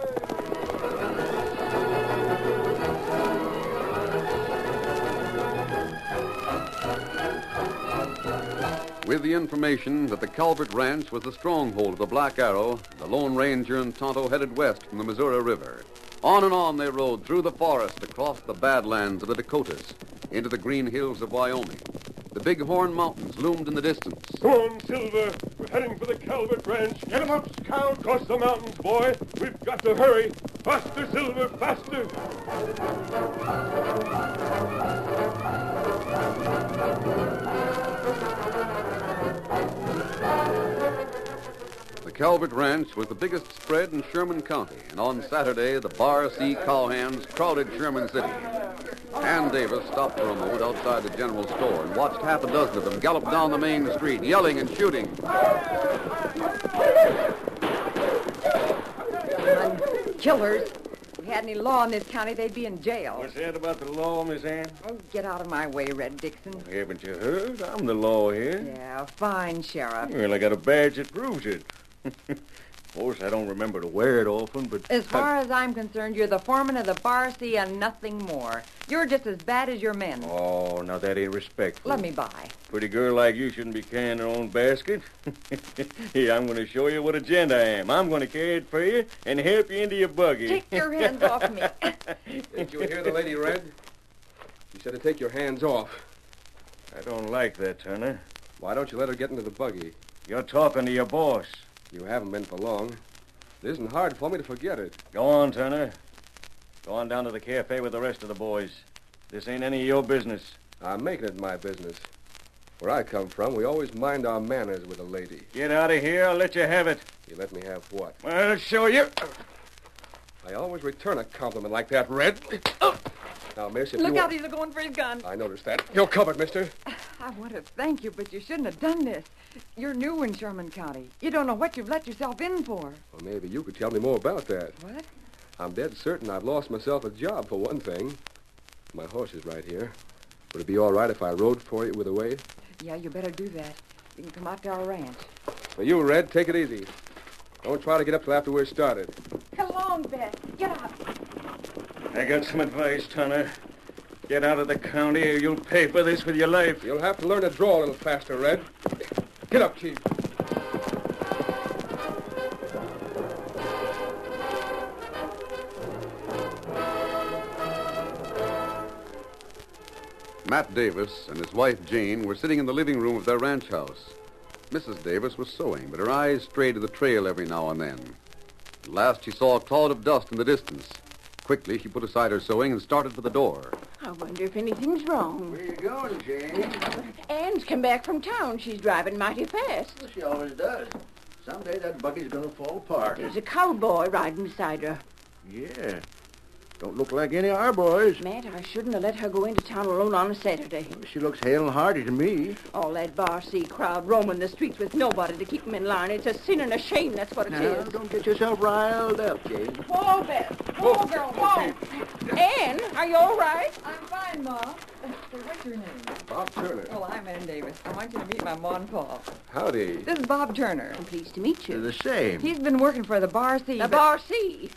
With the information that the Calvert Ranch was the stronghold of the Black Arrow, the Lone Ranger and Tonto headed west from the Missouri River. On and on they rode through the forest, across the badlands of the Dakotas, into the green hills of Wyoming. The Big Horn Mountains loomed in the distance. Come on, Silver! We're heading for the Calvert Ranch. Get 'em up, Scout! Cross the mountains, boy! We've got to hurry! Faster, Silver, faster! The Calvert Ranch was the biggest spread in Sherman County, and on Saturday, the Bar C cowhands crowded Sherman City. Ann Davis stopped for a moment outside the general store and watched half a dozen of them gallop down the main street, yelling and shooting. Killers. If we had any law in this county, they'd be in jail. What's that about the law, Miss Ann? Oh, get out of my way, Red Dixon. Haven't you heard? I'm the law here. Yeah, fine, Sheriff. Well, I got a badge that proves it. Of course, I don't remember to wear it often, but... As far as I'm concerned, you're the foreman of the Bar C and nothing more. You're just as bad as your men. Oh, now that ain't respectful. Let me by. Pretty girl like you shouldn't be carrying her own basket. Here, I'm going to show you what a gent I am. I'm going to carry it for you and help you into your buggy. Take your hands off me. Didn't you hear the lady, Red? She said to take your hands off. I don't like that, Turner. Why don't you let her get into the buggy? You're talking to your boss. You haven't been for long. It isn't hard for me to forget it. Go on, Turner. Go on down to the cafe with the rest of the boys. This ain't any of your business. I'm making it my business. Where I come from, we always mind our manners with a lady. Get out of here. I'll let you have it. You let me have what? I'll show you. I always return a compliment like that, Red. Now, miss, if Look you... out, he's going for his gun. I noticed that. You're covered, mister. I want to thank you, but you shouldn't have done this. You're new in Sherman County. You don't know what you've let yourself in for. Well, maybe you could tell me more about that. What? I'm dead certain I've lost myself a job, for one thing. My horse is right here. Would it be all right if I rode for you with a wave? Yeah, you better do that. You can come out to our ranch. For you, Red, take it easy. Don't try to get up till after we're started. Come along, Beth. Get out. I got some advice, Turner. Get out of the county or you'll pay for this with your life. You'll have to learn to draw a little faster, Red. Get up, Chief. Matt Davis and his wife Jane were sitting in the living room of their ranch house. Mrs. Davis was sewing, but her eyes strayed to the trail every now and then. At last she saw a cloud of dust in the distance. Quickly, she put aside her sewing and started for the door. I wonder if anything's wrong. Where you going, Jane? Anne's come back from town. She's driving mighty fast. Well, she always does. Someday that buggy's gonna fall apart. There's a cowboy riding beside her. Yeah. Don't look like any of our boys. Matt, I shouldn't have let her go into town alone on a Saturday. She looks hale and hearty to me. All that Bar C crowd roaming the streets with nobody to keep them in line. It's a sin and a shame, that's what it is. Don't get yourself riled up, Jane. Whoa, Beth. Whoa, girl, whoa. Anne, are you all right? I'm fine, Ma. What's your name? Bob Turner. Oh, I'm Ann Davis. I want you to meet my Ma and Pa. Howdy. This is Bob Turner. I'm pleased to meet you. They're the same. He's been working for the Bar C. The Bar C?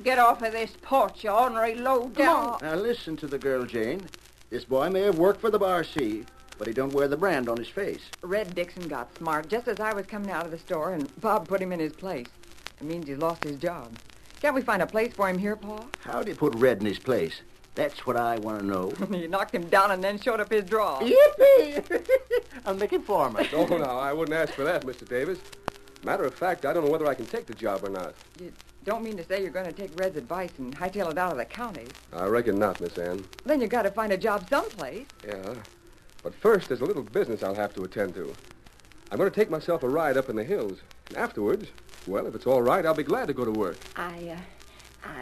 Get off of this porch, you ornery low down. Now listen to the girl, Jane. This boy may have worked for the Bar C, but he don't wear the brand on his face. Red Dixon got smart just as I was coming out of the store, and Bob put him in his place. It means he's lost his job. Can't we find a place for him here, Pa? How'd he put Red in his place? That's what I want to know. You knocked him down and then showed up his draw. Yippee! I'll make him foreman. Oh, no, I wouldn't ask for that, Mr. Davis. Matter of fact, I don't know whether I can take the job or not. You don't mean to say you're going to take Red's advice and hightail it out of the county. I reckon not, Miss Ann. Then you got to find a job someplace. Yeah. But first, there's a little business I'll have to attend to. I'm going to take myself a ride up in the hills. And afterwards, well, if it's all right, I'll be glad to go to work. I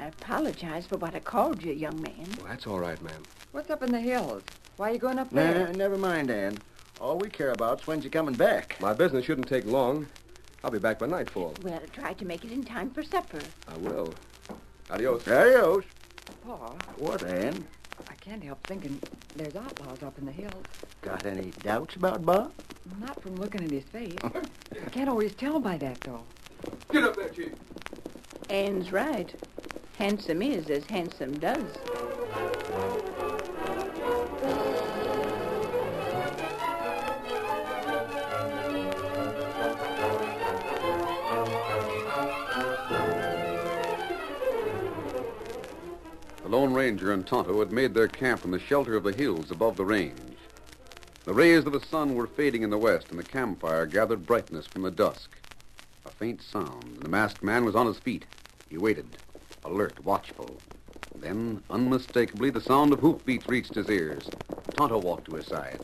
apologize for what I called you, young man. Well, that's all right, ma'am. What's up in the hills? Why are you going up there? Nah, never mind, Ann. All we care about is when's you coming back. My business shouldn't take long. I'll be back by nightfall. Well, try to make it in time for supper. I will. Adios. Adios. Pa, What, Ann? I can't help thinking there's outlaws up in the hills. Got any doubts about Bob? Not from looking at his face. I can't always tell by that, though. Get up there, Chief. Ann's right. Handsome is as handsome does. The Lone Ranger and Tonto had made their camp in the shelter of the hills above the range. The rays of the sun were fading in the west, and the campfire gathered brightness from the dusk. A faint sound, and the masked man was on his feet. He waited, alert, watchful. Then, unmistakably, the sound of hoofbeats reached his ears. Tonto walked to his side.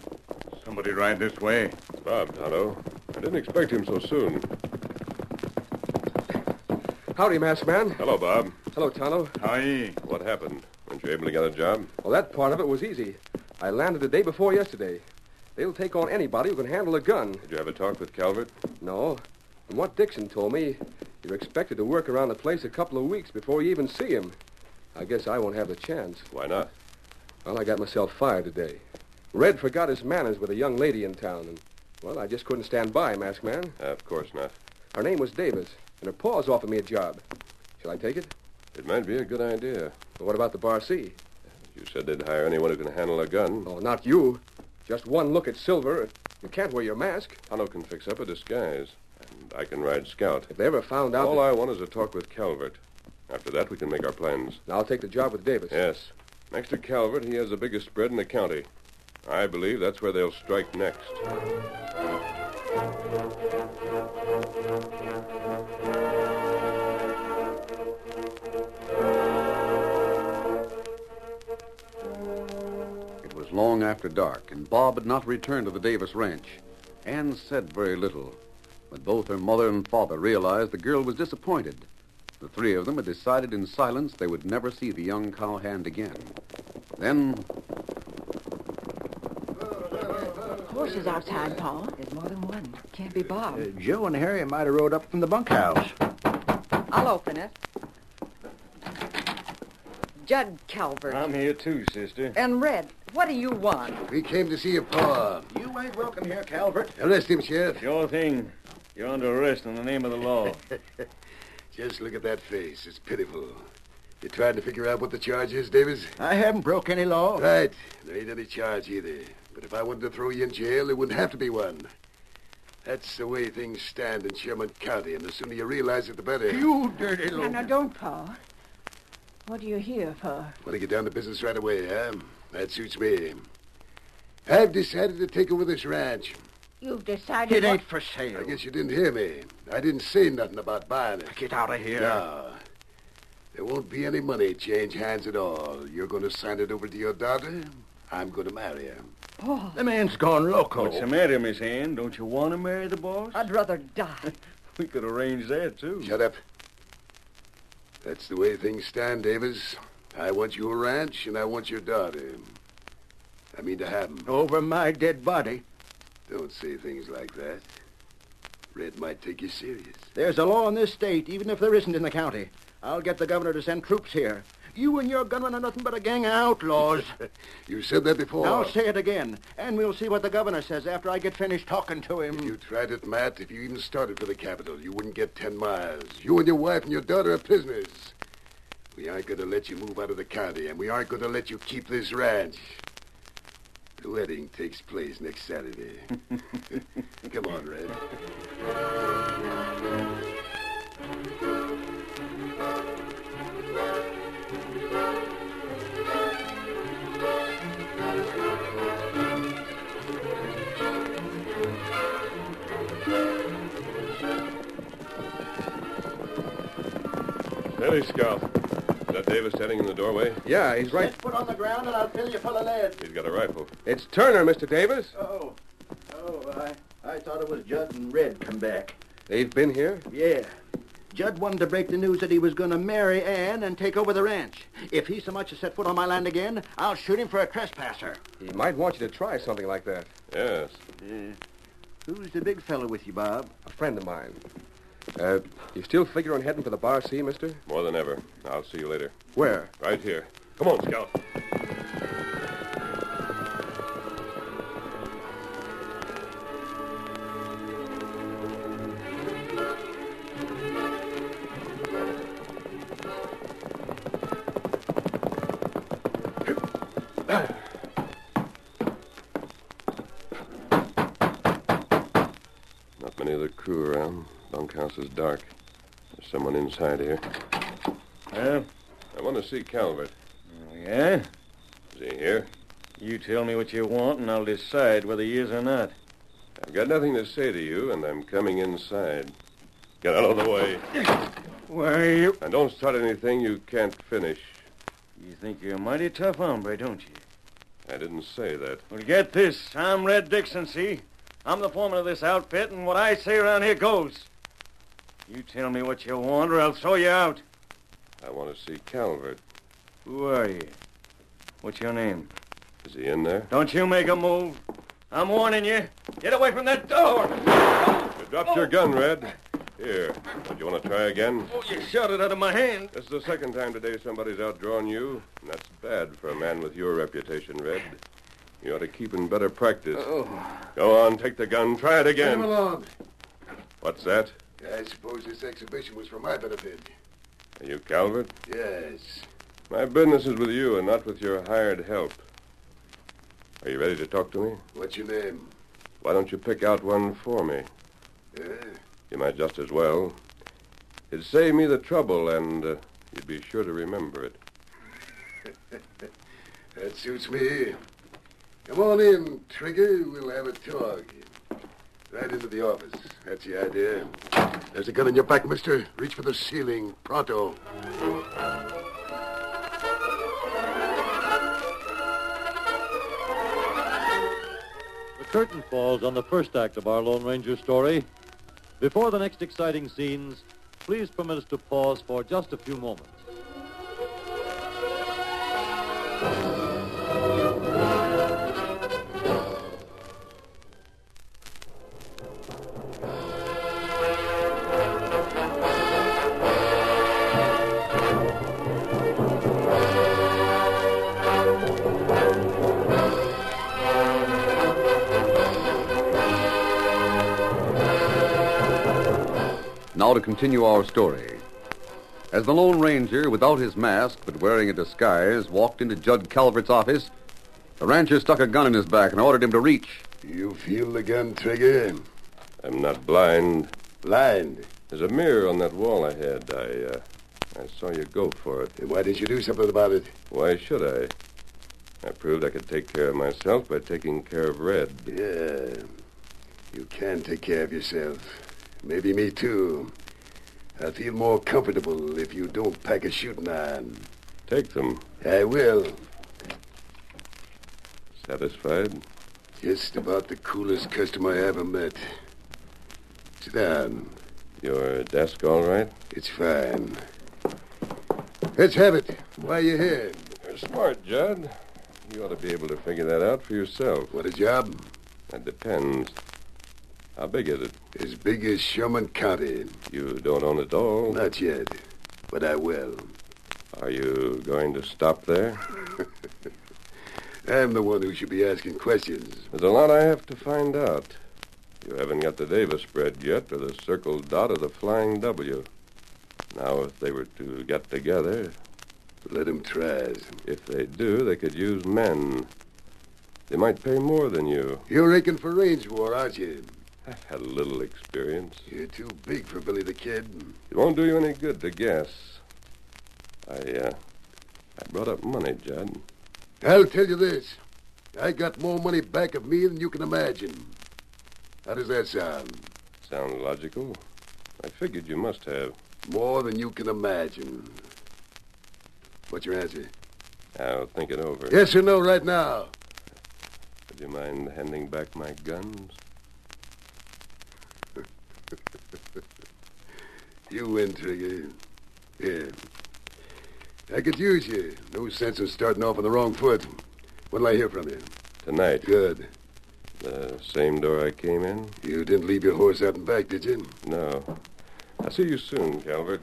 Somebody ride this way. It's Bob, Tonto. I didn't expect him so soon. Howdy, masked man. Hello, Bob. Hello, Tonto. Hi. What happened? Weren't you able to get a job? Well, that part of it was easy. I landed the day before yesterday. They'll take on anybody who can handle a gun. Did you have a talk with Calvert? No. From what Dixon told me, you're expected to work around the place a couple of weeks before you even see him. I guess I won't have the chance. Why not? Well, I got myself fired today. Red forgot his manners with a young lady in town, and, well, I just couldn't stand by, masked man. Of course not. Her name was Davis, and her pa's offered me a job. Shall I take it? It might be a good idea. Well, what about the Bar C? You said they'd hire anyone who can handle a gun. Oh, not you. Just one look at Silver. You can't wear your mask. Tonto can fix up a disguise, and I can ride scout. If they ever found out... All I want is a talk with Calvert. After that, we can make our plans. Now, I'll take the job with Davis. Yes. Next to Calvert, he has the biggest spread in the county. I believe that's where they'll strike next. It was long after dark, and Bob had not returned to the Davis ranch. Ann said very little, but both her mother and father realized the girl was disappointed. The three of them had decided in silence they would never see the young cowhand again. Then... Horses outside, Pa. There's more than one. Can't be Bob. Joe and Harry might have rode up from the bunkhouse. I'll open it. Judd Calvert. I'm here too, sister. And Red, what do you want? We came to see your pa. You ain't welcome here, Calvert. Arrest him, Sheriff. Sure thing. You're under arrest in the name of the law. Just look at that face. It's pitiful. You trying to figure out what the charge is, Davis? I haven't broke any law. Right. There ain't any charge either. But if I wanted to throw you in jail, there wouldn't have to be one. That's the way things stand in Sherman County, and the sooner you realize it, the better. You dirty Now, little... now, don't, Pa. What are you here for? Want to get down to business right away, huh? That suits me. I've decided to take over this ranch. You've decided It ain't for sale. I guess you didn't hear me. I didn't say nothing about buying it. Get out of here. No. There won't be any money change hands at all. You're going to sign it over to your daughter. I'm going to marry her. Oh, The man's gone loco. What's the matter, Miss Ann? Don't you want to marry the boss? I'd rather die. We could arrange that, too. Shut up. That's the way things stand, Davis. I want your ranch, and I want your daughter. I mean to have 'em. Over my dead body. Don't say things like that. Red might take you serious. There's a law in this state, even if there isn't in the county. I'll get the governor to send troops here. You and your gunmen are nothing but a gang of outlaws. You said that before. I'll say it again, and we'll see what the governor says after I get finished talking to him. If you tried it, Matt, if you even started for the capital, you wouldn't get 10 miles. You and your wife and your daughter are prisoners. We aren't going to let you move out of the county, and we aren't going to let you keep this ranch. The wedding takes place next Saturday. Come on, Red. Steady, Scout. Is that Davis standing in the doorway? Yeah, he's right. Set foot on the ground and I'll fill you full of lead. He's got a rifle. It's Turner, Mr. Davis. Oh, I thought it was Judd and Red come back. They've been here? Yeah. Judd wanted to break the news that he was going to marry Ann and take over the ranch. If he so much as set foot on my land again, I'll shoot him for a trespasser. He might want you to try something like that. Yes. Who's the big fellow with you, Bob? A friend of mine. You still figure on heading for the Bar C, mister? More than ever. I'll see you later. Where? Right here. Come on, Scout. Not many of the crew around. Bunkhouse is dark. There's someone inside here. Well? I want to see Calvert. Yeah? Is he here? You tell me what you want, and I'll decide whether he is or not. I've got nothing to say to you, and I'm coming inside. Get out of the way. Why are you... And don't start anything you can't finish. You think you're a mighty tough hombre, don't you? I didn't say that. Well, get this. I'm Red Dixon, see? I'm the foreman of this outfit, and what I say around here goes. You tell me what you want, or I'll throw you out. I want to see Calvert. Who are you? What's your name? Is he in there? Don't you make a move. I'm warning you. Get away from that door. You dropped your gun, Red. Here. Would you want to try again? Oh, you shot it out of my hand. This is the second time today somebody's outdrawn you, and that's bad for a man with your reputation, Red. You ought to keep in better practice. Oh. Go on, take the gun. Try it again. Come along. What's that? I suppose this exhibition was for my benefit. Are you Calvert? Yes. My business is with you and not with your hired help. Are you ready to talk to me? What's your name? Why don't you pick out one for me? You might just as well. It'd save me the trouble, and you'd be sure to remember it. That suits me. Come on in, Trigger. We'll have a talk. Right into the office. That's the idea. There's a gun in your back, mister. Reach for the ceiling. Pronto. The curtain falls on the first act of our Lone Ranger story. Before the next exciting scenes, please permit us to pause for just a few moments. Now to continue our story. As the Lone Ranger, without his mask but wearing a disguise, walked into Judd Calvert's office, the rancher stuck a gun in his back and ordered him to reach. You feel the gun, Trigger? I'm not blind. Blind? There's a mirror on that wall ahead. I saw you go for it. And why didn't you do something about it? Why should I? I proved I could take care of myself by taking care of Red. Yeah. You can take care of yourself. Maybe me, too. I feel more comfortable if you don't pack a shooting iron. Take them. I will. Satisfied? Just about the coolest customer I ever met. Sit down. Your desk all right? It's fine. Let's have it. Why are you here? You're smart, Judd. You ought to be able to figure that out for yourself. What a job? That depends. How big is it? As big as Sherman County. You don't own it all? Not yet, but I will. Are you going to stop there? I'm the one who should be asking questions. There's a lot I have to find out. You haven't got the Davis spread yet, or the circled dot, or the flying W. Now, if they were to get together... Let them try. If they do, they could use men. They might pay more than you. You're raking for range war, aren't you? I've had a little experience. You're too big for Billy the Kid. It won't do you any good to guess. I brought up money, Judd. I'll tell you this. I got more money back of me than you can imagine. How does that sound? Sounds logical. I figured you must have. More than you can imagine. What's your answer? I'll think it over. Yes or no right now? Would you mind handing back my guns? You win, Trigger. Yeah. I could use you. No sense in starting off on the wrong foot. When'll I hear from you? Tonight. Good. The same door I came in? You didn't leave your horse out and back, did you? No. I'll see you soon, Calvert.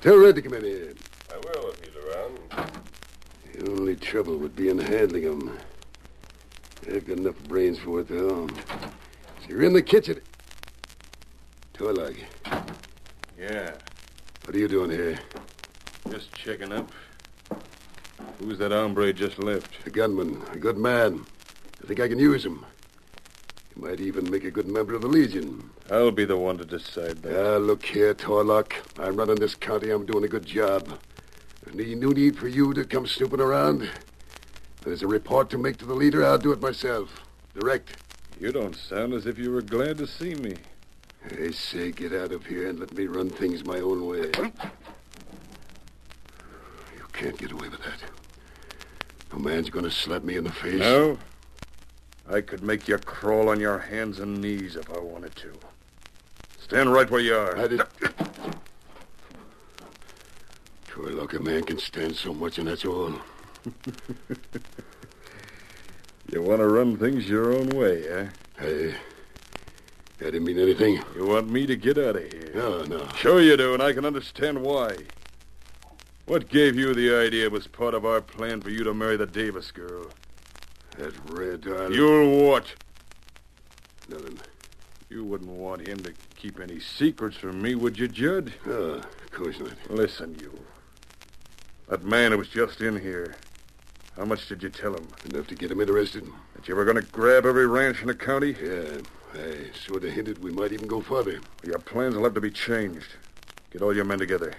Tell Red to come in here. I will if he's around. The only trouble would be in handling him. I've got enough brains for it, though. So you're in the kitchen. Torlock. Yeah. What are you doing here? Just checking up. Who's that hombre just left? A gunman. A good man. I think I can use him. He might even make a good member of the Legion. I'll be the one to decide that. Look here, Torlock. I'm running this county. I'm doing a good job. There's no need for you to come snooping around. If there's a report to make to the leader, I'll do it myself. Direct. You don't sound as if you were glad to see me. I say get out of here and let me run things my own way. You can't get away with that. No man's going to slap me in the face. No? I could make you crawl on your hands and knees if I wanted to. Stand right where you are. Look, a man can stand so much, and that's all. You want to run things your own way, eh? I didn't mean anything. You want me to get out of here? No. Sure you do, and I can understand why. What gave you the idea it was part of our plan for you to marry the Davis girl? That red darling. You'll what? Nothing. You wouldn't want him to keep any secrets from me, would you, Judd? Of course not. Listen, you. That man who was just in here, how much did you tell him? Enough to get him interested. That you were going to grab every ranch in the county? Yeah, I sort of hinted we might even go further. Your plans will have to be changed. Get all your men together.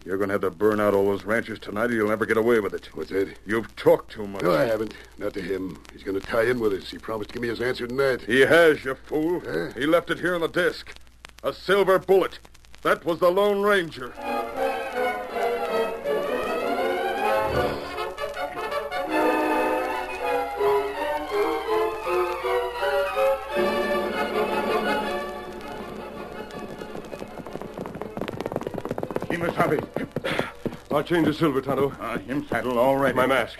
You're going to have to burn out all those ranches tonight or you'll never get away with it. What's that? You've talked too much. No, I haven't. Not to him. He's going to tie in with us. He promised to give me his answer tonight. He has, you fool. Huh? He left it here on the desk. A silver bullet. That was the Lone Ranger. Miss Harvey. I'll change the silver, Tonto. Him saddled already. My mask.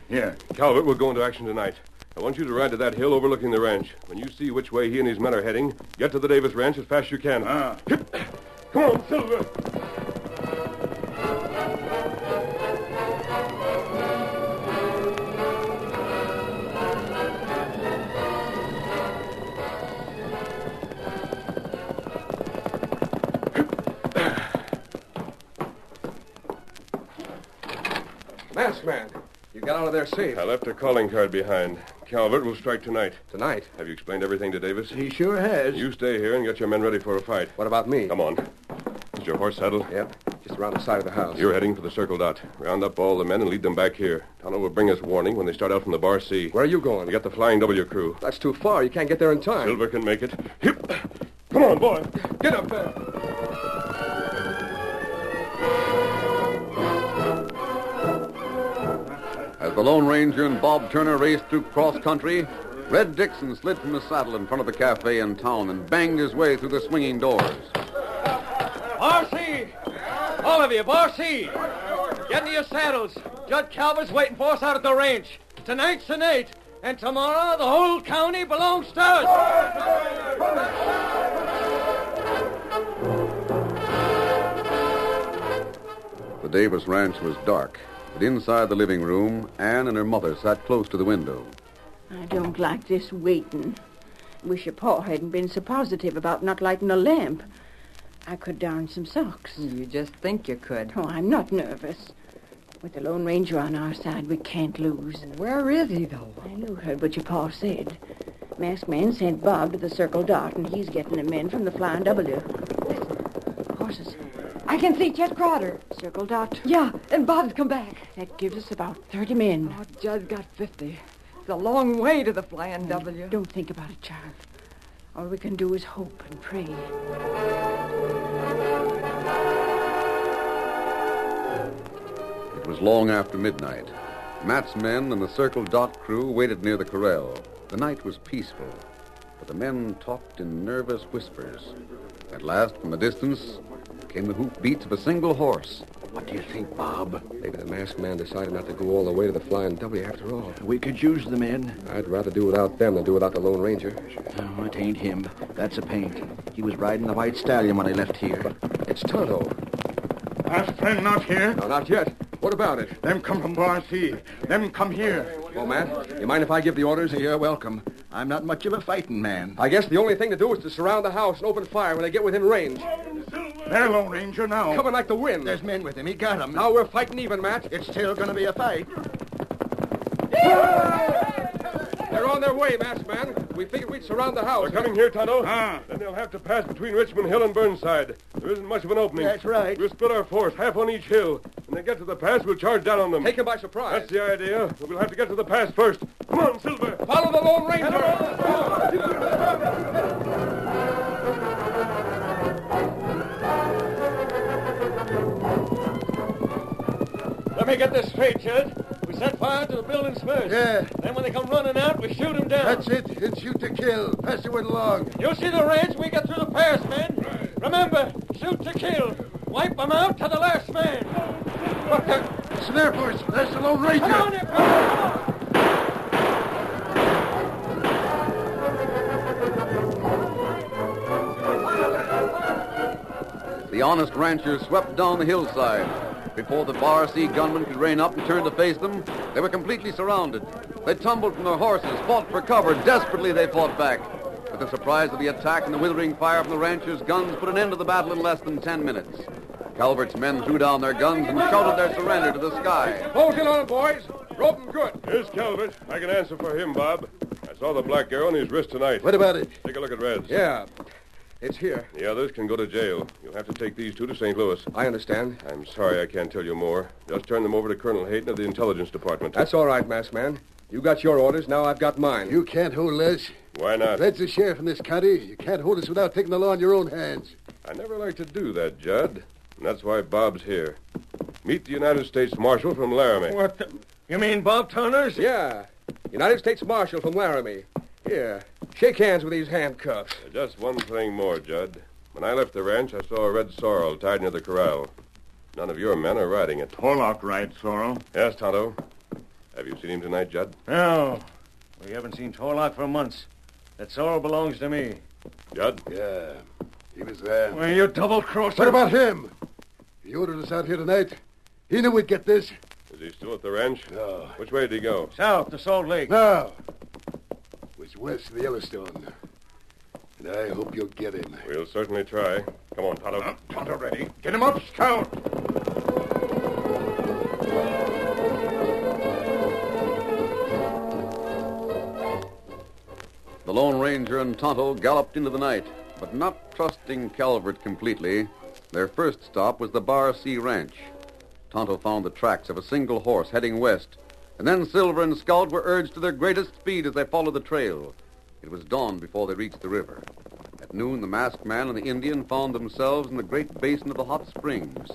Here. Calvert will go into action tonight. I want you to ride to that hill overlooking the ranch. When you see which way he and his men are heading, get to the Davis ranch as fast as you can. Come on, Silver. Masked man, you got out of there safe. I left a calling card behind. Calvert will strike tonight. Tonight? Have you explained everything to Davis? He sure has. You stay here and get your men ready for a fight. What about me? Come on. Is your horse saddled? Yep. Just around the side of the house. You're heading for the Circle Dot. Round up all the men and lead them back here. Tonto will bring us warning when they start out from the Bar C. Where are you going? We got the Flying W crew. That's too far. You can't get there in time. Silver can make it. Come on, boy. Get up there. As the Lone Ranger and Bob Turner raced through cross-country, Red Dixon slid from the saddle in front of the cafe in town and banged his way through the swinging doors. Bar C! All of you, Bar C! Get into your saddles. Judd Calvert's waiting for us out at the ranch. Tonight's the night, and tomorrow the whole county belongs to us. The Davis ranch was dark, but inside the living room, Anne and her mother sat close to the window. I don't like this waiting. Wish your pa hadn't been so positive about not lighting a lamp. I could darn some socks. You just think you could. Oh, I'm not nervous. With the Lone Ranger on our side, we can't lose. Where is he, though? You heard what your pa said. Masked man sent Bob to the Circle Dot, and he's getting the men from the Flying W. Listen, horses. I can see Chet Crowder. Circle Dot. Yeah, and Bob's come back. That gives us about 30 men. Oh, Judd got 50. It's a long way to the Flying W. Don't think about it, child. All we can do is hope and pray. It was long after midnight. Matt's men and the Circle Dot crew waited near the corral. The night was peaceful, but the men talked in nervous whispers. At last, from a distance, came the hoof beats of a single horse. What do you think, Bob? Maybe the masked man decided not to go all the way to the Flying W after all. We could use the men. I'd rather do without them than do without the Lone Ranger. Oh, it ain't him. That's a paint. He was riding the White Stallion when I left here. It's Tonto. Masked friend not here? No, not yet. What about it? Them come from Bar C. Them come here. Well, Matt, you mind if I give the orders? You're welcome. I'm not much of a fighting man. I guess the only thing to do is to surround the house and open fire when they get within range. They're Lone Ranger now. Coming like the wind. There's men with him. He got them. Now we're fighting even, Matt. It's still going to be a fight. They're on their way, masked man. We figured we'd surround the house. They're coming here, Tonto. Ah. Then they'll have to pass between Richmond Hill and Burnside. There isn't much of an opening. That's right. We'll split our force, half on each hill. When they get to the pass, we'll charge down on them. Take them by surprise. That's the idea. But we'll have to get to the pass first. Come on, Silver. Follow the Lone Ranger. Let me get this straight, Judge. We set fire to the buildings first. Yeah. Then when they come running out, we shoot them down. That's it. It's shoot to kill. Pass the word along. You'll see the range when we get through the pass, men. Right. Remember, shoot to kill. Wipe them out to the last man. Look, It's an Air Force. That's the Lone Ranger. Come on, come on. The honest ranchers swept down the hillside. Before the Bar C gunmen could rein up and turn to face them, they were completely surrounded. They tumbled from their horses, fought for cover. Desperately, they fought back. But the surprise of the attack and the withering fire from the ranchers' guns put an end to the battle in less than 10 minutes. Calvert's men threw down their guns and shouted their surrender to the sky. Hold it on, boys. Rope 'em good. Here's Calvert. I can answer for him, Bob. I saw the black arrow on his wrist tonight. What about it? Take a look at Red's. Yeah, it's here. The others can go to jail. You'll have to take these two to St. Louis. I understand. I'm sorry I can't tell you more. Just turn them over to Colonel Hayden of the Intelligence Department. That's all right, masked man. You got your orders, now I've got mine. You can't hold us. Why not? Red's the sheriff in this county. You can't hold us without taking the law in your own hands. I never like to do that, Judd. And that's why Bob's here. Meet the United States Marshal from Laramie. What the... You mean Bob Turners? Yeah. United States Marshal from Laramie. Here, shake hands with these handcuffs. Just one thing more, Judd. When I left the ranch, I saw a red sorrel tied near the corral. None of your men are riding it. Pollock ride sorrel. Yes, Tonto. Have you seen him tonight, Judd? No. We haven't seen Torlock for months. That sorrel belongs to me. Judd? Yeah, he was there. Well, you double-crosser. What about him? He ordered us out here tonight. He knew we'd get this. Is he still at the ranch? No. Which way did he go? South to Salt Lake. No. It was west of the Yellowstone. And I hope you'll get him. We'll certainly try. Come on, Tonto. Tonto ready. Get him up, Scout. The Lone Ranger and Tonto galloped into the night, but not trusting Calvert completely. Their first stop was the Bar C Ranch. Tonto found the tracks of a single horse heading west, and then Silver and Scout were urged to their greatest speed as they followed the trail. It was dawn before they reached the river. At noon, the masked man and the Indian found themselves in the great basin of the hot springs.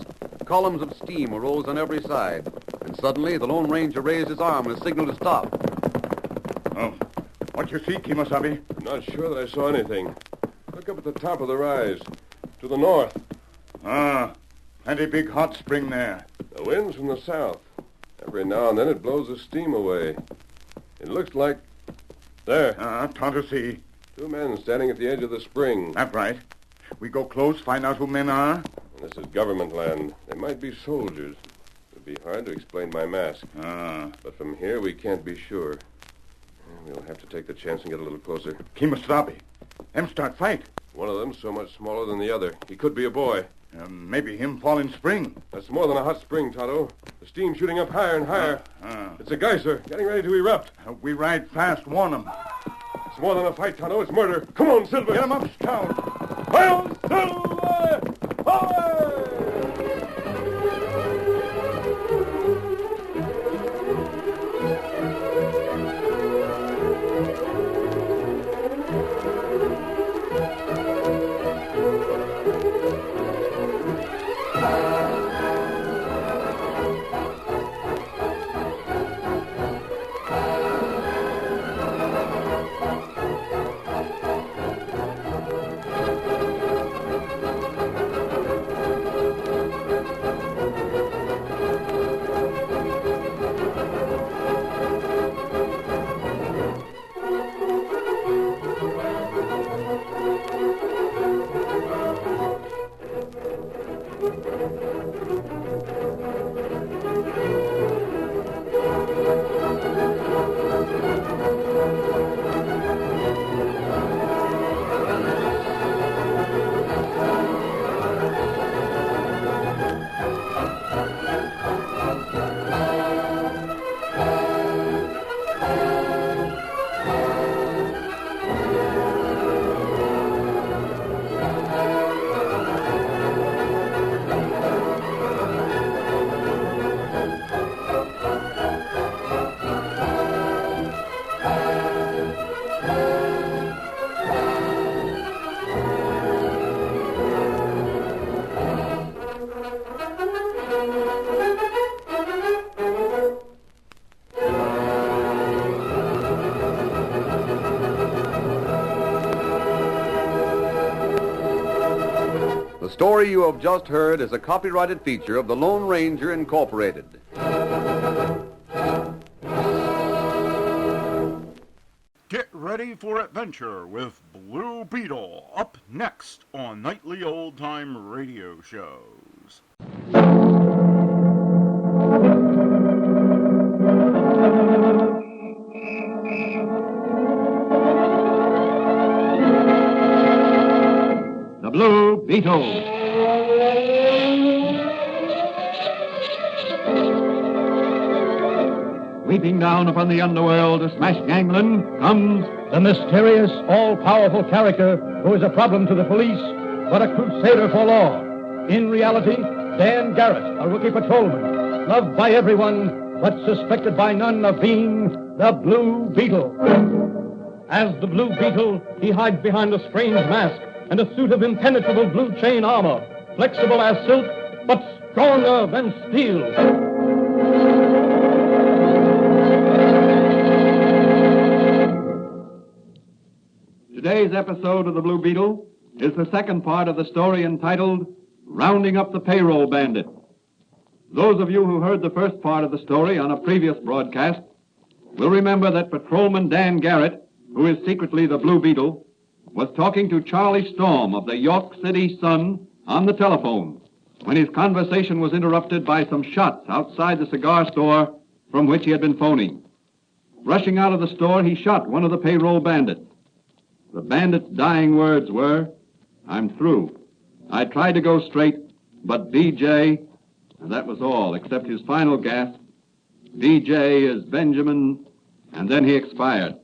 Columns of steam arose on every side, and suddenly the Lone Ranger raised his arm as a signal to stop. Oh, what you see, Kemosabe? I'm not sure that I saw anything. Look up at the top of the rise. To the north. Ah, plenty big hot spring there. The wind's from the south. Every now and then it blows the steam away. It looks like... There. Tonto see. Two men standing at the edge of the spring. That's right. We go close, find out who men are. This is government land. They might be soldiers. It would be hard to explain my mask. But from here, we can't be sure. We'll have to take the chance and get a little closer. Kemosabe. Them start fight. One of them so much smaller than the other. He could be a boy. Maybe him fall in spring. That's more than a hot spring, Tonto. The steam's shooting up higher and higher. It's a geyser, getting ready to erupt. We ride fast, warn them. It's more than a fight, Tonto. It's murder. Come on, Silver. Get him up, Scout. Hail, Silver! Away! The story you have just heard is a copyrighted feature of the Lone Ranger Incorporated. Get ready for adventure with Blue Beetle up next on Nightly Old Time Radio Shows. The Blue Beetle. Sweeping down upon the underworld to smash gangland comes the mysterious, all-powerful character who is a problem to the police, but a crusader for law. In reality, Dan Garrett, a rookie patrolman, loved by everyone, but suspected by none of being the Blue Beetle. As the Blue Beetle, he hides behind a strange mask and a suit of impenetrable blue chain armor, flexible as silk, but stronger than steel. Today's episode of The Blue Beetle is the second part of the story entitled Rounding Up the Payroll Bandit. Those of you who heard the first part of the story on a previous broadcast will remember that Patrolman Dan Garrett, who is secretly the Blue Beetle, was talking to Charlie Storm of the York City Sun on the telephone when his conversation was interrupted by some shots outside the cigar store from which he had been phoning. Rushing out of the store, he shot one of the payroll bandits. The bandit's dying words were, "I'm through. I tried to go straight, but BJ," and that was all, except his final gasp, "BJ is Benjamin," and then he expired.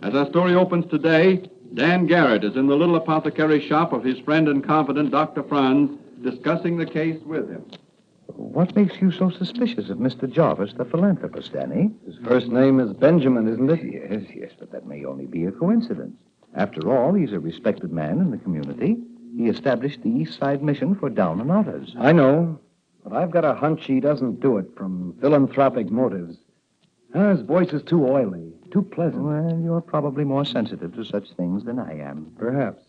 As our story opens today, Dan Garrett is in the little apothecary shop of his friend and confidant, Dr. Franz, discussing the case with him. What makes you so suspicious of Mr. Jarvis, the philanthropist, Danny? His first name is Benjamin, isn't it? Yes, but that may only be a coincidence. After all, he's a respected man in the community. He established the East Side Mission for down and outers. I know, but I've got a hunch he doesn't do it from philanthropic motives. His voice is too oily, too pleasant. Well, you're probably more sensitive to such things than I am. Perhaps.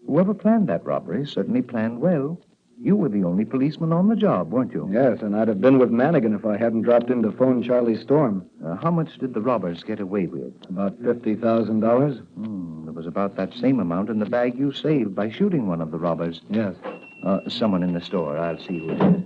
Whoever planned that robbery certainly planned well. You were the only policeman on the job, weren't you? Yes, and I'd have been with Manigan if I hadn't dropped in to phone Charlie Storm. How much did the robbers get away with? About $50,000. There was about that same amount in the bag you saved by shooting one of the robbers. Yes. Someone in the store. I'll see who it is.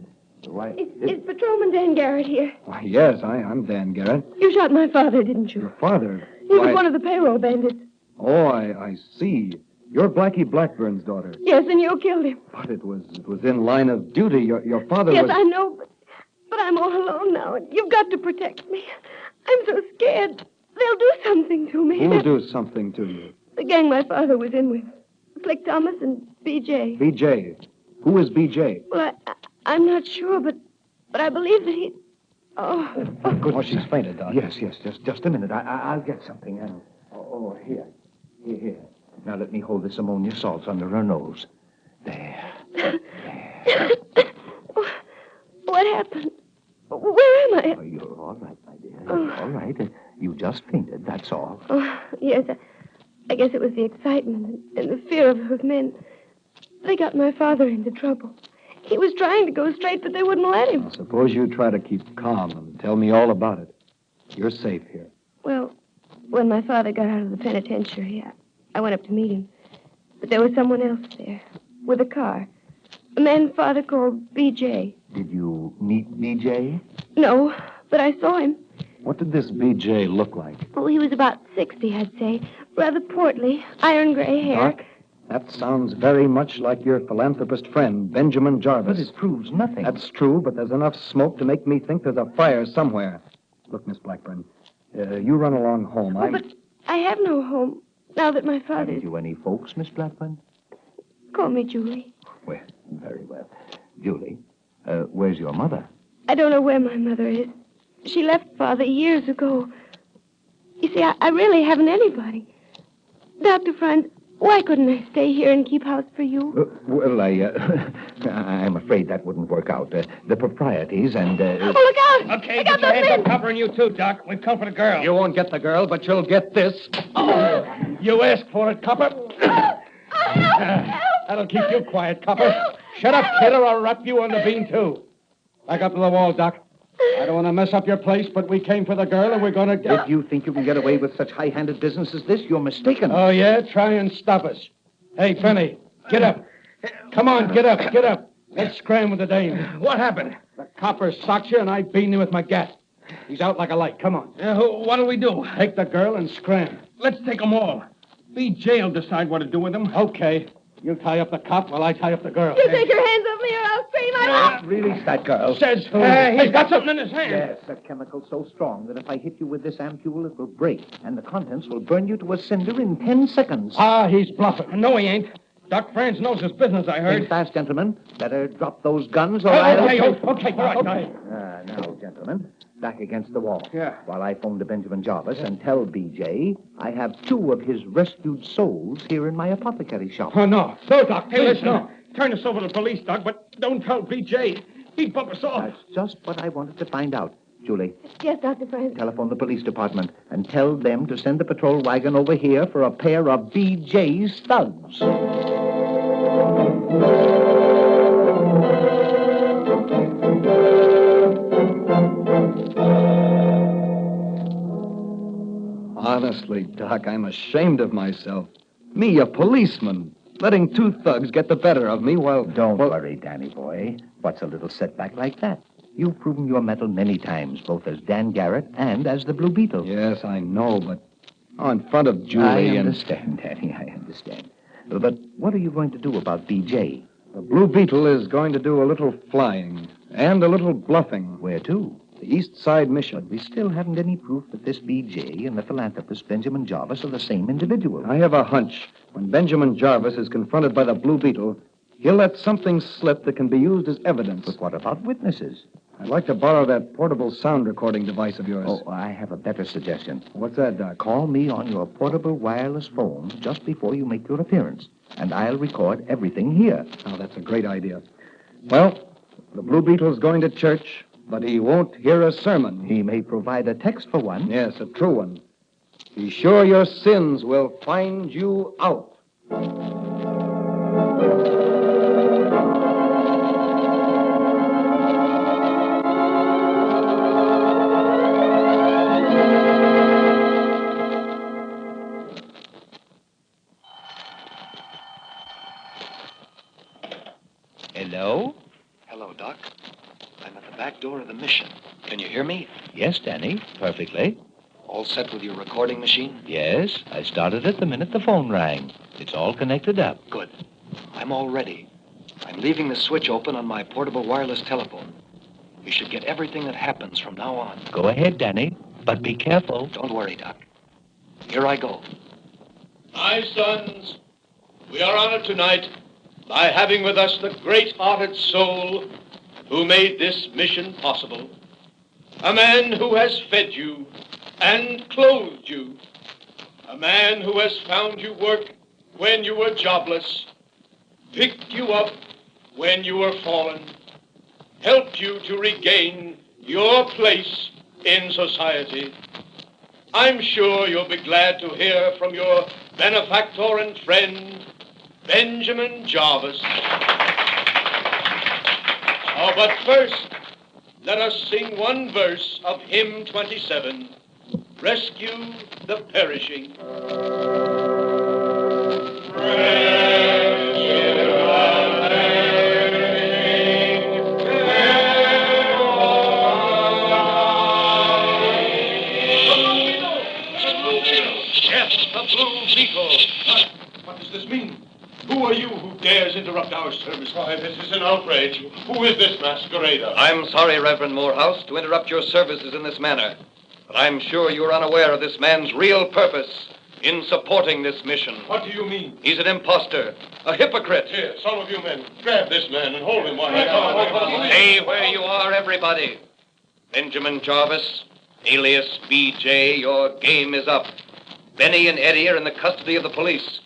Why? Is Patrolman Dan Garrett here? Why, yes, I'm Dan Garrett. You shot my father, didn't you? Your father? He was one of the payroll bandits. Oh, I see. You're Blackie Blackburn's daughter. Yes, and you killed him. But it was in line of duty. Your father yes, was... I know, but I'm all alone now, and you've got to protect me. I'm so scared. They'll do something to me. Who'll do something to you? The gang my father was in with. Slick Thomas and B.J. B.J.? Who is B.J.? Well, I'm not sure, but I believe that he... Oh, goodness. Oh, she's fainted, Doc. Yes, just a minute. I'll get something. Here. Now let me hold this ammonia salts under her nose. There. What happened? Where am I? Oh, you're all right, my dear. You're all right. You just fainted, that's all. Oh, yes. I guess it was the excitement and the fear of those men. They got my father into trouble. He was trying to go straight, but they wouldn't let him. Well, suppose you try to keep calm and tell me all about it. You're safe here. Well, when my father got out of the penitentiary, I went up to meet him. But there was someone else there, with a car. A man Father called B.J. Did you meet B.J.? No, but I saw him. What did this B.J. look like? Oh, he was about 60, I'd say. Rather portly, iron gray hair. Doc, that sounds very much like your philanthropist friend, Benjamin Jarvis. But it proves nothing. That's true, but there's enough smoke to make me think there's a fire somewhere. Look, Miss Blackburn, you run along home. Oh, but I have no home now that my father's... Haven't you any folks, Miss Blackburn? Call me Julie. Well, very well. Julie, where's your mother? I don't know where my mother is. She left Father years ago. You see, I really haven't anybody. Dr. Franz, why couldn't I stay here and keep house for you? Well, I'm afraid that wouldn't work out. The proprieties and... Oh, look out! Okay, look get out, your hands men! up, covering you too, Doc. We've come for the girl. You won't get the girl, but you'll get this. Oh, you asked for it, copper. That'll keep you quiet, copper. Shut up, kid, or I'll wrap you on the bean, too. Back up to the wall, Doc. I don't want to mess up your place, but we came for the girl, and we're going to get... If you think you can get away with such high-handed business as this, you're mistaken. Oh, yeah? Try and stop us. Hey, Penny, get up. Come on, get up, get up. Let's scram with the dame. What happened? The copper socked you, and I beat him with my gat. He's out like a light. Come on. What'll we do? Take the girl and scram. Let's take them all. B.J. will decide what to do with them. Okay. You tie up the cop while I tie up the girl. You take your hands off me or I'll scream. I won't. Release that girl. Says who? He's got something in his hand. Yes, a chemical so strong that if I hit you with this ampule, it will break, and the contents will burn you to a cinder in 10 seconds. Ah, he's bluffing. No, he ain't. Doc Franz knows his business, I heard. Think fast, gentlemen. Better drop those guns or I'll... Okay, all right. Now, gentlemen, back against the wall. Yeah. While I phone to Benjamin Jarvis and tell B.J. I have 2 of his rescued souls here in my apothecary shop. Oh, no. No, Doc, Hey, listen. No. Turn us over to the police, Doc, but don't tell B.J. He'd bump us off. That's just what I wanted to find out. Julie, Yes, Dr. Franz. telephone the police department and tell them to send the patrol wagon over here for a pair of B.J.'s thugs. Honestly, Doc, I'm ashamed of myself. Me, a policeman, letting 2 thugs get the better of me while... Don't worry, Danny boy. What's a little setback like that? You've proven your mettle many times, both as Dan Garrett and as the Blue Beetle. Yes, I know, but in front of Julie I understand, Danny, I understand. But what are you going to do about B.J.? The Blue Beetle is going to do a little flying and a little bluffing. Where to? The East Side Mission. But we still haven't any proof that this B.J. and the philanthropist Benjamin Jarvis are the same individual. I have a hunch. When Benjamin Jarvis is confronted by the Blue Beetle, he'll let something slip that can be used as evidence. But what about witnesses? I'd like to borrow that portable sound recording device of yours. Oh, I have a better suggestion. What's that, Doc? Call me on your portable wireless phone just before you make your appearance, and I'll record everything here. Oh, that's a great idea. Well, the Blue Beetle's going to church, but he won't hear a sermon. He may provide a text for one. Yes, a true one. Be sure your sins will find you out. Hello? Hello, Doc. I'm at the back door of the mission. Can you hear me? Yes, Danny, perfectly. All set with your recording machine? Yes, I started it the minute the phone rang. It's all connected up. Good. I'm all ready. I'm leaving the switch open on my portable wireless telephone. You should get everything that happens from now on. Go ahead, Danny, but be careful. Don't worry, Doc. Here I go. My sons, we are honored tonight by having with us the great-hearted soul who made this mission possible. A man who has fed you and clothed you. A man who has found you work when you were jobless, picked you up when you were fallen, helped you to regain your place in society. I'm sure you'll be glad to hear from your benefactor and friend, Benjamin Jarvis. Oh, but first, let us sing one verse of hymn 27, Rescue the Perishing. Rescue the perishing. interrupt our service. Why, this is an outrage. Who is this masquerader? I'm sorry, Reverend Morehouse, to interrupt your services in this manner. But I'm sure you're unaware of this man's real purpose in supporting this mission. What do you mean? He's an imposter, a hypocrite. Here, some of you men, grab this man and hold him while I... Stay where you are, everybody. Benjamin Jarvis, alias B.J., your game is up. Benny and Eddie are in the custody of the police.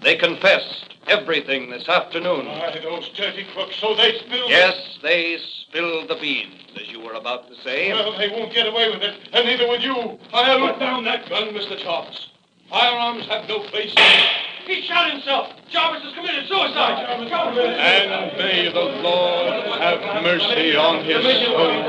They confessed everything this afternoon. Why, those dirty crooks, so they spilled... Yes, they spilled the beans, as you were about to say. Well, they won't get away with it, and neither will you. I'll put down that gun, Mr. Jarvis. Firearms have no place in it. He shot himself. Jarvis has committed suicide. And may the Lord have mercy on his soul.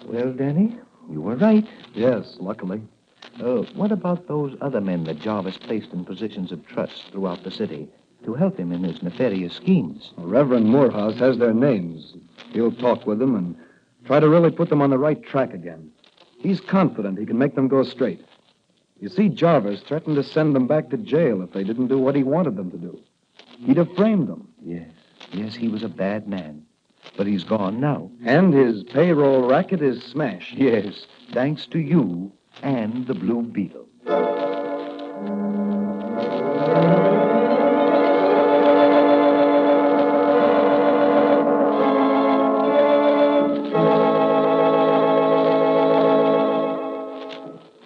Well, Danny, you were right. Yes, luckily. What about those other men that Jarvis placed in positions of trust throughout the city to help him in his nefarious schemes? Reverend Morehouse has their names. He'll talk with them and try to really put them on the right track again. He's confident he can make them go straight. You see, Jarvis threatened to send them back to jail if they didn't do what he wanted them to do. He'd have framed them. Yes, he was a bad man. But he's gone now. And his payroll racket is smashed. Yes, thanks to you and the Blue Beetle. The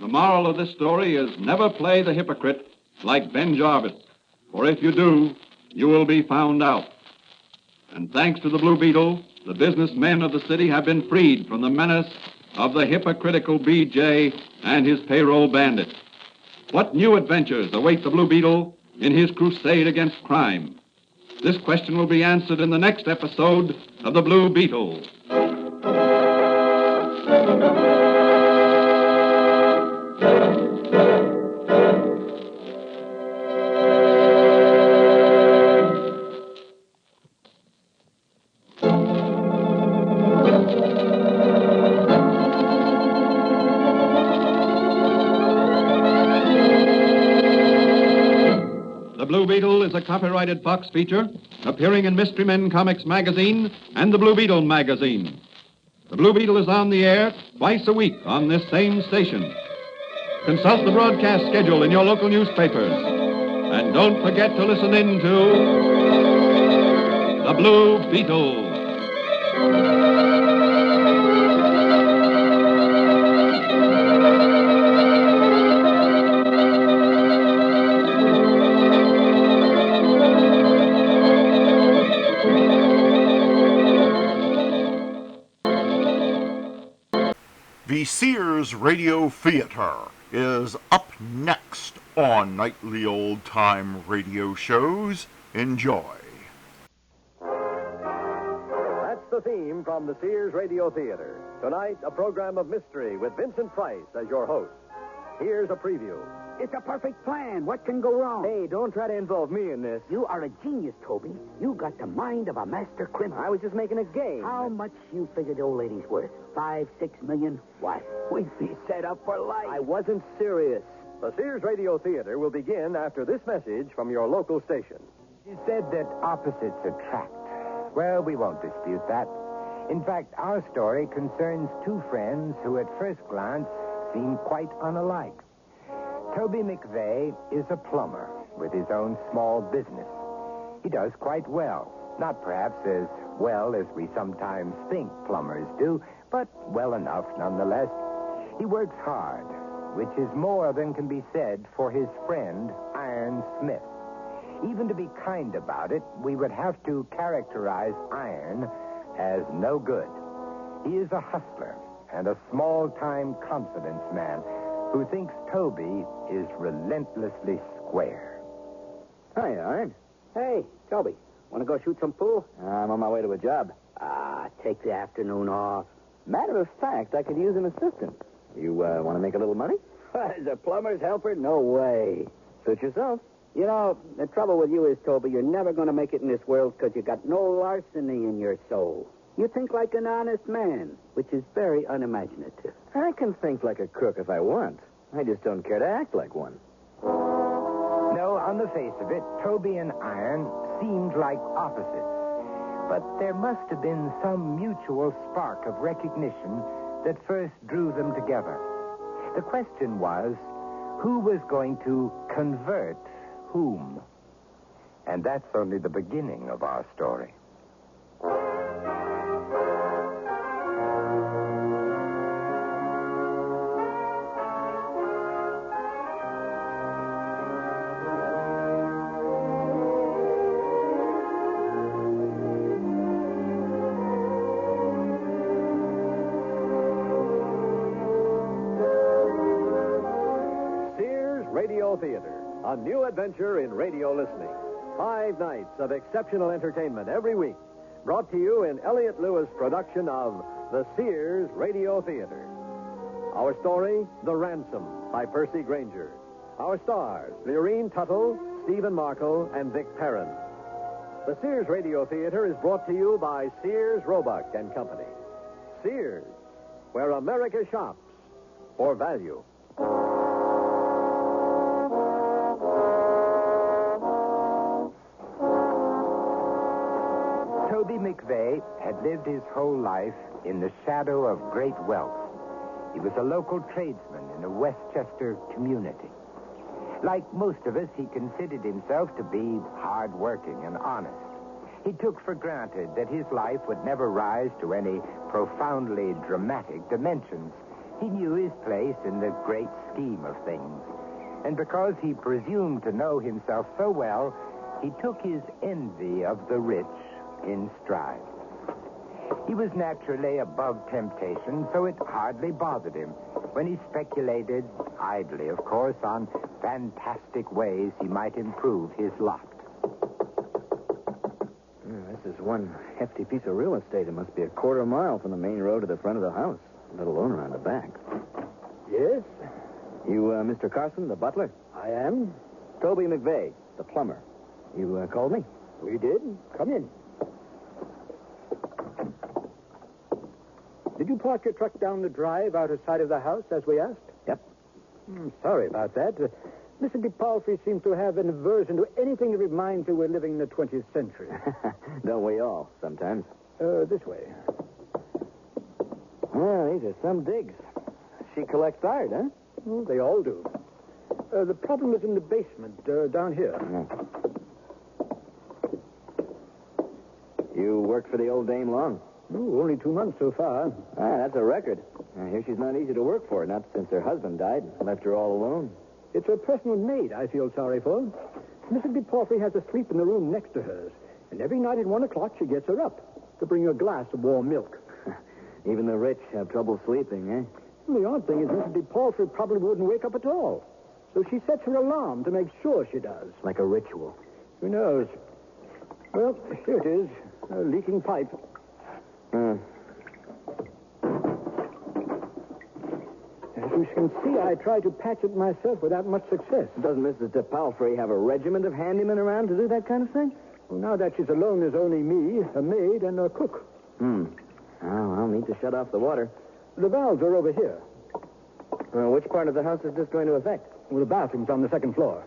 moral of this story is never play the hypocrite like Ben Jarvis, for if you do, you will be found out. And thanks to the Blue Beetle, the businessmen of the city have been freed from the menace of the hypocritical B.J. and his payroll bandit. What new adventures await the Blue Beetle in his crusade against crime? This question will be answered in the next episode of The Blue Beetle. Is a copyrighted Fox feature appearing in Mystery Men Comics magazine and the Blue Beetle magazine. The Blue Beetle is on the air twice a week on this same station. Consult the broadcast schedule in your local newspapers. And don't forget to listen in to The Blue Beetle. The Sears Radio Theater is up next on Nightly Old Time Radio Shows. Enjoy. That's the theme from the Sears Radio Theater. Tonight, a program of mystery with Vincent Price as your host. Here's a preview. It's a perfect plan. What can go wrong? Hey, don't try to involve me in this. You are a genius, Toby. You got the mind of a master criminal. I was just making a game. How much you figure the old lady's worth? 5, 6 million? What? We'd be set up for life. I wasn't serious. The Sears Radio Theater will begin after this message from your local station. You said that opposites attract. Well, we won't dispute that. In fact, our story concerns two friends who at first glance seem quite unalike. Toby McVeigh is a plumber with his own small business. He does quite well. Not perhaps as well as we sometimes think plumbers do, but well enough nonetheless. He works hard, which is more than can be said for his friend, Iron Smith. Even to be kind about it, we would have to characterize Iron as no good. He is a hustler and a small-time confidence man who thinks Toby is relentlessly square. Hi, Iron. Hey, Toby. Want to go shoot some pool? I'm on my way to a job. Take the afternoon off. Matter of fact, I could use an assistant. You want to make a little money? As a plumber's helper? No way. Suit yourself. You know, the trouble with you is, Toby, you're never going to make it in this world because you got no larceny in your soul. You think like an honest man, which is very unimaginative. I can think like a crook if I want. I just don't care to act like one. No, on the face of it, Toby and Iron seemed like opposites. But there must have been some mutual spark of recognition that first drew them together. The question was, who was going to convert whom? And that's only the beginning of our story. Theater, a new adventure in radio listening. 5 nights of exceptional entertainment every week, brought to you in Elliott Lewis' production of the Sears Radio Theater. Our story, The Ransom, by Percy Granger. Our stars, Lurene Tuttle, Stephen Markle, and Vic Perrin. The Sears Radio Theater is brought to you by Sears, Roebuck and Company. Sears, where America shops for value. Toby McVeigh had lived his whole life in the shadow of great wealth. He was a local tradesman in a Westchester community. Like most of us, he considered himself to be hard-working and honest. He took for granted that his life would never rise to any profoundly dramatic dimensions. He knew his place in the great scheme of things. And because he presumed to know himself so well, he took his envy of the rich in stride. He was naturally above temptation, so it hardly bothered him when he speculated, idly of course, on fantastic ways he might improve his lot. This is one hefty piece of real estate. It must be a quarter mile from the main road to the front of the house, let alone around the back. Yes? You, Mr. Carson, the butler? I am. Toby McVeigh, the plumber. You called me? We did. Come in. Did you park your truck down the drive out of sight of the house, as we asked? Yep. Sorry about that. Mr. DePalfrey seems to have an aversion to anything that reminds you we're living in the 20th century. Don't we all, sometimes? This way. Well, these are some digs. She collects iron, huh? Well, they all do. The problem is in the basement, down here. You worked for the old dame long? Oh, only 2 months so far. That's a record. I hear she's not easy to work for, not since her husband died and left her all alone. It's her personal maid I feel sorry for. Mrs. DePalfrey has to sleep in the room next to hers, and every night at 1 o'clock she gets her up to bring her a glass of warm milk. Even the rich have trouble sleeping, eh? The odd thing is Mrs. DePalfrey probably wouldn't wake up at all. So she sets her alarm to make sure she does. Like a ritual. Who knows? Well, here it is. A leaking pipe. As you can see, I tried to patch it myself without much success. Doesn't Mrs. DePalfrey have a regiment of handymen around to do that kind of thing? Well, now that she's alone, there's only me, a maid, and a cook. Oh, I'll need to shut off the water. The valves are over here. Which part of the house is this going to affect? Well, the bathroom's on the 2nd floor.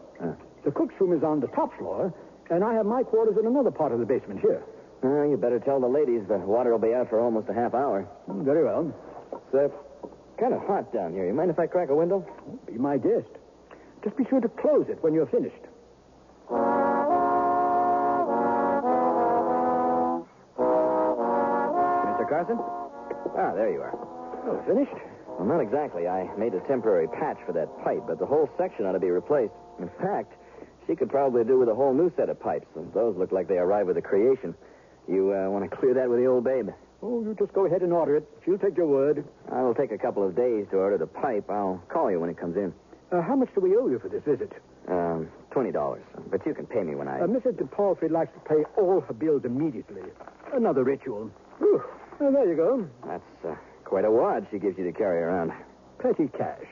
The cook's room is on the top floor, and I have my quarters in another part of the basement here. You better tell the ladies the water will be out for almost a half hour. Very well. It's kind of hot down here. You mind if I crack a window? Be my guest. Just be sure to close it when you're finished. Mr. Carson? There you are. Oh, finished? Well, not exactly. I made a temporary patch for that pipe, but the whole section ought to be replaced. In fact, she could probably do with a whole new set of pipes. Those look like they arrived with the creation. You want to clear that with the old babe? Oh, you just go ahead and order it. She'll take your word. It'll take a couple of days to order the pipe. I'll call you when it comes in. How much do we owe you for this visit? $20. But you can pay me when I... Mrs. DePalfrey likes to pay all her bills immediately. Another ritual. Whew. There you go. That's quite a wad she gives you to carry around. Petty cash.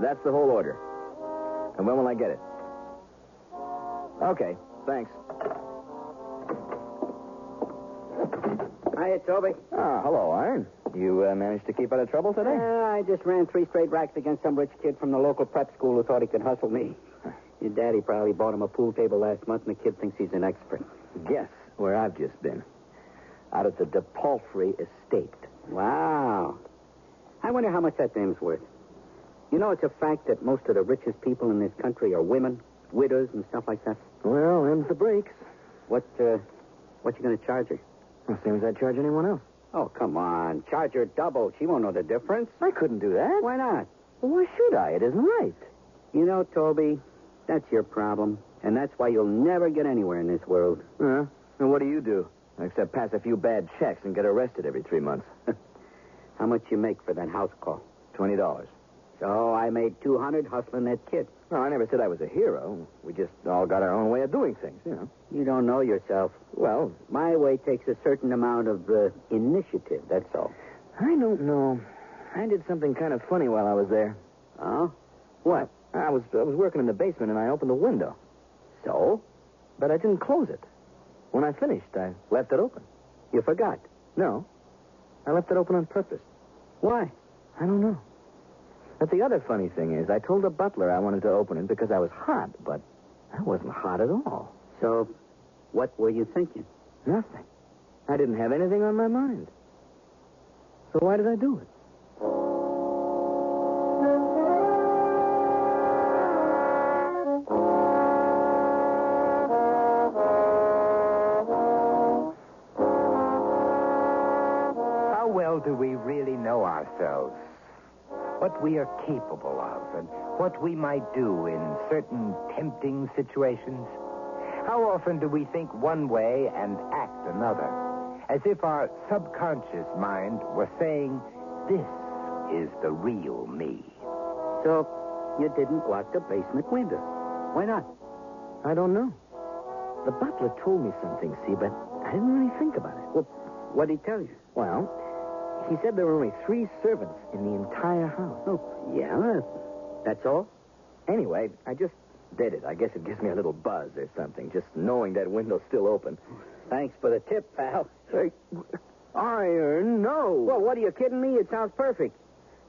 That's the whole order. And when will I get it? Okay, thanks. Hiya, Toby. Ah, hello, Iron. You managed to keep out of trouble today? I just ran 3 straight racks against some rich kid from the local prep school who thought he could hustle me. Your daddy probably bought him a pool table last month, and the kid thinks he's an expert. Guess where I've just been. Out at the DePalfrey estate. Wow. I wonder how much that name's worth. You know, it's a fact that most of the richest people in this country are women, widows, and stuff like that. Well, them's the breaks. What you going to charge her? The same as I'd charge anyone else. Oh, come on. Charge her double. She won't know the difference. I couldn't do that. Why not? Well, why should I? It isn't right. You know, Toby, that's your problem. And that's why you'll never get anywhere in this world. And what do you do? Except pass a few bad checks and get arrested every 3 months. How much you make for that house call? $20. So I made $200 hustling that kid. No, I never said I was a hero. We just all got our own way of doing things, you know. You don't know yourself. Well, my way takes a certain amount of initiative, that's all. I don't know. I did something kind of funny while I was there. Oh? What? I was working in the basement, and I opened the window. So? But I didn't close it. When I finished, I left it open. You forgot? No. I left it open on purpose. Why? I don't know. But the other funny thing is, I told the butler I wanted to open it because I was hot, but I wasn't hot at all. So, what were you thinking? Nothing. I didn't have anything on my mind. So why did I do it? How well do we really know ourselves? What we are capable of and what we might do in certain tempting situations? How often do we think one way and act another, as if our subconscious mind were saying, this is the real me? So, you didn't lock the basement window. Why not? I don't know. The butler told me something, see, but I didn't really think about it. Well, what did he tell you? Well, he said there were only 3 servants in the entire house. Oh, yeah? That's all? Anyway, I just did it. I guess it gives me a little buzz or something, just knowing that window's still open. Thanks for the tip, pal. Hey, Iron, no. Well, what are you kidding me? It sounds perfect.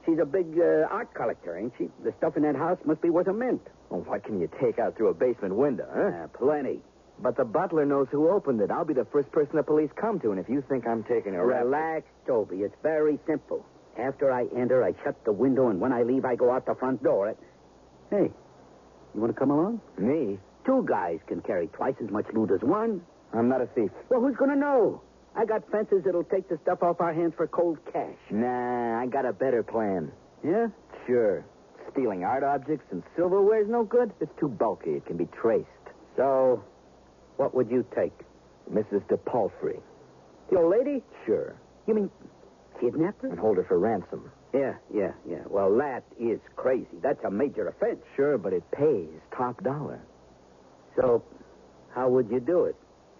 She's a big art collector, ain't she? The stuff in that house must be worth a mint. Well, what can you take out through a basement window, huh? Plenty. But the butler knows who opened it. I'll be the first person the police come to, and if you think I'm taking a rap... Relax, Toby. It's very simple. After I enter, I shut the window, and when I leave, I go out the front door. Hey, you want to come along? Me? 2 guys can carry twice as much loot as one. I'm not a thief. Well, who's going to know? I got fences that'll take the stuff off our hands for cold cash. Nah, I got a better plan. Yeah? Sure. Stealing art objects and silverware's no good. It's too bulky. It can be traced. So, what would you take? Mrs. DePalfrey. The old lady? Sure. You mean kidnap her? And hold her for ransom. Yeah. Well, that is crazy. That's a major offense. Sure, but it pays top dollar. So, how would you do it?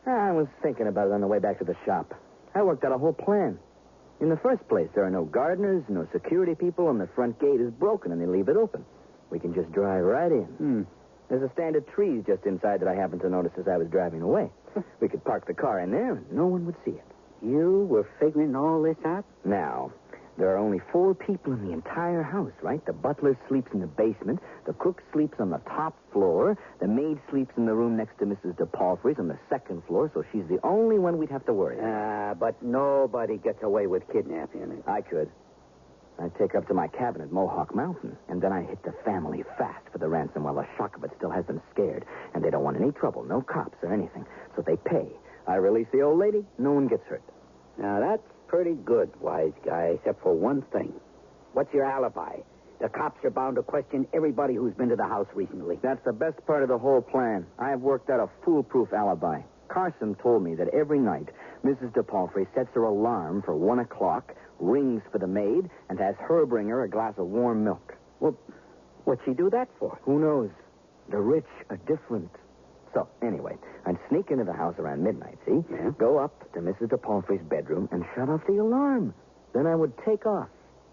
I was thinking about it on the way back to the shop. I worked out a whole plan. In the first place, there are no gardeners, no security people, and the front gate is broken, and they leave it open. We can just drive right in. There's a stand of trees just inside that I happened to notice as I was driving away. We could park the car in there, and no one would see it. You were figuring all this out? Now, there are only 4 people in the entire house, right? The butler sleeps in the basement. The cook sleeps on the top floor. The maid sleeps in the room next to Mrs. DePalfrey's on the 2nd floor, so she's the only one we'd have to worry about. But nobody gets away with kidnapping. I could. I'd take her up to my cabin at Mohawk Mountain, and then I'd hit the family fast for the ransom while the shock of it still has them scared. And they don't want any trouble, no cops or anything. So they pay. I release the old lady, no one gets hurt. Now, that's pretty good, wise guy, except for one thing. What's your alibi? The cops are bound to question everybody who's been to the house recently. That's the best part of the whole plan. I've worked out a foolproof alibi. Carson told me that every night, Mrs. DePalfrey sets her alarm for 1 o'clock, rings for the maid, and has her bring her a glass of warm milk. Well, what'd she do that for? Who knows? The rich are different. So, anyway, I'd sneak into the house around midnight, see? Yeah. Go up to Mrs. DePalfrey's bedroom and shut off the alarm. Then I would take off.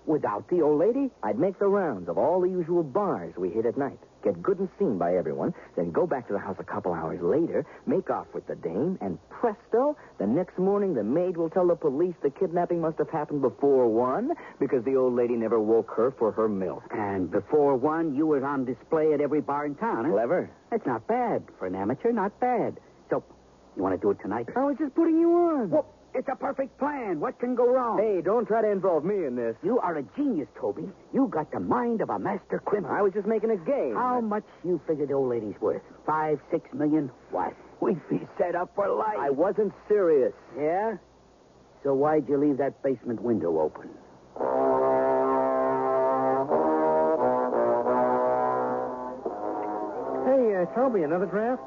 Without the old lady, I'd make the rounds of all the usual bars we hit at night. Get good and seen by everyone, then go back to the house a couple hours later, make off with the dame, and presto, the next morning the maid will tell the police the kidnapping must have happened before 1 because the old lady never woke her for her milk. And before 1, you was on display at every bar in town, huh? Clever. That's not bad. For an amateur, not bad. So, you want to do it tonight? I was just putting you on. Well, it's a perfect plan. What can go wrong? Hey, don't try to involve me in this. You are a genius, Toby. You got the mind of a master criminal. I was just making a game. How much you figure the old lady's worth? 5, 6 million? What? We'd be set up for life. I wasn't serious. Yeah? So why'd you leave that basement window open? Hey, Toby, another draft?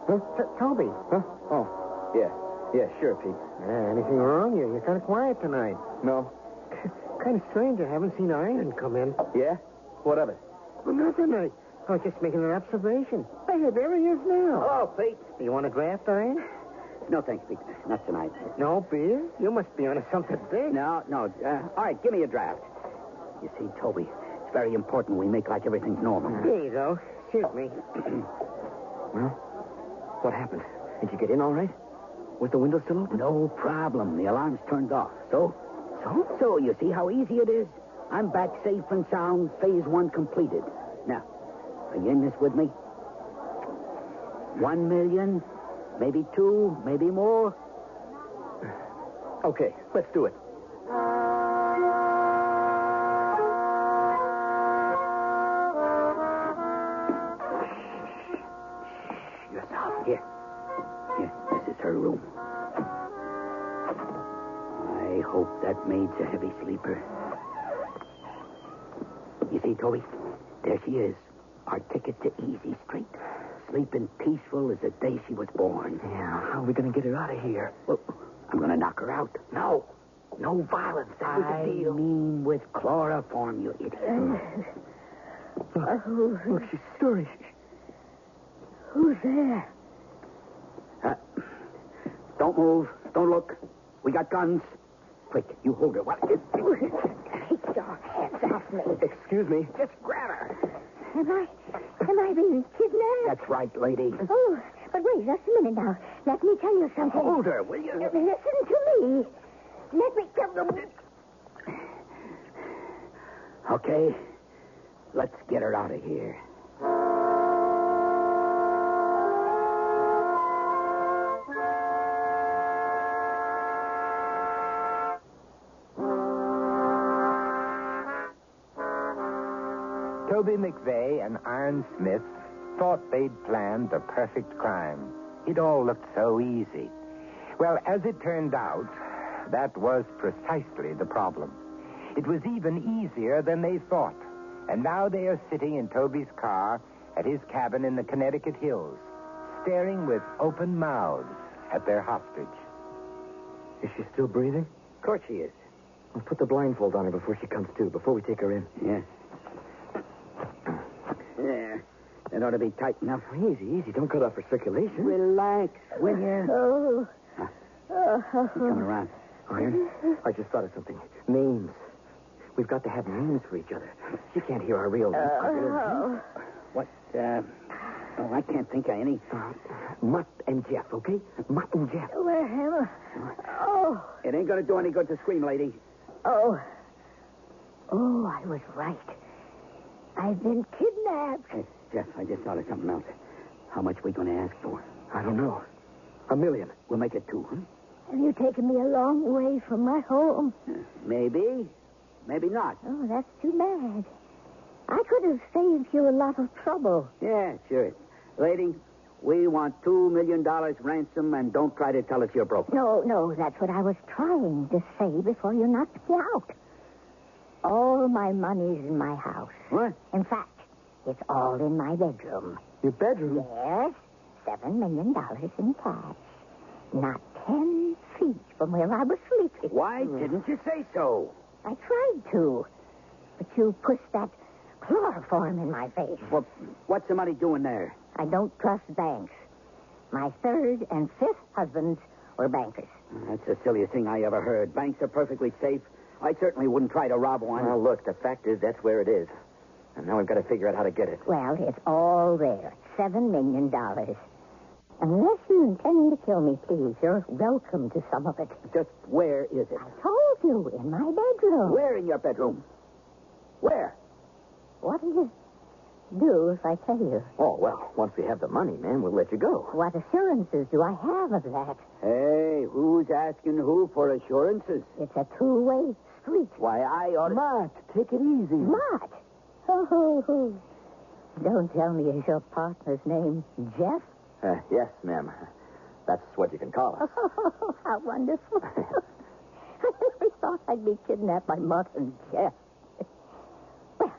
Huh? Toby. Huh? Oh, yeah. Yeah, sure, Pete. Anything wrong? You're kind of quiet tonight. No. Kind of strange. I haven't seen Iron come in. Yeah? What of it? Well, nothing. I was just making an observation. Hey, there he is now. Hello, Pete. You want a draft, Iron? No, thanks, Pete. Not tonight. No beer? You must be on something big. No. All right, give me a draft. You see, Toby, it's very important we make like everything's normal. Here you go. Excuse me. Well, what happened? Did you get in all right? Was the window still open? No problem. The alarm's turned off. So, you see how easy it is? I'm back safe and sound, phase 1 completed. Now, are you in this with me? 1 million, maybe 2, maybe more. Okay, let's do it. Yourself. Here, this is her room. I hope that maid's a heavy sleeper. You see, Toby? There she is. Our ticket to Easy Street. Sleeping peaceful as the day she was born. Yeah, how are we going to get her out of here? Well, I'm going to knock her out. No violence. That was the deal. I mean with chloroform, you idiot. Look, she's stirring. Who's there? Don't move. Don't look. We got guns. Quick, you hold her. What? Take your hands off me. Excuse me. Just grab her. Am I being kidnapped? That's right, lady. Oh, but wait just a minute now. Let me tell you something. Hold her, will you? Listen to me. Let me tell them. Okay. Let's get her out of here. Toby McVeigh and Iron Smith thought they'd planned the perfect crime. It all looked so easy. Well, as it turned out, that was precisely the problem. It was even easier than they thought. And now they are sitting in Toby's car at his cabin in the Connecticut hills, staring with open mouths at their hostage. Is she still breathing? Of course she is. Let's put the blindfold on her before she comes to, before we take her in. Yeah. There. That ought to be tight enough. Easy. Don't cut off her circulation. Relax, will you? Oh. She's coming around. Iron, I just thought of something. Names. We've got to have names for each other. She can't hear our real names. What, Oh, I can't think of any. Mutt and Jeff, okay? Mutt and Jeff. Well, oh. It ain't going to do any good to scream, lady. Oh, I was right. I've been kidnapped. Hey, Jeff, I just thought of something else. How much we going to ask for? I don't know. $1 million. We'll make it 2, huh? Have you taken me a long way from my home? Maybe. Maybe not. Oh, that's too bad. I could have saved you a lot of trouble. Yeah, sure. Lady, we want $2 million ransom, and don't try to tell us you're broke. No, that's what I was trying to say before you knocked me out. All my money's in my house. What? In fact, it's all in my bedroom. Your bedroom? Yes. $7 million in cash. Not 10 feet from where I was sleeping. Why didn't you say so? I tried to. But you pushed that chloroform in my face. Well, what's the money doing there? I don't trust banks. My 3rd and 5th husbands were bankers. That's the silliest thing I ever heard. Banks are perfectly safe. I certainly wouldn't try to rob one. Well, look, the fact is that's where it is. And now we've got to figure out how to get it. Well, it's all there. $7 million. Unless you're intending to kill me, please, you're welcome to some of it. Just where is it? I told you, in my bedroom. Where in your bedroom? Where? What will you do if I tell you? Oh, well, once we have the money, man, we'll let you go. What assurances do I have of that? Hey, who's asking who for assurances? It's a two-way street. Why, I ought to... Matt, take it easy. Matt? Oh. Don't tell me is your partner's name Jeff? Yes, ma'am. That's what you can call us. Oh, how wonderful. I never thought I'd be kidnapped by Mutt and Jeff. Well,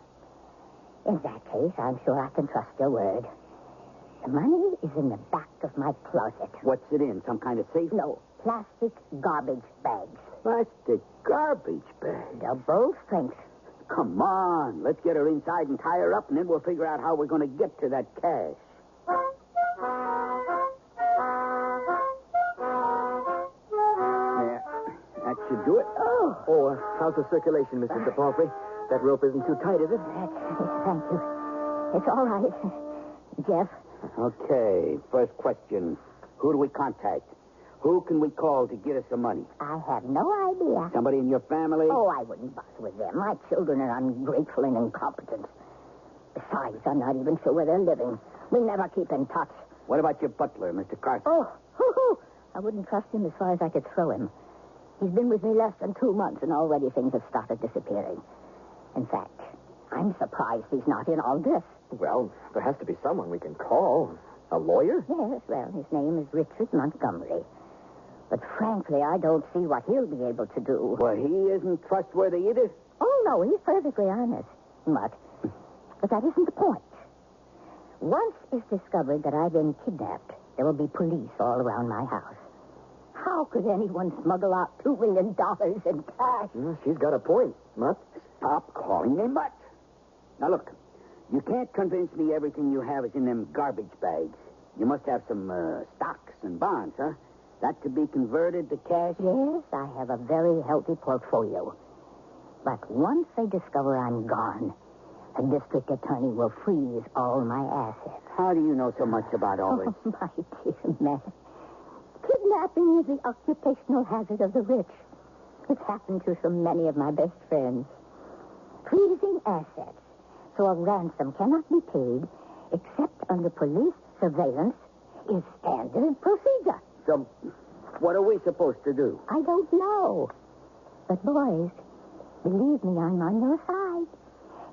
in that case, I'm sure I can trust your word. The money is in the back of my closet. What's it in? Some kind of safe? No, plastic garbage bags. Plastic garbage bags? Double strength. Come on. Let's get her inside and tie her up, and then we'll figure out how we're going to get to that cash. That should do it. Oh, how's the circulation, Mrs. DePalfrey? That rope isn't too tight, is it? Thank you. It's all right. Jeff? Okay, first question. Who do we contact? Who can we call to get us the money? I have no idea. Somebody in your family? Oh, I wouldn't bother with them. My children are ungrateful and incompetent. Besides, I'm not even sure where they're living. We never keep in touch. What about your butler, Mr. Crst? Oh, I wouldn't trust him as far as I could throw him. He's been with me less than 2 months, and already things have started disappearing. In fact, I'm surprised he's not in all this. Well, there has to be someone we can call. A lawyer? Yes, well, his name is Richard Montgomery. But frankly, I don't see what he'll be able to do. Well, he isn't trustworthy either? Oh, no, he's perfectly honest. But that isn't the point. Once it's discovered that I've been kidnapped, there will be police all around my house. How could anyone smuggle out $2 million in cash? She's got a point, Mutt. Stop calling me Mutt. Now, look, you can't convince me everything you have is in them garbage bags. You must have some stocks and bonds, huh? That could be converted to cash? Yes, I have a very healthy portfolio. But once they discover I'm gone, a district attorney will freeze all my assets. How do you know so much about all this? Oh, my dear man. Kidnapping is the occupational hazard of the rich. It's happened to so many of my best friends. Freezing assets so a ransom cannot be paid except under police surveillance is standard procedure. So, what are we supposed to do? I don't know. But, boys, believe me, I'm on your side.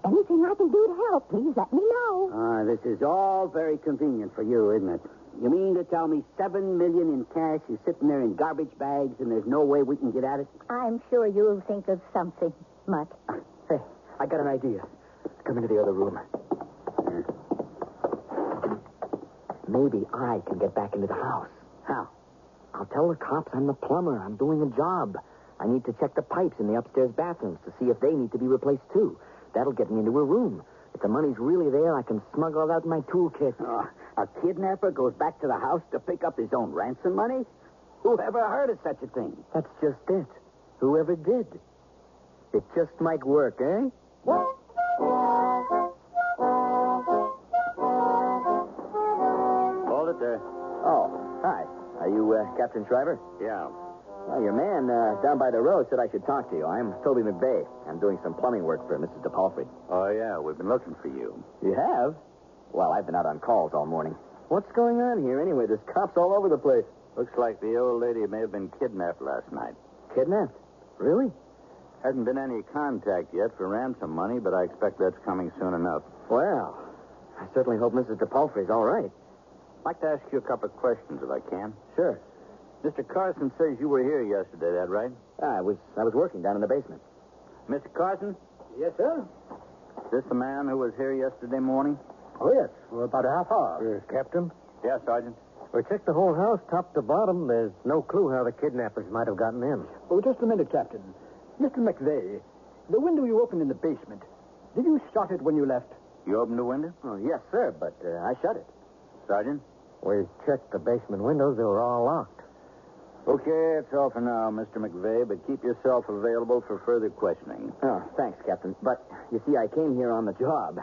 Anything I can do to help, please let me know. This is all very convenient for you, isn't it? You mean to tell me $7 million in cash is sitting there in garbage bags and there's no way we can get at it? I'm sure you'll think of something, Mutt. Hey, I got an idea. Come into the other room. Maybe I can get back into the house. How? I'll tell the cops I'm the plumber. I'm doing a job. I need to check the pipes in the upstairs bathrooms to see if they need to be replaced, too. That'll get me into a room. If the money's really there, I can smuggle it out in my toolkit. A kidnapper goes back to the house to pick up his own ransom money? Who ever heard of such a thing? That's just it. Whoever did. It just might work, eh? Hold it there. Oh, hi. Are you Captain Shriver? Yeah. Well, your man down by the road said I should talk to you. I'm Toby McVeigh. I'm doing some plumbing work for Mrs. DePalfrey. Oh, yeah. We've been looking for you. You have? Well, I've been out on calls all morning. What's going on here anyway? There's cops all over the place. Looks like the old lady may have been kidnapped last night. Kidnapped? Really? Hasn't been any contact yet for ransom money, but I expect that's coming soon enough. Well, I certainly hope Mrs. DePalfrey's all right. I'd like to ask you a couple of questions, if I can. Sure. Mr. Carson says you were here yesterday, that right? I was working down in the basement. Mr. Carson? Yes, sir? Is this the man who was here yesterday morning? Oh, yes. For about a half hour. Captain? Yes, Sergeant. We checked the whole house, top to bottom. There's no clue how the kidnappers might have gotten in. Oh, just a minute, Captain. Mr. McVeigh, the window you opened in the basement, did you shut it when you left? You opened the window? Oh, yes, sir, but I shut it. Sergeant? We checked the basement windows. They were all locked. Okay, that's all for now, Mr. McVeigh, but keep yourself available for further questioning. Oh, thanks, Captain. But, you see, I came here on the job.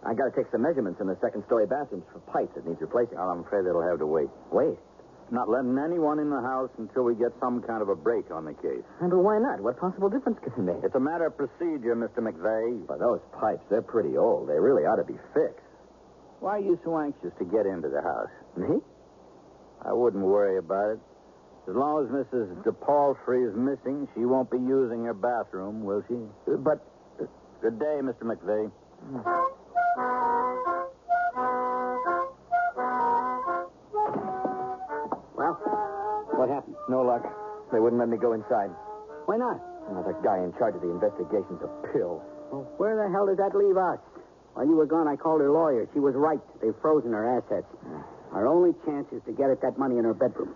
I got to take some measurements in the second-story bathrooms for pipes that needs replacing. Well, I'm afraid that'll have to wait. Wait? Not letting anyone in the house until we get some kind of a break on the case. But why not? What possible difference can it make? It's a matter of procedure, Mr. McVeigh. But those pipes, they're pretty old. They really ought to be fixed. Why are you so anxious to get into the house? Me? I wouldn't worry about it. As long as Mrs. DePaulfrey is missing, she won't be using her bathroom, will she? But... Good day, Mr. McVeigh. Well, what happened? No luck. They wouldn't let me go inside. Why not? The guy in charge of the investigation's a pill. Well, where the hell did that leave us? While you were gone, I called her lawyer. She was right. They've frozen her assets. Our only chance is to get at that money in her bedroom.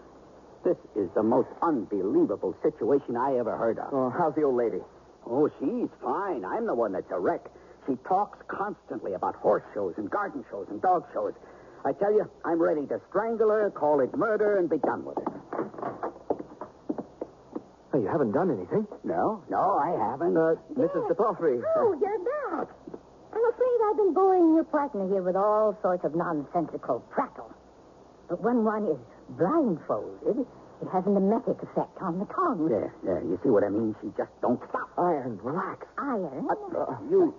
This is the most unbelievable situation I ever heard of. Oh, how's the old lady? Oh, she's fine. I'm the one that's a wreck. She talks constantly about horse shows and garden shows and dog shows. I tell you, I'm ready to strangle her, call it murder, and be done with it. Oh, you haven't done anything? No, I haven't. Mrs. DePaulfrey. Oh, you're back. I'm afraid I've been boring your partner here with all sorts of nonsensical prattle. But when one is blindfolded, it has an emetic effect on the tongue. There. You see what I mean? She just don't stop. Iron, relax. Iron? You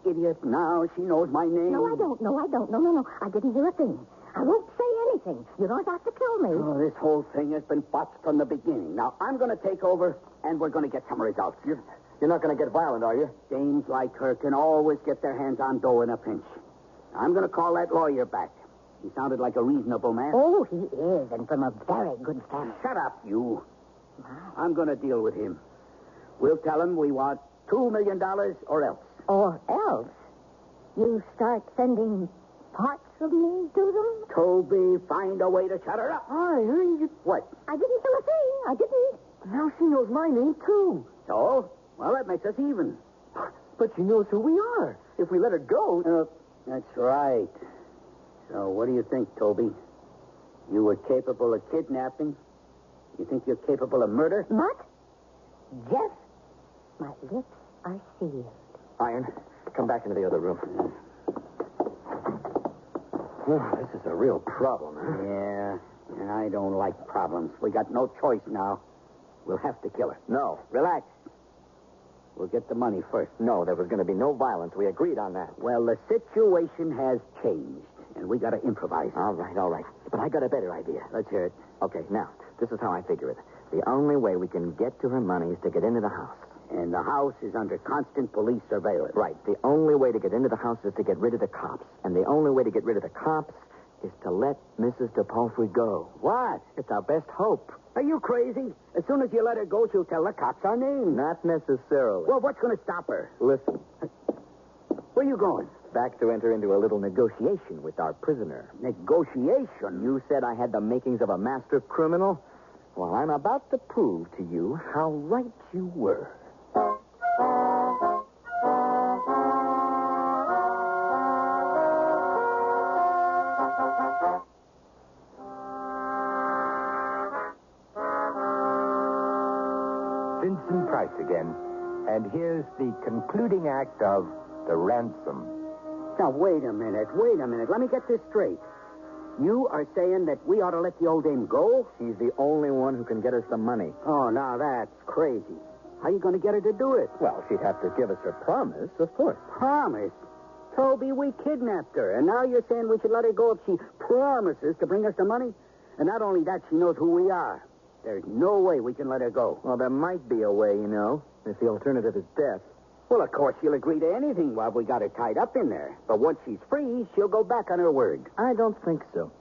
idiot. Now she knows my name. No, I don't. No. I didn't hear a thing. I won't say anything. You don't have to kill me. Oh, this whole thing has been botched from the beginning. Now, I'm going to take over, and we're going to get some results. You're not going to get violent, are you? Dames like her can always get their hands on dough in a pinch. I'm going to call that lawyer back. He sounded like a reasonable man. Oh, he is, and from a very good family. Shut up, you. I'm going to deal with him. We'll tell him we want $2 million or else. Or else? You start sending parts of me to them? Toby, find a way to shut her up. What? I didn't kill a thing. I didn't. Now she knows my name, too. So? Well, that makes us even. But she knows who we are. If we let her go... that's right. So, what do you think, Toby? You were capable of kidnapping? You think you're capable of murder? What? Jeff, my lips are sealed. Iron, come back into the other room. Oh, this is a real problem, huh? Yeah, and I don't like problems. We got no choice now. We'll have to kill her. No. Relax. We'll get the money first. No, there was going to be no violence. We agreed on that. Well, the situation has changed, and we got to improvise. All right. But I got a better idea. Let's hear it. Okay, now, this is how I figure it. The only way we can get to her money is to get into the house. And the house is under constant police surveillance. Right. The only way to get into the house is to get rid of the cops. And the only way to get rid of the cops is to let Mrs. DePaulfrey go. What? It's our best hope. Are you crazy? As soon as you let her go, she'll tell the cops our name. Not necessarily. Well, what's going to stop her? Listen. Where are you going? Back to enter into a little negotiation with our prisoner. Negotiation? You said I had the makings of a master criminal? Well, I'm about to prove to you how right you were. Vincent Price again. And here's the concluding act of The Ransom. Now, wait a minute. Let me get this straight. You are saying that we ought to let the old dame go? She's the only one who can get us the money. Oh, now that's crazy. How are you going to get her to do it? Well, she'd have to give us her promise, of course. Promise? Toby, we kidnapped her, and now you're saying we should let her go if she promises to bring us the money? And not only that, she knows who we are. There's no way we can let her go. Well, there might be a way, you know, if the alternative is death. Well, of course, she'll agree to anything while we got her tied up in there. But once she's free, she'll go back on her word. I don't think so.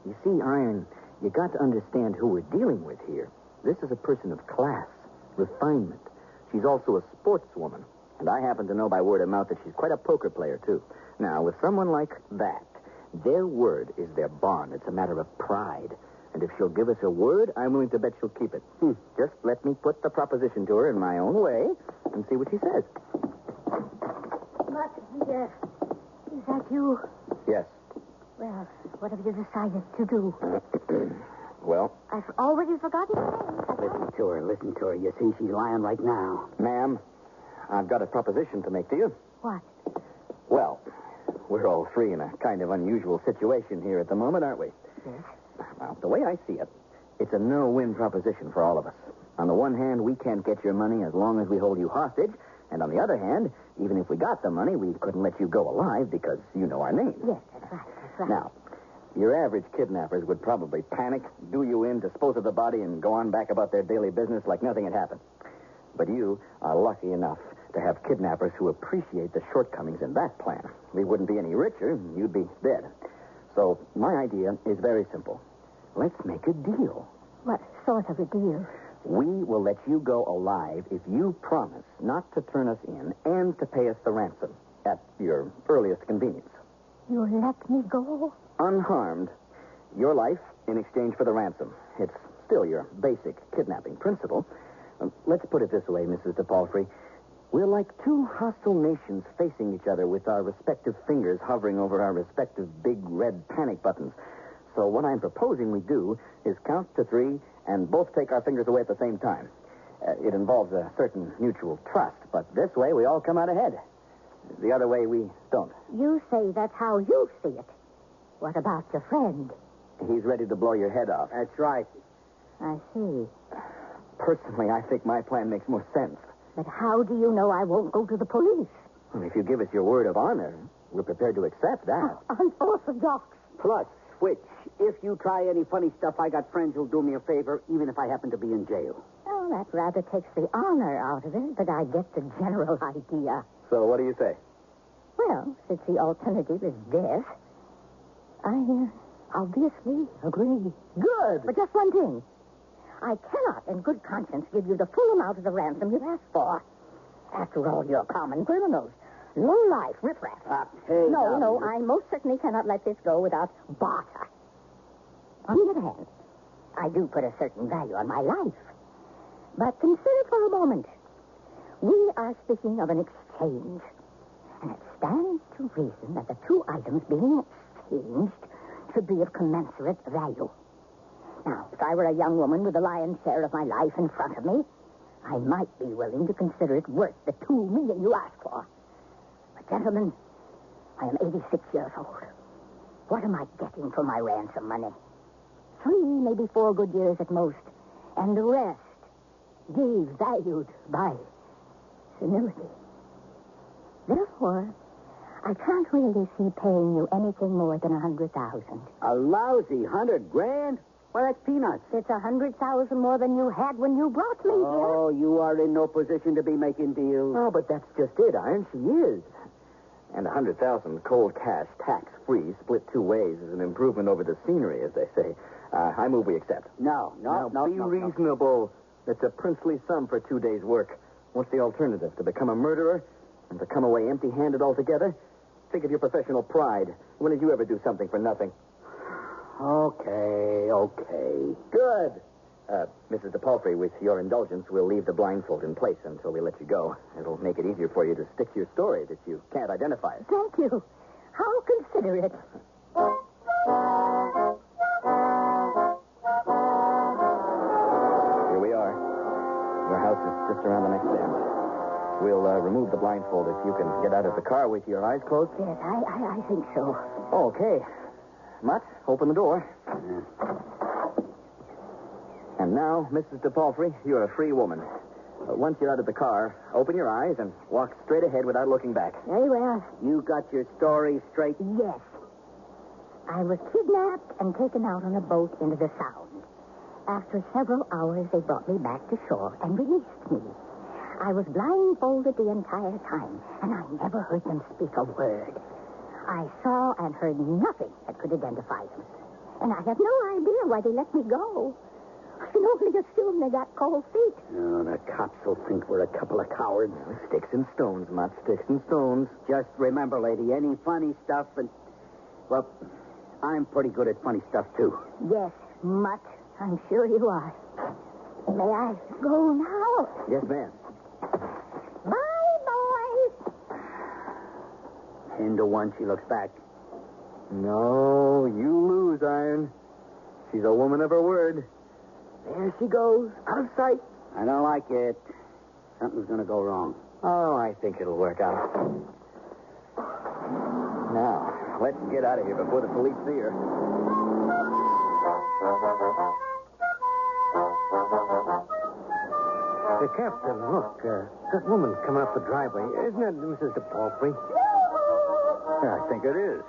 You see, Iron, you got to understand who we're dealing with here. This is a person of class, refinement. She's also a sportswoman. And I happen to know by word of mouth that she's quite a poker player, too. Now, with someone like that, their word is their bond. It's a matter of pride. And if she'll give us her word, I'm willing to bet she'll keep it. Just let me put the proposition to her in my own way and see what she says. But, is that you? Yes. Well, what have you decided to do? Well, I've already forgotten her name. Listen to her. You see, she's lying right now. Ma'am, I've got a proposition to make to you. What? Well, we're all three in a kind of unusual situation here at the moment, aren't we? Yes. Well, the way I see it, it's a no-win proposition for all of us. On the one hand, we can't get your money as long as we hold you hostage. And on the other hand, even if we got the money, we couldn't let you go alive because you know our name. Yes, that's right. Now, your average kidnappers would probably panic, do you in, dispose of the body, and go on back about their daily business like nothing had happened. But you are lucky enough to have kidnappers who appreciate the shortcomings in that plan. We wouldn't be any richer, you'd be dead. So my idea is very simple. Let's make a deal. What sort of a deal? We will let you go alive if you promise not to turn us in and to pay us the ransom at your earliest convenience. You'll let me go? Unharmed. Your life in exchange for the ransom. It's still your basic kidnapping principle. Let's put it this way, Mrs. DePalfrey. We're like two hostile nations facing each other with our respective fingers hovering over our respective big red panic buttons. So what I'm proposing we do is count to 3 and both take our fingers away at the same time. It involves a certain mutual trust, but this way we all come out ahead. The other way we don't. You say that's how you see it. What about your friend? He's ready to blow your head off. That's right. I see. Personally, I think my plan makes more sense. But how do you know I won't go to the police? Well, if you give us your word of honor, we're prepared to accept that. Unorthodox. Plus, which, if you try any funny stuff, I got friends who'll do me a favor, even if I happen to be in jail. Oh, that rather takes the honor out of it, but I get the general idea. So what do you say? Well, since the alternative is death, I obviously agree. Good. But just one thing. I cannot, in good conscience, give you the full amount of the ransom you've asked for. After all, you're common criminals. Low-life, riffraff. No, I most certainly cannot let this go without barter. On the other hand, I do put a certain value on my life. But consider for a moment. We are speaking of an exchange. And it stands to reason that the two items being exchanged should be of commensurate value. Now, if I were a young woman with the lion's share of my life in front of me, I might be willing to consider it worth the $2 million you asked for. But, gentlemen, I am 86 years old. What am I getting for my ransom money? 3, maybe 4 good years at most. And the rest devalued by senility. Therefore, I can't really see paying you anything more than $100,000. A lousy $100,000? Well, that's peanuts. It's $100,000 more than you had when you brought me here. Oh, you are in no position to be making deals. Oh, but that's just it, Iron. She is. And $100,000 cold cash, tax-free, split 2 ways is an improvement over the scenery, as they say. I move we accept. No. Be reasonable. It's a princely sum for 2 days' work. What's the alternative? To become a murderer and to come away empty-handed altogether? Think of your professional pride. When did you ever do something for nothing? Okay. Good. Mrs. DePalfrey, with your indulgence, we'll leave the blindfold in place until we let you go. It'll make it easier for you to stick to your story that you can't identify us. Thank you. How considerate. Here we are. Your house is just around the next bend. We'll remove the blindfold if you can get out of the car with your eyes closed. Yes, I think so. Okay. Mutt, open the door. And now, Mrs. DePalfrey, you're a free woman. Once you're out of the car, open your eyes and walk straight ahead without looking back. Very well. You got your story straight? Yes. I was kidnapped and taken out on a boat into the Sound. After several hours, they brought me back to shore and released me. I was blindfolded the entire time, and I never heard them speak a word. I saw and heard nothing that could identify them. And I have no idea why they let me go. I can only assume they got cold feet. Oh, the cops will think we're a couple of cowards. Sticks and stones, Mutt. Sticks and stones. Just remember, lady, any funny stuff and... Well, I'm pretty good at funny stuff, too. Yes, Mutt. I'm sure you are. May I go now? Yes, ma'am. Bye, boys. 10 to 1, she looks back. No, you lose, Iron. She's a woman of her word. There she goes, out of sight. I don't like it. Something's going to go wrong. Oh, I think it'll work out. Now, let's get out of here before the police see her. Captain, look. That woman's coming up the driveway. Isn't that Mrs. DePalfrey? Yeah, I think it is.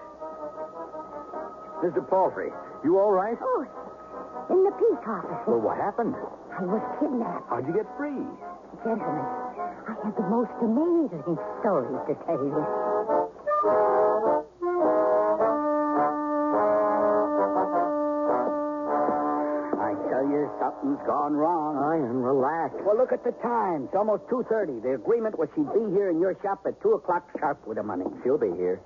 Mr. Palfrey, you all right? Oh, in the peace office. Well, what happened? I was kidnapped. How'd you get free? Gentlemen, I have the most amazing stories to tell you. I tell you, something's gone wrong. Iron, relax. Well, look at the time. It's almost 2:30. The agreement was she'd be here in your shop at 2 o'clock sharp with the money. She'll be here.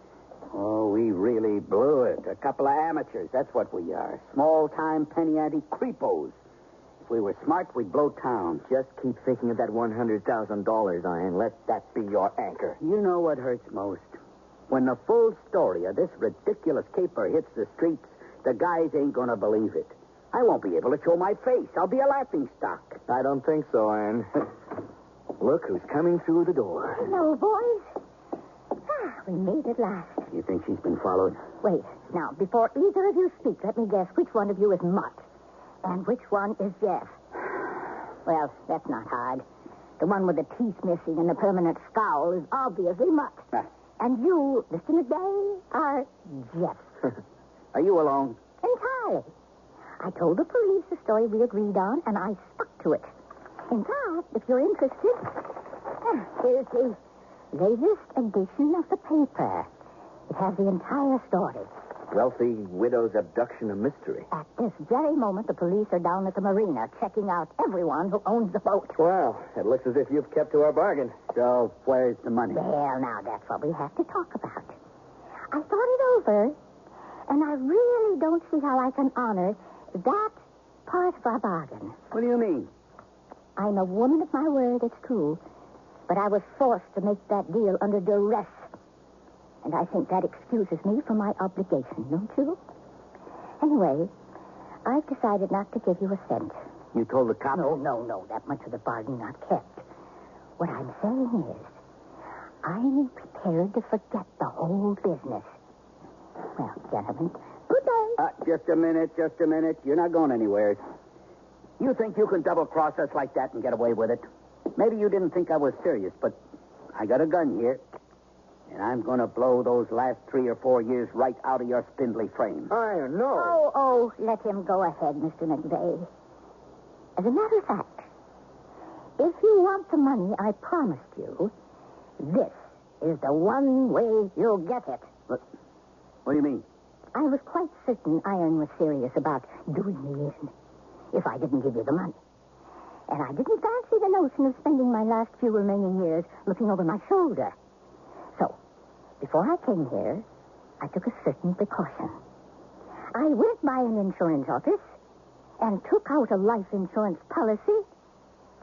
Oh, we really blew it. A couple of amateurs, that's what we are. Small-time penny-ante creepos. If we were smart, we'd blow town. Just keep thinking of that $100,000, Iron. Let that be your anchor. You know what hurts most? When the full story of this ridiculous caper hits the streets, the guys ain't going to believe it. I won't be able to show my face. I'll be a laughingstock. I don't think so, Iron. Look who's coming through the door. Hello, boys. We made it last. You think she's been followed? Wait. Now, before either of you speak, let me guess which one of you is Mutt and which one is Jeff. Well, that's not hard. The one with the teeth missing and the permanent scowl is obviously Mutt. And you, Mr. McVeigh, are Jeff. Are you alone? Entirely. I told the police the story we agreed on, and I stuck to it. In fact, if you're interested, here's the latest edition of the paper. It has the entire story. Wealthy widow's abduction a mystery. At this very moment, the police are down at the marina checking out everyone who owns the boat. Well, it looks as if you've kept to our bargain. So, where's the money? Well, now, that's what we have to talk about. I thought it over, and I really don't see how I can honor that part of our bargain. What do you mean? I'm a woman of my word, it's true. But I was forced to make that deal under duress. And I think that excuses me from my obligation, don't you? Anyway, I've decided not to give you a cent. You told the cops? No. That much of the bargain not kept. What I'm saying is, I'm prepared to forget the whole business. Well, gentlemen, good day. Just a minute. You're not going anywhere. You think you can double-cross us like that and get away with it? Maybe you didn't think I was serious, but I got a gun here. And I'm going to blow those last 3 or 4 years right out of your spindly frame. Iron, no. Oh, let him go ahead, Mr. McVeigh. As a matter of fact, if you want the money I promised you, this is the one way you'll get it. What do you mean? I was quite certain Iron was serious about doing me in if I didn't give you the money. And I didn't fancy the notion of spending my last few remaining years looking over my shoulder. So, before I came here, I took a certain precaution. I went by an insurance office and took out a life insurance policy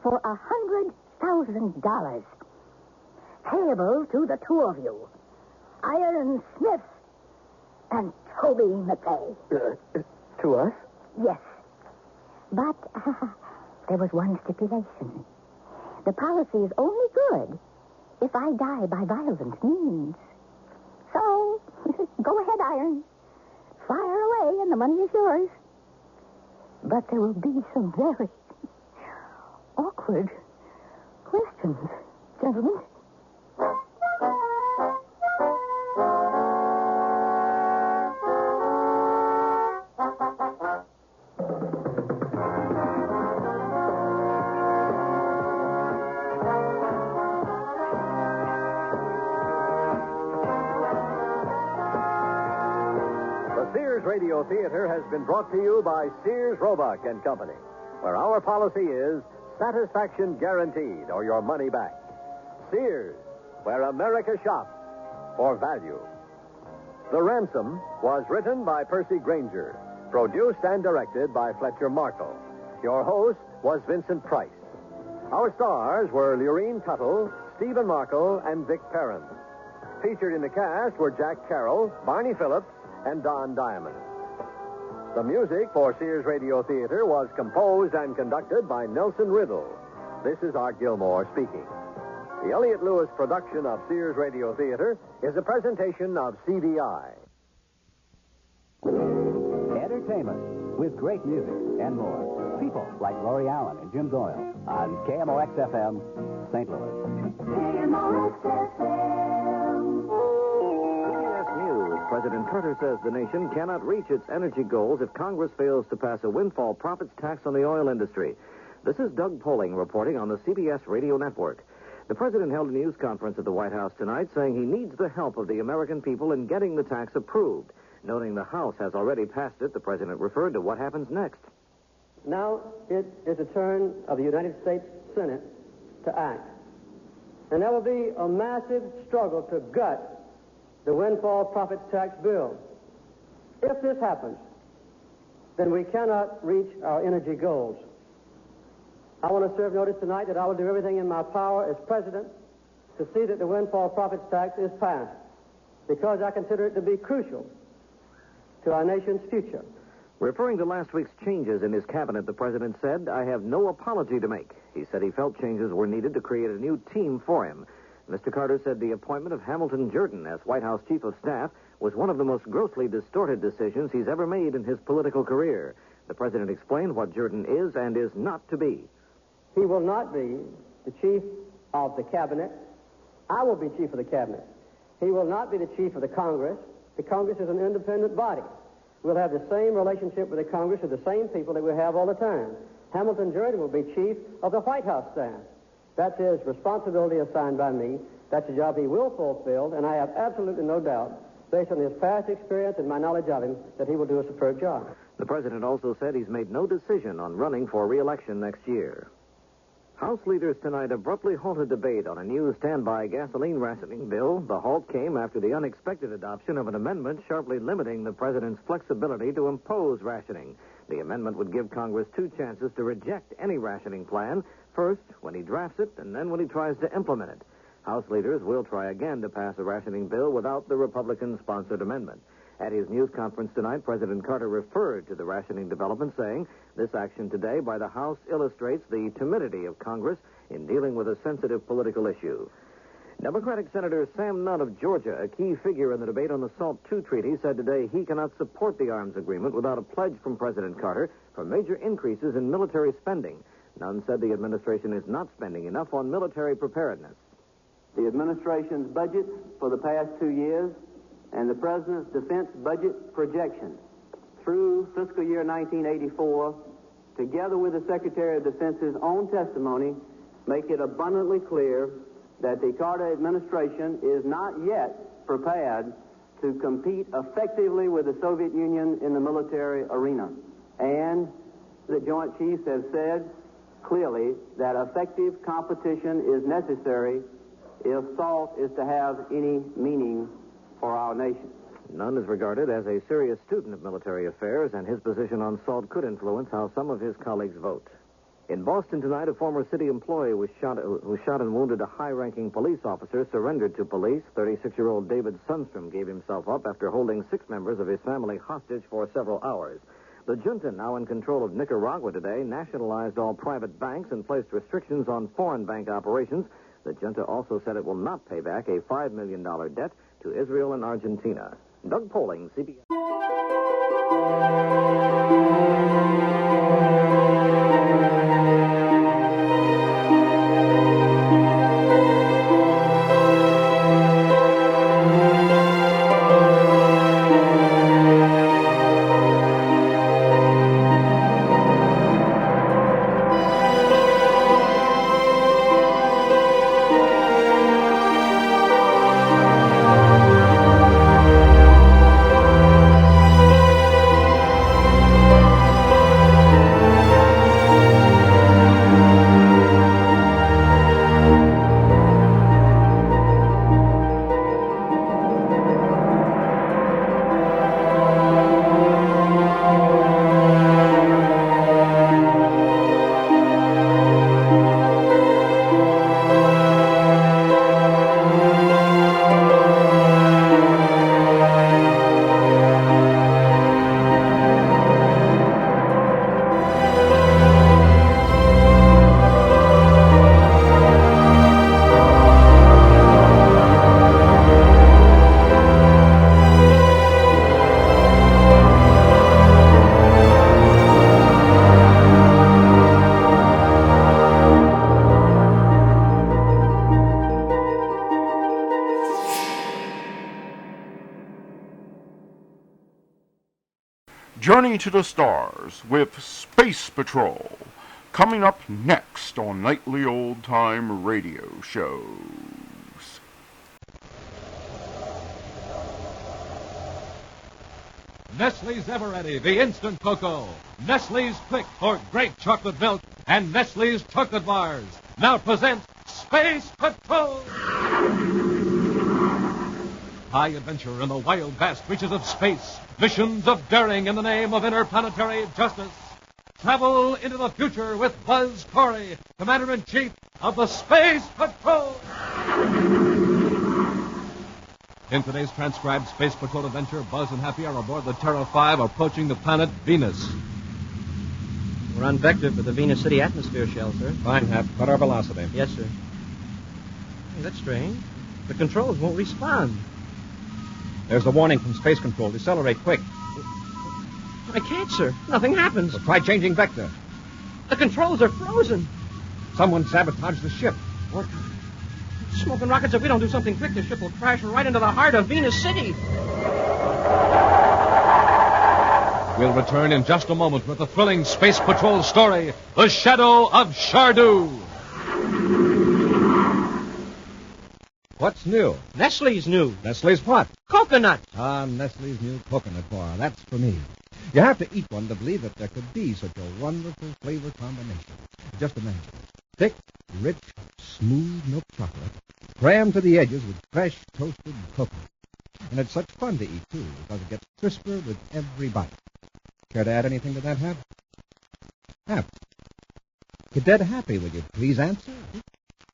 for $100,000. Payable to the two of you, Iron Smith and Toby McVeigh. To us? Yes. But there was one stipulation. The policy is only good if I die by violent means. So, go ahead, Iron. Fire away, and the money is yours. But there will be some very awkward questions, gentlemen. Radio Theater has been brought to you by Sears, Roebuck and Company, where our policy is satisfaction guaranteed or your money back. Sears, where America shops for value. The Ransom was written by Percy Granger, produced and directed by Fletcher Markle. Your host was Vincent Price. Our stars were Lurene Tuttle, Stephen Markle, and Vic Perrin. Featured in the cast were Jack Carroll, Barney Phillips, and Don Diamond. The music for Sears Radio Theater was composed and conducted by Nelson Riddle. This is Art Gilmore speaking. The Elliott Lewis production of Sears Radio Theater is a presentation of CBI. Entertainment with great music and more. People like Laurie Allen and Jim Doyle on KMOX-FM, St. Louis. CBS News. President Carter says the nation cannot reach its energy goals if Congress fails to pass a windfall profits tax on the oil industry. This is Doug Poling reporting on the CBS Radio Network. The president held a news conference at the White House tonight saying he needs the help of the American people in getting the tax approved. Noting the House has already passed it, the president referred to what happens next. Now it is the turn of the United States Senate to act. And there will be a massive struggle to gut the windfall profits tax bill. If this happens, then we cannot reach our energy goals. I want to serve notice tonight that I will do everything in my power as president to see that the windfall profits tax is passed, because I consider it to be crucial to our nation's future. Referring to last week's changes in his cabinet, the president said, "I have no apology to make." He said he felt changes were needed to create a new team for him. Mr. Carter said the appointment of Hamilton Jordan as White House Chief of Staff was one of the most grossly distorted decisions he's ever made in his political career. The president explained what Jordan is and is not to be. He will not be the chief of the cabinet. I will be chief of the cabinet. He will not be the chief of the Congress. The Congress is an independent body. We'll have the same relationship with the Congress with the same people that we have all the time. Hamilton Jordan will be chief of the White House staff. That's his responsibility assigned by me. That's a job he will fulfill, and I have absolutely no doubt, based on his past experience and my knowledge of him, that he will do a superb job. The president also said he's made no decision on running for re-election next year. House leaders tonight abruptly halted debate on a new standby gasoline rationing bill. The halt came after the unexpected adoption of an amendment sharply limiting the president's flexibility to impose rationing. The amendment would give Congress two chances to reject any rationing plan, first when he drafts it and then when he tries to implement it. House leaders will try again to pass a rationing bill without the Republican-sponsored amendment. At his news conference tonight, President Carter referred to the rationing development, saying, "This action today by the House illustrates the timidity of Congress in dealing with a sensitive political issue." Democratic Senator Sam Nunn of Georgia, a key figure in the debate on the SALT II treaty, said today he cannot support the arms agreement without a pledge from President Carter for major increases in military spending. Nunn said the administration is not spending enough on military preparedness. The administration's budget for the past 2 years and the President's defense budget projections through fiscal year 1984, together with the Secretary of Defense's own testimony, make it abundantly clear that the Carter administration is not yet prepared to compete effectively with the Soviet Union in the military arena. And the Joint Chiefs have said clearly that effective competition is necessary if SALT is to have any meaning for our nation. Nunn is regarded as a serious student of military affairs, and his position on SALT could influence how some of his colleagues vote. In Boston tonight, a former city employee who shot and wounded a high-ranking police officer surrendered to police. 36-year-old David Sundstrom gave himself up after holding 6 members of his family hostage for several hours. The junta, now in control of Nicaragua today, nationalized all private banks and placed restrictions on foreign bank operations. The junta also said it will not pay back a $5 million debt to Israel and Argentina. Doug Poling, CBS. Journey to the Stars with Space Patrol, coming up next on Nightly Old Time Radio Shows. Nestle's Ever-Ready, the instant cocoa. Nestle's Quick for great chocolate milk. And Nestle's chocolate bars now present Space Patrol. High adventure in the wild, vast reaches of space. Missions of daring in the name of interplanetary justice. Travel into the future with Buzz Corey, Commander-in-Chief of the Space Patrol. In today's transcribed Space Patrol adventure, Buzz and Happy are aboard the Terra 5 approaching the planet Venus. We're on vector for the Venus City atmosphere shell, sir. Fine, Hap. Cut our velocity. Yes, sir. Hey, that's strange. The controls won't respond. There's the warning from Space Control. Decelerate quick. I can't, sir. Nothing happens. Well, try changing vector. The controls are frozen. Someone sabotaged the ship. What? Smoking rockets, if we don't do something quick, the ship will crash right into the heart of Venus City. We'll return in just a moment with the thrilling Space Patrol story, The Shadow of Shardu. What's new? Nestle's new. Nestle's what? Coconut. Ah, Nestle's new coconut bar. That's for me. You have to eat one to believe that there could be such a wonderful flavor combination. Just imagine. Thick, rich, smooth milk chocolate, crammed to the edges with fresh, toasted coconut. And it's such fun to eat, too, because it gets crisper with every bite. Care to add anything to that, Hap? Hap. You're dead happy, will you please answer?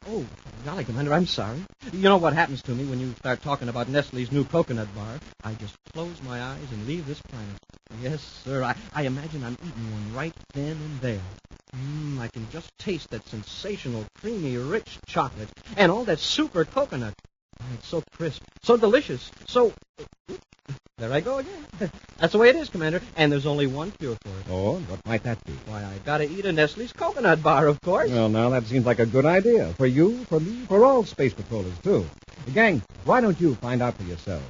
Oh, golly, Commander, I'm sorry. You know what happens to me when you start talking about Nestle's new coconut bar? I just close my eyes and leave this planet. Yes, sir, I imagine I'm eating one right then and there. I can just taste that sensational, creamy, rich chocolate and all that super coconut. Oh, it's so crisp, so delicious, so... There I go again. That's the way it is, Commander, and there's only one cure for it. Oh, what might that be? Why, I gotta eat a Nestle's coconut bar, of course. Well, now, that seems like a good idea. For you, for me, for all space patrollers, too. Gang, why don't you find out for yourself?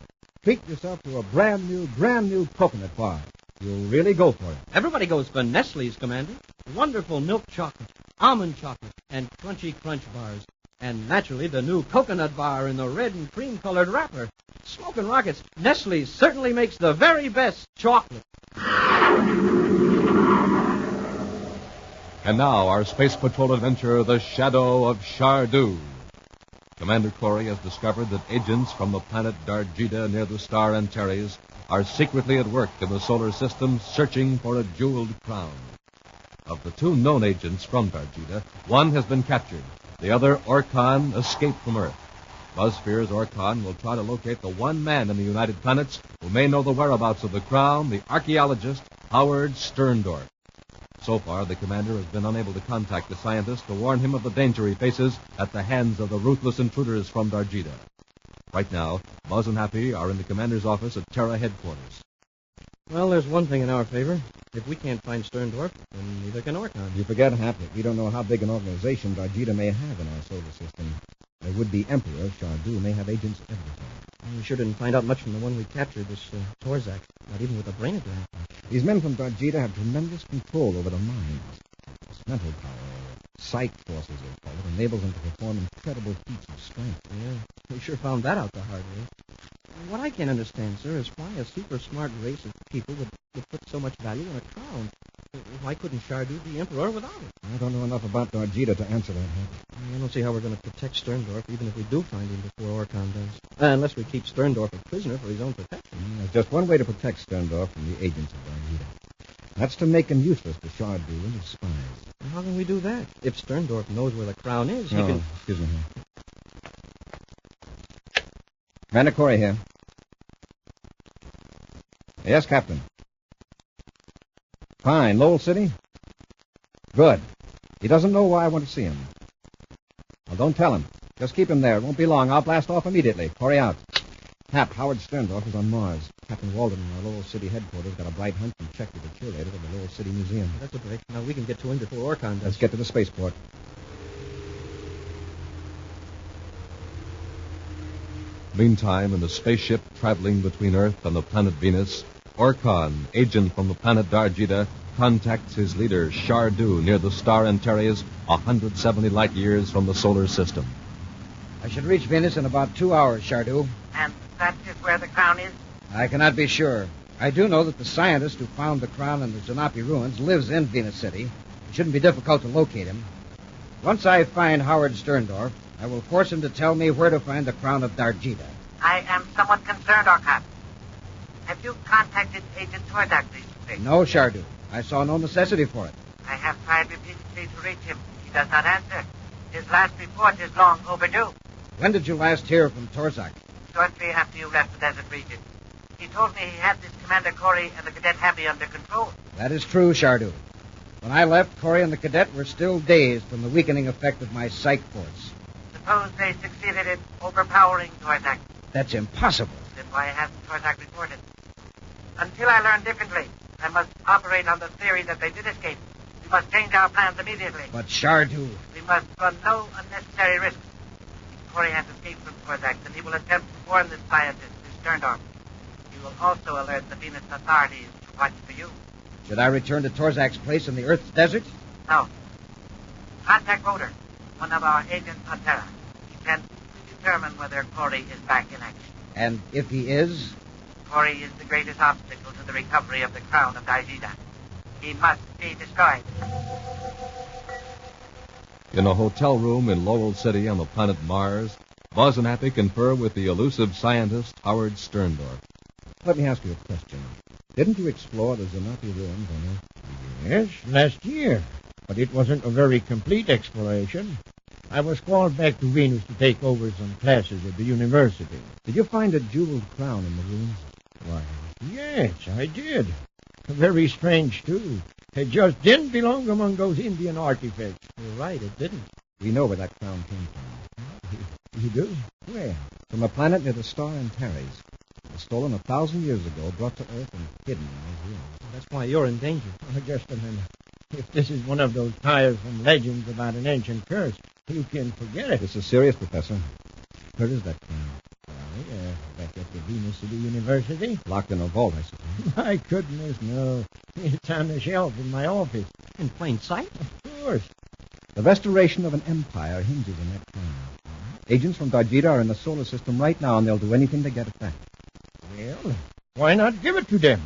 Treat yourself to a brand new coconut bar. You'll really go for it. Everybody goes for Nestle's, Commander. Wonderful milk chocolate, almond chocolate, and crunchy crunch bars. And naturally, the new coconut bar in the red and cream-colored wrapper. Smoking rockets, Nestle's certainly makes the very best chocolate. And now, our Space Patrol adventure, The Shadow of Shardu. Commander Corey has discovered that agents from the planet Dargida near the star Antares are secretly at work in the solar system searching for a jeweled crown. Of the two known agents from Dargida, one has been captured. The other, Orkan, escaped from Earth. Buzz fears Orkan will try to locate the one man in the United Planets who may know the whereabouts of the crown, the archaeologist Howard Sterndorf. So far, the commander has been unable to contact the scientist to warn him of the danger he faces at the hands of the ruthless intruders from Dargida. Right now, Buzz and Happy are in the commander's office at Terra headquarters. Well, there's one thing in our favor. If we can't find Sterndorf, then neither can Orkan. You forget, Hap, that we don't know how big an organization Dargida may have in our solar system. The would-be emperor, Shardu, may have agents everywhere. We sure didn't find out much from the one we captured, this Torzak, not even with a brain attack. These men from Dargida have tremendous control over the minds. This mental power, psych forces, they call it, enables them to perform incredible feats of strength. Yeah, we sure found that out the hard way. What I can't understand, sir, is why a super smart race of people would put so much value on a crown. Why couldn't Shardu be emperor without it? I don't know enough about Dargida to answer that, Hank. I don't see how we're going to protect Sterndorf, even if we do find him before Orkan does. Unless we keep Sterndorf a prisoner for his own protection. There's just one way to protect Sterndorf from the agents of Dargida. That's to make him useless to Shardu and his spies. And how can we do that? If Sterndorf knows where the crown is, he can... Excuse me, Hank. Commander Corey here. Yes, Captain. Fine. Lowell City? Good. He doesn't know why I want to see him. Well, don't tell him. Just keep him there. It won't be long. I'll blast off immediately. Corey out. Hap, Howard Sterndorf is on Mars. Captain Walden in our Lowell City headquarters got a bright hunch and checked with the curator of the Lowell City Museum. That's a break. Now we can get to him before Orkan does. Let's get to the spaceport. Meantime, in the spaceship traveling between Earth and the planet Venus, Orkhan, agent from the planet Darjita, contacts his leader, Shardu, near the star Antares, 170 light years from the solar system. I should reach Venus in about 2 hours, Shardu. And that is where the crown is? I cannot be sure. I do know that the scientist who found the crown in the Zanapi ruins lives in Venus City. It shouldn't be difficult to locate him. Once I find Howard Sterndorf, I will force him to tell me where to find the crown of Darjita. I am somewhat concerned, Orkhan. Have you contacted Agent Tordak recently? No, Shardu. I saw no necessity for it. I have tried repeatedly to reach him. He does not answer. His last report is long overdue. When did you last hear from Torzak? Shortly after you left the desert region. He told me he had this Commander Corey and the cadet Harvey under control. That is true, Shardu. When I left, Corey and the cadet were still dazed from the weakening effect of my psych force. Suppose they succeeded in overpowering Torzak. That's impossible. Then why hasn't Torzak reported? Until I learn differently, I must operate on the theory that they did escape. We must change our plans immediately. But Shardu... We must run no unnecessary risks. If Corey has escaped from Torzak, then he will attempt to warn this scientist, Miss Sterndorf. He will also alert the Venus authorities to watch for you. Should I return to Torzak's place in the Earth's desert? No. Contact Roder, one of our agents on Terra. He can determine whether Corey is back in action. And if he is? Corey is the greatest obstacle to the recovery of the crown of Darjita. He must be destroyed. In a hotel room in Lowell City on the planet Mars, Buzz and Happy confer with the elusive scientist Howard Sterndorf. Let me ask you a question. Didn't you explore the Zanapi ruins on Earth? Yes, last year. But it wasn't a very complete exploration. I was called back to Venus to take over some classes at the university. Did you find a jeweled crown in the ruins? Why, yes, I did. Very strange, too. It just didn't belong among those Indian artifacts. You're right, it didn't. We know where that crown came from. You do? Where? From a planet near the star Antares. It was stolen 1,000 years ago, brought to Earth, and hidden in those ruins. That's why you're in danger. Oh, just a minute. If this is one of those tiresome legends about an ancient curse, you can forget it. This is serious, Professor. Where is that crown? Back at the Venus City University. Locked in a vault, I suppose. My goodness, no. It's on the shelf in my office. In plain sight? Of course. The restoration of an empire hinges on that crown. Agents from Darjita are in the solar system right now, and they'll do anything to get it back. Well, why not give it to them?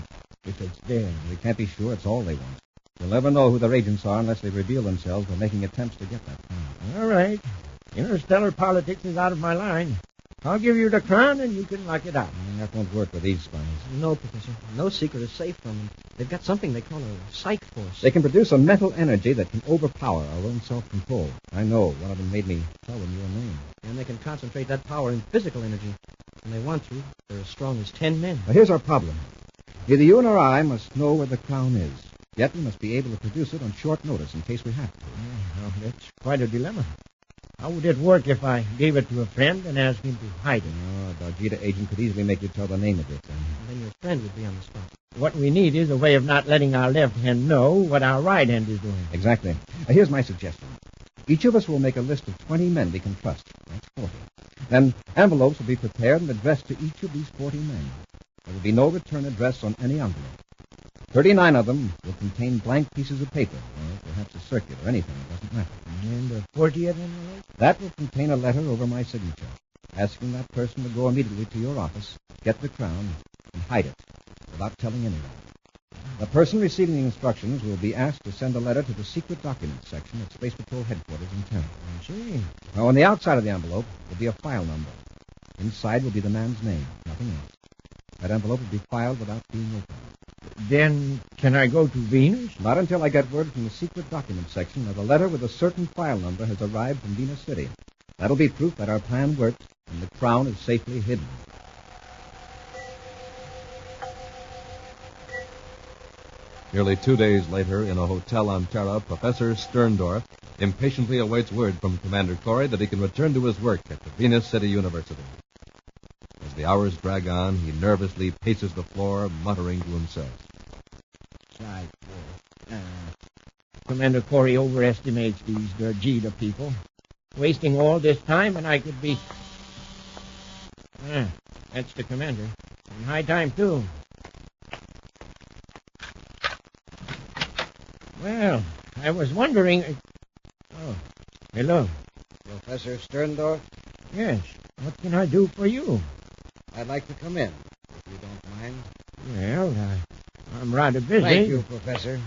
If it's there. We can't be sure it's all they want. We'll never know who their agents are unless they reveal themselves by making attempts to get that crown. All right. Interstellar politics is out of my line. I'll give you the crown, and you can lock it out. That won't work with these spies. No, Professor. No secret is safe from them. They've got something they call a psych force. They They can produce a mental energy that can overpower our own self-control. I know. One of them made me tell them your name. And they can concentrate that power in physical energy. When they want to, they're as strong as 10 men. Now, here's our problem. Either you or I must know where the crown is. Yet we must be able to produce it on short notice in case we have to. Well, that's quite a dilemma. How would it work if I gave it to a friend and asked him to hide it? Oh, Darjita agent could easily make you tell the name of it. Then your friend would be on the spot. What we need is a way of not letting our left hand know what our right hand is doing. Exactly. Here's my suggestion. Each of us will make a list of 20 men we can trust. That's 40. Then envelopes will be prepared and addressed to each of these 40 men. There will be no return address on any envelope. 39 of them will contain blank pieces of paper, or perhaps a circular, anything, it doesn't matter. And the 40th envelope? That will contain a letter over my signature, asking that person to go immediately to your office, get the crown, and hide it, without telling anyone. The person receiving the instructions will be asked to send a letter to the secret documents section at Space Patrol headquarters in town. I see. Now, on the outside of the envelope will be a file number. Inside will be the man's name, nothing else. That envelope will be filed without being opened. Then can I go to Venus? Not until I get word from the secret documents section that a letter with a certain file number has arrived from Venus City. That'll be proof that our plan worked and the crown is safely hidden. Nearly 2 days later, in a hotel on Terra, Professor Sterndorf impatiently awaits word from Commander Corey that he can return to his work at the Venus City University. As the hours drag on, he nervously paces the floor, muttering to himself. Commander Corey overestimates these Darjita people. Wasting all this time, and I could be... That's the commander. And high time, too. Well, I was wondering... Oh, hello. Professor Sterndorf? Yes. What can I do for you? I'd like to come in, if you don't mind. Well, I'm rather busy. Thank you, Professor.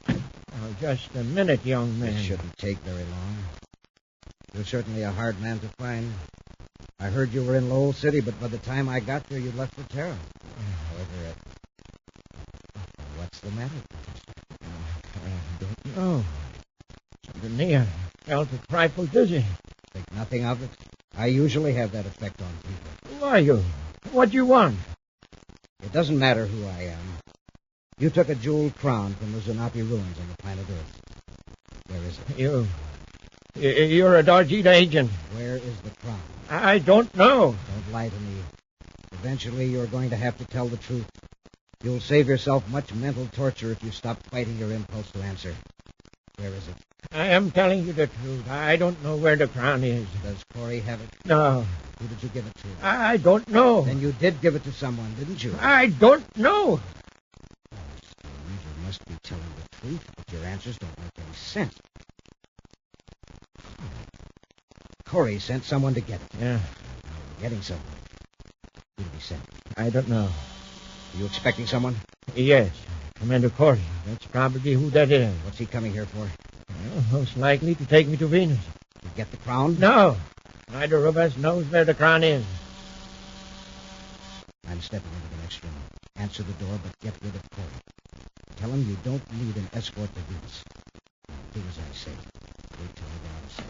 Oh, just a minute, young man. It shouldn't take very long. You're certainly a hard man to find. I heard you were in Lowell City, but by the time I got there, you'd left for Terra. However, what's the matter? I don't know. Suddenly, I felt a trifle dizzy. Think nothing of it. I usually have that effect on people. Who are you? What do you want? It doesn't matter who I am. You took a jeweled crown from the Zanapi ruins on the planet Earth. Where is it? You're a Darjita agent. Where is the crown? I don't know. Don't lie to me. Eventually, you're going to have to tell the truth. You'll save yourself much mental torture if you stop fighting your impulse to answer. Where is it? I am telling you the truth. I don't know where the crown is. Does Corey have it? No. Who did you give it to? I don't know. Then you did give it to someone, didn't you? I don't know. You must be telling the truth, but your answers don't make any sense. Corey sent someone to get it. Yeah. We're getting someone. Who did he send? I don't know. Are you expecting someone? Yes. Commander Corey. That's probably who that is. What's he coming here for? Well, most likely to take me to Venus. To get the crown? No. Neither of us knows where the crown is. I'm stepping into the next room. Answer the door, but get rid of Corey. Tell him you don't need an escort to Venus. Do as I say. Wait till I get out of sight.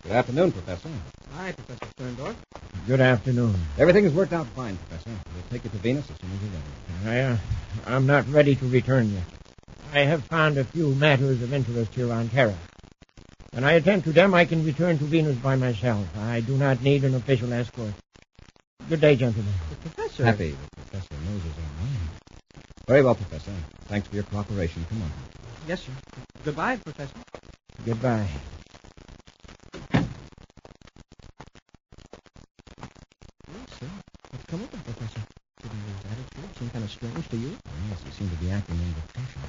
Good afternoon, Professor. Hi, Professor Sterndorf. Good afternoon. Everything has worked out fine, Professor. We'll take you to Venus as soon as you're ready. I'm not ready to return yet. I have found a few matters of interest here on Terra. When I attend to them, I can return to Venus by myself. I do not need an official escort. Good day, gentlemen. Professor. Happy the Professor knows his own mind. Very well, Professor. Thanks for your cooperation. Come on. Yes, sir. Goodbye, Professor. Goodbye. What's come over, Professor? Did his attitude seem kind of strange to you? Yes, he seemed to be acting under pressure.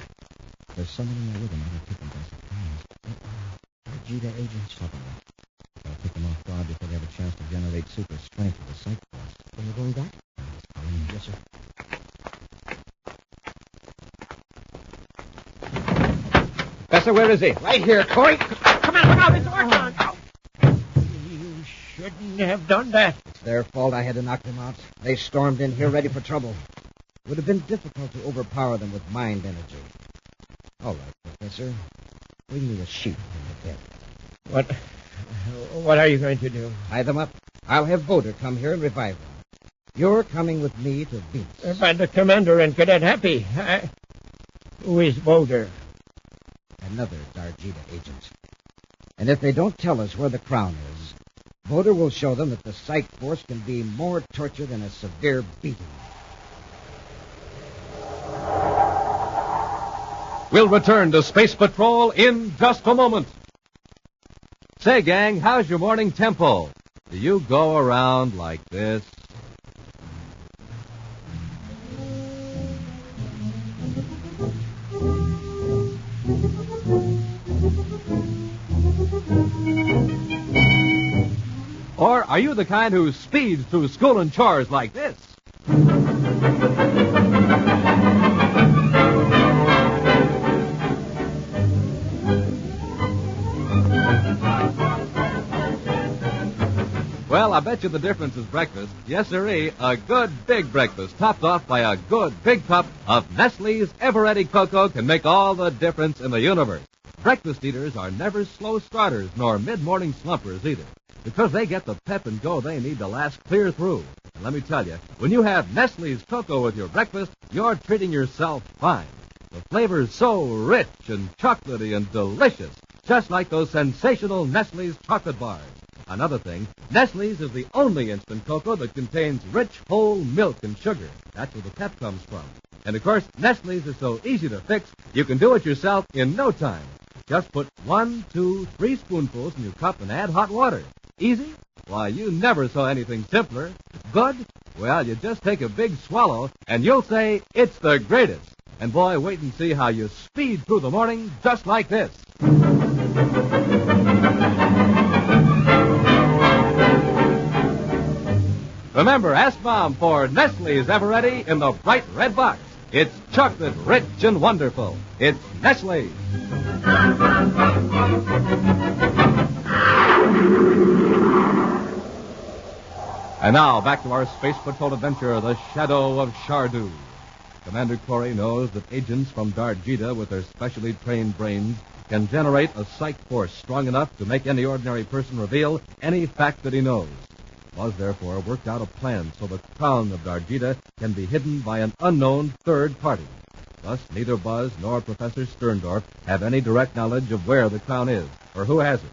There's someone in there with him. I'll take him by surprise. Darjita agents. Trouble. I'll take them off guard before they have a chance to generate super strength with the psych force. Then you're going back? Yes, sir. Professor, where is he? Right here, Corey. Come on, look out. It's Orton. You shouldn't have done that. It's their fault I had to knock them out. They stormed in here ready for trouble. It would have been difficult to overpower them with mind energy. All right, Professor. Bring me a sheet from the bed. What are you going to do? Tie them up. I'll have Voder come here and revive them. You're coming with me to Venus. But the commander and Cadet Happy. Who is Voder? Another Darjita agent. And if they don't tell us where the crown is, Voder will show them that the psych force can be more torture than a severe beating. We'll return to Space Patrol in just a moment. Say, gang, how's your morning tempo? Do you go around like this? Or are you the kind who speeds through school and chores like this? Well, I bet you the difference is breakfast. Yes, sirree, a good big breakfast topped off by a good big cup of Nestle's Ever-Ready Cocoa can make all the difference in the universe. Breakfast eaters are never slow starters nor mid-morning slumpers either, because they get the pep and go they need to last clear through. And let me tell you, when you have Nestle's Cocoa with your breakfast, you're treating yourself fine. The flavor's so rich and chocolatey and delicious, just like those sensational Nestle's chocolate bars. Another thing, Nestle's is the only instant cocoa that contains rich whole milk and sugar. That's where the pep comes from. And of course, Nestle's is so easy to fix, you can do it yourself in no time. Just put 1, 2, 3 spoonfuls in your cup and add hot water. Easy? Why, you never saw anything simpler. Good? Well, you just take a big swallow, and you'll say it's the greatest. And boy, wait and see how you speed through the morning just like this. Remember, ask Mom for Nestle's Ever Ready in the bright red box. It's chocolate rich and wonderful. It's Nestle's. And now, back to our Space Patrol adventure, The Shadow of Shardu. Commander Corey knows that agents from Darjita with their specially trained brains can generate a psych force strong enough to make any ordinary person reveal any fact that he knows. Buzz, therefore, worked out a plan so the crown of Darjita can be hidden by an unknown third party. Thus, neither Buzz nor Professor Sterndorf have any direct knowledge of where the crown is or who has it.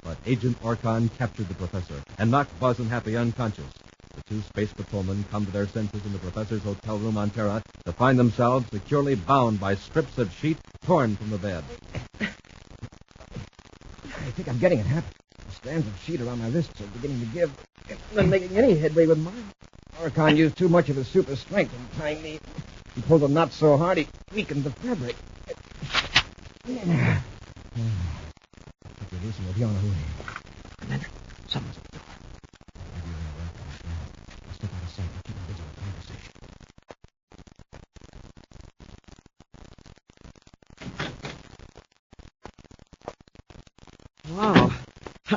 But Agent Orkan captured the professor and knocked Buzz and Happy unconscious. The two space patrolmen come to their senses in the professor's hotel room on Terra to find themselves securely bound by strips of sheet torn from the bed. I think I'm getting it, Hap. The strands of sheet around my wrists are beginning to give. I'm not making any headway with mine. Orkan used too much of his super strength in tying me. He pulled the knot so hard he weakened the fabric. Listen, we'll be on our way. Commander, someone's at the door. I'll step out of sight and keep a vigilant conversation. Wow.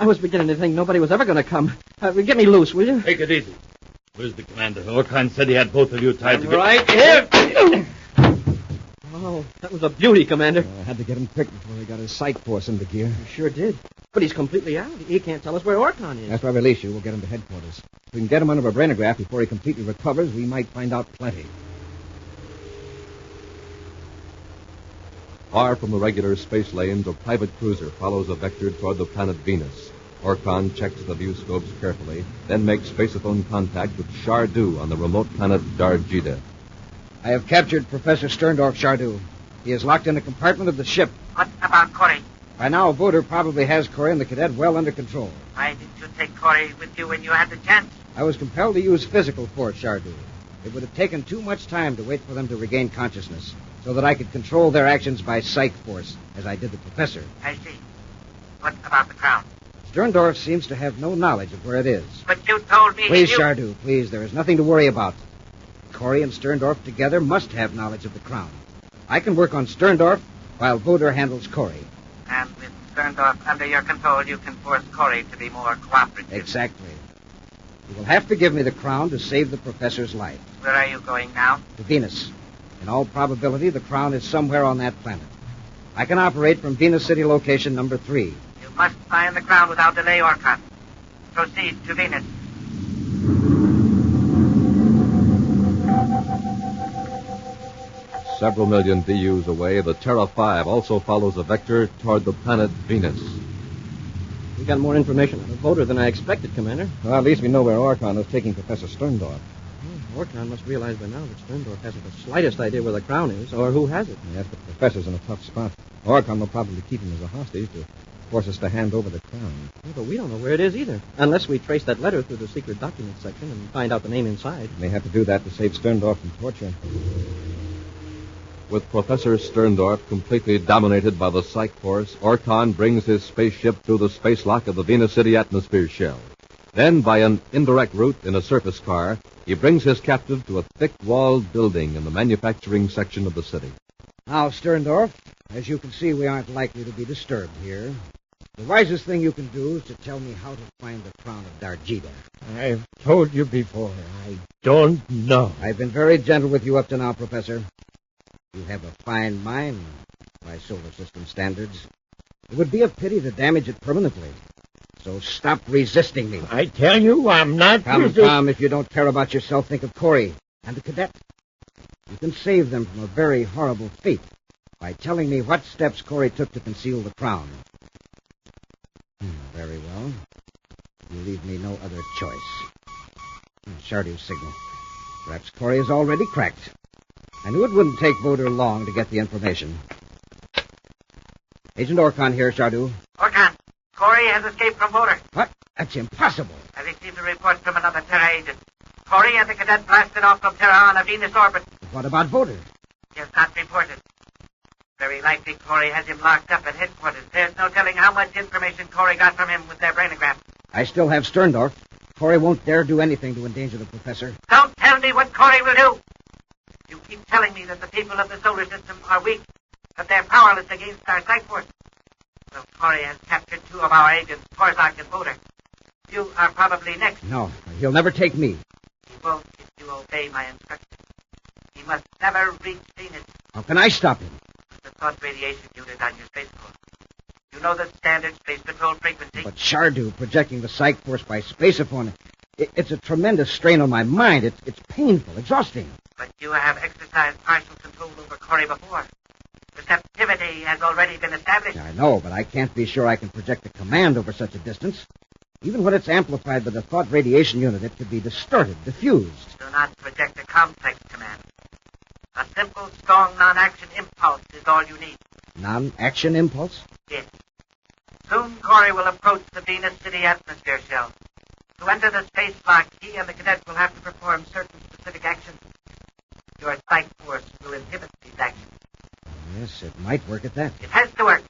I was beginning to think nobody was ever going to come. Get me loose, will you? Take it easy. Where's the commander? Orkan said he had both of you tied together. Right here. Oh, that was a beauty, Commander. I had to get him quick before he got his psych force into gear. You sure did. But he's completely out. He can't tell us where Orkan is. After I release you, we'll get him to headquarters. If we can get him under a brainograph before he completely recovers, we might find out plenty. Far from the regular space lanes, a private cruiser follows a vector toward the planet Venus. Orkan checks the view scopes carefully, then makes spaceophone contact with Shardu on the remote planet Darjita. I have captured Professor Sterndorf Shardu. He is locked in a compartment of the ship. What about Corey? By now, Voder probably has Corey and the cadet well under control. Why didn't you take Corey with you when you had the chance? I was compelled to use physical force, Shardu. It would have taken too much time to wait for them to regain consciousness, so that I could control their actions by psych force, as I did the professor. I see. What about the crown? Sterndorf seems to have no knowledge of where it is. But you told me... Please, Shardu, please. There is nothing to worry about. Corey and Sterndorf together must have knowledge of the crown. I can work on Sterndorf while Voder handles Corey. And with Sterndorf under your control, you can force Corey to be more cooperative. Exactly. You will have to give me the crown to save the professor's life. Where are you going now? To Venus. In all probability, the crown is somewhere on that planet. I can operate from Venus City location number 3. You must find the crown without delay, Orkan. Proceed to Venus. Several million VUs away, the Terra 5 also follows a vector toward the planet Venus. We got more information on the Voder than I expected, Commander. Well, at least we know where Orkan is taking Professor Sterndorf. Well, Orkan must realize by now that Sterndorf hasn't the slightest idea where the crown is or who has it. Yes, the professor's in a tough spot. Orkan will probably keep him as a hostage to force us to hand over the crown. Yeah, but we don't know where it is either, unless we trace that letter through the secret documents section and find out the name inside. May have to do that to save Sterndorf from torture. With Professor Sterndorf completely dominated by the psych force, Orkan brings his spaceship through the space lock of the Venus City atmosphere shell. Then, by an indirect route in a surface car, he brings his captive to a thick-walled building in the manufacturing section of the city. Now, Sterndorf, as you can see, we aren't likely to be disturbed here. The wisest thing you can do is to tell me how to find the crown of Darjita. I've told you before. I don't know. I've been very gentle with you up to now, Professor. You have a fine mind by solar system standards. It would be a pity to damage it permanently. So stop resisting me. I tell you, I'm not... Come, if you don't care about yourself, think of Corey and the cadet. You can save them from a very horrible fate by telling me what steps Corey took to conceal the crown. Very well. You leave me no other choice. Shardu's signal. Perhaps Corey is already cracked. I knew it wouldn't take Voder long to get the information. Agent Orkan here, Shardu. Orkan, Corey has escaped from Voder. What? That's impossible. I received a report from another Terra agent. Corey and the cadet blasted off from Terra on a Venus orbit. What about Voter? He has not reported. Very likely Corey has him locked up at headquarters. There's no telling how much information Corey got from him with their brainograph. I still have Sterndorf. Corey won't dare do anything to endanger the professor. Don't tell me what Corey will do. You keep telling me that the people of the solar system are weak, that they're powerless against our psych force. Well, Corey has captured 2 of our agents, Tarzan and Voter. You are probably next. No, he'll never take me. He won't if you obey my instructions. He must never reach Venus. How can I stop him? The thought radiation unit on your spaceport. You know the standard space patrol frequency? But Shardu projecting the psych force by spaceophone, it's a tremendous strain on my mind. It's painful, exhausting. But you have exercised partial control over Corey before. Receptivity has already been established. I know, but I can't be sure I can project a command over such a distance. Even when it's amplified by the thought radiation unit, it could be distorted, diffused. Do not project a complex command. A simple, strong, non-action impulse is all you need. Non-action impulse? Yes. Soon Corey will approach the Venus City atmosphere shell. To enter the space lock, he and the cadet will have to perform certain specific actions. Your psych force will inhibit these actions. Yes, it might work at that. It has to work.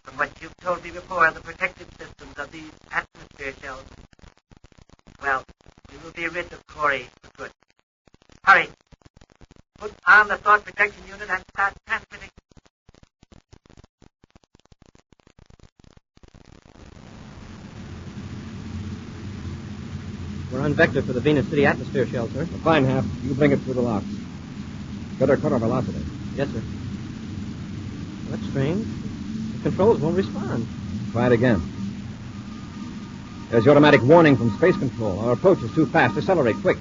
From what you've told me before, the protective systems of these atmosphere shells. Well, we will be rid of Corey for good. Hurry. Put on the thought protection unit and start transmitting. We're on vector for the Venus City atmosphere shell, sir. The fine half. You bring it through the locks. Better cut our velocity. Yes, sir. Well, that's strange. The controls won't respond. Try it again. There's the automatic warning from space control. Our approach is too fast. Accelerate, quick.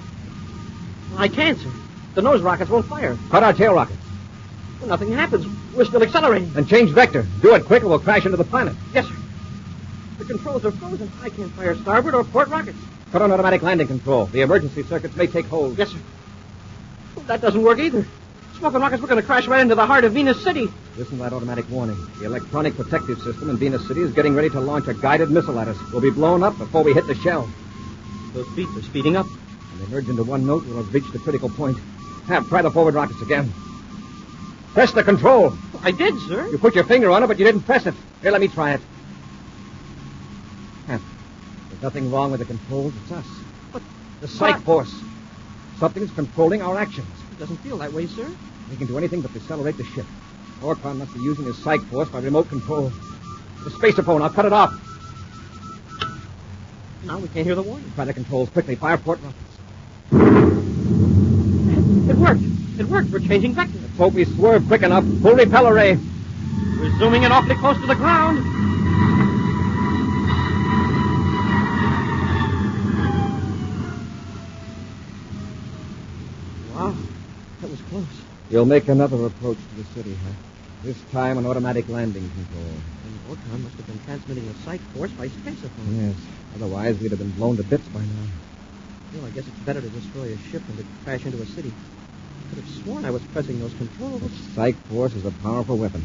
Well, I can't, sir. The nose rockets won't fire. Cut our tail rockets. Well, nothing happens. We're still accelerating. Then change vector. Do it quick or we'll crash into the planet. Yes, sir. The controls are frozen. I can't fire starboard or port rockets. Cut on automatic landing control. The emergency circuits may take hold. Yes, sir. Well, that doesn't work either. Smoking rockets, we're going to crash right into the heart of Venus City. Listen to that automatic warning. The electronic protective system in Venus City is getting ready to launch a guided missile at us. We'll be blown up before we hit the shell. Those beats are speeding up. When they merge into one note, we'll have reached the critical point. Try the forward rockets again. Press the control. I did, sir. You put your finger on it, but you didn't press it. Here, let me try it. There's nothing wrong with the controls. It's us. But the psych force. Something's controlling our actions. It doesn't feel that way, sir. We can do anything but decelerate the ship. Orcon must be using his psych force by remote control. The spaceophone, I'll cut it off. Now we can't hear the warning. Try the controls quickly. Fire port rockets. It worked. It worked. We're changing vector. Let's hope we swerve quick enough. Full repel array. We're zooming in awfully close to the ground. Wow. That was close. You'll make another approach to the city, huh? This time an automatic landing control. And Orcon must have been transmitting a psych force by spaceophone. Yes. Otherwise, we'd have been blown to bits by now. Well, I guess it's better to destroy a ship than to crash into a city. I could have sworn I was pressing those controls. The psych force is a powerful weapon.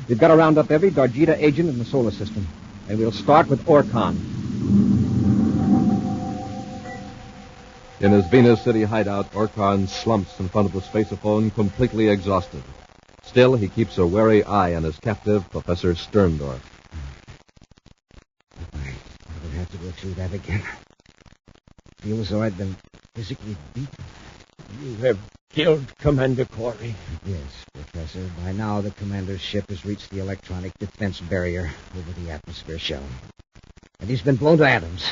We've got to round up every Dargita agent in the solar system. And we'll start with Orcon. In his Venus City hideout, Orcon slumps in front of the spaceophone, completely exhausted. Still, he keeps a wary eye on his captive, Professor Sterndorf. I would have to go through that again. Feel as though I'd been physically beaten. You have killed Commander Corey. Yes, Professor. By now, the commander's ship has reached the electronic defense barrier over the atmosphere shell. And he's been blown to atoms.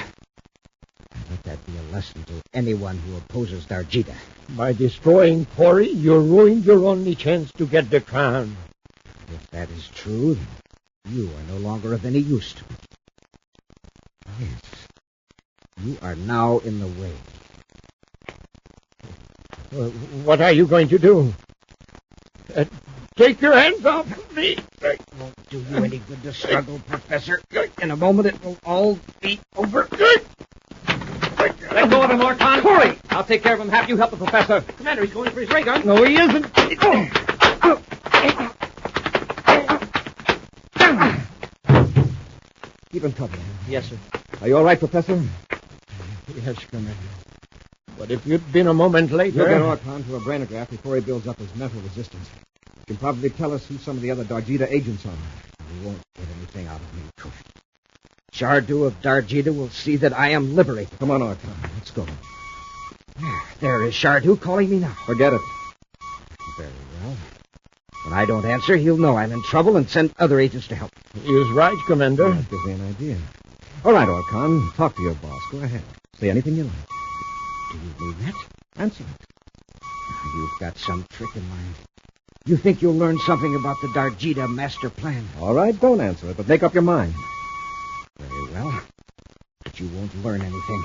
Let that be a lesson to anyone who opposes Dargita. By destroying Corey, you ruined your only chance to get the crown. If that is true, then you are no longer of any use to me. Yes. You are now in the way. What are you going to do? Take your hands off of me. It won't do you any good to struggle, Professor. In a moment, it will all be over. Let go of him, Orcon. Corey! I'll take care of him. Have you help the professor. Commander, he's going for his ray gun. No, he isn't. Keep him covered. Yes, sir. Are you all right, Professor? Yes, Commander. But if you'd been a moment later... You'll get Orcon to a brainograph before he builds up his mental resistance. He can probably tell us who some of the other Dargida agents are. He won't get anything out of me. Shardu of Dargida will see that I am liberated. Come on, Orcon. Let's go. There is Shardu calling me now. Forget it. Very well. When I don't answer, he'll know I'm in trouble and send other agents to help. He is right, Commander. That gives me an idea. All right, Orcon. Talk to your boss. Go ahead. Say anything you like. Do you mean that? Answer it. You've got some trick in mind. You think you'll learn something about the Dargida master plan? All right, don't answer it, but make up your mind. Very well. But you won't learn anything.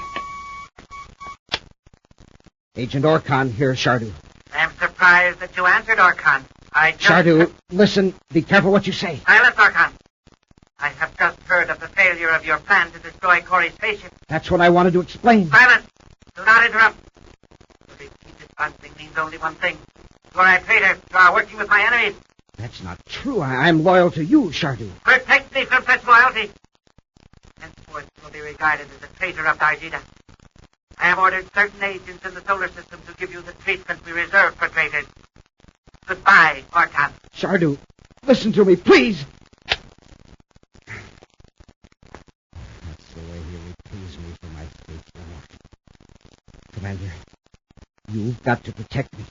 Agent Orcon, here, Shardu. I'm surprised that you answered, Orcon. Shardu, listen. Be careful what you say. Silence, Orcon. I have just heard of the failure of your plan to destroy Corey's spaceship. That's what I wanted to explain. Silence. Do not interrupt. To repeat this one thing means only one thing. You are a traitor. You are working with my enemies. That's not true. I'm loyal to you, Shardu. Protect me from such loyalty. Henceforth, you will be regarded as a traitor of Dargida. I have ordered certain agents in the solar system to give you the treatment we reserve for traitors. Goodbye, Orcon. Shardu, listen to me, please. That's the way he repays me for my faithful work. Commander, you've got to protect me.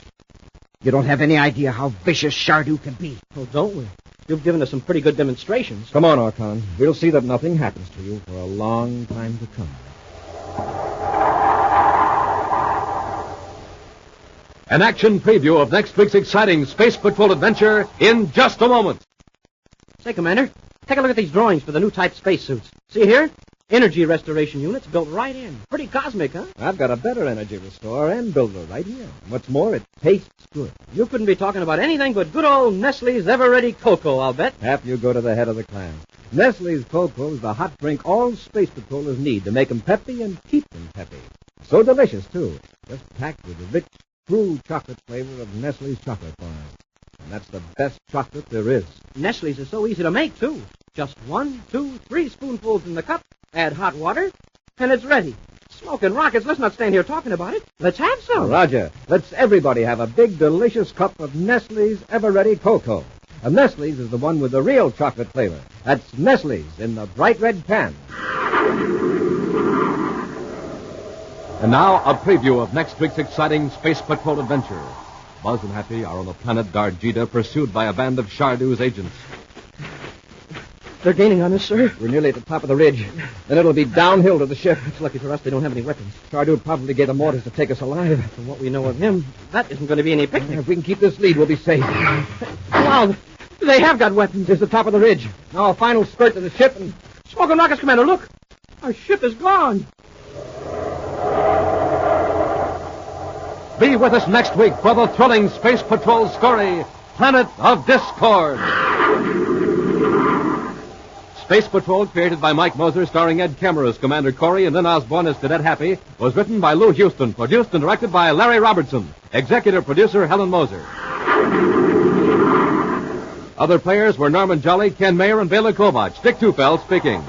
You don't have any idea how vicious Shardu can be. Oh, don't we? You've given us some pretty good demonstrations. Come on, Orcon. We'll see that nothing happens to you for a long time to come. An action preview of next week's exciting Space Patrol adventure in just a moment. Say, Commander, take a look at these drawings for the new type spacesuits. See here? Energy restoration units built right in. Pretty cosmic, huh? I've got a better energy restorer and builder right here. What's more, it tastes good. You couldn't be talking about anything but good old Nestle's Ever-Ready Cocoa, I'll bet. After you go to the head of the clan. Nestle's Cocoa is the hot drink all space patrollers need to make them peppy and keep them peppy. So delicious, too. Just packed with the rich, true chocolate flavor of Nestle's chocolate bar. And that's the best chocolate there is. Nestle's is so easy to make, too. Just 1, 2, 3 spoonfuls in the cup, add hot water, and it's ready. Smoking rockets, let's not stand here talking about it. Let's have some. Roger. Let's everybody have a big, delicious cup of Nestle's Ever-Ready Cocoa. And Nestle's is the one with the real chocolate flavor. That's Nestle's in the bright red can. And now, a preview of next week's exciting Space Patrol adventure. Buzz and Happy are on the planet Dargida, pursued by a band of Shardu's agents. They're gaining on us, sir. We're nearly at the top of the ridge. Then it'll be downhill to the ship. It's lucky for us they don't have any weapons. Shardu probably gave them orders to take us alive. From what we know of him, that isn't going to be any picnic. If we can keep this lead, we'll be safe. Wow, they have got weapons. It's the top of the ridge. Now a final spurt to the ship and... Smoking rockets, Commander, look. Our ship is gone. Be with us next week for the thrilling Space Patrol story, Planet of Discord. Space Patrol, created by Mike Moser, starring Ed Kemmer as Commander Corey and Lynn Osborne as Cadet Happy, was written by Lou Houston, produced and directed by Larry Robertson, executive producer Helen Moser. Other players were Norman Jolly, Ken Mayer, and Bela Kovach. Dick Tufeld speaking.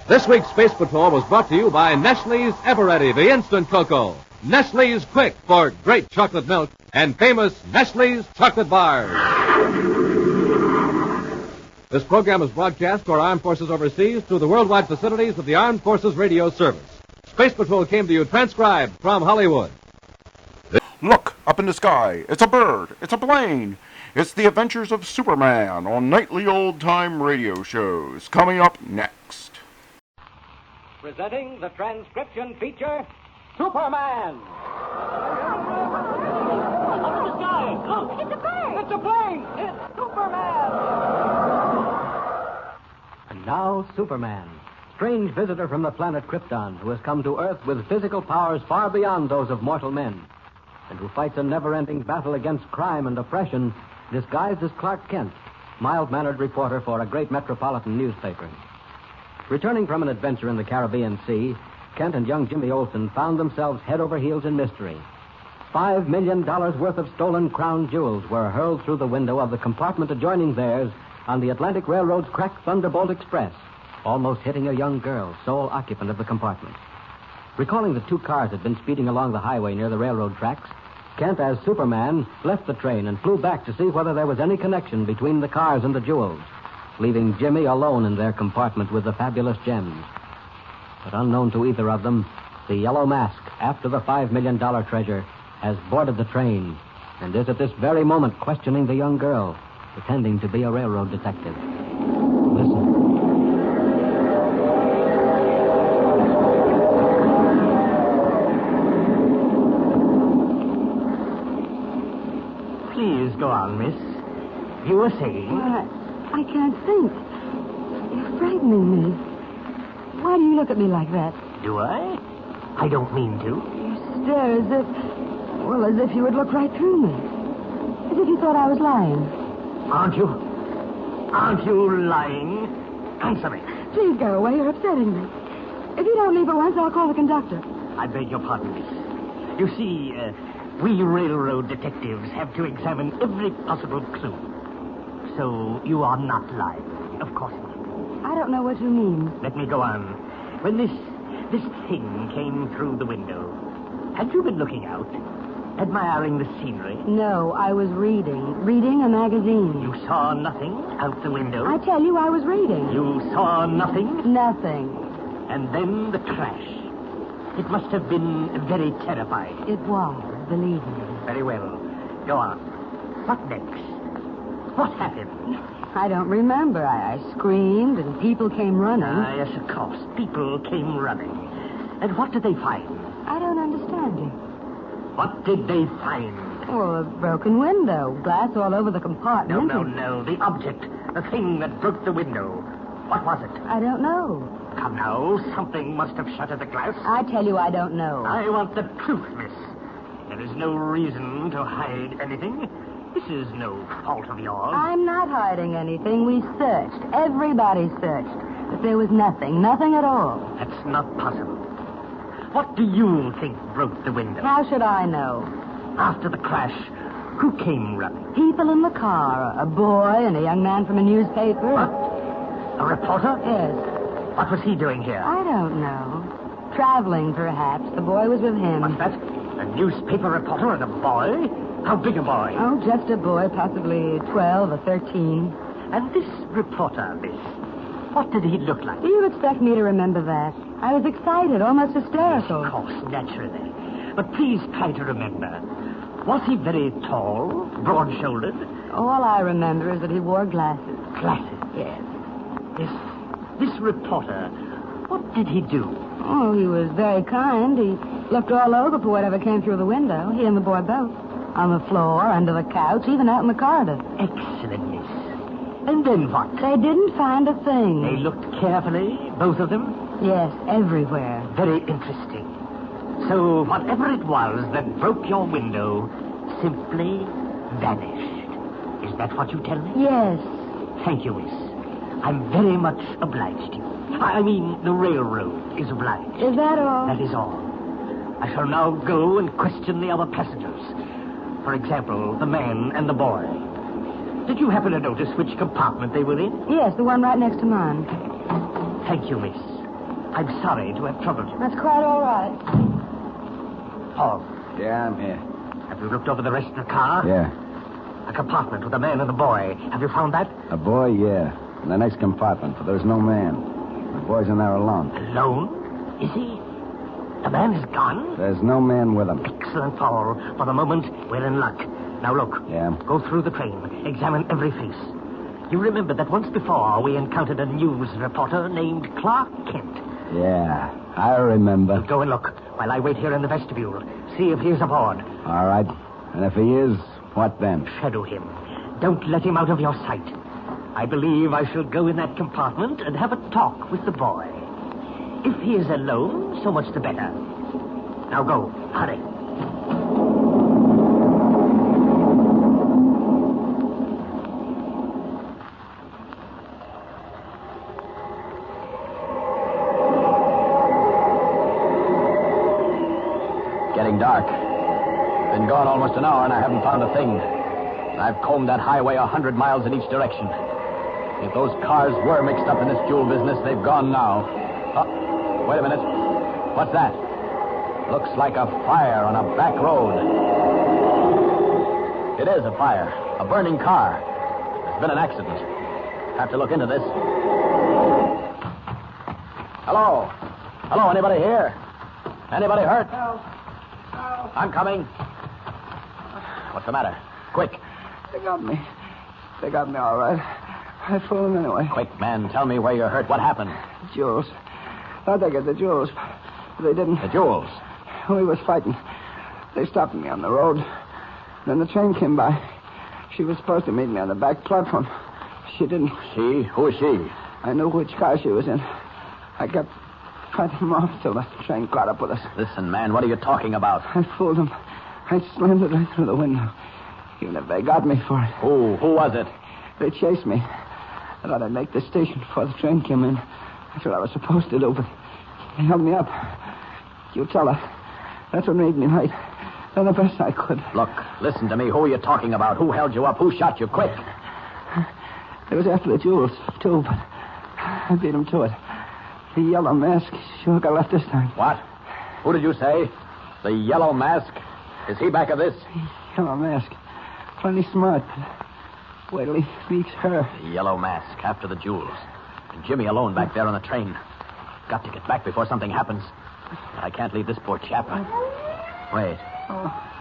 This week's Space Patrol was brought to you by Nestle's Ever-Ready, the instant cocoa, Nestle's Quick for great chocolate milk, and famous Nestle's chocolate bars. This program is broadcast to our armed forces overseas through the worldwide facilities of the Armed Forces Radio Service. Space Patrol came to you transcribed from Hollywood. Look, up in the sky. It's a bird. It's a plane. It's the Adventures of Superman on nightly old-time radio shows. Coming up next. Presenting the transcription feature, Superman. Up in the sky. Look, it's a bird. It's a plane. It's Superman. And now, Superman, strange visitor from the planet Krypton, who has come to Earth with physical powers far beyond those of mortal men, and who fights a never-ending battle against crime and oppression, disguised as Clark Kent, mild-mannered reporter for a great metropolitan newspaper. Returning from an adventure in the Caribbean Sea, Kent and young Jimmy Olsen found themselves head over heels in mystery. $5 million worth of stolen crown jewels were hurled through the window of the compartment adjoining theirs on the Atlantic Railroad's cracked Thunderbolt Express. almost hitting a young girl, sole occupant of the compartment. Recalling that 2 cars had been speeding along the highway near the railroad tracks, Kent, as Superman, left the train and flew back to see whether there was any connection between the cars and the jewels, leaving Jimmy alone in their compartment with the fabulous gems. But unknown to either of them, the Yellow Mask, after the $5 million treasure, has boarded the train and is at this very moment questioning the young girl, pretending to be a railroad detective. Listen. Please go on, miss. You were saying? Well, I can't think. You're frightening me. Why do you look at me like that? Do I? I don't mean to. You stare as if you would look right through me. As if you thought I was lying. Aren't you? Aren't you lying? Answer me. Please go away. You're upsetting me. If you don't leave at once, I'll call the conductor. I beg your pardon, miss. You see, we railroad detectives have to examine every possible clue. So you are not lying. Of course not. I don't know what you mean. Let me go on. When this thing came through the window, had you been looking out? Admiring the scenery? No, I was reading. Reading a magazine. You saw nothing out the window? I tell you, I was reading. You saw nothing? Nothing. And then the crash. It must have been very terrifying. It was, believe me. Very well. Go on. What next? What happened? I don't remember. I screamed and people came running. Ah, yes, of course. People came running. And what did they find? I don't understand you. What did they find? Oh, a broken window. Glass all over the compartment. No. The object. The thing that broke the window. What was it? I don't know. Come now. Something must have shattered the glass. I tell you, I don't know. I want the truth, miss. There is no reason to hide anything. This is no fault of yours. I'm not hiding anything. We searched. Everybody searched. But there was nothing. Nothing at all. That's not possible. What do you think broke the window? How should I know? After the crash, who came running? People in the car. A boy and a young man from a newspaper. What? A reporter? Yes. What was he doing here? I don't know. Traveling, perhaps. The boy was with him. What's that? A newspaper reporter and a boy? How big a boy? Oh, just a boy, possibly 12 or 13. And this reporter, miss, what did he look like? Do you expect me to remember that? I was excited, almost hysterical. Of course, naturally. But please try to remember. Was he very tall, broad-shouldered? All I remember is that he wore glasses. Glasses? Yes. This reporter, what did he do? Oh, he was very kind. He looked all over for whatever came through the window. He and the boy both. On the floor, under the couch, even out in the corridor. Excellent, miss. And then what? They didn't find a thing. They looked carefully, both of them? Yes, everywhere. Very interesting. So whatever it was that broke your window simply vanished. Is that what you tell me? Yes. Thank you, miss. I'm very much obliged to you. I mean, the railroad is obliged. Is that all? That is all. I shall now go and question the other passengers. For example, the man and the boy. Did you happen to notice which compartment they were in? Yes, the one right next to mine. Thank you, miss. I'm sorry to have troubled you. That's quite all right. Paul. Yeah, I'm here. Have you looked over the rest of the car? Yeah. A compartment with a man and a boy. Have you found that? A boy, yeah. In the next compartment, but there's no man. The boy's in there alone. Alone? Is he? The man is gone? There's no man with him. Excellent, Paul. For the moment, we're in luck. Now look. Yeah? Go through the train. Examine every face. You remember that once before we encountered a news reporter named Clark Kent. Yeah, I remember. Go and look while I wait here in the vestibule. See if he's aboard. All right. And if he is, what then? Shadow him. Don't let him out of your sight. I believe I shall go in that compartment and have a talk with the boy. If he is alone, so much the better. Now go. Hurry. Getting dark. Been gone almost an hour and I haven't found a thing. I've combed that highway 100 miles in each direction. If those cars were mixed up in this jewel business, they've gone now. Oh, wait a minute. What's that? Looks like a fire on a back road. It is a fire. A burning car. There's been an accident. Have to look into this. Hello? Hello, anybody here? Anybody hurt? Help. I'm coming. What's the matter? Quick. They got me. They got me all right. I fooled them anyway. Quick, man. Tell me where you're hurt. What happened? Jewels. Thought they got the jewels, but they didn't. The jewels? We was fighting. They stopped me on the road. Then the train came by. She was supposed to meet me on the back platform. She didn't. She? Who is she? I knew which car she was in. I kept fighting them off till the train caught up with us. Listen, man, what are you talking about? I fooled them. I slammed it right through the window. Even if they got me for it. Who was it? They chased me. I thought I'd make the station before the train came in. That's what I was supposed to do, but they held me up. You tell her. That's what made me right. Done the best I could. Look, listen to me. Who are you talking about? Who held you up? Who shot you? Quick. It was after the jewels, too, but I beat him to it. The yellow mask sure got left this time. What? Who did you say? The yellow mask? Is he back of this? Yellow mask. Plenty smart. Wait till he meets her. The yellow mask after the jewels. And Jimmy alone back there on the train. Got to get back before something happens. I can't leave this poor chap. Wait.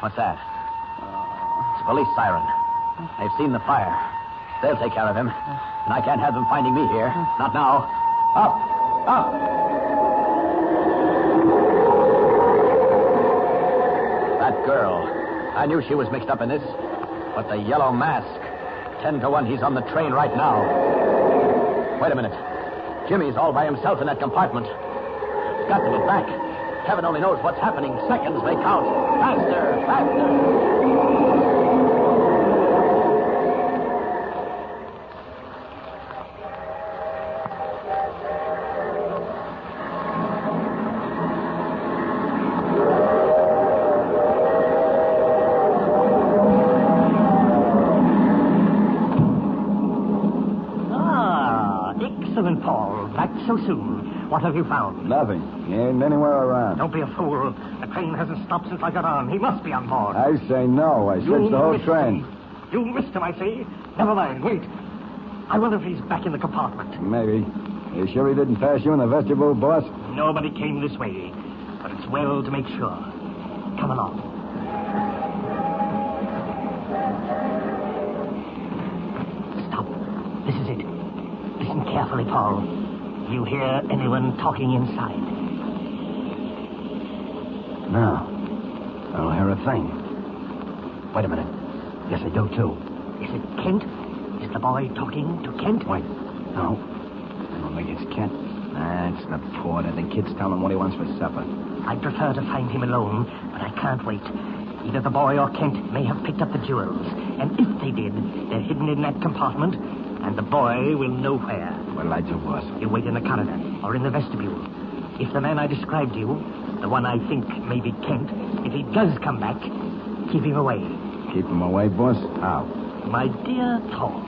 What's that? It's a police siren. They've seen the fire. They'll take care of him. And I can't have them finding me here. Not now. Up! Up! That girl. I knew she was mixed up in this. But the yellow mask. 10 to 1, he's on the train right now. Wait a minute. Jimmy's all by himself in that compartment. He's got to get back. Heaven only knows what's happening. Seconds may count. Faster! Faster! Excellent, Paul. Back so soon. What have you found? Nothing. He ain't anywhere around. Don't be a fool. The train hasn't stopped since I got on. He must be on board. I say no. I searched the whole train. You missed him, I see. Never mind. Wait. I wonder if he's back in the compartment. Maybe. You sure he didn't pass you in the vestibule, boss? Nobody came this way. But it's well to make sure. Come along. Stop. This is it. Listen carefully, Paul. You hear anyone talking inside? No. I don't hear a thing. Wait a minute. Yes, I do, too. Is it Kent? Is the boy talking to Kent? Wait. No. I don't think it's Kent. That's the porter. The kid's telling him what he wants for supper. I'd prefer to find him alone, but I can't wait. Either the boy or Kent may have picked up the jewels. And if they did, they're hidden in that compartment, and the boy will know where. What'll I do, boss? You wait in the corridor or in the vestibule. If the man I described to you, the one I think may be Kent, if he does come back, keep him away. Keep him away, boss? How? My dear Paul,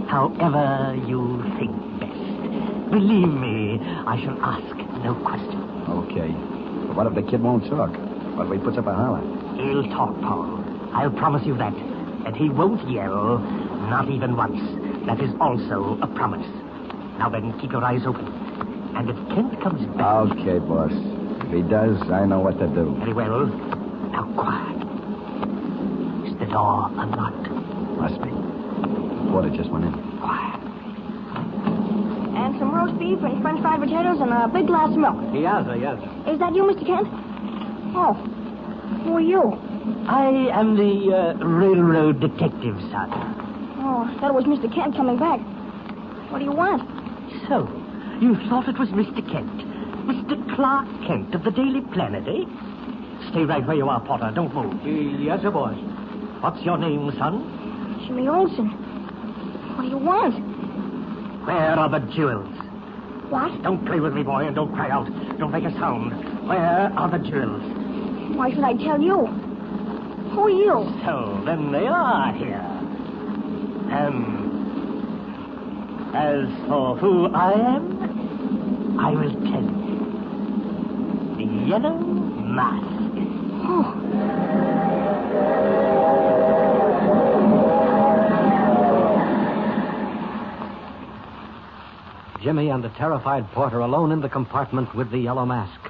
however you think best. Believe me, I shall ask no questions. Okay. But what if the kid won't talk? What if he puts up a holler? He'll talk, Paul. I'll promise you that. And he won't yell, not even once. That is also a promise. Now then, keep your eyes open. And if Kent comes back... Okay, boss. If he does, I know what to do. Very well. Now, quiet. Is the door unlocked? Must be. The porter just went in. Quiet. And some roast beef and French fried potatoes and a big glass of milk. Yes. Is that you, Mr. Kent? Oh. Who are you? I am the railroad detective, son. Oh, I thought it was Mr. Kent coming back. What do you want? So, you thought it was Mr. Kent. Mr. Clark Kent of the Daily Planet, eh? Stay right where you are, Potter. Don't move. Yes, sir, boss. What's your name, son? Jimmy Olsen. What do you want? Where are the jewels? What? Don't play with me, boy, and don't cry out. Don't make a sound. Where are the jewels? Why should I tell you? Who are you? So, then they are here. As for who I am, I will tell you. The Yellow Mask. Jimmy and the terrified porter alone in the compartment with the Yellow Mask,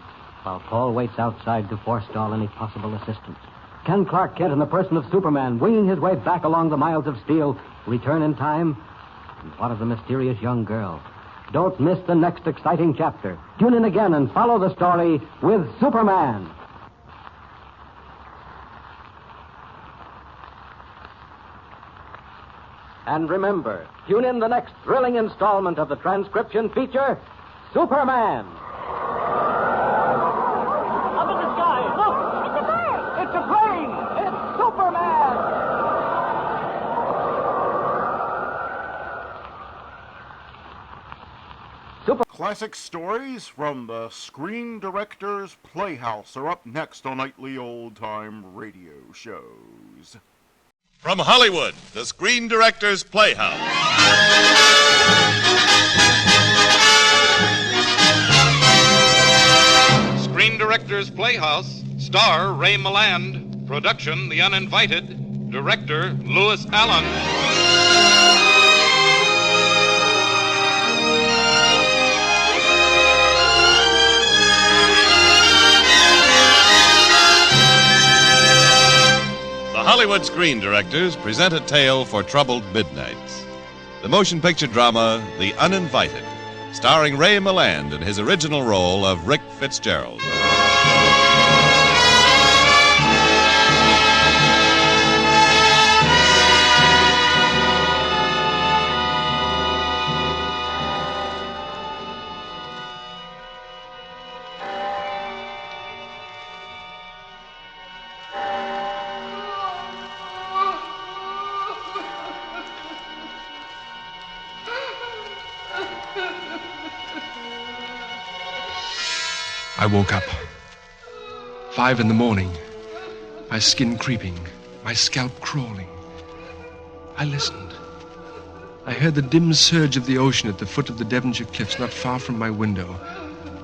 while Paul waits outside to forestall any possible assistance. Can Clark Kent, in the person of Superman, winging his way back along the miles of steel, return in time? And what of the mysterious young girl? Don't miss the next exciting chapter. Tune in again and follow the story with Superman. And remember, tune in the next thrilling installment of the transcription feature, Superman. Up in the sky, look! It's a bird! It's a plane! It's Superman! Classic stories from the Screen Directors Playhouse are up next on nightly old-time radio shows. From Hollywood, the Screen Directors Playhouse. Screen Directors Playhouse, star Ray Milland, production The Uninvited, director Louis Allen. Hollywood Screen Directors present a tale for troubled midnights. The motion picture drama, The Uninvited, starring Ray Milland in his original role of Rick Fitzgerald. I woke up. 5 in the morning. My skin creeping, my scalp crawling. I listened. I heard the dim surge of the ocean at the foot of the Devonshire cliffs not far from my window.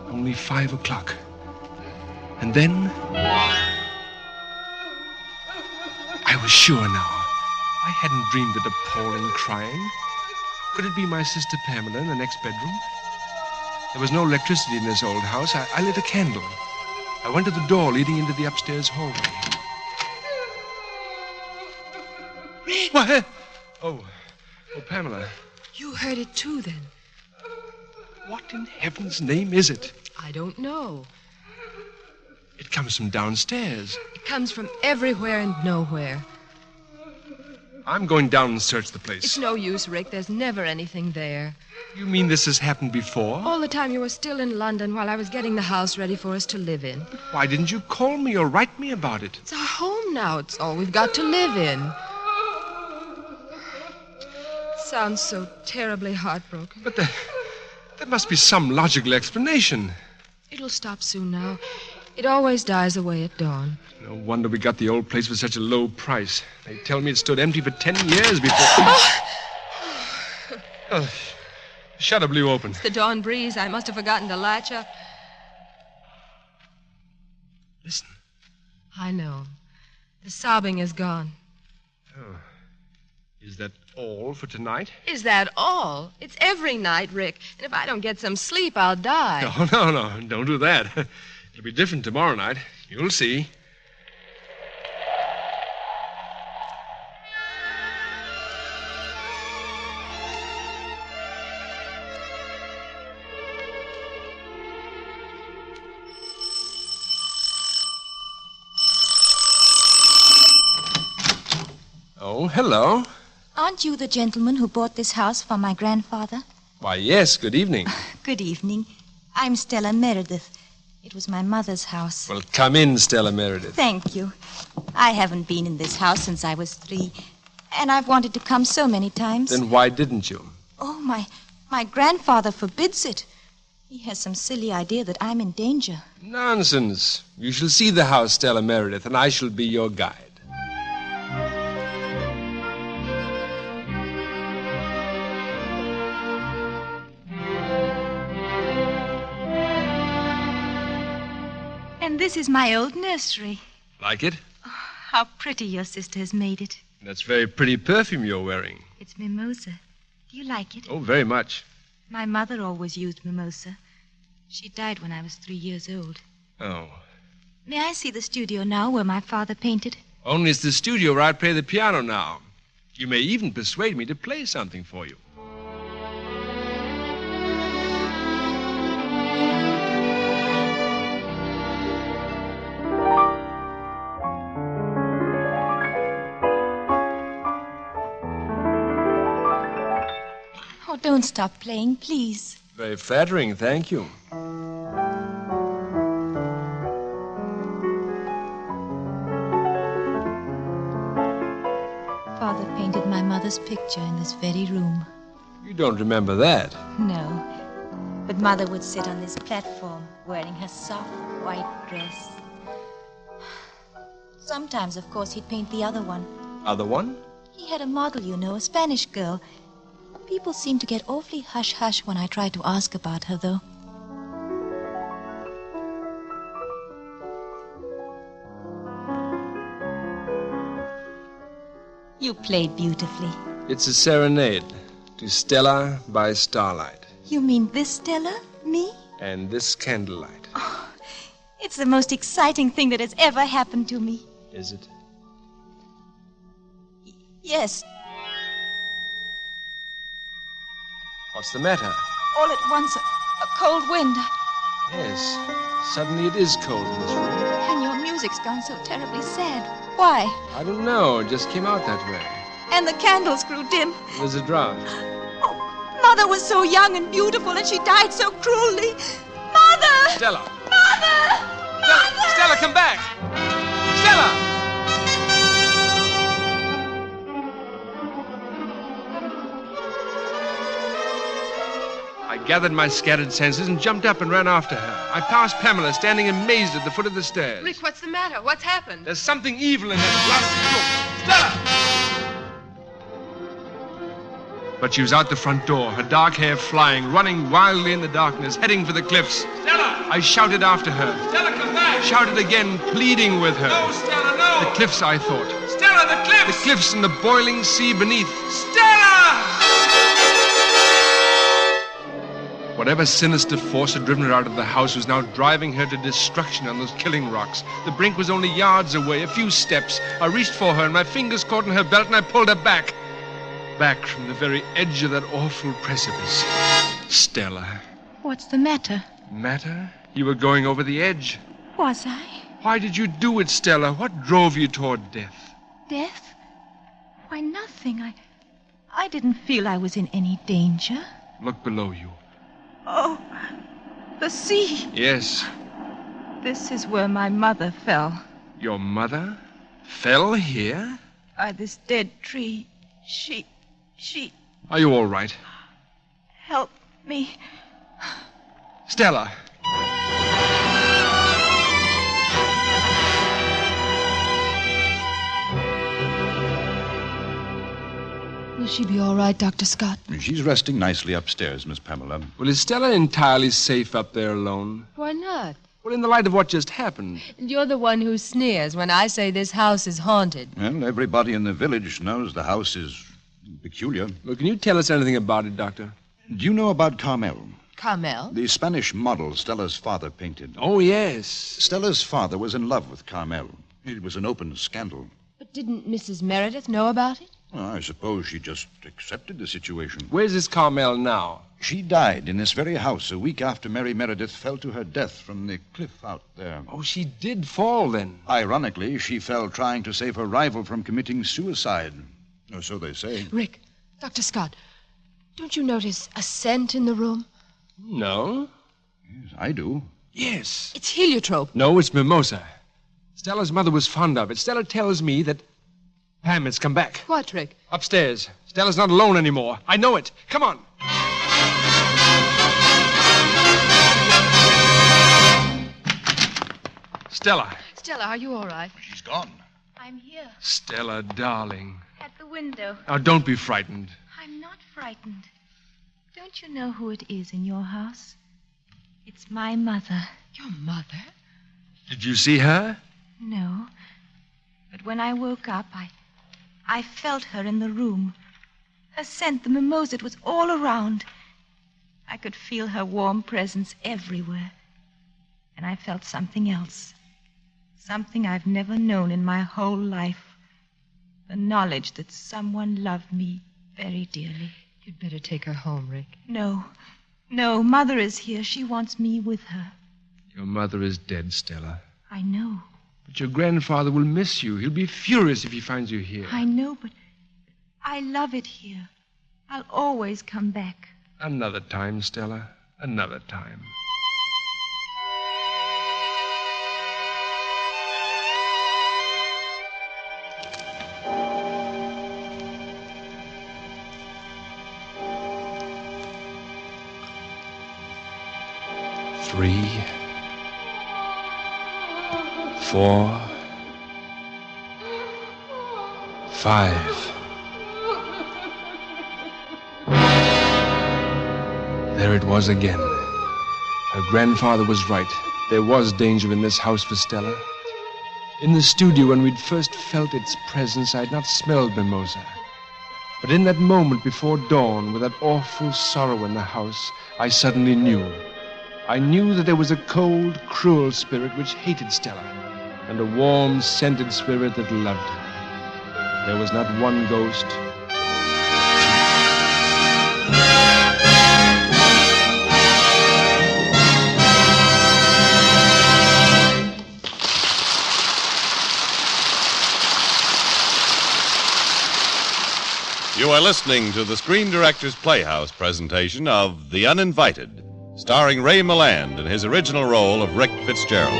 Only 5 o'clock. And then... I was sure now. I hadn't dreamed that appalling crying. Could it be my sister Pamela in the next bedroom? There was no electricity in this old house. I lit a candle. I went to the door leading into the upstairs hallway. Rick! What? Oh, Pamela. You heard it too, then? What in heaven's name is it? I don't know. It comes from downstairs. It comes from everywhere and nowhere. I'm going down and search the place. It's no use, Rick. There's never anything there. You mean this has happened before? All the time you were still in London while I was getting the house ready for us to live in. Why didn't you call me or write me about it? It's our home now. It's all we've got to live in. Sounds so terribly heartbroken. But there must be some logical explanation. It'll stop soon now. It always dies away at dawn. No wonder we got the old place for such a low price. They tell me it stood empty for 10 years before... Oh, shutter blew open. It's the dawn breeze. I must have forgotten to latch up. Listen. I know. The sobbing is gone. Oh. Is that all for tonight? Is that all? It's every night, Rick. And if I don't get some sleep, I'll die. No. Don't do that. It'll be different tomorrow night. You'll see. Oh, hello. Aren't you the gentleman who bought this house for my grandfather? Why, yes. Good evening. Good evening. I'm Stella Meredith. It was my mother's house. Well, come in, Stella Meredith. Thank you. I haven't been in this house since I was 3, and I've wanted to come so many times. Then why didn't you? Oh, my grandfather forbids it. He has some silly idea that I'm in danger. Nonsense. You shall see the house, Stella Meredith, and I shall be your guide. And this is my old nursery. Like it? How pretty your sister has made it. That's very pretty perfume you're wearing. It's mimosa. Do you like it? Oh, very much. My mother always used mimosa. She died when I was 3 years old. Oh. May I see the studio now where my father painted? Only it's the studio where I play the piano now. You may even persuade me to play something for you. Oh, don't stop playing, please. Very flattering, thank you. Father painted my mother's picture in this very room. You don't remember that. No. But Mother would sit on this platform wearing her soft white dress. Sometimes, of course, he'd paint the other one. Other one? He had a model, you know, a Spanish girl. People seem to get awfully hush-hush when I try to ask about her, though. You played beautifully. It's a serenade to Stella by starlight. You mean this Stella? Me? And this candlelight. Oh, it's the most exciting thing that has ever happened to me. Is it? Yes. What's the matter? All at once, a cold wind. Yes. Suddenly it is cold in this room. And your music's gone so terribly sad. Why? I don't know. It just came out that way. And the candles grew dim. There's a draught. Mother was so young and beautiful, and she died so cruelly. Mother! Stella! Mother! Mother! Stella, come back! Stella! I gathered my scattered senses and jumped up and ran after her. I passed Pamela standing amazed at the foot of the stairs. Rick, what's the matter? What's happened? There's something evil in that blasted room. Stella! But she was out the front door, her dark hair flying, running wildly in the darkness, heading for the cliffs. Stella! I shouted after her. Stella, come back! Shouted again, pleading with her. No, Stella, no! The cliffs, I thought. Stella, the cliffs! The cliffs and the boiling sea beneath. Stella! Whatever sinister force had driven her out of the house was now driving her to destruction on those killing rocks. The brink was only yards away, a few steps. I reached for her, and my fingers caught in her belt, and I pulled her back. Back from the very edge of that awful precipice. Stella. What's the matter? Matter? You were going over the edge. Was I? Why did you do it, Stella? What drove you toward death? Death? Why, nothing. I didn't feel I was in any danger. Look below you. Oh, the sea. Yes. This is where my mother fell. Your mother fell here? By this dead tree. She... Are you all right? Help me. Stella. Will she be all right, Dr. Scott? She's resting nicely upstairs, Miss Pamela. Well, is Stella entirely safe up there alone? Why not? Well, in the light of what just happened. You're the one who sneers when I say this house is haunted. Well, everybody in the village knows the house is peculiar. Well, can you tell us anything about it, Doctor? Do you know about Carmel? Carmel? The Spanish model Stella's father painted. Oh, yes. Stella's father was in love with Carmel. It was an open scandal. But didn't Mrs. Meredith know about it? Well, I suppose she just accepted the situation. Where's this Carmel now? She died in this very house a week after Mary Meredith fell to her death from the cliff out there. Oh, she did fall then. Ironically, she fell trying to save her rival from committing suicide. Or so they say. Rick, Dr. Scott, don't you notice a scent in the room? No. Yes, I do. Yes. It's heliotrope. No, it's mimosa. Stella's mother was fond of it. Stella tells me that... Pam, it's come back. What, Rick? Upstairs. Stella's not alone anymore. I know it. Come on. Stella. Stella, are you all right? She's gone. I'm here, Stella, darling. at the window. Now, don't be frightened. I'm not frightened. Don't you know who it is in your house? It's my mother. Your mother? Did you see her? No. But when I woke up, I felt her in the room. Her scent, the mimosa, it was all around. I could feel her warm presence everywhere. And I felt something else. Something I've never known in my whole life. The knowledge that someone loved me very dearly. You'd better take her home, Rick. No. No, Mother is here. She wants me with her. Your mother is dead, Stella. I know. But your grandfather will miss you. He'll be furious if he finds you here. I know, but I love it here. I'll always come back. Another time, Stella. Another time. Three, 4, 5. There it was again. Her grandfather was right. There was danger in this house for Stella. In the studio, when we'd first felt its presence, I'd not smelled mimosa. But in that moment before dawn, with that awful sorrow in the house, I suddenly knew. I knew that there was a cold, cruel spirit which hated Stella, and a warm, scented spirit that loved her. There was not one ghost. You are listening to the Screen Director's Playhouse presentation of The Uninvited, starring Ray Milland in his original role of Rick Fitzgerald.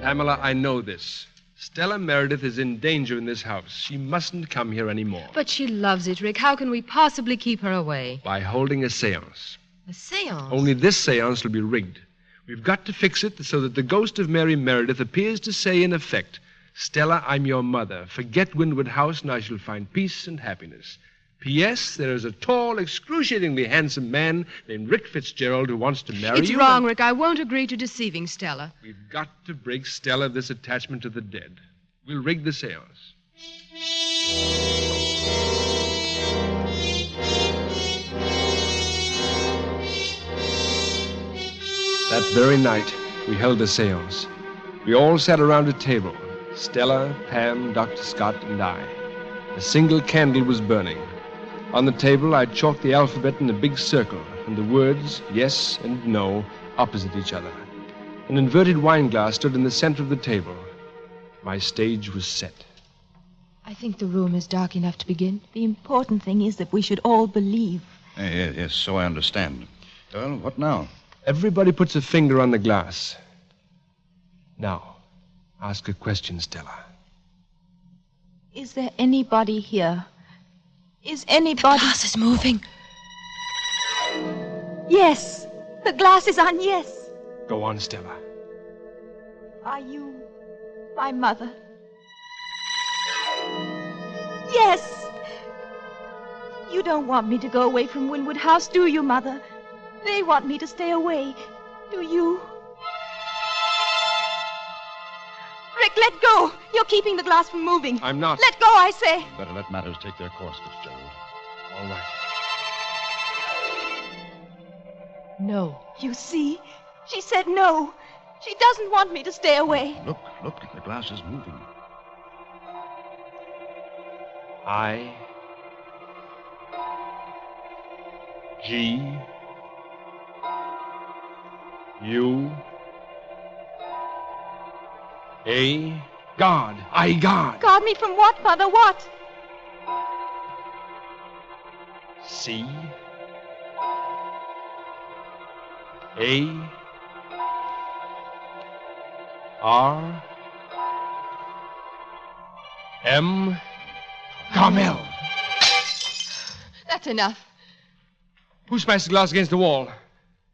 Pamela, I know this. Stella Meredith is in danger in this house. She mustn't come here anymore. But she loves it, Rick. How can we possibly keep her away? By holding a seance. A seance? Only this seance will be rigged. We've got to fix it so that the ghost of Mary Meredith appears to say, in effect, Stella, I'm your mother. Forget Windward House, and I shall find peace and happiness. P.S. There is a tall, excruciatingly handsome man named Rick Fitzgerald who wants to marry you. It's wrong, Rick. I won't agree to deceiving Stella. We've got to break Stella of this attachment to the dead. We'll rig the seance. That very night, we held the seance. We all sat around a table. Stella, Pam, Dr. Scott, and I. A single candle was burning. On the table, I chalked the alphabet in a big circle, and the words, yes and no, opposite each other. An inverted wine glass stood in the center of the table. My stage was set. I think the room is dark enough to begin. The important thing is that we should all believe. Yes, so I understand. Well, what now? Everybody puts a finger on the glass. Now, ask a question, Stella. Is there anybody here? Is anybody... The glass is moving. Yes. The glass is on yes. Go on, Stella. Are you my mother? Yes. You don't want me to go away from Windward House, do you, Mother? They want me to stay away. Do you? Rick, let go. You're keeping the glass from moving. I'm not. Let go, I say. Better let matters take their course, Fitzgerald. All right. No. You see? She said no. She doesn't want me to stay away. Look, the glass is moving. I, G, U, A, God. I, God. Guard me from what, Mother? What? C, A, R, M, Carmel. That's enough. Who smashed the glass against the wall?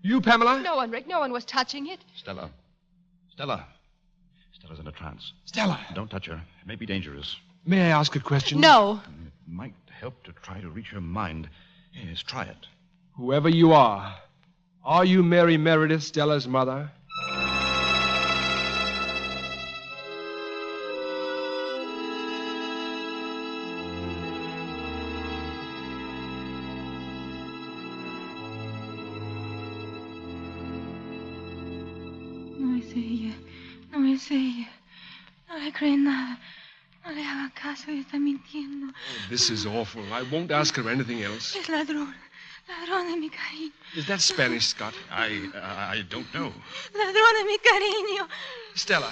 You, Pamela? No one, Rick. No one was touching it. Stella's in a trance. Stella! Don't touch her. It may be dangerous. May I ask a question? No. It might help to try to reach her mind. Yes, try it. Whoever you are you Mary Meredith, Stella's mother? No es ella. No es ella. No le cree nada. No le haga caso. Está mintiendo. This is awful. I won't ask her anything else. Es ladrón. Ladrón de mi cariño. Is that Spanish, Scott? I don't know. Ladrón de mi cariño. Stella.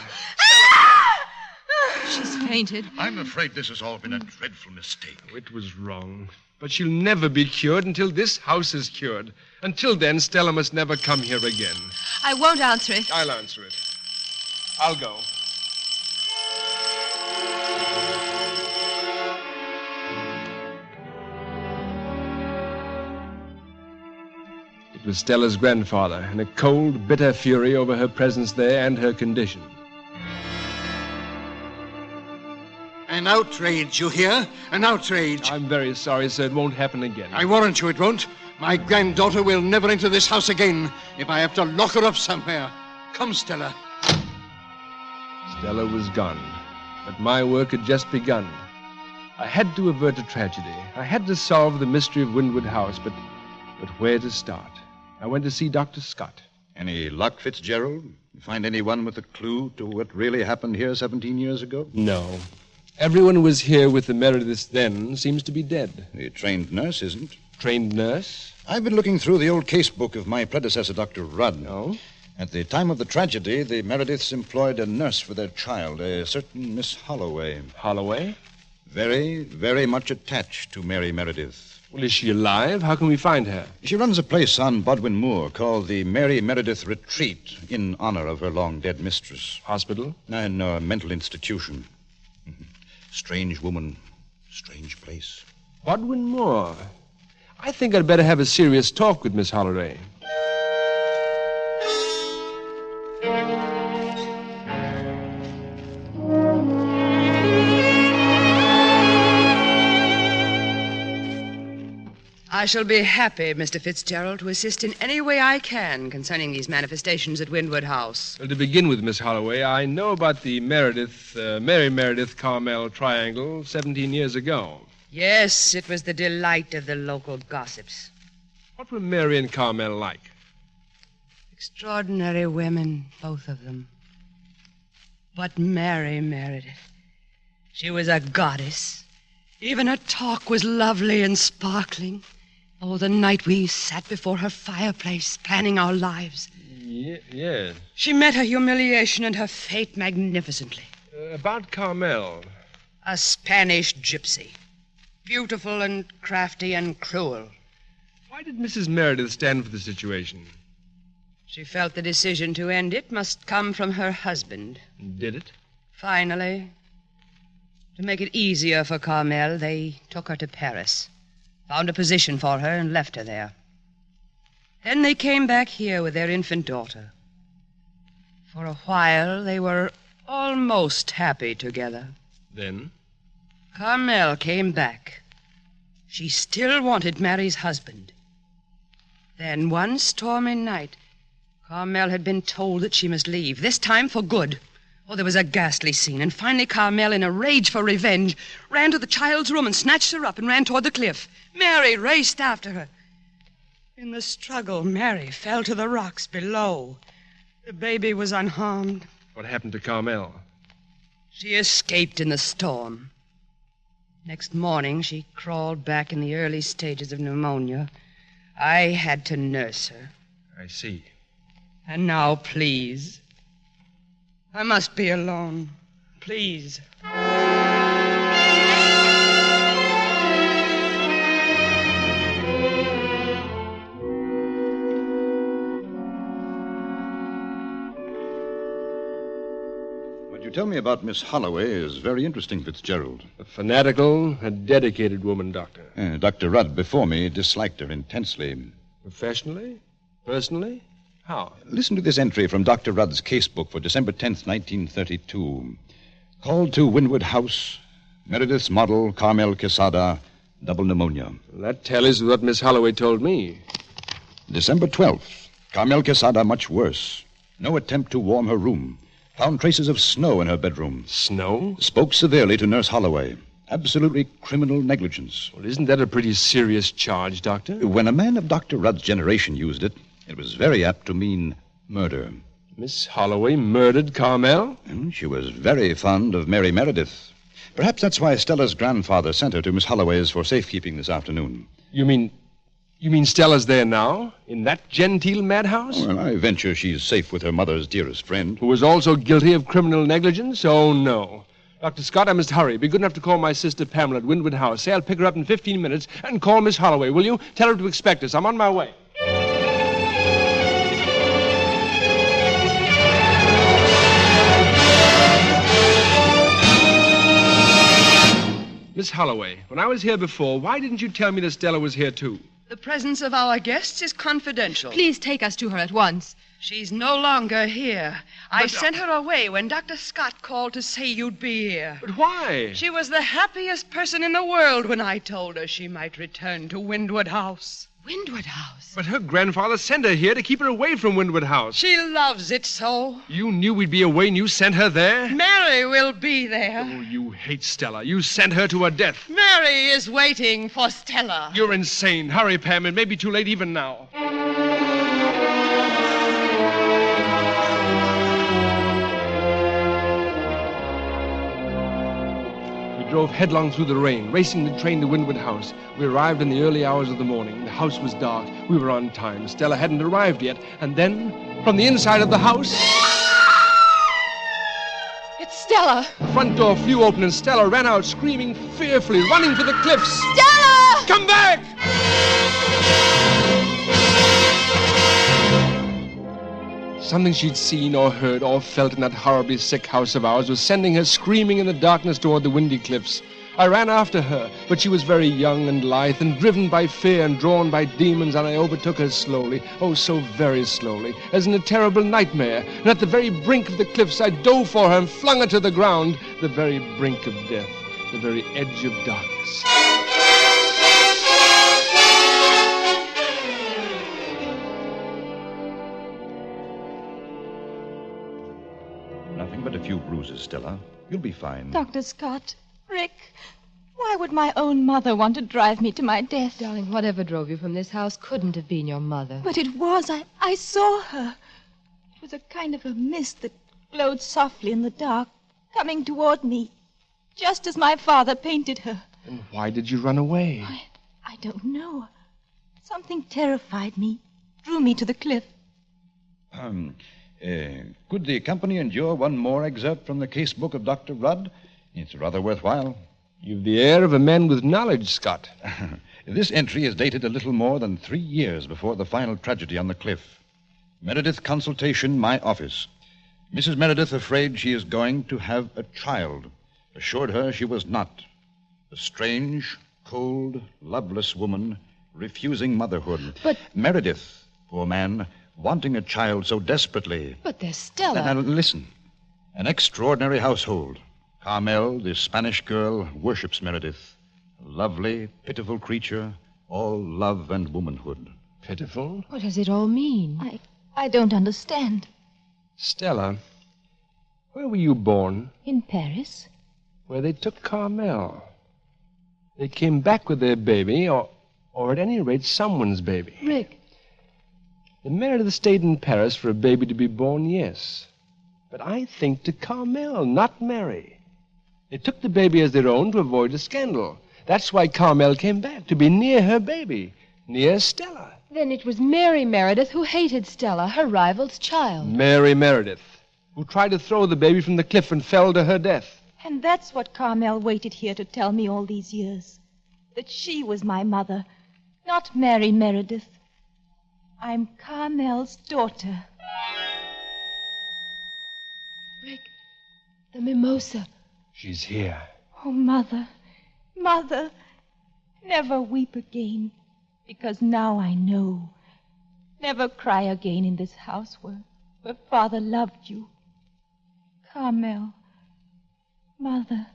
She's fainted. I'm afraid this has all been a dreadful mistake. It was wrong. But she'll never be cured until this house is cured. Until then, Stella must never come here again. I won't answer it. I'll answer it. I'll go. It was Stella's grandfather, in a cold, bitter fury over her presence there and her condition. An outrage, you hear? An outrage. I'm very sorry, sir. It won't happen again. I warrant you it won't. My granddaughter will never enter this house again if I have to lock her up somewhere. Come, Stella. Stella was gone, but my work had just begun. I had to avert a tragedy. I had to solve the mystery of Windward House, but where to start? I went to see Dr. Scott. Any luck, Fitzgerald? You find anyone with a clue to what really happened here 17 years ago? No. Everyone who was here with the Merediths then seems to be dead. The trained nurse isn't. Trained nurse? I've been looking through the old case book of my predecessor, Dr. Rudd. Oh? At the time of the tragedy, the Merediths employed a nurse for their child, a certain Miss Holloway. Holloway? Very, very much attached to Mary Meredith. Well, is she alive? How can we find her? She runs a place on Bodwin Moor called the Mary Meredith Retreat in honor of her long-dead mistress. Hospital? No, a mental institution. Strange woman, strange place. Bodwin Moor. I think I'd better have a serious talk with Miss Holloway. I shall be happy, Mr. Fitzgerald, to assist in any way I can concerning these manifestations at Windward House. Well, to begin with, Miss Holloway, I know about the Mary Meredith Carmel triangle 17 years ago. Yes, it was the delight of the local gossips. What were Mary and Carmel like? Extraordinary women, both of them. But Mary Meredith, she was a goddess. Even her talk was lovely and sparkling. Oh, the night we sat before her fireplace, planning our lives. Yes. She met her humiliation and her fate magnificently. About Carmel. A Spanish gypsy. Beautiful and crafty and cruel. Why did Mrs. Meredith stand for the situation? She felt the decision to end it must come from her husband. Did it? Finally, to make it easier for Carmel, they took her to Paris, found a position for her, and left her there. Then they came back here with their infant daughter. For a while, they were almost happy together. Then? Carmel came back. She still wanted Mary's husband. Then, one stormy night, Carmel had been told that she must leave, this time for good. Oh, there was a ghastly scene, and finally Carmel, in a rage for revenge, ran to the child's room and snatched her up and ran toward the cliff. Mary raced after her. In the struggle, Mary fell to the rocks below. The baby was unharmed. What happened to Carmel? She escaped in the storm. Next morning, she crawled back in the early stages of pneumonia. I had to nurse her. I see. And now, please. I must be alone. Please. What you tell me about Miss Holloway is very interesting, Fitzgerald. A fanatical, a dedicated woman, Doctor. Dr. Rudd, before me, disliked her intensely. Professionally? Personally? How? Listen to this entry from Dr. Rudd's casebook for December 10th, 1932. Called to Windward House, Meredith's model, Carmel Quesada, double pneumonia. That tallies with what Miss Holloway told me. December 12th, Carmel Quesada much worse. No attempt to warm her room. Found traces of snow in her bedroom. Snow? Spoke severely to Nurse Holloway. Absolutely criminal negligence. Well, isn't that a pretty serious charge, Doctor? When a man of Dr. Rudd's generation used it, it was very apt to mean murder. Miss Holloway murdered Carmel? She was very fond of Mary Meredith. Perhaps that's why Stella's grandfather sent her to Miss Holloway's for safekeeping this afternoon. You mean Stella's there now? In that genteel madhouse? Well, I venture she's safe with her mother's dearest friend. Who was also guilty of criminal negligence? Oh, no. Dr. Scott, I must hurry. Be good enough to call my sister Pamela at Windward House. Say I'll pick her up in 15 minutes and call Miss Holloway, will you? Tell her to expect us. I'm on my way. Miss Holloway, when I was here before, why didn't you tell me that Stella was here, too? The presence of our guests is confidential. Please take us to her at once. She's no longer here. I sent her away when Dr. Scott called to say you'd be here. But why? She was the happiest person in the world when I told her she might return to Windward House. Windward House? But her grandfather sent her here to keep her away from Windward House. She loves it so. You knew we'd be away and you sent her there? Mary will be there. Oh, you hate Stella. You sent her to her death. Mary is waiting for Stella. You're insane. Hurry, Pam. It may be too late even now. We drove headlong through the rain, racing the train to Windward House. We arrived in the early hours of the morning. The house was dark. We were on time. Stella hadn't arrived yet. And then, from the inside of the house... It's Stella. The front door flew open and Stella ran out, screaming fearfully, running for the cliffs. Stella! Come back! Something she'd seen or heard or felt in that horribly sick house of ours was sending her screaming in the darkness toward the windy cliffs. I ran after her, but she was very young and lithe and driven by fear and drawn by demons, and I overtook her slowly, oh, so very slowly, as in a terrible nightmare. And at the very brink of the cliffs, I dove for her and flung her to the ground, the very brink of death, the very edge of darkness. Nothing but a few bruises, Stella. You'll be fine. Dr. Scott, Rick, why would my own mother want to drive me to my death? Darling, whatever drove you from this house couldn't have been your mother. But it was. I saw her. It was a kind of a mist that glowed softly in the dark, coming toward me, just as my father painted her. And why did you run away? I don't know. Something terrified me, drew me to the cliff. Could the company endure one more excerpt from the casebook of Dr. Rudd? It's rather worthwhile. You've the air of a man with knowledge, Scott. This entry is dated a little more than 3 years before the final tragedy on the cliff. Meredith consultation, my office. Mrs. Meredith afraid she is going to have a child. Assured her she was not. A strange, cold, loveless woman refusing motherhood. But... Meredith, poor man, wanting a child so desperately. But there's Stella. Now, listen. An extraordinary household. Carmel, the Spanish girl, worships Meredith. A lovely, pitiful creature, all love and womanhood. Pitiful? What does it all mean? I don't understand. Stella, where were you born? In Paris. Where they took Carmel. They came back with their baby, or at any rate, someone's baby. Rick. The Meredith stayed in Paris for a baby to be born, yes. But I think to Carmel, not Mary. They took the baby as their own to avoid a scandal. That's why Carmel came back, to be near her baby, near Stella. Then it was Mary Meredith who hated Stella, her rival's child. Mary Meredith, who tried to throw the baby from the cliff and fell to her death. And that's what Carmel waited here to tell me all these years. That she was my mother, not Mary Meredith. I'm Carmel's daughter. Rick, the mimosa. She's here. Oh, Mother, Mother, never weep again, because now I know Never cry again in this house where Father loved you. Carmel. Mother.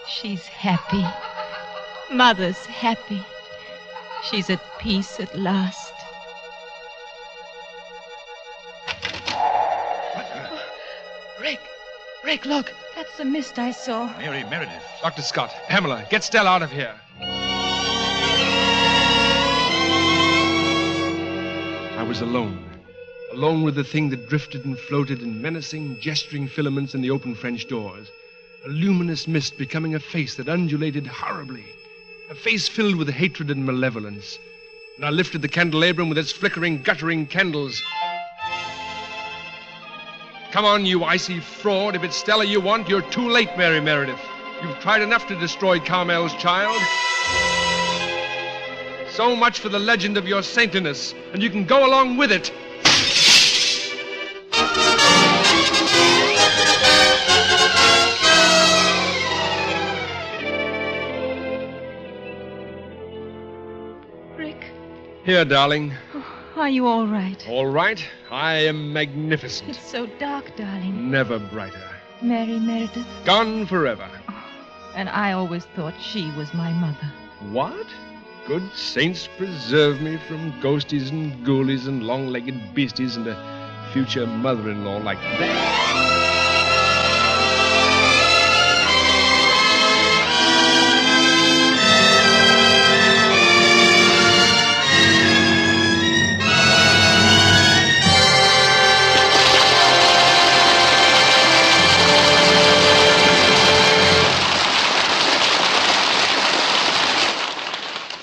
She's happy. Mother's happy. She's at peace at last. Rick, look. That's the mist I saw. Mary Meredith. Dr. Scott, Pamela, get Stella out of here. I was alone. Alone with the thing that drifted and floated in menacing, gesturing filaments in the open French doors. A luminous mist becoming a face that undulated horribly. A face filled with hatred and malevolence. And I lifted the candelabrum with its flickering, guttering candles. Come on, you icy fraud. If it's Stella you want, you're too late, Mary Meredith. You've tried enough to destroy Carmel's child. So much for the legend of your saintliness, and you can go along with it. Rick, Here, darling. are you all right? All right. I am magnificent. It's so dark, darling. Never brighter. Mary Meredith. Gone forever. And I always thought she was my mother. What? Good saints preserve me from ghosties and ghoulies and long-legged beasties and a future mother-in-law like that.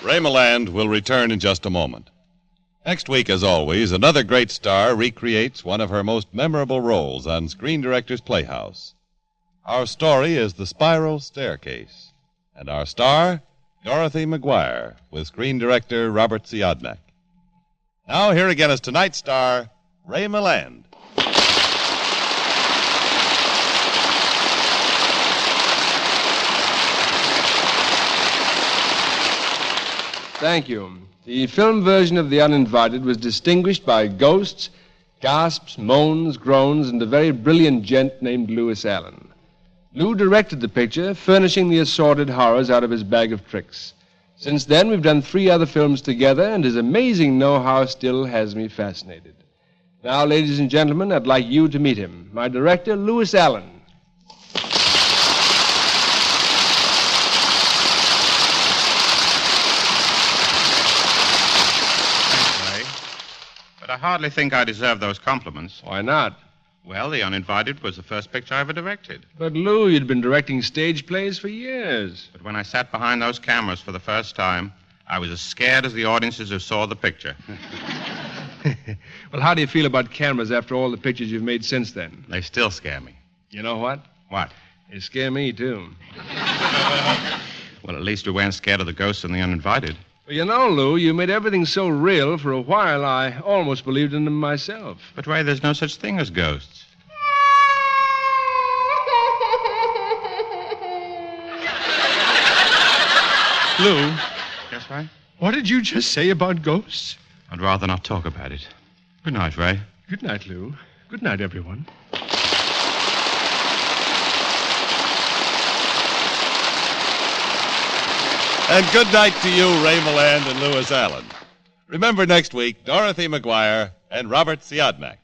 Ray Milland will return in just a moment. Next week, as always, another great star recreates one of her most memorable roles on Screen Director's Playhouse. Our story is The Spiral Staircase, and our star, Dorothy McGuire, with Screen Director Robert Siodmak. Now, here again is tonight's star, Ray Milland. Thank you. The film version of The Uninvited was distinguished by ghosts, gasps, moans, groans, and a very brilliant gent named Lewis Allen. Lou directed the picture, furnishing the assorted horrors out of his bag of tricks. Since then, we've done 3 other films together, and his amazing know-how still has me fascinated. Now, ladies and gentlemen, I'd like you to meet him, my director, Lewis Allen. But I hardly think I deserve those compliments. Why not? Well, The Uninvited was the first picture I ever directed. But, Lou, you'd been directing stage plays for years. But when I sat behind those cameras for the first time, I was as scared as the audiences who saw the picture. Well, how do you feel about cameras after all the pictures you've made since then? They still scare me. You know what? What? They scare me, too. Well, at least we weren't scared of the ghosts in The Uninvited. Well, you know, Lou, you made everything so real, for a while I almost believed in them myself. But, Ray, there's no such thing as ghosts. Lou? Yes, Ray? What did you just say about ghosts? I'd rather not talk about it. Good night, Ray. Good night, Lou. Good night, everyone. And good night to you, Ray Milland and Lewis Allen. Remember next week, Dorothy McGuire and Robert Siodmak.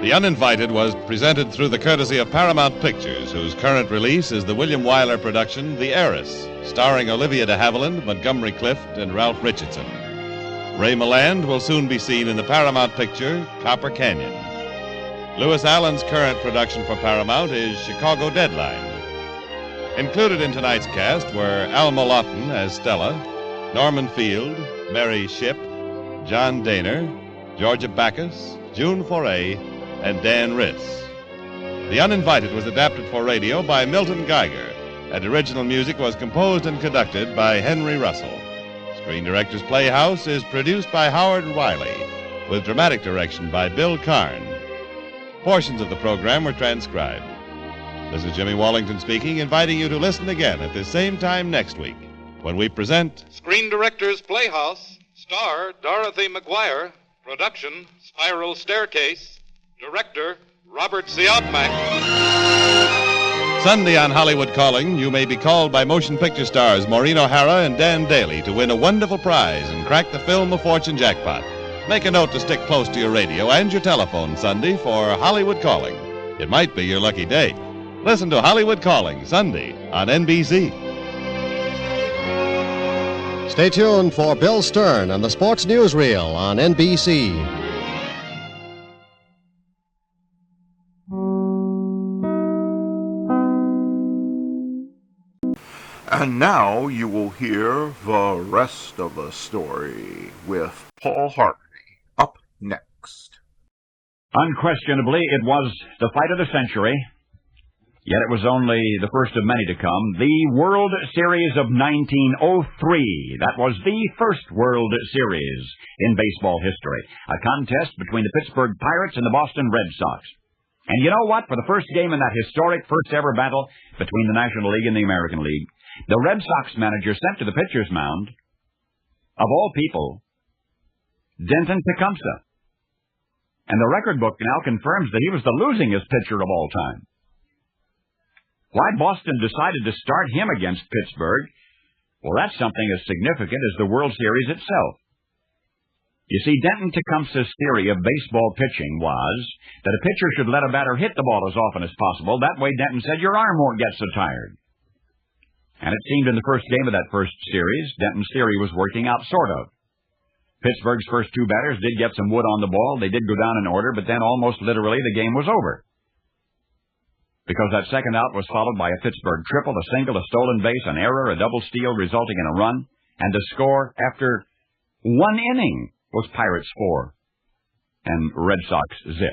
The Uninvited was presented through the courtesy of Paramount Pictures, whose current release is the William Wyler production, The Heiress, starring Olivia de Havilland, Montgomery Clift, and Ralph Richardson. Ray Milland will soon be seen in the Paramount picture, Copper Canyon. Lewis Allen's current production for Paramount is Chicago Deadline. Included in tonight's cast were Alma Lawton as Stella, Norman Field, Mary Shipp, John Daner, Georgia Backus, June Foray, and Dan Ritz. The Uninvited was adapted for radio by Milton Geiger, and original music was composed and conducted by Henry Russell. Screen Directors Playhouse is produced by Howard Wiley, with dramatic direction by Bill Karn. Portions of the program were transcribed. This is Jimmy Wallington speaking, inviting you to listen again at this same time next week, when we present Screen Directors Playhouse, star Dorothy McGuire, production Spiral Staircase, director Robert Siodmak. Sunday on Hollywood Calling, you may be called by motion picture stars Maureen O'Hara and Dan Daly to win a wonderful prize and crack the Film of Fortune jackpot. Make a note to stick close to your radio and your telephone Sunday for Hollywood Calling. It might be your lucky day. Listen to Hollywood Calling Sunday on NBC. Stay tuned for Bill Stern and the Sports Newsreel on NBC. And now you will hear the rest of the story with Paul Harvey up next. Unquestionably, it was the fight of the century, yet it was only the first of many to come. The World Series of 1903. That was the first World Series in baseball history. A contest between the Pittsburgh Pirates and the Boston Red Sox. And you know what? For the first game in that historic first-ever battle between the National League and the American League, the Red Sox manager sent to the pitcher's mound, of all people, Denton Tecumseh. And the record book now confirms that he was the losingest pitcher of all time. Why Boston decided to start him against Pittsburgh, well, that's something as significant as the World Series itself. You see, Denton Tecumseh's theory of baseball pitching was that a pitcher should let a batter hit the ball as often as possible. That way, Denton said, your arm won't get so tired. And it seemed in the first game of that first series, Denton's theory was working out, sort of. Pittsburgh's first two batters did get some wood on the ball. They did go down in order, but then almost literally the game was over. Because that second out was followed by a Pittsburgh triple, a single, a stolen base, an error, a double steal resulting in a run, and the score after one inning was Pirates 4 and Red Sox 0.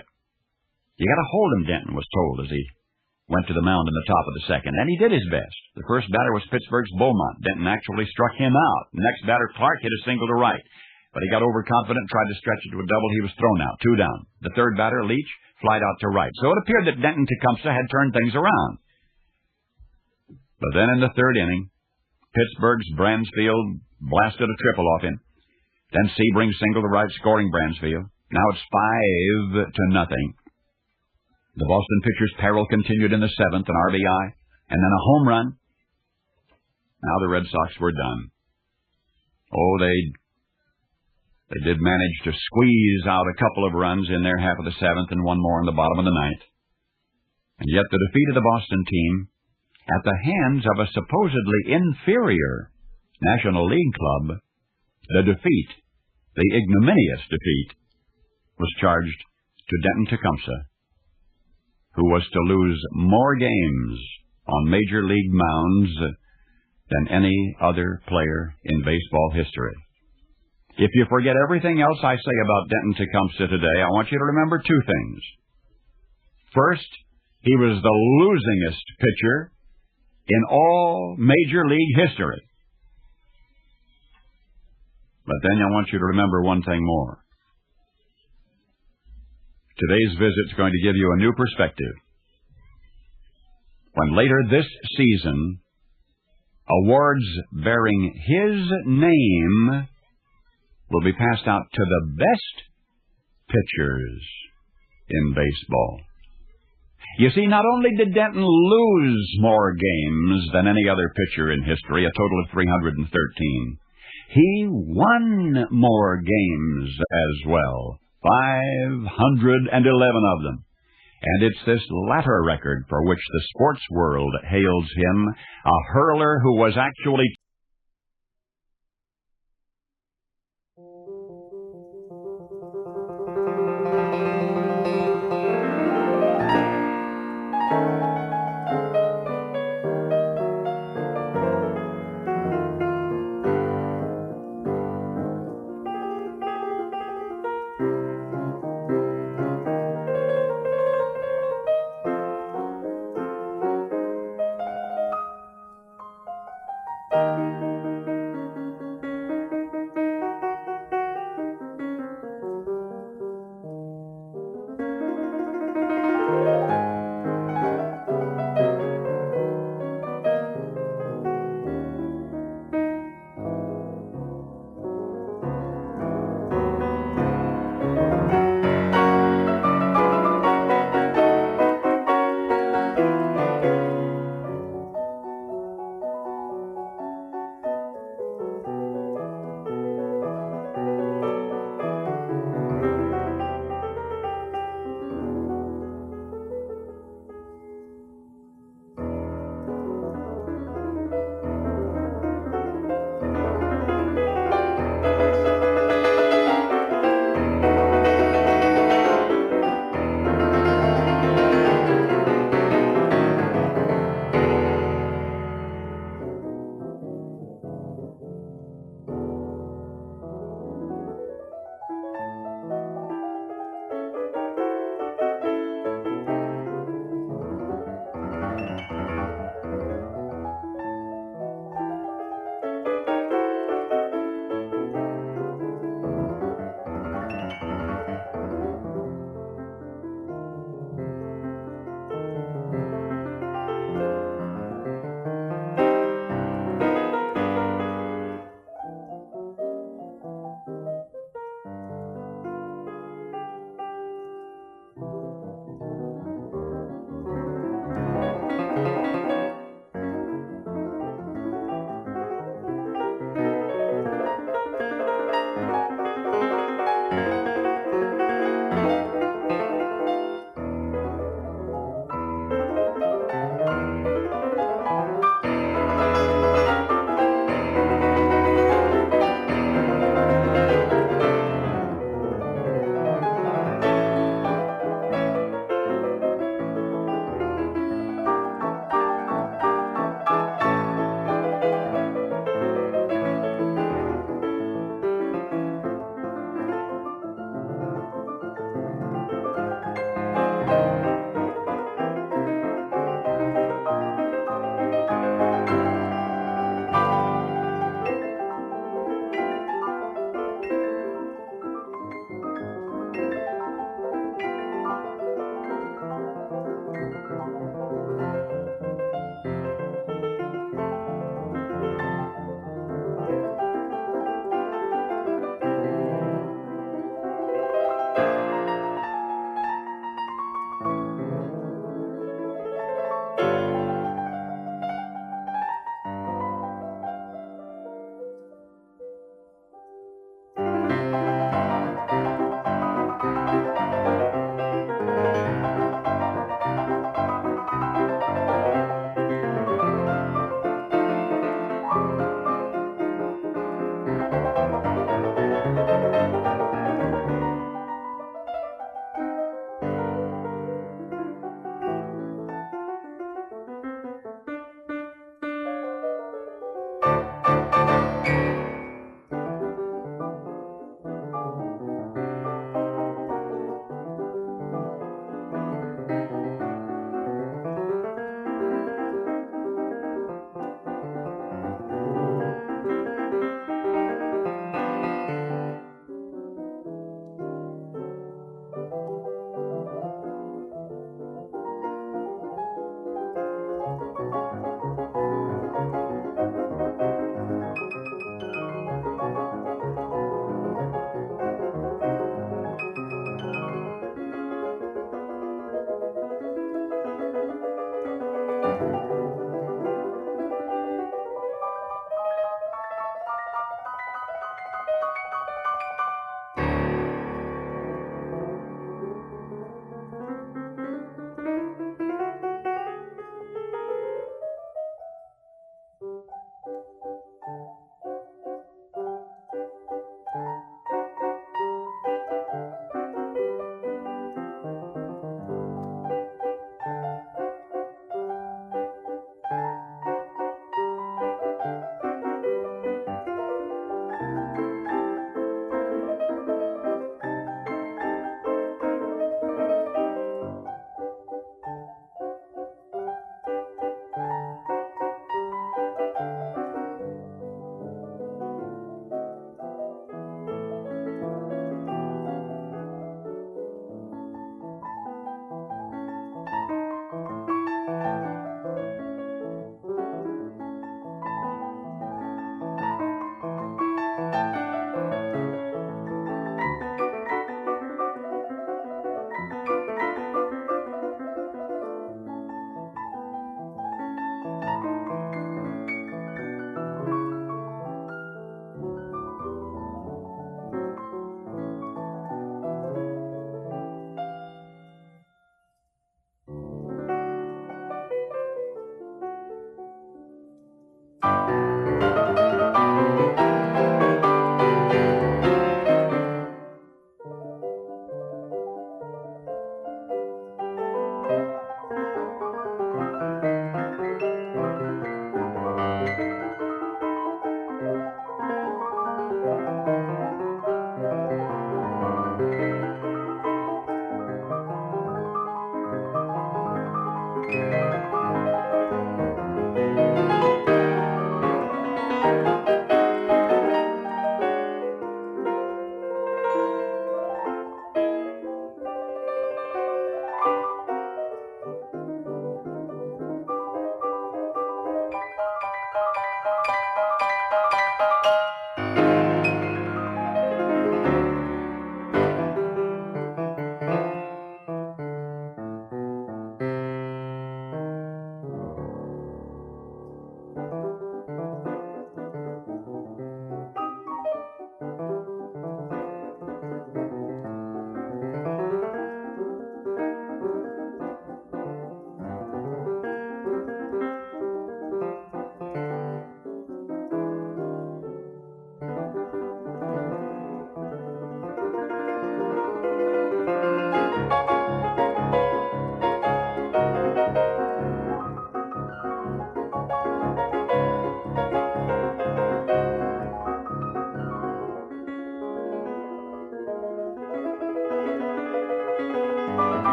You got to hold him, Denton was told as he went to the mound in the top of the second, and he did his best. The first batter was Pittsburgh's Beaumont. Denton actually struck him out. The next batter, Clark, hit a single to right, but he got overconfident, tried to stretch it to a double. He was thrown out, 2 down. The third batter, Leach, flied out to right. So it appeared that Denton Tecumseh had turned things around. But then in the third inning, Pittsburgh's Bransfield blasted a triple off him. Then Sebring singled to right, scoring Bransfield. Now it's 5-0. The Boston pitcher's peril continued in the seventh, an RBI, and then a home run. Now the Red Sox were done. Oh, they did manage to squeeze out a couple of runs in their half of the seventh and one more in the bottom of the ninth. And yet the defeat of the Boston team, at the hands of a supposedly inferior National League club, the defeat, the ignominious defeat, was charged to Denton Tecumseh, who was to lose more games on Major League mounds than any other player in baseball history. If you forget everything else I say about Denton Tecumseh today, I want you to remember 2 things. First, he was the losingest pitcher in all Major League history. But then I want you to remember one thing more. Today's visit's going to give you a new perspective. When later this season, awards bearing his name will be passed out to the best pitchers in baseball. You see, not only did Denton lose more games than any other pitcher in history, a total of 313, he won more games as well, 511 of them. And it's this latter record for which the sports world hails him, a hurler who was actually